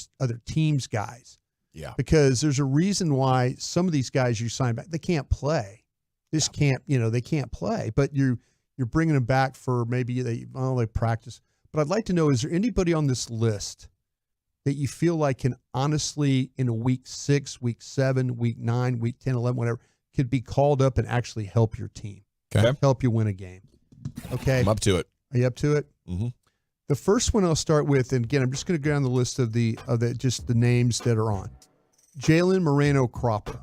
teams' guys. Yeah. Because there's a reason why some of these guys you sign back, they can't play. They can't play. But you're bringing them back for maybe they practice. But I'd like to know, is there anybody on this list that you feel like can honestly, in a week 6, week 7, week 9, week 10, 11, whatever, could be called up and actually help your team? Okay. Help you win a game. Okay. I'm up to it. Are you up to it? Mm-hmm. The first one I'll start with, and again, I'm just going to go down the list of just the names that are on. Jalen Moreno-Cropper,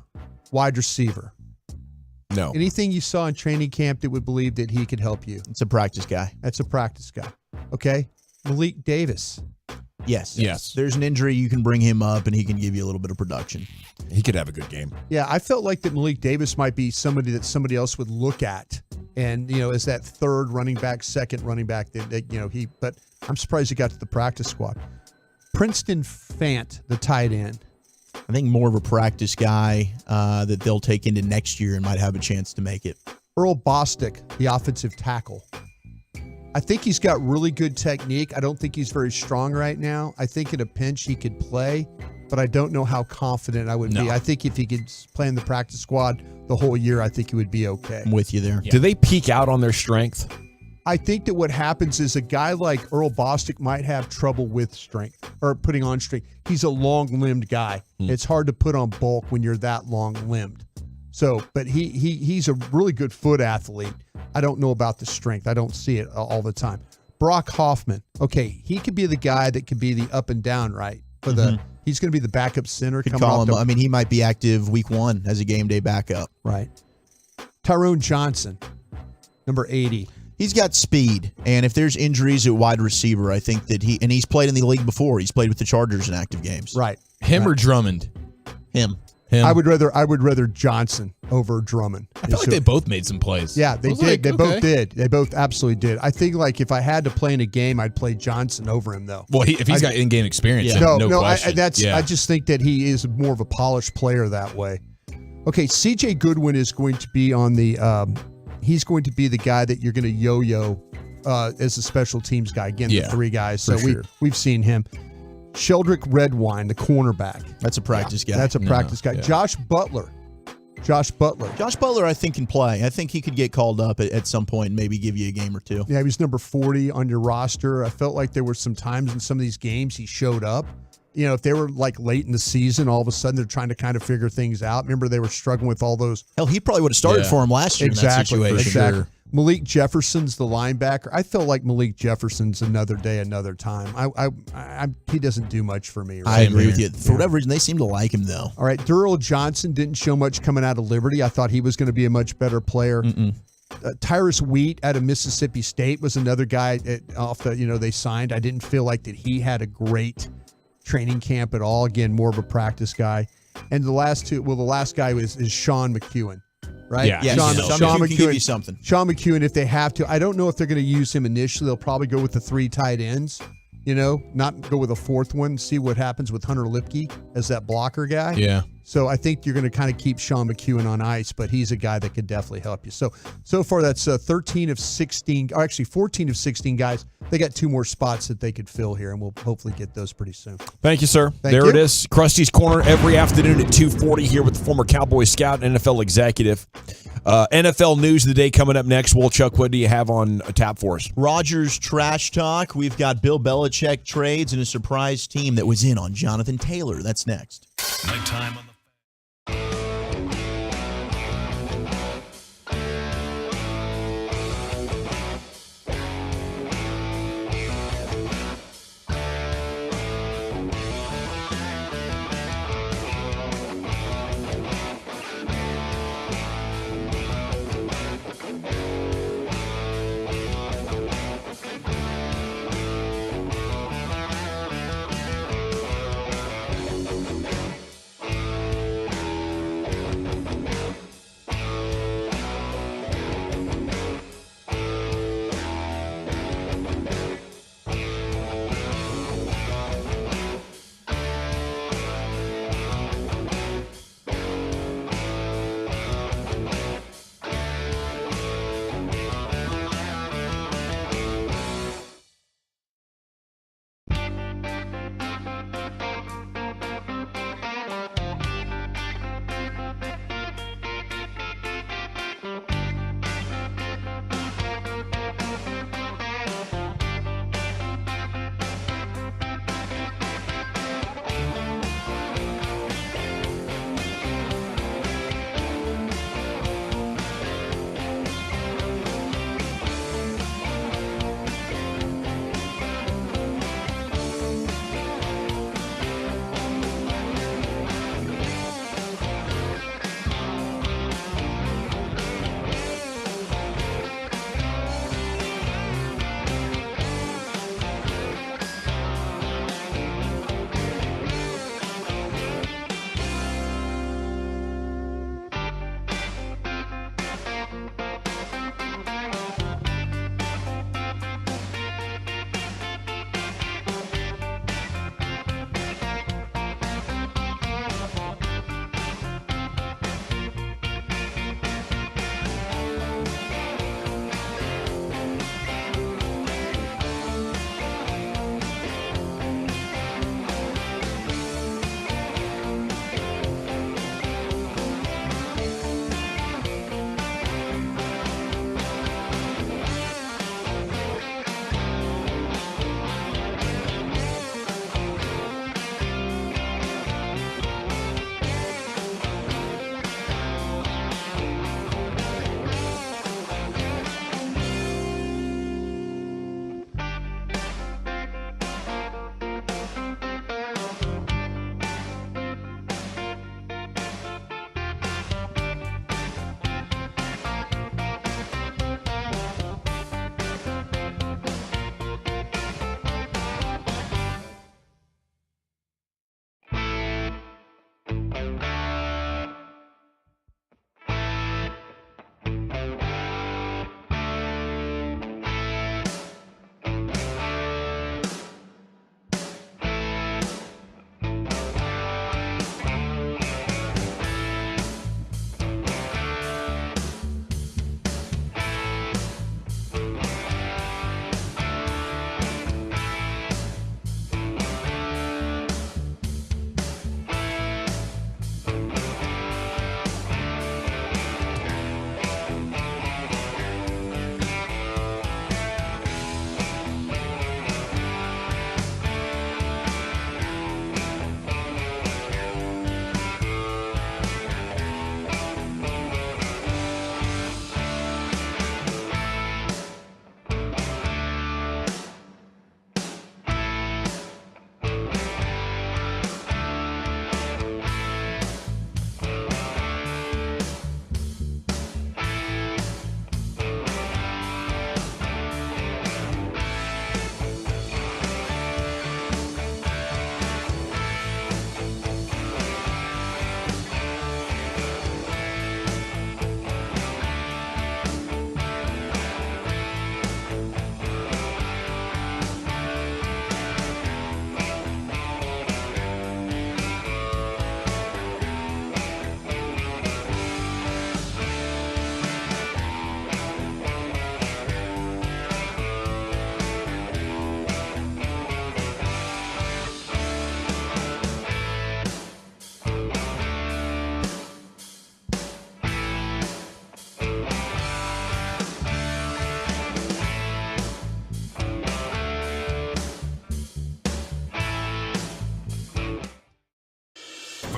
wide receiver. No. Anything you saw in training camp that would believe that he could help you? It's a practice guy. That's a practice guy. Okay. Malik Davis. Yes. There's an injury, you can bring him up and he can give you a little bit of production. He could have a good game. Yeah, I felt like that Malik Davis might be somebody that somebody else would look at, and as that third running back, second running back but I'm surprised he got to the practice squad. Princeton Fant, the tight end. I think more of a practice guy that they'll take into next year and might have a chance to make it. Earl Bostic, the offensive tackle. I think he's got really good technique. I don't think he's very strong right now. I think in a pinch he could play, but I don't know how confident I would be. I think if he could play in the practice squad the whole year, I think he would be okay. I'm with you there. Do they peak out on their strength? I think that what happens is a guy like Earl Bostic might have trouble with strength or putting on strength. He's a long-limbed guy. It's hard to put on bulk when you're that long-limbed. So, but he's a really good foot athlete. I don't know about the strength. I don't see it all the time. Brock Hoffman. Okay, he could be the guy that could be the up and down, right? For he's going to be the backup center. Could call him. I mean, he might be active week 1 as a game day backup. Right. Tyrone Johnson, number 80. He's got speed, and if there's injuries at wide receiver, I think that he's played in the league before. He's played with the Chargers in active games. Right. Him or Drummond? Him. I would rather Johnson over Drummond. I feel like they both made some plays. Yeah, they did. They both did. They both absolutely did. I think like if I had to play in a game, I'd play Johnson over him though. Well, if he's got in-game experience, then no question. I just think that he is more of a polished player that way. Okay, C.J. Goodwin is going to be on the. He's going to be the guy that you're going to yo-yo as a special teams guy. Again, the 3 guys. So we've seen him. Sheldrick Redwine, the cornerback. That's a practice guy. That's a practice guy. Yeah. Josh Butler, I think, can play. I think he could get called up at some point and maybe give you a game or two. Yeah, he was number 40 on your roster. I felt like there were some times in some of these games he showed up. You know, if they were like late in the season, all of a sudden they're trying to kind of figure things out. Remember, they were struggling with all those. Hell, he probably would have started for him last year in that situation. Exactly. Malik Jefferson's the linebacker. I felt like Malik Jefferson's another day, another time. He doesn't do much for me. Right? I agree with you. For whatever reason, they seem to like him, though. All right, Durrell Johnson didn't show much coming out of Liberty. I thought he was going to be a much better player. Tyrus Wheat out of Mississippi State was another guy they signed. I didn't feel like that he had a great training camp at all. Again, more of a practice guy. And the last guy is Sean McEwen. Right? Yeah. Sean McEwen can give you something. Sean McEwen, if they have to. I don't know if they're going to use him initially. They'll probably go with the 3 tight ends, not go with a 4th one, see what happens with Hunter Lipke as that blocker guy. Yeah. So I think you're going to kind of keep Sean McEwen on ice, but he's a guy that could definitely help you. So far that's 13 of 16, or actually 14 of 16 guys. They got 2 more spots that they could fill here, and we'll hopefully get those pretty soon. Thank you, sir. There it is. Krusty's Corner every afternoon at 2:40 here with the former Cowboy scout and NFL executive. NFL news of the day coming up next. Chuck, what do you have on tap for us? Rodgers trash talk. We've got Bill Belichick trades and a surprise team that was in on Jonathan Taylor. That's next. Nighttime on the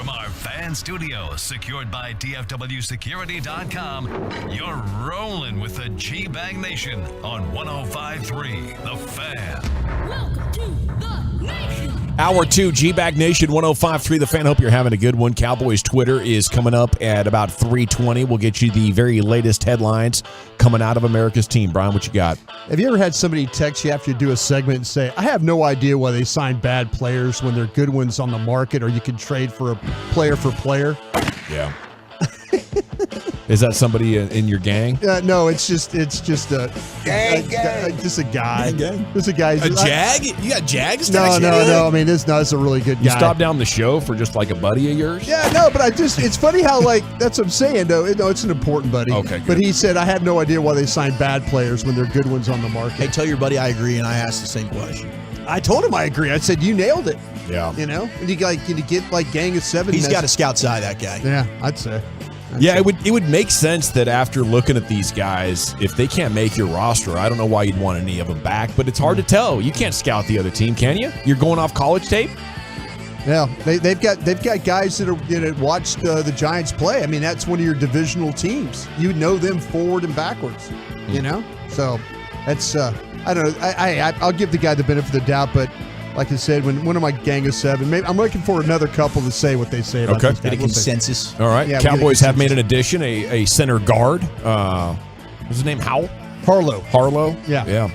From our fan studio, secured by DFWsecurity.com, you're rolling with the G-Bag Nation on 105.3 The Fan. Welcome to the Nation. Hour 2, G-Bag Nation, 105.3 The Fan. Hope you're having a good one. Cowboys Twitter is coming up at about 3:20. We'll get you the very latest headlines coming out of America's team. Brian, what you got? Have you ever had somebody text you after you do a segment and say, I have no idea why they sign bad players when there are good ones on the market, or you can trade for a player for player? Yeah. Is that somebody in your gang? No, it's just a just a guy. Just a guy. A jag? You got jags? No. I mean, it's a really good guy. You stopped down the show for just like a buddy of yours? Yeah, no, but it's funny how, like, that's what I'm saying, though. It's an important buddy. Okay, good. But he said, I have no idea why they sign bad players when there are good ones on the market. Hey, tell your buddy I agree, and I asked the same question. I told him I agree. I said, you nailed it. Yeah. You know? And you get like gang of 7. He's got a scout's eye, that guy. Yeah, I'd say. Yeah, it would make sense that after looking at these guys, if they can't make your roster, I don't know why you'd want any of them back, but it's hard to tell. You can't scout the other team, can you? You're going off college tape? Yeah, they've got guys that watched the Giants play. I mean, that's one of your divisional teams. You know them forward and backwards. You know, so that's I don't know. I'll give the guy the benefit of the doubt, but like I said, when one of my gang of 7, maybe I'm looking for another couple to say what they say about these guys. Get a consensus. All right. Yeah, Cowboys have made an addition, a center guard. What's his name? Harlow. Yeah.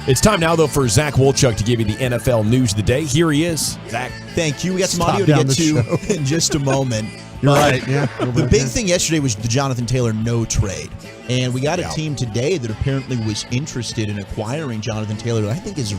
It's time now, though, for Zack Wolchuk to give you the NFL news of the day. Here he is. Zack. Thank you. We got some audio to get to in just a moment. You're right. Yeah. The big thing yesterday was the Jonathan Taylor no trade. And we got a team today that apparently was interested in acquiring Jonathan Taylor, that I think is a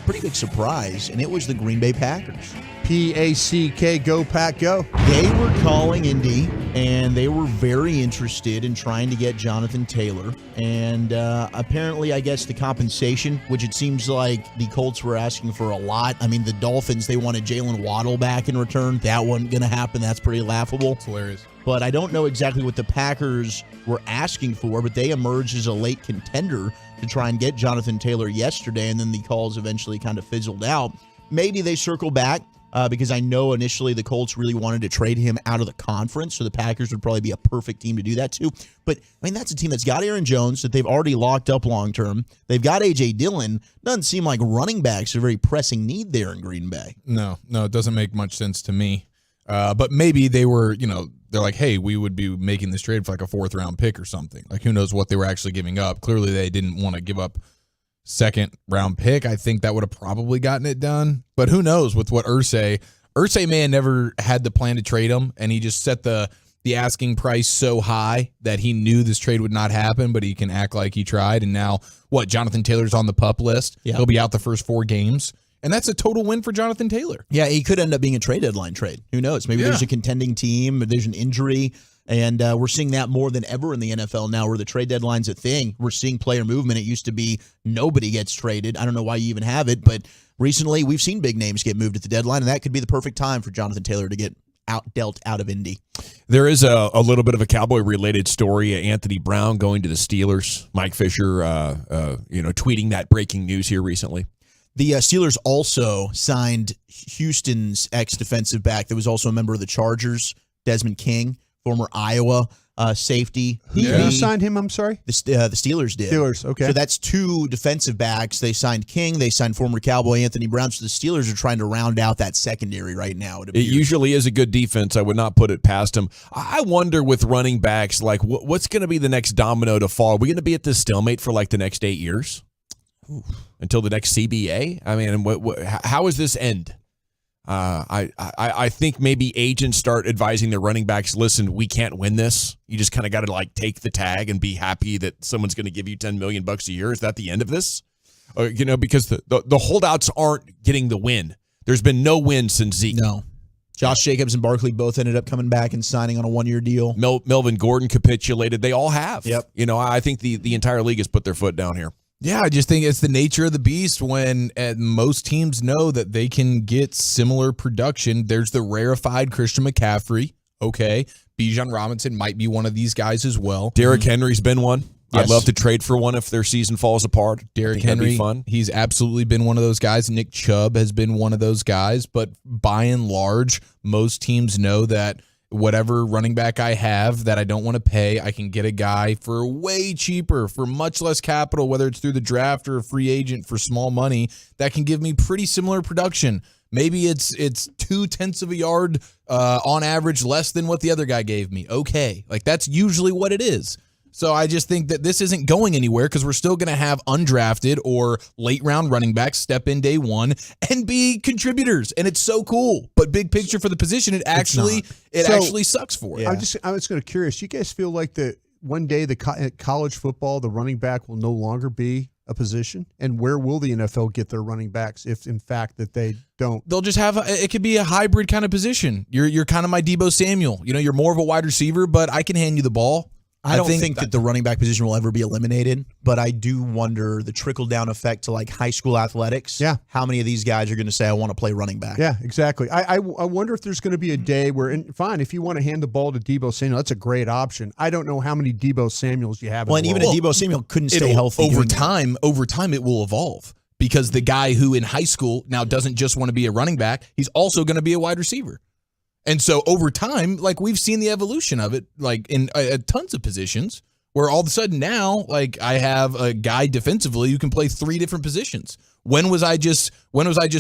pretty big surprise, and it was the Green Bay Packers. PACK, go Pack, go. They were calling Indy, and they were very interested in trying to get Jonathan Taylor. And apparently, I guess the compensation, which it seems like the Colts were asking for a lot. I mean, the Dolphins, they wanted Jalen Waddle back in return. That wasn't going to happen. That's pretty laughable. It's hilarious. But I don't know exactly what the Packers were asking for, but they emerged as a late contender to try and get Jonathan Taylor yesterday, and then the calls eventually kind of fizzled out. Maybe they circle back because I know initially the Colts really wanted to trade him out of the conference, so the Packers would probably be a perfect team to do that too. But, I mean, that's a team that's got Aaron Jones that they've already locked up long-term. They've got A.J. Dillon. Doesn't seem like running backs are a very pressing need there in Green Bay. No, it doesn't make much sense to me. But maybe they were, they're like, hey, we would be making this trade for like a 4th-round pick or something. Like, who knows what they were actually giving up. Clearly, they didn't want to give up 2nd-round pick. I think that would have probably gotten it done. But who knows with what Irsay may have never had the plan to trade him, and he just set the asking price so high that he knew this trade would not happen, but he can act like he tried. And now, Jonathan Taylor's on the PUP list. Yeah. He'll be out the first 4 games. And that's a total win for Jonathan Taylor. Yeah, he could end up being a trade deadline trade. Who knows? Maybe there's a contending team, there's an injury, and we're seeing that more than ever in the NFL now where the trade deadline's a thing. We're seeing player movement. It used to be nobody gets traded. I don't know why you even have it, but recently we've seen big names get moved at the deadline, and that could be the perfect time for Jonathan Taylor to get dealt out of Indy. There is a little bit of a Cowboy-related story. Anthony Brown going to the Steelers. Mike Fisher, tweeting that breaking news here recently. The Steelers also signed Houston's ex-defensive back that was also a member of the Chargers, Desmond King, former Iowa safety. Who signed him, I'm sorry? The Steelers did. Steelers, okay. So that's 2 defensive backs. They signed King. They signed former Cowboy Anthony Brown. So the Steelers are trying to round out that secondary right now. It usually is a good defense. I would not put it past them. I wonder with running backs, like what's going to be the next domino to fall? Are we going to be at this stalemate for like the next 8 years? Ooh. Until the next CBA? I mean, how does this end? I think maybe agents start advising their running backs, listen, we can't win this. You just kind of got to like take the tag and be happy that someone's going to give you $10 million a year. Is that the end of this? Because the holdouts aren't getting the win. There's been no win since Zeke. No. Josh Jacobs and Barkley both ended up coming back and signing on a 1-year deal. Melvin Gordon capitulated. They all have. Yep. I think the entire league has put their foot down here. Yeah, I just think it's the nature of the beast when most teams know that they can get similar production. There's the rarefied Christian McCaffrey. Okay. Bijan Robinson might be one of these guys as well. Derrick Henry's been one. I'd love to trade for one if their season falls apart. Derrick That'd Henry, be fun. he's absolutely been one of those guys. Nick Chubb has been one of those guys. But by and large, most teams know that whatever running back I have that I don't want to pay, I can get a guy for way cheaper, for much less capital, whether it's through the draft or a free agent for small money, that can give me pretty similar production. Maybe it's 0.2 of a yard on average less than what the other guy gave me. Okay, like that's usually what it is. So I just think that this isn't going anywhere because we're still going to have undrafted or late round running backs step in day one and be contributors, and it's so cool. But big picture for the position, it actually sucks for it. I'm just kind of curious. You guys feel like that one day college football, the running back will no longer be a position, and where will the NFL get their running backs if, in fact, that they don't? They'll just have it could be a hybrid kind of position. You're kind of my Debo Samuel. You're more of a wide receiver, but I can hand you the ball. I don't think that the running back position will ever be eliminated, but I do wonder the trickle-down effect to like high school athletics. Yeah. How many of these guys are going to say, I want to play running back? Yeah, exactly. I wonder if there's going to be a day where, and fine, if you want to hand the ball to Debo Samuel, that's a great option. I don't know how many Debo Samuels you have. Well, and even a Debo Samuel couldn't stay healthy. Over time, it will evolve because the guy who in high school now doesn't just want to be a running back, he's also going to be a wide receiver. And so over time, like we've seen the evolution of it, like in tons of positions. Where all of a sudden now, like I have a guy defensively who can play 3 different positions. When was I just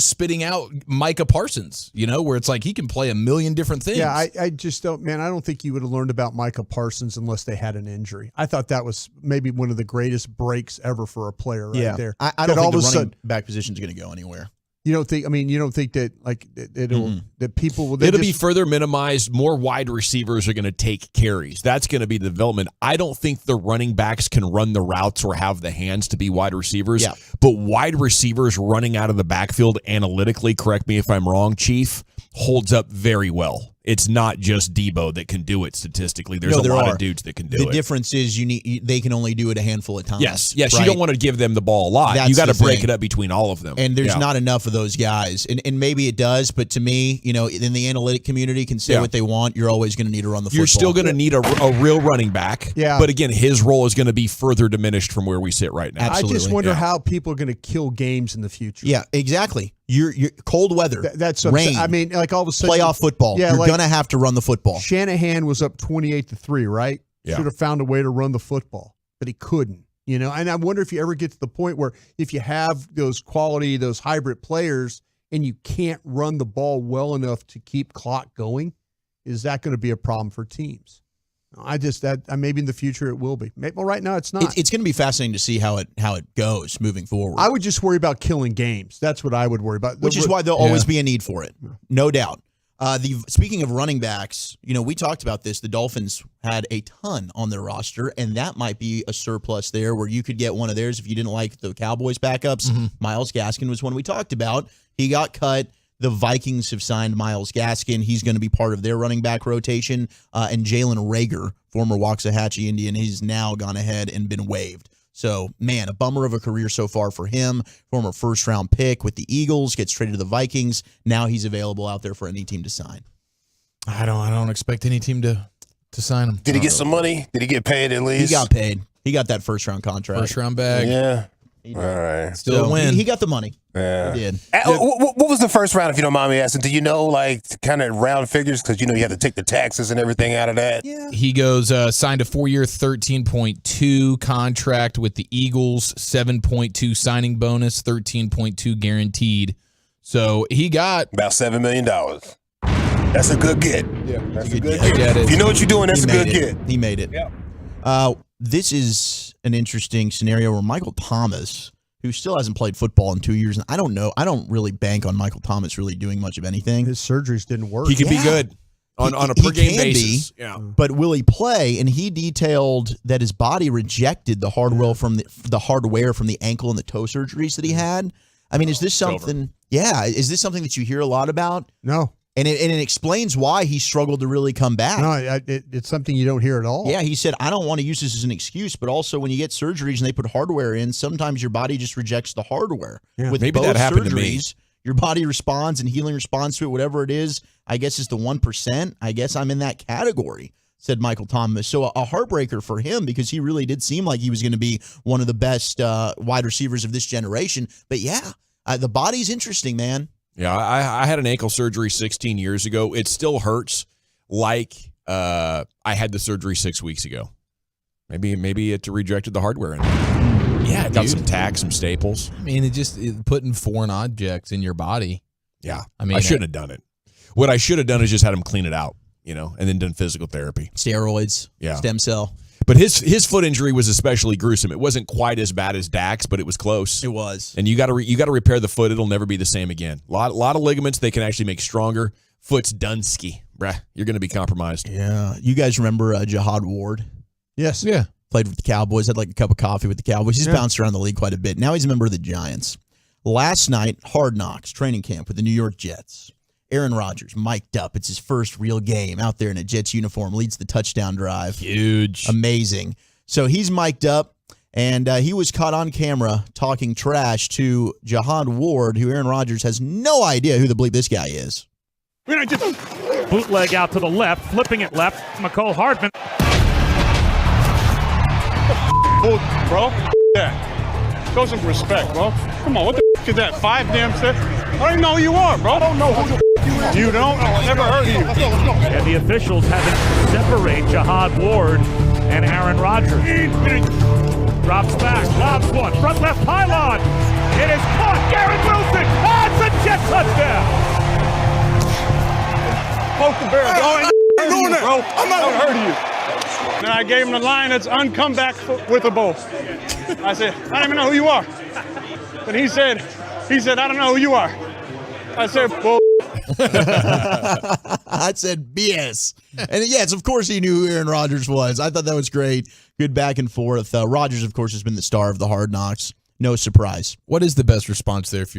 spitting out Micah Parsons? Where it's like he can play a million different things. Yeah, I just don't, man. I don't think you would have learned about Micah Parsons unless they had an injury. I thought that was maybe one of the greatest breaks ever for a player right there. I don't think the running back position is going to go anywhere. You don't think? I mean, you don't think that like that people will? It'll be further minimized. More wide receivers are going to take carries. That's going to be the development. I don't think the running backs can run the routes or have the hands to be wide receivers. Yeah. But wide receivers running out of the backfield analytically, correct me if I'm wrong, Chief, holds up very well. It's not just Debo that can do it statistically. There's a lot of dudes that can do it. The difference is they can only do it a handful of times. Yes, right? You don't want to give them the ball a lot. You got to break it up between all of them. And there's not enough of those guys. And maybe it does, but to me, in the analytic community can say what they want. You're always going to need to run the football. You're still going to need a real running back. Yeah. But again, his role is going to be further diminished from where we sit right now. Absolutely. I just wonder how people are going to kill games in the future. Yeah, exactly. You're cold weather. That's rain. I mean, like all of a sudden, playoff football. Yeah, you're going to have to run the football. Shanahan was up 28-3, right? Yeah. Should have found a way to run the football, but he couldn't. And I wonder if you ever get to the point where if you have those hybrid players, and you can't run the ball well enough to keep clock going, is that going to be a problem for teams? Maybe in the future it will be. Well, right now it's not. It's going to be fascinating to see how it goes moving forward. I would just worry about killing games. That's what I would worry about. Which is why there'll always be a need for it, no doubt. Speaking of running backs, we talked about this. The Dolphins had a ton on their roster, and that might be a surplus there where you could get one of theirs if you didn't like the Cowboys backups. Mm-hmm. Myles Gaskin was one we talked about. He got cut. The Vikings have signed Myles Gaskin. He's going to be part of their running back rotation. And Jalen Reagor, former Waxahachie Indian, he's now gone ahead and been waived. So, man, a bummer of a career so far for him. Former first-round pick with the Eagles, gets traded to the Vikings. Now he's available out there for any team to sign. I don't expect any team to sign him. Did he get some money? Did he get paid at least? He got paid. He got that first-round contract. First-round bag. Yeah. All right. Still a win. He got the money. Yeah. He did. What was the first round, if you don't mind me asking? Do you know, like, kind of round figures? Because, you have to take the taxes and everything out of that. Yeah. He goes, signed a 4-year, $13.2 contract with the Eagles, 7.2 signing bonus, 13.2 guaranteed. So he got about $7 million. That's a good get. Yeah. That's a good get. If you know what you're doing, that's a good get. He made it. Yeah. This is an interesting scenario where Michael Thomas, who still hasn't played football in 2 years, and I don't know. I don't really bank on Michael Thomas really doing much of anything. His surgeries didn't work. He could be good on a per game basis. But will he play? And he detailed that his body rejected the hardware from the ankle and the toe surgeries that he had. I mean, is this something? Yeah, is this something that you hear a lot about? No. And it explains why he struggled to really come back. No, it's something you don't hear at all. Yeah, he said, I don't want to use this as an excuse, but also when you get surgeries and they put hardware in, sometimes your body just rejects the hardware. Yeah. With Maybe both that happened to me. surgeries, your body responds and healing responds to it, whatever it is. I guess it's the 1%. I guess I'm in that category. said Michael Thomas. So a heartbreaker for him because he really did seem like he was going to be one of the best wide receivers of this generation. But yeah, the body's interesting, man. Yeah, I had an ankle surgery 16 years ago. It still hurts like I had the surgery 6 weeks ago. Maybe it rejected the hardware in it. Yeah, got dude. some tacks, some staples. I mean, putting foreign objects in your body. Yeah, I mean, I shouldn't have done it. What I should have done is just had him clean it out, and then done physical therapy, steroids, stem cell. But his foot injury was especially gruesome. It wasn't quite as bad as Dak's, but it was close. It was. And you got to repair the foot. It'll never be the same again. Lot of ligaments they can actually make stronger. Foot's Dunsky, bruh. You're going to be compromised. Yeah, you guys remember Jihad Ward? Yes. Yeah. Played with the Cowboys, had like a cup of coffee with the Cowboys. He's bounced around the league quite a bit. Now he's a member of the Giants. Last night, Hard Knocks training camp with the New York Jets. Aaron Rodgers mic'd up. It's his first real game out there in a Jets uniform. Leads the touchdown drive. Huge. Amazing. So he's mic'd up, and he was caught on camera talking trash to Jihad Ward, who Aaron Rodgers has no idea who the bleep this guy is. Bootleg out to the left, flipping it left. McCole Hardman. Bro, that. Show some respect, bro. Come on, what the is that? 5 damn steps? I don't even know who you are, bro. I don't know who you are. You don't? I've never heard of you. Let's go. And the officials had to separate Jihad Ward and Aaron Rodgers. Drops back, lobs one, front left pylon. It is caught. Garrett Wilson. It's a Jet touchdown. Poke the bear. I'm doing that, bro. I'm not heard of you. Then I gave him the line that's uncome back with a bowl. I said, I don't even know who you are. But he said, I don't know who you are. I said, bull. I said BS. And yes, of course he knew who Aaron Rodgers was. I thought that was great. Good back and forth. Rodgers, of course, has been the star of the Hard Knocks. No surprise. What is the best response there if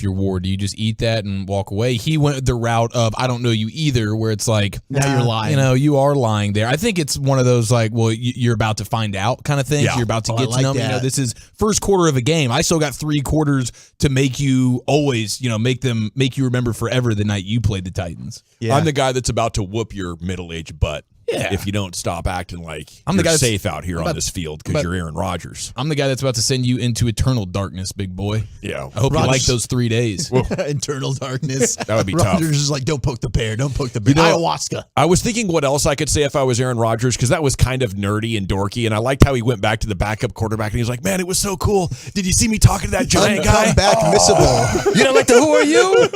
you're Ward? Do you just eat that and walk away? He went the route of I don't know you either, where it's like now you're lying. You are lying there. I think it's one of those like, well, you're about to find out kind of things. Yeah. You're about to I get like to know. that. This is first quarter of a game. I still got 3 quarters to make you always, make you remember forever the night you played the Titans. Yeah. I'm the guy that's about to whoop your middle-aged butt. Yeah. If you don't stop acting like I'm the you're guy that's- safe out here on this field because you're Aaron Rodgers. I'm the guy that's about to send you into eternal darkness, big boy. Yeah. I hope you Rodgers- like those 3 days. Internal darkness. That would be Rodgers tough. is like, don't poke the bear. Don't poke the bear. Ayahuasca. I was thinking what else I could say if I was Aaron Rodgers because that was kind of nerdy and dorky, and I liked how he went back to the backup quarterback and he was like, "Man, it was so cool. Did you see me talking to that giant guy?" Come back missable. You don't like the "Who are you?"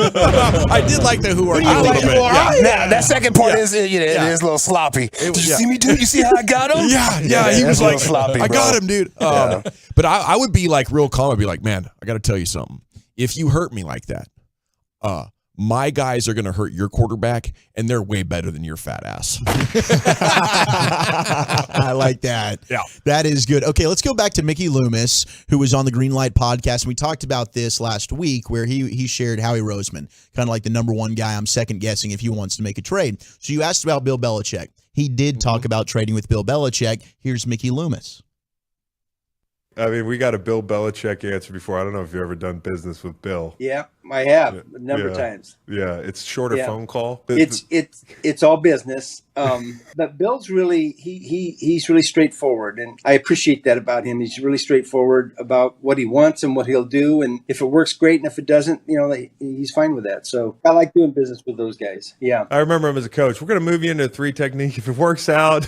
I did like the "Who are you" a little bit. Now, that second part is it is a little sloppy. Did you see me, dude? You see how I got him? Yeah, he was like, sloppy, I bro. got him, dude. But I would be like real calm. I'd be like, man, I got to tell you something. If you hurt me like that, my guys are going to hurt your quarterback, and they're way better than your fat ass. I like that. Yeah. That is good. Okay, let's go back to Mickey Loomis, who was on the Greenlight podcast. And we talked about this last week where he shared Howie Roseman, kind of like the number one guy I'm second guessing if he wants to make a trade. So you asked about Bill Belichick. He did talk about trading with Bill Belichick. Here's Mickey Loomis. I mean, we got a Bill Belichick answer before. I don't know if you've ever done business with Bill. Yeah, I have a number of times. Yeah, it's shorter phone call. It's all business. But Bill's really he's really straightforward, and I appreciate that about him. He's really straightforward about what he wants and what he'll do, and if it works, great, and if it doesn't, he's fine with that. So I like doing business with those guys. Yeah, I remember him as a coach. We're going to move you into a 3 technique. If it works out,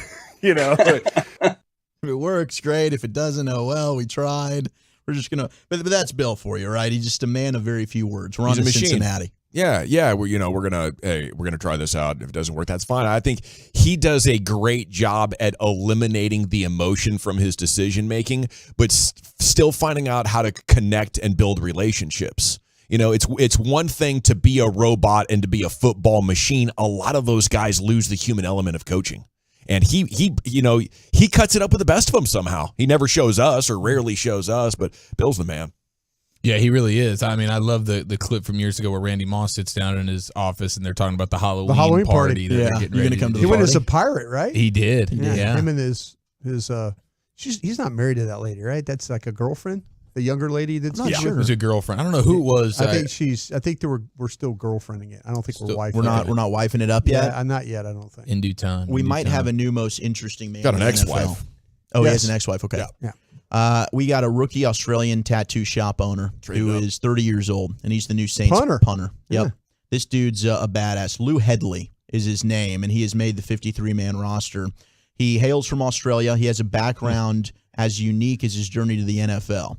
If it works, great. If it doesn't, oh well, we tried. We're just gonna. But that's Bill for you, right? He's just a man of very few words. We're on to Cincinnati. Yeah. We're gonna try this out. If it doesn't work, that's fine. I think he does a great job at eliminating the emotion from his decision making, but still finding out how to connect and build relationships. It's one thing to be a robot and to be a football machine. A lot of those guys lose the human element of coaching. And he cuts it up with the best of them somehow. He never shows us or rarely shows us, but Bill's the man. Yeah, he really is. I mean, I love the clip from years ago where Randy Moss sits down in his office and they're talking about the Halloween party. That they're getting ready to come to. He went as a pirate, right? He did. Yeah. Him and his he's not married to that lady, right? That's like a girlfriend. The younger lady that's I'm not sure. It was a girlfriend. I don't know who it was. I think we're still girlfriending it. I don't think we're wifing We're not wifing it up yet. Yeah, not yet. I don't think. In due time. We might have a new most interesting man. Got an in the ex-wife. NFL. Oh, Yes. he has an ex-wife. Okay. Yeah. We got a rookie Australian tattoo shop owner who is 30 years old, and he's the new Saints punter. Yep. Yeah. This dude's a badass. Lou Headley is his name, and he has made the 53-man roster. He hails from Australia. He has a background as unique as his journey to the NFL.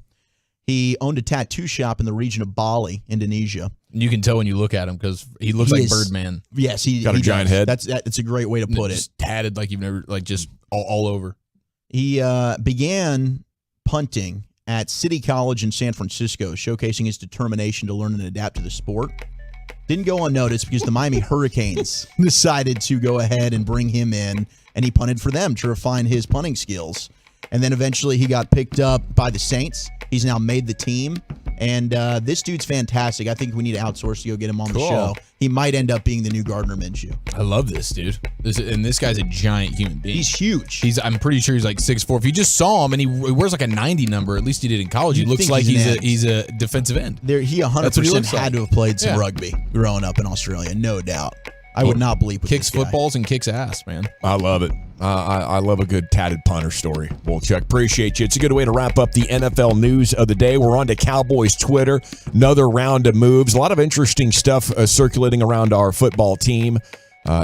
He owned a tattoo shop in the region of Bali, Indonesia. You can tell when you look at him because he looks like Birdman. Yes, he got a giant head. That's a great way to put it. Just tatted like you've never, like just all over. He began punting at City College in San Francisco, showcasing his determination to learn and adapt to the sport. Didn't go unnoticed because the Miami Hurricanes decided to go ahead and bring him in, and he punted for them to refine his punting skills. And then eventually he got picked up by the Saints. He's now made the team. And this dude's fantastic. I think we need to outsource to go get him on the show. He might end up being the new Gardner Minshew. I love this dude. This guy's a giant human being. He's huge. I'm pretty sure he's like 6'4". If you just saw him and he wears like a 90 number, at least he did in college, he looks like he's a defensive end. He 100% had to have played some rugby growing up in Australia, no doubt. I would not bleep with kicks this guy. footballs and kicks ass, man. I love it. I love a good tatted punter story. Well, Chuck, appreciate you. It's a good way to wrap up the NFL news of the day. We're on to Cowboys Twitter. Another round of moves. A lot of interesting stuff circulating around our football team.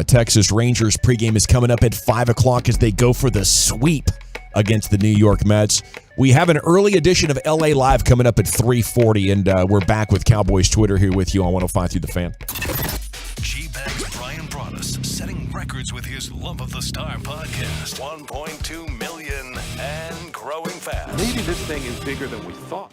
Texas Rangers pregame is coming up at 5 o'clock as they go for the sweep against the New York Mets. We have an early edition of LA Live coming up at 3:40, and we're back with Cowboys Twitter here with you on 105 through the Fan. G-Bag's Brian Broaddus setting records with his Love of the Star podcast. 1.2 million and growing fast. Maybe this thing is bigger than we thought.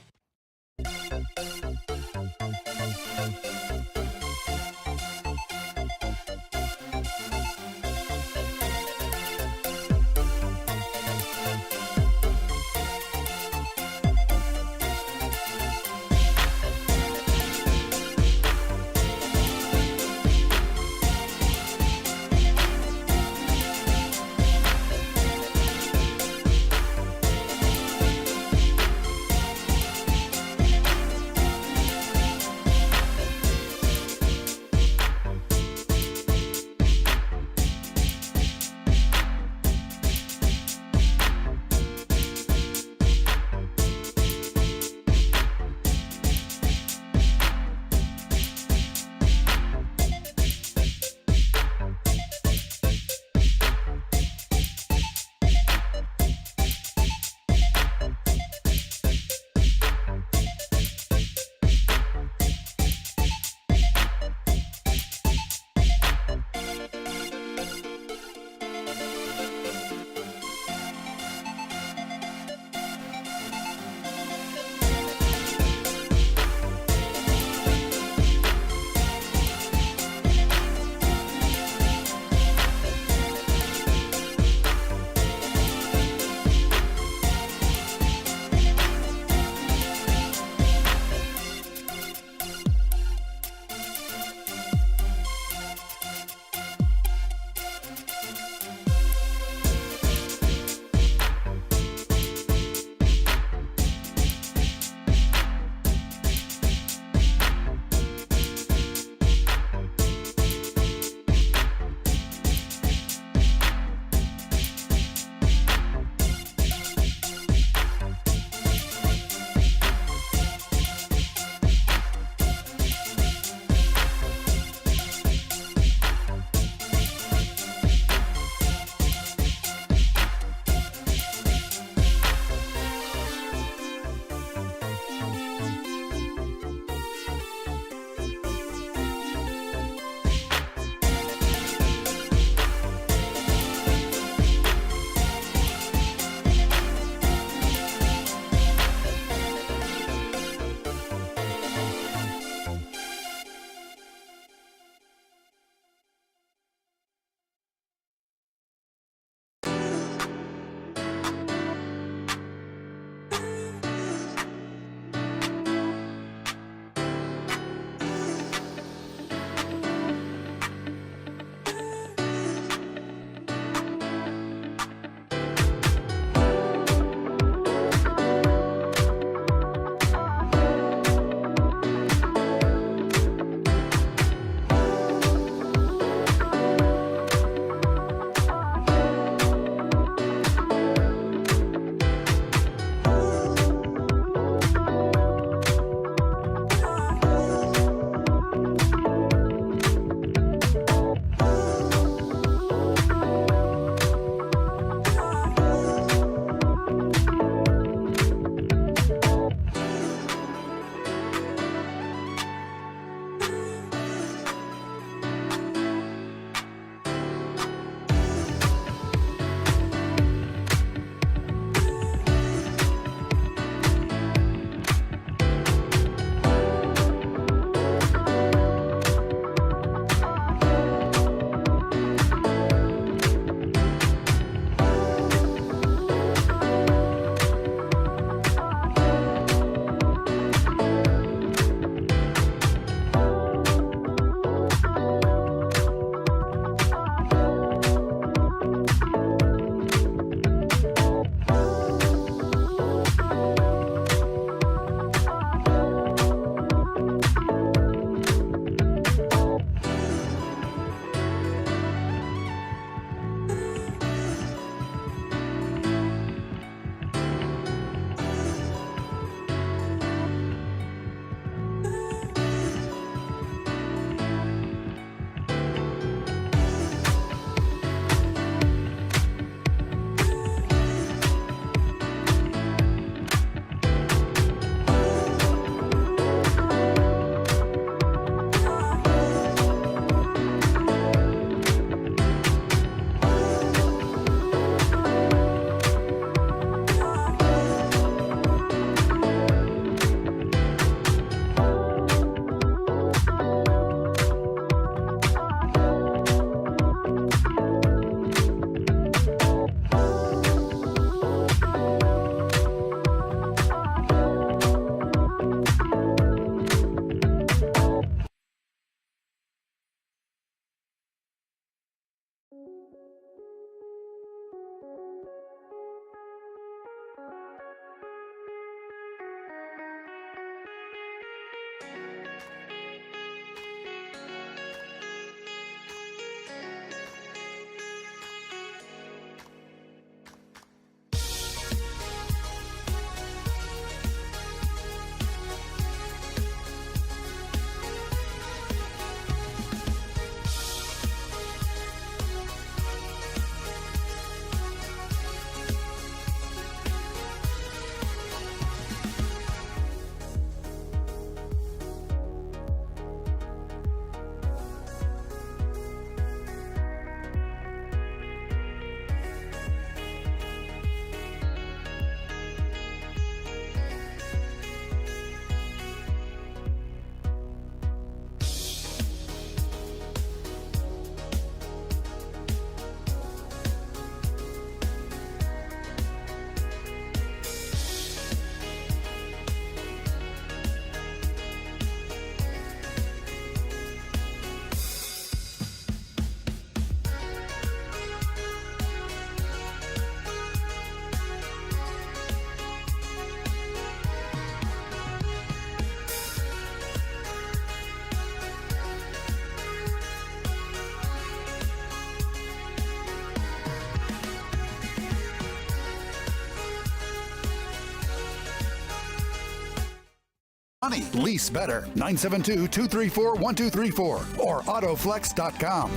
money. Lease better. 972-234-1234 or autoflex.com.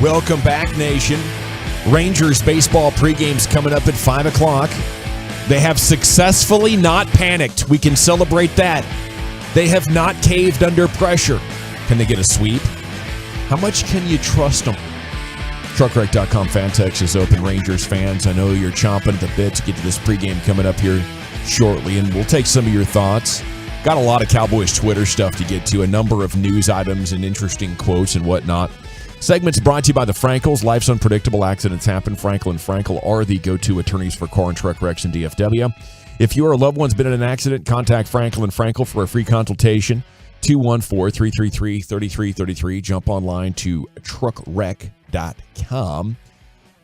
Welcome back, Nation. Rangers baseball pregame's coming up at 5 o'clock. They have successfully not panicked. We can celebrate that. They have not caved under pressure. Can they get a sweep? How much can you trust them? Truckwreck.com fan text is open. Rangers fans, I know you're chomping at the bit to get to this pregame coming up here shortly, and we'll take some of your thoughts. Got a lot of Cowboys Twitter stuff to get to, a number of news items and interesting quotes and whatnot. Segments brought to you by the Frankels. Life's unpredictable. Accidents happen. Frankel & Frankel are the go-to attorneys for car and truck wrecks in DFW. If you or a loved one's been in an accident, contact Frankel & Frankel for a free consultation. 214-333-3333. Jump online to truckwreck.com.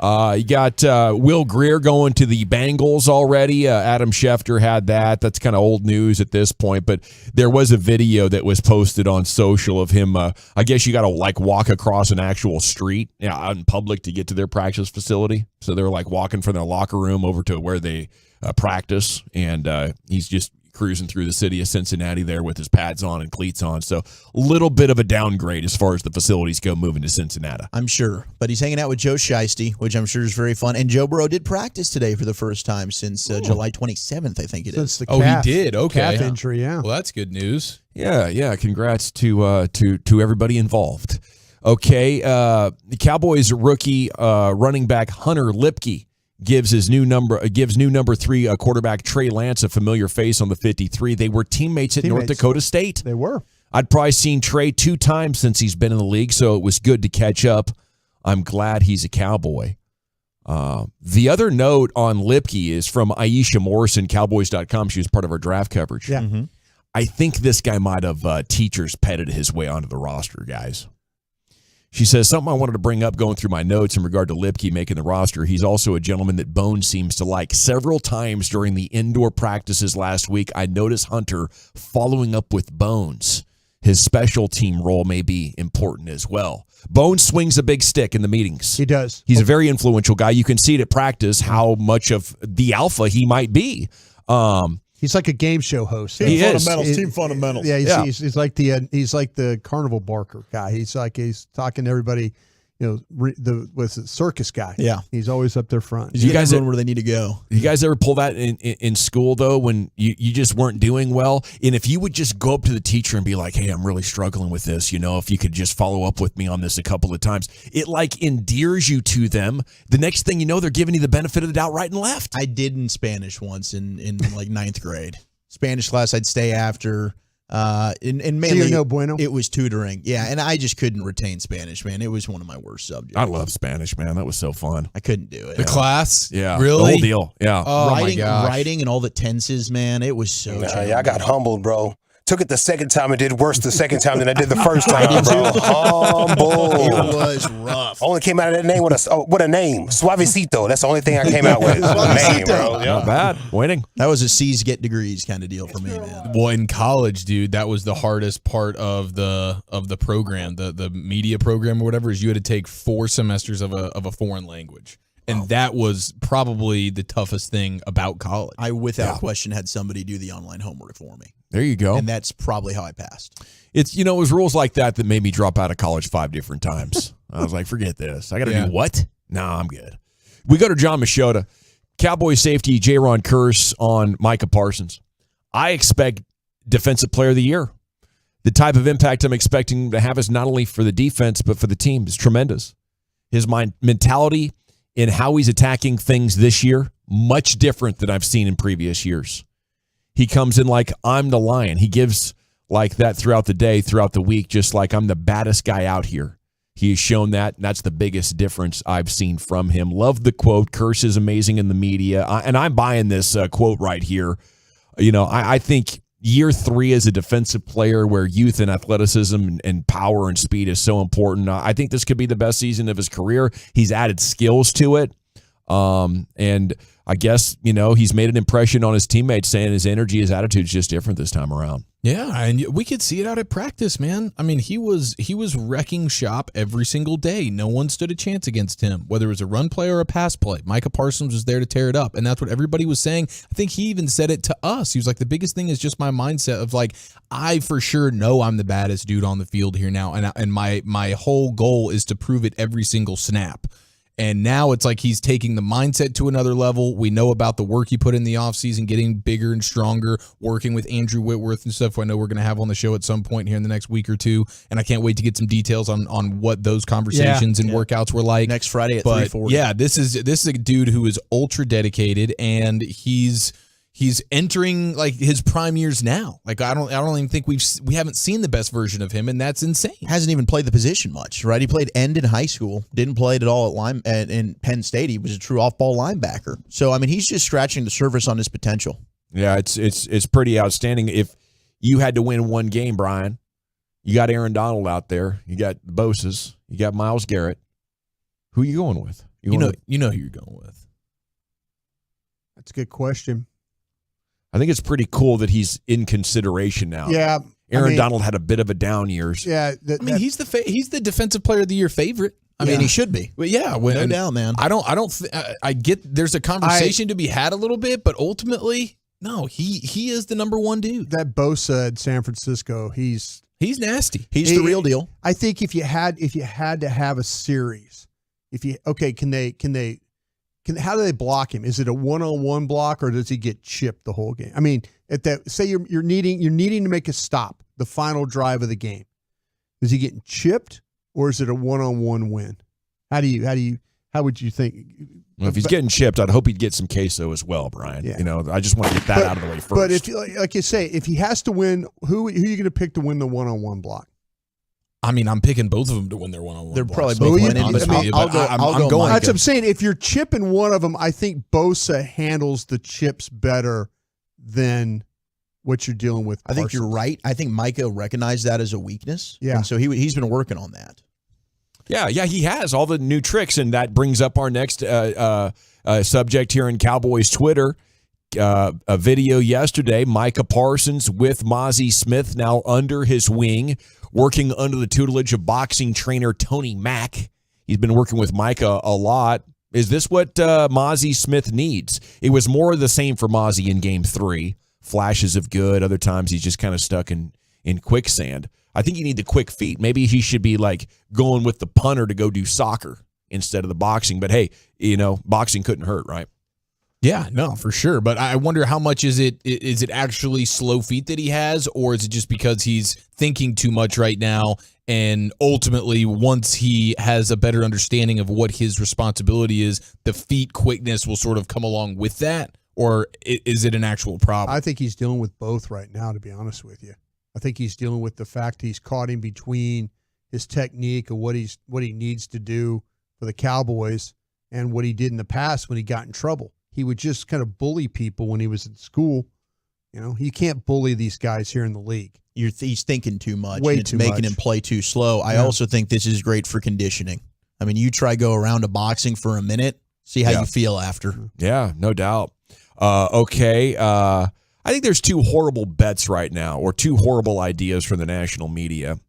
You got Will Greer going to the Bengals already. Adam Schefter had that. That's kind of old news at this point, but there was a video that was posted on social of him. I guess you got to walk across an actual street out in public to get to their practice facility. So they're walking from their locker room over to where they practice, and he's just cruising through the city of Cincinnati there with his pads on and cleats on. So a little bit of a downgrade as far as the facilities go moving to Cincinnati. I'm sure. But he's hanging out with Joe Shiesty, which I'm sure is very fun. And Joe Burrow did practice today for the first time since July 27th, I think it is. The calf, he did? Okay. Calf injury, yeah. Well, that's good news. Yeah. Congrats to everybody involved. Okay, the Cowboys rookie running back Hunter Lipke gives new number 3 quarterback Trey Lance a familiar face on the 53. They were teammates at North Dakota State. They were. I'd probably seen Trey 2 times since he's been in the league, so it was good to catch up. I'm glad he's a Cowboy. The other note on Lipke is from Aisha Morrison, Cowboys.com. She was part of our draft coverage. Yeah. Mm-hmm. I think this guy might have teachers petted his way onto the roster, guys. She says, something I wanted to bring up going through my notes in regard to Lipke making the roster. He's also a gentleman that Boone seems to like. Several times during the indoor practices last week, I noticed Hunter following up with Bones. His special team role may be important as well. Bones swings a big stick in the meetings. He does. He's a very influential guy. You can see it at practice how much of the alpha he might be. He's like a game show host. Team fundamentals. Yeah, he's like the carnival barker guy. He's talking to everybody, with the circus guy. Yeah, he's always up there front. You guys where they need to go. You guys ever pull that in school though, when you just weren't doing well, and if you would just go up to the teacher and be like, "Hey, I'm really struggling with this. If you could just follow up with me on this a couple of times," it endears you to them. The next thing you know, they're giving you the benefit of the doubt right and left. I did in Spanish once in 9th grade. Spanish class I'd stay after. And mainly bueno. It was tutoring. Yeah, and I just couldn't retain Spanish, man. It was one of my worst subjects. I love Spanish, man. That was so fun. I couldn't do it. The class? Yeah. Really? The whole deal. Yeah. Oh, writing and all the tenses, man. It was so challenging. I got humbled, bro. Took it the second time and did worse the second time than I did the first time, bro. Humble. It was rough. Only came out of that name with a name. Suavecito. That's the only thing I came out with. Name, bro. Yeah. Not bad. Winning. That was a C's get degrees kind of deal for me, man. Well, in college, dude, that was the hardest part of the program, the media program or whatever, is you had to take 4 semesters of a foreign language. And that was probably the toughest thing about college. I, without question, had somebody do the online homework for me. There you go. And that's probably how I passed. It's, it was rules like that made me drop out of college 5 different times. I was like, forget this. I got to do what? No, I'm good. We go to John Machota. Cowboy safety J-Ron Curse on Micah Parsons. I expect Defensive Player of the Year. The type of impact I'm expecting to have is not only for the defense, but for the team is tremendous. His mentality in how he's attacking things this year, much different than I've seen in previous years. He comes in like, I'm the lion. He gives like that throughout the day, throughout the week, just like I'm the baddest guy out here. He has shown that, and that's the biggest difference I've seen from him. Love the quote. Curse is amazing in the media. And I'm buying this quote right here. I think year 3 as a defensive player where youth and athleticism and power and speed is so important. I think this could be the best season of his career. He's added skills to it. And I guess, he's made an impression on his teammates saying his energy, his attitude is just different this time around. Yeah, and we could see it out at practice, man. I mean, he was wrecking shop every single day. No one stood a chance against him, whether it was a run play or a pass play. Micah Parsons was there to tear it up, and that's what everybody was saying. I think he even said it to us. He was like, the biggest thing is just my mindset of like, I for sure know I'm the baddest dude on the field here now, and my whole goal is to prove it every single snap. And now it's like he's taking the mindset to another level. We know about the work he put in the offseason, getting bigger and stronger, working with Andrew Whitworth and stuff I know we're going to have on the show at some point here in the next week or two. And I can't wait to get some details on what those conversations and workouts were like. Next Friday at 3:40. Yeah, this is a dude who is ultra dedicated, and he's entering like his prime years now. Like I don't even think we haven't seen the best version of him, and that's insane. Hasn't even played the position much, right? He played end in high school, didn't play it at all in Penn State. He was a true off-ball linebacker. So I mean, he's just scratching the surface on his potential. Yeah, it's pretty outstanding. If you had to win one game, Brian, you got Aaron Donald out there, you got the Bosa's, you got Myles Garrett. Who are you going with? You know who you're going with. That's a good question. I think it's pretty cool that he's in consideration now. Yeah, Aaron Donald had a bit of a down years. Yeah, he's the defensive player of the year favorite. I mean, he should be. But yeah, no doubt, man. I get there's a conversation to be had a little bit, but ultimately, no, he is the number one dude. That Bosa at San Francisco, he's nasty. He's the real deal. I think if you had to have a series, how do they block him? Is it a one-on-one block, or does he get chipped the whole game? I mean, say you're needing to make a stop, the final drive of the game. Is he getting chipped, or is it a one-on-one win? How would you think? Well, if he's getting chipped, I'd hope he'd get some queso as well, Brian. Yeah. I just want to get that out of the way first. But if, like you say, if he has to win, who are you going to pick to win the one-on-one block? I mean, I'm picking both of them to win their one-on-one. They're blocks. probably both winning. I'll go. That's what I'm saying. If you're chipping one of them, I think Bosa handles the chips better than what you're dealing with. I think you're right. I think Micah recognized that as a weakness. Yeah. And so he's been working on that. Yeah, he has all the new tricks, and that brings up our next subject here in Cowboys Twitter. A video yesterday, Micah Parsons with Mozzie Smith now under his wing, working under the tutelage of boxing trainer Tony Mack. He's been working with Micah a lot. Is this what Mozzie Smith needs? It was more of the same for Mozzie in Game 3. Flashes of good. Other times he's just kind of stuck in quicksand. I think you need the quick feet. Maybe he should be like going with the punter to go do soccer instead of the boxing. But hey, boxing couldn't hurt, right? Yeah, no, for sure. But I wonder how much is it actually slow feet that he has, or is it just because he's thinking too much right now, and ultimately once he has a better understanding of what his responsibility is, the feet quickness will sort of come along with that, or is it an actual problem? I think he's dealing with both right now, to be honest with you. I think he's dealing with the fact he's caught in between his technique of what he needs to do for the Cowboys and what he did in the past when he got in trouble. He would just kind of bully people when he was in school. You can't bully these guys here in the league. He's thinking too much. Way and it's too making much. him play too slow. I also think this is great for conditioning. I mean, you try go around to boxing for a minute, see how you feel after. Yeah, no doubt. Okay. I think there's two horrible bets right now, or two horrible ideas from the national media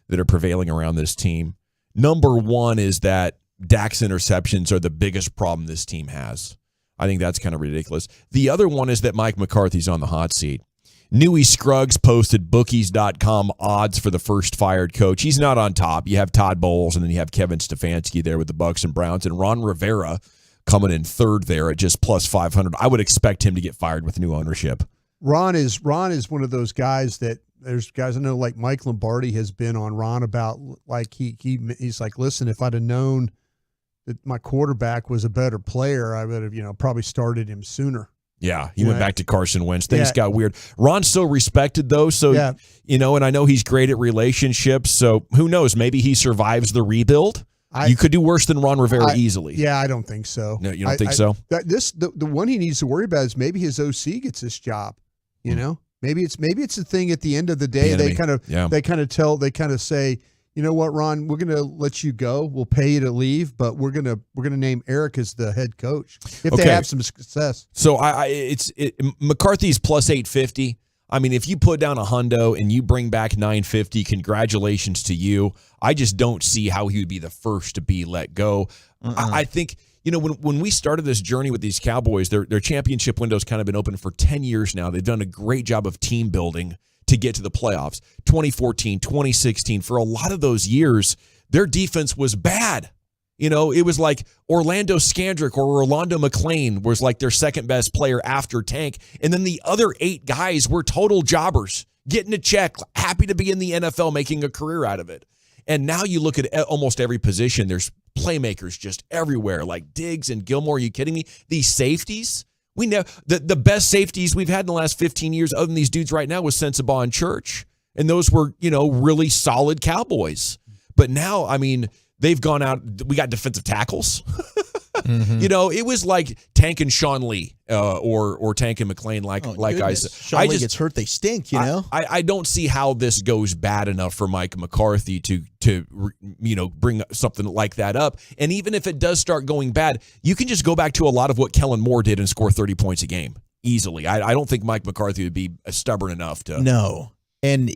that are prevailing around this team. Number one is that Dak's interceptions are the biggest problem this team has. I think that's kind of ridiculous. The other one is that Mike McCarthy's on the hot seat. Newey Scruggs posted bookies.com odds for the first fired coach. He's not on top. You have Todd Bowles, and then you have Kevin Stefanski there with the Bucks and Browns, and Ron Rivera coming in third there at just plus 500. I would expect him to get fired with new ownership. Ron is one of those guys that there's guys I know like Mike Lombardi has been on Ron about, like he's like, listen, if I'd have known that my quarterback was a better player, I would have, probably started him sooner. Yeah, he went back to Carson Wentz. Things got weird. Ron's so respected, though, so, and I know he's great at relationships, so who knows? Maybe he survives the rebuild. You could do worse than Ron Rivera easily. Yeah, I don't think so. No, you don't think so? The one he needs to worry about is maybe his OC gets this job, Maybe it's the thing at the end of the day. They kind of say, you know what, Ron, we're going to let you go. We'll pay you to leave, but we're going to name Eric as the head coach if they have some success. So McCarthy's plus 850. I mean, if you put down a hundo and you bring back 950, congratulations to you. I just don't see how he would be the first to be let go. I think, when we started this journey with these Cowboys, their championship window's kind of been open for 10 years now. They've done a great job of team building to get to the playoffs. 2014, 2016, for a lot of those years, their defense was bad. It was like Orlando Scandrick or Orlando McClain was like their second best player after Tank. And then the other 8 guys were total jobbers, getting a check, happy to be in the NFL, making a career out of it. And now you look at almost every position, there's playmakers just everywhere, like Diggs and Gilmore. Are you kidding me? These safeties, we know the best safeties we've had in the last 15 years, other than these dudes right now, was Sensabaugh and Church. And those were, really solid Cowboys. But now, I mean, they've gone out. We got defensive tackles. It was like Tank and Sean Lee or Tank and McClain, I said. Sean Lee gets hurt, they stink, I don't see how this goes bad enough for Mike McCarthy to bring something like that up. And even if it does start going bad, you can just go back to a lot of what Kellen Moore did and score 30 points a game easily. I don't think Mike McCarthy would be stubborn enough to. No. And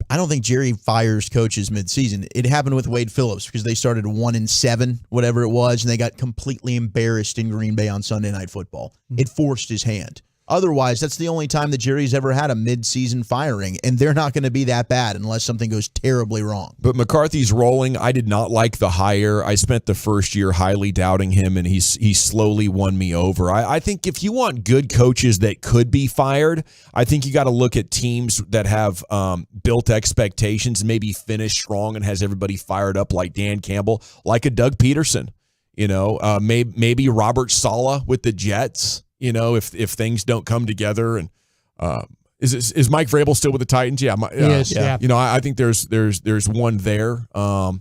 I don't think Jerry fires coaches midseason. It happened with Wade Phillips because they started 1-7, whatever it was, and they got completely embarrassed in Green Bay on Sunday Night Football. It forced his hand. Otherwise, that's the only time that Jerry's ever had a midseason firing, and they're not going to be that bad unless something goes terribly wrong. But McCarthy's rolling. I did not like the hire. I spent the first year highly doubting him, and he slowly won me over. I think if you want good coaches that could be fired, I think you got to look at teams that have built expectations, maybe finish strong and has everybody fired up, like Dan Campbell, like a Doug Peterson. Maybe Robert Saleh with the Jets. If things don't come together, and is Mike Vrabel still with the Titans? Yeah, yes, yeah. I think there's one there. I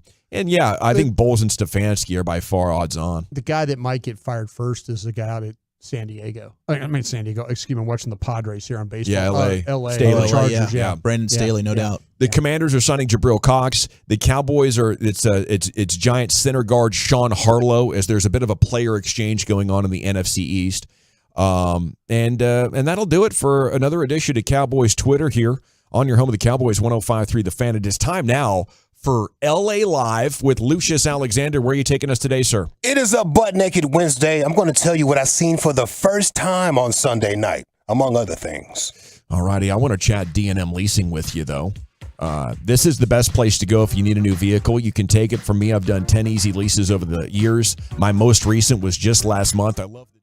think Bowles and Stefanski are by far odds on. The guy that might get fired first is the guy out at San Diego. Excuse me, watching the Padres here on baseball. Yeah, L.A. Staley, Chargers, yeah. Brandon Staley, no doubt. The Commanders are signing Jabril Cox. The Cowboys it's Giants center guard Sean Harlow, as there's a bit of a player exchange going on in the NFC East. And that'll do it for another edition of Cowboys Twitter here on your home of the Cowboys 105.3 The Fan. It is time now for LA Live with Lucius Alexander. Where are you taking us today, sir? It is a Butt Naked Wednesday. I'm going to tell you what I seen for the first time on Sunday night, among other things. All righty. I want to chat D&M leasing with you, though. This is the best place to go if you need a new vehicle. You can take it from me. I've done 10 easy leases over the years. My most recent was just last month. I love it.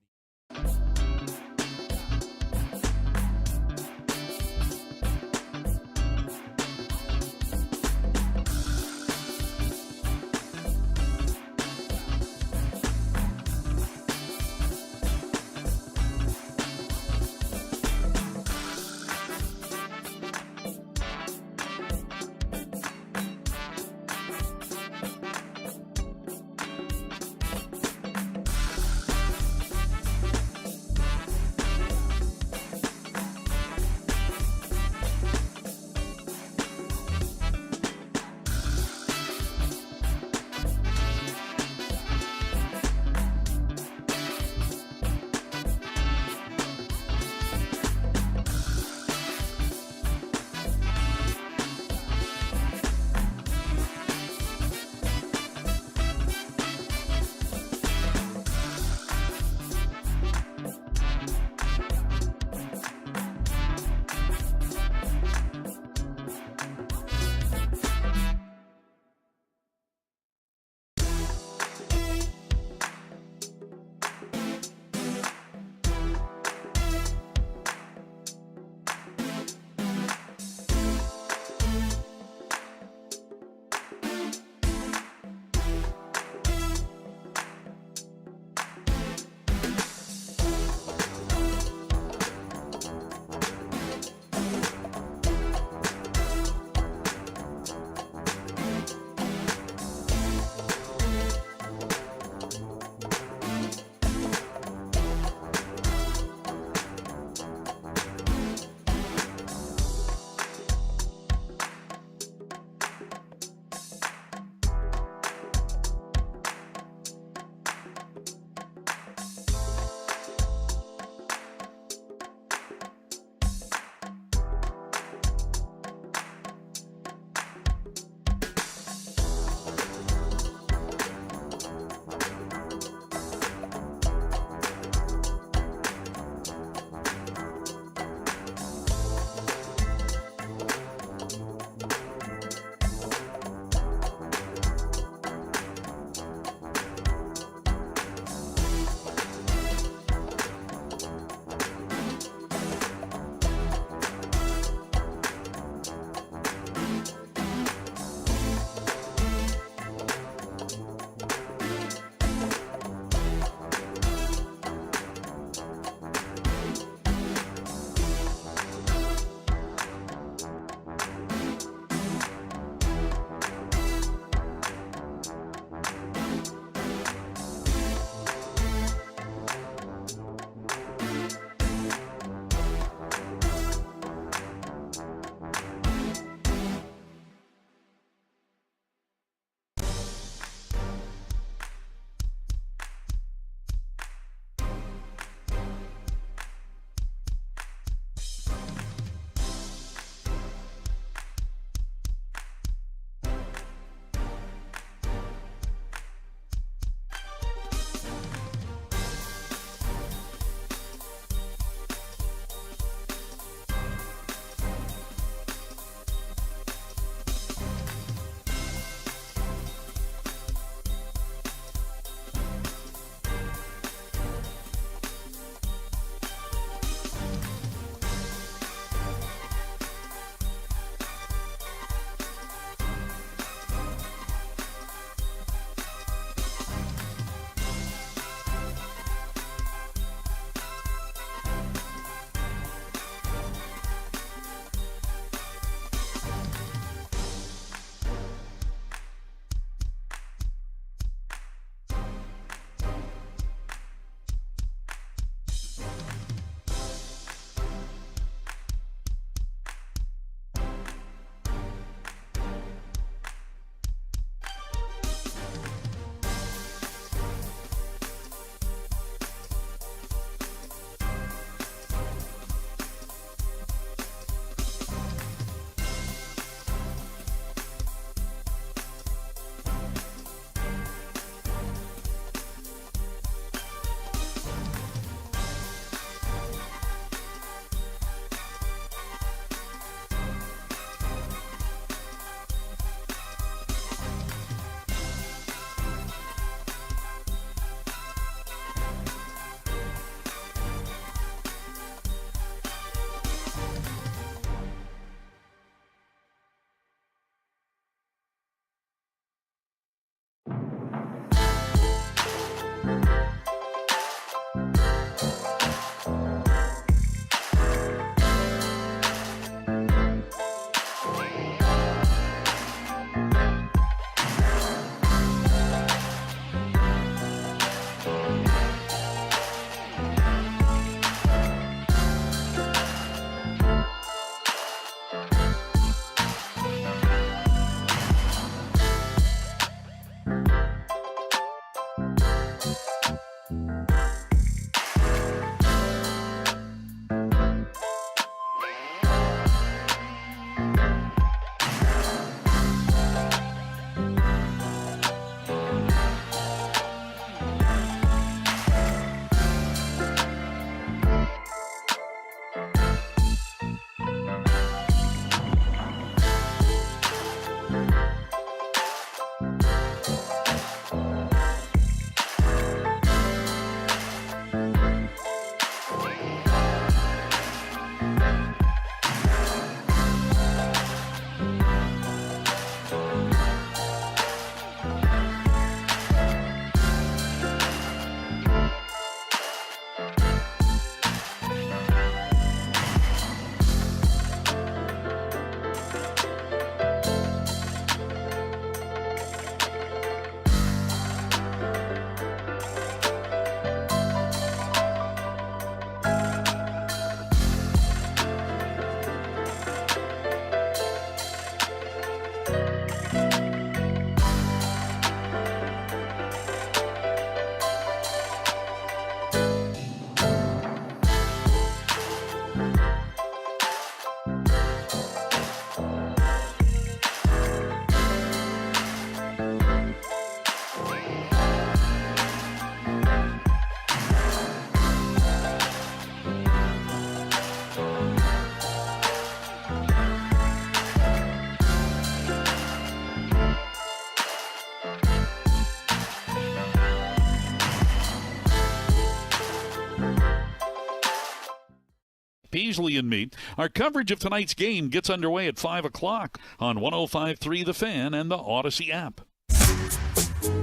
Beasley and me. Our coverage of tonight's game gets underway at 5 o'clock on 105.3 The Fan and the Odyssey app.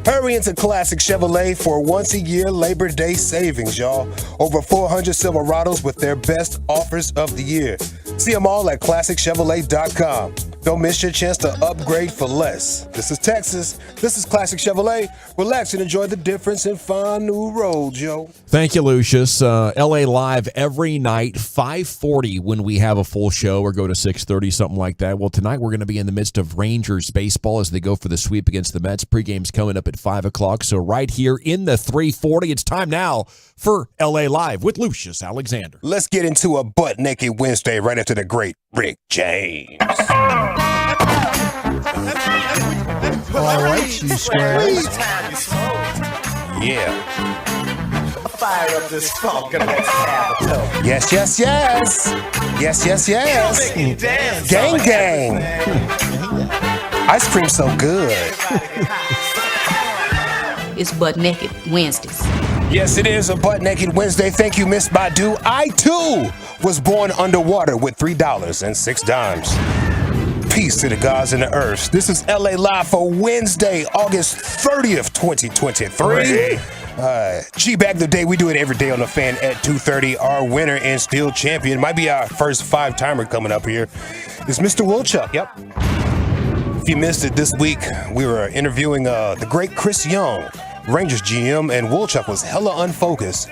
Hurry into Classic Chevrolet for once-a-year Labor Day savings, y'all. Over 400 Silverados with their best offers of the year. See them all at ClassicChevrolet.com. Don't miss your chance to upgrade for less. This is Texas. This is Classic Chevrolet. Relax and enjoy the difference and find new roads, yo. Thank you, Lucius. LA Live every night, 5:40 when we have a full show, or go to 6:30, something like that. Well, tonight we're going to be in the midst of Rangers baseball as they go for the sweep against the Mets. Pregame's coming up at 5 o'clock. So right here in the 340, it's time now for LA Live with Lucius Alexander. Let's get into a butt-naked Wednesday right after the great Rick James. All right, you squares. Yeah. Fire up this funk and let's have a toe. Yes, yes, yes. Yes, yes, yes. Gang, gang. Ice cream so good. It's Butt Naked Wednesdays. Yes, it is a Butt Naked Wednesday. Thank you, Miss Badu. I, too, was born underwater with $3.06. Peace to the gods and the earth. This is LA Live for Wednesday, August 30th, 2023. G-Bag the day. We do it every day on the Fan at 2:30. Our winner and still champion, might be our first 5-timer coming up here, is Mr. Wilchuck. Yep. If you missed it this week, we were interviewing the great Chris Young, Rangers GM, and Wilchuck was hella unfocused.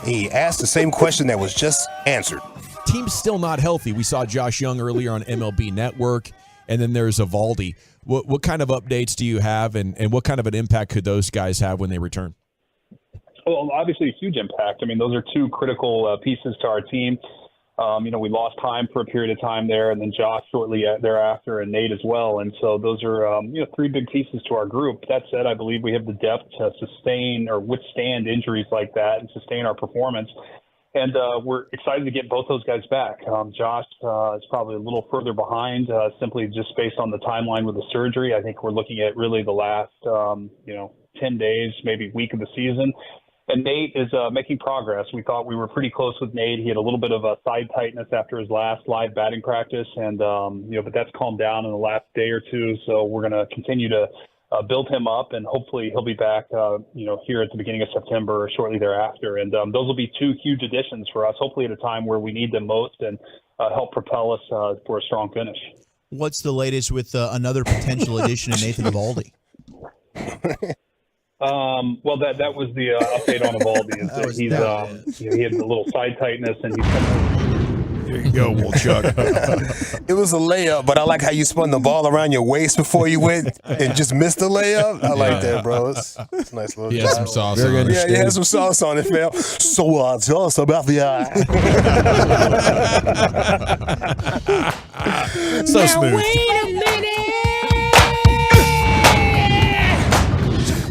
He asked the same question that was just answered. Team's still not healthy. We saw Josh Young earlier on MLB Network, and then there's Evaldi. What kind of updates do you have, and what kind of an impact could those guys have when they return? Well, obviously a huge impact. I mean, those are two critical pieces to our team. We lost time for a period of time there, and then Josh shortly thereafter, and Nate as well. And so those are, three big pieces to our group. That said, I believe we have the depth to sustain or withstand injuries like that and sustain our performance. And we're excited to get both those guys back. Josh is probably a little further behind, simply just based on the timeline with the surgery. I think we're looking at really the last, 10 days, maybe week of the season. And Nate is making progress. We thought we were pretty close with Nate. He had a little bit of a side tightness after his last live batting practice, and but that's calmed down in the last day or two. So we're going to continue to build him up, and hopefully he'll be back, here at the beginning of September or shortly thereafter. And those will be two huge additions for us, hopefully at a time where we need them most, and help propel us for a strong finish. What's the latest with another potential addition of Nathan Evaldi? Well, that was the update on Evaldi. He had a little side tightness, and he's coming. There you go, Wolchuk. It was a layup, but I like how you spun the ball around your waist before you went and just missed the layup. I like that, bro. It's a nice little job. Some sauce on it. Yeah, you had some sauce on it, fam. So tell us about the So now smooth. Wait a minute.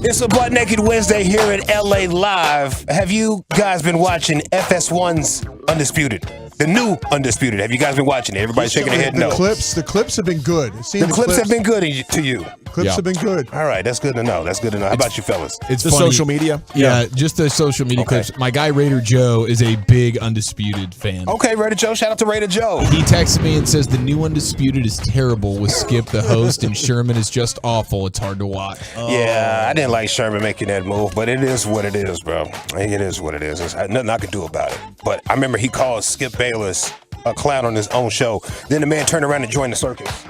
It's a Butt Naked Wednesday here at LA Live. Have you guys been watching FS1's Undisputed? The new Undisputed. Have you guys been watching it? Everybody's shaking their head no. The clips have been good. The clips have been good to you. Clips have been good. All right, that's good to know. How about you fellas? It's the funny. social media? Yeah, just the social media clips. My guy Raider Joe is a big Undisputed fan. Okay, Raider Joe. Shout out to Raider Joe. He texted me and says the new Undisputed is terrible with Skip the host, and Sherman is just awful. It's hard to watch. Yeah, I didn't like Sherman making that move, but it is what it is, bro. It is what it is. There's nothing I can do about it. But I remember he called Skip Bayless a clown on his own show. Then the man turned around and joined the circus.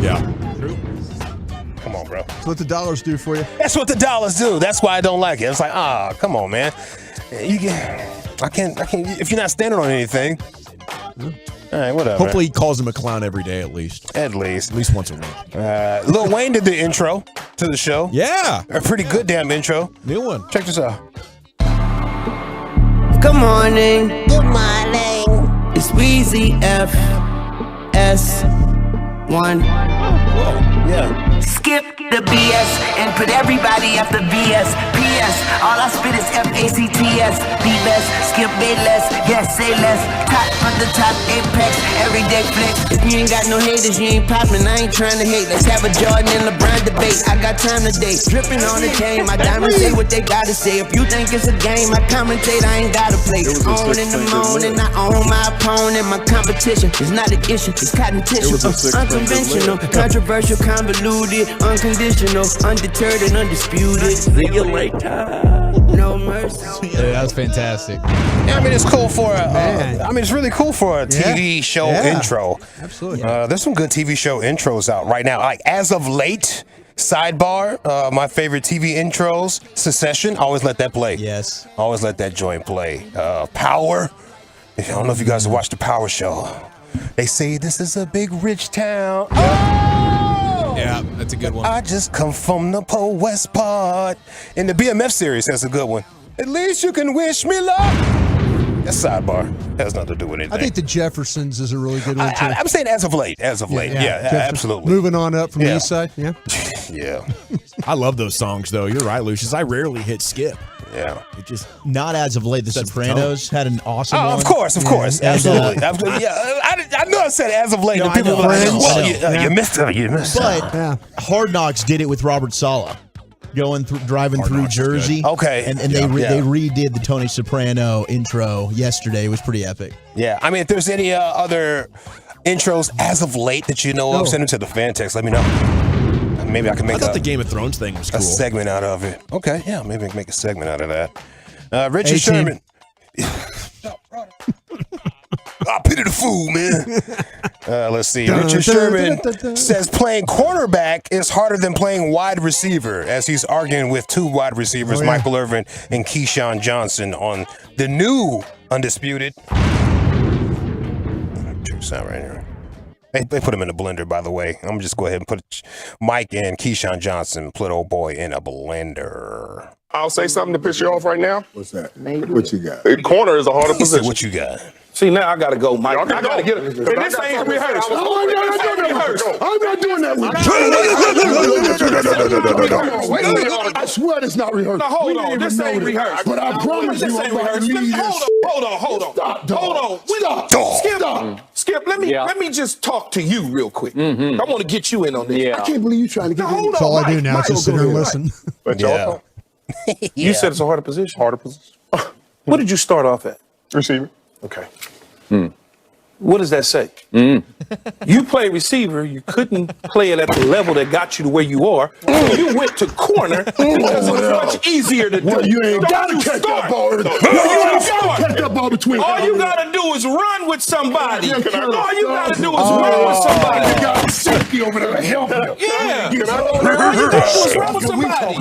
Yeah. True. Come on, bro. That's what the dollars do for you. That's what the dollars do. That's why I don't like it. It's like, come on, man. I can't. If you're not standing on anything. All right, whatever. Hopefully he calls him a clown every day at least. At least once a week. Lil Wayne did the intro to the show. Yeah. A pretty good damn intro. New one. Check this out. Good morning. Good morning. It's Weezy FS1. Yeah. Skip the BS and put everybody after BS. PS, all I spit is FACTS. Be best, skip be less, yes, say less. Top of the top, apex, everyday flex. If you ain't got no haters, you ain't poppin', I ain't trying to hate. Let's have a Jordan and LeBron debate. I got time today, dripping on the chain. My diamonds say what they gotta say. If you think it's a game, I commentate, I ain't gotta play. On in the morning, I own my opponent. My competition is not an issue, it's cotton tissue. Unconventional, controversial, convoluted, unconditional, undeterred and undisputed. See you later. No mercy. Yeah, that was fantastic. Yeah, I mean, it's cool for it's really cool for a TV show intro. Absolutely. There's some good TV show intros out right now. Like as of late, sidebar, my favorite TV intros, Succession. Always let that play. Yes. Always let that joint play. Power. I don't know if you guys have watched the Power show. They say this is a big rich town. Yeah, that's a good one. I just come from the Po West part. In the BMF series, that's a good one. At least you can wish me luck. That's sidebar. Has nothing to do with anything. I think the Jeffersons is a really good one, too. I'm saying as of late. As of late. Yeah, absolutely. Moving on up from the east side. Yeah. Yeah. I love those songs, though. You're right, Lucius. I rarely hit skip. Yeah. It just not as of late. The Sopranos had an awesome one. Of course. Absolutely. Yeah, I know I said as of late. No, people I know. well, you missed it. You missed it. But Hard Knocks did it with Robert Saleh. Driving through Jersey. Okay. And they redid the Tony Soprano intro yesterday. It was pretty epic. Yeah. I mean, if there's any other intros as of late that you know of, send them to the fan text. Let me know. Maybe I can make I thought the Game of Thrones thing was cool. A segment out of it. Okay. Yeah. Maybe I can make a segment out of that. Richard Sherman. I pity the fool, man. Let's see. Richard Sherman says playing quarterback is harder than playing wide receiver, as he's arguing with two wide receivers, Michael Irvin and Keyshawn Johnson, on the new Undisputed. True sound right here. They put him in a blender, by the way. I'm just go ahead and put Mike and Keyshawn Johnson, put old boy in a blender. I'll say something to piss you off right now. What's that? What you got? Corner is a harder position. What you got? See, now I got to go, Mike. I got to get it. And this ain't rehearsed. I'm not doing that with you. I swear it's not rehearsed. Now, hold on. This ain't rehearsed. But I promise you, I'm about to need this. Hold on. Skip, let me just talk to you real quick. I want to get you in on this. I can't believe you trying to get in. That's all I do now is just sit here and listen. But y'all, you said it's a harder position. What did you start off at? Receiver. Okay. What does that say? You play receiver, you couldn't play it at the level that got you to where you are. So you went to corner because it was much easier to do. Well, you ain't got to catch that ball. Catch that ball between. All you got to do is run with somebody. All you got to do is run with somebody. You got safety over there to help you. Yeah. All you got to do is run with somebody.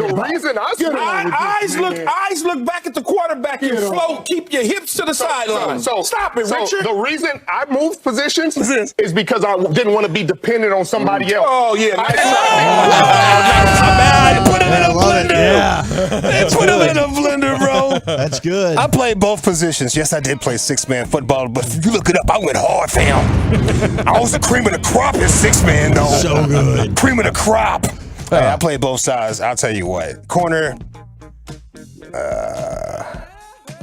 Eyes look back at the quarterback and float. Keep your hips to the sideline. So stop it, Richard. The reason I moved positions is because I didn't want to be dependent on somebody else. Oh, yeah. I put him in a blender. They put him in a blender, bro. That's good. I played both positions. Yes, I did play six-man football, but if you look it up, I went hard, fam. I was the cream of the crop in six-man, though. So good. Cream of the crop. Hey, I played both sides. I'll tell you what. Corner,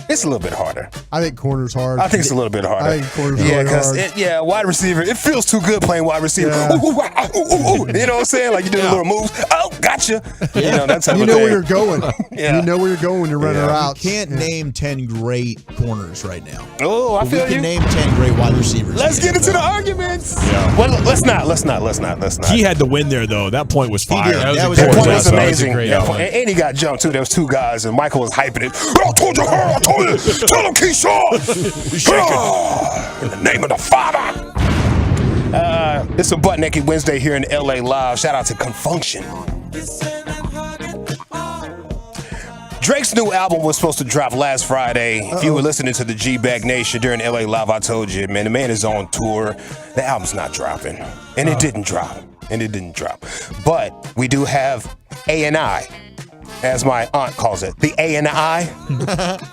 it's a little bit harder. I think corner's hard. I think it's a little bit harder. I think corner's really hard. Wide receiver. It feels too good playing wide receiver. Yeah. You know what I'm saying? Like you do the little moves. Oh, gotcha. You know that type You of know thing. where you're going. Yeah. You know where you're going when you're running out. You can't name 10 great corners right now. Oh, I feel we can you. name 10 great wide receivers. Let's get into the arguments. Yeah. Well, let's not. He had the win there, though. That point was fire. That was That point was amazing. That was a And he got jumped too. There was two guys, and Michael was hyping it. I told you. Tell him, Keyshawn. In the name of the Father. It's a Butt Naked Wednesday here in LA Live. Shout out to Confunction. Drake's new album was supposed to drop last Friday. If you were listening to the G-Bag Nation during LA Live, I told you, man, the man is on tour. The album's not dropping. And it didn't drop. But we do have A&I as my aunt calls it, the A and the I.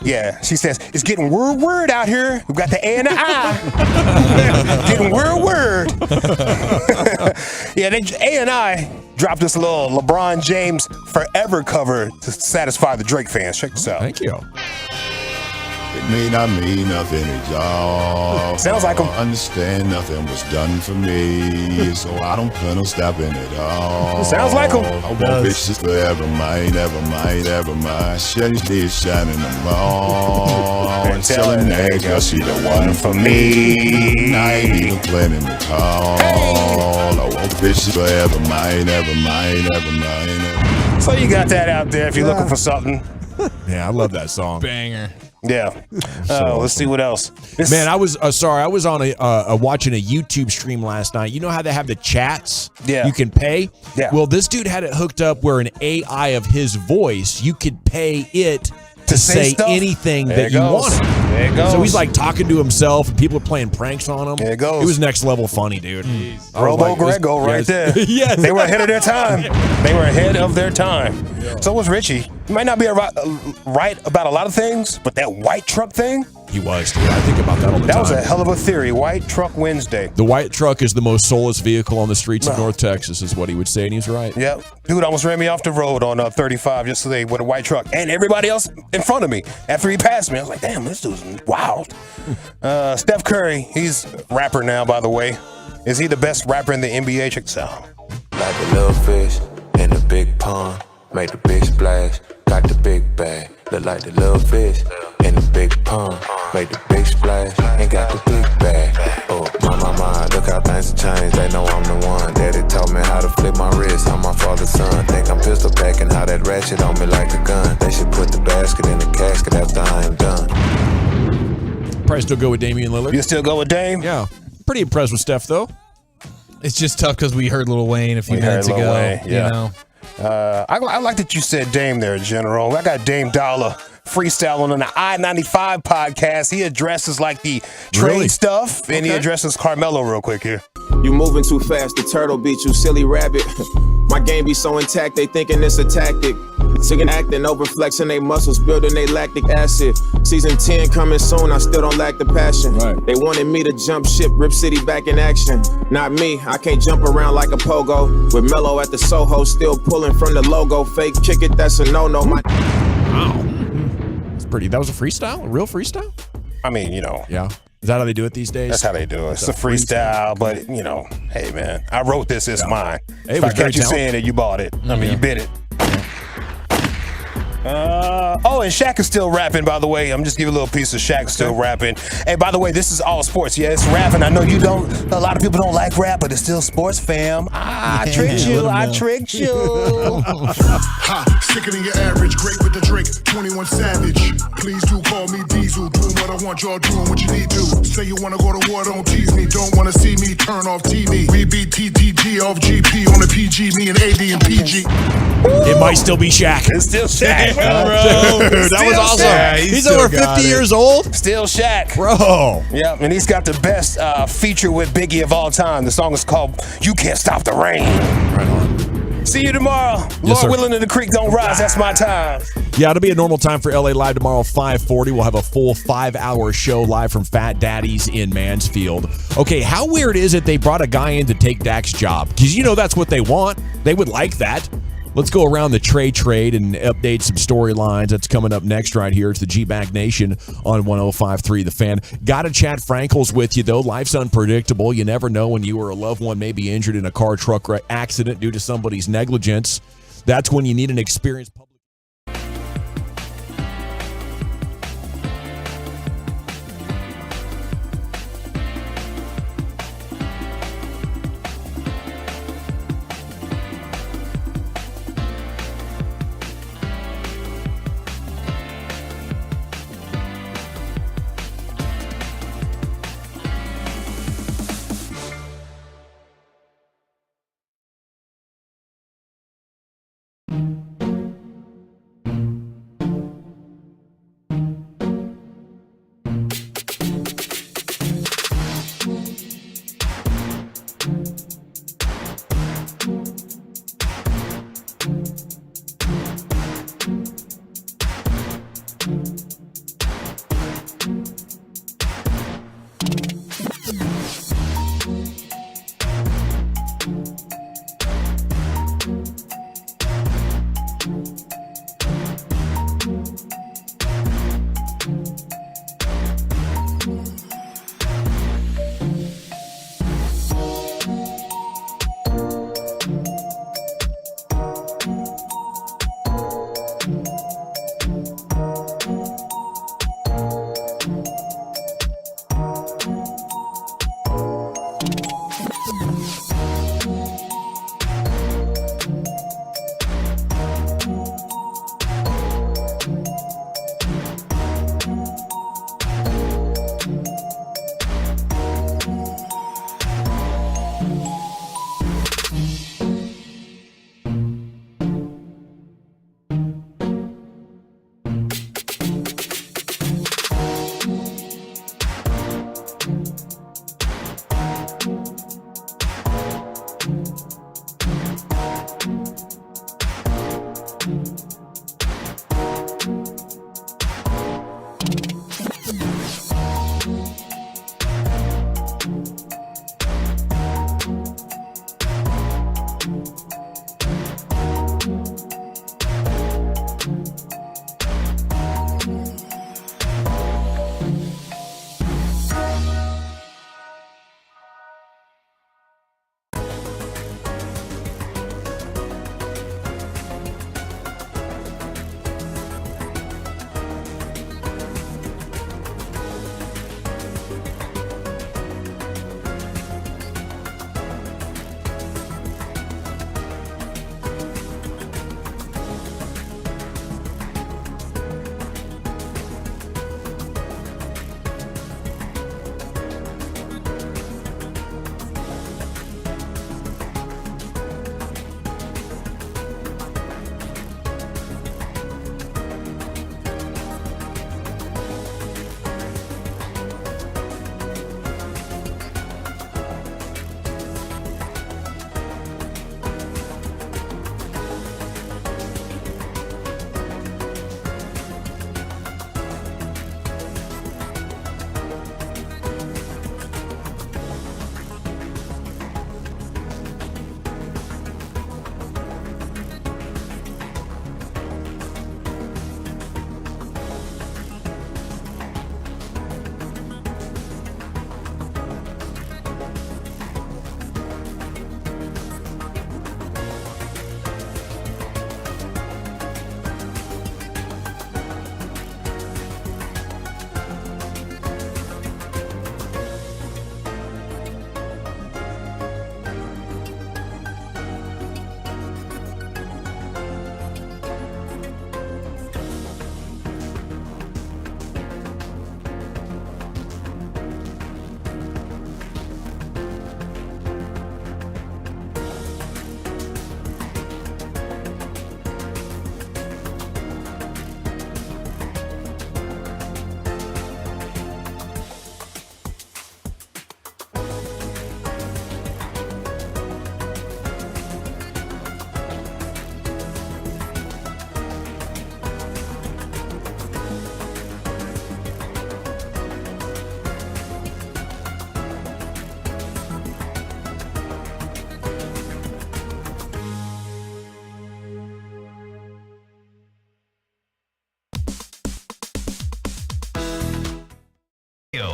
Yeah, she says, it's getting word out here. We've got the A and the I. Getting word. Yeah, A and I dropped this little LeBron James Forever cover to satisfy the Drake fans. Check this out. Thank you. It may not mean nothing at all. Sounds like him. Understand nothing was done for me, so I don't plan on stopping at all. Sounds like him. I want bitches forever mine, ever mine, ever mine. Shiny days shining them all. And telling that girl she the one for me. I ain't even planning to call. I want bitches forever mine, ever mine, ever mine, ever. So you got that out there if you're looking for something. Yeah, I love that song. Banger. Yeah. Let's see what else. Man, I was sorry. I was on watching a YouTube stream last night. You know how they have the chats? Yeah. You can pay? Yeah. Well, this dude had it hooked up where an AI of his voice, you could pay it to say stuff? anything There that it you goes. wanted. There it goes. So he's like talking to himself, and people are playing pranks on him. There it goes. It was next level funny, dude. Robo Grego right there. Yes. They were ahead of their time. They were ahead of their time. So was Richie. He might not be right about a lot of things, but that white truck thing? He was, dude. I think about that all the time. That was a hell of a theory. White Truck Wednesday. The white truck is the most soulless vehicle on the streets of North Texas, is what he would say, and he's right. Yep. Dude almost ran me off the road on 35 yesterday with a white truck, and everybody else in front of me. After he passed me, I was like, damn, this dude's wild. Steph Curry, he's a rapper now, by the way. Is he the best rapper in the NBA? Check this out. Like a little fish in the big pond, make the big splash, got the big bag. Look like the little fish in the big pond, make the big splash, and got the big bag. Oh, my, look how things have changed, they know I'm the one. Daddy taught me how to flip my wrist, I'm my father's son. Think I'm pistol packing, how that ratchet on me like a gun. They should put the basket in the casket after I am done. Probably still go with Damian Lillard. You still go with Dame? Yeah. Pretty impressed with Steph, though. It's just tough because we heard Lil Wayne a few minutes ago. Wayne, yeah. You know? I like that you said Dame there, General. I got Dame Dollar freestyling on the I-95 podcast. He addresses like the trade stuff, and he addresses Carmelo real quick here. You moving too fast, the turtle beat you, silly rabbit. My game be so intact, they thinking it's a tactic. Singing, acting, over flexing they muscles, building they lactic acid. Season 10 coming soon, I still don't lack the passion. They wanted me to jump ship, Rip City back in action. Not me, I can't jump around like a pogo. With Mello at the Soho, still pulling from the logo. Fake kick it, that's a no-no. Wow. That's pretty. That was a freestyle? A real freestyle? I mean, you know. Yeah. Is that how they do it these days? That's how they do it. It's a freestyle, but, you know, hey, man, I wrote this, it's mine. Hey, if I catch you saying it, you bought it. I mean, you bid it. And Shaq is still rapping, by the way. I'm just giving a little piece of Shaq still rapping. Hey, by the way, this is all sports. Yeah, it's rapping. I know you don't, a lot of people don't like rap, but it's still sports, fam. I tricked you. I tricked you. Ha, sicker than your average. Great with the Drake, 21 Savage. Please do call me Diesel. Doing what I want, y'all doing what you need to. Say you want to go to war, don't tease me. Don't want to see me, turn off TV. We beat TTG off GP on the PG, me and AD and PG. It might still be Shaq. It's still Shaq, bro. Dude, that was awesome. Yeah, he's over 50 years old? Still Shaq. Bro. Yeah, and he's got the best feature with Biggie of all time. The song is called You Can't Stop the Rain. Right on. See you tomorrow. Yes, Lord willing and the creek don't rise. That's my time. Yeah, it'll be a normal time for LA Live tomorrow, 5:40. We'll have a full 5-hour show live from Fat Daddy's in Mansfield. Okay, how weird is it they brought a guy in to take Dak's job? Because you know that's what they want. They would like that. Let's go around the Trey trade and update some storylines. That's coming up next right here. It's the G-Bag Nation on 105.3 The Fan. Got to chat Frankles with you, though. Life's unpredictable. You never know when you or a loved one may be injured in a car truck accident due to somebody's negligence. That's when you need an experienced public.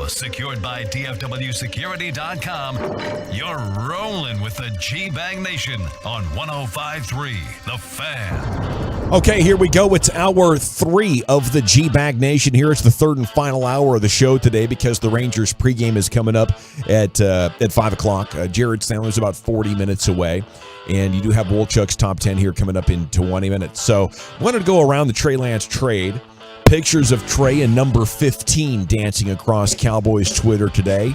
Secured by DFWSecurity.com. You're rolling with the G-Bag Nation on 105.3 The Fan. Okay, here we go. It's hour 3 of the G-Bag Nation. Here it's the third and final hour of the show today because the Rangers pregame is coming up at 5 o'clock. Jared Sandler's about 40 minutes away. And you do have Wolchuk's top 10 here coming up in 20 minutes. So I wanted to go around the Trey Lance trade. Pictures of Trey and number 15 dancing across Cowboys Twitter today.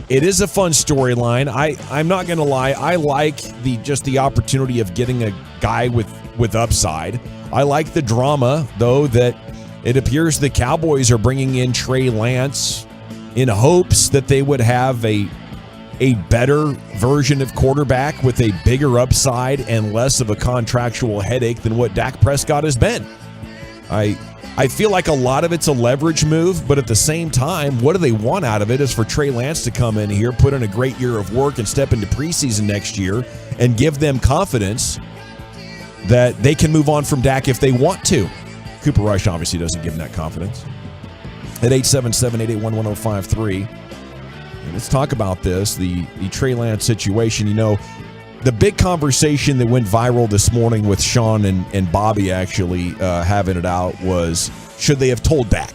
It is a fun storyline. I'm not going to lie. I like the opportunity of getting a guy with upside. I like the drama, though, that it appears the Cowboys are bringing in Trey Lance in hopes that they would have a better version of quarterback with a bigger upside and less of a contractual headache than what Dak Prescott has been. I feel like a lot of it's a leverage move, but at the same time, what do they want out of it is for Trey Lance to come in here, put in a great year of work, and step into preseason next year and give them confidence that they can move on from Dak if they want to. Cooper Rush obviously doesn't give them that confidence. At 877-881-1053, let's talk about this, the Trey Lance situation. You know, the big conversation that went viral this morning with Sean and Bobby actually having it out was, should they have told Dak?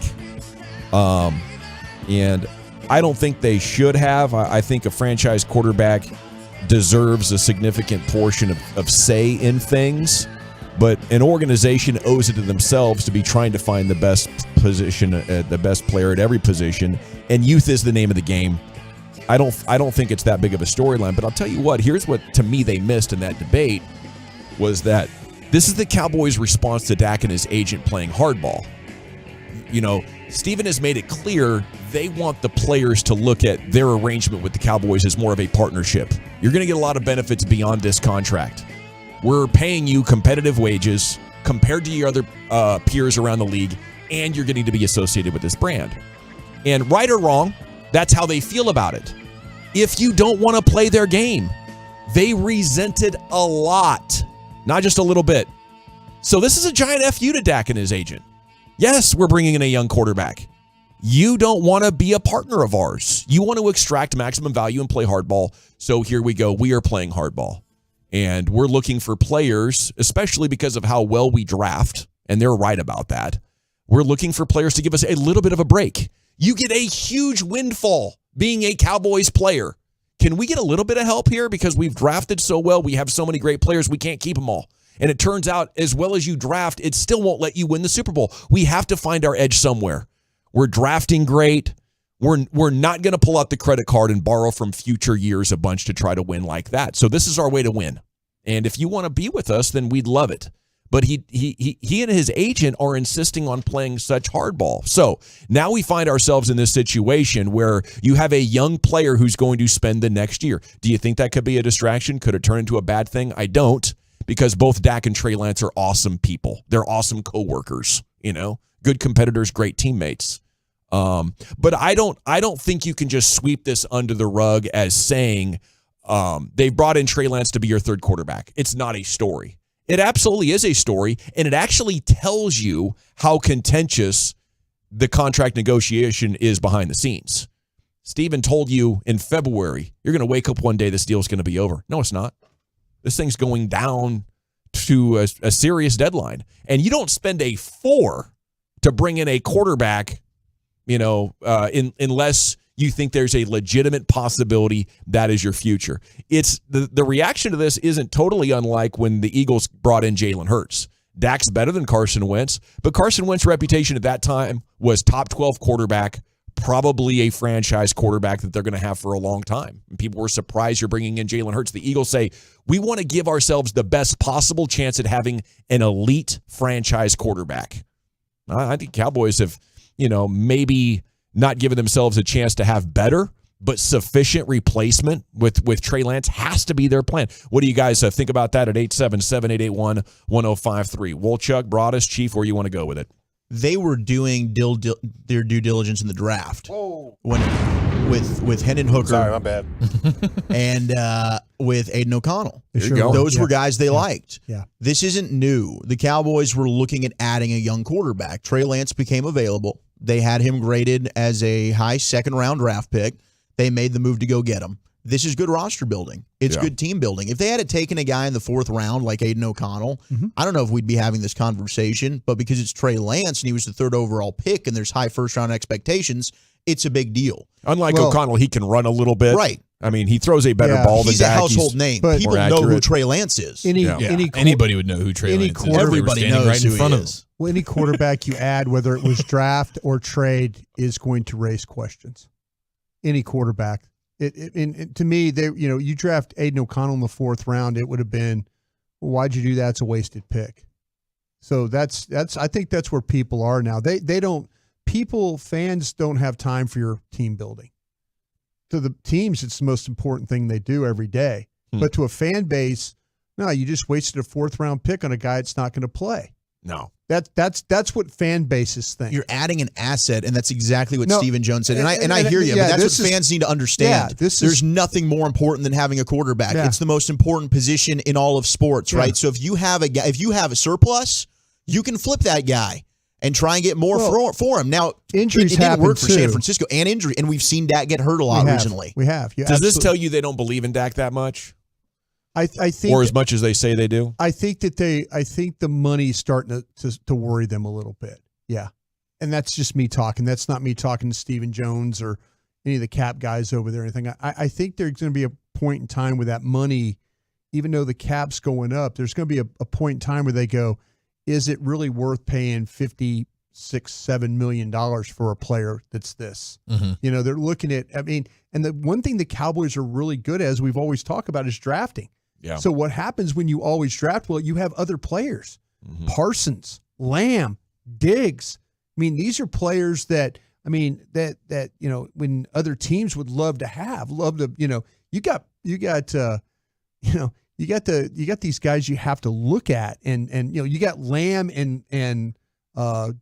And I don't think they should have. I think a franchise quarterback deserves a significant portion of say in things, but an organization owes it to themselves to be trying to find the best position, the best player at every position, and youth is the name of the game. I don't think it's that big of a storyline, but I'll tell you what, here's what to me they missed in that debate was that this is the Cowboys' response to Dak and his agent playing hardball. You know, Steven has made it clear they want the players to look at their arrangement with the Cowboys as more of a partnership. You're going to get a lot of benefits beyond this contract. We're paying you competitive wages compared to your other peers around the league, and you're getting to be associated with this brand. And right or wrong, that's how they feel about it. If you don't want to play their game, they resented a lot, not just a little bit. So this is a giant FU to Dak and his agent. Yes, we're bringing in a young quarterback. You don't want to be a partner of ours. You want to extract maximum value and play hardball. So here we go. We are playing hardball. And we're looking for players, especially because of how well we draft, and they're right about that. We're looking for players to give us a little bit of a break. You get a huge windfall being a Cowboys player. Can we get a little bit of help here? Because we've drafted so well, we have so many great players, we can't keep them all. And it turns out, as well as you draft, it still won't let you win the Super Bowl. We have to find our edge somewhere. We're drafting great. We're not going to pull out the credit card and borrow from future years a bunch to try to win like that. So this is our way to win. And if you want to be with us, then we'd love it. But he and his agent are insisting on playing such hardball. So now we find ourselves in this situation where you have a young player who's going to spend the next year. Do you think that could be a distraction? Could it turn into a bad thing? I don't, because both Dak and Trey Lance are awesome people. They're awesome coworkers, you know, good competitors, great teammates. But I don't think you can just sweep this under the rug as saying they've brought in Trey Lance to be your third quarterback. It's not a story. It absolutely is a story, and it actually tells you how contentious the contract negotiation is behind the scenes. Steven told you in February, you're going to wake up one day, this deal's going to be over. No, it's not. This thing's going down to a serious deadline. And you don't spend a 4 to bring in a quarterback, you know, unless you think there's a legitimate possibility that is your future. It's the reaction to this isn't totally unlike when the Eagles brought in Jalen Hurts. Dak's better than Carson Wentz, but Carson Wentz's reputation at that time was top 12 quarterback, probably a franchise quarterback that they're going to have for a long time. And people were surprised you're bringing in Jalen Hurts. The Eagles say, we want to give ourselves the best possible chance at having an elite franchise quarterback. I think Cowboys have, you know, maybe not given themselves a chance to have better, but sufficient replacement with Trey Lance has to be their plan. What do you guys think about that at 877-881-1053? Wolchuk, Broadus, Chief, where you want to go with it? They were doing their due diligence in the draft. With Hendon Hooker. Sorry, my bad. And with Aiden O'Connell. Sure Those were guys they liked. Yeah. This isn't new. The Cowboys were looking at adding a young quarterback. Trey Lance became available. They had him graded as a high second-round draft pick. They made the move to go get him. This is good roster building. It's good team building. If they had taken a guy in the 4th round like Aiden O'Connell, I don't know if we'd be having this conversation, but because it's Trey Lance and he was the 3rd overall pick and there's high first-round expectations, it's a big deal. Unlike O'Connell, he can run a little bit. Right. I mean, he throws a better ball than He's Zack. a household name. People know who Trey Lance is. Anybody would know who Trey Lance is. Everybody knows right in who front he of is. Well, any quarterback you add, whether it was draft or trade, is going to raise questions. Any quarterback. To me, you draft Aiden O'Connell in the 4th round, it would have been, well, why'd you do that? It's a wasted pick. So that's I think that's where people are now. Fans don't have time for your team building. To the teams, it's the most important thing they do every day. But to a fan base, no, you just wasted a 4th round pick on a guy that's not going to play. No. That's what fan bases think. You're adding an asset, and that's exactly what Stephen Jones said. And I hear you, but that's what fans need to understand. There's nothing more important than having a quarterback. It's the most important position in all of sports, right? So if you have a surplus, you can flip that guy and try and get more for him. Now, injuries it didn't work for too. San Francisco and injury, and we've seen Dak get hurt a lot recently. We have. Does this tell you they don't believe in Dak that much? I think, or as much as they say they do. I think the money's starting to worry them a little bit. Yeah, and that's just me talking. That's not me talking to Stephen Jones or any of the cap guys over there or anything. I think there's going to be a point in time where that money, even though the cap's going up, there's going to be a point in time where they go, is it really worth paying $56-7 million for a player that's this? Mm-hmm. They're looking at. And the one thing the Cowboys are really good at, as we've always talked about, is drafting. Yeah. So what happens when you always draft? Well, you have other players. Parsons, Lamb, Diggs. These are players that when other teams would love to have, you got these guys you have to look at, and you got Lamb and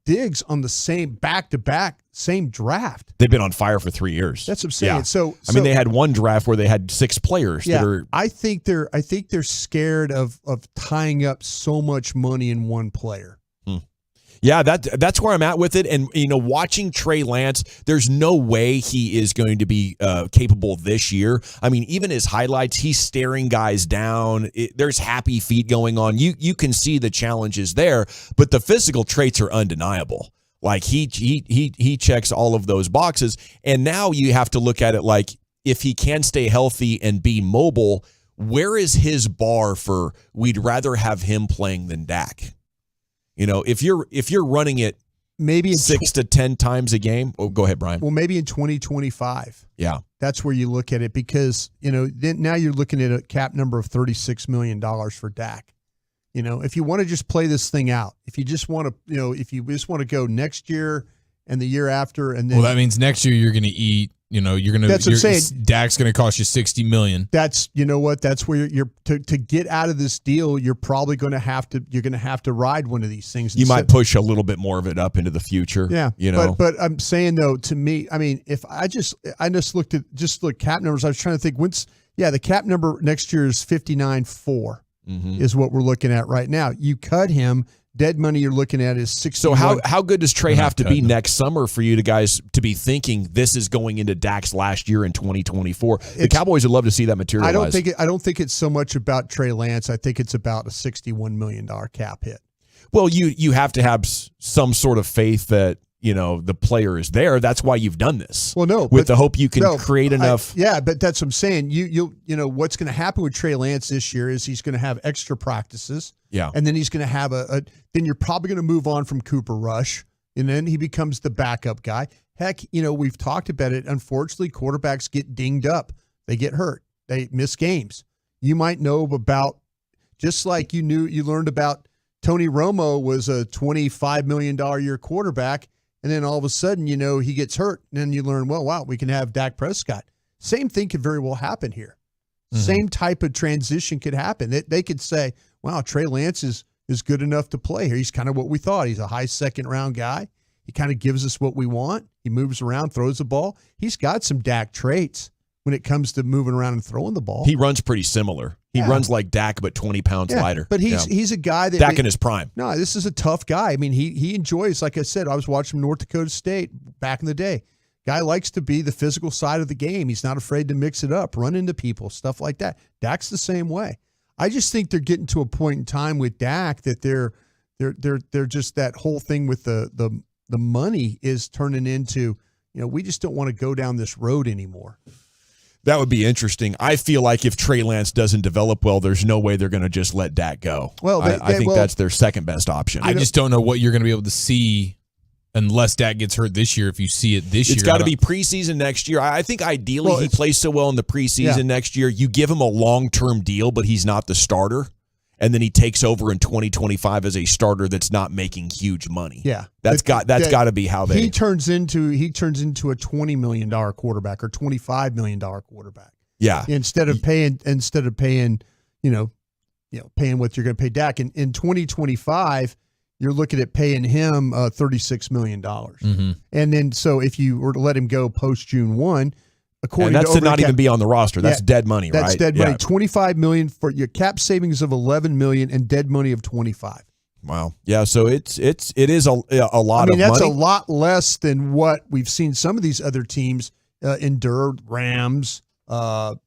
Diggs on the same back-to-back same draft. They've been on fire for 3 years. That's what I'm saying. Yeah. So they had one draft where they had 6 players that are. I think they're scared of tying up so much money in one player. Yeah, that's where I'm at with it. And, watching Trey Lance, there's no way he is going to be capable this year. Even his highlights, he's staring guys down. There's happy feet going on. You can see the challenges there, but the physical traits are undeniable. Like he checks all of those boxes. And now you have to look at it like, if he can stay healthy and be mobile, where is his bar for we'd rather have him playing than Dak? If you're running it maybe 6 to 10 times a game, go ahead, Brian. Well, maybe in 2025. Yeah. That's where you look at it, because, then now you're looking at a cap number of $36 million for Dak. If you want to just play this thing out, if you just want to, go next year and the year after, and then. Well, that means next year you're going to eat. That's what I'm saying. Dak's going to cost you $60 million. That's That's where you're to get out of this deal. You're probably going to have to ride one of these things. You might push a little bit more of it up into the future. Yeah, But I'm saying though, to me, if I just looked cap numbers, I was trying to think the cap number next year is 59.4 is what we're looking at right now. You cut him. Dead money you're looking at is 60. So how good does Trey have to be next summer for you guys to be thinking this is going into Dak's last year in 2024? The Cowboys would love to see that materialize. I don't think it's so much about Trey Lance. I think it's about a $61 million cap hit. Well, you have to have some sort of faith that the player is there. That's why you've done this. Well, no, with the hope you can create enough. But that's what I'm saying. You what's going to happen with Trey Lance this year is he's going to have extra practices. Yeah. And then he's going to have then you're probably going to move on from Cooper Rush, and then he becomes the backup guy. Heck, we've talked about it. Unfortunately, quarterbacks get dinged up. They get hurt. They miss games. You might know about, just like you learned about Tony Romo was a $25 million a year quarterback. And then all of a sudden, he gets hurt. And then you learn, well, wow, we can have Dak Prescott. Same thing could very well happen here. Mm-hmm. Same type of transition could happen. They could say, wow, Trey Lance is good enough to play here. He's kind of what we thought. He's a high second-round guy. He kind of gives us what we want. He moves around, throws the ball. He's got some Dak traits when it comes to moving around and throwing the ball. He runs pretty similar. He runs like Dak, but 20 pounds lighter. But he's a guy that Dak in his prime. No, this is a tough guy. I mean, he enjoys, like I said, I was watching North Dakota State back in the day. Guy likes to be the physical side of the game. He's not afraid to mix it up, run into people, stuff like that. Dak's the same way. I just think they're getting to a point in time with Dak that they're just that whole thing with the money is turning into, we just don't want to go down this road anymore. That would be interesting. I feel like if Trey Lance doesn't develop well, there's no way they're going to just let Dak go. Well, I think that's their second best option. I just don't know what you're going to be able to see unless Dak gets hurt this year. If you see it this year, it's got to be preseason next year. I think ideally he plays so well in the preseason next year. You give him a long-term deal, but he's not the starter. And then he takes over in 2025 as a starter that's not making huge money. Yeah, that's got to be how they. He turns into a $20 million quarterback or $25 million quarterback. Yeah, instead of paying paying what you're going to pay Dak in 2025. You're looking at paying him $36 million. Mm-hmm. And then, so if you were to let him go post June 1, according that's to to not even be on the roster. That's dead money, right? That's dead money. $25 million for your cap savings of $11 million and dead money of $25. Wow. Yeah. So it is a lot of money. That's a lot less than what we've seen some of these other teams endure. Rams, what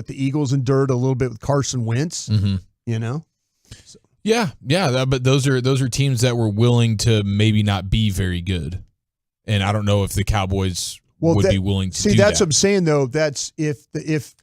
the Eagles endured a little bit with Carson Wentz. Mm-hmm. So. Yeah, but those are teams that were willing to maybe not be very good, and I don't know if the Cowboys would be willing to do that. See, that's what I'm saying, though. That's if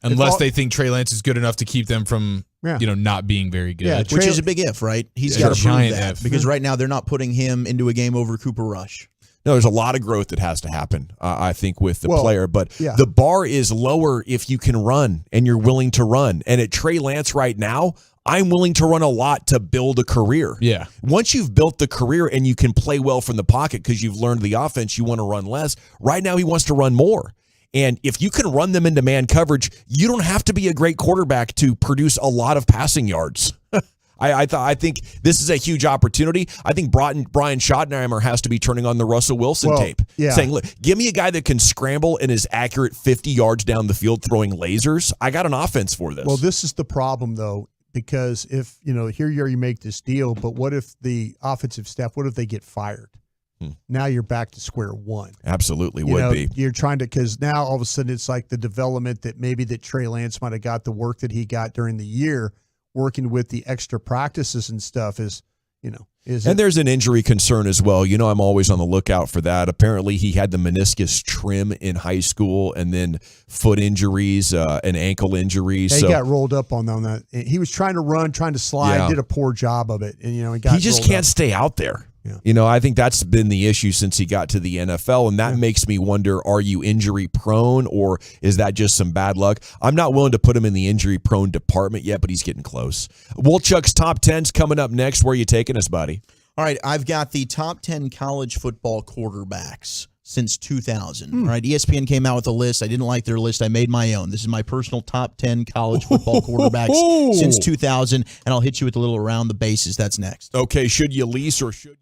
unless they think Trey Lance is good enough to keep them from not being very good. Yeah, which is a big if, right? He's got to prove that because right now they're not putting him into a game over Cooper Rush. No, there's a lot of growth that has to happen, I think, with the player. But the bar is lower if you can run and you're willing to run. And at Trey Lance right now, I'm willing to run a lot to build a career. Yeah. Once you've built the career and you can play well from the pocket because you've learned the offense, you want to run less. Right now, he wants to run more. And if you can run them into man coverage, you don't have to be a great quarterback to produce a lot of passing yards. I think this is a huge opportunity. I think Brian Schottenheimer has to be turning on the Russell Wilson tape, saying, look, give me a guy that can scramble and is accurate 50 yards down the field throwing lasers. I got an offense for this. Well, this is the problem, though, because if, here you make this deal, but what if the offensive staff, what if they get fired? Now you're back to square one. Absolutely would be. You're trying to, because now all of a sudden it's like the development that Trey Lance might have got, the work that he got during the year, working with the extra practices and stuff is. And there's an injury concern as well. I'm always on the lookout for that. Apparently, he had the meniscus trim in high school and then foot injuries and ankle injuries. He got rolled up on that. He was trying to run, trying to slide, did a poor job of it. And, he just can't stay out there. Yeah. I think that's been the issue since he got to the NFL, and that makes me wonder, are you injury prone or is that just some bad luck? I'm not willing to put him in the injury prone department yet, but he's getting close. Woolchuck's Top 10's coming up next. Where are you taking us, buddy? All right, I've got the top 10 college football quarterbacks since 2000. All right, ESPN came out with a list. I didn't like their list. I made my own. This is my personal top 10 college football quarterbacks since 2000, and I'll hit you with a little around the bases. That's next. Okay, should you lease or should you?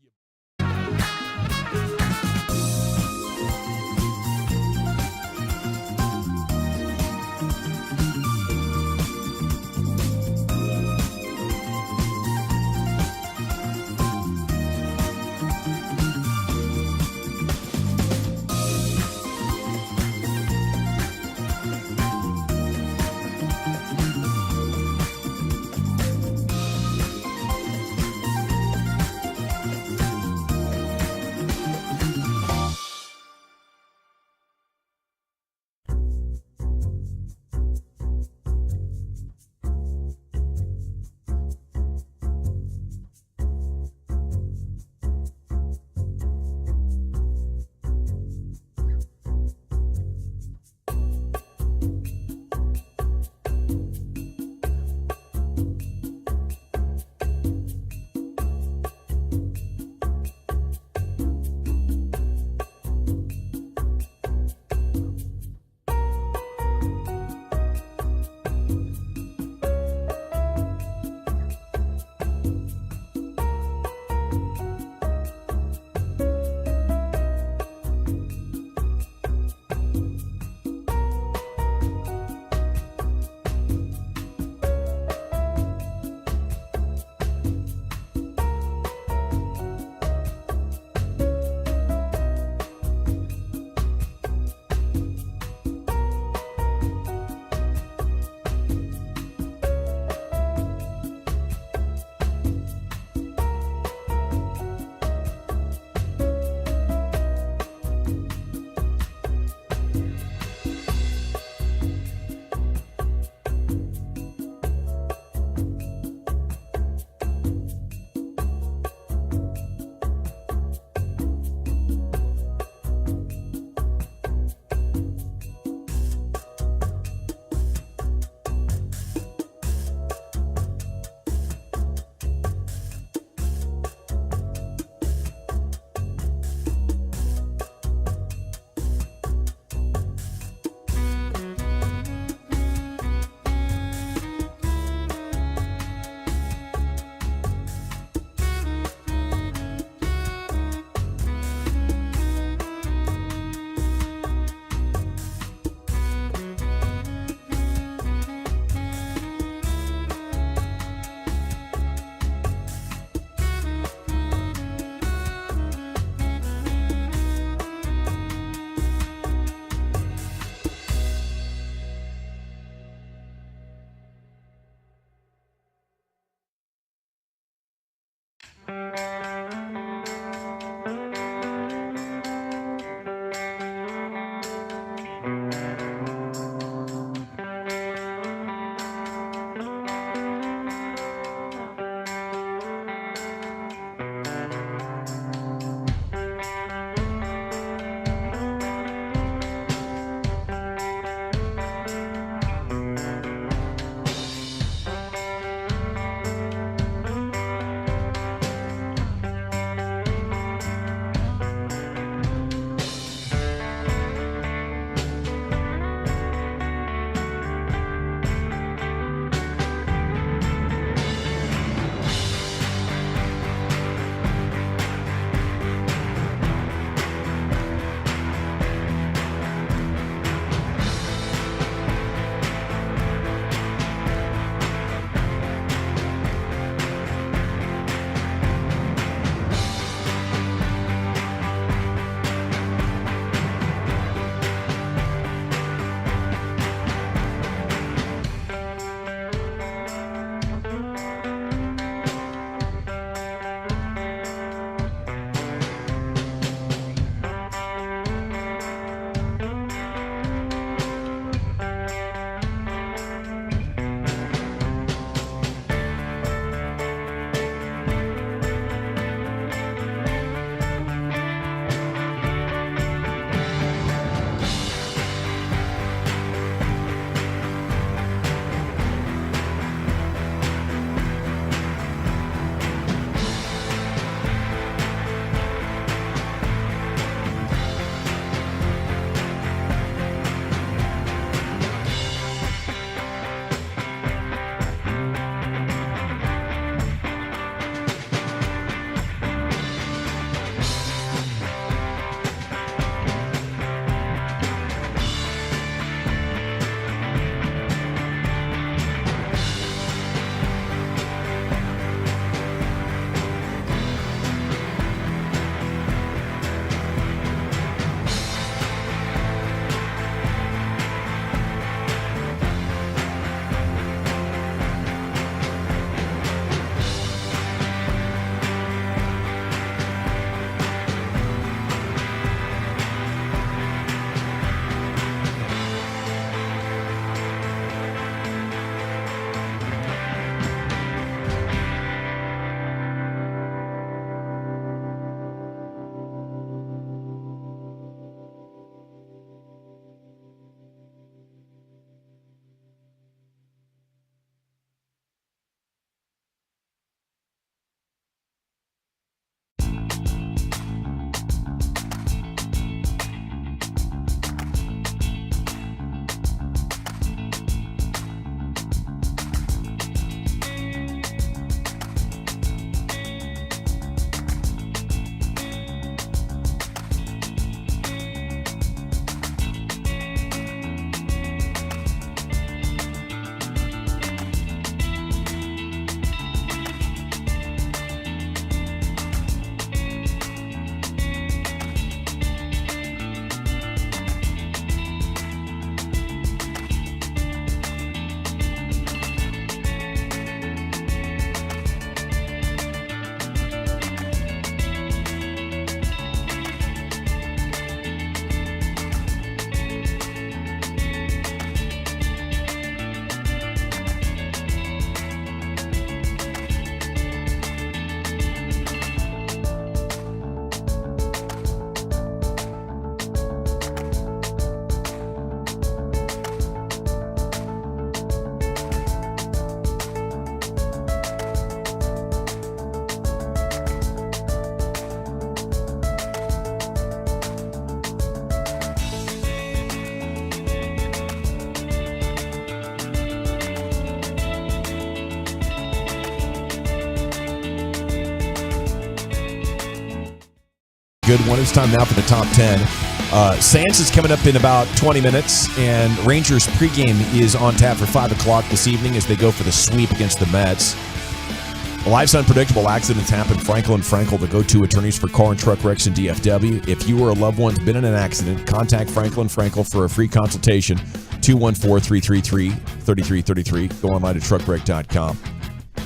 Good one. It's time now for the top 10. Sands is coming up in about 20 minutes, and Rangers pregame is on tap for 5 o'clock this evening as they go for the sweep against the Mets. Life's unpredictable. Accidents happen. Frankel and Frankel, the go-to attorneys for car and truck wrecks in DFW. If you or a loved one's been in an accident, contact Frankel and Frankel for a free consultation. 214-333-3333. Go online to truckwreck.com.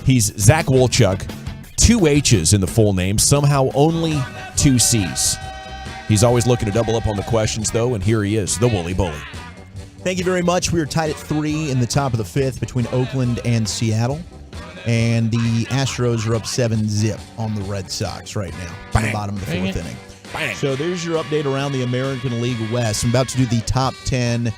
He's Zack Wolchuk. 2 H's in the full name. Somehow only 2 C's. He's always looking to double up on the questions, though, and here he is, the Wooly Bully. Thank you very much. We are tied at 3 in the top of the 5th between Oakland and Seattle. And the Astros are up 7-0 on the Red Sox right now. In the bottom of the 4th inning. Bang. So there's your update around the American League West. I'm about to do the top 10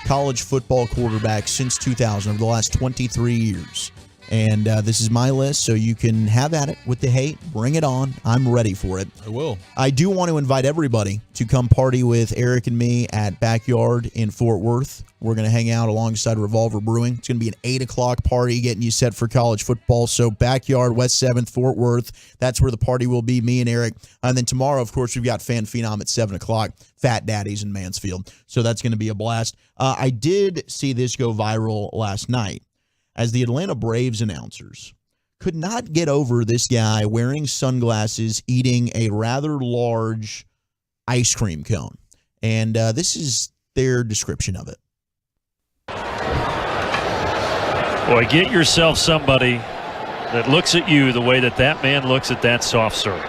college football quarterbacks since 2000 over the last 23 years. And this is my list, so you can have at it with the hate. Bring it on. I'm ready for it. I will. I do want to invite everybody to come party with Eric and me at Backyard in Fort Worth. We're going to hang out alongside Revolver Brewing. It's going to be an 8 o'clock party getting you set for college football. So Backyard, West 7th, Fort Worth. That's where the party will be, me and Eric. And then tomorrow, of course, we've got Fan Phenom at 7 o'clock, Fat Daddies in Mansfield. So that's going to be a blast. I did see this go viral last night, as the Atlanta Braves announcers could not get over this guy wearing sunglasses, eating a rather large ice cream cone. And this is their description of it. Boy, get yourself somebody that looks at you the way that that man looks at that soft serve.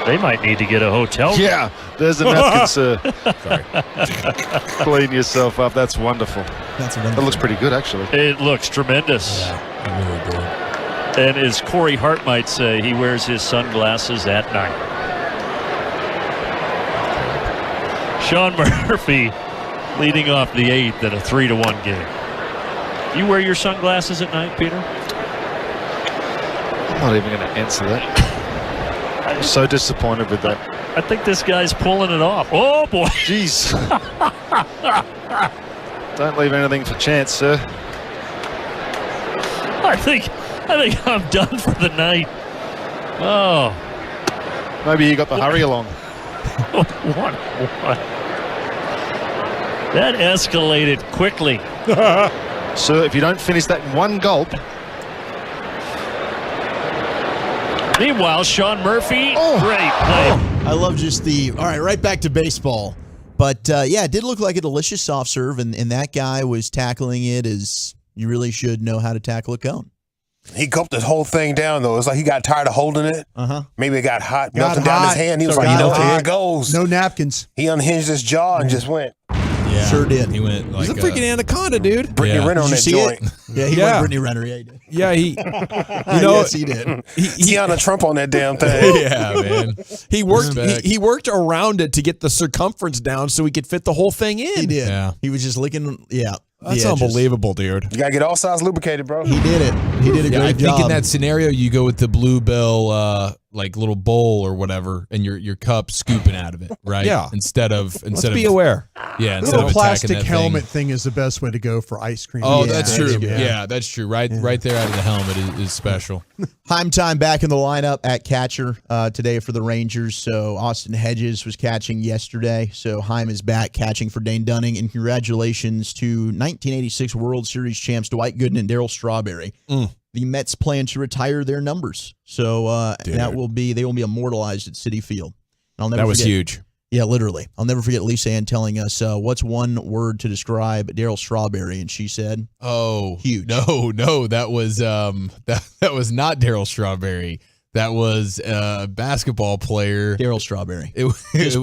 They might need to get a hotel room. Yeah, there's the napkin, sir. Sorry. Clean yourself up. That's wonderful. That looks pretty good, actually. It looks tremendous. Yeah, really good. And as Corey Hart might say, he wears his sunglasses at night. Sean Murphy leading off the 8th in a 3-1 game. You wear your sunglasses at night, Peter? I'm not even going to answer that. I'm so disappointed with that. I think this guy's pulling it off. Oh, boy. Jeez. Don't leave anything for chance, sir. I think I'm done for the night. Oh. Maybe you got the hurry along. What? That escalated quickly. Sir, if you don't finish that in one gulp. Meanwhile, Sean Murphy, great play. I love just all right, right back to baseball. But, yeah, it did look like a delicious soft serve, and that guy was tackling it as you really should know how to tackle a cone. He gulped the whole thing down, though. It's like he got tired of holding it. Maybe it got hot, melting down his hand. He was like, you know how it goes. No napkins. He unhinged his jaw and just went. Yeah, sure did. He went like He's a freaking anaconda, dude. Brittany Renner on that joint. Yeah, he went Brittany Renner. Yeah, he did. Yeah, he. Yes, he did. Tiana Trump on that damn thing. Yeah, man. He worked. He worked around it to get the circumference down so he could fit the whole thing in. He did. Yeah. He was just licking. Yeah. That's unbelievable, dude. You gotta get all sides lubricated, bro. He did it. He did a great job. I think in that scenario, you go with the Bluebell, like little bowl or whatever, and your cup scooping out of it, right? Yeah. Instead of Let's be aware. Yeah. The Instead little of plastic attacking that helmet thing is the best way to go for ice cream. Oh, that's true. Yeah, that's true. Right there out of the helmet is special. Heim time back in the lineup at catcher today for the Rangers. So Austin Hedges was catching yesterday. So Heim is back catching for Dane Dunning. And congratulations to 1986 World Series champs Dwight Gooden and Darryl Strawberry. The Mets plan to retire their numbers. So they will be immortalized at Citi Field. I'll never that was forget, huge. Yeah, literally. I'll never forget Lisa Ann telling us, what's one word to describe Darryl Strawberry? And she said, huge. No, that was that was not Darryl Strawberry. That was a basketball player. Darryl Strawberry.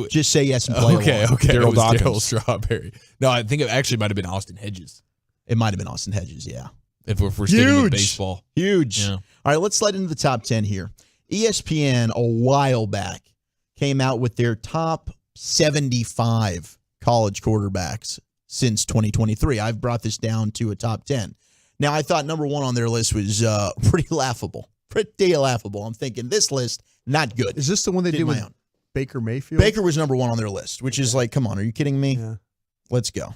Just say yes and play Okay. along. Darryl Strawberry. No, I think it actually might have been Austin Hedges. It might have been Austin Hedges, yeah. If we're sticking with baseball. Huge. Yeah. All right, let's slide into the top 10 here. ESPN, a while back, came out with their top 75 college quarterbacks since 2023. I've brought this down to a top 10. Now, I thought number one on their list was pretty laughable. I'm thinking this list, not good. Is this the one they did with Baker Mayfield? Baker was number one on their list, which is like, come on, are you kidding me? Yeah. Let's go.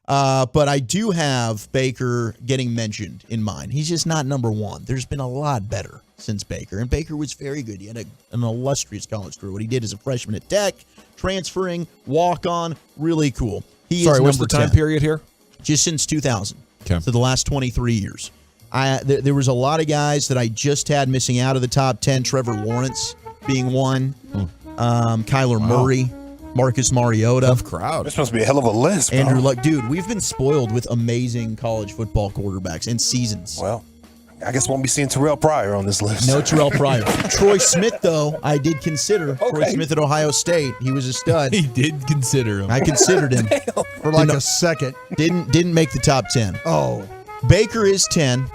But I do have Baker getting mentioned in mine. He's just not number one. There's been a lot better. since Baker. And Baker was very good. He had an illustrious college career. What he did as a freshman at Tech, transferring, walk-on, really cool. Sorry, what's the time period here? Just since 2000. Okay. So the last 23 years. There was a lot of guys that I just had missing out of the top 10. Trevor Lawrence being one. Kyler Murray. Marcus Mariota. Tough crowd. This must be a hell of a list, bro. Andrew Luck. Dude, we've been spoiled with amazing college football quarterbacks and seasons. Well, I guess we won't be seeing Terrell Pryor on this list. No Terrell Pryor. Troy Smith, though, I did consider. Okay. Troy Smith at Ohio State. He was a stud. He did consider him. I considered him. For like a second. Didn't make the top 10. Oh. Baker is 10.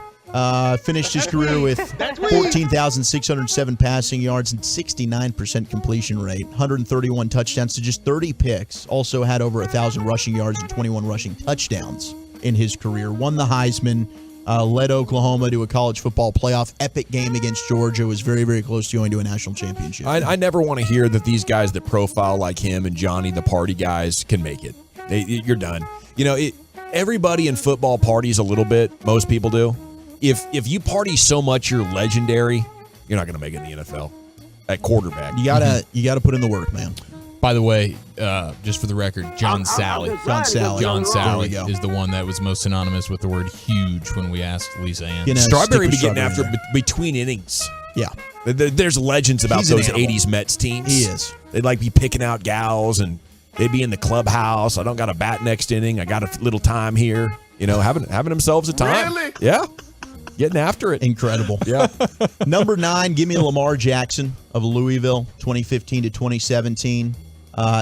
Finished his career with 14,607 passing yards and 69% completion rate, 131 touchdowns to just 30 picks. Also had over 1,000 rushing yards and 21 rushing touchdowns in his career. Won the Heisman, led Oklahoma to a college football playoff epic game against Georgia. Was very, very close to going to a national championship. I never want to hear that these guys that profile like him and Johnny, the party guys, can make it. You're done. Everybody in football parties a little bit. Most people do. If you party so much you're legendary, you're not going to make it in the NFL at quarterback. You gotta put in the work, man. By the way, just for the record, John Sally is the one that was most synonymous with the word huge when we asked Lisa Ann. Strawberry be getting after between innings. Yeah. There's legends about those 80s Mets teams. He is. They'd like be picking out gals and they'd be in the clubhouse. I don't got a bat next inning. I got a little time here. Having themselves a time. Really? Yeah. Getting after it. Incredible. Yeah. Number 9, give me Lamar Jackson of Louisville, 2015 to 2017.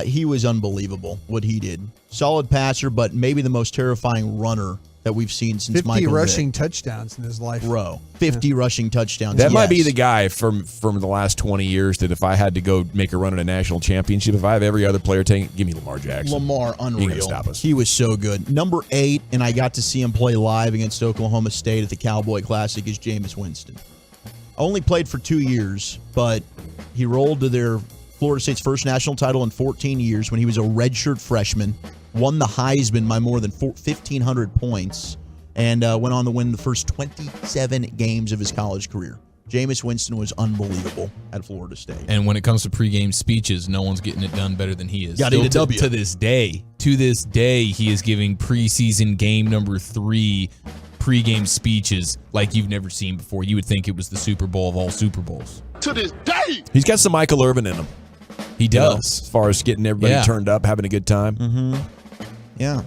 He was unbelievable what he did. Solid passer, but maybe the most terrifying runner that we've seen since 50 Michael rushing Vick. touchdowns in his life. 50 rushing touchdowns. That might be the guy from the last 20 years that if I had to go make a run at a national championship, if I have every other player taking, give me Lamar Jackson. Lamar, unreal. He ain't gonna stop us. He was so good. Number 8, and I got to see him play live against Oklahoma State at the Cowboy Classic, is Jameis Winston. Only played for 2 years, but he rolled to their Florida State's first national title in 14 years when he was a redshirt freshman, won the Heisman by more than 1,500 points, and went on to win the first 27 games of his college career. Jameis Winston was unbelievable at Florida State. And when it comes to pregame speeches, no one's getting it done better than he is. Got to eat a W. To this day, he is giving preseason game number 3 pregame speeches like you've never seen before. You would think it was the Super Bowl of all Super Bowls. To this day. He's got some Michael Irvin in him. He does. As far as getting everybody turned up, having a good time. Mm-hmm. Yeah.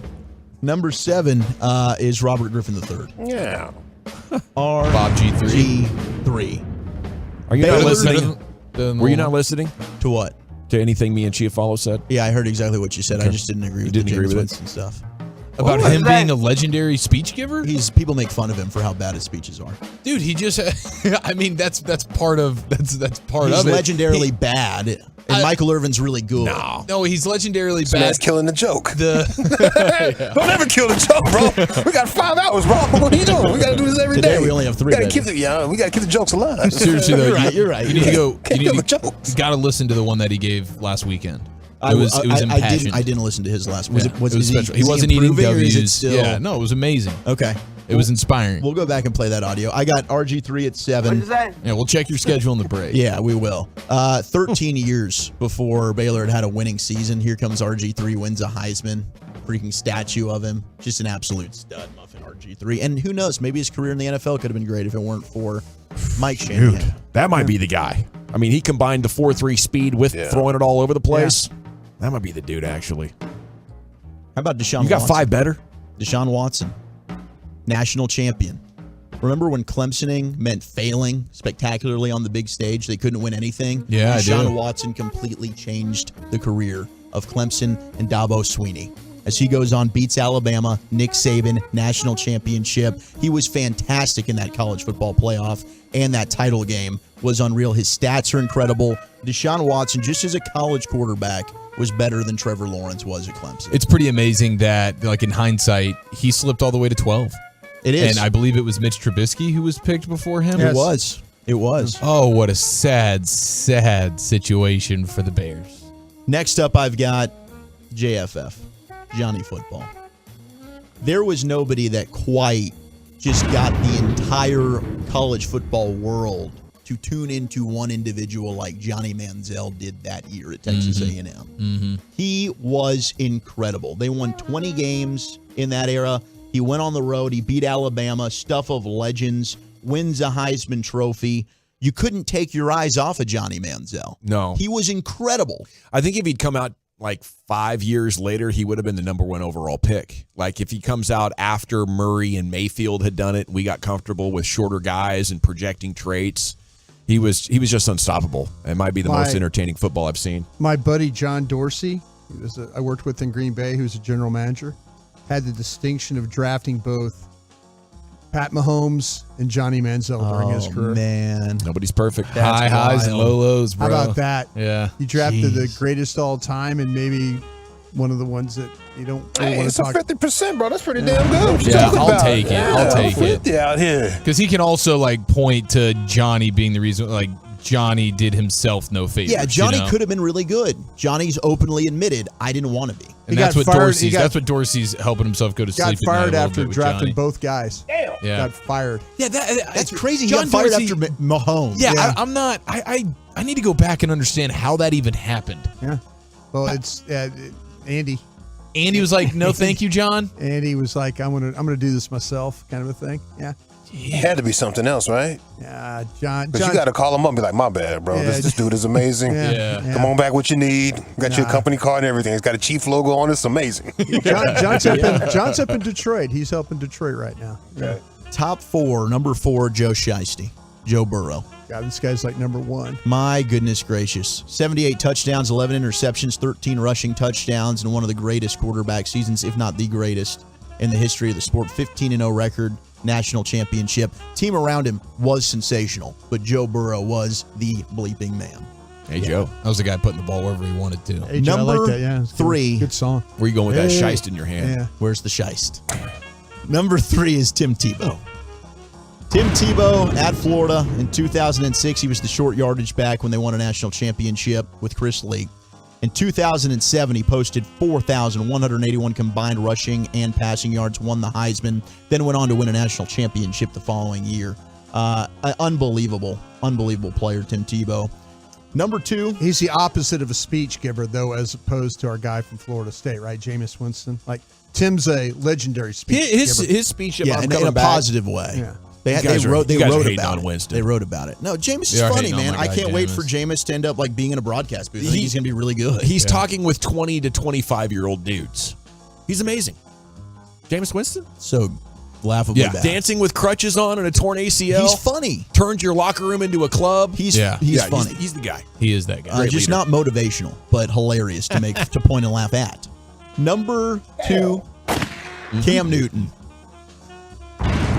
Number 7 is Robert Griffin III. Yeah. Bob G3. G3. Are you not listening? Were you not listening? To what? To anything me and Chiafalo said? Yeah, I heard exactly what you said. Okay. I just didn't agree with Didn't the agree James with Winston stuff. About him being a legendary speech giver? People make fun of him for how bad his speeches are. Dude, he just I mean that's part of He's of it. legendarily bad. And Michael Irvin's really good. No, he's legendarily This bad. man's killing the joke. The Don't ever kill the joke, bro. We got 5 hours, bro. What are you doing? We got to do this every day. Today we only have 3. We got to keep the jokes alive. Seriously though, You're right. You need to go. Can't kill the jokes. Got to listen to the one that he gave last weekend. It was impassioned. I didn't listen to his last. Was special. He wasn't eating W's. Yeah, no, it was amazing. Okay. It was inspiring. We'll go back and play that audio. I got RG3 at 7. Yeah, we'll check your schedule in the break. Yeah, we will. 13 years before Baylor had a winning season. Here comes RG3, wins a Heisman. Freaking statue of him. Just an absolute stud, Muffin RG3. And who knows, maybe his career in the NFL could have been great if it weren't for Mike Shanahan. Dude, that might be the guy. I mean, he combined the 4.3 speed with throwing it all over the place. Yeah. That might be the dude, actually. How about Deshaun Watson? You got 5 better? Deshaun Watson. National champion. Remember when Clemsoning meant failing spectacularly on the big stage? They couldn't win anything? Yeah, Deshaun Watson completely changed the career of Clemson and Dabo Swinney. As he goes on, beats Alabama, Nick Saban, national championship. He was fantastic in that college football playoff, and that title game was unreal. His stats are incredible. Deshaun Watson, just as a college quarterback, was better than Trevor Lawrence was at Clemson. It's pretty amazing that, like in hindsight, he slipped all the way to 12. It is. And I believe it was Mitch Trubisky who was picked before him. Yes. It was. Oh, what a sad, sad situation for the Bears. Next up, I've got JFF, Johnny Football. There was nobody that quite just got the entire college football world to tune into one individual like Johnny Manziel did that year at Texas A&M. Mm-hmm. He was incredible. They won 20 games in that era. He went on the road. He beat Alabama, stuff of legends, wins a Heisman Trophy. You couldn't take your eyes off of Johnny Manziel. No. He was incredible. I think if he'd come out like 5 years later, he would have been the number 1 overall pick. Like if he comes out after Murray and Mayfield had done it, we got comfortable with shorter guys and projecting traits. He was just unstoppable. It might be the most entertaining football I've seen. My buddy John Dorsey, I worked with in Green Bay, who's a general manager, had the distinction of drafting both Pat Mahomes and Johnny Manziel during his career. Man, nobody's perfect. High highs and low lows, bro. How about that? Yeah. You drafted the greatest all time and maybe one of the ones that you don't really want It's to a talk 50%, bro. That's pretty damn good. What you Yeah, talking I'll about? take it. I'll take it. 50 out here. Because he can also like point to Johnny being the reason, like Johnny did himself no favors. Yeah, Johnny you know? could have been really good. Johnny's openly admitted, I didn't want to be. And that's what Dorsey's helping himself go to sleep. Got at night fired a little after bit with drafting Johnny. both guys. Damn. Yeah. Got fired. Yeah, That's crazy. He John got fired Dorsey- after Mahomes. Yeah, I'm not. I need to go back and understand how that even happened. Yeah. Well, it's Andy. Andy was like, "No, thank you, John." Andy was like, I'm gonna do this myself, kind of a thing. Yeah. It had to be something else, right? Yeah, John. Because you got to call him up and be like, my bad, bro. Yeah. This dude is amazing. Yeah. Come on back what you need. Got your company card and everything. It's got a Chief logo on it. It's amazing. John's up in Detroit. He's helping Detroit right now. Yeah. Top 4, number 4, Joe Shiesty, Joe Burrow. God, this guy's like number 1. My goodness gracious. 78 touchdowns, 11 interceptions, 13 rushing touchdowns, and one of the greatest quarterback seasons, if not the greatest, in the history of the sport. 15-0 record, national championship. Team around him was sensational, but Joe Burrow was the bleeping man. Hey, Joe. That was the guy putting the ball wherever he wanted to. Hey, Joe, Number I like that. Yeah, it's 3. Good song. Where you going with that shiest in your hand? Yeah. Where's the shiest? Number 3 is Tim Tebow. Tim Tebow at Florida in 2006. He was the short yardage back when they won a national championship with Chris Leak. In 2007, he posted 4,181 combined rushing and passing yards, won the Heisman, then went on to win a national championship the following year. Unbelievable player, Tim Tebow. Number 2. He's the opposite of a speech giver, though, as opposed to our guy from Florida State, right? Jameis Winston. Like, Tim's a legendary speech giver. His speech about in coming a back. positive way. Yeah. They wrote about it. Winston. They wrote about it. No, Jameis is They are funny, hating on man. my I guy, can't wait Jameis. for Jameis to end up like being in a broadcast booth. I think he's going to be really good. He's talking with 20 to 25-year-old dudes. He's amazing. Jameis Winston? So laughably bad. Dancing with crutches on and a torn ACL. He's funny. Turned your locker room into a club. He's funny. He's the guy. He is that guy. Just not motivational, but hilarious to make to point and laugh at. Number 2, Cam Newton.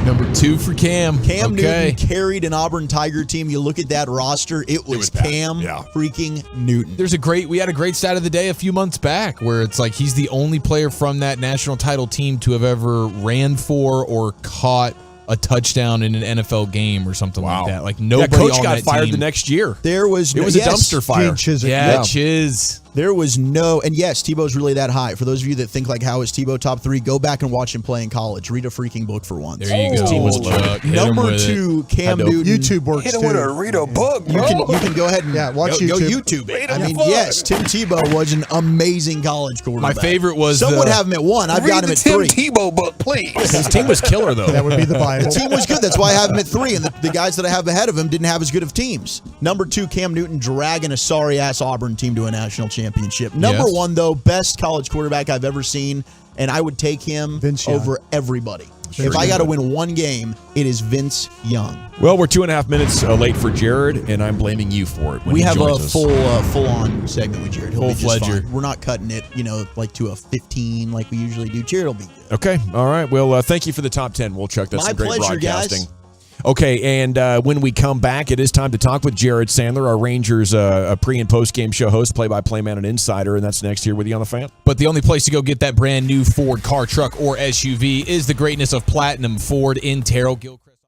Number 2 for Cam. Cam Newton carried an Auburn Tiger team. You look at that roster, it was Cam freaking Newton. We had a great stat of the day a few months back where it's like he's the only player from that national title team to have ever ran for or caught a touchdown in an NFL game or something like that. Like nobody Coach on got that fired team. the next year. It was a dumpster fire. Chiz. There was and yes, Tebow's really that high. For those of you that think like, how is Tebow top 3? Go back and watch him play in college. Read a freaking book for once. There you go. His team was Chuck, hit him Number with 2, Cam Newton. YouTube works Hit him too. with a read a book, bro. You can go ahead and watch go YouTube. YouTube it. I mean, yes, Tim Tebow was an amazing college quarterback. My favorite was some would have him at 1. I've got him at 3. Read the Tim Tebow book, please. His team was killer, though. That would be the Bible. The team was good. That's why I have him at 3. And the guys that I have ahead of him didn't have as good of teams. Number 2, Cam Newton dragging a sorry-ass Auburn team to a national championship. Number 1, though, best college quarterback I've ever seen, and I would take him over everybody. If I got to win one game, it is Vince Young. Well, we're 2.5 minutes late for Jared, and I'm blaming you for it. When We he have a joins us. full-on segment with Jared. He'll be just Full-fledger. fine. We're not cutting it, like to a 15 like we usually do. Jared will be good. Okay, all right. Well, thank you for the top 10, Woolchuck. That's My some great pleasure, broadcasting. guys. Okay, and when we come back, it is time to talk with Jared Sandler, our Rangers a pre- and post-game show host, play-by-play man and insider, and that's next here with you on The Fan. But the only place to go get that brand new Ford car, truck, or SUV is the greatness of Platinum Ford in Terrell Gilchrist.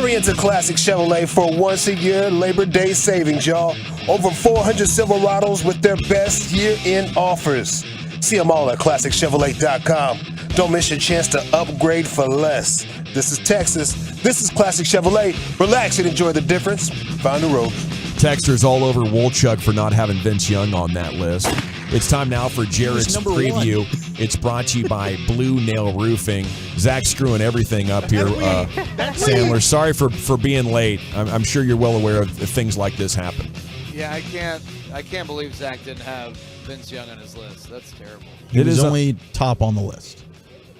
Hurry into Classic Chevrolet for once-a-year Labor Day savings, y'all. Over 400 Silverados with their best year-end offers. See them all at ClassicChevrolet.com. Don't miss your chance to upgrade for less. This is Texas. This is Classic Chevrolet. Relax and enjoy the difference. Find the road. Texters all over Wolchuk for not having Vince Young on that list. It's time now for Jared's preview. It's brought to you by Blue Nail Roofing. Zack screwing everything up here. Sandler, sorry for being late. I'm sure you're well aware of things like this happen. Yeah, I can't believe Zack didn't have Vince Young on his list. That's terrible. It is only top on the list.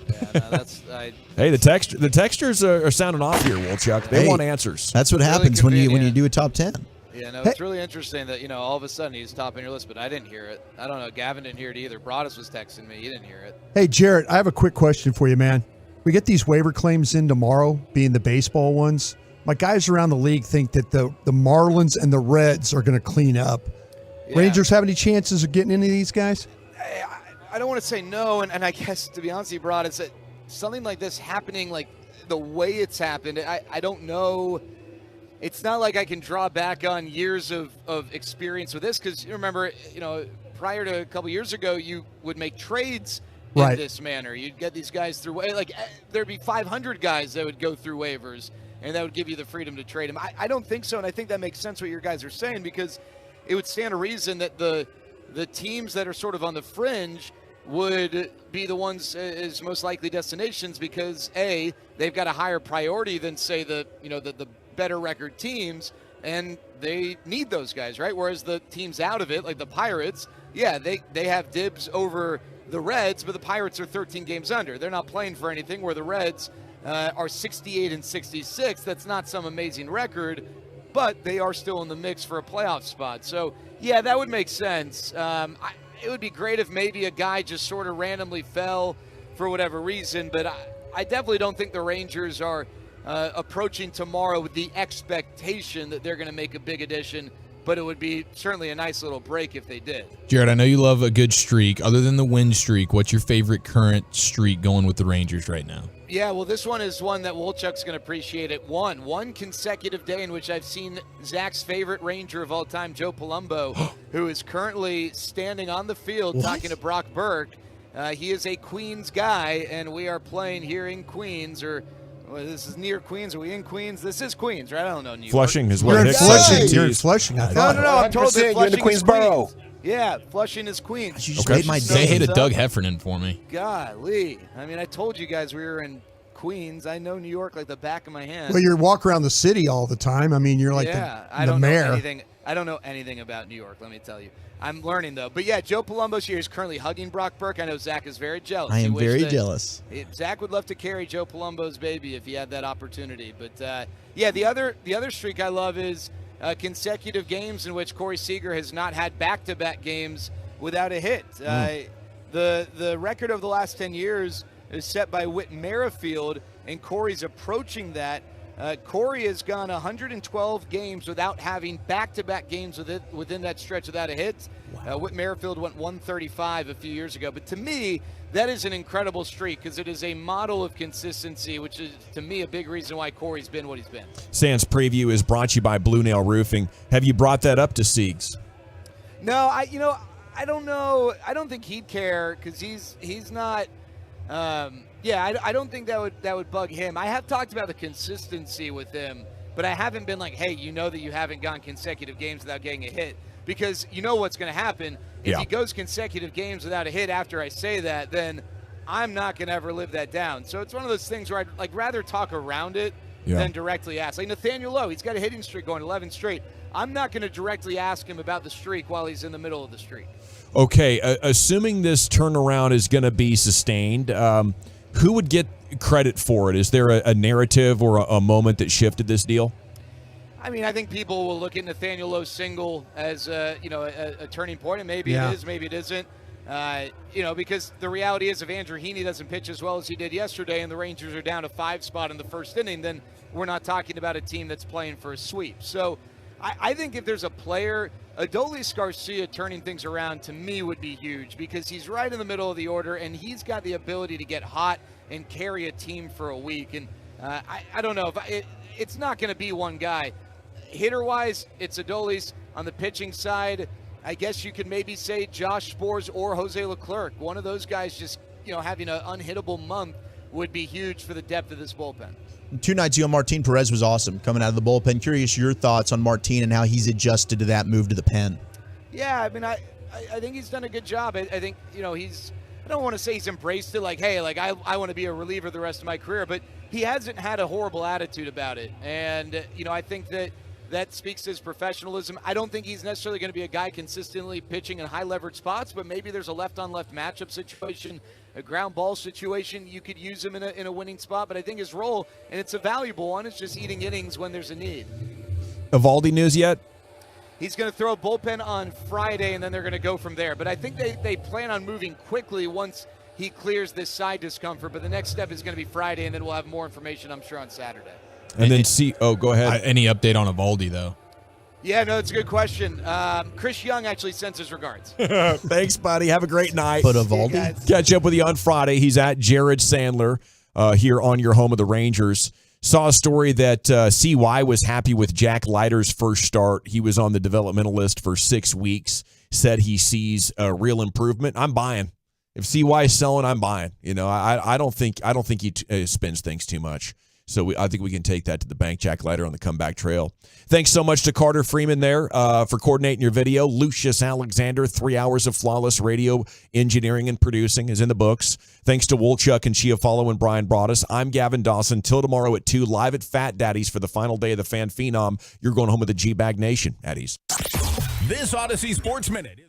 Yeah, no, that's. Hey, the textures are sounding off here, Wolchuk. They want answers. That's what happens when you do a top 10. Yeah, no, it's really interesting that, all of a sudden he's top on your list, but I didn't hear it. I don't know. Gavin didn't hear it either. Broadus was texting me. He didn't hear it. Hey, Jarrett, I have a quick question for you, man. We get these waiver claims in tomorrow, being the baseball ones. My guys around the league think that the Marlins and the Reds are going to clean up. Yeah. Rangers have any chances of getting any of these guys? I don't want to say no, and I guess, to be honest with you, Broadus, that something like this happening, like the way it's happened, I don't know. It's not like I can draw back on years of experience with this, because you remember, prior to a couple years ago, you would make trades in this manner. You'd get these guys through, like there'd be 500 guys that would go through waivers, and that would give you the freedom to trade them. I don't think so, and I think that makes sense what your guys are saying, because it would stand to reason that the teams that are sort of on the fringe would be the ones as most likely destinations, because A, they've got a higher priority than, say, the better record teams, and they need those guys, right? Whereas the teams out of it, like the Pirates, yeah, they have dibs over the Reds, but the Pirates are 13 games under. They're not playing for anything, where the Reds are 68 and 66. That's not some amazing record, but they are still in the mix for a playoff spot. So, yeah, that would make sense. It would be great if maybe a guy just sort of randomly fell for whatever reason, but I definitely don't think the Rangers are approaching tomorrow with the expectation that they're going to make a big addition, but it would be certainly a nice little break if they did. Jared, I know you love a good streak. Other than the win streak, what's your favorite current streak going with the Rangers right now? Yeah, well, this one is one that Wolchuk's going to appreciate. It one consecutive day in which I've seen Zach's favorite Ranger of all time, Joe Palumbo, who is currently standing on the field talking to Brock Burke. He is a Queens guy, and we are playing here in Queens, or this is near Queens. Are we in Queens? This is Queens, right? I don't know New York. Flushing is where Hicks says. You're in Flushing, I thought. No, I'm told that Flushing is Queensboro. Yeah, Flushing is Queens. You just made my day. They hated Doug Heffernan for me. Golly. I mean, I told you guys we were in Queens. I know New York like the back of my hand. Well, you walk around the city all the time. I mean, you're like the mayor. I don't know anything about New York, let me tell you. I'm learning, though. But, yeah, Joe Palumbo's here. He's currently hugging Brock Burke. I know Zach is very jealous. I am very jealous. Zach would love to carry Joe Palumbo's baby if he had that opportunity. But, yeah, the other streak I love is consecutive games in which Corey Seager has not had back-to-back games without a hit. The record of the last 10 years is set by Whit Merrifield, and Corey's approaching that. Corey has gone 112 games without having back-to-back games within that stretch without a hit. Wow. Whit Merrifield went 135 a few years ago. But to me, that is an incredible streak, because it is a model of consistency, which is, to me, a big reason why Corey's been what he's been. Sans preview is brought to you by Blue Nail Roofing. Have you brought that up to Siegs? No, I don't know. I don't think he'd care, because he's not. I don't think that would bug him. I have talked about the consistency with him, but I haven't been like, hey, you know that you haven't gone consecutive games without getting a hit, because you know what's going to happen. If he goes consecutive games without a hit after I say that, then I'm not going to ever live that down. So it's one of those things where I'd rather talk around it than directly ask. Like Nathaniel Lowe, he's got a hitting streak going 11 straight. I'm not going to directly ask him about the streak while he's in the middle of the streak. Okay, assuming this turnaround is going to be sustained, who would get credit for it? Is there a narrative or a moment that shifted this deal? I mean, I think people will look at Nathaniel Lowe's single as a turning point, and maybe it is, maybe it isn't. Because the reality is, if Andrew Heaney doesn't pitch as well as he did yesterday, and the Rangers are down a 5 spot in the first inning, then we're not talking about a team that's playing for a sweep. So I think if there's a player, Adolis Garcia turning things around, to me, would be huge, because he's right in the middle of the order, and he's got the ability to get hot and carry a team for a week. And I don't know. it's not going to be one guy. Hitter-wise, it's Adolis. On the pitching side, I guess you could maybe say Josh Sborz or Jose Leclerc. One of those guys just, having an unhittable month would be huge for the depth of this bullpen. 2 nights ago, Martin Perez was awesome coming out of the bullpen. Curious your thoughts on Martin and how he's adjusted to that move to the pen. Yeah, I mean, I think he's done a good job. I think, he's, I don't want to say he's embraced it like, hey, like I want to be a reliever the rest of my career, but he hasn't had a horrible attitude about it. And, I think that speaks to his professionalism. I don't think he's necessarily going to be a guy consistently pitching in high leverage spots, but maybe there's a left-on-left matchup situation, a ground ball situation. You could use him in a winning spot, but I think his role, and it's a valuable one, is just eating innings when there's a need. Evaldi news yet? He's going to throw a bullpen on Friday, and then they're going to go from there. But I think they plan on moving quickly once he clears this side discomfort. But the next step is going to be Friday, and then we'll have more information, I'm sure, on Saturday. And then go ahead. Any update on Evaldi, though? Yeah, no, it's a good question. Chris Young actually sends his regards. Thanks, buddy. Have a great night. But Evaldi? Catch up with you on Friday. He's at Jared Sandler here on your home of the Rangers. Saw a story that CY was happy with Jack Leiter's first start. He was on the developmental list for 6 weeks. Said he sees a real improvement. I'm buying. If CY is selling, I'm buying. I don't think he spins things too much. So I think we can take that to the bank. Jack Leiter on the comeback trail. Thanks so much to Carter Freeman there for coordinating your video. Lucius Alexander, 3 hours of flawless radio engineering and producing is in the books. Thanks to Wolchuk and Chiafalo and Brian Broaddus. I'm Gavin Dawson. Till tomorrow at 2, live at Fat Daddy's for the final day of the Fan Phenom. You're going home with the G-Bag Nation at Ease. This Odyssey Sports Minute